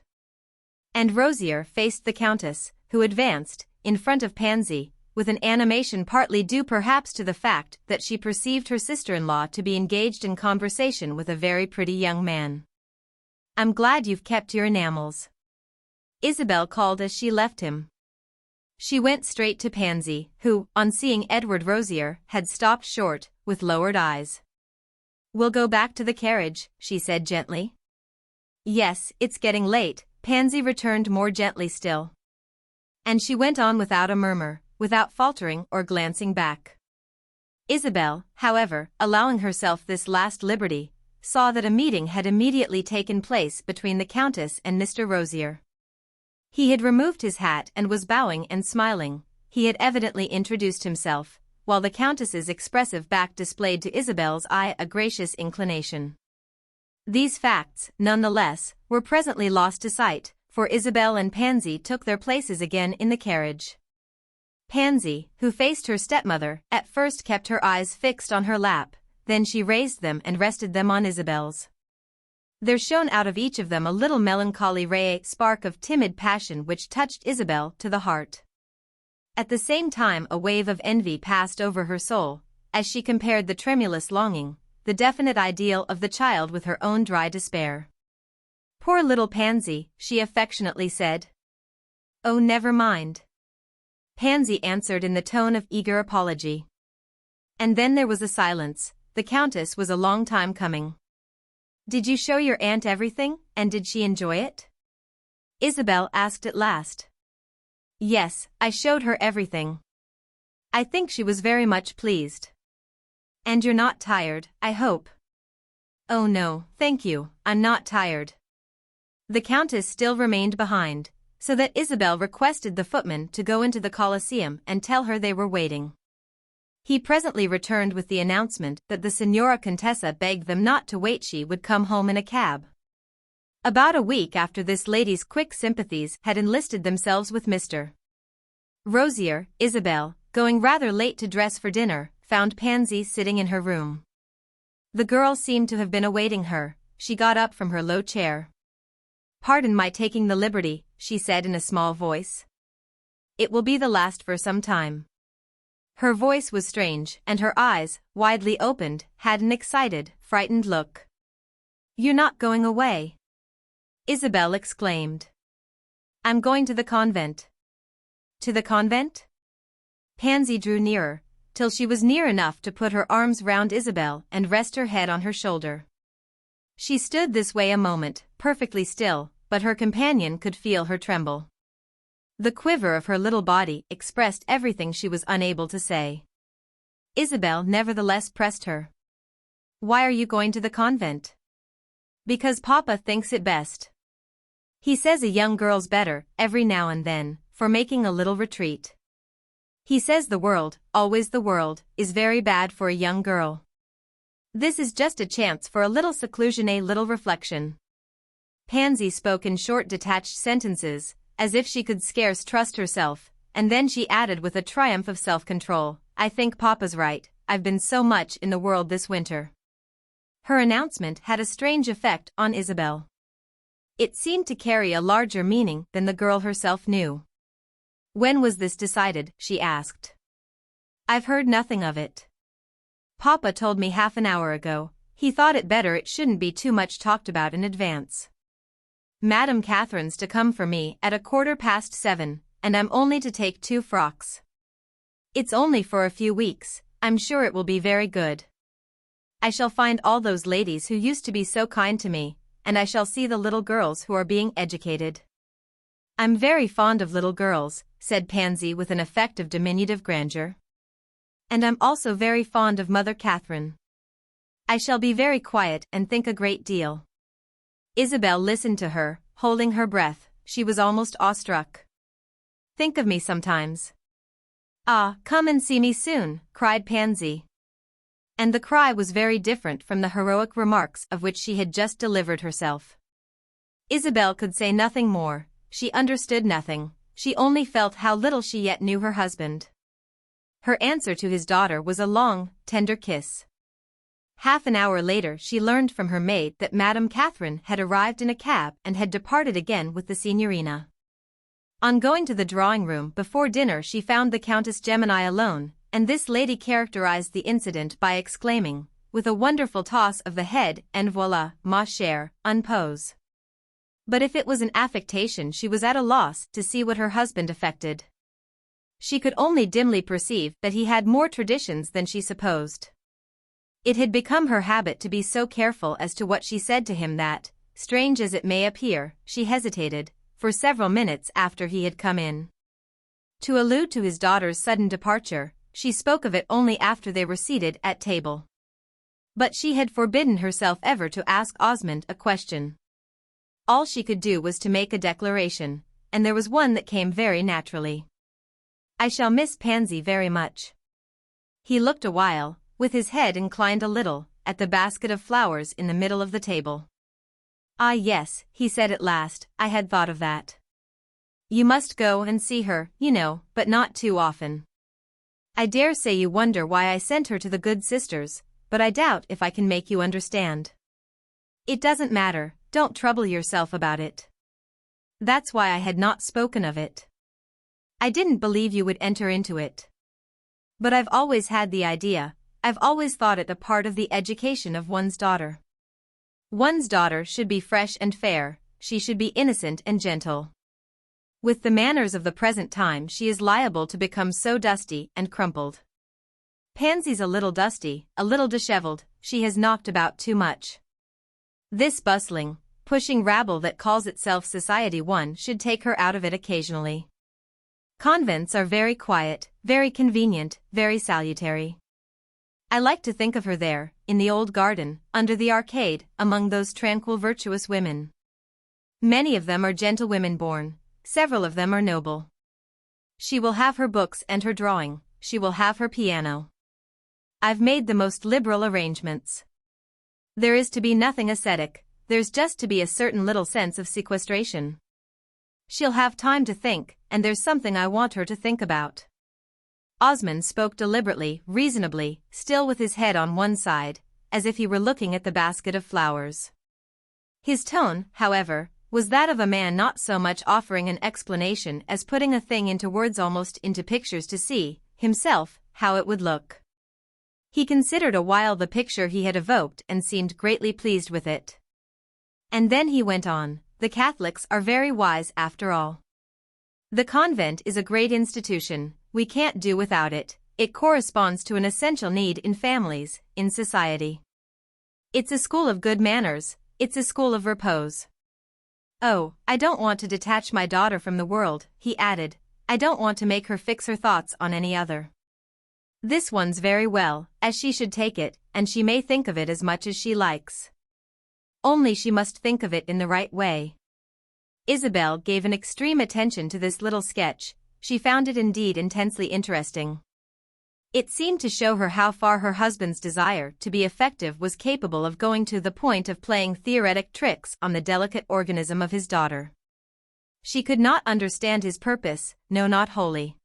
And Rosier faced the Countess, who advanced, in front of Pansy, with an animation partly due perhaps to the fact that she perceived her sister-in-law to be engaged in conversation with a very pretty young man. "I'm glad you've kept your enamels," Isabel called as she left him. She went straight to Pansy, who, on seeing Edward Rosier, had stopped short, with lowered eyes. "We'll go back to the carriage," she said gently. "Yes, it's getting late," Pansy returned more gently still. And she went on without a murmur, without faltering or glancing back. Isabel, however, allowing herself this last liberty, saw that a meeting had immediately taken place between the Countess and Mr. Rosier. He had removed his hat and was bowing and smiling. He had evidently introduced himself, while the Countess's expressive back displayed to Isabel's eye a gracious inclination. These facts, nonetheless, were presently lost to sight, for Isabel and Pansy took their places again in the carriage. Pansy, who faced her stepmother, at first kept her eyes fixed on her lap, then she raised them and rested them on Isabel's. There shone out of each of them a little melancholy spark of timid passion which touched Isabel to the heart. At the same time a wave of envy passed over her soul, as she compared the tremulous longing, the definite ideal of the child with her own dry despair. "Poor little Pansy," she affectionately said. "Oh, never mind," Pansy answered in the tone of eager apology. And then there was a silence. The Countess was a long time coming. "Did you show your aunt everything, and did she enjoy it?" Isabel asked at last. "Yes, I showed her everything. I think she was very much pleased." "And you're not tired, I hope?" "Oh no, thank you, I'm not tired." The Countess still remained behind, so that Isabel requested the footman to go into the Colosseum and tell her they were waiting. He presently returned with the announcement that the Signora Contessa begged them not to wait, she would come home in a cab. About a week after this lady's quick sympathies had enlisted themselves with Mr. Rosier, Isabel, going rather late to dress for dinner, found Pansy sitting in her room. The girl seemed to have been awaiting her. She got up from her low chair. "Pardon my taking the liberty," she said in a small voice. "It will be the last for some time." Her voice was strange, and her eyes, widely opened, had an excited, frightened look. "You're not going away?" Isabel exclaimed. "I'm going to the convent." "To the convent?" Pansy drew nearer, till she was near enough to put her arms round Isabel and rest her head on her shoulder. She stood this way a moment, perfectly still, but her companion could feel her tremble. The quiver of her little body expressed everything she was unable to say. Isabel nevertheless pressed her. "Why are you going to the convent?" "Because Papa thinks it best. He says a young girl's better, every now and then, for making a little retreat. He says the world, always the world, is very bad for a young girl. This is just a chance for a little seclusion, a little reflection." Pansy spoke in short detached sentences, as if she could scarce trust herself, and then she added with a triumph of self-control, "I think Papa's right, I've been so much in the world this winter." Her announcement had a strange effect on Isabel. It seemed to carry a larger meaning than the girl herself knew. "When was this decided?" she asked. "I've heard nothing of it. Papa told me half an hour ago. He thought it better it shouldn't be too much talked about in advance. Madame Catherine's to come for me at 7:15, and I'm only to take 2 frocks. It's only for a few weeks. I'm sure it will be very good. I shall find all those ladies who used to be so kind to me, and I shall see the little girls who are being educated." "I'm very fond of little girls," said Pansy with an effect of diminutive grandeur. "And I'm also very fond of Mother Catherine. I shall be very quiet and think a great deal." Isabel listened to her, holding her breath. She was almost awestruck. "Think of me sometimes." "Ah, come and see me soon," cried Pansy. And the cry was very different from the heroic remarks of which she had just delivered herself. Isabel could say nothing more. She understood nothing. She only felt how little she yet knew her husband. Her answer to his daughter was a long, tender kiss. Half an hour later she learned from her maid that Madame Catherine had arrived in a cab and had departed again with the Signorina. On going to the drawing-room before dinner she found the Countess Gemini alone, and this lady characterized the incident by exclaiming, with a wonderful toss of the head, "En voilà, ma chère, un pose." But if it was an affectation she was at a loss to see what her husband affected. She could only dimly perceive that he had more traditions than she supposed. It had become her habit to be so careful as to what she said to him that, strange as it may appear, she hesitated, for several minutes after he had come in. To allude to his daughter's sudden departure, she spoke of it only after they were seated at table. But she had forbidden herself ever to ask Osmond a question. All she could do was to make a declaration, and there was one that came very naturally. "I shall miss Pansy very much." He looked a while, with his head inclined a little, at the basket of flowers in the middle of the table. "Ah yes," he said at last, "I had thought of that. You must go and see her, you know, but not too often. I dare say you wonder why I sent her to the good sisters, but I doubt if I can make you understand. It doesn't matter, don't trouble yourself about it. That's why I had not spoken of it. I didn't believe you would enter into it. But I've always had the idea, I've always thought it a part of the education of one's daughter. One's daughter should be fresh and fair, she should be innocent and gentle. With the manners of the present time she is liable to become so dusty and crumpled. Pansy's a little dusty, a little disheveled, she has knocked about too much. This bustling, pushing rabble that calls itself society one should take her out of it occasionally. Convents are very quiet, very convenient, very salutary. I like to think of her there, in the old garden, under the arcade, among those tranquil virtuous women. Many of them are gentlewomen born, several of them are noble. She will have her books and her drawing, she will have her piano. I've made the most liberal arrangements. There is to be nothing ascetic, there's just to be a certain little sense of sequestration. She'll have time to think, and there's something I want her to think about." Osmond spoke deliberately, reasonably, still with his head on one side, as if he were looking at the basket of flowers. His tone, however, was that of a man not so much offering an explanation as putting a thing into words, almost into pictures, to see, himself, how it would look. He considered a while the picture he had evoked and seemed greatly pleased with it. And then he went on, "The Catholics are very wise after all. The convent is a great institution, we can't do without it, it corresponds to an essential need in families, in society. It's a school of good manners, it's a school of repose. Oh, I don't want to detach my daughter from the world," he added, "I don't want to make her fix her thoughts on any other. This one's very well, as she should take it, and she may think of it as much as she likes. Only she must think of it in the right way." Isabel gave an extreme attention to this little sketch, she found it indeed intensely interesting. It seemed to show her how far her husband's desire to be effective was capable of going to the point of playing theoretic tricks on the delicate organism of his daughter. She could not understand his purpose, no, not wholly.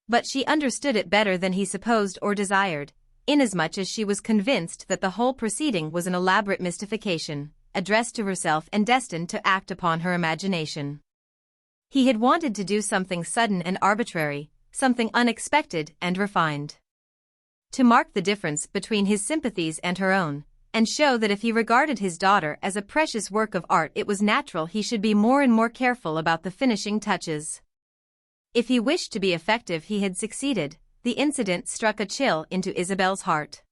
But she understood it better than he supposed or desired, inasmuch as she was convinced that the whole proceeding was an elaborate mystification, addressed to herself and destined to act upon her imagination. He had wanted to do something sudden and arbitrary, something unexpected and refined. To mark the difference between his sympathies and her own, and show that if he regarded his daughter as a precious work of art it was natural he should be more and more careful about the finishing touches. If he wished to be effective he had succeeded. The incident struck a chill into Isabel's heart.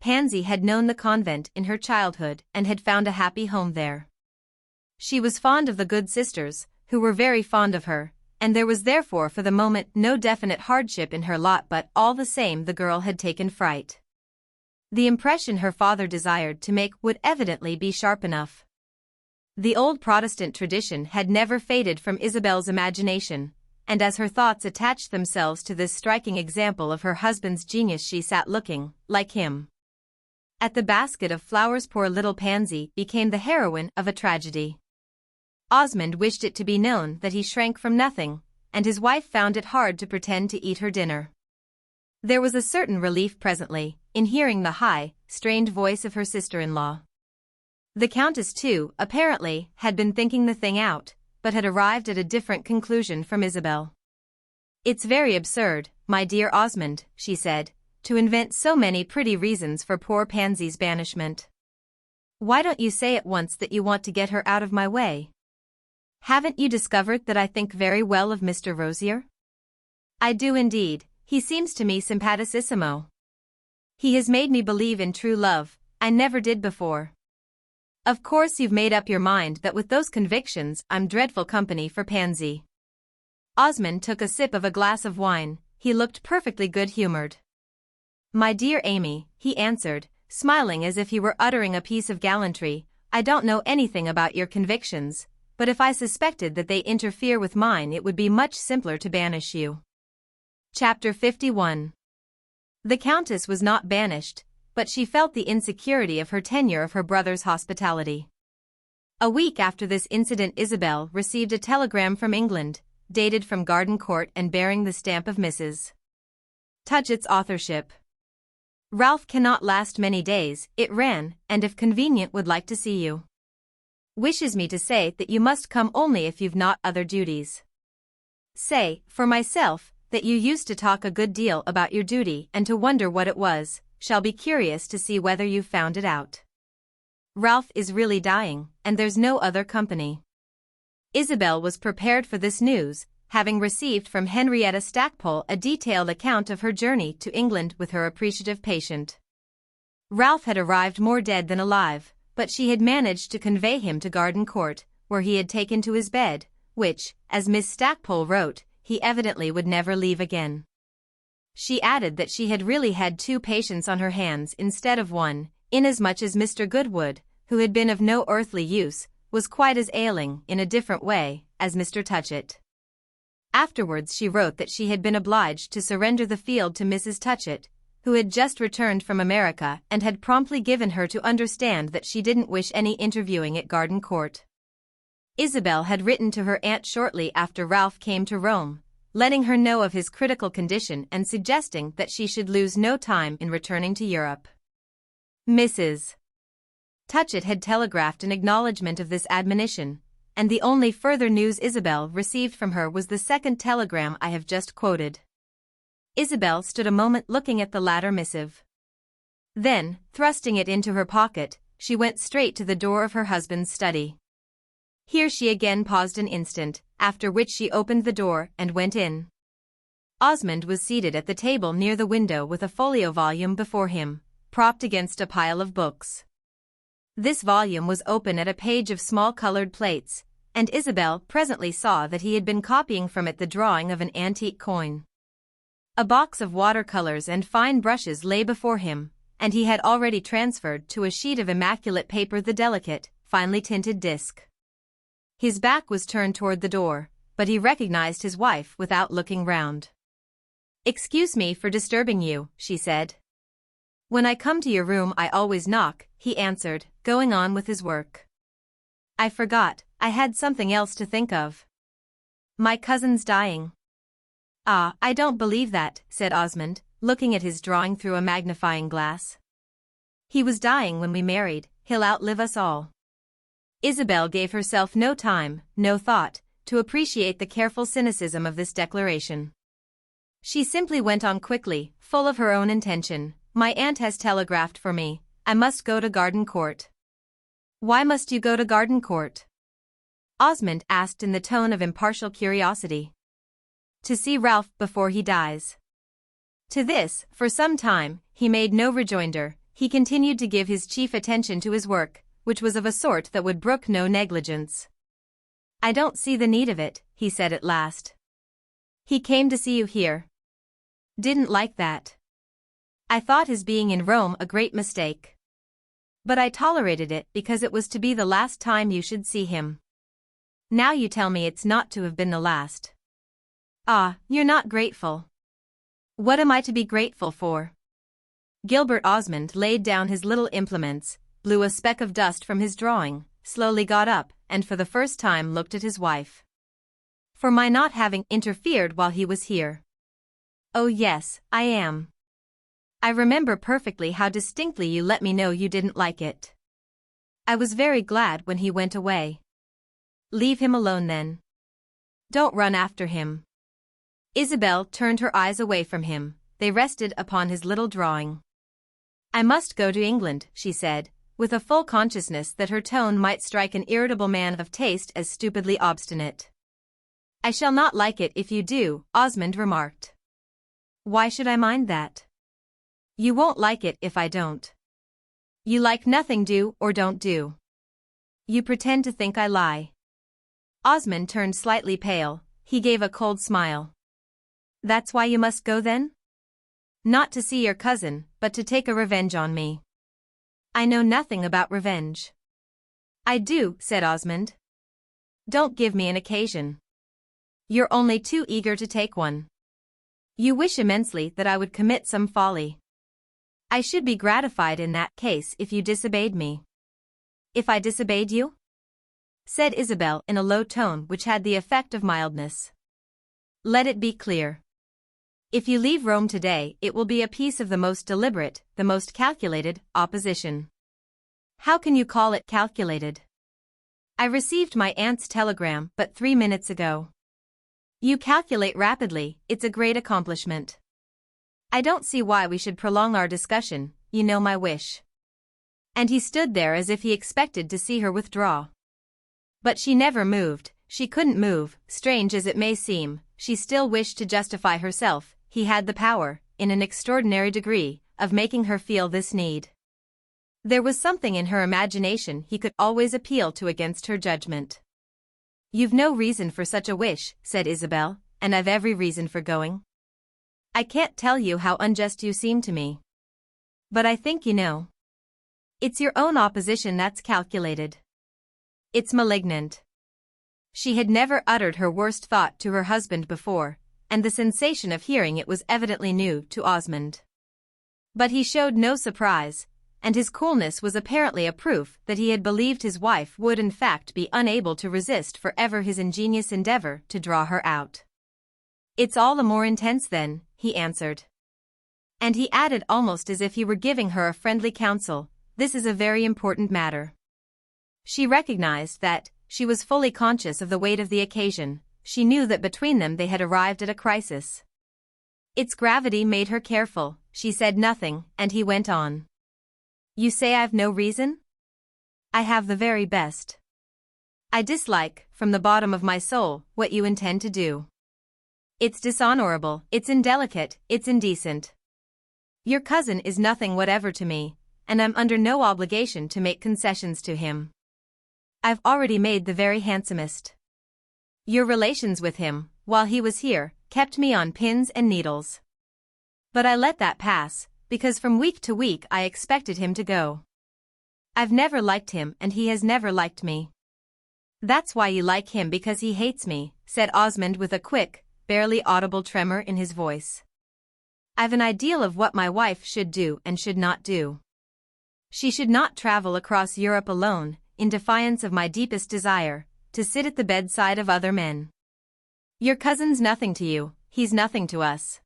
Pansy had known the convent in her childhood and had found a happy home there. She was fond of the good sisters, who were very fond of her, and there was therefore for the moment no definite hardship in her lot, but all the same the girl had taken fright. The impression her father desired to make would evidently be sharp enough. The old Protestant tradition had never faded from Isabel's imagination, and as her thoughts attached themselves to this striking example of her husband's genius she sat looking, like him, at the basket of flowers. Poor little Pansy became the heroine of a tragedy. Osmond wished it to be known that he shrank from nothing, and his wife found it hard to pretend to eat her dinner. There was a certain relief presently, in hearing the high, strained voice of her sister-in-law. The Countess too, apparently, had been thinking the thing out, but had arrived at a different conclusion from Isabel. "It's very absurd, my dear Osmond," she said, "to invent so many pretty reasons for poor Pansy's banishment. Why don't you say at once that you want to get her out of my way? Haven't you discovered that I think very well of Mr. Rosier? I do indeed, he seems to me simpaticissimo. He has made me believe in true love, I never did before. Of course you've made up your mind that with those convictions I'm dreadful company for Pansy." Osmond took a sip of a glass of wine, he looked perfectly good-humored. "My dear Amy," he answered, smiling as if he were uttering a piece of gallantry, "I don't know anything about your convictions, but if I suspected that they interfere with mine it would be much simpler to banish you." Chapter 51. The Countess was not banished, but she felt the insecurity of her tenure of her brother's hospitality. A week after this incident Isabel received a telegram from England, dated from Gardencourt and bearing the stamp of Mrs. Touchett's authorship. "Ralph cannot last many days," it ran, "and if convenient would like to see you. Wishes me to say that you must come only if you've not other duties. Say, for myself, that you used to talk a good deal about your duty and to wonder what it was, shall be curious to see whether you've found it out. Ralph is really dying, and there's no other company." Isabel was prepared for this news, having received from Henrietta Stackpole a detailed account of her journey to England with her appreciative patient. Ralph had arrived more dead than alive, but she had managed to convey him to Gardencourt, where he had taken to his bed, which, as Miss Stackpole wrote, he evidently would never leave again. She added that she had really had 2 patients on her hands instead of 1, inasmuch as Mr. Goodwood, who had been of no earthly use, was quite as ailing, in a different way, as Mr. Touchett. Afterwards she wrote that she had been obliged to surrender the field to Mrs. Touchett, who had just returned from America and had promptly given her to understand that she didn't wish any interviewing at Gardencourt. Isabel had written to her aunt shortly after Ralph came to Rome, letting her know of his critical condition and suggesting that she should lose no time in returning to Europe. Mrs. Touchett had telegraphed an acknowledgement of this admonition, and the only further news Isabel received from her was the second telegram I have just quoted. Isabel stood a moment looking at the latter missive. Then, thrusting it into her pocket, she went straight to the door of her husband's study. Here she again paused an instant, after which she opened the door and went in. Osmond was seated at the table near the window with a folio volume before him, propped against a pile of books. This volume was open at a page of small colored plates, and Isabel presently saw that he had been copying from it the drawing of an antique coin. A box of watercolors and fine brushes lay before him, and he had already transferred to a sheet of immaculate paper the delicate, finely tinted disc. His back was turned toward the door, but he recognized his wife without looking round. "Excuse me for disturbing you," she said. "When I come to your room I always knock," he answered, going on with his work. "I forgot, I had something else to think of. My cousin's dying." "Ah, I don't believe that," said Osmond, looking at his drawing through a magnifying glass. "He was dying when we married, he'll outlive us all." Isabel gave herself no time, no thought, to appreciate the careful cynicism of this declaration. She simply went on quickly, full of her own intention. "My aunt has telegraphed for me, I must go to Gardencourt." "Why must you go to Gardencourt?" Osmond asked in the tone of impartial curiosity. "To see Ralph before he dies." To this, for some time, he made no rejoinder. He continued to give his chief attention to his work, which was of a sort that would brook no negligence. "I don't see the need of it," he said at last. "He came to see you here. Didn't like that. I thought his being in Rome a great mistake. But I tolerated it because it was to be the last time you should see him. Now you tell me it's not to have been the last. Ah, you're not grateful." "What am I to be grateful for?" Gilbert Osmond laid down his little implements, blew a speck of dust from his drawing, slowly got up, and for the first time looked at his wife. "For my not having interfered while he was here." "Oh yes, I am. I remember perfectly how distinctly you let me know you didn't like it. I was very glad when he went away. Leave him alone then. Don't run after him. Isabel turned her eyes away from him, they rested upon his little drawing. I must go to England, she said, with a full consciousness that her tone might strike an irritable man of taste as stupidly obstinate. I shall not like it if you do, Osmond remarked. Why should I mind that? You won't like it if I don't. You like nothing, do or don't do. You pretend to think I lie. Osmond turned slightly pale, he gave a cold smile. That's why you must go then? Not to see your cousin, but to take a revenge on me. I know nothing about revenge. I do, said Osmond. Don't give me an occasion. You're only too eager to take one. You wish immensely that I would commit some folly. I should be gratified in that case if you disobeyed me. If I disobeyed you? Said Isabel in a low tone which had the effect of mildness. Let it be clear. If you leave Rome today, it will be a piece of the most deliberate, the most calculated, opposition. How can you call it calculated? I received my aunt's telegram but 3 minutes ago. You calculate rapidly, it's a great accomplishment. I don't see why we should prolong our discussion, you know my wish. And he stood there as if he expected to see her withdraw. But she never moved, she couldn't move, strange as it may seem, she still wished to justify herself, he had the power, in an extraordinary degree, of making her feel this need. There was something in her imagination he could always appeal to against her judgment. You've no reason for such a wish, said Isabel, and I've every reason for going. I can't tell you how unjust you seem to me. But I think you know. It's your own opposition that's calculated. It's malignant. She had never uttered her worst thought to her husband before, and the sensation of hearing it was evidently new to Osmond. But he showed no surprise, and his coolness was apparently a proof that he had believed his wife would in fact be unable to resist forever his ingenious endeavor to draw her out. It's all the more intense then, he answered. And he added almost as if he were giving her a friendly counsel, this is a very important matter. She recognized that, she was fully conscious of the weight of the occasion, she knew that between them they had arrived at a crisis. Its gravity made her careful, she said nothing, and he went on. You say I've no reason? I have the very best. I dislike, from the bottom of my soul, what you intend to do. It's dishonorable, it's indelicate, it's indecent. Your cousin is nothing whatever to me, and I'm under no obligation to make concessions to him. I've already made the very handsomest. Your relations with him, while he was here, kept me on pins and needles. But I let that pass, because from week to week I expected him to go. I've never liked him and he has never liked me. That's why you like him, because he hates me, said Osmond with a quick, barely audible tremor in his voice. I've an ideal of what my wife should do and should not do. She should not travel across Europe alone, in defiance of my deepest desire, to sit at the bedside of other men. Your cousin's nothing to you, he's nothing to us.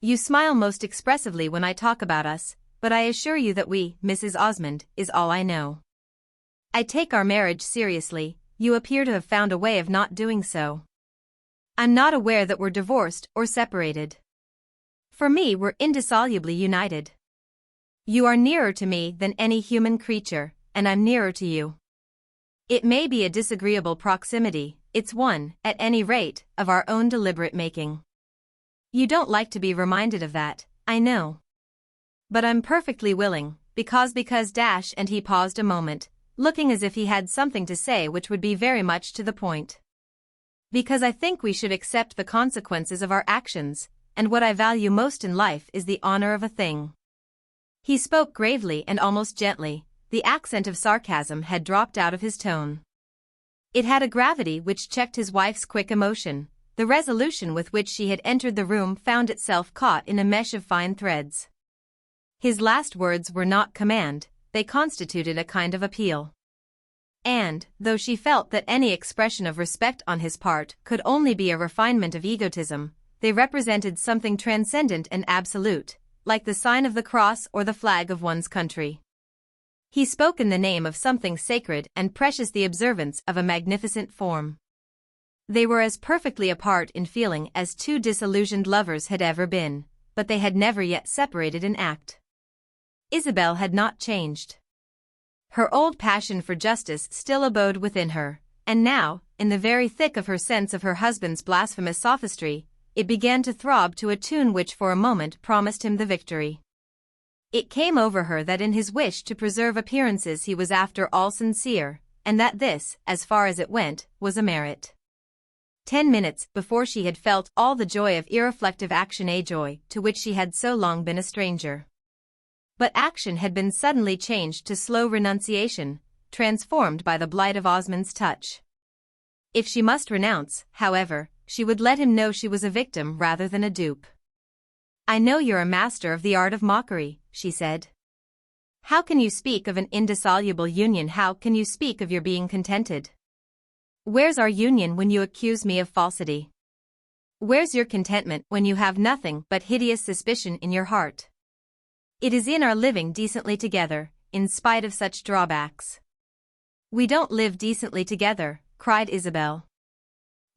You smile most expressively when I talk about us, but I assure you that we, Mrs. Osmond, is all I know. I take our marriage seriously, you appear to have found a way of not doing so. I'm not aware that we're divorced or separated. For me, we're indissolubly united. You are nearer to me than any human creature, and I'm nearer to you. It may be a disagreeable proximity, it's one, at any rate, of our own deliberate making. You don't like to be reminded of that, I know. But I'm perfectly willing, because dash, and he paused a moment, looking as if he had something to say which would be very much to the point. Because I think we should accept the consequences of our actions, and what I value most in life is the honor of a thing. He spoke gravely and almost gently, the accent of sarcasm had dropped out of his tone. It had a gravity which checked his wife's quick emotion, the resolution with which she had entered the room found itself caught in a mesh of fine threads. His last words were not command, they constituted a kind of appeal. And, though she felt that any expression of respect on his part could only be a refinement of egotism, they represented something transcendent and absolute, like the sign of the cross or the flag of one's country. He spoke in the name of something sacred and precious, the observance of a magnificent form. They were as perfectly apart in feeling as two disillusioned lovers had ever been, but they had never yet separated in act. Isabel had not changed. Her old passion for justice still abode within her, and now, in the very thick of her sense of her husband's blasphemous sophistry, it began to throb to a tune which for a moment promised him the victory. It came over her that in his wish to preserve appearances he was after all sincere, and that this, as far as it went, was a merit. 10 minutes before she had felt all the joy of irreflective action, a joy to which she had so long been a stranger. But action had been suddenly changed to slow renunciation, transformed by the blight of Osmond's touch. If she must renounce, however, she would let him know she was a victim rather than a dupe. "I know you're a master of the art of mockery," she said. "How can you speak of an indissoluble union? How can you speak of your being contented? Where's our union when you accuse me of falsity? Where's your contentment when you have nothing but hideous suspicion in your heart? It is in our living decently together, in spite of such drawbacks." "We don't live decently together," cried Isabel.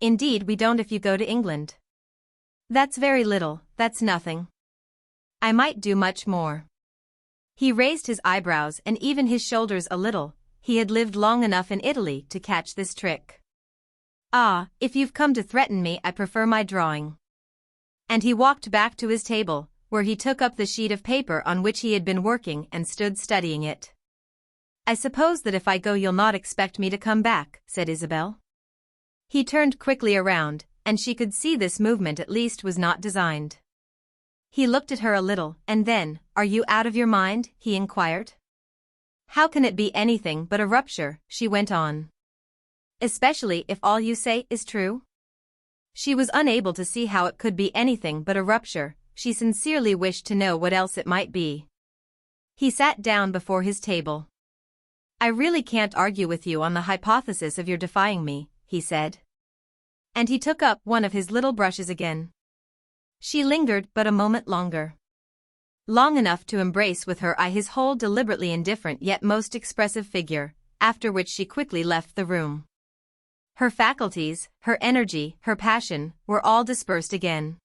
"Indeed we don't if you go to England." "That's very little, that's nothing. I might do much more." He raised his eyebrows and even his shoulders a little. He had lived long enough in Italy to catch this trick. "Ah, if you've come to threaten me, I prefer my drawing." And he walked back to his table, where he took up the sheet of paper on which he had been working and stood studying it. "I suppose that if I go you'll not expect me to come back," said Isabel. He turned quickly around, and she could see this movement at least was not designed. He looked at her a little, and then, "Are you out of your mind?" he inquired. "How can it be anything but a rupture?" she went on. "Especially if all you say is true?" She was unable to see how it could be anything but a rupture. She sincerely wished to know what else it might be. He sat down before his table. "I really can't argue with you on the hypothesis of your defying me," he said. And he took up one of his little brushes again. She lingered but a moment longer. Long enough to embrace with her eye his whole deliberately indifferent yet most expressive figure, after which she quickly left the room. Her faculties, her energy, her passion, were all dispersed again.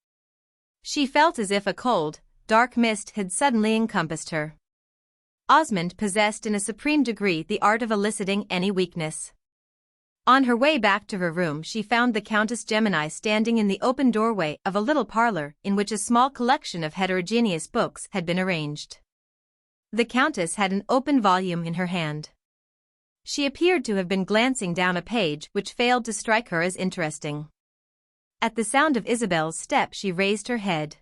She felt as if a cold, dark mist had suddenly encompassed her. Osmond possessed in a supreme degree the art of eliciting any weakness. On her way back to her room she found the Countess Gemini standing in the open doorway of a little parlor in which a small collection of heterogeneous books had been arranged. The Countess had an open volume in her hand. She appeared to have been glancing down a page which failed to strike her as interesting. At the sound of Isabel's step she raised her head.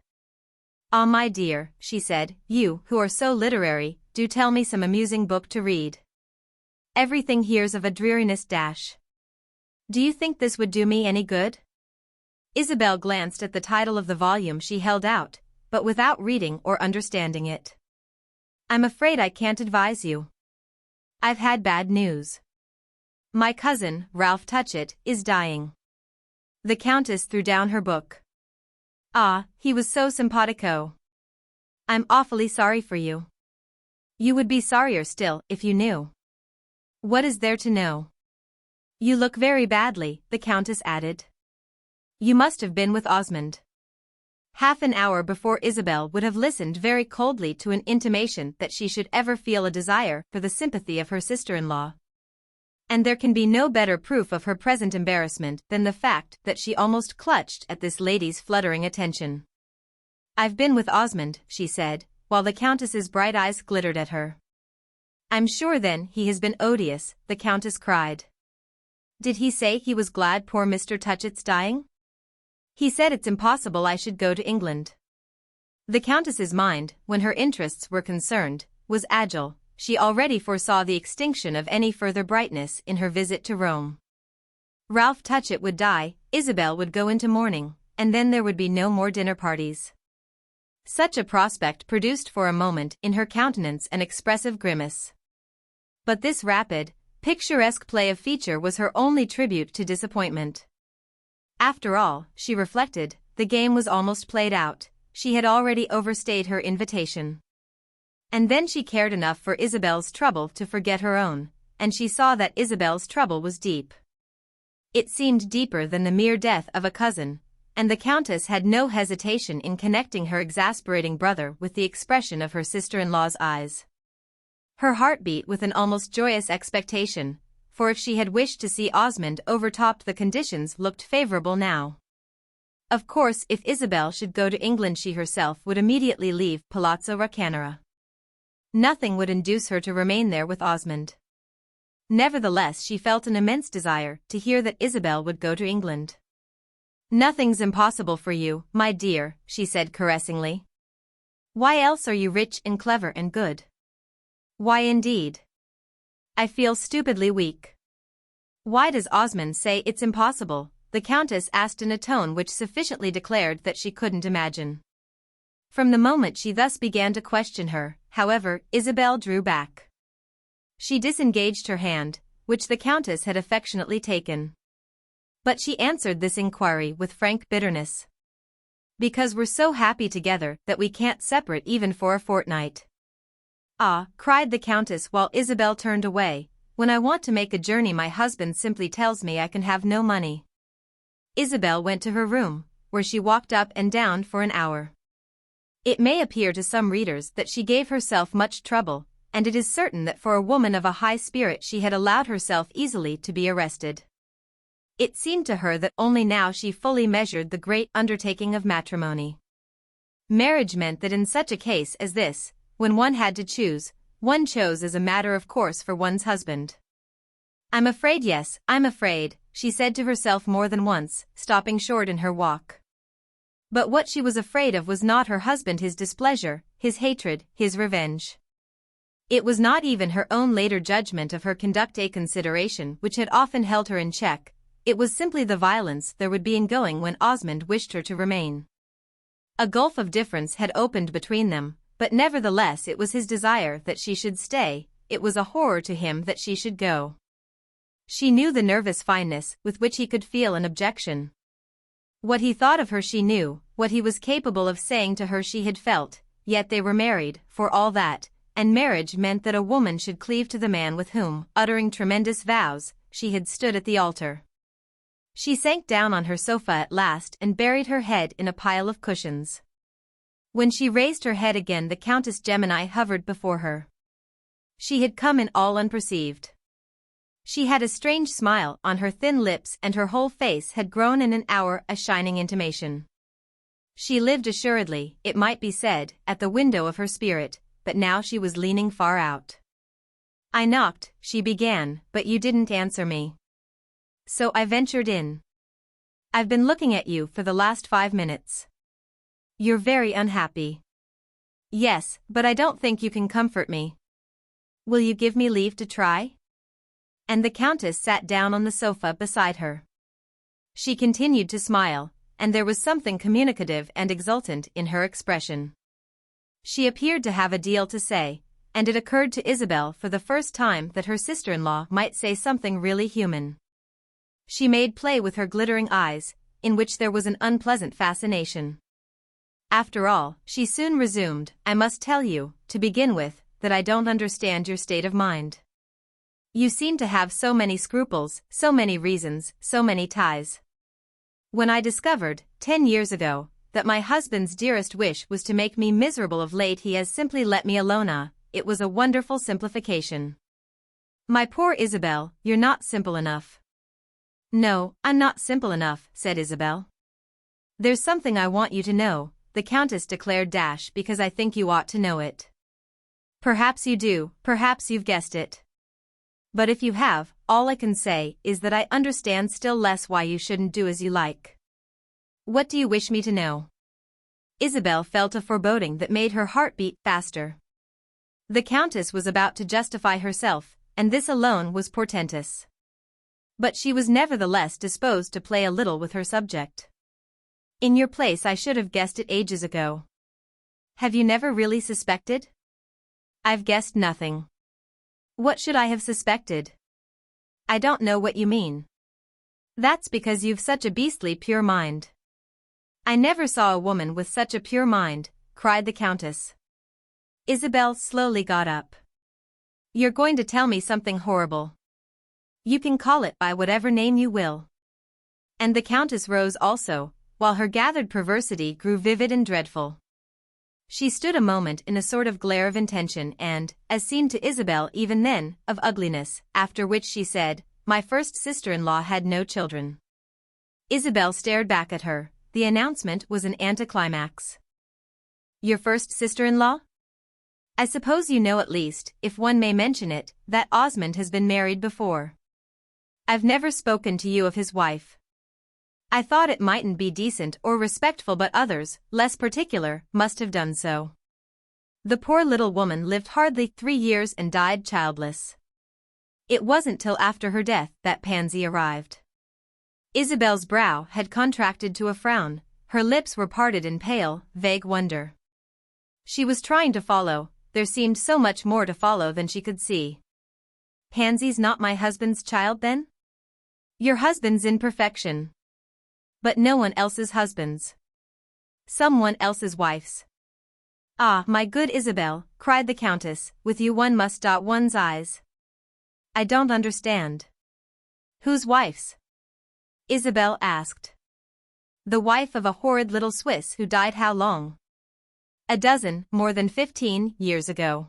"Ah, my dear," she said, "you, who are so literary, do tell me some amusing book to read. Everything here's of a dreariness dash. Do you think this would do me any good?" Isabel glanced at the title of the volume she held out, but without reading or understanding it. "I'm afraid I can't advise you. I've had bad news. My cousin, Ralph Touchett, is dying." The Countess threw down her book. "Ah, he was so simpatico. I'm awfully sorry for you. You would be sorrier still if you knew." "What is there to know?" "You look very badly," the Countess added. "You must have been with Osmond." Half an hour before Isabel would have listened very coldly to an intimation that she should ever feel a desire for the sympathy of her sister-in-law. And there can be no better proof of her present embarrassment than the fact that she almost clutched at this lady's fluttering attention. "I've been with Osmond," she said, while the Countess's bright eyes glittered at her. "I'm sure then he has been odious," the Countess cried. "Did he say he was glad poor Mr. Touchett's dying?" "He said it's impossible I should go to England." The Countess's mind, when her interests were concerned, was agile. She already foresaw the extinction of any further brightness in her visit to Rome. Ralph Touchett would die, Isabel would go into mourning, and then there would be no more dinner parties. Such a prospect produced for a moment in her countenance an expressive grimace. But this rapid, picturesque play of feature was her only tribute to disappointment. After all, she reflected, the game was almost played out. she had already overstayed her invitation. And then she cared enough for Isabel's trouble to forget her own, and she saw that Isabel's trouble was deep. It seemed deeper than the mere death of a cousin, and the Countess had no hesitation in connecting her exasperating brother with the expression of her sister-in-law's eyes. Her heart beat with an almost joyous expectation, for if she had wished to see Osmond overtopped, the conditions looked favorable now. Of course, if Isabel should go to England, she herself would immediately leave Palazzo Raccanera. Nothing would induce her to remain there with Osmond. Nevertheless, she felt an immense desire to hear that Isabel would go to England. "Nothing's impossible for you, my dear," she said caressingly. "Why else are you rich and clever and good?" "Why indeed? I feel stupidly weak." "Why does Osmond say it's impossible?" the Countess asked in a tone which sufficiently declared that she couldn't imagine. From the moment she thus began to question her, however, Isabel drew back. She disengaged her hand, which the Countess had affectionately taken. But she answered this inquiry with frank bitterness. "Because we're so happy together that we can't separate even for a fortnight." "Ah," cried the Countess while Isabel turned away, "when I want to make a journey my husband simply tells me I can have no money." Isabel went to her room, where she walked up and down for an hour. It may appear to some readers that she gave herself much trouble, and it is certain that for a woman of a high spirit she had allowed herself easily to be arrested. It seemed to her that only now she fully measured the great undertaking of matrimony. Marriage meant that in such a case as this, when one had to choose, one chose as a matter of course for one's husband. "I'm afraid, yes, I'm afraid," she said to herself more than once, stopping short in her walk. But what she was afraid of was not her husband, his displeasure, his hatred, his revenge. It was not even her own later judgment of her conduct, a consideration which had often held her in check. It was simply the violence there would be in going when Osmond wished her to remain. A gulf of difference had opened between them, but nevertheless it was his desire that she should stay, it was a horror to him that she should go. She knew the nervous fineness with which he could feel an objection. What he thought of her she knew, what he was capable of saying to her she had felt, yet they were married, for all that, and marriage meant that a woman should cleave to the man with whom, uttering tremendous vows, she had stood at the altar. She sank down on her sofa at last and buried her head in a pile of cushions. When she raised her head again, the Countess Gemini hovered before her. She had come in all unperceived. She had a strange smile on her thin lips and her whole face had grown in an hour a shining intimation. She lived assuredly, it might be said, at the window of her spirit, but now she was leaning far out. "I knocked," she began, "but you didn't answer me. So I ventured in. I've been looking at you for the last 5 minutes. You're very unhappy." "Yes, but I don't think you can comfort me. Will you give me leave to try?" And the Countess sat down on the sofa beside her. She continued to smile, and there was something communicative and exultant in her expression. She appeared to have a deal to say, and it occurred to Isabel for the first time that her sister-in-law might say something really human. She made play with her glittering eyes, in which there was an unpleasant fascination. "After all," she soon resumed, "I must tell you, to begin with, that I don't understand your state of mind. You seem to have so many scruples, so many reasons, so many ties. When I discovered, 10 years ago, that my husband's dearest wish was to make me miserable, of late he has simply let me alone. It was a wonderful simplification." "My poor Isabel, you're not simple enough." "No, I'm not simple enough," said Isabel. "There's something I want you to know," the Countess declared, "because I think you ought to know it. Perhaps you do, perhaps you've guessed it. But if you have, all I can say is that I understand still less why you shouldn't do as you like." "What do you wish me to know?" Isabel felt a foreboding that made her heart beat faster. The Countess was about to justify herself, and this alone was portentous. But she was nevertheless disposed to play a little with her subject. "In your place I should have guessed it ages ago." "Have you never really suspected?" "I've guessed nothing." "What should I have suspected?" "I don't know what you mean." "That's because you've such a beastly pure mind." I never saw a woman with such a pure mind, cried the Countess. Isabel slowly got up. You're going to tell me something horrible. You can call it by whatever name you will. And the Countess rose also, while her gathered perversity grew vivid and dreadful. She stood a moment in a sort of glare of intention and, as seemed to Isabel even then, of ugliness, after which she said, My first sister-in-law had no children. Isabel stared back at her. The announcement was an anticlimax. Your first sister-in-law? I suppose you know at least, if one may mention it, that Osmond has been married before. I've never spoken to you of his wife. I thought it mightn't be decent or respectful, but others, less particular, must have done so. The poor little woman lived hardly 3 years and died childless. It wasn't till after her death that Pansy arrived. Isabel's brow had contracted to a frown, her lips were parted in pale, vague wonder. She was trying to follow, there seemed so much more to follow than she could see. Pansy's not my husband's child then? Your husband's in perfection. But no one else's husband's. Someone else's wife's. Ah, my good Isabel, cried the Countess, with you one must dot one's eyes. I don't understand. Whose wife's? Isabel asked. The wife of a horrid little Swiss who died how long? A dozen, more than 15, years ago.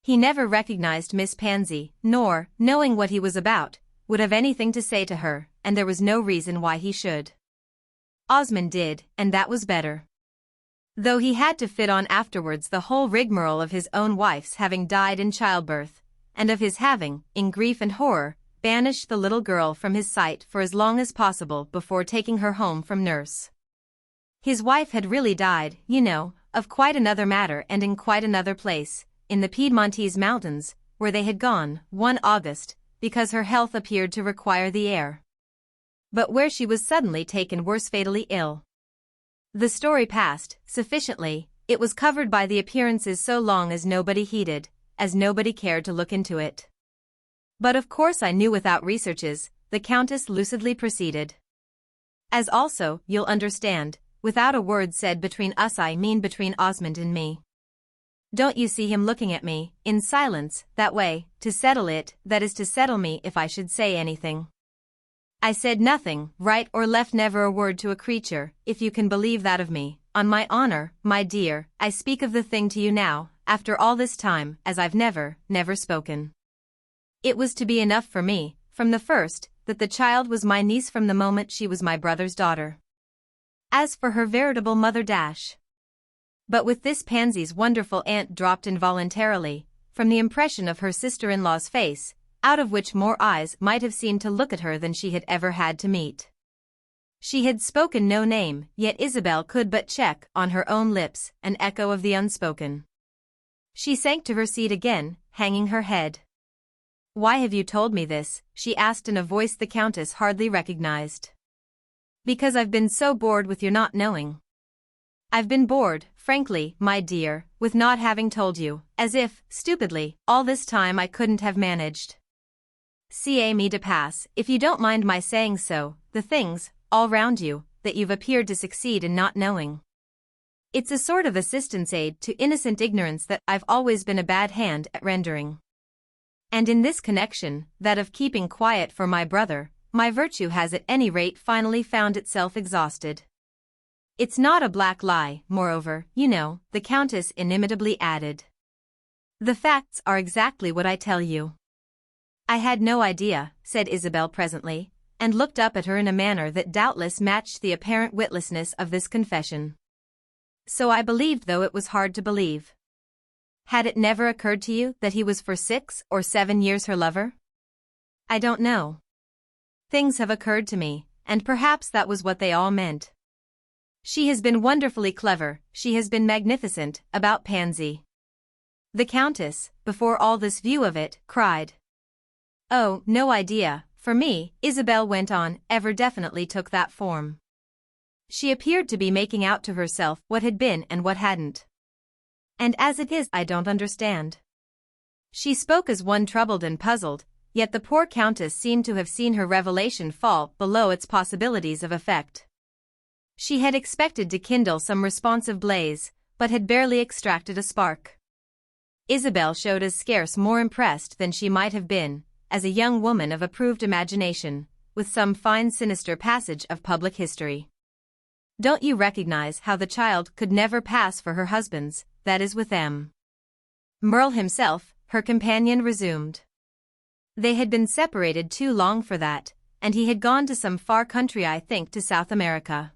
He never recognized Miss Pansy, nor, knowing what he was about, would have anything to say to her, and there was no reason why he should. Osmond did, and that was better. Though he had to fit on afterwards the whole rigmarole of his own wife's having died in childbirth, and of his having, in grief and horror, banished the little girl from his sight for as long as possible before taking her home from nurse. His wife had really died, you know, of quite another matter and in quite another place, in the Piedmontese mountains, where they had gone, one August, because her health appeared to require the air. But where she was suddenly taken worse, fatally ill. The story passed, sufficiently, it was covered by the appearances so long as nobody heeded, as nobody cared to look into it. But of course I knew without researches, the Countess lucidly proceeded. As also, you'll understand, without a word said between us, I mean between Osmond and me. Don't you see him looking at me, in silence, that way, to settle it, that is to settle me if I should say anything. I said nothing, right or left, never a word to a creature, if you can believe that of me, on my honor, my dear, I speak of the thing to you now, after all this time, as I've never spoken. It was to be enough for me, from the first, that the child was my niece from the moment she was my brother's daughter. As for her veritable mother But with this Pansy's wonderful aunt dropped involuntarily, from the impression of her sister-in-law's face, out of which more eyes might have seemed to look at her than she had ever had to meet. She had spoken no name, yet Isabel could but check, on her own lips, an echo of the unspoken. She sank to her seat again, hanging her head. Why have you told me this? She asked in a voice the Countess hardly recognized. Because I've been so bored with your not knowing. I've been bored, frankly, my dear, with not having told you, as if, stupidly, all this time I couldn't have managed. C'est me de passe, if you don't mind my saying so, the things, all round you, that you've appeared to succeed in not knowing. It's a sort of assistance aid to innocent ignorance that I've always been a bad hand at rendering. And in this connection, that of keeping quiet for my brother, my virtue has at any rate finally found itself exhausted. It's not a black lie, moreover, you know, the Countess inimitably added. The facts are exactly what I tell you. I had no idea, said Isabel presently, and looked up at her in a manner that doubtless matched the apparent witlessness of this confession. So I believed, though it was hard to believe. Had it never occurred to you that he was for 6 or 7 years her lover? I don't know. Things have occurred to me, and perhaps that was what they all meant. She has been wonderfully clever, she has been magnificent, about Pansy. The Countess, before all this view of it, cried. Oh, no idea, for me, Isabel went on, ever definitely took that form. She appeared to be making out to herself what had been and what hadn't. And as it is, I don't understand. She spoke as one troubled and puzzled, yet the poor Countess seemed to have seen her revelation fall below its possibilities of effect. She had expected to kindle some responsive blaze, but had barely extracted a spark. Isabel showed as scarce more impressed than she might have been, as a young woman of approved imagination, with some fine sinister passage of public history. Don't you recognize how the child could never pass for her husband's, that is with them? Merle himself, her companion resumed. They had been separated too long for that, and he had gone to some far country, I think to South America.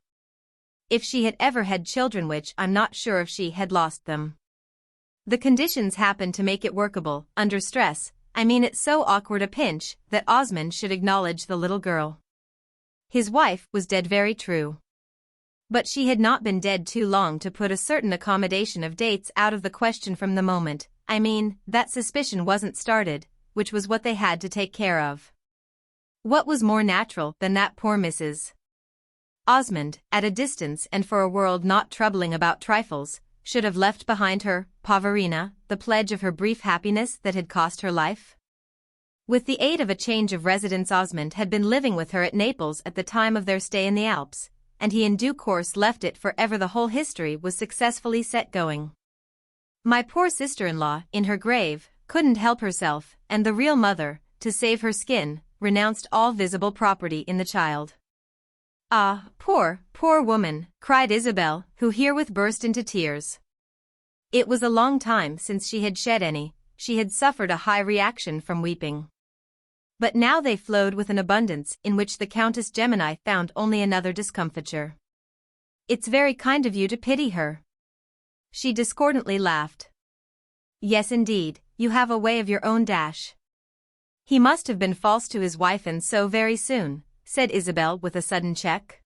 If she had ever had children, which I'm not sure if she had lost them. The conditions happened to make it workable, under stress. I mean, it's so awkward a pinch that Osmond should acknowledge the little girl. His wife was dead, very true. But she had not been dead too long to put a certain accommodation of dates out of the question from the moment, I mean, that suspicion wasn't started, which was what they had to take care of. What was more natural than that poor Mrs. Osmond, at a distance and for a world not troubling about trifles, should have left behind her, Poverina, the pledge of her brief happiness that had cost her life? With the aid of a change of residence, Osmond had been living with her at Naples at the time of their stay in the Alps, and he in due course left it forever. The whole history was successfully set going. My poor sister-in-law, in her grave, couldn't help herself, and the real mother, to save her skin, renounced all visible property in the child. Ah, poor, poor woman, cried Isabel, who herewith burst into tears. It was a long time since she had shed any. She had suffered a high reaction from weeping. But now they flowed with an abundance in which the Countess Gemini found only another discomfiture. It's very kind of you to pity her. She discordantly laughed. Yes, indeed, you have a way of your own. He must have been false to his wife, and so very soon, said Isabel with a sudden check.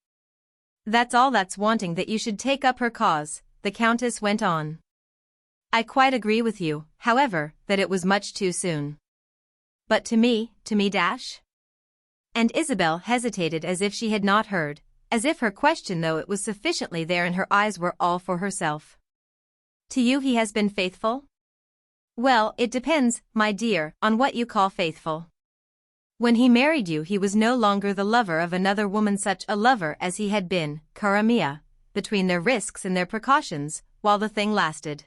That's all that's wanting, that you should take up her cause, the Countess went on. I quite agree with you, however, that it was much too soon. But to me. And Isabel hesitated as if she had not heard, as if her question, though it was sufficiently there in her eyes, were all for herself. To you he has been faithful? Well, it depends, my dear, on what you call faithful. When he married you he was no longer the lover of another woman, such a lover as he had been, cara mia, between their risks and their precautions, while the thing lasted.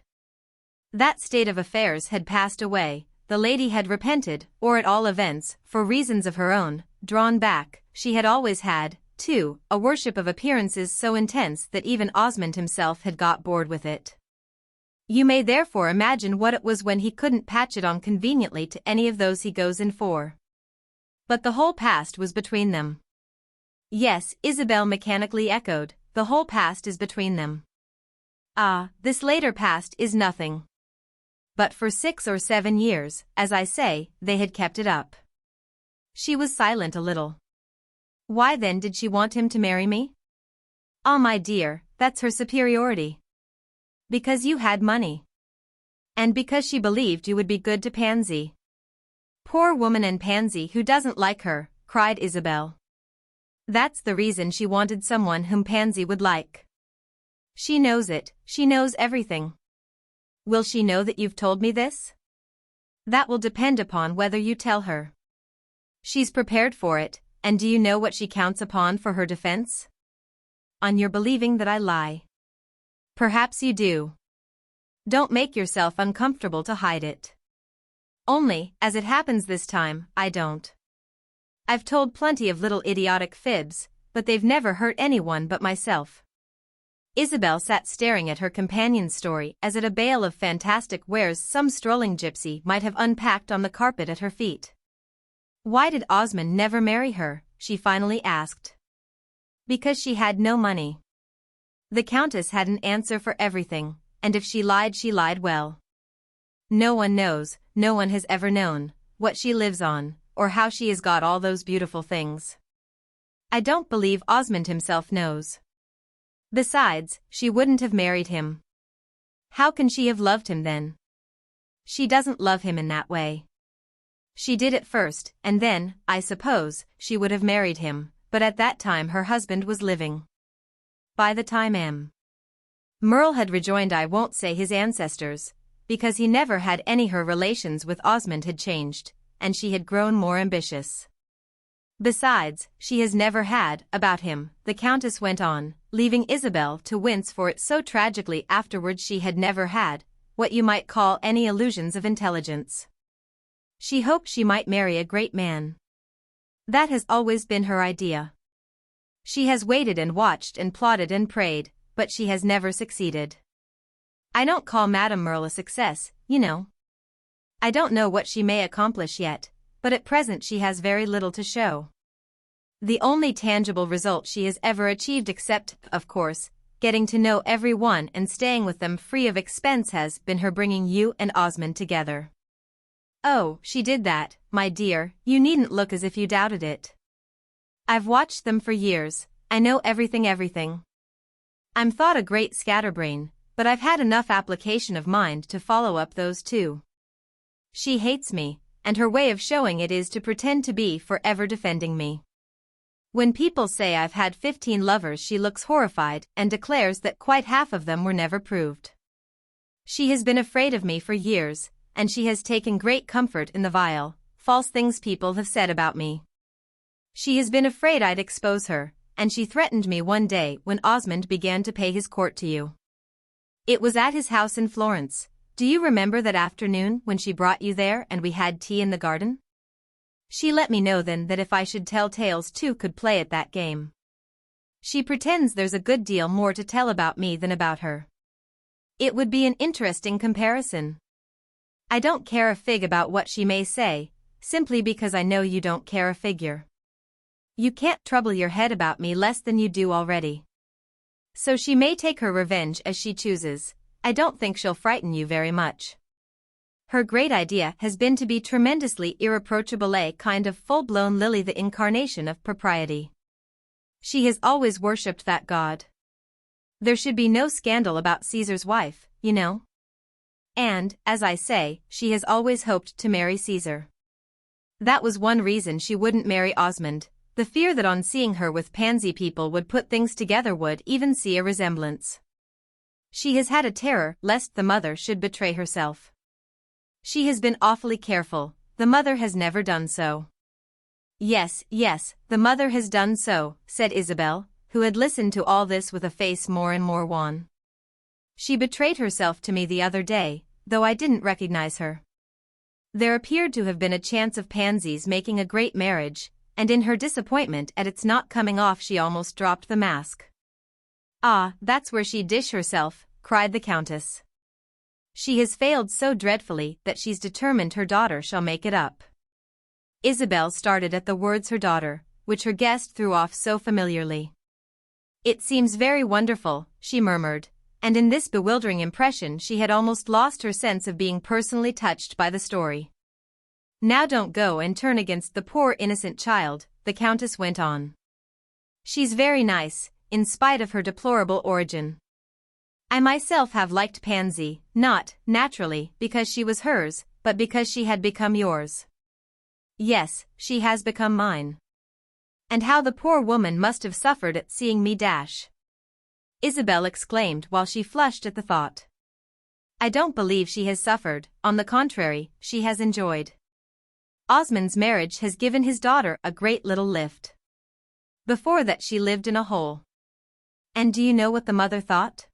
That state of affairs had passed away, the lady had repented, or at all events, for reasons of her own, drawn back. She had always had, too, a worship of appearances so intense that even Osmond himself had got bored with it. You may therefore imagine what it was when he couldn't patch it on conveniently to any of those he goes in for. But the whole past was between them. Yes, Isabel mechanically echoed, the whole past is between them. Ah, this later past is nothing. But for 6 or 7 years, as I say, they had kept it up. She was silent a little. Why then did she want him to marry me? Ah, my dear, that's her superiority. Because you had money. And because she believed you would be good to Pansy. Poor woman, and Pansy who doesn't like her, cried Isabel. That's the reason she wanted someone whom Pansy would like. She knows it, she knows everything. Will she know that you've told me this? That will depend upon whether you tell her. She's prepared for it, and do you know what she counts upon for her defense? On your believing that I lie. Perhaps you do. Don't make yourself uncomfortable to hide it. Only, as it happens this time, I don't. I've told plenty of little idiotic fibs, but they've never hurt anyone but myself. Isabel sat staring at her companion's story as at a bale of fantastic wares some strolling gypsy might have unpacked on the carpet at her feet. Why did Osmond never marry her? She finally asked. Because she had no money. The Countess had an answer for everything, and if she lied well. No one knows, no one has ever known, what she lives on, or how she has got all those beautiful things. I don't believe Osmond himself knows. Besides, she wouldn't have married him. How can she have loved him then? She doesn't love him in that way. She did at first, and then, I suppose, she would have married him, but at that time her husband was living. By the time M. Merle had rejoined, I won't say his ancestors, because he never had any, her relations with Osmond had changed, and she had grown more ambitious. Besides, she has never had, about him, the Countess went on, leaving Isabel to wince for it so tragically afterwards. She had never had what you might call any illusions of intelligence. She hoped she might marry a great man. That has always been her idea. She has waited and watched and plotted and prayed, but she has never succeeded. I don't call Madame Merle a success, you know. I don't know what she may accomplish yet, but at present she has very little to show. The only tangible result she has ever achieved, except, of course, getting to know everyone and staying with them free of expense, has been her bringing you and Osmond together. Oh, she did that, my dear, you needn't look as if you doubted it. I've watched them for years, I know everything. I'm thought a great scatterbrain, but I've had enough application of mind to follow up those two. She hates me, and her way of showing it is to pretend to be forever defending me. When people say I've had 15 lovers, she looks horrified and declares that quite half of them were never proved. She has been afraid of me for years, and she has taken great comfort in the vile, false things people have said about me. She has been afraid I'd expose her, and she threatened me one day when Osmond began to pay his court to you. It was at his house in Florence. Do you remember that afternoon when she brought you there and we had tea in the garden? She let me know then that if I should tell tales two could play at that game. She pretends there's a good deal more to tell about me than about her. It would be an interesting comparison. I don't care a fig about what she may say, simply because I know you don't care a figure. You can't trouble your head about me less than you do already. So she may take her revenge as she chooses. I don't think she'll frighten you very much. Her great idea has been to be tremendously irreproachable, a kind of full-blown lily, the incarnation of propriety. She has always worshipped that god. There should be no scandal about Caesar's wife, you know. And, as I say, she has always hoped to marry Caesar. That was one reason she wouldn't marry Osmond, the fear that on seeing her with pansy people would put things together, would even see a resemblance. She has had a terror lest the mother should betray herself. She has been awfully careful, the mother has never done so. Yes, the mother has done so, said Isabel, who had listened to all this with a face more and more wan. She betrayed herself to me the other day, though I didn't recognize her. There appeared to have been a chance of Pansy's making a great marriage, and in her disappointment at its not coming off she almost dropped the mask. Ah, that's where she'd dish herself, cried the Countess. She has failed so dreadfully that she's determined her daughter shall make it up. Isabel started at the words her daughter, which her guest threw off so familiarly. It seems very wonderful, she murmured, and in this bewildering impression she had almost lost her sense of being personally touched by the story. Now don't go and turn against the poor innocent child, the Countess went on. She's very nice, in spite of her deplorable origin. I myself have liked Pansy, not, naturally, because she was hers, but because she had become yours. Yes, she has become mine. And how the poor woman must have suffered at seeing me dash. Isabel exclaimed while she flushed at the thought. I don't believe she has suffered, on the contrary, she has enjoyed. Osmond's marriage has given his daughter a great little lift. Before that she lived in a hole. And do you know what the mother thought?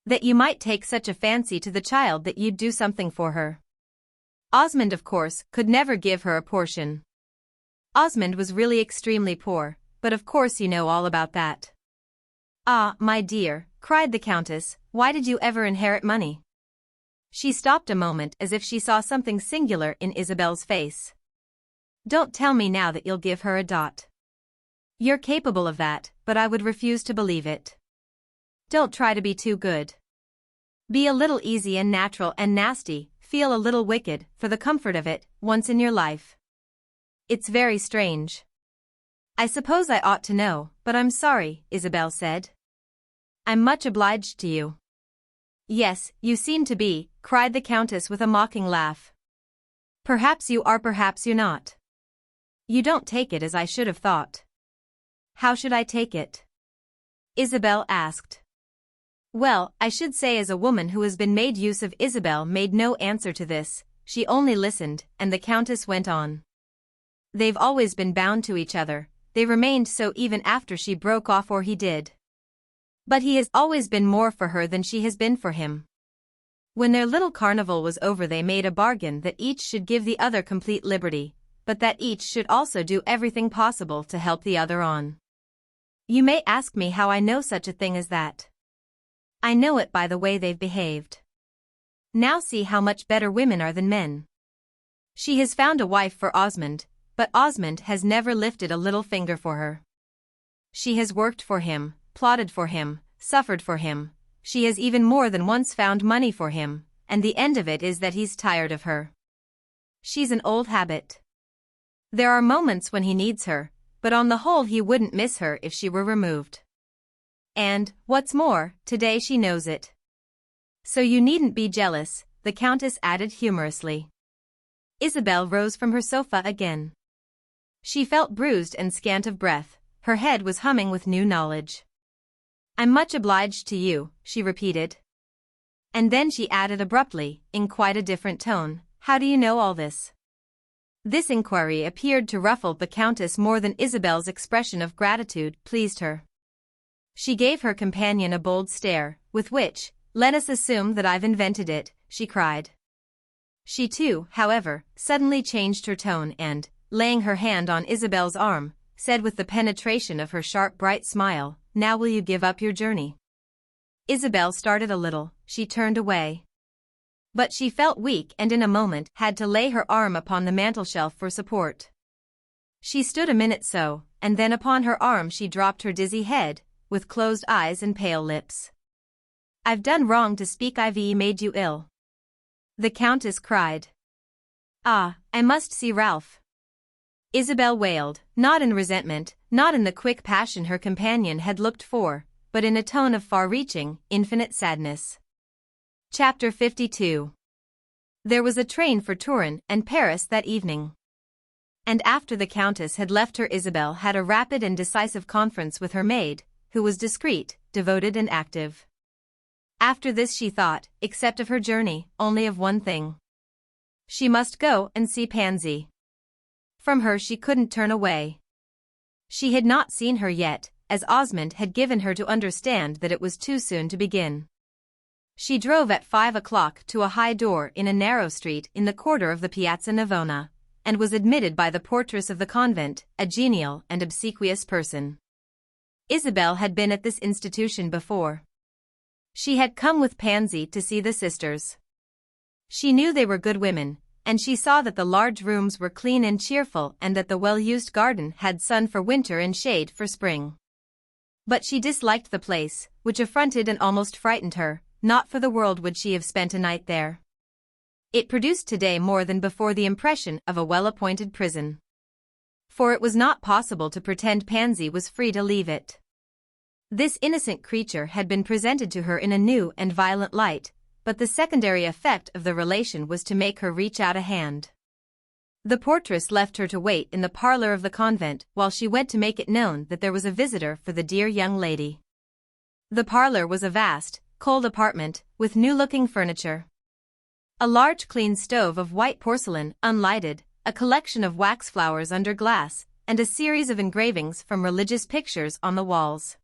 That you might take such a fancy to the child that you'd do something for her. Osmond, of course, could never give her a portion. Osmond was really extremely poor, but of course you know all about that. Ah, my dear, cried the Countess, why did you ever inherit money? She stopped a moment as if she saw something singular in Isabel's face. Don't tell me now that you'll give her a dot. You're capable of that, but I would refuse to believe it. Don't try to be too good. Be a little easy and natural and nasty, feel a little wicked, for the comfort of it, once in your life. It's very strange. I suppose I ought to know, but I'm sorry, Isabel said. I'm much obliged to you. Yes, you seem to be, cried the Countess with a mocking laugh. Perhaps you are, perhaps you're not. You don't take it as I should have thought. How should I take it? Isabel asked. Well, I should say as a woman who has been made use of. Isabel made no answer to this, she only listened, and the Countess went on. They've always been bound to each other, they remained so even after she broke off or he did. But he has always been more for her than she has been for him. When their little carnival was over, they made a bargain that each should give the other complete liberty, but that each should also do everything possible to help the other on. You may ask me how I know such a thing as that. I know it by the way they've behaved. Now see how much better women are than men. She has found a wife for Osmond, but Osmond has never lifted a little finger for her. She has worked for him, plotted for him, suffered for him. She has even more than once found money for him, and the end of it is that he's tired of her. She's an old habit. There are moments when he needs her, but on the whole he wouldn't miss her if she were removed. And, what's more, today she knows it. So you needn't be jealous, the Countess added humorously. Isabel rose from her sofa again. She felt bruised and scant of breath, her head was humming with new knowledge. I'm much obliged to you, she repeated. And then she added abruptly, in quite a different tone, how do you know all this? This inquiry appeared to ruffle the Countess more than Isabel's expression of gratitude pleased her. She gave her companion a bold stare, with which, let us assume that I've invented it, she cried. She too, however, suddenly changed her tone and, laying her hand on Isabel's arm, said with the penetration of her sharp bright smile, now will you give up your journey? Isabel started a little, she turned away. But she felt weak and in a moment had to lay her arm upon the mantelshelf for support. She stood a minute so, and then upon her arm she dropped her dizzy head, with closed eyes and pale lips. I've done wrong to speak. I've made you ill. The Countess cried. Ah, I must see Ralph. Isabel wailed, not in resentment, not in the quick passion her companion had looked for, but in a tone of far-reaching, infinite sadness. Chapter 52. There was a train for Turin and Paris that evening. And after the Countess had left her, Isabel had a rapid and decisive conference with her maid, who was discreet, devoted and active. After this she thought, except of her journey, only of one thing. She must go and see Pansy. From her she couldn't turn away. She had not seen her yet, as Osmond had given her to understand that it was too soon to begin. She drove at 5 o'clock to a high door in a narrow street in the quarter of the Piazza Navona, and was admitted by the portress of the convent, a genial and obsequious person. Isabel had been at this institution before. She had come with Pansy to see the sisters. She knew they were good women, and she saw that the large rooms were clean and cheerful and that the well-used garden had sun for winter and shade for spring. But she disliked the place, which affronted and almost frightened her. Not for the world would she have spent a night there. It produced today more than before the impression of a well-appointed prison. For it was not possible to pretend Pansy was free to leave it. This innocent creature had been presented to her in a new and violent light, but the secondary effect of the relation was to make her reach out a hand. The portress left her to wait in the parlor of the convent while she went to make it known that there was a visitor for the dear young lady. The parlor was a vast, cold apartment, with new-looking furniture. A large clean stove of white porcelain, unlighted, a collection of wax flowers under glass, and a series of engravings from religious pictures on the walls.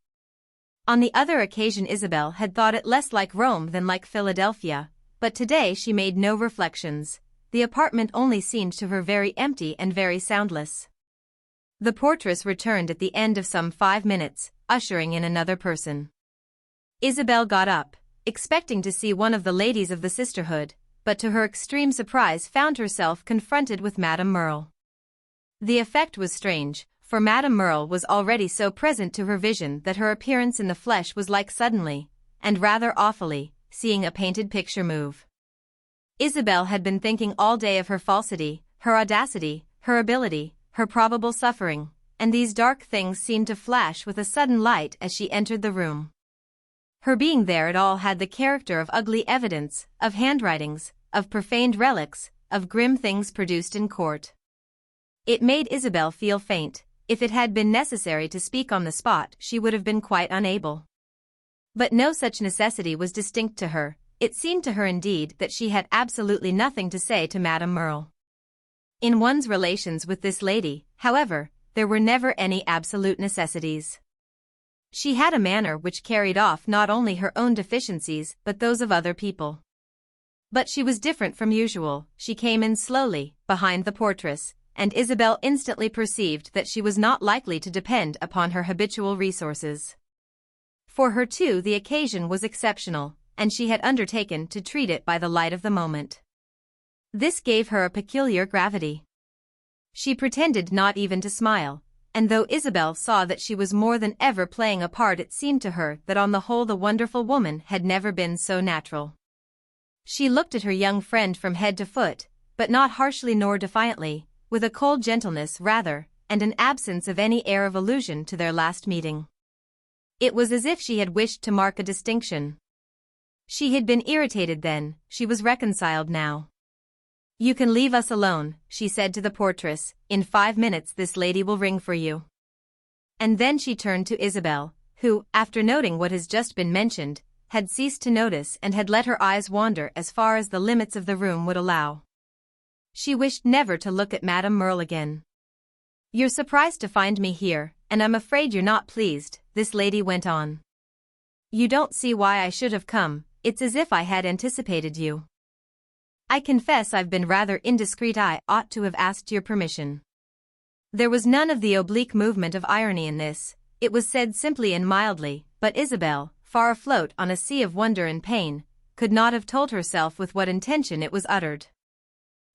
On the other occasion Isabel had thought it less like Rome than like Philadelphia, but today she made no reflections. The apartment only seemed to her very empty and very soundless. The portress returned at the end of some 5 minutes, ushering in another person. Isabel got up, expecting to see one of the ladies of the sisterhood, but to her extreme surprise found herself confronted with Madame Merle. The effect was strange, for Madame Merle was already so present to her vision that her appearance in the flesh was like suddenly, and rather awfully, seeing a painted picture move. Isabel had been thinking all day of her falsity, her audacity, her ability, her probable suffering, and these dark things seemed to flash with a sudden light as she entered the room. Her being there at all had the character of ugly evidence, of handwritings, of profaned relics, of grim things produced in court. It made Isabel feel faint. If it had been necessary to speak on the spot, she would have been quite unable. But no such necessity was distinct to her. It seemed to her indeed that she had absolutely nothing to say to Madame Merle. In one's relations with this lady, however, there were never any absolute necessities. She had a manner which carried off not only her own deficiencies but those of other people. But she was different from usual. She came in slowly, behind the portress, and Isabel instantly perceived that she was not likely to depend upon her habitual resources. For her too the occasion was exceptional, and she had undertaken to treat it by the light of the moment. This gave her a peculiar gravity. She pretended not even to smile, and though Isabel saw that she was more than ever playing a part, it seemed to her that on the whole the wonderful woman had never been so natural. She looked at her young friend from head to foot, but not harshly nor defiantly, with a cold gentleness rather, and an absence of any air of allusion to their last meeting. It was as if she had wished to mark a distinction. She had been irritated then, she was reconciled now. "You can leave us alone," she said to the portress. "In 5 minutes this lady will ring for you." And then she turned to Isabel, who, after noting what has just been mentioned, had ceased to notice and had let her eyes wander as far as the limits of the room would allow. She wished never to look at Madame Merle again. "You're surprised to find me here, and I'm afraid you're not pleased," this lady went on. "You don't see why I should have come. It's as if I had anticipated you. I confess I've been rather indiscreet. I ought to have asked your permission." There was none of the oblique movement of irony in this. It was said simply and mildly, but Isabel, far afloat on a sea of wonder and pain, could not have told herself with what intention it was uttered.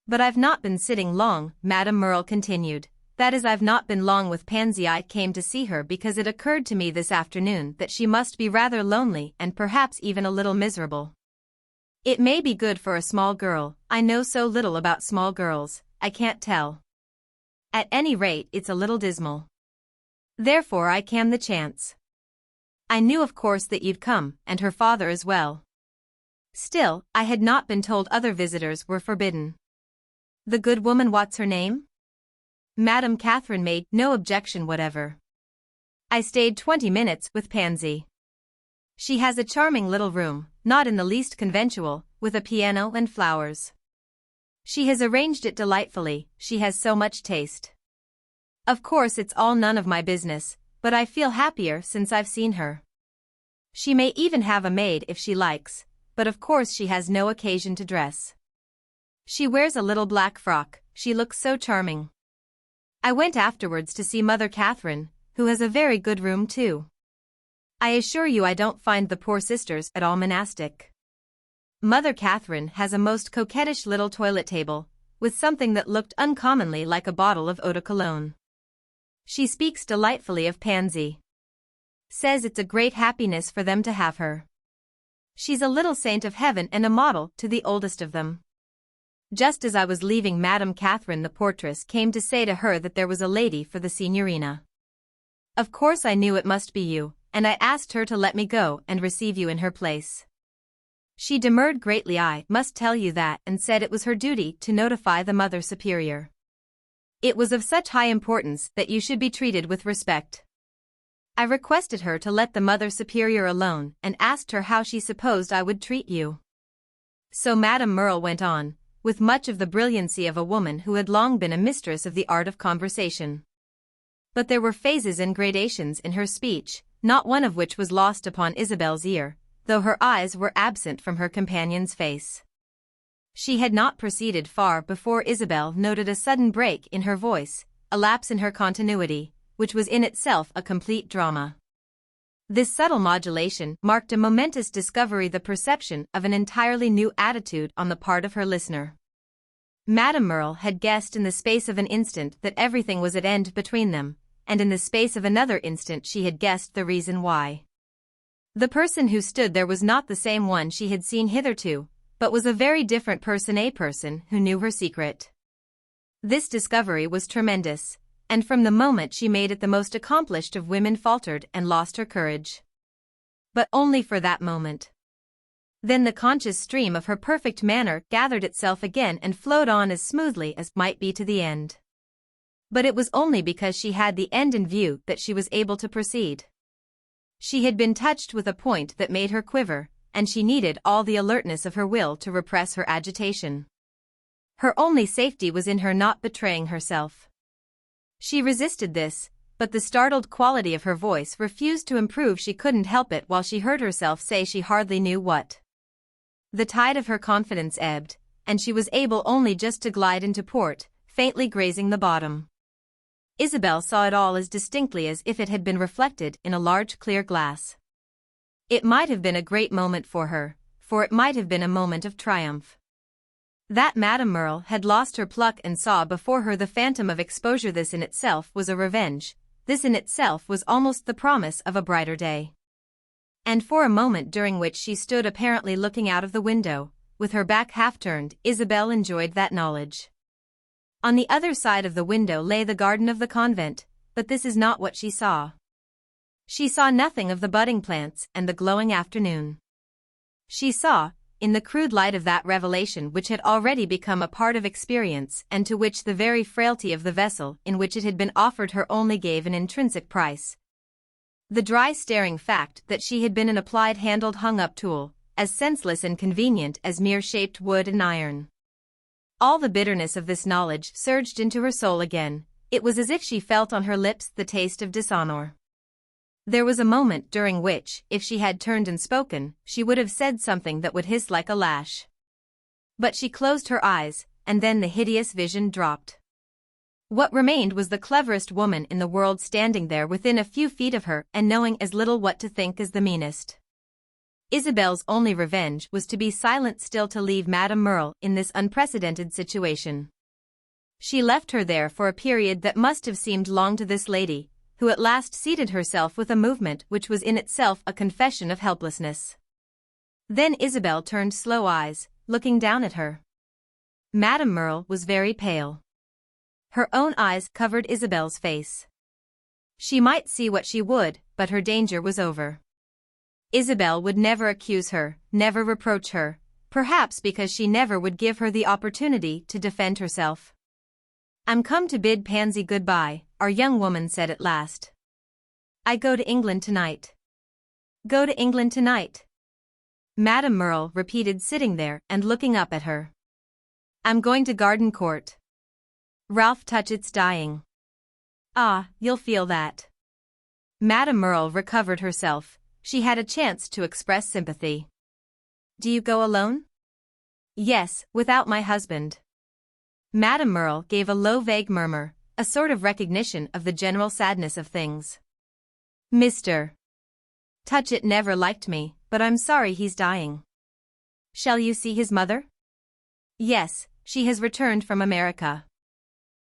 "But I've not been sitting long," Madame Merle continued. "That is, I've not been long with Pansy. I came to see her because it occurred to me this afternoon that she must be rather lonely and perhaps even a little miserable. It may be good for a small girl. I know so little about small girls, I can't tell. At any rate, it's a little dismal. Therefore I came the chance. I knew of course that you'd come, and her father as well. Still, I had not been told other visitors were forbidden." "The good woman, what's her name?" Madame Catherine made no objection whatever. "I stayed 20 minutes with Pansy. She has a charming little room, not in the least conventual, with a piano and flowers. She has arranged it delightfully, she has so much taste. Of course it's all none of my business, but I feel happier since I've seen her. She may even have a maid if she likes, but of course she has no occasion to dress. She wears a little black frock, she looks so charming. I went afterwards to see Mother Catherine, who has a very good room too. I assure you I don't find the poor sisters at all monastic. Mother Catherine has a most coquettish little toilet table, with something that looked uncommonly like a bottle of eau de cologne. She speaks delightfully of Pansy. Says it's a great happiness for them to have her. She's a little saint of heaven and a model to the oldest of them." Just as I was leaving Madame Catherine, the portress came to say to her that there was a lady for the signorina. Of course I knew it must be you, and I asked her to let me go and receive you in her place. She demurred greatly, I must tell you that, and said it was her duty to notify the Mother Superior. It was of such high importance that you should be treated with respect. I requested her to let the Mother Superior alone and asked her how she supposed I would treat you. So Madame Merle went on, with much of the brilliancy of a woman who had long been a mistress of the art of conversation. But there were phases and gradations in her speech, not one of which was lost upon Isabel's ear, though her eyes were absent from her companion's face. She had not proceeded far before Isabel noted a sudden break in her voice, a lapse in her continuity, which was in itself a complete drama. This subtle modulation marked a momentous discovery, the perception of an entirely new attitude on the part of her listener. Madame Merle had guessed in the space of an instant that everything was at end between them, and in the space of another instant she had guessed the reason why. The person who stood there was not the same one she had seen hitherto, but was a very different person, a person who knew her secret. This discovery was tremendous, and from the moment she made it the most accomplished of women faltered and lost her courage. But only for that moment. Then the conscious stream of her perfect manner gathered itself again and flowed on as smoothly as might be to the end. But it was only because she had the end in view that she was able to proceed. She had been touched with a point that made her quiver, and she needed all the alertness of her will to repress her agitation. Her only safety was in her not betraying herself. She resisted this, but the startled quality of her voice refused to improve. She couldn't help it while she heard herself say she hardly knew what. The tide of her confidence ebbed, and she was able only just to glide into port, faintly grazing the bottom. Isabel saw it all as distinctly as if it had been reflected in a large clear glass. It might have been a great moment for her, for it might have been a moment of triumph. That Madame Merle had lost her pluck and saw before her the phantom of exposure. This in itself was a revenge, this in itself was almost the promise of a brighter day. And for a moment during which she stood apparently looking out of the window, with her back half turned, Isabel enjoyed that knowledge. On the other side of the window lay the garden of the convent, but this is not what she saw. She saw nothing of the budding plants and the glowing afternoon. She saw, in the crude light of that revelation which had already become a part of experience and to which the very frailty of the vessel in which it had been offered her only gave an intrinsic price, the dry staring fact that she had been an applied-handled hung-up tool, as senseless and convenient as mere-shaped wood and iron. All the bitterness of this knowledge surged into her soul again. It was as if she felt on her lips the taste of dishonor. There was a moment during which, if she had turned and spoken, she would have said something that would hiss like a lash. But she closed her eyes, and then the hideous vision dropped. What remained was the cleverest woman in the world standing there within a few feet of her and knowing as little what to think as the meanest. Isabel's only revenge was to be silent still, to leave Madame Merle in this unprecedented situation. She left her there for a period that must have seemed long to this lady, who at last seated herself with a movement which was in itself a confession of helplessness. Then Isabel turned slow eyes, looking down at her. Madame Merle was very pale. Her own eyes covered Isabel's face. She might see what she would, but her danger was over. Isabel would never accuse her, never reproach her, perhaps because she never would give her the opportunity to defend herself. "I'm come to bid Pansy goodbye," our young woman said at last. "I go to England tonight." "Go to England tonight?" Madame Merle repeated, sitting there and looking up at her. "I'm going to Garden Court. Ralph Touchett's dying." "Ah, you'll feel that." Madame Merle recovered herself. She had a chance to express sympathy. "Do you go alone?" "Yes, without my husband." Madame Merle gave a low vague murmur, a sort of recognition of the general sadness of things. "Mr. Touchett never liked me, but I'm sorry he's dying." "Shall you see his mother?" "Yes, she has returned from America.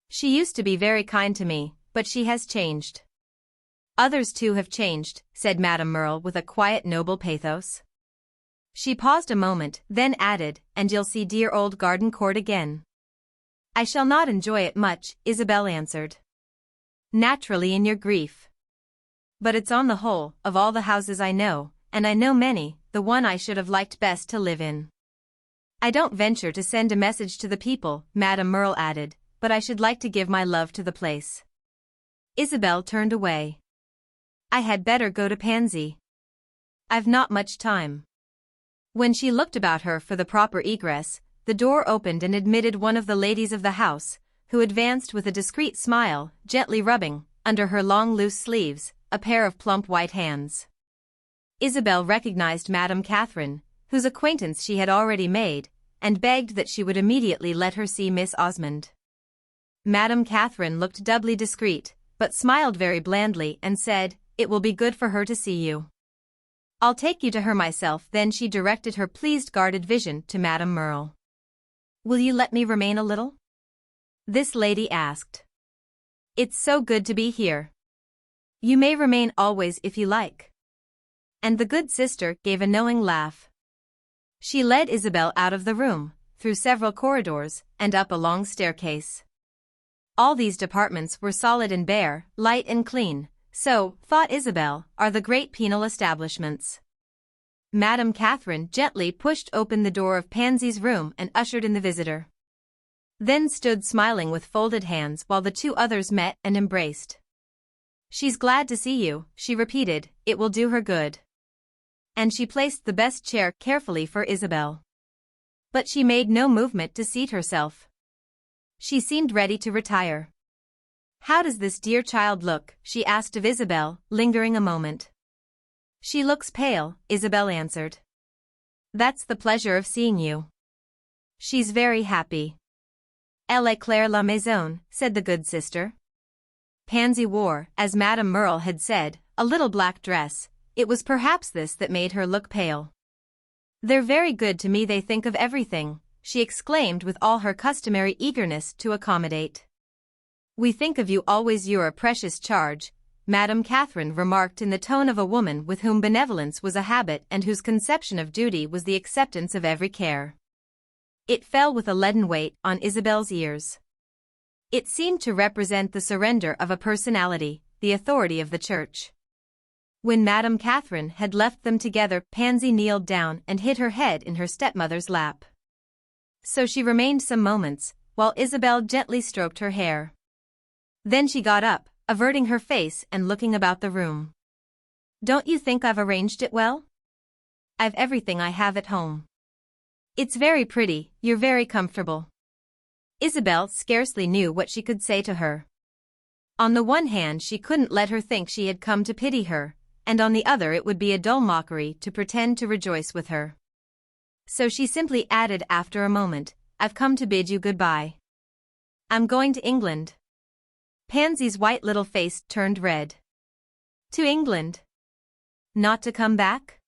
She used to be very kind to me, but she has changed." "Others too have changed," said Madame Merle with a quiet noble pathos. She paused a moment, then added, "And you'll see dear old Garden Court again." "I shall not enjoy it much," Isabel answered. "Naturally, in your grief. But it's on the whole, of all the houses I know, and I know many, the one I should have liked best to live in. I don't venture to send a message to the people," Madame Merle added, "but I should like to give my love to the place." Isabel turned away. "I had better go to Pansy. I've not much time." When she looked about her for the proper egress, the door opened and admitted one of the ladies of the house, who advanced with a discreet smile, gently rubbing, under her long loose sleeves, a pair of plump white hands. Isabel recognized Madame Catherine, whose acquaintance she had already made, and begged that she would immediately let her see Miss Osmond. Madame Catherine looked doubly discreet, but smiled very blandly and said, "It will be good for her to see you. I'll take you to her myself." Then she directed her pleased guarded vision to Madame Merle. "Will you let me remain a little?" this lady asked. "It's so good to be here." "You may remain always if you like." And the good sister gave a knowing laugh. She led Isabel out of the room, through several corridors, and up a long staircase. All these departments were solid and bare, light and clean. So, thought Isabel, are the great penal establishments. Madame Catherine gently pushed open the door of Pansy's room and ushered in the visitor. Then stood smiling with folded hands while the two others met and embraced. "She's glad to see you," she repeated, "it will do her good." And she placed the best chair carefully for Isabel. But she made no movement to seat herself. She seemed ready to retire. How does this dear child look? She asked of Isabel, lingering a moment. She looks pale, Isabel answered. That's the pleasure of seeing you. She's very happy. Elle éclaire la maison, said the good sister. Pansy wore, as Madame Merle had said, a little black dress. It was perhaps this that made her look pale. They're very good to me, they think of everything, she exclaimed with all her customary eagerness to accommodate. We think of you always, you're a precious charge, Madame Catherine remarked in the tone of a woman with whom benevolence was a habit and whose conception of duty was the acceptance of every care. It fell with a leaden weight on Isabel's ears. It seemed to represent the surrender of a personality, the authority of the church. When Madame Catherine had left them together, Pansy kneeled down and hid her head in her stepmother's lap. So she remained some moments, while Isabel gently stroked her hair. Then she got up, averting her face and looking about the room. Don't you think I've arranged it well? I've everything I have at home. It's very pretty, you're very comfortable. Isabel scarcely knew what she could say to her. On the one hand, she couldn't let her think she had come to pity her, and on the other it would be a dull mockery to pretend to rejoice with her. So she simply added after a moment, I've come to bid you goodbye. I'm going to England. Pansy's white little face turned red. To England? Not to come back?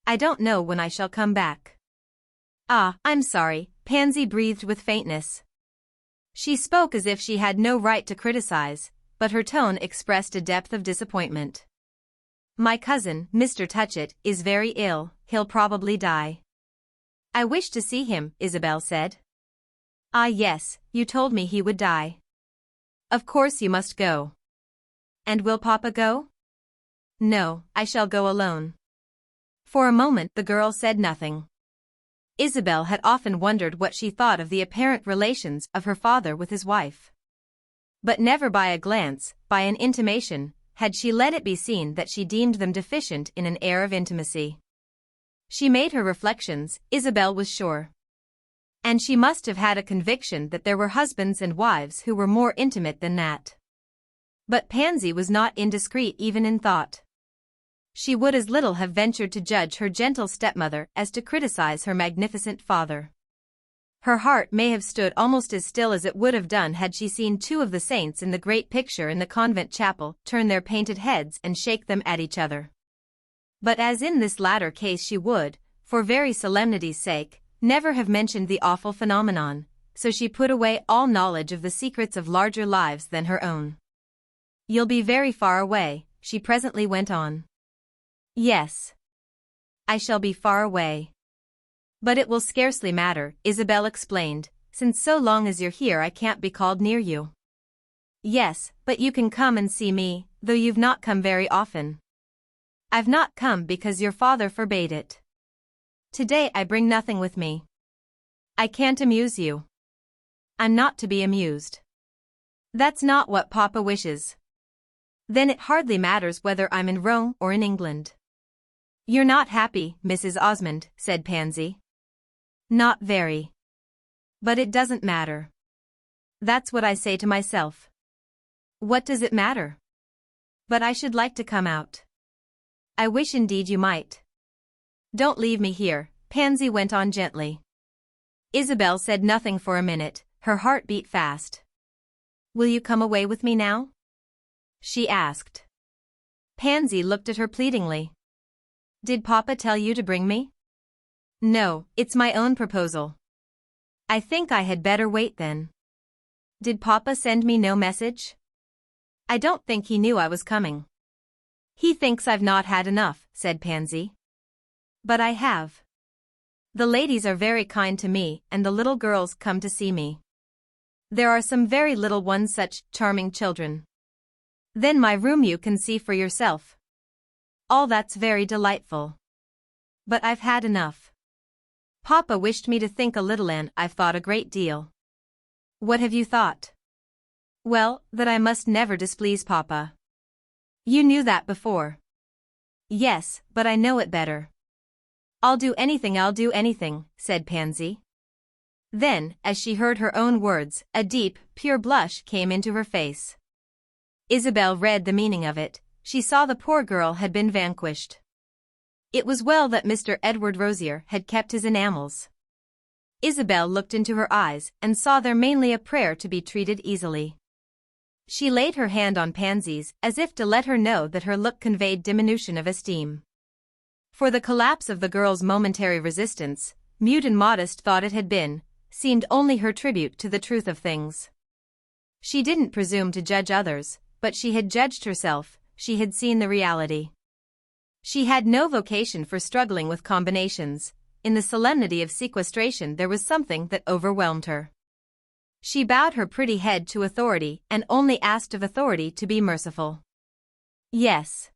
I don't know when I shall come back. Ah, I'm sorry, Pansy breathed with faintness. She spoke as if she had no right to criticize, but her tone expressed a depth of disappointment. My cousin, Mr. Touchett, is very ill, he'll probably die. I wish to see him, Isabel said. Ah yes, you told me he would die. Of course you must go. And will Papa go? No, I shall go alone. For a moment the girl said nothing. Isabel had often wondered what she thought of the apparent relations of her father with his wife. But never by a glance, by an intimation, had she let it be seen that she deemed them deficient in an air of intimacy. She made her reflections, Isabel was sure. And she must have had a conviction that there were husbands and wives who were more intimate than that. But Pansy was not indiscreet even in thought. She would as little have ventured to judge her gentle stepmother as to criticize her magnificent father. Her heart may have stood almost as still as it would have done had she seen two of the saints in the great picture in the convent chapel turn their painted heads and shake them at each other. But as in this latter case she would, for very solemnity's sake, never have mentioned the awful phenomenon, so she put away all knowledge of the secrets of larger lives than her own. You'll be very far away, she presently went on. Yes. I shall be far away. But it will scarcely matter, Isabel explained, since so long as you're here I can't be called near you. Yes, but you can come and see me, though you've not come very often. I've not come because your father forbade it. Today I bring nothing with me. I can't amuse you. I'm not to be amused. That's not what Papa wishes. Then it hardly matters whether I'm in Rome or in England. You're not happy, Mrs. Osmond, said Pansy. Not very. But it doesn't matter. That's what I say to myself. What does it matter? But I should like to come out. I wish indeed you might. Don't leave me here, Pansy went on gently. Isabel said nothing for a minute, her heart beat fast. Will you come away with me now? She asked. Pansy looked at her pleadingly. Did Papa tell you to bring me? No, it's my own proposal. I think I had better wait then. Did Papa send me no message? I don't think he knew I was coming. He thinks I've not had enough, said Pansy. But I have. The ladies are very kind to me and the little girls come to see me. There are some very little ones, such charming children. Then my room you can see for yourself. All that's very delightful. But I've had enough. Papa wished me to think a little and I've thought a great deal. What have you thought? Well, that I must never displease Papa. You knew that before. Yes, but I know it better. I'll do anything, said Pansy. Then, as she heard her own words, a deep, pure blush came into her face. Isabel read the meaning of it. She saw the poor girl had been vanquished. It was well that Mr. Edward Rosier had kept his enamels. Isabel looked into her eyes and saw there mainly a prayer to be treated easily. She laid her hand on Pansy's as if to let her know that her look conveyed diminution of esteem. For the collapse of the girl's momentary resistance, mute and modest thought it had been, seemed only her tribute to the truth of things. She didn't presume to judge others, but she had judged herself. She had seen the reality. She had no vocation for struggling with combinations. In the solemnity of sequestration there was something that overwhelmed her. She bowed her pretty head to authority and only asked of authority to be merciful. Yes.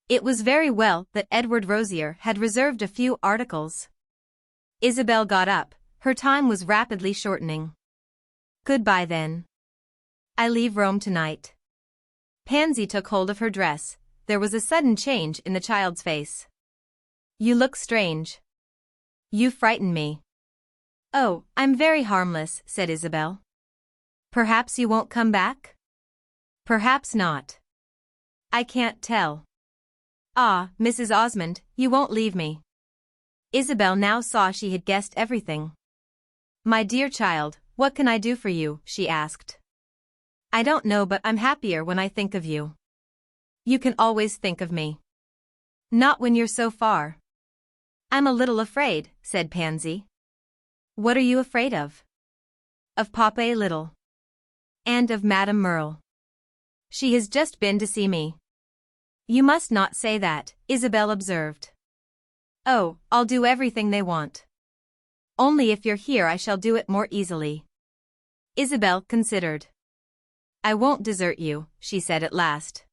It was very well that Edward Rosier had reserved a few articles. Isabel got up. Her time was rapidly shortening. Goodbye then. I leave Rome tonight. Pansy took hold of her dress. There was a sudden change in the child's face. You look strange. You frighten me. Oh, I'm very harmless, said Isabel. Perhaps you won't come back? Perhaps not. I can't tell. Ah, Mrs. Osmond, you won't leave me. Isabel now saw she had guessed everything. My dear child, what can I do for you? She asked. I don't know, but I'm happier when I think of you. You can always think of me. Not when you're so far. I'm a little afraid, said Pansy. What are you afraid of? Of Papa Little. And of Madame Merle. She has just been to see me. You must not say that, Isabel observed. Oh, I'll do everything they want. Only if you're here I shall do it more easily. Isabel considered. I won't desert you, she said at last.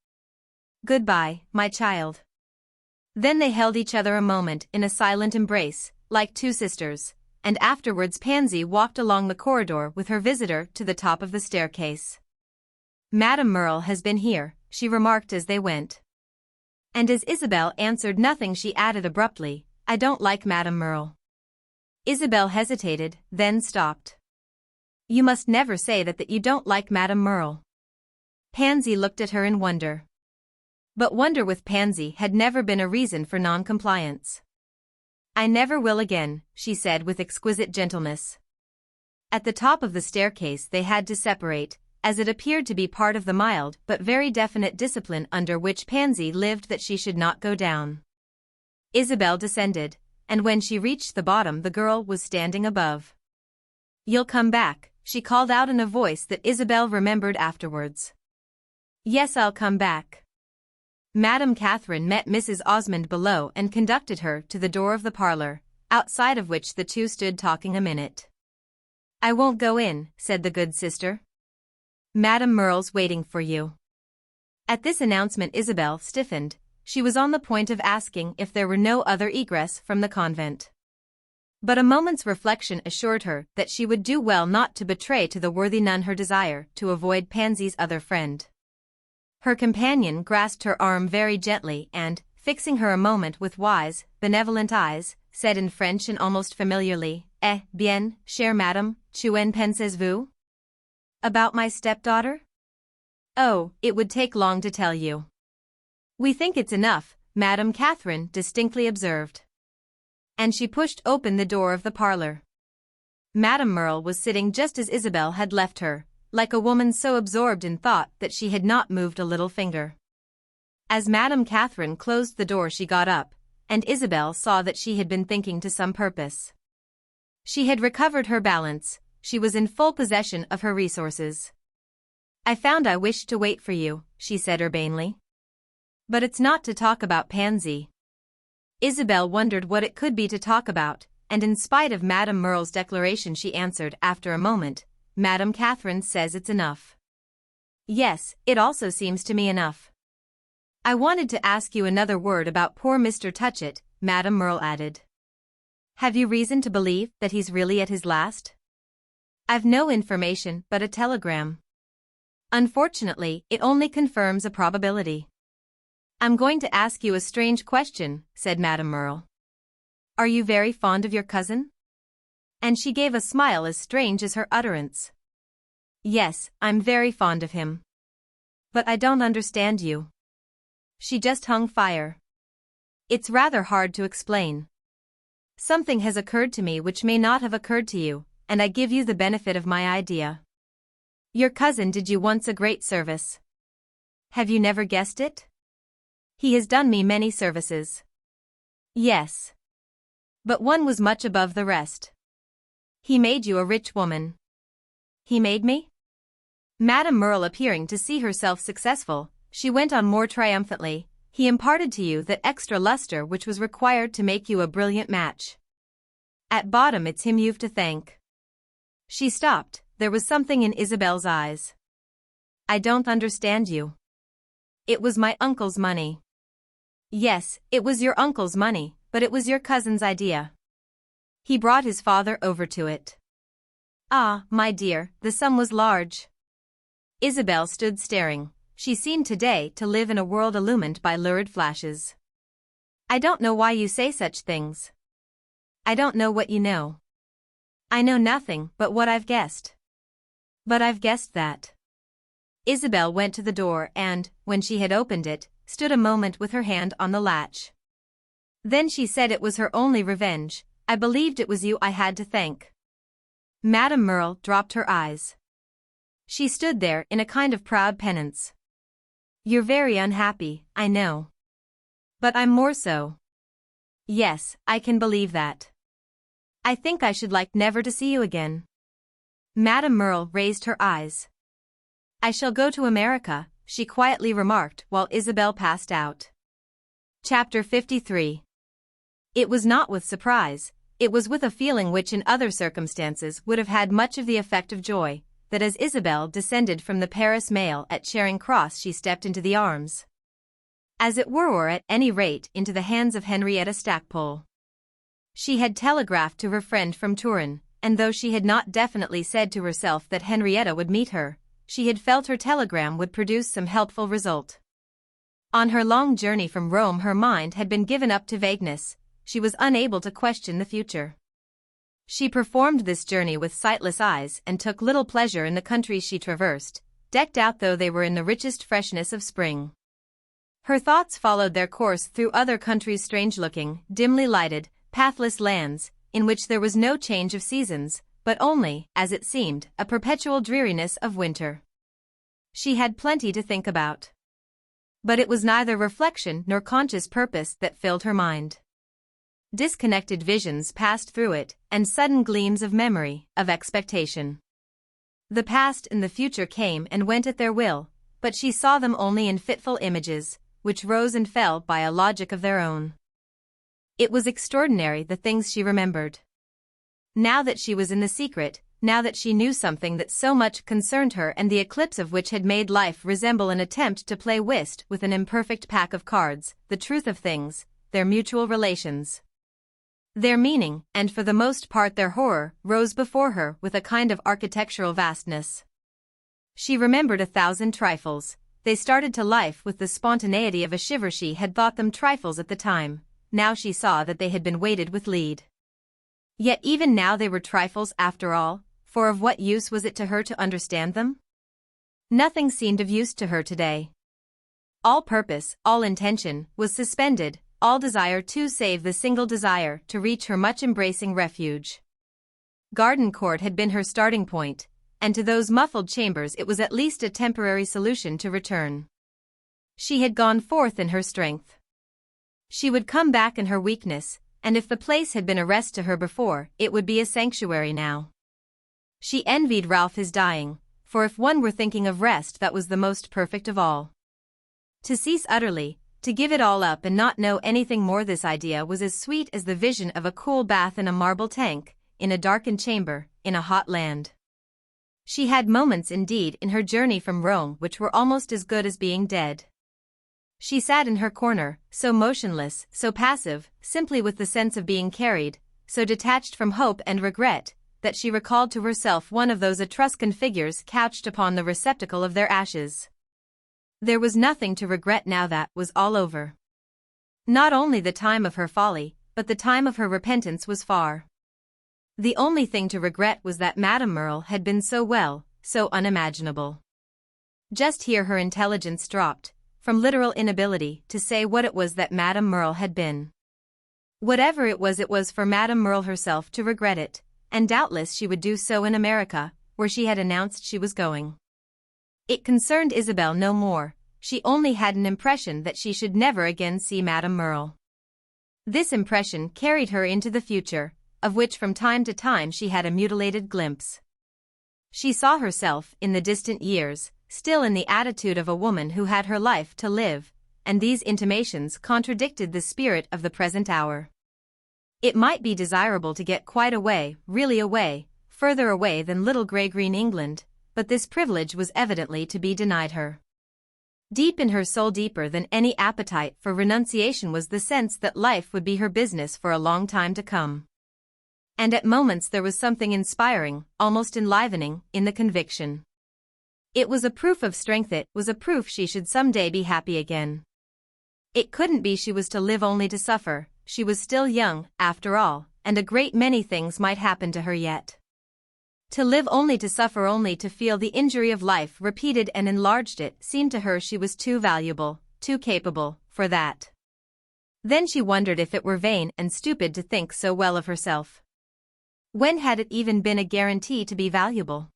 Goodbye, my child. Then they held each other a moment in a silent embrace, like two sisters, and afterwards Pansy walked along the corridor with her visitor to the top of the staircase. Madame Merle has been here, she remarked as they went. And as Isabel answered nothing she added abruptly, I don't like Madame Merle. Isabel hesitated, then stopped. You must never say that you don't like Madame Merle. Pansy looked at her in wonder. But wonder with Pansy had never been a reason for non-compliance. I never will again, she said with exquisite gentleness. At the top of the staircase they had to separate, as it appeared to be part of the mild but very definite discipline under which Pansy lived that she should not go down. Isabel descended, and when she reached the bottom the girl was standing above. You'll come back, she called out in a voice that Isabel remembered afterwards. Yes, I'll come back. Madame Catherine met Mrs. Osmond below and conducted her to the door of the parlor, outside of which the two stood talking a minute. I won't go in, said the good sister. Madame Merle's waiting for you. At this announcement Isabel stiffened. She was on the point of asking if there were no other egress from the convent. But a moment's reflection assured her that she would do well not to betray to the worthy nun her desire to avoid Pansy's other friend. Her companion grasped her arm very gently and, fixing her a moment with wise, benevolent eyes, said in French and almost familiarly, Eh bien, chère madame, qu'en pensez-vous? About my stepdaughter? Oh, it would take long to tell you. We think it's enough, Madame Catherine distinctly observed. And she pushed open the door of the parlor. Madame Merle was sitting just as Isabel had left her, like a woman so absorbed in thought that she had not moved a little finger. As Madame Catherine closed the door she got up, and Isabel saw that she had been thinking to some purpose. She had recovered her balance, she was in full possession of her resources. I found I wished to wait for you, she said urbanely. But it's not to talk about Pansy. Isabel wondered what it could be to talk about, and in spite of Madame Merle's declaration she answered after a moment, Madame Catherine says it's enough. Yes, it also seems to me enough. I wanted to ask you another word about poor Mr. Touchett, Madame Merle added. Have you reason to believe that he's really at his last? I've no information but a telegram. Unfortunately, it only confirms a probability. I'm going to ask you a strange question, said Madame Merle. Are you very fond of your cousin? And she gave a smile as strange as her utterance. Yes, I'm very fond of him. But I don't understand you. She just hung fire. It's rather hard to explain. Something has occurred to me which may not have occurred to you, and I give you the benefit of my idea. Your cousin did you once a great service. Have you never guessed it? He has done me many services. Yes. But one was much above the rest. He made you a rich woman. He made me? Madame Merle appearing to see herself successful, she went on more triumphantly, he imparted to you that extra luster which was required to make you a brilliant match. At bottom it's him you've to thank. She stopped, there was something in Isabel's eyes. I don't understand you. It was my uncle's money. Yes, it was your uncle's money, but it was your cousin's idea. He brought his father over to it. Ah, my dear, the sum was large. Isabel stood staring. She seemed today to live in a world illumined by lurid flashes. I don't know why you say such things. I don't know what you know. I know nothing but what I've guessed. But I've guessed that. Isabel went to the door and, when she had opened it, stood a moment with her hand on the latch. Then she said it was her only revenge. I believed it was you I had to thank. Madame Merle dropped her eyes. She stood there in a kind of proud penance. You're very unhappy, I know. But I'm more so. Yes, I can believe that. I think I should like never to see you again. Madame Merle raised her eyes. I shall go to America, she quietly remarked while Isabel passed out. Chapter 53. It was not with surprise, it was with a feeling which in other circumstances would have had much of the effect of joy, that as Isabel descended from the Paris mail at Charing Cross she stepped into the arms. As it were, or at any rate into the hands of Henrietta Stackpole. She had telegraphed to her friend from Turin, and though she had not definitely said to herself that Henrietta would meet her, she had felt her telegram would produce some helpful result. On her long journey from Rome her mind had been given up to vagueness, she was unable to question the future. She performed this journey with sightless eyes and took little pleasure in the countries she traversed, decked out though they were in the richest freshness of spring. Her thoughts followed their course through other countries, strange-looking, dimly lighted, pathless lands, in which there was no change of seasons, but only, as it seemed, a perpetual dreariness of winter. She had plenty to think about. But it was neither reflection nor conscious purpose that filled her mind. Disconnected visions passed through it, and sudden gleams of memory, of expectation. The past and the future came and went at their will, but she saw them only in fitful images, which rose and fell by a logic of their own. It was extraordinary the things she remembered. Now that she was in the secret, now that she knew something that so much concerned her and the eclipse of which had made life resemble an attempt to play whist with an imperfect pack of cards, the truth of things, their mutual relations. Their meaning, and for the most part their horror, rose before her with a kind of architectural vastness. She remembered 1,000 trifles. They started to life with the spontaneity of a shiver. She had thought them trifles at the time, now she saw that they had been weighted with lead. Yet even now they were trifles after all, for of what use was it to her to understand them? Nothing seemed of use to her today. All purpose, all intention, was suspended, all desire too save the single desire to reach her much-embracing refuge. Garden Court had been her starting point, and to those muffled chambers it was at least a temporary solution to return. She had gone forth in her strength. She would come back in her weakness, and if the place had been a rest to her before, it would be a sanctuary now. She envied Ralph his dying, for if one were thinking of rest that was the most perfect of all. To cease utterly, to give it all up and not know anything more, this idea was as sweet as the vision of a cool bath in a marble tank, in a darkened chamber, in a hot land. She had moments indeed in her journey from Rome which were almost as good as being dead. She sat in her corner, so motionless, so passive, simply with the sense of being carried, so detached from hope and regret, that she recalled to herself one of those Etruscan figures couched upon the receptacle of their ashes. There was nothing to regret now that was all over. Not only the time of her folly, but the time of her repentance was far. The only thing to regret was that Madame Merle had been so well, so unimaginable. Just here her intelligence dropped, from literal inability to say what it was that Madame Merle had been. Whatever it was for Madame Merle herself to regret it, and doubtless she would do so in America, where she had announced she was going. It concerned Isabel no more, she only had an impression that she should never again see Madame Merle. This impression carried her into the future, of which from time to time she had a mutilated glimpse. She saw herself, in the distant years, still in the attitude of a woman who had her life to live, and these intimations contradicted the spirit of the present hour. It might be desirable to get quite away, really away, further away than little grey-green England, but this privilege was evidently to be denied her. Deep in her soul, deeper than any appetite for renunciation, was the sense that life would be her business for a long time to come. And at moments there was something inspiring, almost enlivening, in the conviction. It was a proof of strength, it was a proof she should someday be happy again. It couldn't be she was to live only to suffer, she was still young, after all, and a great many things might happen to her yet. To live only to suffer, only to feel the injury of life repeated and enlarged, it seemed to her she was too valuable, too capable, for that. Then she wondered if it were vain and stupid to think so well of herself. When had it even been a guarantee to be valuable?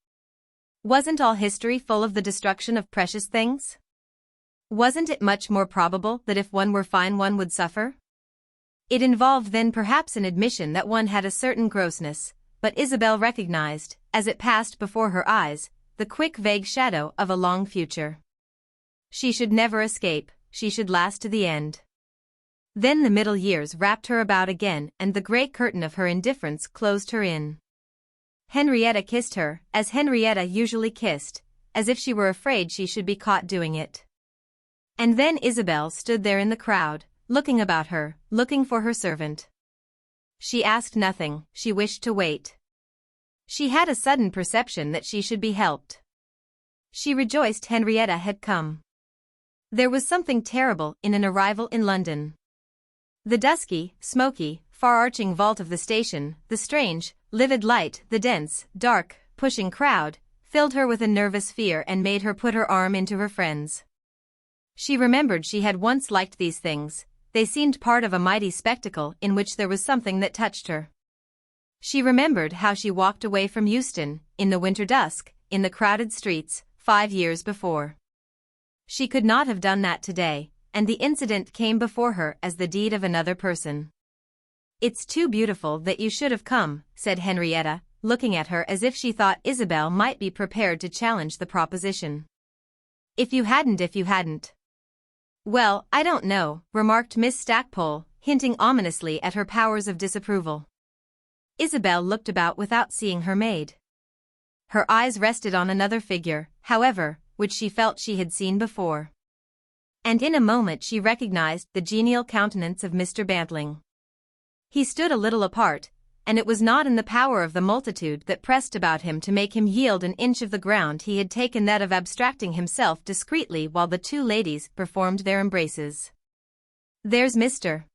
Wasn't all history full of the destruction of precious things? Wasn't it much more probable that if one were fine one would suffer? It involved then perhaps an admission that one had a certain grossness, but Isabel recognized, as it passed before her eyes, the quick vague shadow of a long future. She should never escape, she should last to the end. Then the middle years wrapped her about again, and the grey curtain of her indifference closed her in. Henrietta kissed her, as Henrietta usually kissed, as if she were afraid she should be caught doing it. And then Isabel stood there in the crowd, looking about her, looking for her servant. She asked nothing, she wished to wait. She had a sudden perception that she should be helped. She rejoiced Henrietta had come. There was something terrible in an arrival in London. The dusky, smoky, far-arching vault of the station, the strange, livid light, the dense, dark, pushing crowd, filled her with a nervous fear and made her put her arm into her friend's. She remembered she had once liked these things, they seemed part of a mighty spectacle in which there was something that touched her. She remembered how she walked away from Euston, in the winter dusk, in the crowded streets, 5 years before. She could not have done that today, and the incident came before her as the deed of another person. "It's too beautiful that you should have come," said Henrietta, looking at her as if she thought Isabel might be prepared to challenge the proposition. If you hadn't. "Well, I don't know," remarked Miss Stackpole, hinting ominously at her powers of disapproval. Isabel looked about without seeing her maid. Her eyes rested on another figure, however, which she felt she had seen before. And in a moment she recognized the genial countenance of Mr. Bantling. He stood a little apart, and it was not in the power of the multitude that pressed about him to make him yield an inch of the ground he had taken, that of abstracting himself discreetly while the two ladies performed their embraces. "There's Mr.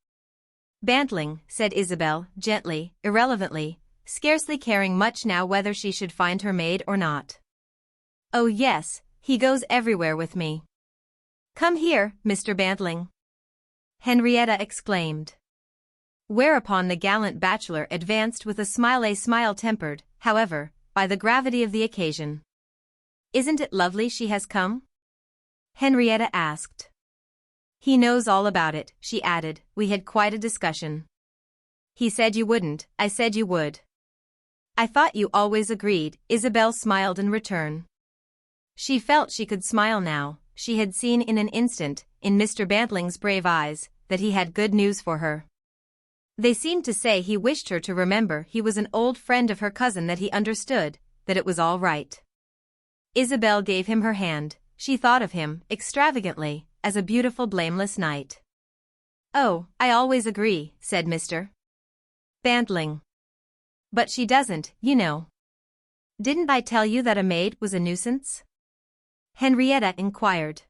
Bantling," said Isabel, gently, irrelevantly, scarcely caring much now whether she should find her maid or not. "Oh yes, he goes everywhere with me." "Come here, Mr. Bantling," Henrietta exclaimed. Whereupon the gallant bachelor advanced with a smile tempered, however, by the gravity of the occasion. "Isn't it lovely she has come?" Henrietta asked. "He knows all about it," she added, "we had quite a discussion. He said you wouldn't, I said you would." "I thought you always agreed," Isabel smiled in return. She felt she could smile now, she had seen in an instant, in Mr. Bantling's brave eyes, that he had good news for her. They seemed to say he wished her to remember he was an old friend of her cousin, that he understood, that it was all right. Isabel gave him her hand, she thought of him, extravagantly, as a beautiful blameless knight. "Oh, I always agree," said Mr. Bantling. "But she doesn't, you know." "Didn't I tell you that a maid was a nuisance?" Henrietta inquired.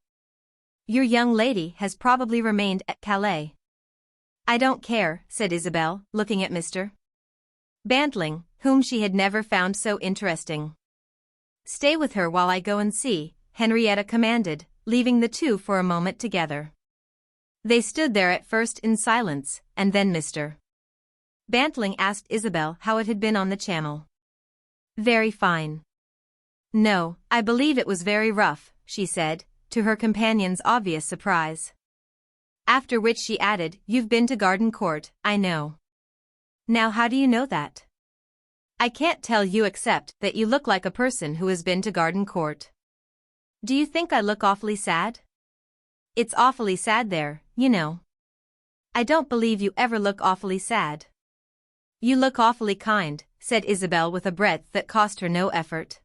"Your young lady has probably remained at Calais." "I don't care," said Isabel, looking at Mr. Bantling, whom she had never found so interesting. "Stay with her while I go and see," Henrietta commanded, leaving the two for a moment together. They stood there at first in silence, and then Mr. Bantling asked Isabel how it had been on the Channel. Very fine. No, I believe it was very rough, she said, to her companion's obvious surprise. After which she added, You've been to Garden Court, I know. Now how do you know that? I can't tell you except that you look like a person who has been to Garden Court. Do you think I look awfully sad? It's awfully sad there, you know. I don't believe you ever look awfully sad. You look awfully kind, said Isabel with a breadth that cost her no effort.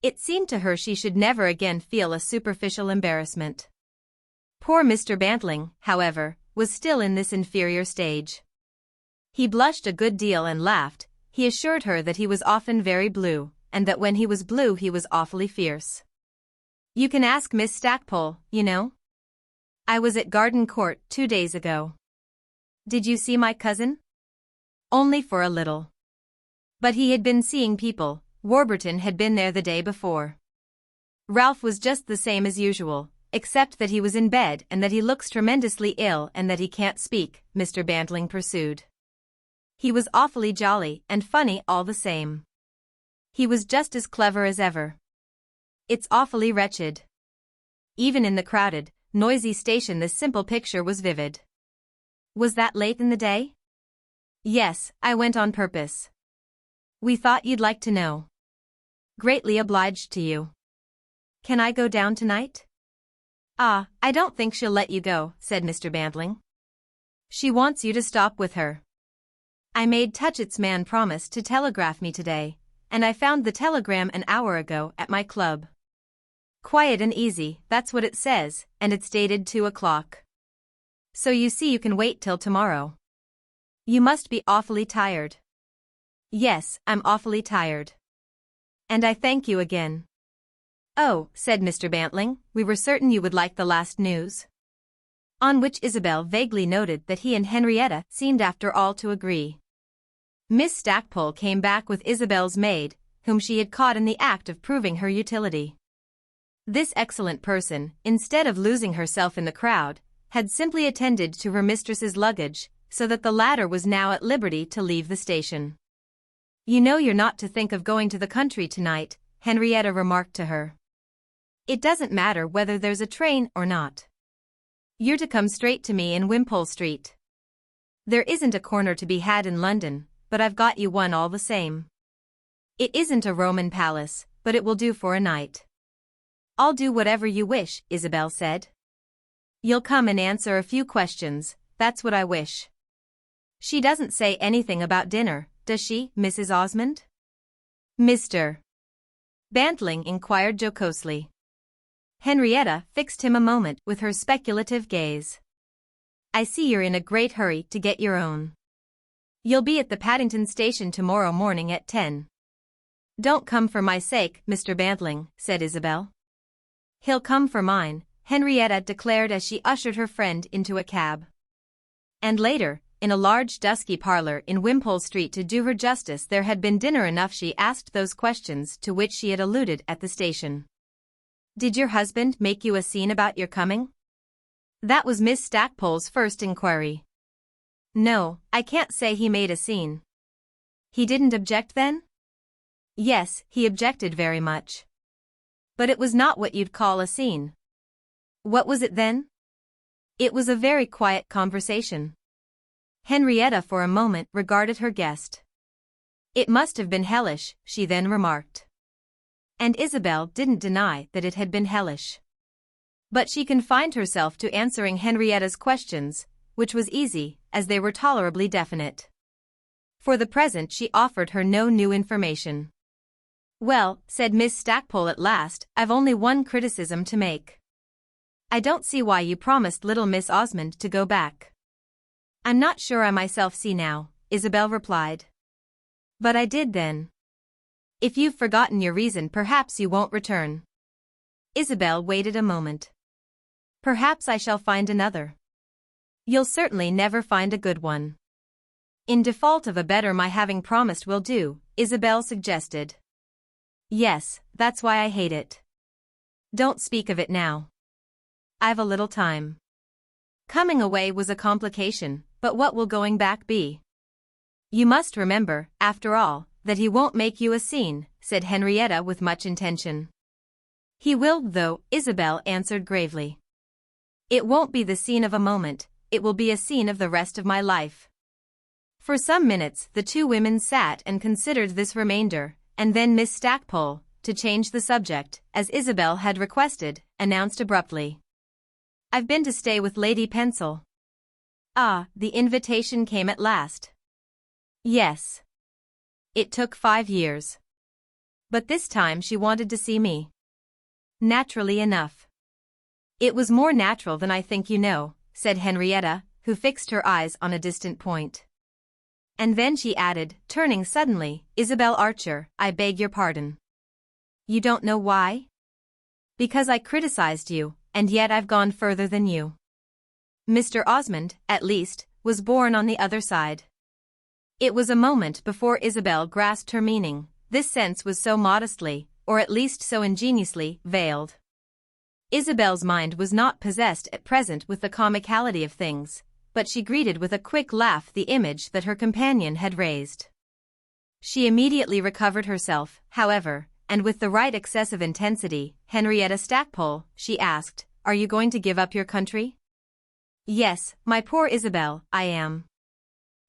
It seemed to her she should never again feel a superficial embarrassment. Poor Mr. Bantling, however, was still in this inferior stage. He blushed a good deal and laughed. He assured her that he was often very blue, and that when he was blue he was awfully fierce. You can ask Miss Stackpole, you know. I was at Garden Court 2 days ago. Did you see my cousin? Only for a little. But he had been seeing people. Warburton had been there the day before. Ralph was just the same as usual, except that he was in bed and that he looks tremendously ill and that he can't speak, Mr. Bantling pursued. He was awfully jolly and funny all the same. He was just as clever as ever. It's awfully wretched. Even in the crowded, noisy station this simple picture was vivid. Was that late in the day? Yes, I went on purpose. We thought you'd like to know. Greatly obliged to you. Can I go down tonight? Ah, I don't think she'll let you go, said Mr. Bantling. She wants you to stop with her. I made Touchett's man promise to telegraph me today, and I found the telegram an hour ago at my club. Quiet and easy, that's what it says, and it's dated 2 o'clock. So you see you can wait till tomorrow. You must be awfully tired. Yes, I'm awfully tired. And I thank you again. Oh, said Mr. Bantling, we were certain you would like the last news. On which Isabel vaguely noted that he and Henrietta seemed after all to agree. Miss Stackpole came back with Isabel's maid, whom she had caught in the act of proving her utility. This excellent person, instead of losing herself in the crowd, had simply attended to her mistress's luggage, so that the latter was now at liberty to leave the station. You know you're not to think of going to the country tonight, Henrietta remarked to her. It doesn't matter whether there's a train or not. You're to come straight to me in Wimpole Street. There isn't a corner to be had in London, but I've got you one all the same. It isn't a Roman palace, but it will do for a night. I'll do whatever you wish, Isabel said. You'll come and answer a few questions, that's what I wish. She doesn't say anything about dinner, does she, Mrs. Osmond? Mr. Bantling inquired jocosely. Henrietta fixed him a moment with her speculative gaze. I see you're in a great hurry to get your own. You'll be at the Paddington station tomorrow morning at 10. Don't come for my sake, Mr. Bantling, said Isabel. He'll come for mine, Henrietta declared as she ushered her friend into a cab. And later, in a large dusky parlor in Wimpole Street, to do her justice, there had been dinner enough. She asked those questions to which she had alluded at the station. Did your husband make you a scene about your coming? That was Miss Stackpole's first inquiry. No, I can't say he made a scene. He didn't object then? Yes, he objected very much. But it was not what you'd call a scene. What was it then? It was a very quiet conversation. Henrietta for a moment regarded her guest. It must have been hellish, she then remarked. And Isabel didn't deny that it had been hellish. But she confined herself to answering Henrietta's questions, which was easy, as they were tolerably definite. For the present she offered her no new information. Well, said Miss Stackpole at last, I've only one criticism to make. I don't see why you promised little Miss Osmond to go back. I'm not sure I myself see now, Isabel replied. But I did then. If you've forgotten your reason, perhaps you won't return. Isabel waited a moment. Perhaps I shall find another. You'll certainly never find a good one. In default of a better, my having promised will do, Isabel suggested. Yes, that's why I hate it. Don't speak of it now. I've a little time. Coming away was a complication, but what will going back be? You must remember, after all, that he won't make you a scene, said Henrietta with much intention. He will, though, Isabel answered gravely. It won't be the scene of a moment, it will be a scene of the rest of my life. For some minutes the two women sat and considered this remainder, and then Miss Stackpole, to change the subject, as Isabel had requested, announced abruptly. I've been to stay with Lady Pencil. Ah, the invitation came at last. Yes. It took 5 years. But this time she wanted to see me. Naturally enough. It was more natural than I think you know, said Henrietta, who fixed her eyes on a distant point. And then she added, turning suddenly, Isabel Archer, I beg your pardon. You don't know why? Because I criticized you, and yet I've gone further than you. Mr. Osmond, at least, was born on the other side. It was a moment before Isabel grasped her meaning. This sense was so modestly, or at least so ingeniously, veiled. Isabel's mind was not possessed at present with the comicality of things, but she greeted with a quick laugh the image that her companion had raised. She immediately recovered herself, however, and with the right excess of intensity. Henrietta Stackpole, she asked, are you going to give up your country? Yes, my poor Isabel, I am.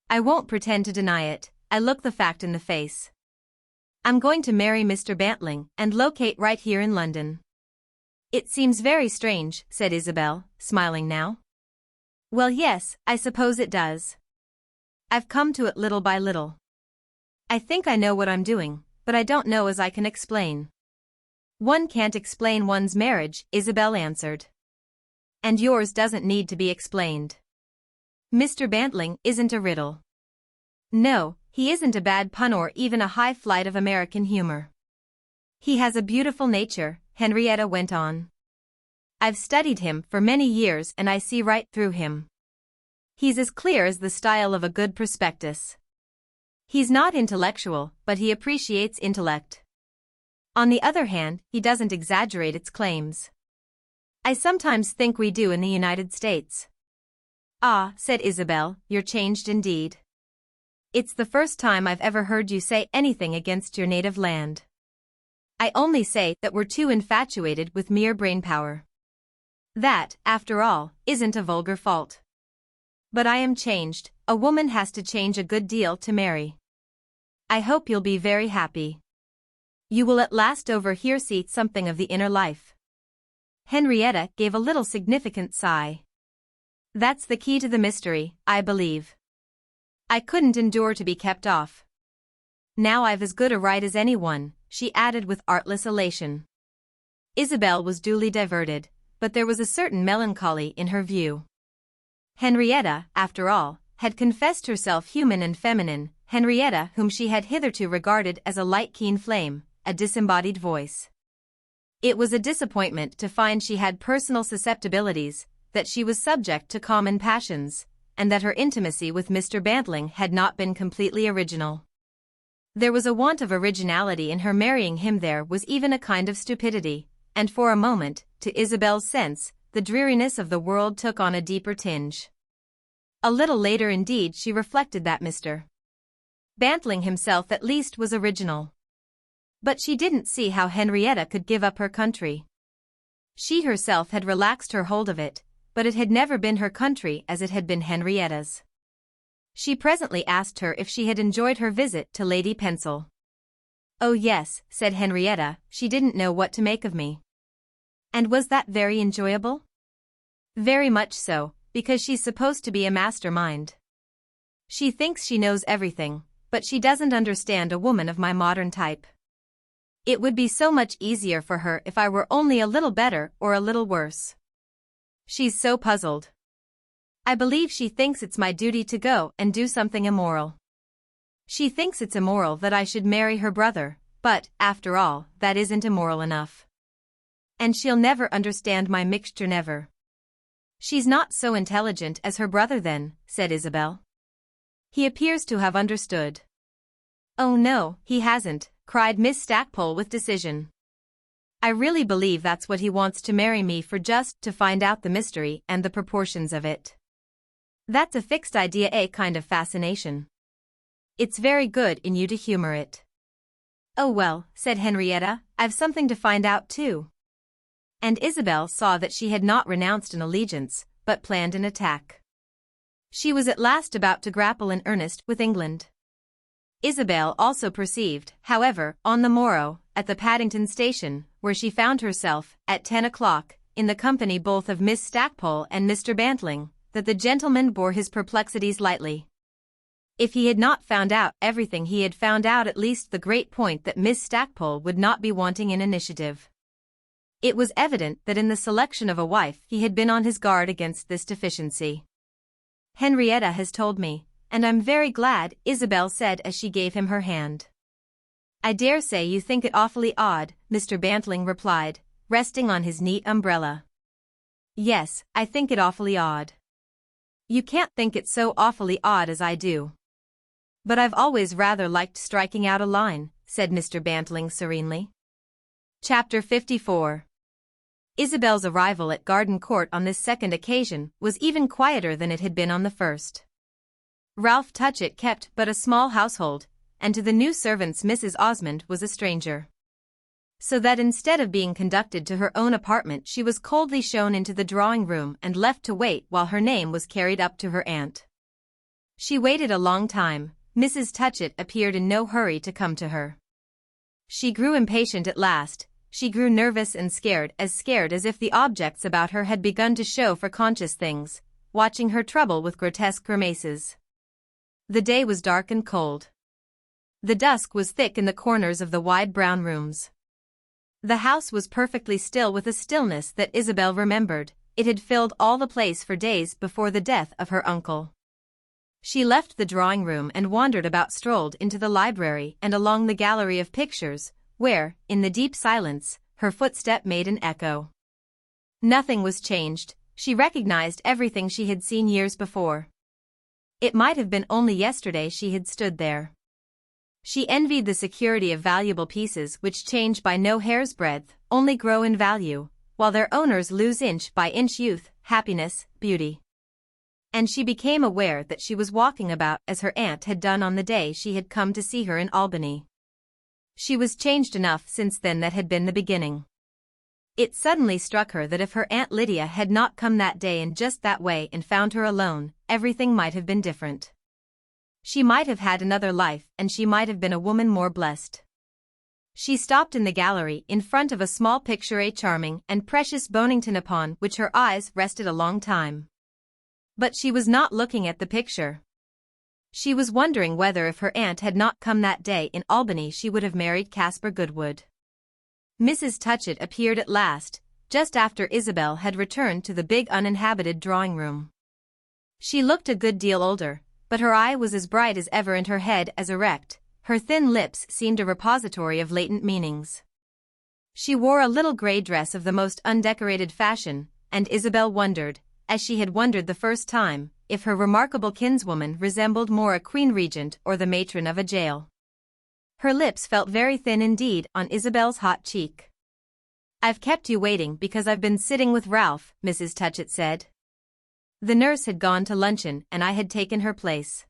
I won't pretend to deny it, I look the fact in the face. I'm going to marry Mr. Bantling and locate right here in London. It seems very strange, said Isabel, smiling now. Well, yes, I suppose it does. I've come to it little by little. I think I know what I'm doing, but I don't know as I can explain. One can't explain one's marriage, Isabel answered. And yours doesn't need to be explained. Mr. Bantling isn't a riddle. No, he isn't a bad pun or even a high flight of American humor. He has a beautiful nature, Henrietta went on. I've studied him for many years and I see right through him. He's as clear as the style of a good prospectus. He's not intellectual, but he appreciates intellect. On the other hand, he doesn't exaggerate its claims. I sometimes think we do in the United States. Ah, said Isabel, you're changed indeed. It's the first time I've ever heard you say anything against your native land. I only say that we're too infatuated with mere brainpower. That, after all, isn't a vulgar fault. But I am changed. A woman has to change a good deal to marry. I hope you'll be very happy. You will at last see something of the inner life. Henrietta gave a little significant sigh. That's the key to the mystery, I believe. I couldn't endure to be kept off. Now I've as good a right as anyone, she added with artless elation. Isabel was duly diverted, but there was a certain melancholy in her view. Henrietta, after all, had confessed herself human and feminine, Henrietta whom she had hitherto regarded as a light keen flame, a disembodied voice. It was a disappointment to find she had personal susceptibilities, that she was subject to common passions, and that her intimacy with Mr. Bantling had not been completely original. There was a want of originality in her marrying him. There was even a kind of stupidity, and for a moment, to Isabel's sense, the dreariness of the world took on a deeper tinge. A little later indeed she reflected that Mr. Bantling himself at least was original. But she didn't see how Henrietta could give up her country. She herself had relaxed her hold of it, but it had never been her country as it had been Henrietta's. She presently asked her if she had enjoyed her visit to Lady Pencil. Oh yes, said Henrietta, she didn't know what to make of me. And was that very enjoyable? Very much so, because she's supposed to be a mastermind. She thinks she knows everything, but she doesn't understand a woman of my modern type. It would be so much easier for her if I were only a little better or a little worse. She's so puzzled. I believe she thinks it's my duty to go and do something immoral. She thinks it's immoral that I should marry her brother, but, after all, that isn't immoral enough. And she'll never understand my mixture, never. She's not so intelligent as her brother then, said Isabel. He appears to have understood. Oh no, he hasn't, cried Miss Stackpole with decision. I really believe that's what he wants to marry me for, just to find out the mystery and the proportions of it. That's a fixed idea, a kind of fascination. It's very good in you to humor it. Oh well, said Henrietta, I've something to find out too. And Isabel saw that she had not renounced an allegiance, but planned an attack. She was at last about to grapple in earnest with England. Isabel also perceived, however, on the morrow, at the Paddington station, where she found herself, at 10 o'clock, in the company both of Miss Stackpole and Mr. Bantling, that the gentleman bore his perplexities lightly. If he had not found out everything, he had found out at least the great point that Miss Stackpole would not be wanting in initiative. It was evident that in the selection of a wife he had been on his guard against this deficiency. Henrietta has told me, and I'm very glad, Isabel said as she gave him her hand. I dare say you think it awfully odd, Mr. Bantling replied, resting on his neat umbrella. Yes, I think it awfully odd. You can't think it so awfully odd as I do. But I've always rather liked striking out a line, said Mr. Bantling serenely. Chapter 54. Isabel's arrival at Garden Court on this second occasion was even quieter than it had been on the first. Ralph Touchett kept but a small household, and to the new servants Mrs. Osmond was a stranger. So that instead of being conducted to her own apartment, she was coldly shown into the drawing-room and left to wait while her name was carried up to her aunt. She waited a long time. Mrs. Touchett appeared in no hurry to come to her. She grew impatient at last. She grew nervous and scared as if the objects about her had begun to show for conscious things, watching her trouble with grotesque grimaces. The day was dark and cold. The dusk was thick in the corners of the wide brown rooms. The house was perfectly still with a stillness that Isabel remembered. It had filled all the place for days before the death of her uncle. She left the drawing-room and wandered about, strolled into the library and along the gallery of pictures, where, in the deep silence, her footstep made an echo. Nothing was changed. She recognized everything she had seen years before. It might have been only yesterday she had stood there. She envied the security of valuable pieces which change by no hair's breadth, only grow in value, while their owners lose inch by inch youth, happiness, beauty. And she became aware that she was walking about as her aunt had done on the day she had come to see her in Albany. She was changed enough since then. That had been the beginning. It suddenly struck her that if her Aunt Lydia had not come that day in just that way and found her alone, everything might have been different. She might have had another life, and she might have been a woman more blessed. She stopped in the gallery in front of a small picture, a charming and precious Bonington, upon which her eyes rested a long time. But she was not looking at the picture. She was wondering whether if her aunt had not come that day in Albany she would have married Caspar Goodwood. Mrs. Touchett appeared at last, just after Isabel had returned to the big uninhabited drawing-room. She looked a good deal older, but her eye was as bright as ever and her head as erect. Her thin lips seemed a repository of latent meanings. She wore a little grey dress of the most undecorated fashion, and Isabel wondered, as she had wondered the first time, if her remarkable kinswoman resembled more a queen regent or the matron of a jail. Her lips felt very thin indeed on Isabel's hot cheek. "I've kept you waiting because I've been sitting with Ralph," Mrs. Touchett said. The nurse had gone to luncheon and I had taken her place.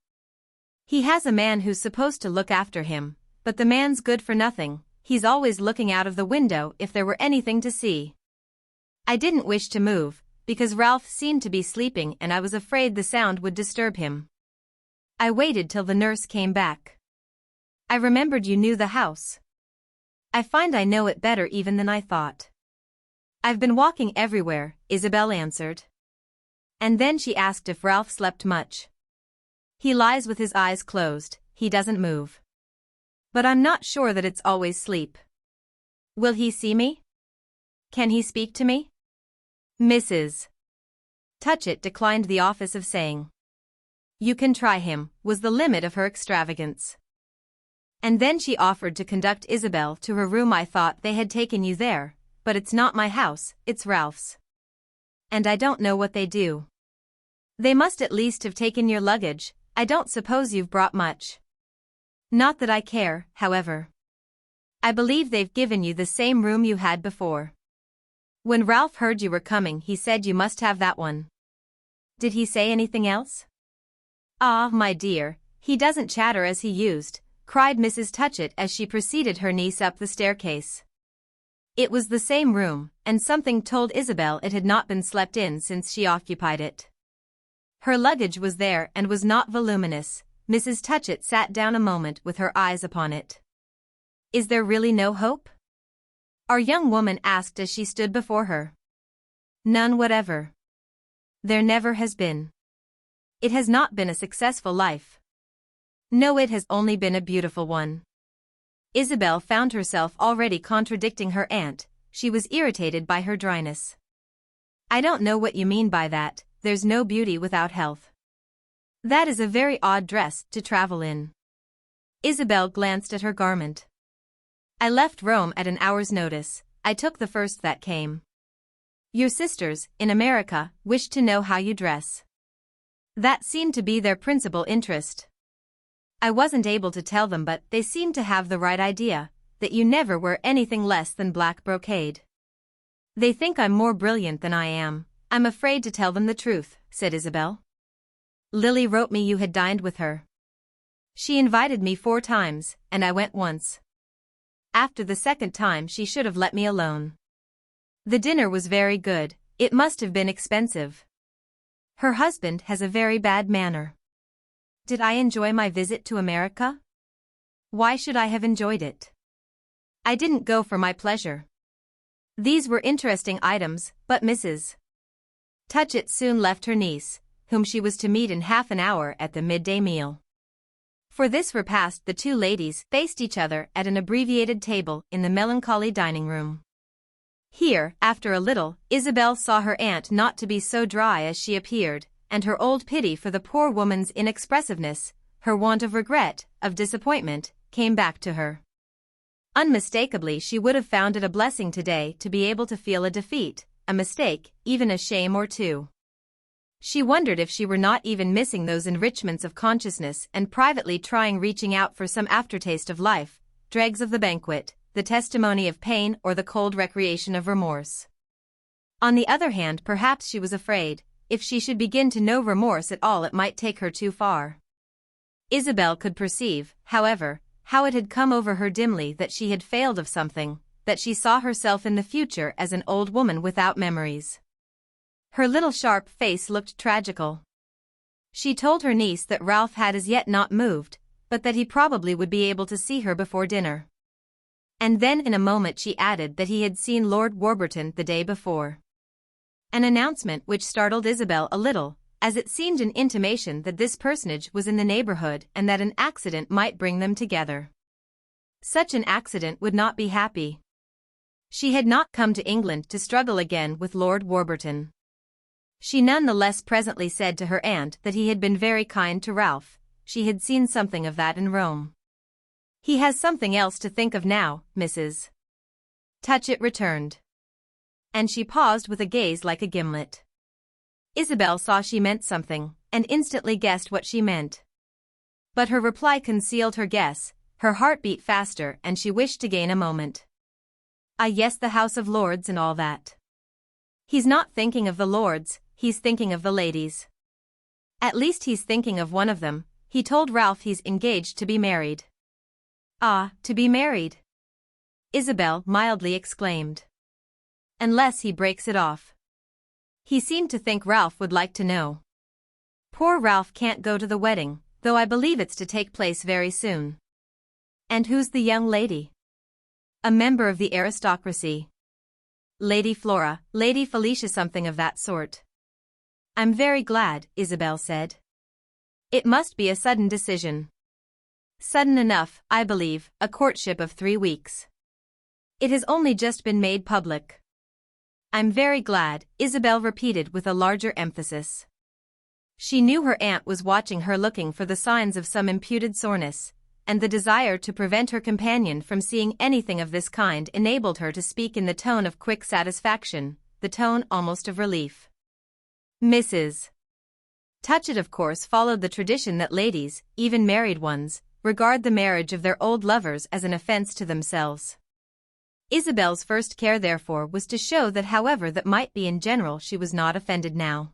He has a man who's supposed to look after him, but the man's good for nothing. He's always looking out of the window if there were anything to see. I didn't wish to move, because Ralph seemed to be sleeping and I was afraid the sound would disturb him. I waited till the nurse came back. I remembered you knew the house. I find I know it better even than I thought. I've been walking everywhere, Isabel answered. And then she asked if Ralph slept much. He lies with his eyes closed, he doesn't move. But I'm not sure that it's always sleep. Will he see me? Can he speak to me? Mrs. Touchett declined the office of saying. You can try him, was the limit of her extravagance. And then she offered to conduct Isabel to her room. I thought they had taken you there, but it's not my house, it's Ralph's. And I don't know what they do. They must at least have taken your luggage. I don't suppose you've brought much. Not that I care, however. I believe they've given you the same room you had before. When Ralph heard you were coming, he said you must have that one. Did he say anything else? Ah, my dear, he doesn't chatter as he used, cried Mrs. Touchett as she preceded her niece up the staircase. It was the same room, and something told Isabel it had not been slept in since she occupied it. Her luggage was there and was not voluminous. Mrs. Touchett sat down a moment with her eyes upon it. Is there really no hope? Our young woman asked as she stood before her. None whatever. There never has been. It has not been a successful life. No, it has only been a beautiful one. Isabel found herself already contradicting her aunt. She was irritated by her dryness. I don't know what you mean by that. There's no beauty without health. That is a very odd dress to travel in. Isabel glanced at her garment. I left Rome at an hour's notice. I took the first that came. Your sisters, in America, wished to know how you dress. That seemed to be their principal interest. I wasn't able to tell them, but they seemed to have the right idea, that you never wear anything less than black brocade. They think I'm more brilliant than I am. I'm afraid to tell them the truth, said Isabel. Lily wrote me you had dined with her. She invited me 4 times, and I went once. After the second time she should have let me alone. The dinner was very good. It must have been expensive. Her husband has a very bad manner. Did I enjoy my visit to America? Why should I have enjoyed it? I didn't go for my pleasure. These were interesting items, but Mrs. Touchett soon left her niece, whom she was to meet in half an hour at the midday meal. For this repast the two ladies faced each other at an abbreviated table in the melancholy dining room. Here, after a little, Isabel saw her aunt not to be so dry as she appeared, and her old pity for the poor woman's inexpressiveness, her want of regret, of disappointment, came back to her. Unmistakably she would have found it a blessing today to be able to feel a defeat, a mistake, even a shame or two. She wondered if she were not even missing those enrichments of consciousness and privately reaching out for some aftertaste of life, dregs of the banquet, the testimony of pain or the cold recreation of remorse. On the other hand, perhaps she was afraid, if she should begin to know remorse at all, it might take her too far. Isabel could perceive, however, how it had come over her dimly that she had failed of something, that she saw herself in the future as an old woman without memories. Her little sharp face looked tragical. She told her niece that Ralph had as yet not moved, but that he probably would be able to see her before dinner. And then in a moment she added that he had seen Lord Warburton the day before. An announcement which startled Isabel a little, as it seemed an intimation that this personage was in the neighborhood and that an accident might bring them together. Such an accident would not be happy. She had not come to England to struggle again with Lord Warburton. She none the less presently said to her aunt that he had been very kind to Ralph. She had seen something of that in Rome. He has something else to think of now, Mrs. Touchett returned. And she paused with a gaze like a gimlet. Isabel saw she meant something, and instantly guessed what she meant. But her reply concealed her guess. Her heart beat faster and she wished to gain a moment. Ah yes, the House of Lords and all that. He's not thinking of the lords, he's thinking of the ladies. At least he's thinking of one of them. He told Ralph he's engaged to be married. Ah, to be married? Isabel mildly exclaimed. Unless he breaks it off. He seemed to think Ralph would like to know. Poor Ralph can't go to the wedding, though I believe it's to take place very soon. And who's the young lady? A member of the aristocracy. Lady Flora, Lady Felicia, something of that sort. I'm very glad, Isabel said. It must be a sudden decision. Sudden enough, I believe, a courtship of 3 weeks. It has only just been made public. I'm very glad, Isabel repeated with a larger emphasis. She knew her aunt was watching her, looking for the signs of some imputed soreness, and the desire to prevent her companion from seeing anything of this kind enabled her to speak in the tone of quick satisfaction, the tone almost of relief. Mrs. Touchett of course followed the tradition that ladies, even married ones, regard the marriage of their old lovers as an offense to themselves. Isabel's first care therefore was to show that however that might be in general she was not offended now.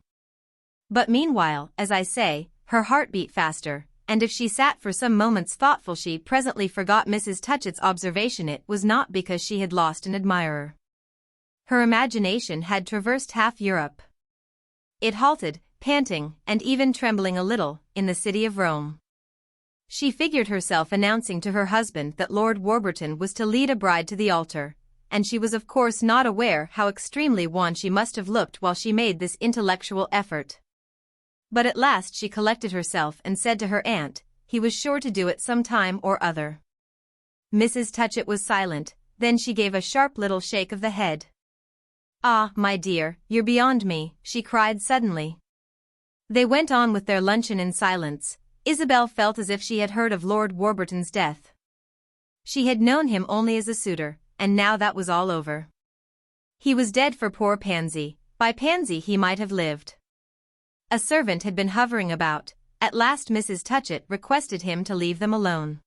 But meanwhile, as I say, her heart beat faster, and if she sat for some moments thoughtful she presently forgot Mrs. Touchett's observation. It was not because she had lost an admirer. Her imagination had traversed half Europe. It halted, panting, and even trembling a little, in the city of Rome. She figured herself announcing to her husband that Lord Warburton was to lead a bride to the altar, and she was of course not aware how extremely wan she must have looked while she made this intellectual effort. But at last she collected herself and said to her aunt, he was sure to do it some time or other. Mrs. Touchett was silent, then she gave a sharp little shake of the head. Ah, my dear, you're beyond me, she cried suddenly. They went on with their luncheon in silence. Isabel felt as if she had heard of Lord Warburton's death. She had known him only as a suitor, and now that was all over. He was dead for poor Pansy, by Pansy he might have lived. A servant had been hovering about. At last Mrs. Touchett requested him to leave them alone.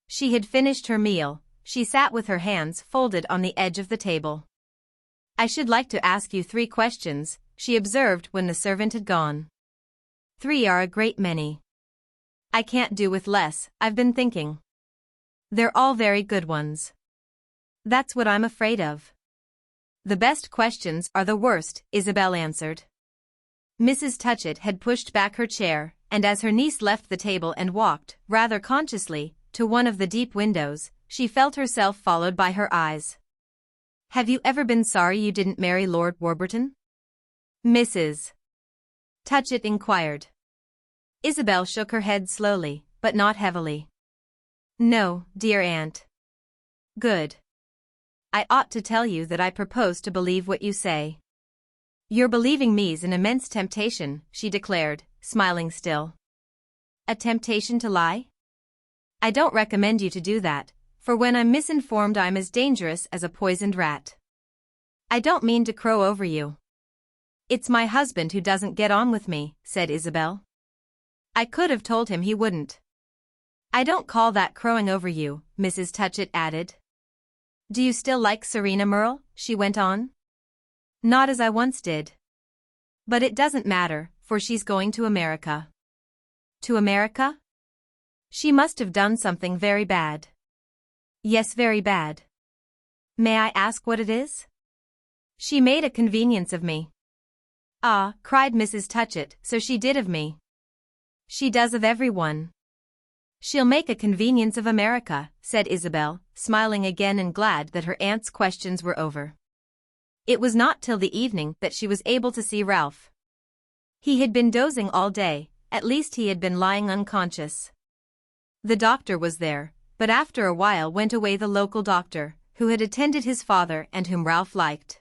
She had finished her meal. She sat with her hands folded on the edge of the table. I should like to ask you 3 questions, she observed when the servant had gone. 3 are a great many. I can't do with less, I've been thinking. They're all very good ones. That's what I'm afraid of. The best questions are the worst, Isabel answered. Mrs. Touchett had pushed back her chair, and as her niece left the table and walked, rather consciously, to one of the deep windows, she felt herself followed by her eyes. Have you ever been sorry you didn't marry Lord Warburton? Mrs. Touchett inquired. Isabel shook her head slowly, but not heavily. No, dear aunt. Good. I ought to tell you that I propose to believe what you say. Your believing me's an immense temptation, she declared, smiling still. A temptation to lie? I don't recommend you to do that, for when I'm misinformed I'm as dangerous as a poisoned rat. I don't mean to crow over you. It's my husband who doesn't get on with me, said Isabel. I could have told him he wouldn't. I don't call that crowing over you, Mrs. Touchett added. Do you still like Serena Merle? She went on. Not as I once did. But it doesn't matter, for she's going to America. To America? She must have done something very bad. Yes, very bad. May I ask what it is? She made a convenience of me. Ah, cried Mrs. Touchett, so she did of me. She does of everyone. She'll make a convenience of America, said Isabel, smiling again and glad that her aunt's questions were over. It was not till the evening that she was able to see Ralph. He had been dozing all day, at least he had been lying unconscious. The doctor was there, but after a while went away the local doctor, who had attended his father and whom Ralph liked.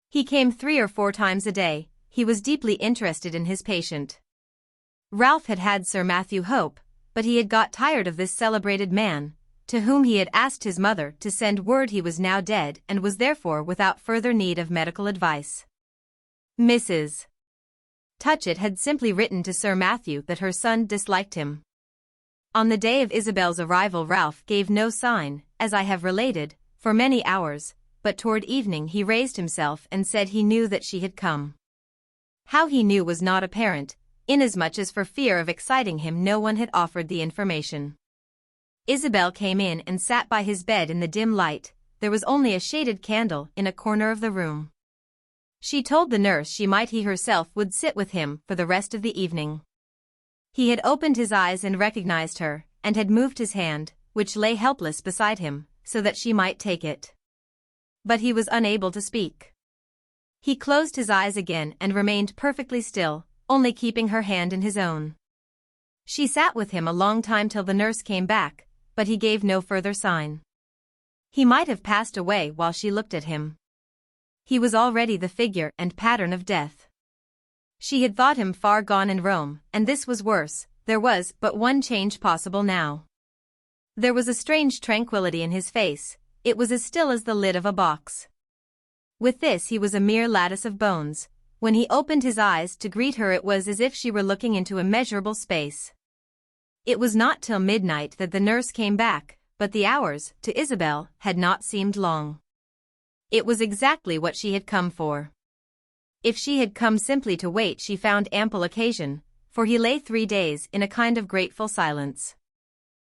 He came 3 or 4 times a day, he was deeply interested in his patient. Ralph had had Sir Matthew Hope, but he had got tired of this celebrated man, to whom he had asked his mother to send word he was now dead and was therefore without further need of medical advice. Mrs. Touchett had simply written to Sir Matthew that her son disliked him. On the day of Isabel's arrival Ralph gave no sign, as I have related, for many hours, but toward evening he raised himself and said he knew that she had come. How he knew was not apparent, inasmuch as for fear of exciting him no one had offered the information. Isabel came in and sat by his bed in the dim light. There was only a shaded candle in a corner of the room. She told the nurse she might he herself would sit with him for the rest of the evening. He had opened his eyes and recognized her, and had moved his hand, which lay helpless beside him, so that she might take it. But he was unable to speak. He closed his eyes again and remained perfectly still, only keeping her hand in his own. She sat with him a long time till the nurse came back, but he gave no further sign. He might have passed away while she looked at him. He was already the figure and pattern of death. She had thought him far gone in Rome, and this was worse. There was but one change possible now. There was a strange tranquility in his face. It was as still as the lid of a box. With this he was a mere lattice of bones. When he opened his eyes to greet her it was as if she were looking into immeasurable space. It was not till midnight that the nurse came back, but the hours, to Isabel, had not seemed long. It was exactly what she had come for. If she had come simply to wait, she found ample occasion, for he lay 3 days in a kind of grateful silence.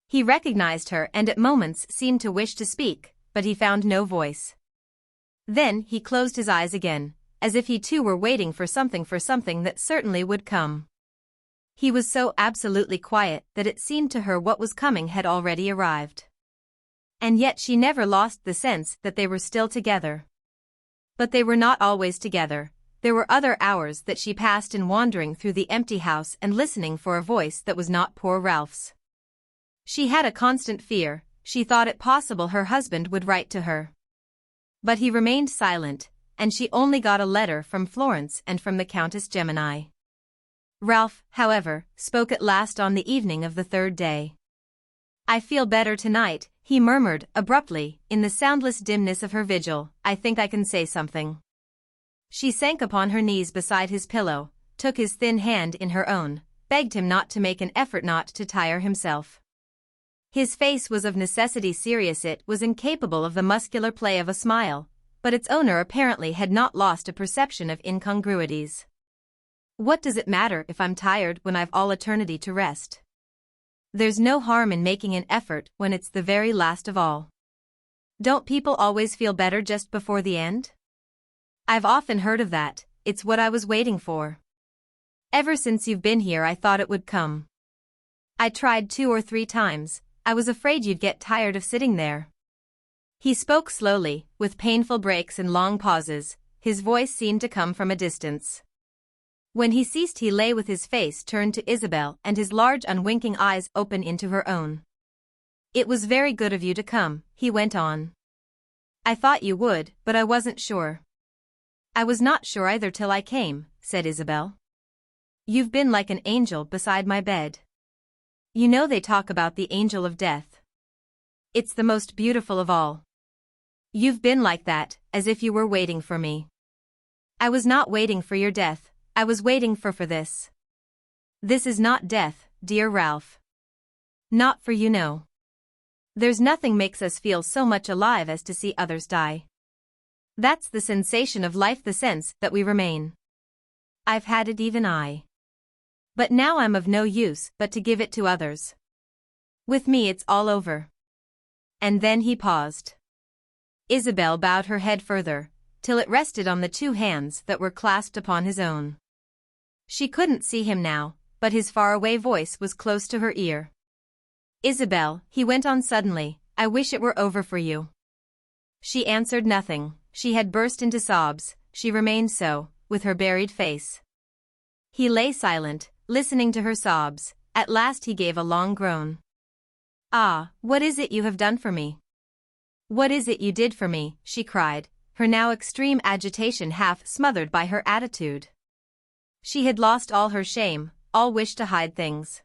He recognized her and at moments seemed to wish to speak, but he found no voice. Then he closed his eyes again, as if he too were waiting for something that certainly would come. He was so absolutely quiet that it seemed to her what was coming had already arrived. And yet she never lost the sense that they were still together. But they were not always together. There were other hours that she passed in wandering through the empty house and listening for a voice that was not poor Ralph's. She had a constant fear. She thought it possible her husband would write to her. But he remained silent, and she only got a letter from Florence and from the Countess Gemini. Ralph, however, spoke at last on the evening of the 3rd day. "I feel better tonight," he murmured abruptly, in the soundless dimness of her vigil. "I think I can say something." She sank upon her knees beside his pillow, took his thin hand in her own, begged him not to make an effort, not to tire himself. His face was of necessity serious. It was incapable of the muscular play of a smile, but its owner apparently had not lost a perception of incongruities. "What does it matter if I'm tired when I've all eternity to rest? There's no harm in making an effort when it's the very last of all. Don't people always feel better just before the end? I've often heard of that. It's what I was waiting for. Ever since you've been here I thought it would come. I tried 2 or 3 times. I was afraid you'd get tired of sitting there." He spoke slowly, with painful breaks and long pauses. His voice seemed to come from a distance. When he ceased he lay with his face turned to Isabel and his large unwinking eyes open into her own. "It was very good of you to come," he went on. "I thought you would, but I wasn't sure." "I was not sure either till I came," said Isabel. "You've been like an angel beside my bed. You know they talk about the angel of death. It's the most beautiful of all. You've been like that, as if you were waiting for me. I was not waiting for your death, I was waiting for this. This is not death, dear Ralph. Not for you, no. There's nothing makes us feel so much alive as to see others die. That's the sensation of life, the sense that we remain. I've had it, even I. But now I'm of no use but to give it to others. With me it's all over." And then he paused. Isabel bowed her head further, till it rested on the 2 hands that were clasped upon his own. She couldn't see him now, but his faraway voice was close to her ear. "Isabel," he went on suddenly, "I wish it were over for you." She answered nothing. She had burst into sobs. She remained so, with her buried face. He lay silent, listening to her sobs. At last he gave a long groan. "Ah, what is it you have done for me? What is it you did for me?" she cried, her now extreme agitation half smothered by her attitude. She had lost all her shame, all wish to hide things.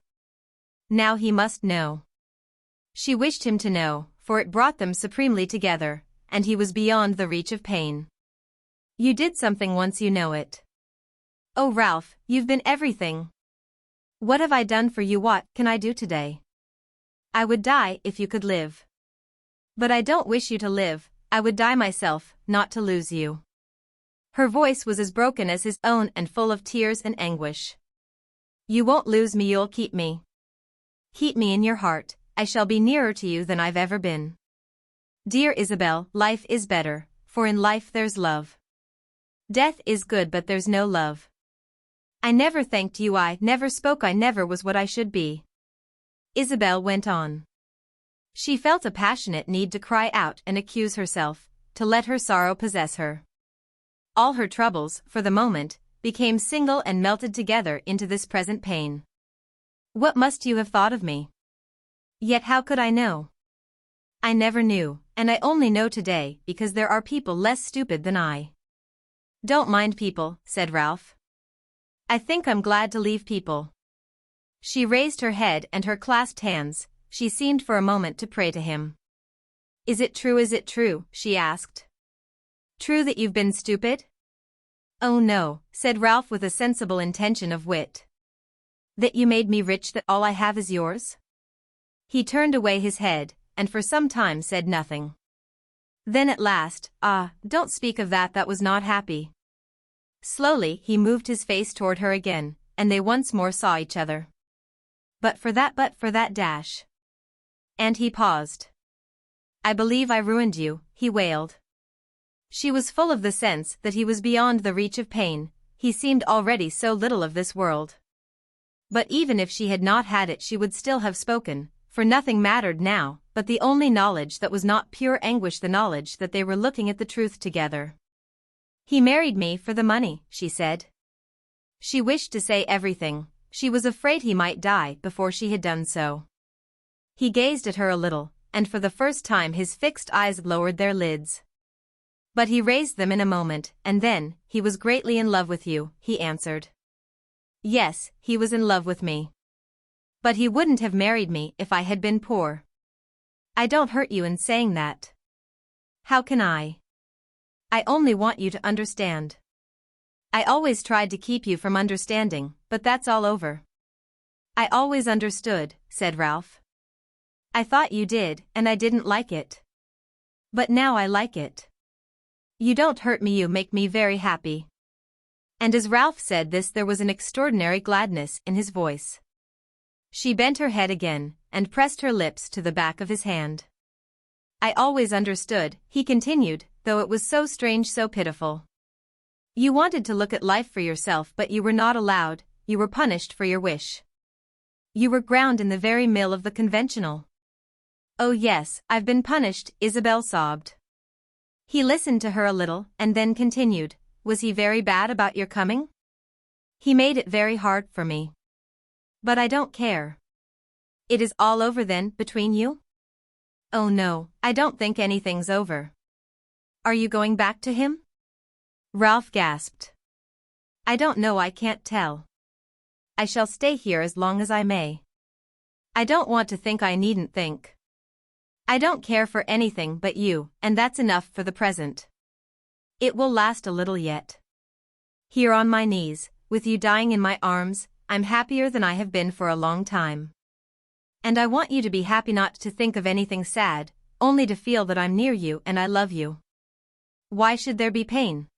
Now he must know. She wished him to know, for it brought them supremely together, and he was beyond the reach of pain. "You did something once, you know it. Oh Ralph, you've been everything. What have I done for you? What can I do today? I would die if you could live. But I don't wish you to live. I would die myself, not to lose you." Her voice was as broken as his own and full of tears and anguish. "You won't lose me, you'll keep me. Keep me in your heart. I shall be nearer to you than I've ever been. Dear Isabel, life is better, for in life there's love. Death is good, but there's no love. I never thanked you, I never spoke, I never was what I should be." Isabel went on. She felt a passionate need to cry out and accuse herself, to let her sorrow possess her. All her troubles, for the moment, became single and melted together into this present pain. "What must you have thought of me? Yet how could I know? I never knew, and I only know today because there are people less stupid than I." "Don't mind people," said Ralph. "I think I'm glad to leave people." She raised her head and her clasped hands. She seemed for a moment to pray to him. Is it true, she asked. "True that you've been stupid?" "Oh no," said Ralph with a sensible intention of wit. "That you made me rich, that all I have is yours?" He turned away his head, and for some time said nothing. Then at last, don't speak of that, that was not happy. Slowly he moved his face toward her again, and they once more saw each other. But for that dash. And he paused. I believe I ruined you, he wailed. She was full of the sense that he was beyond the reach of pain, he seemed already so little of this world. But even if she had not had it she would still have spoken, for nothing mattered now, but the only knowledge that was not pure anguish, the knowledge that they were looking at the truth together. He married me for the money, she said. She wished to say everything, she was afraid he might die before she had done so. He gazed at her a little, and for the first time his fixed eyes lowered their lids. But he raised them in a moment, and then, he was greatly in love with you, he answered. Yes, he was in love with me. But he wouldn't have married me if I had been poor. I don't hurt you in saying that. How can I? I only want you to understand. I always tried to keep you from understanding, but that's all over. I always understood, said Ralph. I thought you did, and I didn't like it. But now I like it. You don't hurt me, you make me very happy. And as Ralph said this there was an extraordinary gladness in his voice. She bent her head again, and pressed her lips to the back of his hand. I always understood, he continued, though it was so strange, so pitiful. You wanted to look at life for yourself, but you were not allowed, you were punished for your wish. You were ground in the very mill of the conventional. Oh yes, I've been punished, Isabel sobbed. He listened to her a little, and then continued, was he very bad about your coming? He made it very hard for me. But I don't care. It is all over then, between you? Oh no, I don't think anything's over. Are you going back to him? Ralph gasped. I don't know, I can't tell. I shall stay here as long as I may. I don't want to think, I needn't think. I don't care for anything but you, and that's enough for the present. It will last a little yet. Here on my knees, with you dying in my arms, I'm happier than I have been for a long time. And I want you to be happy, not to think of anything sad, only to feel that I'm near you and I love you. Why should there be pain?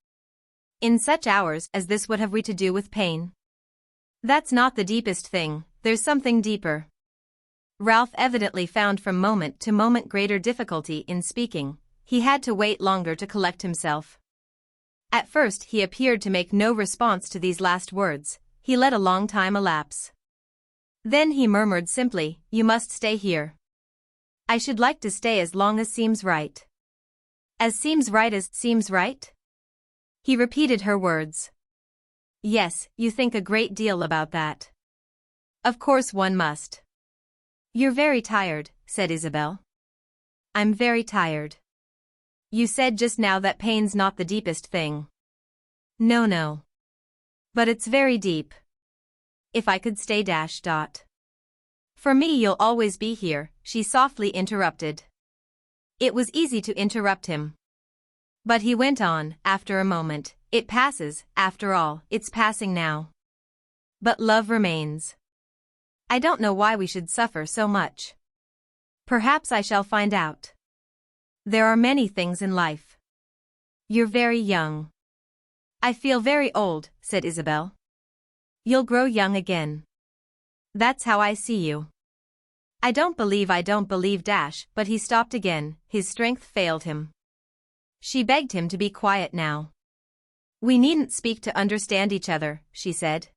In such hours as this, what have we to do with pain? That's not the deepest thing, there's something deeper. Ralph evidently found from moment to moment greater difficulty in speaking, he had to wait longer to collect himself. At first he appeared to make no response to these last words, he let a long time elapse. Then he murmured simply, you must stay here. I should like to stay as long as seems right. As seems right as seems right? He repeated her words. Yes, you think a great deal about that. Of course one must. You're very tired, said Isabel. I'm very tired. You said just now that pain's not the deepest thing. No. But it's very deep. If I could stay ... For me you'll always be here, she softly interrupted. It was easy to interrupt him. But he went on, after a moment, it passes, after all, it's passing now. But love remains. I don't know why we should suffer so much. Perhaps I shall find out. There are many things in life. You're very young. I feel very old, said Isabel. You'll grow young again. That's how I see you. I don't believe, but he stopped again, his strength failed him. She begged him to be quiet now. We needn't speak to understand each other, she said.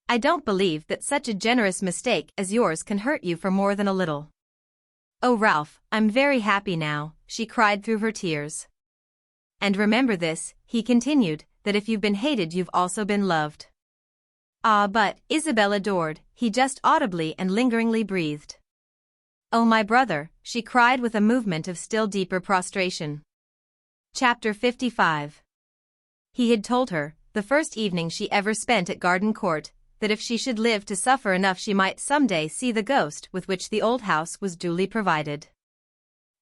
I don't believe that such a generous mistake as yours can hurt you for more than a little. Oh Ralph, I'm very happy now, she cried through her tears. And remember this, he continued, that if you've been hated you've also been loved. Ah, but, Isabel adored, he just audibly and lingeringly breathed. Oh my brother, she cried with a movement of still deeper prostration. Chapter 55. He had told her, the first evening she ever spent at Garden Court, that if she should live to suffer enough she might someday see the ghost with which the old house was duly provided.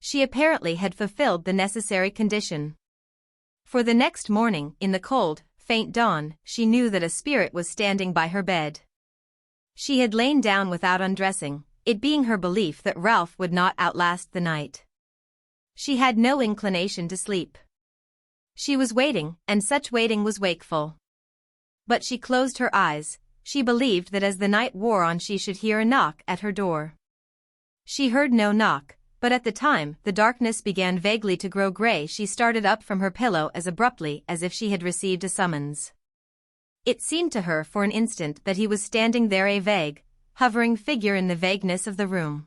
She apparently had fulfilled the necessary condition. For the next morning, in the cold, faint dawn, she knew that a spirit was standing by her bed. She had lain down without undressing, it being her belief that Ralph would not outlast the night. She had no inclination to sleep. She was waiting, and such waiting was wakeful. But she closed her eyes. She believed that as the night wore on she should hear a knock at her door. She heard no knock, but at the time the darkness began vaguely to grow grey she started up from her pillow as abruptly as if she had received a summons. It seemed to her for an instant that he was standing there, a vague, hovering figure in the vagueness of the room.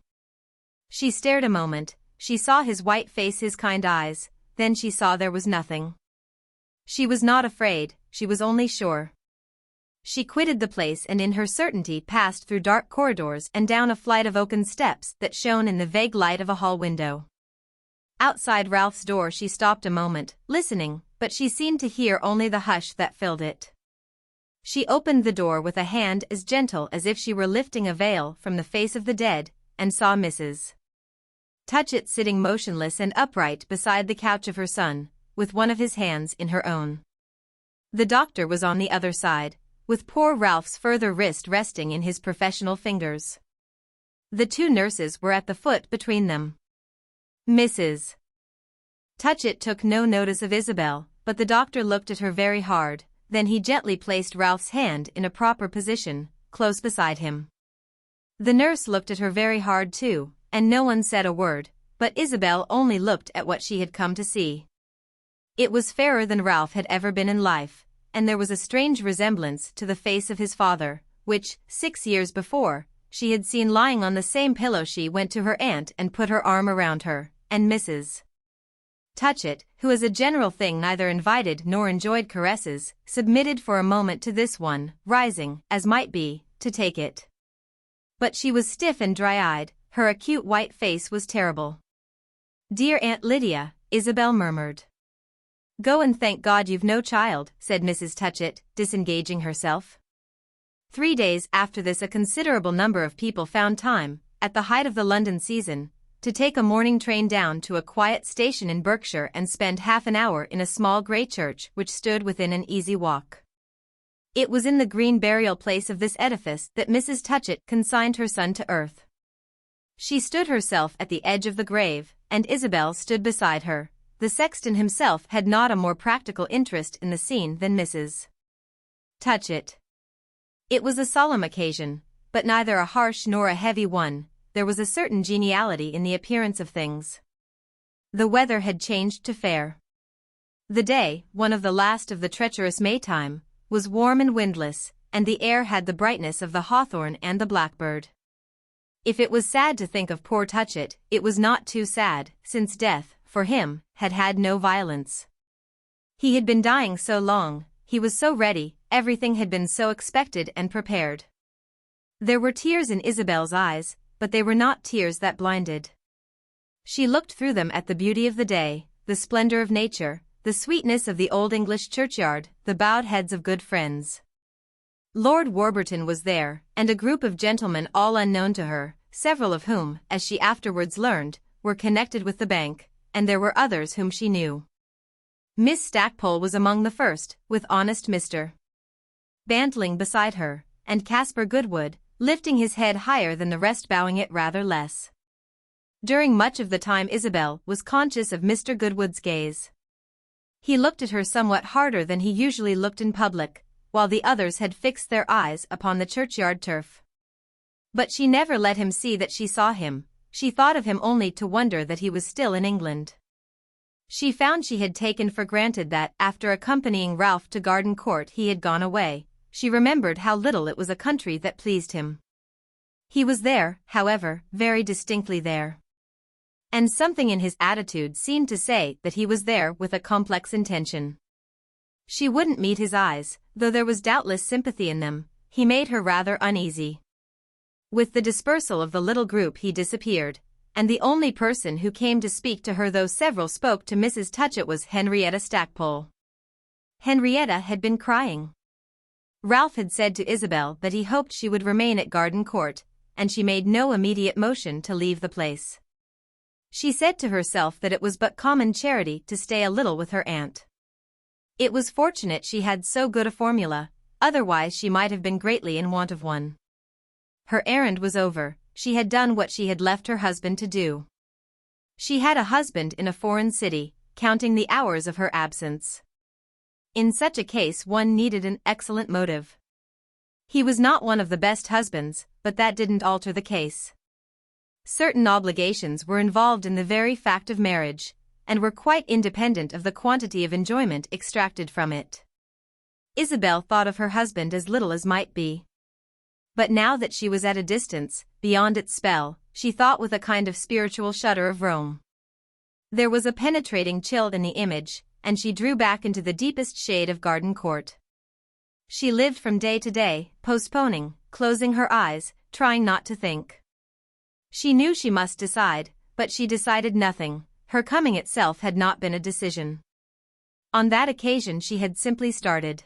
She stared a moment, she saw his white face, his kind eyes, then she saw there was nothing. She was not afraid, she was only sure. She quitted the place and in her certainty passed through dark corridors and down a flight of oaken steps that shone in the vague light of a hall window. Outside Ralph's door she stopped a moment, listening, but she seemed to hear only the hush that filled it. She opened the door with a hand as gentle as if she were lifting a veil from the face of the dead, and saw Mrs. Touchett sitting motionless and upright beside the couch of her son, with one of his hands in her own. The doctor was on the other side, with poor Ralph's further wrist resting in his professional fingers. The two nurses were at the foot between them. Mrs. Touchett took no notice of Isabel, but the doctor looked at her very hard, then he gently placed Ralph's hand in a proper position, close beside him. The nurse looked at her very hard too, and no one said a word, but Isabel only looked at what she had come to see. It was fairer than Ralph had ever been in life, and there was a strange resemblance to the face of his father, which, 6 years before, she had seen lying on the same pillow. She went to her aunt and put her arm around her, and Mrs. Touchett, who as a general thing neither invited nor enjoyed caresses, submitted for a moment to this one, rising, as might be, to take it. But she was stiff and dry-eyed, her acute white face was terrible. "Dear Aunt Lydia," Isabel murmured. "Go and thank God you've no child," said Mrs. Touchett, disengaging herself. 3 days after this a considerable number of people found time, at the height of the London season, to take a morning train down to a quiet station in Berkshire and spend half an hour in a small grey church which stood within an easy walk. It was in the green burial place of this edifice that Mrs. Touchett consigned her son to earth. She stood herself at the edge of the grave, and Isabel stood beside her. The sexton himself had not a more practical interest in the scene than Mrs. Touchett. It was a solemn occasion, but neither a harsh nor a heavy one. There was a certain geniality in the appearance of things. The weather had changed to fair. The day, one of the last of the treacherous Maytime, was warm and windless, and the air had the brightness of the hawthorn and the blackbird. If it was sad to think of poor Touchett, it was not too sad, since death, for him, had had no violence. He had been dying so long, he was so ready, everything had been so expected and prepared. There were tears in Isabel's eyes, but they were not tears that blinded. She looked through them at the beauty of the day, the splendor of nature, the sweetness of the old English churchyard, the bowed heads of good friends. Lord Warburton was there, and a group of gentlemen all unknown to her, several of whom, as she afterwards learned, were connected with the bank, and there were others whom she knew. Miss Stackpole was among the first, with honest Mr. Bantling beside her, and Caspar Goodwood, lifting his head higher than the rest, bowing it rather less. During much of the time Isabel was conscious of Mr. Goodwood's gaze. He looked at her somewhat harder than he usually looked in public, while the others had fixed their eyes upon the churchyard turf. But she never let him see that she saw him. She thought of him only to wonder that he was still in England. She found she had taken for granted that, after accompanying Ralph to Garden Court, he had gone away. She remembered how little it was a country that pleased him. He was there, however, very distinctly there. And something in his attitude seemed to say that he was there with a complex intention. She wouldn't meet his eyes, though there was doubtless sympathy in them. He made her rather uneasy. With the dispersal of the little group he disappeared, and the only person who came to speak to her, though several spoke to Mrs. Touchett, was Henrietta Stackpole. Henrietta had been crying. Ralph had said to Isabel that he hoped she would remain at Garden Court, and she made no immediate motion to leave the place. She said to herself that it was but common charity to stay a little with her aunt. It was fortunate she had so good a formula, otherwise she might have been greatly in want of one. Her errand was over, she had done what she had left her husband to do. She had a husband in a foreign city, counting the hours of her absence. In such a case one needed an excellent motive. He was not one of the best husbands, but that didn't alter the case. Certain obligations were involved in the very fact of marriage, and were quite independent of the quantity of enjoyment extracted from it. Isabel thought of her husband as little as might be. But now that she was at a distance, beyond its spell, she thought with a kind of spiritual shudder of Rome. There was a penetrating chill in the image, and she drew back into the deepest shade of Garden Court. She lived from day to day, postponing, closing her eyes, trying not to think. She knew she must decide, but she decided nothing. Her coming itself had not been a decision. On that occasion she had simply started.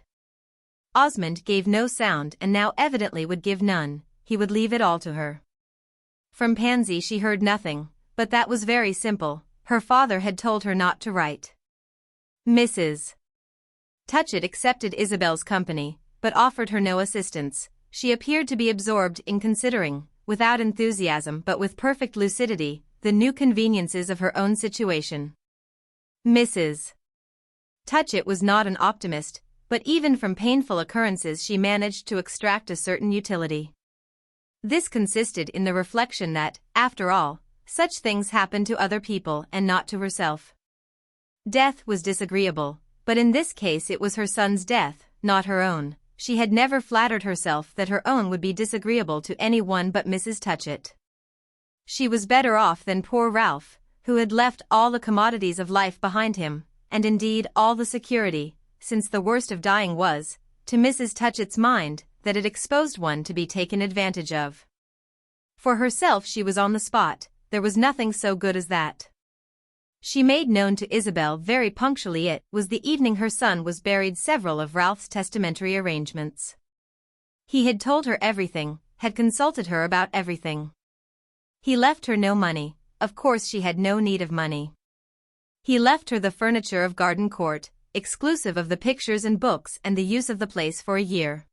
Osmond gave no sound and now evidently would give none. He would leave it all to her. From Pansy she heard nothing, but that was very simple. Her father had told her not to write. Mrs. Touchett accepted Isabel's company, but offered her no assistance. She appeared to be absorbed in considering, without enthusiasm but with perfect lucidity, the new conveniences of her own situation. Mrs. Touchett was not an optimist, but even from painful occurrences she managed to extract a certain utility. This consisted in the reflection that, after all, such things happen to other people and not to herself. Death was disagreeable, but in this case it was her son's death, not her own. She had never flattered herself that her own would be disagreeable to anyone but Mrs. Touchett. She was better off than poor Ralph, who had left all the commodities of life behind him, and indeed all the security, since the worst of dying was, to Mrs. Touchett's mind, that it exposed one to be taken advantage of. For herself she was on the spot, there was nothing so good as that. She made known to Isabel very punctually it was the evening her son was buried several of Ralph's testamentary arrangements. He had told her everything, had consulted her about everything. He left her no money, of course she had no need of money. He left her the furniture of Garden Court, exclusive of the pictures and books and the use of the place for a year.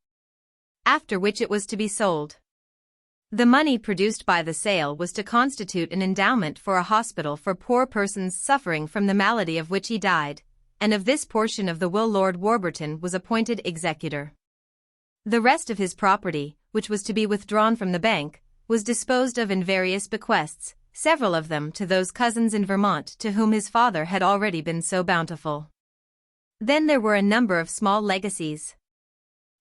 After which it was to be sold. The money produced by the sale was to constitute an endowment for a hospital for poor persons suffering from the malady of which he died, and of this portion of the will Lord Warburton was appointed executor. The rest of his property, which was to be withdrawn from the bank, was disposed of in various bequests, several of them to those cousins in Vermont to whom his father had already been so bountiful. Then there were a number of small legacies.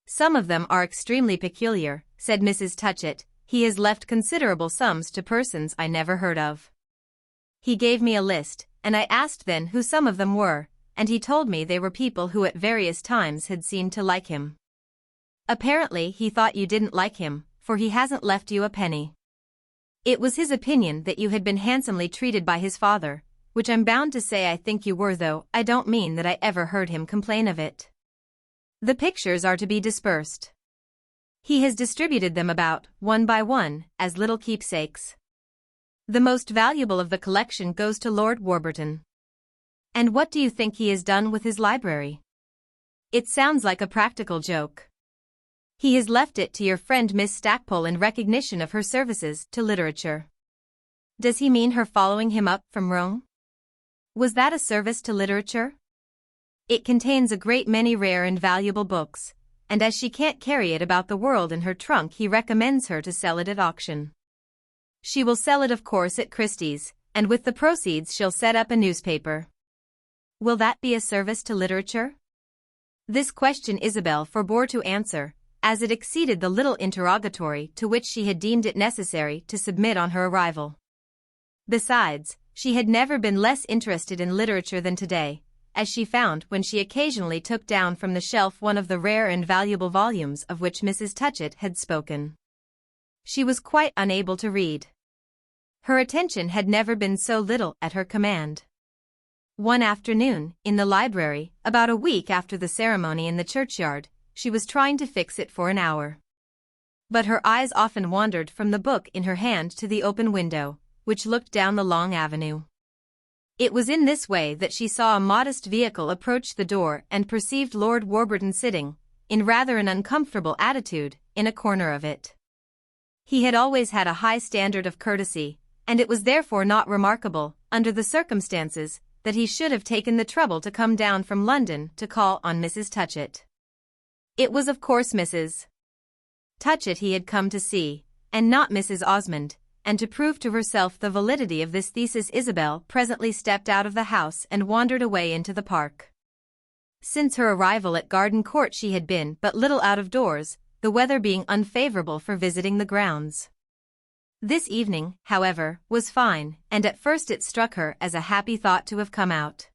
Some of them are extremely peculiar, said Mrs. Touchett. He has left considerable sums to persons I never heard of. He gave me a list, and I asked then who some of them were, and he told me they were people who at various times had seemed to like him. Apparently he thought you didn't like him, for he hasn't left you a penny. It was his opinion that you had been handsomely treated by his father, which I'm bound to say I think you were, though I don't mean that I ever heard him complain of it. The pictures are to be dispersed. He has distributed them about, one by one, as little keepsakes. The most valuable of the collection goes to Lord Warburton. And what do you think he has done with his library? It sounds like a practical joke. He has left it to your friend Miss Stackpole in recognition of her services to literature. Does he mean her following him up from Rome? Was that a service to literature? It contains a great many rare and valuable books, and as she can't carry it about the world in her trunk he recommends her to sell it at auction. She will sell it of course at Christie's, and with the proceeds she'll set up a newspaper. Will that be a service to literature? This question Isabel forbore to answer, as it exceeded the little interrogatory to which she had deemed it necessary to submit on her arrival. Besides, she had never been less interested in literature than today, as she found when she occasionally took down from the shelf one of the rare and valuable volumes of which Mrs. Touchett had spoken. She was quite unable to read. Her attention had never been so little at her command. One afternoon, in the library, about a week after the ceremony in the churchyard, she was trying to fix it for an hour. But her eyes often wandered from the book in her hand to the open window, which looked down the long avenue. It was in this way that she saw a modest vehicle approach the door and perceived Lord Warburton sitting, in rather an uncomfortable attitude, in a corner of it. He had always had a high standard of courtesy, and it was therefore not remarkable, under the circumstances, that he should have taken the trouble to come down from London to call on Mrs. Touchett. It was of course Mrs. Touchett he had come to see, and not Mrs. Osmond, and to prove to herself the validity of this thesis Isabel presently stepped out of the house and wandered away into the park. Since her arrival at Garden Court she had been but little out of doors, the weather being unfavourable for visiting the grounds. This evening, however, was fine, and at first it struck her as a happy thought to have come out.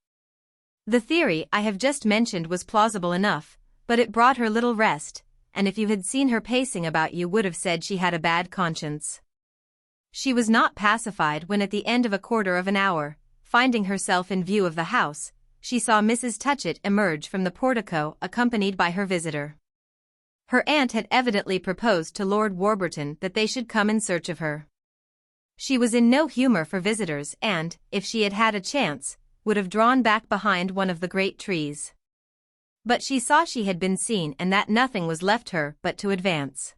The theory I have just mentioned was plausible enough, but it brought her little rest, and if you had seen her pacing about you would have said she had a bad conscience. She was not pacified when at the end of a quarter of an hour, finding herself in view of the house, she saw Mrs. Touchett emerge from the portico accompanied by her visitor. Her aunt had evidently proposed to Lord Warburton that they should come in search of her. She was in no humour for visitors and, if she had had a chance, would have drawn back behind one of the great trees. But she saw she had been seen and that nothing was left her but to advance.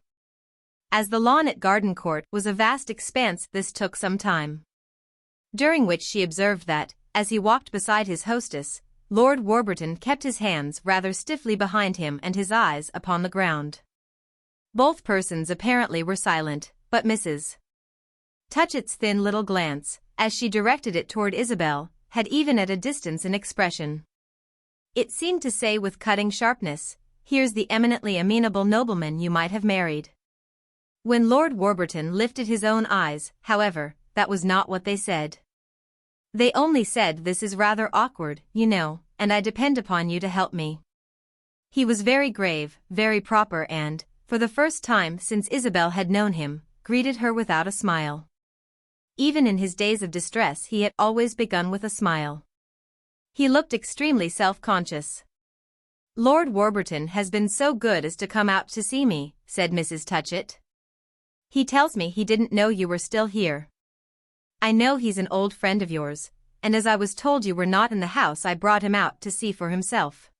As the lawn at Garden Court was a vast expanse, this took some time, during which she observed that, as he walked beside his hostess, Lord Warburton kept his hands rather stiffly behind him and his eyes upon the ground. Both persons apparently were silent, but Mrs. Touchett's thin little glance, as she directed it toward Isabel, had even at a distance an expression. It seemed to say with cutting sharpness, "Here's the eminently amenable nobleman you might have married." When Lord Warburton lifted his own eyes, however, that was not what they said. They only said, "This is rather awkward, you know, and I depend upon you to help me." He was very grave, very proper and, for the first time since Isabel had known him, greeted her without a smile. Even in his days of distress he had always begun with a smile. He looked extremely self-conscious. "Lord Warburton has been so good as to come out to see me," said Mrs. Touchett. "He tells me he didn't know you were still here. I know he's an old friend of yours, and as I was told you were not in the house I brought him out to see for himself."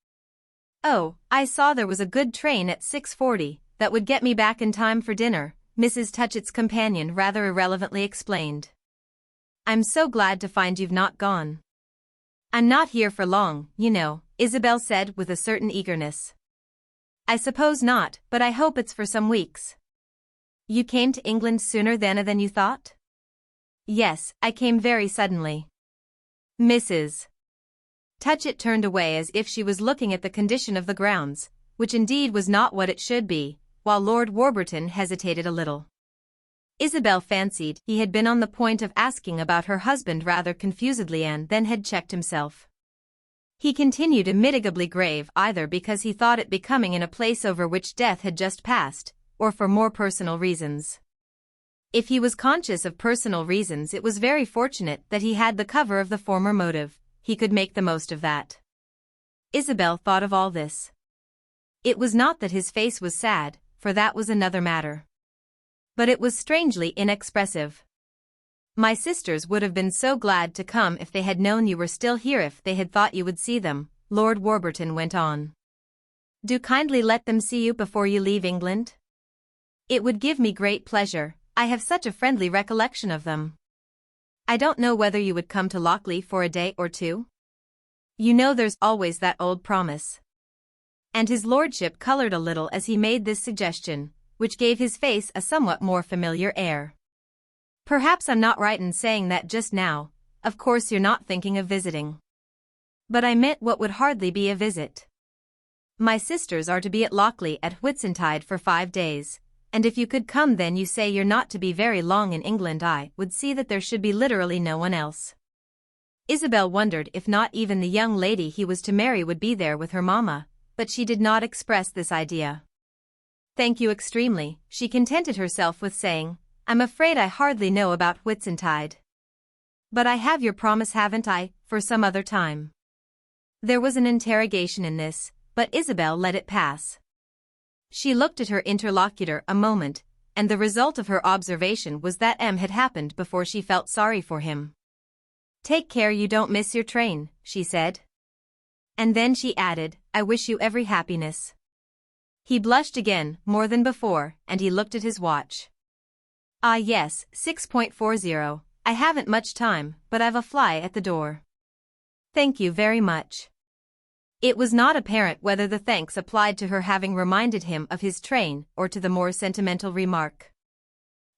"Oh, I saw there was a good train at 6:40, that would get me back in time for dinner," Mrs. Touchett's companion rather irrelevantly explained. "I'm so glad to find you've not gone." "I'm not here for long, you know," Isabel said with a certain eagerness. "I suppose not, but I hope it's for some weeks." "You came to England sooner than you thought?" "Yes, I came very suddenly." Mrs. Touchett turned away as if she was looking at the condition of the grounds, which indeed was not what it should be, while Lord Warburton hesitated a little. Isabel fancied he had been on the point of asking about her husband rather confusedly and then had checked himself. He continued immitigably grave either because he thought it becoming in a place over which death had just passed, or for more personal reasons. If he was conscious of personal reasons, it was very fortunate that he had the cover of the former motive. He could make the most of that. Isabel thought of all this. It was not that his face was sad, for that was another matter. But it was strangely inexpressive. "My sisters would have been so glad to come if they had known you were still here, if they had thought you would see them," Lord Warburton went on. "Do kindly let them see you before you leave England. It would give me great pleasure. I have such a friendly recollection of them. I don't know whether you would come to Lochley for a day or two? You know there's always that old promise." And his lordship coloured a little as he made this suggestion, which gave his face a somewhat more familiar air. "Perhaps I'm not right in saying that just now. Of course you're not thinking of visiting. But I meant what would hardly be a visit. My sisters are to be at Lochley at Whitsuntide for 5 days. And if you could come then, you say you're not to be very long in England, I would see that there should be literally no one else." Isabel wondered if not even the young lady he was to marry would be there with her mamma, but she did not express this idea. "Thank you extremely," she contented herself with saying. "I'm afraid I hardly know about Whitsuntide. But I have your promise, haven't I, for some other time?" There was an interrogation in this, but Isabel let it pass. She looked at her interlocutor a moment, and the result of her observation was that had happened before she felt sorry for him. "Take care you don't miss your train," she said. And then she added, "I wish you every happiness." He blushed again, more than before, and he looked at his watch. Ah yes, 6.40. I haven't much time, but I've a fly at the door. Thank you very much. It was not apparent whether the thanks applied to her having reminded him of his train or to the more sentimental remark.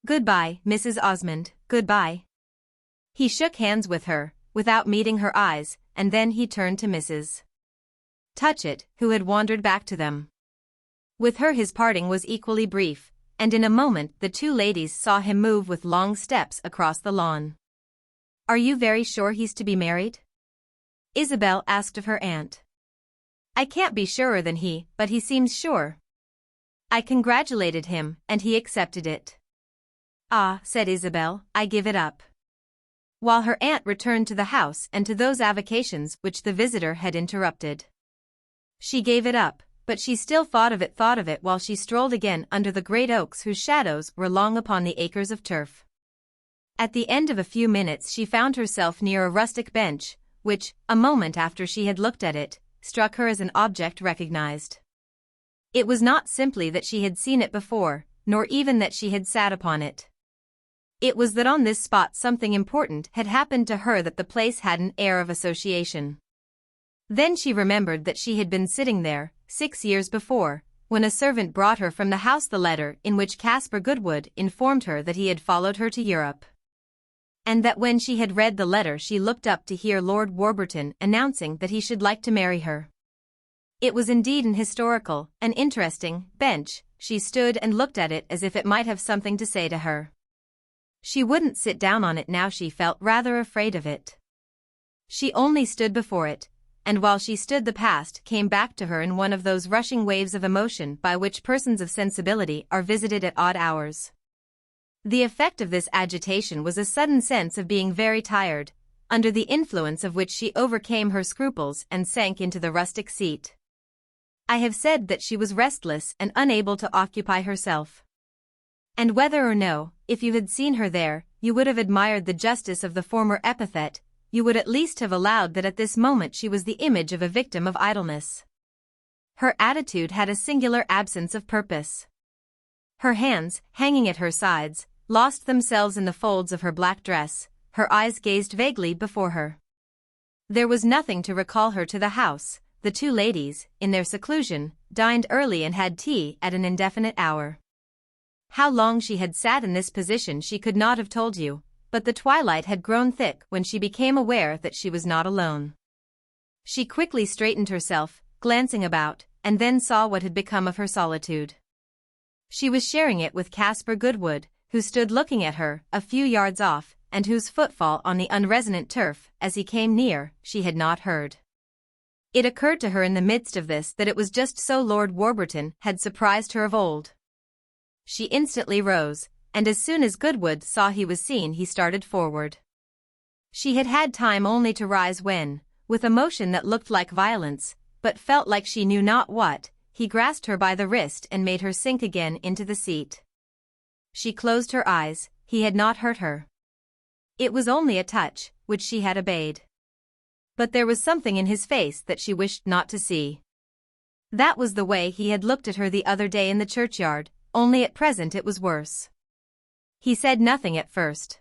Goodbye, Mrs. Osmond, goodbye. He shook hands with her, without meeting her eyes, and then he turned to Mrs. Touchett, who had wandered back to them. With her his parting was equally brief, and in a moment the two ladies saw him move with long steps across the lawn. Are you very sure he's to be married? Isabel asked of her aunt. I can't be surer than he, but he seems sure. I congratulated him, and he accepted it. Ah, said Isabel, I give it up. While her aunt returned to the house and to those avocations which the visitor had interrupted. She gave it up, but she still thought of it while she strolled again under the great oaks whose shadows were long upon the acres of turf. At the end of a few minutes she found herself near a rustic bench, which, a moment after she had looked at it, struck her as an object recognized. It was not simply that she had seen it before, nor even that she had sat upon it. It was that on this spot something important had happened to her, that the place had an air of association. Then she remembered that she had been sitting there, 6 years before, when a servant brought her from the house the letter in which Caspar Goodwood informed her that he had followed her to Europe. And that when she had read the letter she looked up to hear Lord Warburton announcing that he should like to marry her. It was indeed an historical, an interesting, bench. She stood and looked at it as if it might have something to say to her. She wouldn't sit down on it now, she felt rather afraid of it. She only stood before it, and while she stood the past came back to her in one of those rushing waves of emotion by which persons of sensibility are visited at odd hours. The effect of this agitation was a sudden sense of being very tired, under the influence of which she overcame her scruples and sank into the rustic seat. I have said that she was restless and unable to occupy herself. And whether or no, if you had seen her there, you would have admired the justice of the former epithet, you would at least have allowed that at this moment she was the image of a victim of idleness. Her attitude had a singular absence of purpose. Her hands, hanging at her sides, lost themselves in the folds of her black dress, her eyes gazed vaguely before her. There was nothing to recall her to the house. The two ladies, in their seclusion, dined early and had tea at an indefinite hour. How long she had sat in this position she could not have told you, but the twilight had grown thick when she became aware that she was not alone. She quickly straightened herself, glancing about, and then saw what had become of her solitude. She was sharing it with Caspar Goodwood, who stood looking at her a few yards off, and whose footfall on the unresonant turf, as he came near, she had not heard. It occurred to her in the midst of this that it was just so Lord Warburton had surprised her of old. She instantly rose, and as soon as Goodwood saw he was seen he started forward. She had had time only to rise when, with a motion that looked like violence, but felt like she knew not what, he grasped her by the wrist and made her sink again into the seat. She closed her eyes. He had not hurt her. It was only a touch, which she had obeyed. But there was something in his face that she wished not to see. That was the way he had looked at her the other day in the churchyard, only at present it was worse. He said nothing at first.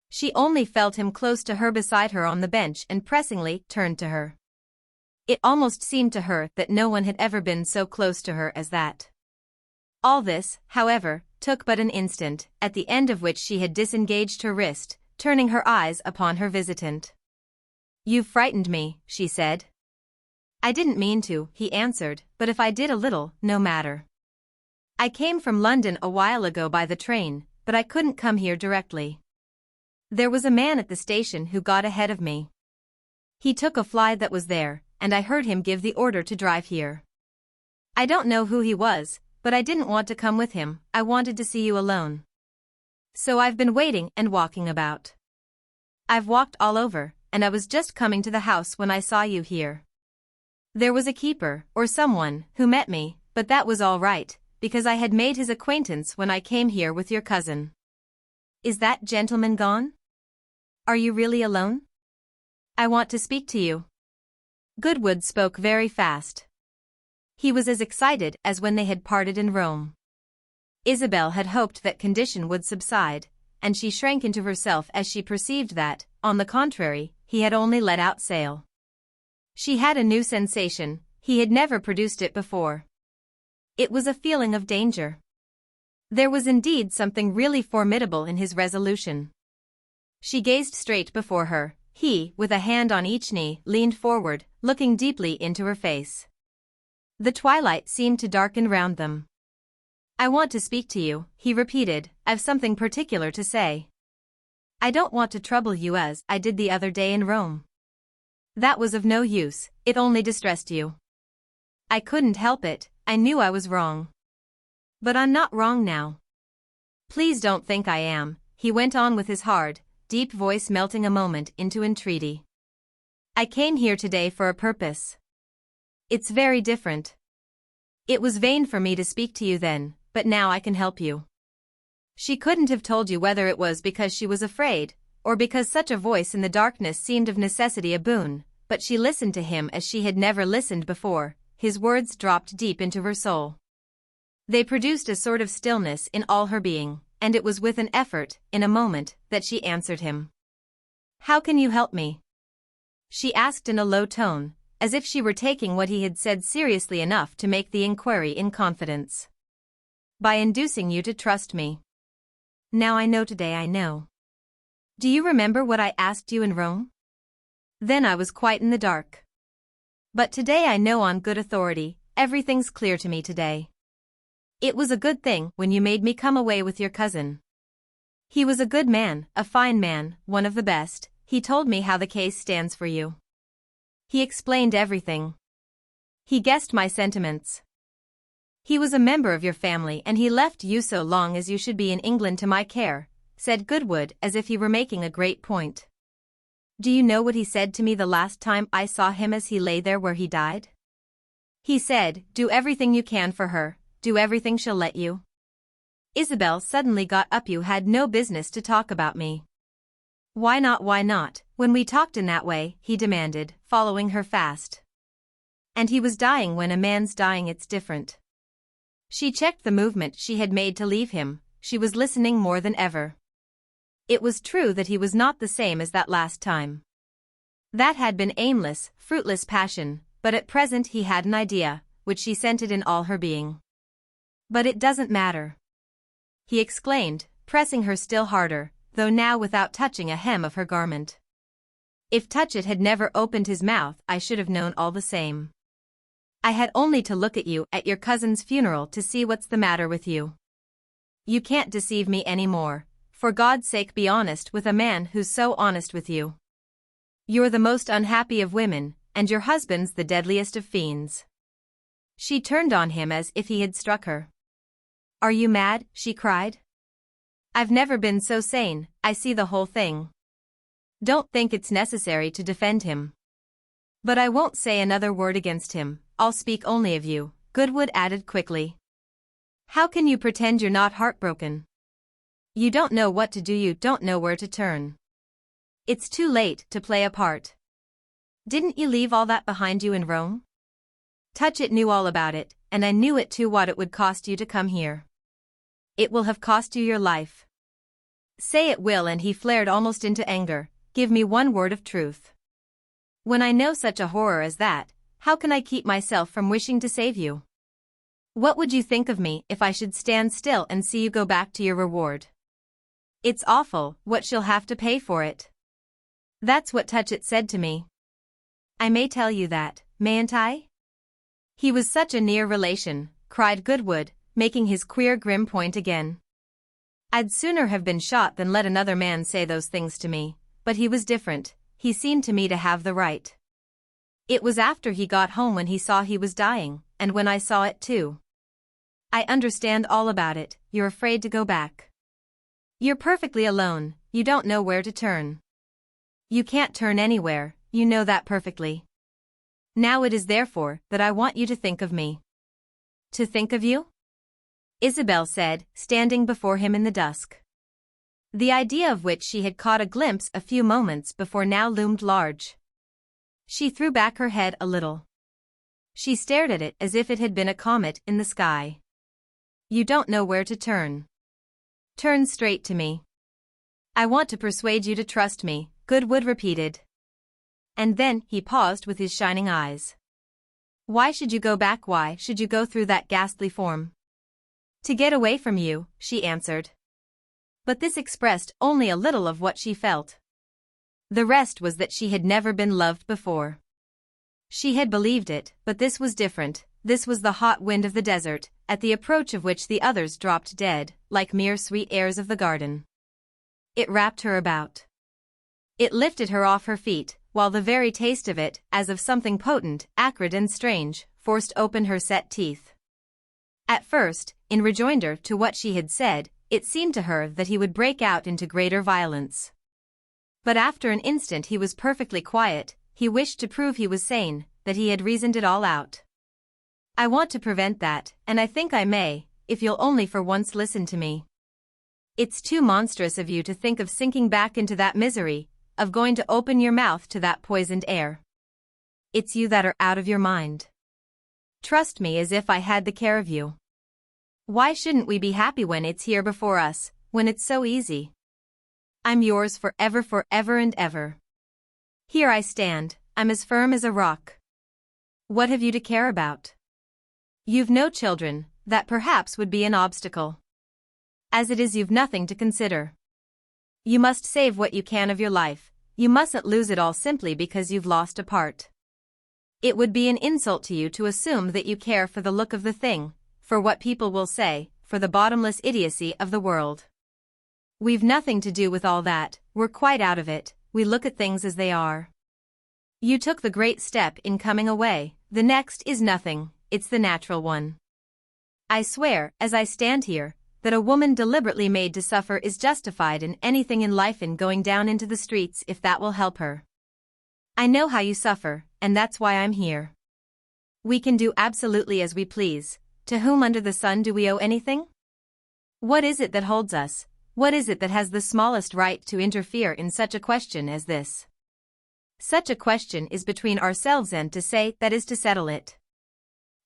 She only felt him close to her beside her on the bench and pressingly turned to her. It almost seemed to her that no one had ever been so close to her as that. All this, however, took but an instant, at the end of which she had disengaged her wrist, turning her eyes upon her visitant. "You've frightened me," she said. "I didn't mean to," he answered, "but if I did a little, no matter. I came from London a while ago by the train, but I couldn't come here directly. There was a man at the station who got ahead of me. He took a fly that was there, and I heard him give the order to drive here. I don't know who he was, but I didn't want to come with him. I wanted to see you alone. So I've been waiting and walking about. I've walked all over, and I was just coming to the house when I saw you here. There was a keeper, or someone, who met me, but that was all right, because I had made his acquaintance when I came here with your cousin. Is that gentleman gone? Are you really alone? I want to speak to you." Goodwood spoke very fast. He was as excited as when they had parted in Rome. Isabel had hoped that condition would subside, and she shrank into herself as she perceived that, on the contrary, he had only let out sail. She had a new sensation, he had never produced it before. It was a feeling of danger. There was indeed something really formidable in his resolution. She gazed straight before her. He, with a hand on each knee, leaned forward, looking deeply into her face. The twilight seemed to darken round them. "I want to speak to you," he repeated. "I've something particular to say. I don't want to trouble you as I did the other day in Rome. That was of no use, it only distressed you. I couldn't help it, I knew I was wrong. But I'm not wrong now. Please don't think I am," he went on with his hard, deep voice melting a moment into entreaty. "I came here today for a purpose. It's very different. It was vain for me to speak to you then, but now I can help you." She couldn't have told you whether it was because she was afraid, or because such a voice in the darkness seemed of necessity a boon, but she listened to him as she had never listened before. His words dropped deep into her soul. They produced a sort of stillness in all her being, and it was with an effort, in a moment, that she answered him. "How can you help me?" she asked in a low tone, as if she were taking what he had said seriously enough to make the inquiry in confidence. "By inducing you to trust me. Now I know today I know. Do you remember what I asked you in Rome? Then I was quite in the dark. But today I know on good authority, everything's clear to me today. It was a good thing when you made me come away with your cousin. He was a good man, a fine man, one of the best. He told me how the case stands for you. He explained everything. He guessed my sentiments. He was a member of your family and he left you so long as you should be in England to my care," said Goodwood as if he were making a great point. "Do you know what he said to me the last time I saw him as he lay there where he died? He said, 'Do everything you can for her, do everything she'll let you.' Isabel suddenly got up. "You had no business to talk about me." Why not, when we talked in that way?" he demanded, following her fast. "And he was dying. When a man's dying it's different." She checked the movement she had made to leave him. She was listening more than ever. It was true that he was not the same as that last time. That had been aimless, fruitless passion, but at present he had an idea, which she scented in all her being. "But it doesn't matter," he exclaimed, pressing her still harder, though now without touching a hem of her garment. "If Touchett had never opened his mouth I should have known all the same. I had only to look at you at your cousin's funeral to see what's the matter with you. You can't deceive me any more. For God's sake be honest with a man who's so honest with you. You're the most unhappy of women, and your husband's the deadliest of fiends." She turned on him as if he had struck her. "Are you mad?" she cried. "I've never been so sane. I see the whole thing. Don't think it's necessary to defend him. But I won't say another word against him. I'll speak only of you," Goodwood added quickly. "How can you pretend you're not heartbroken? You don't know what to do, you don't know where to turn. It's too late to play a part. Didn't you leave all that behind you in Rome? Touchett knew all about it, and I knew it too, what it would cost you to come here. It will have cost you your life. Say it will," and he flared almost into anger. "Give me one word of truth. When I know such a horror as that, how can I keep myself from wishing to save you? What would you think of me if I should stand still and see you go back to your reward? It's awful what she'll have to pay for it. That's what Touchett said to me. I may tell you that, mayn't I?" "He was such a near relation," cried Goodwood, making his queer grim point again. "I'd sooner have been shot than let another man say those things to me, but he was different. He seemed to me to have the right. It was after he got home when he saw he was dying, and when I saw it too. I understand all about it. You're afraid to go back. You're perfectly alone, you don't know where to turn. You can't turn anywhere, you know that perfectly. Now it is therefore that I want you to think of me." "To think of you?" Isabel said, standing before him in the dusk. The idea of which she had caught a glimpse a few moments before now loomed large. She threw back her head a little. She stared at it as if it had been a comet in the sky. You don't know where to turn. Turn straight to me. I want to persuade you to trust me, Goodwood repeated. And then he paused with his shining eyes. Why should you go back? Why should you go through that ghastly form? To get away from you, she answered. But this expressed only a little of what she felt. The rest was that she had never been loved before. She had believed it, but this was different. This was the hot wind of the desert, at the approach of which the others dropped dead, like mere sweet airs of the garden. It wrapped her about. It lifted her off her feet, while the very taste of it, as of something potent, acrid and strange, forced open her set teeth. At first, in rejoinder to what she had said, it seemed to her that he would break out into greater violence. But after an instant he was perfectly quiet. He wished to prove he was sane, that he had reasoned it all out. I want to prevent that, and I think I may, if you'll only for once listen to me. It's too monstrous of you to think of sinking back into that misery, of going to open your mouth to that poisoned air. It's you that are out of your mind. Trust me as if I had the care of you. Why shouldn't we be happy when it's here before us, when it's so easy? I'm yours forever and ever. Here I stand, I'm as firm as a rock. What have you to care about? You've no children, that perhaps would be an obstacle. As it is, you've nothing to consider. You must save what you can of your life, you mustn't lose it all simply because you've lost a part. It would be an insult to you to assume that you care for the look of the thing, for what people will say, for the bottomless idiocy of the world. We've nothing to do with all that, we're quite out of it, we look at things as they are. You took the great step in coming away, the next is nothing, it's the natural one. I swear, as I stand here, that a woman deliberately made to suffer is justified in anything in life, in going down into the streets if that will help her. I know how you suffer, and that's why I'm here. We can do absolutely as we please. To whom under the sun do we owe anything? What is it that holds us? What is it that has the smallest right to interfere in such a question as this? Such a question is between ourselves, and to say that is to settle it.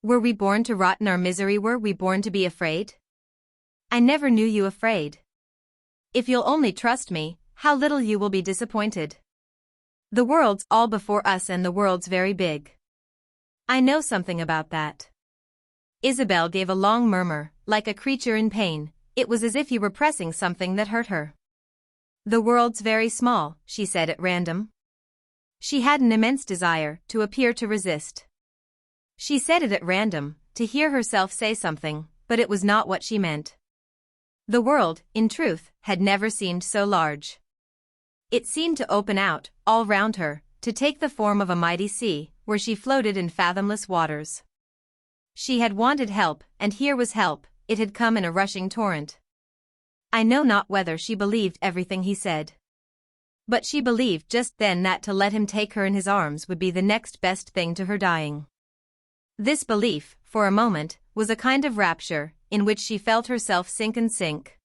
Were we born to rot in our misery? Were we born to be afraid? I never knew you afraid. If you'll only trust me, how little you will be disappointed. The world's all before us, and the world's very big. I know something about that. Isabel gave a long murmur, like a creature in pain. It was as if he were pressing something that hurt her. The world's very small, she said at random. She had an immense desire to appear to resist. She said it at random, to hear herself say something, but it was not what she meant. The world, in truth, had never seemed so large. It seemed to open out, all round her, to take the form of a mighty sea, where she floated in fathomless waters. She had wanted help, and here was help, it had come in a rushing torrent. I know not whether she believed everything he said. But she believed just then that to let him take her in his arms would be the next best thing to her dying. This belief, for a moment, was a kind of rapture, in which she felt herself sink and sink.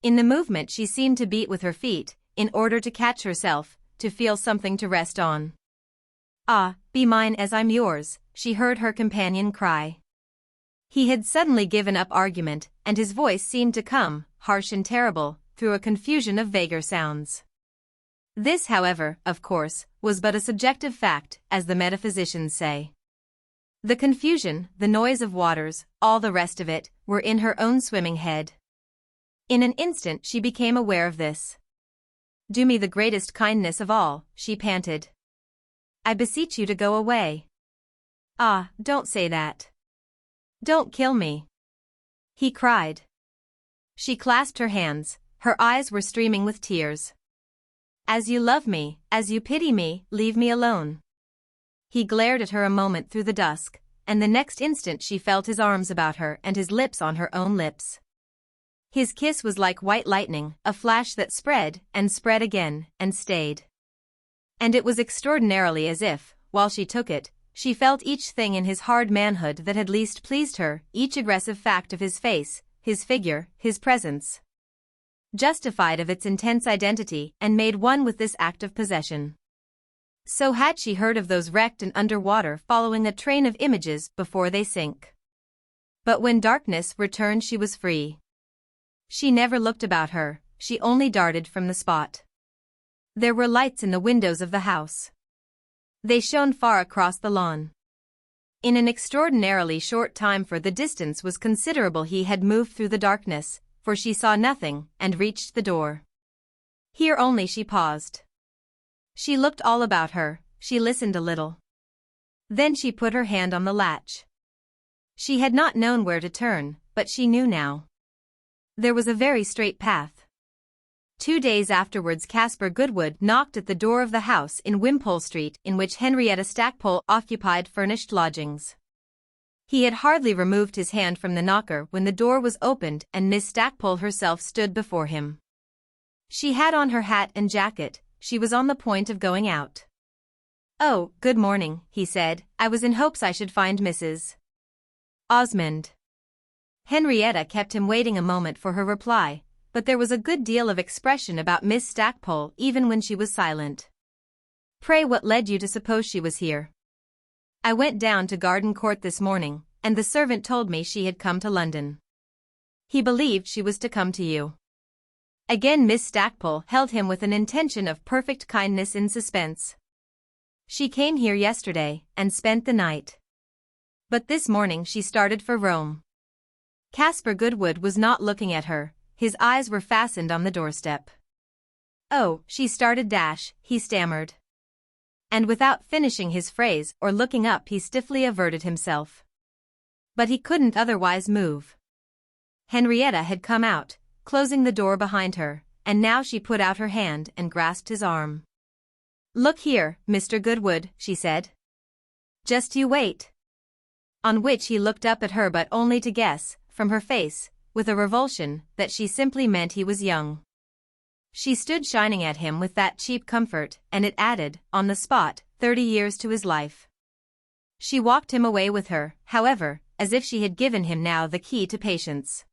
In the movement she seemed to beat with her feet, in order to catch herself, to feel something to rest on. Ah, be mine as I'm yours, she heard her companion cry. He had suddenly given up argument, and his voice seemed to come, harsh and terrible, through a confusion of vaguer sounds. This, however, of course, was but a subjective fact, as the metaphysicians say. The confusion, the noise of waters, all the rest of it, were in her own swimming head. In an instant she became aware of this. Do me the greatest kindness of all, she panted. I beseech you to go away. Ah, don't say that. Don't kill me. He cried. She clasped her hands, her eyes were streaming with tears. As you love me, as you pity me, leave me alone. He glared at her a moment through the dusk, and the next instant she felt his arms about her and his lips on her own lips. His kiss was like white lightning, a flash that spread, and spread again, and stayed. And it was extraordinarily as if, while she took it, she felt each thing in his hard manhood that had least pleased her, each aggressive fact of his face, his figure, his presence. Justified of its intense identity and made one with this act of possession. So had she heard of those wrecked and under water following a train of images before they sink. But when darkness returned she was free. She never looked about her, she only darted from the spot. There were lights in the windows of the house. They shone far across the lawn. In an extraordinarily short time, for the distance was considerable, he had moved through the darkness, for she saw nothing, and reached the door. Here only she paused. She looked all about her, she listened a little. Then she put her hand on the latch. She had not known where to turn, but she knew now. There was a very straight path. 2 days afterwards Caspar Goodwood knocked at the door of the house in Wimpole Street in which Henrietta Stackpole occupied furnished lodgings. He had hardly removed his hand from the knocker when the door was opened and Miss Stackpole herself stood before him. She had on her hat and jacket, she was on the point of going out. "Oh, good morning," he said. "I was in hopes I should find Mrs. Osmond." Henrietta kept him waiting a moment for her reply, but there was a good deal of expression about Miss Stackpole even when she was silent. "Pray, what led you to suppose she was here?" "I went down to Garden Court this morning, and the servant told me she had come to London." "He believed she was to come to you." Again Miss Stackpole held him with an intention of perfect kindness in suspense. "She came here yesterday, and spent the night. But this morning she started for Rome." Caspar Goodwood was not looking at her, his eyes were fastened on the doorstep. "Oh, she started he stammered. And without finishing his phrase or looking up he stiffly averted himself. But he couldn't otherwise move. Henrietta had come out, closing the door behind her, and now she put out her hand and grasped his arm. "Look here, Mr. Goodwood," she said. "Just you wait." On which he looked up at her, but only to guess, from her face, with a revulsion, that she simply meant he was young. She stood shining at him with that cheap comfort, and it added, on the spot, 30 years to his life. She walked him away with her, however, as if she had given him now the key to patience.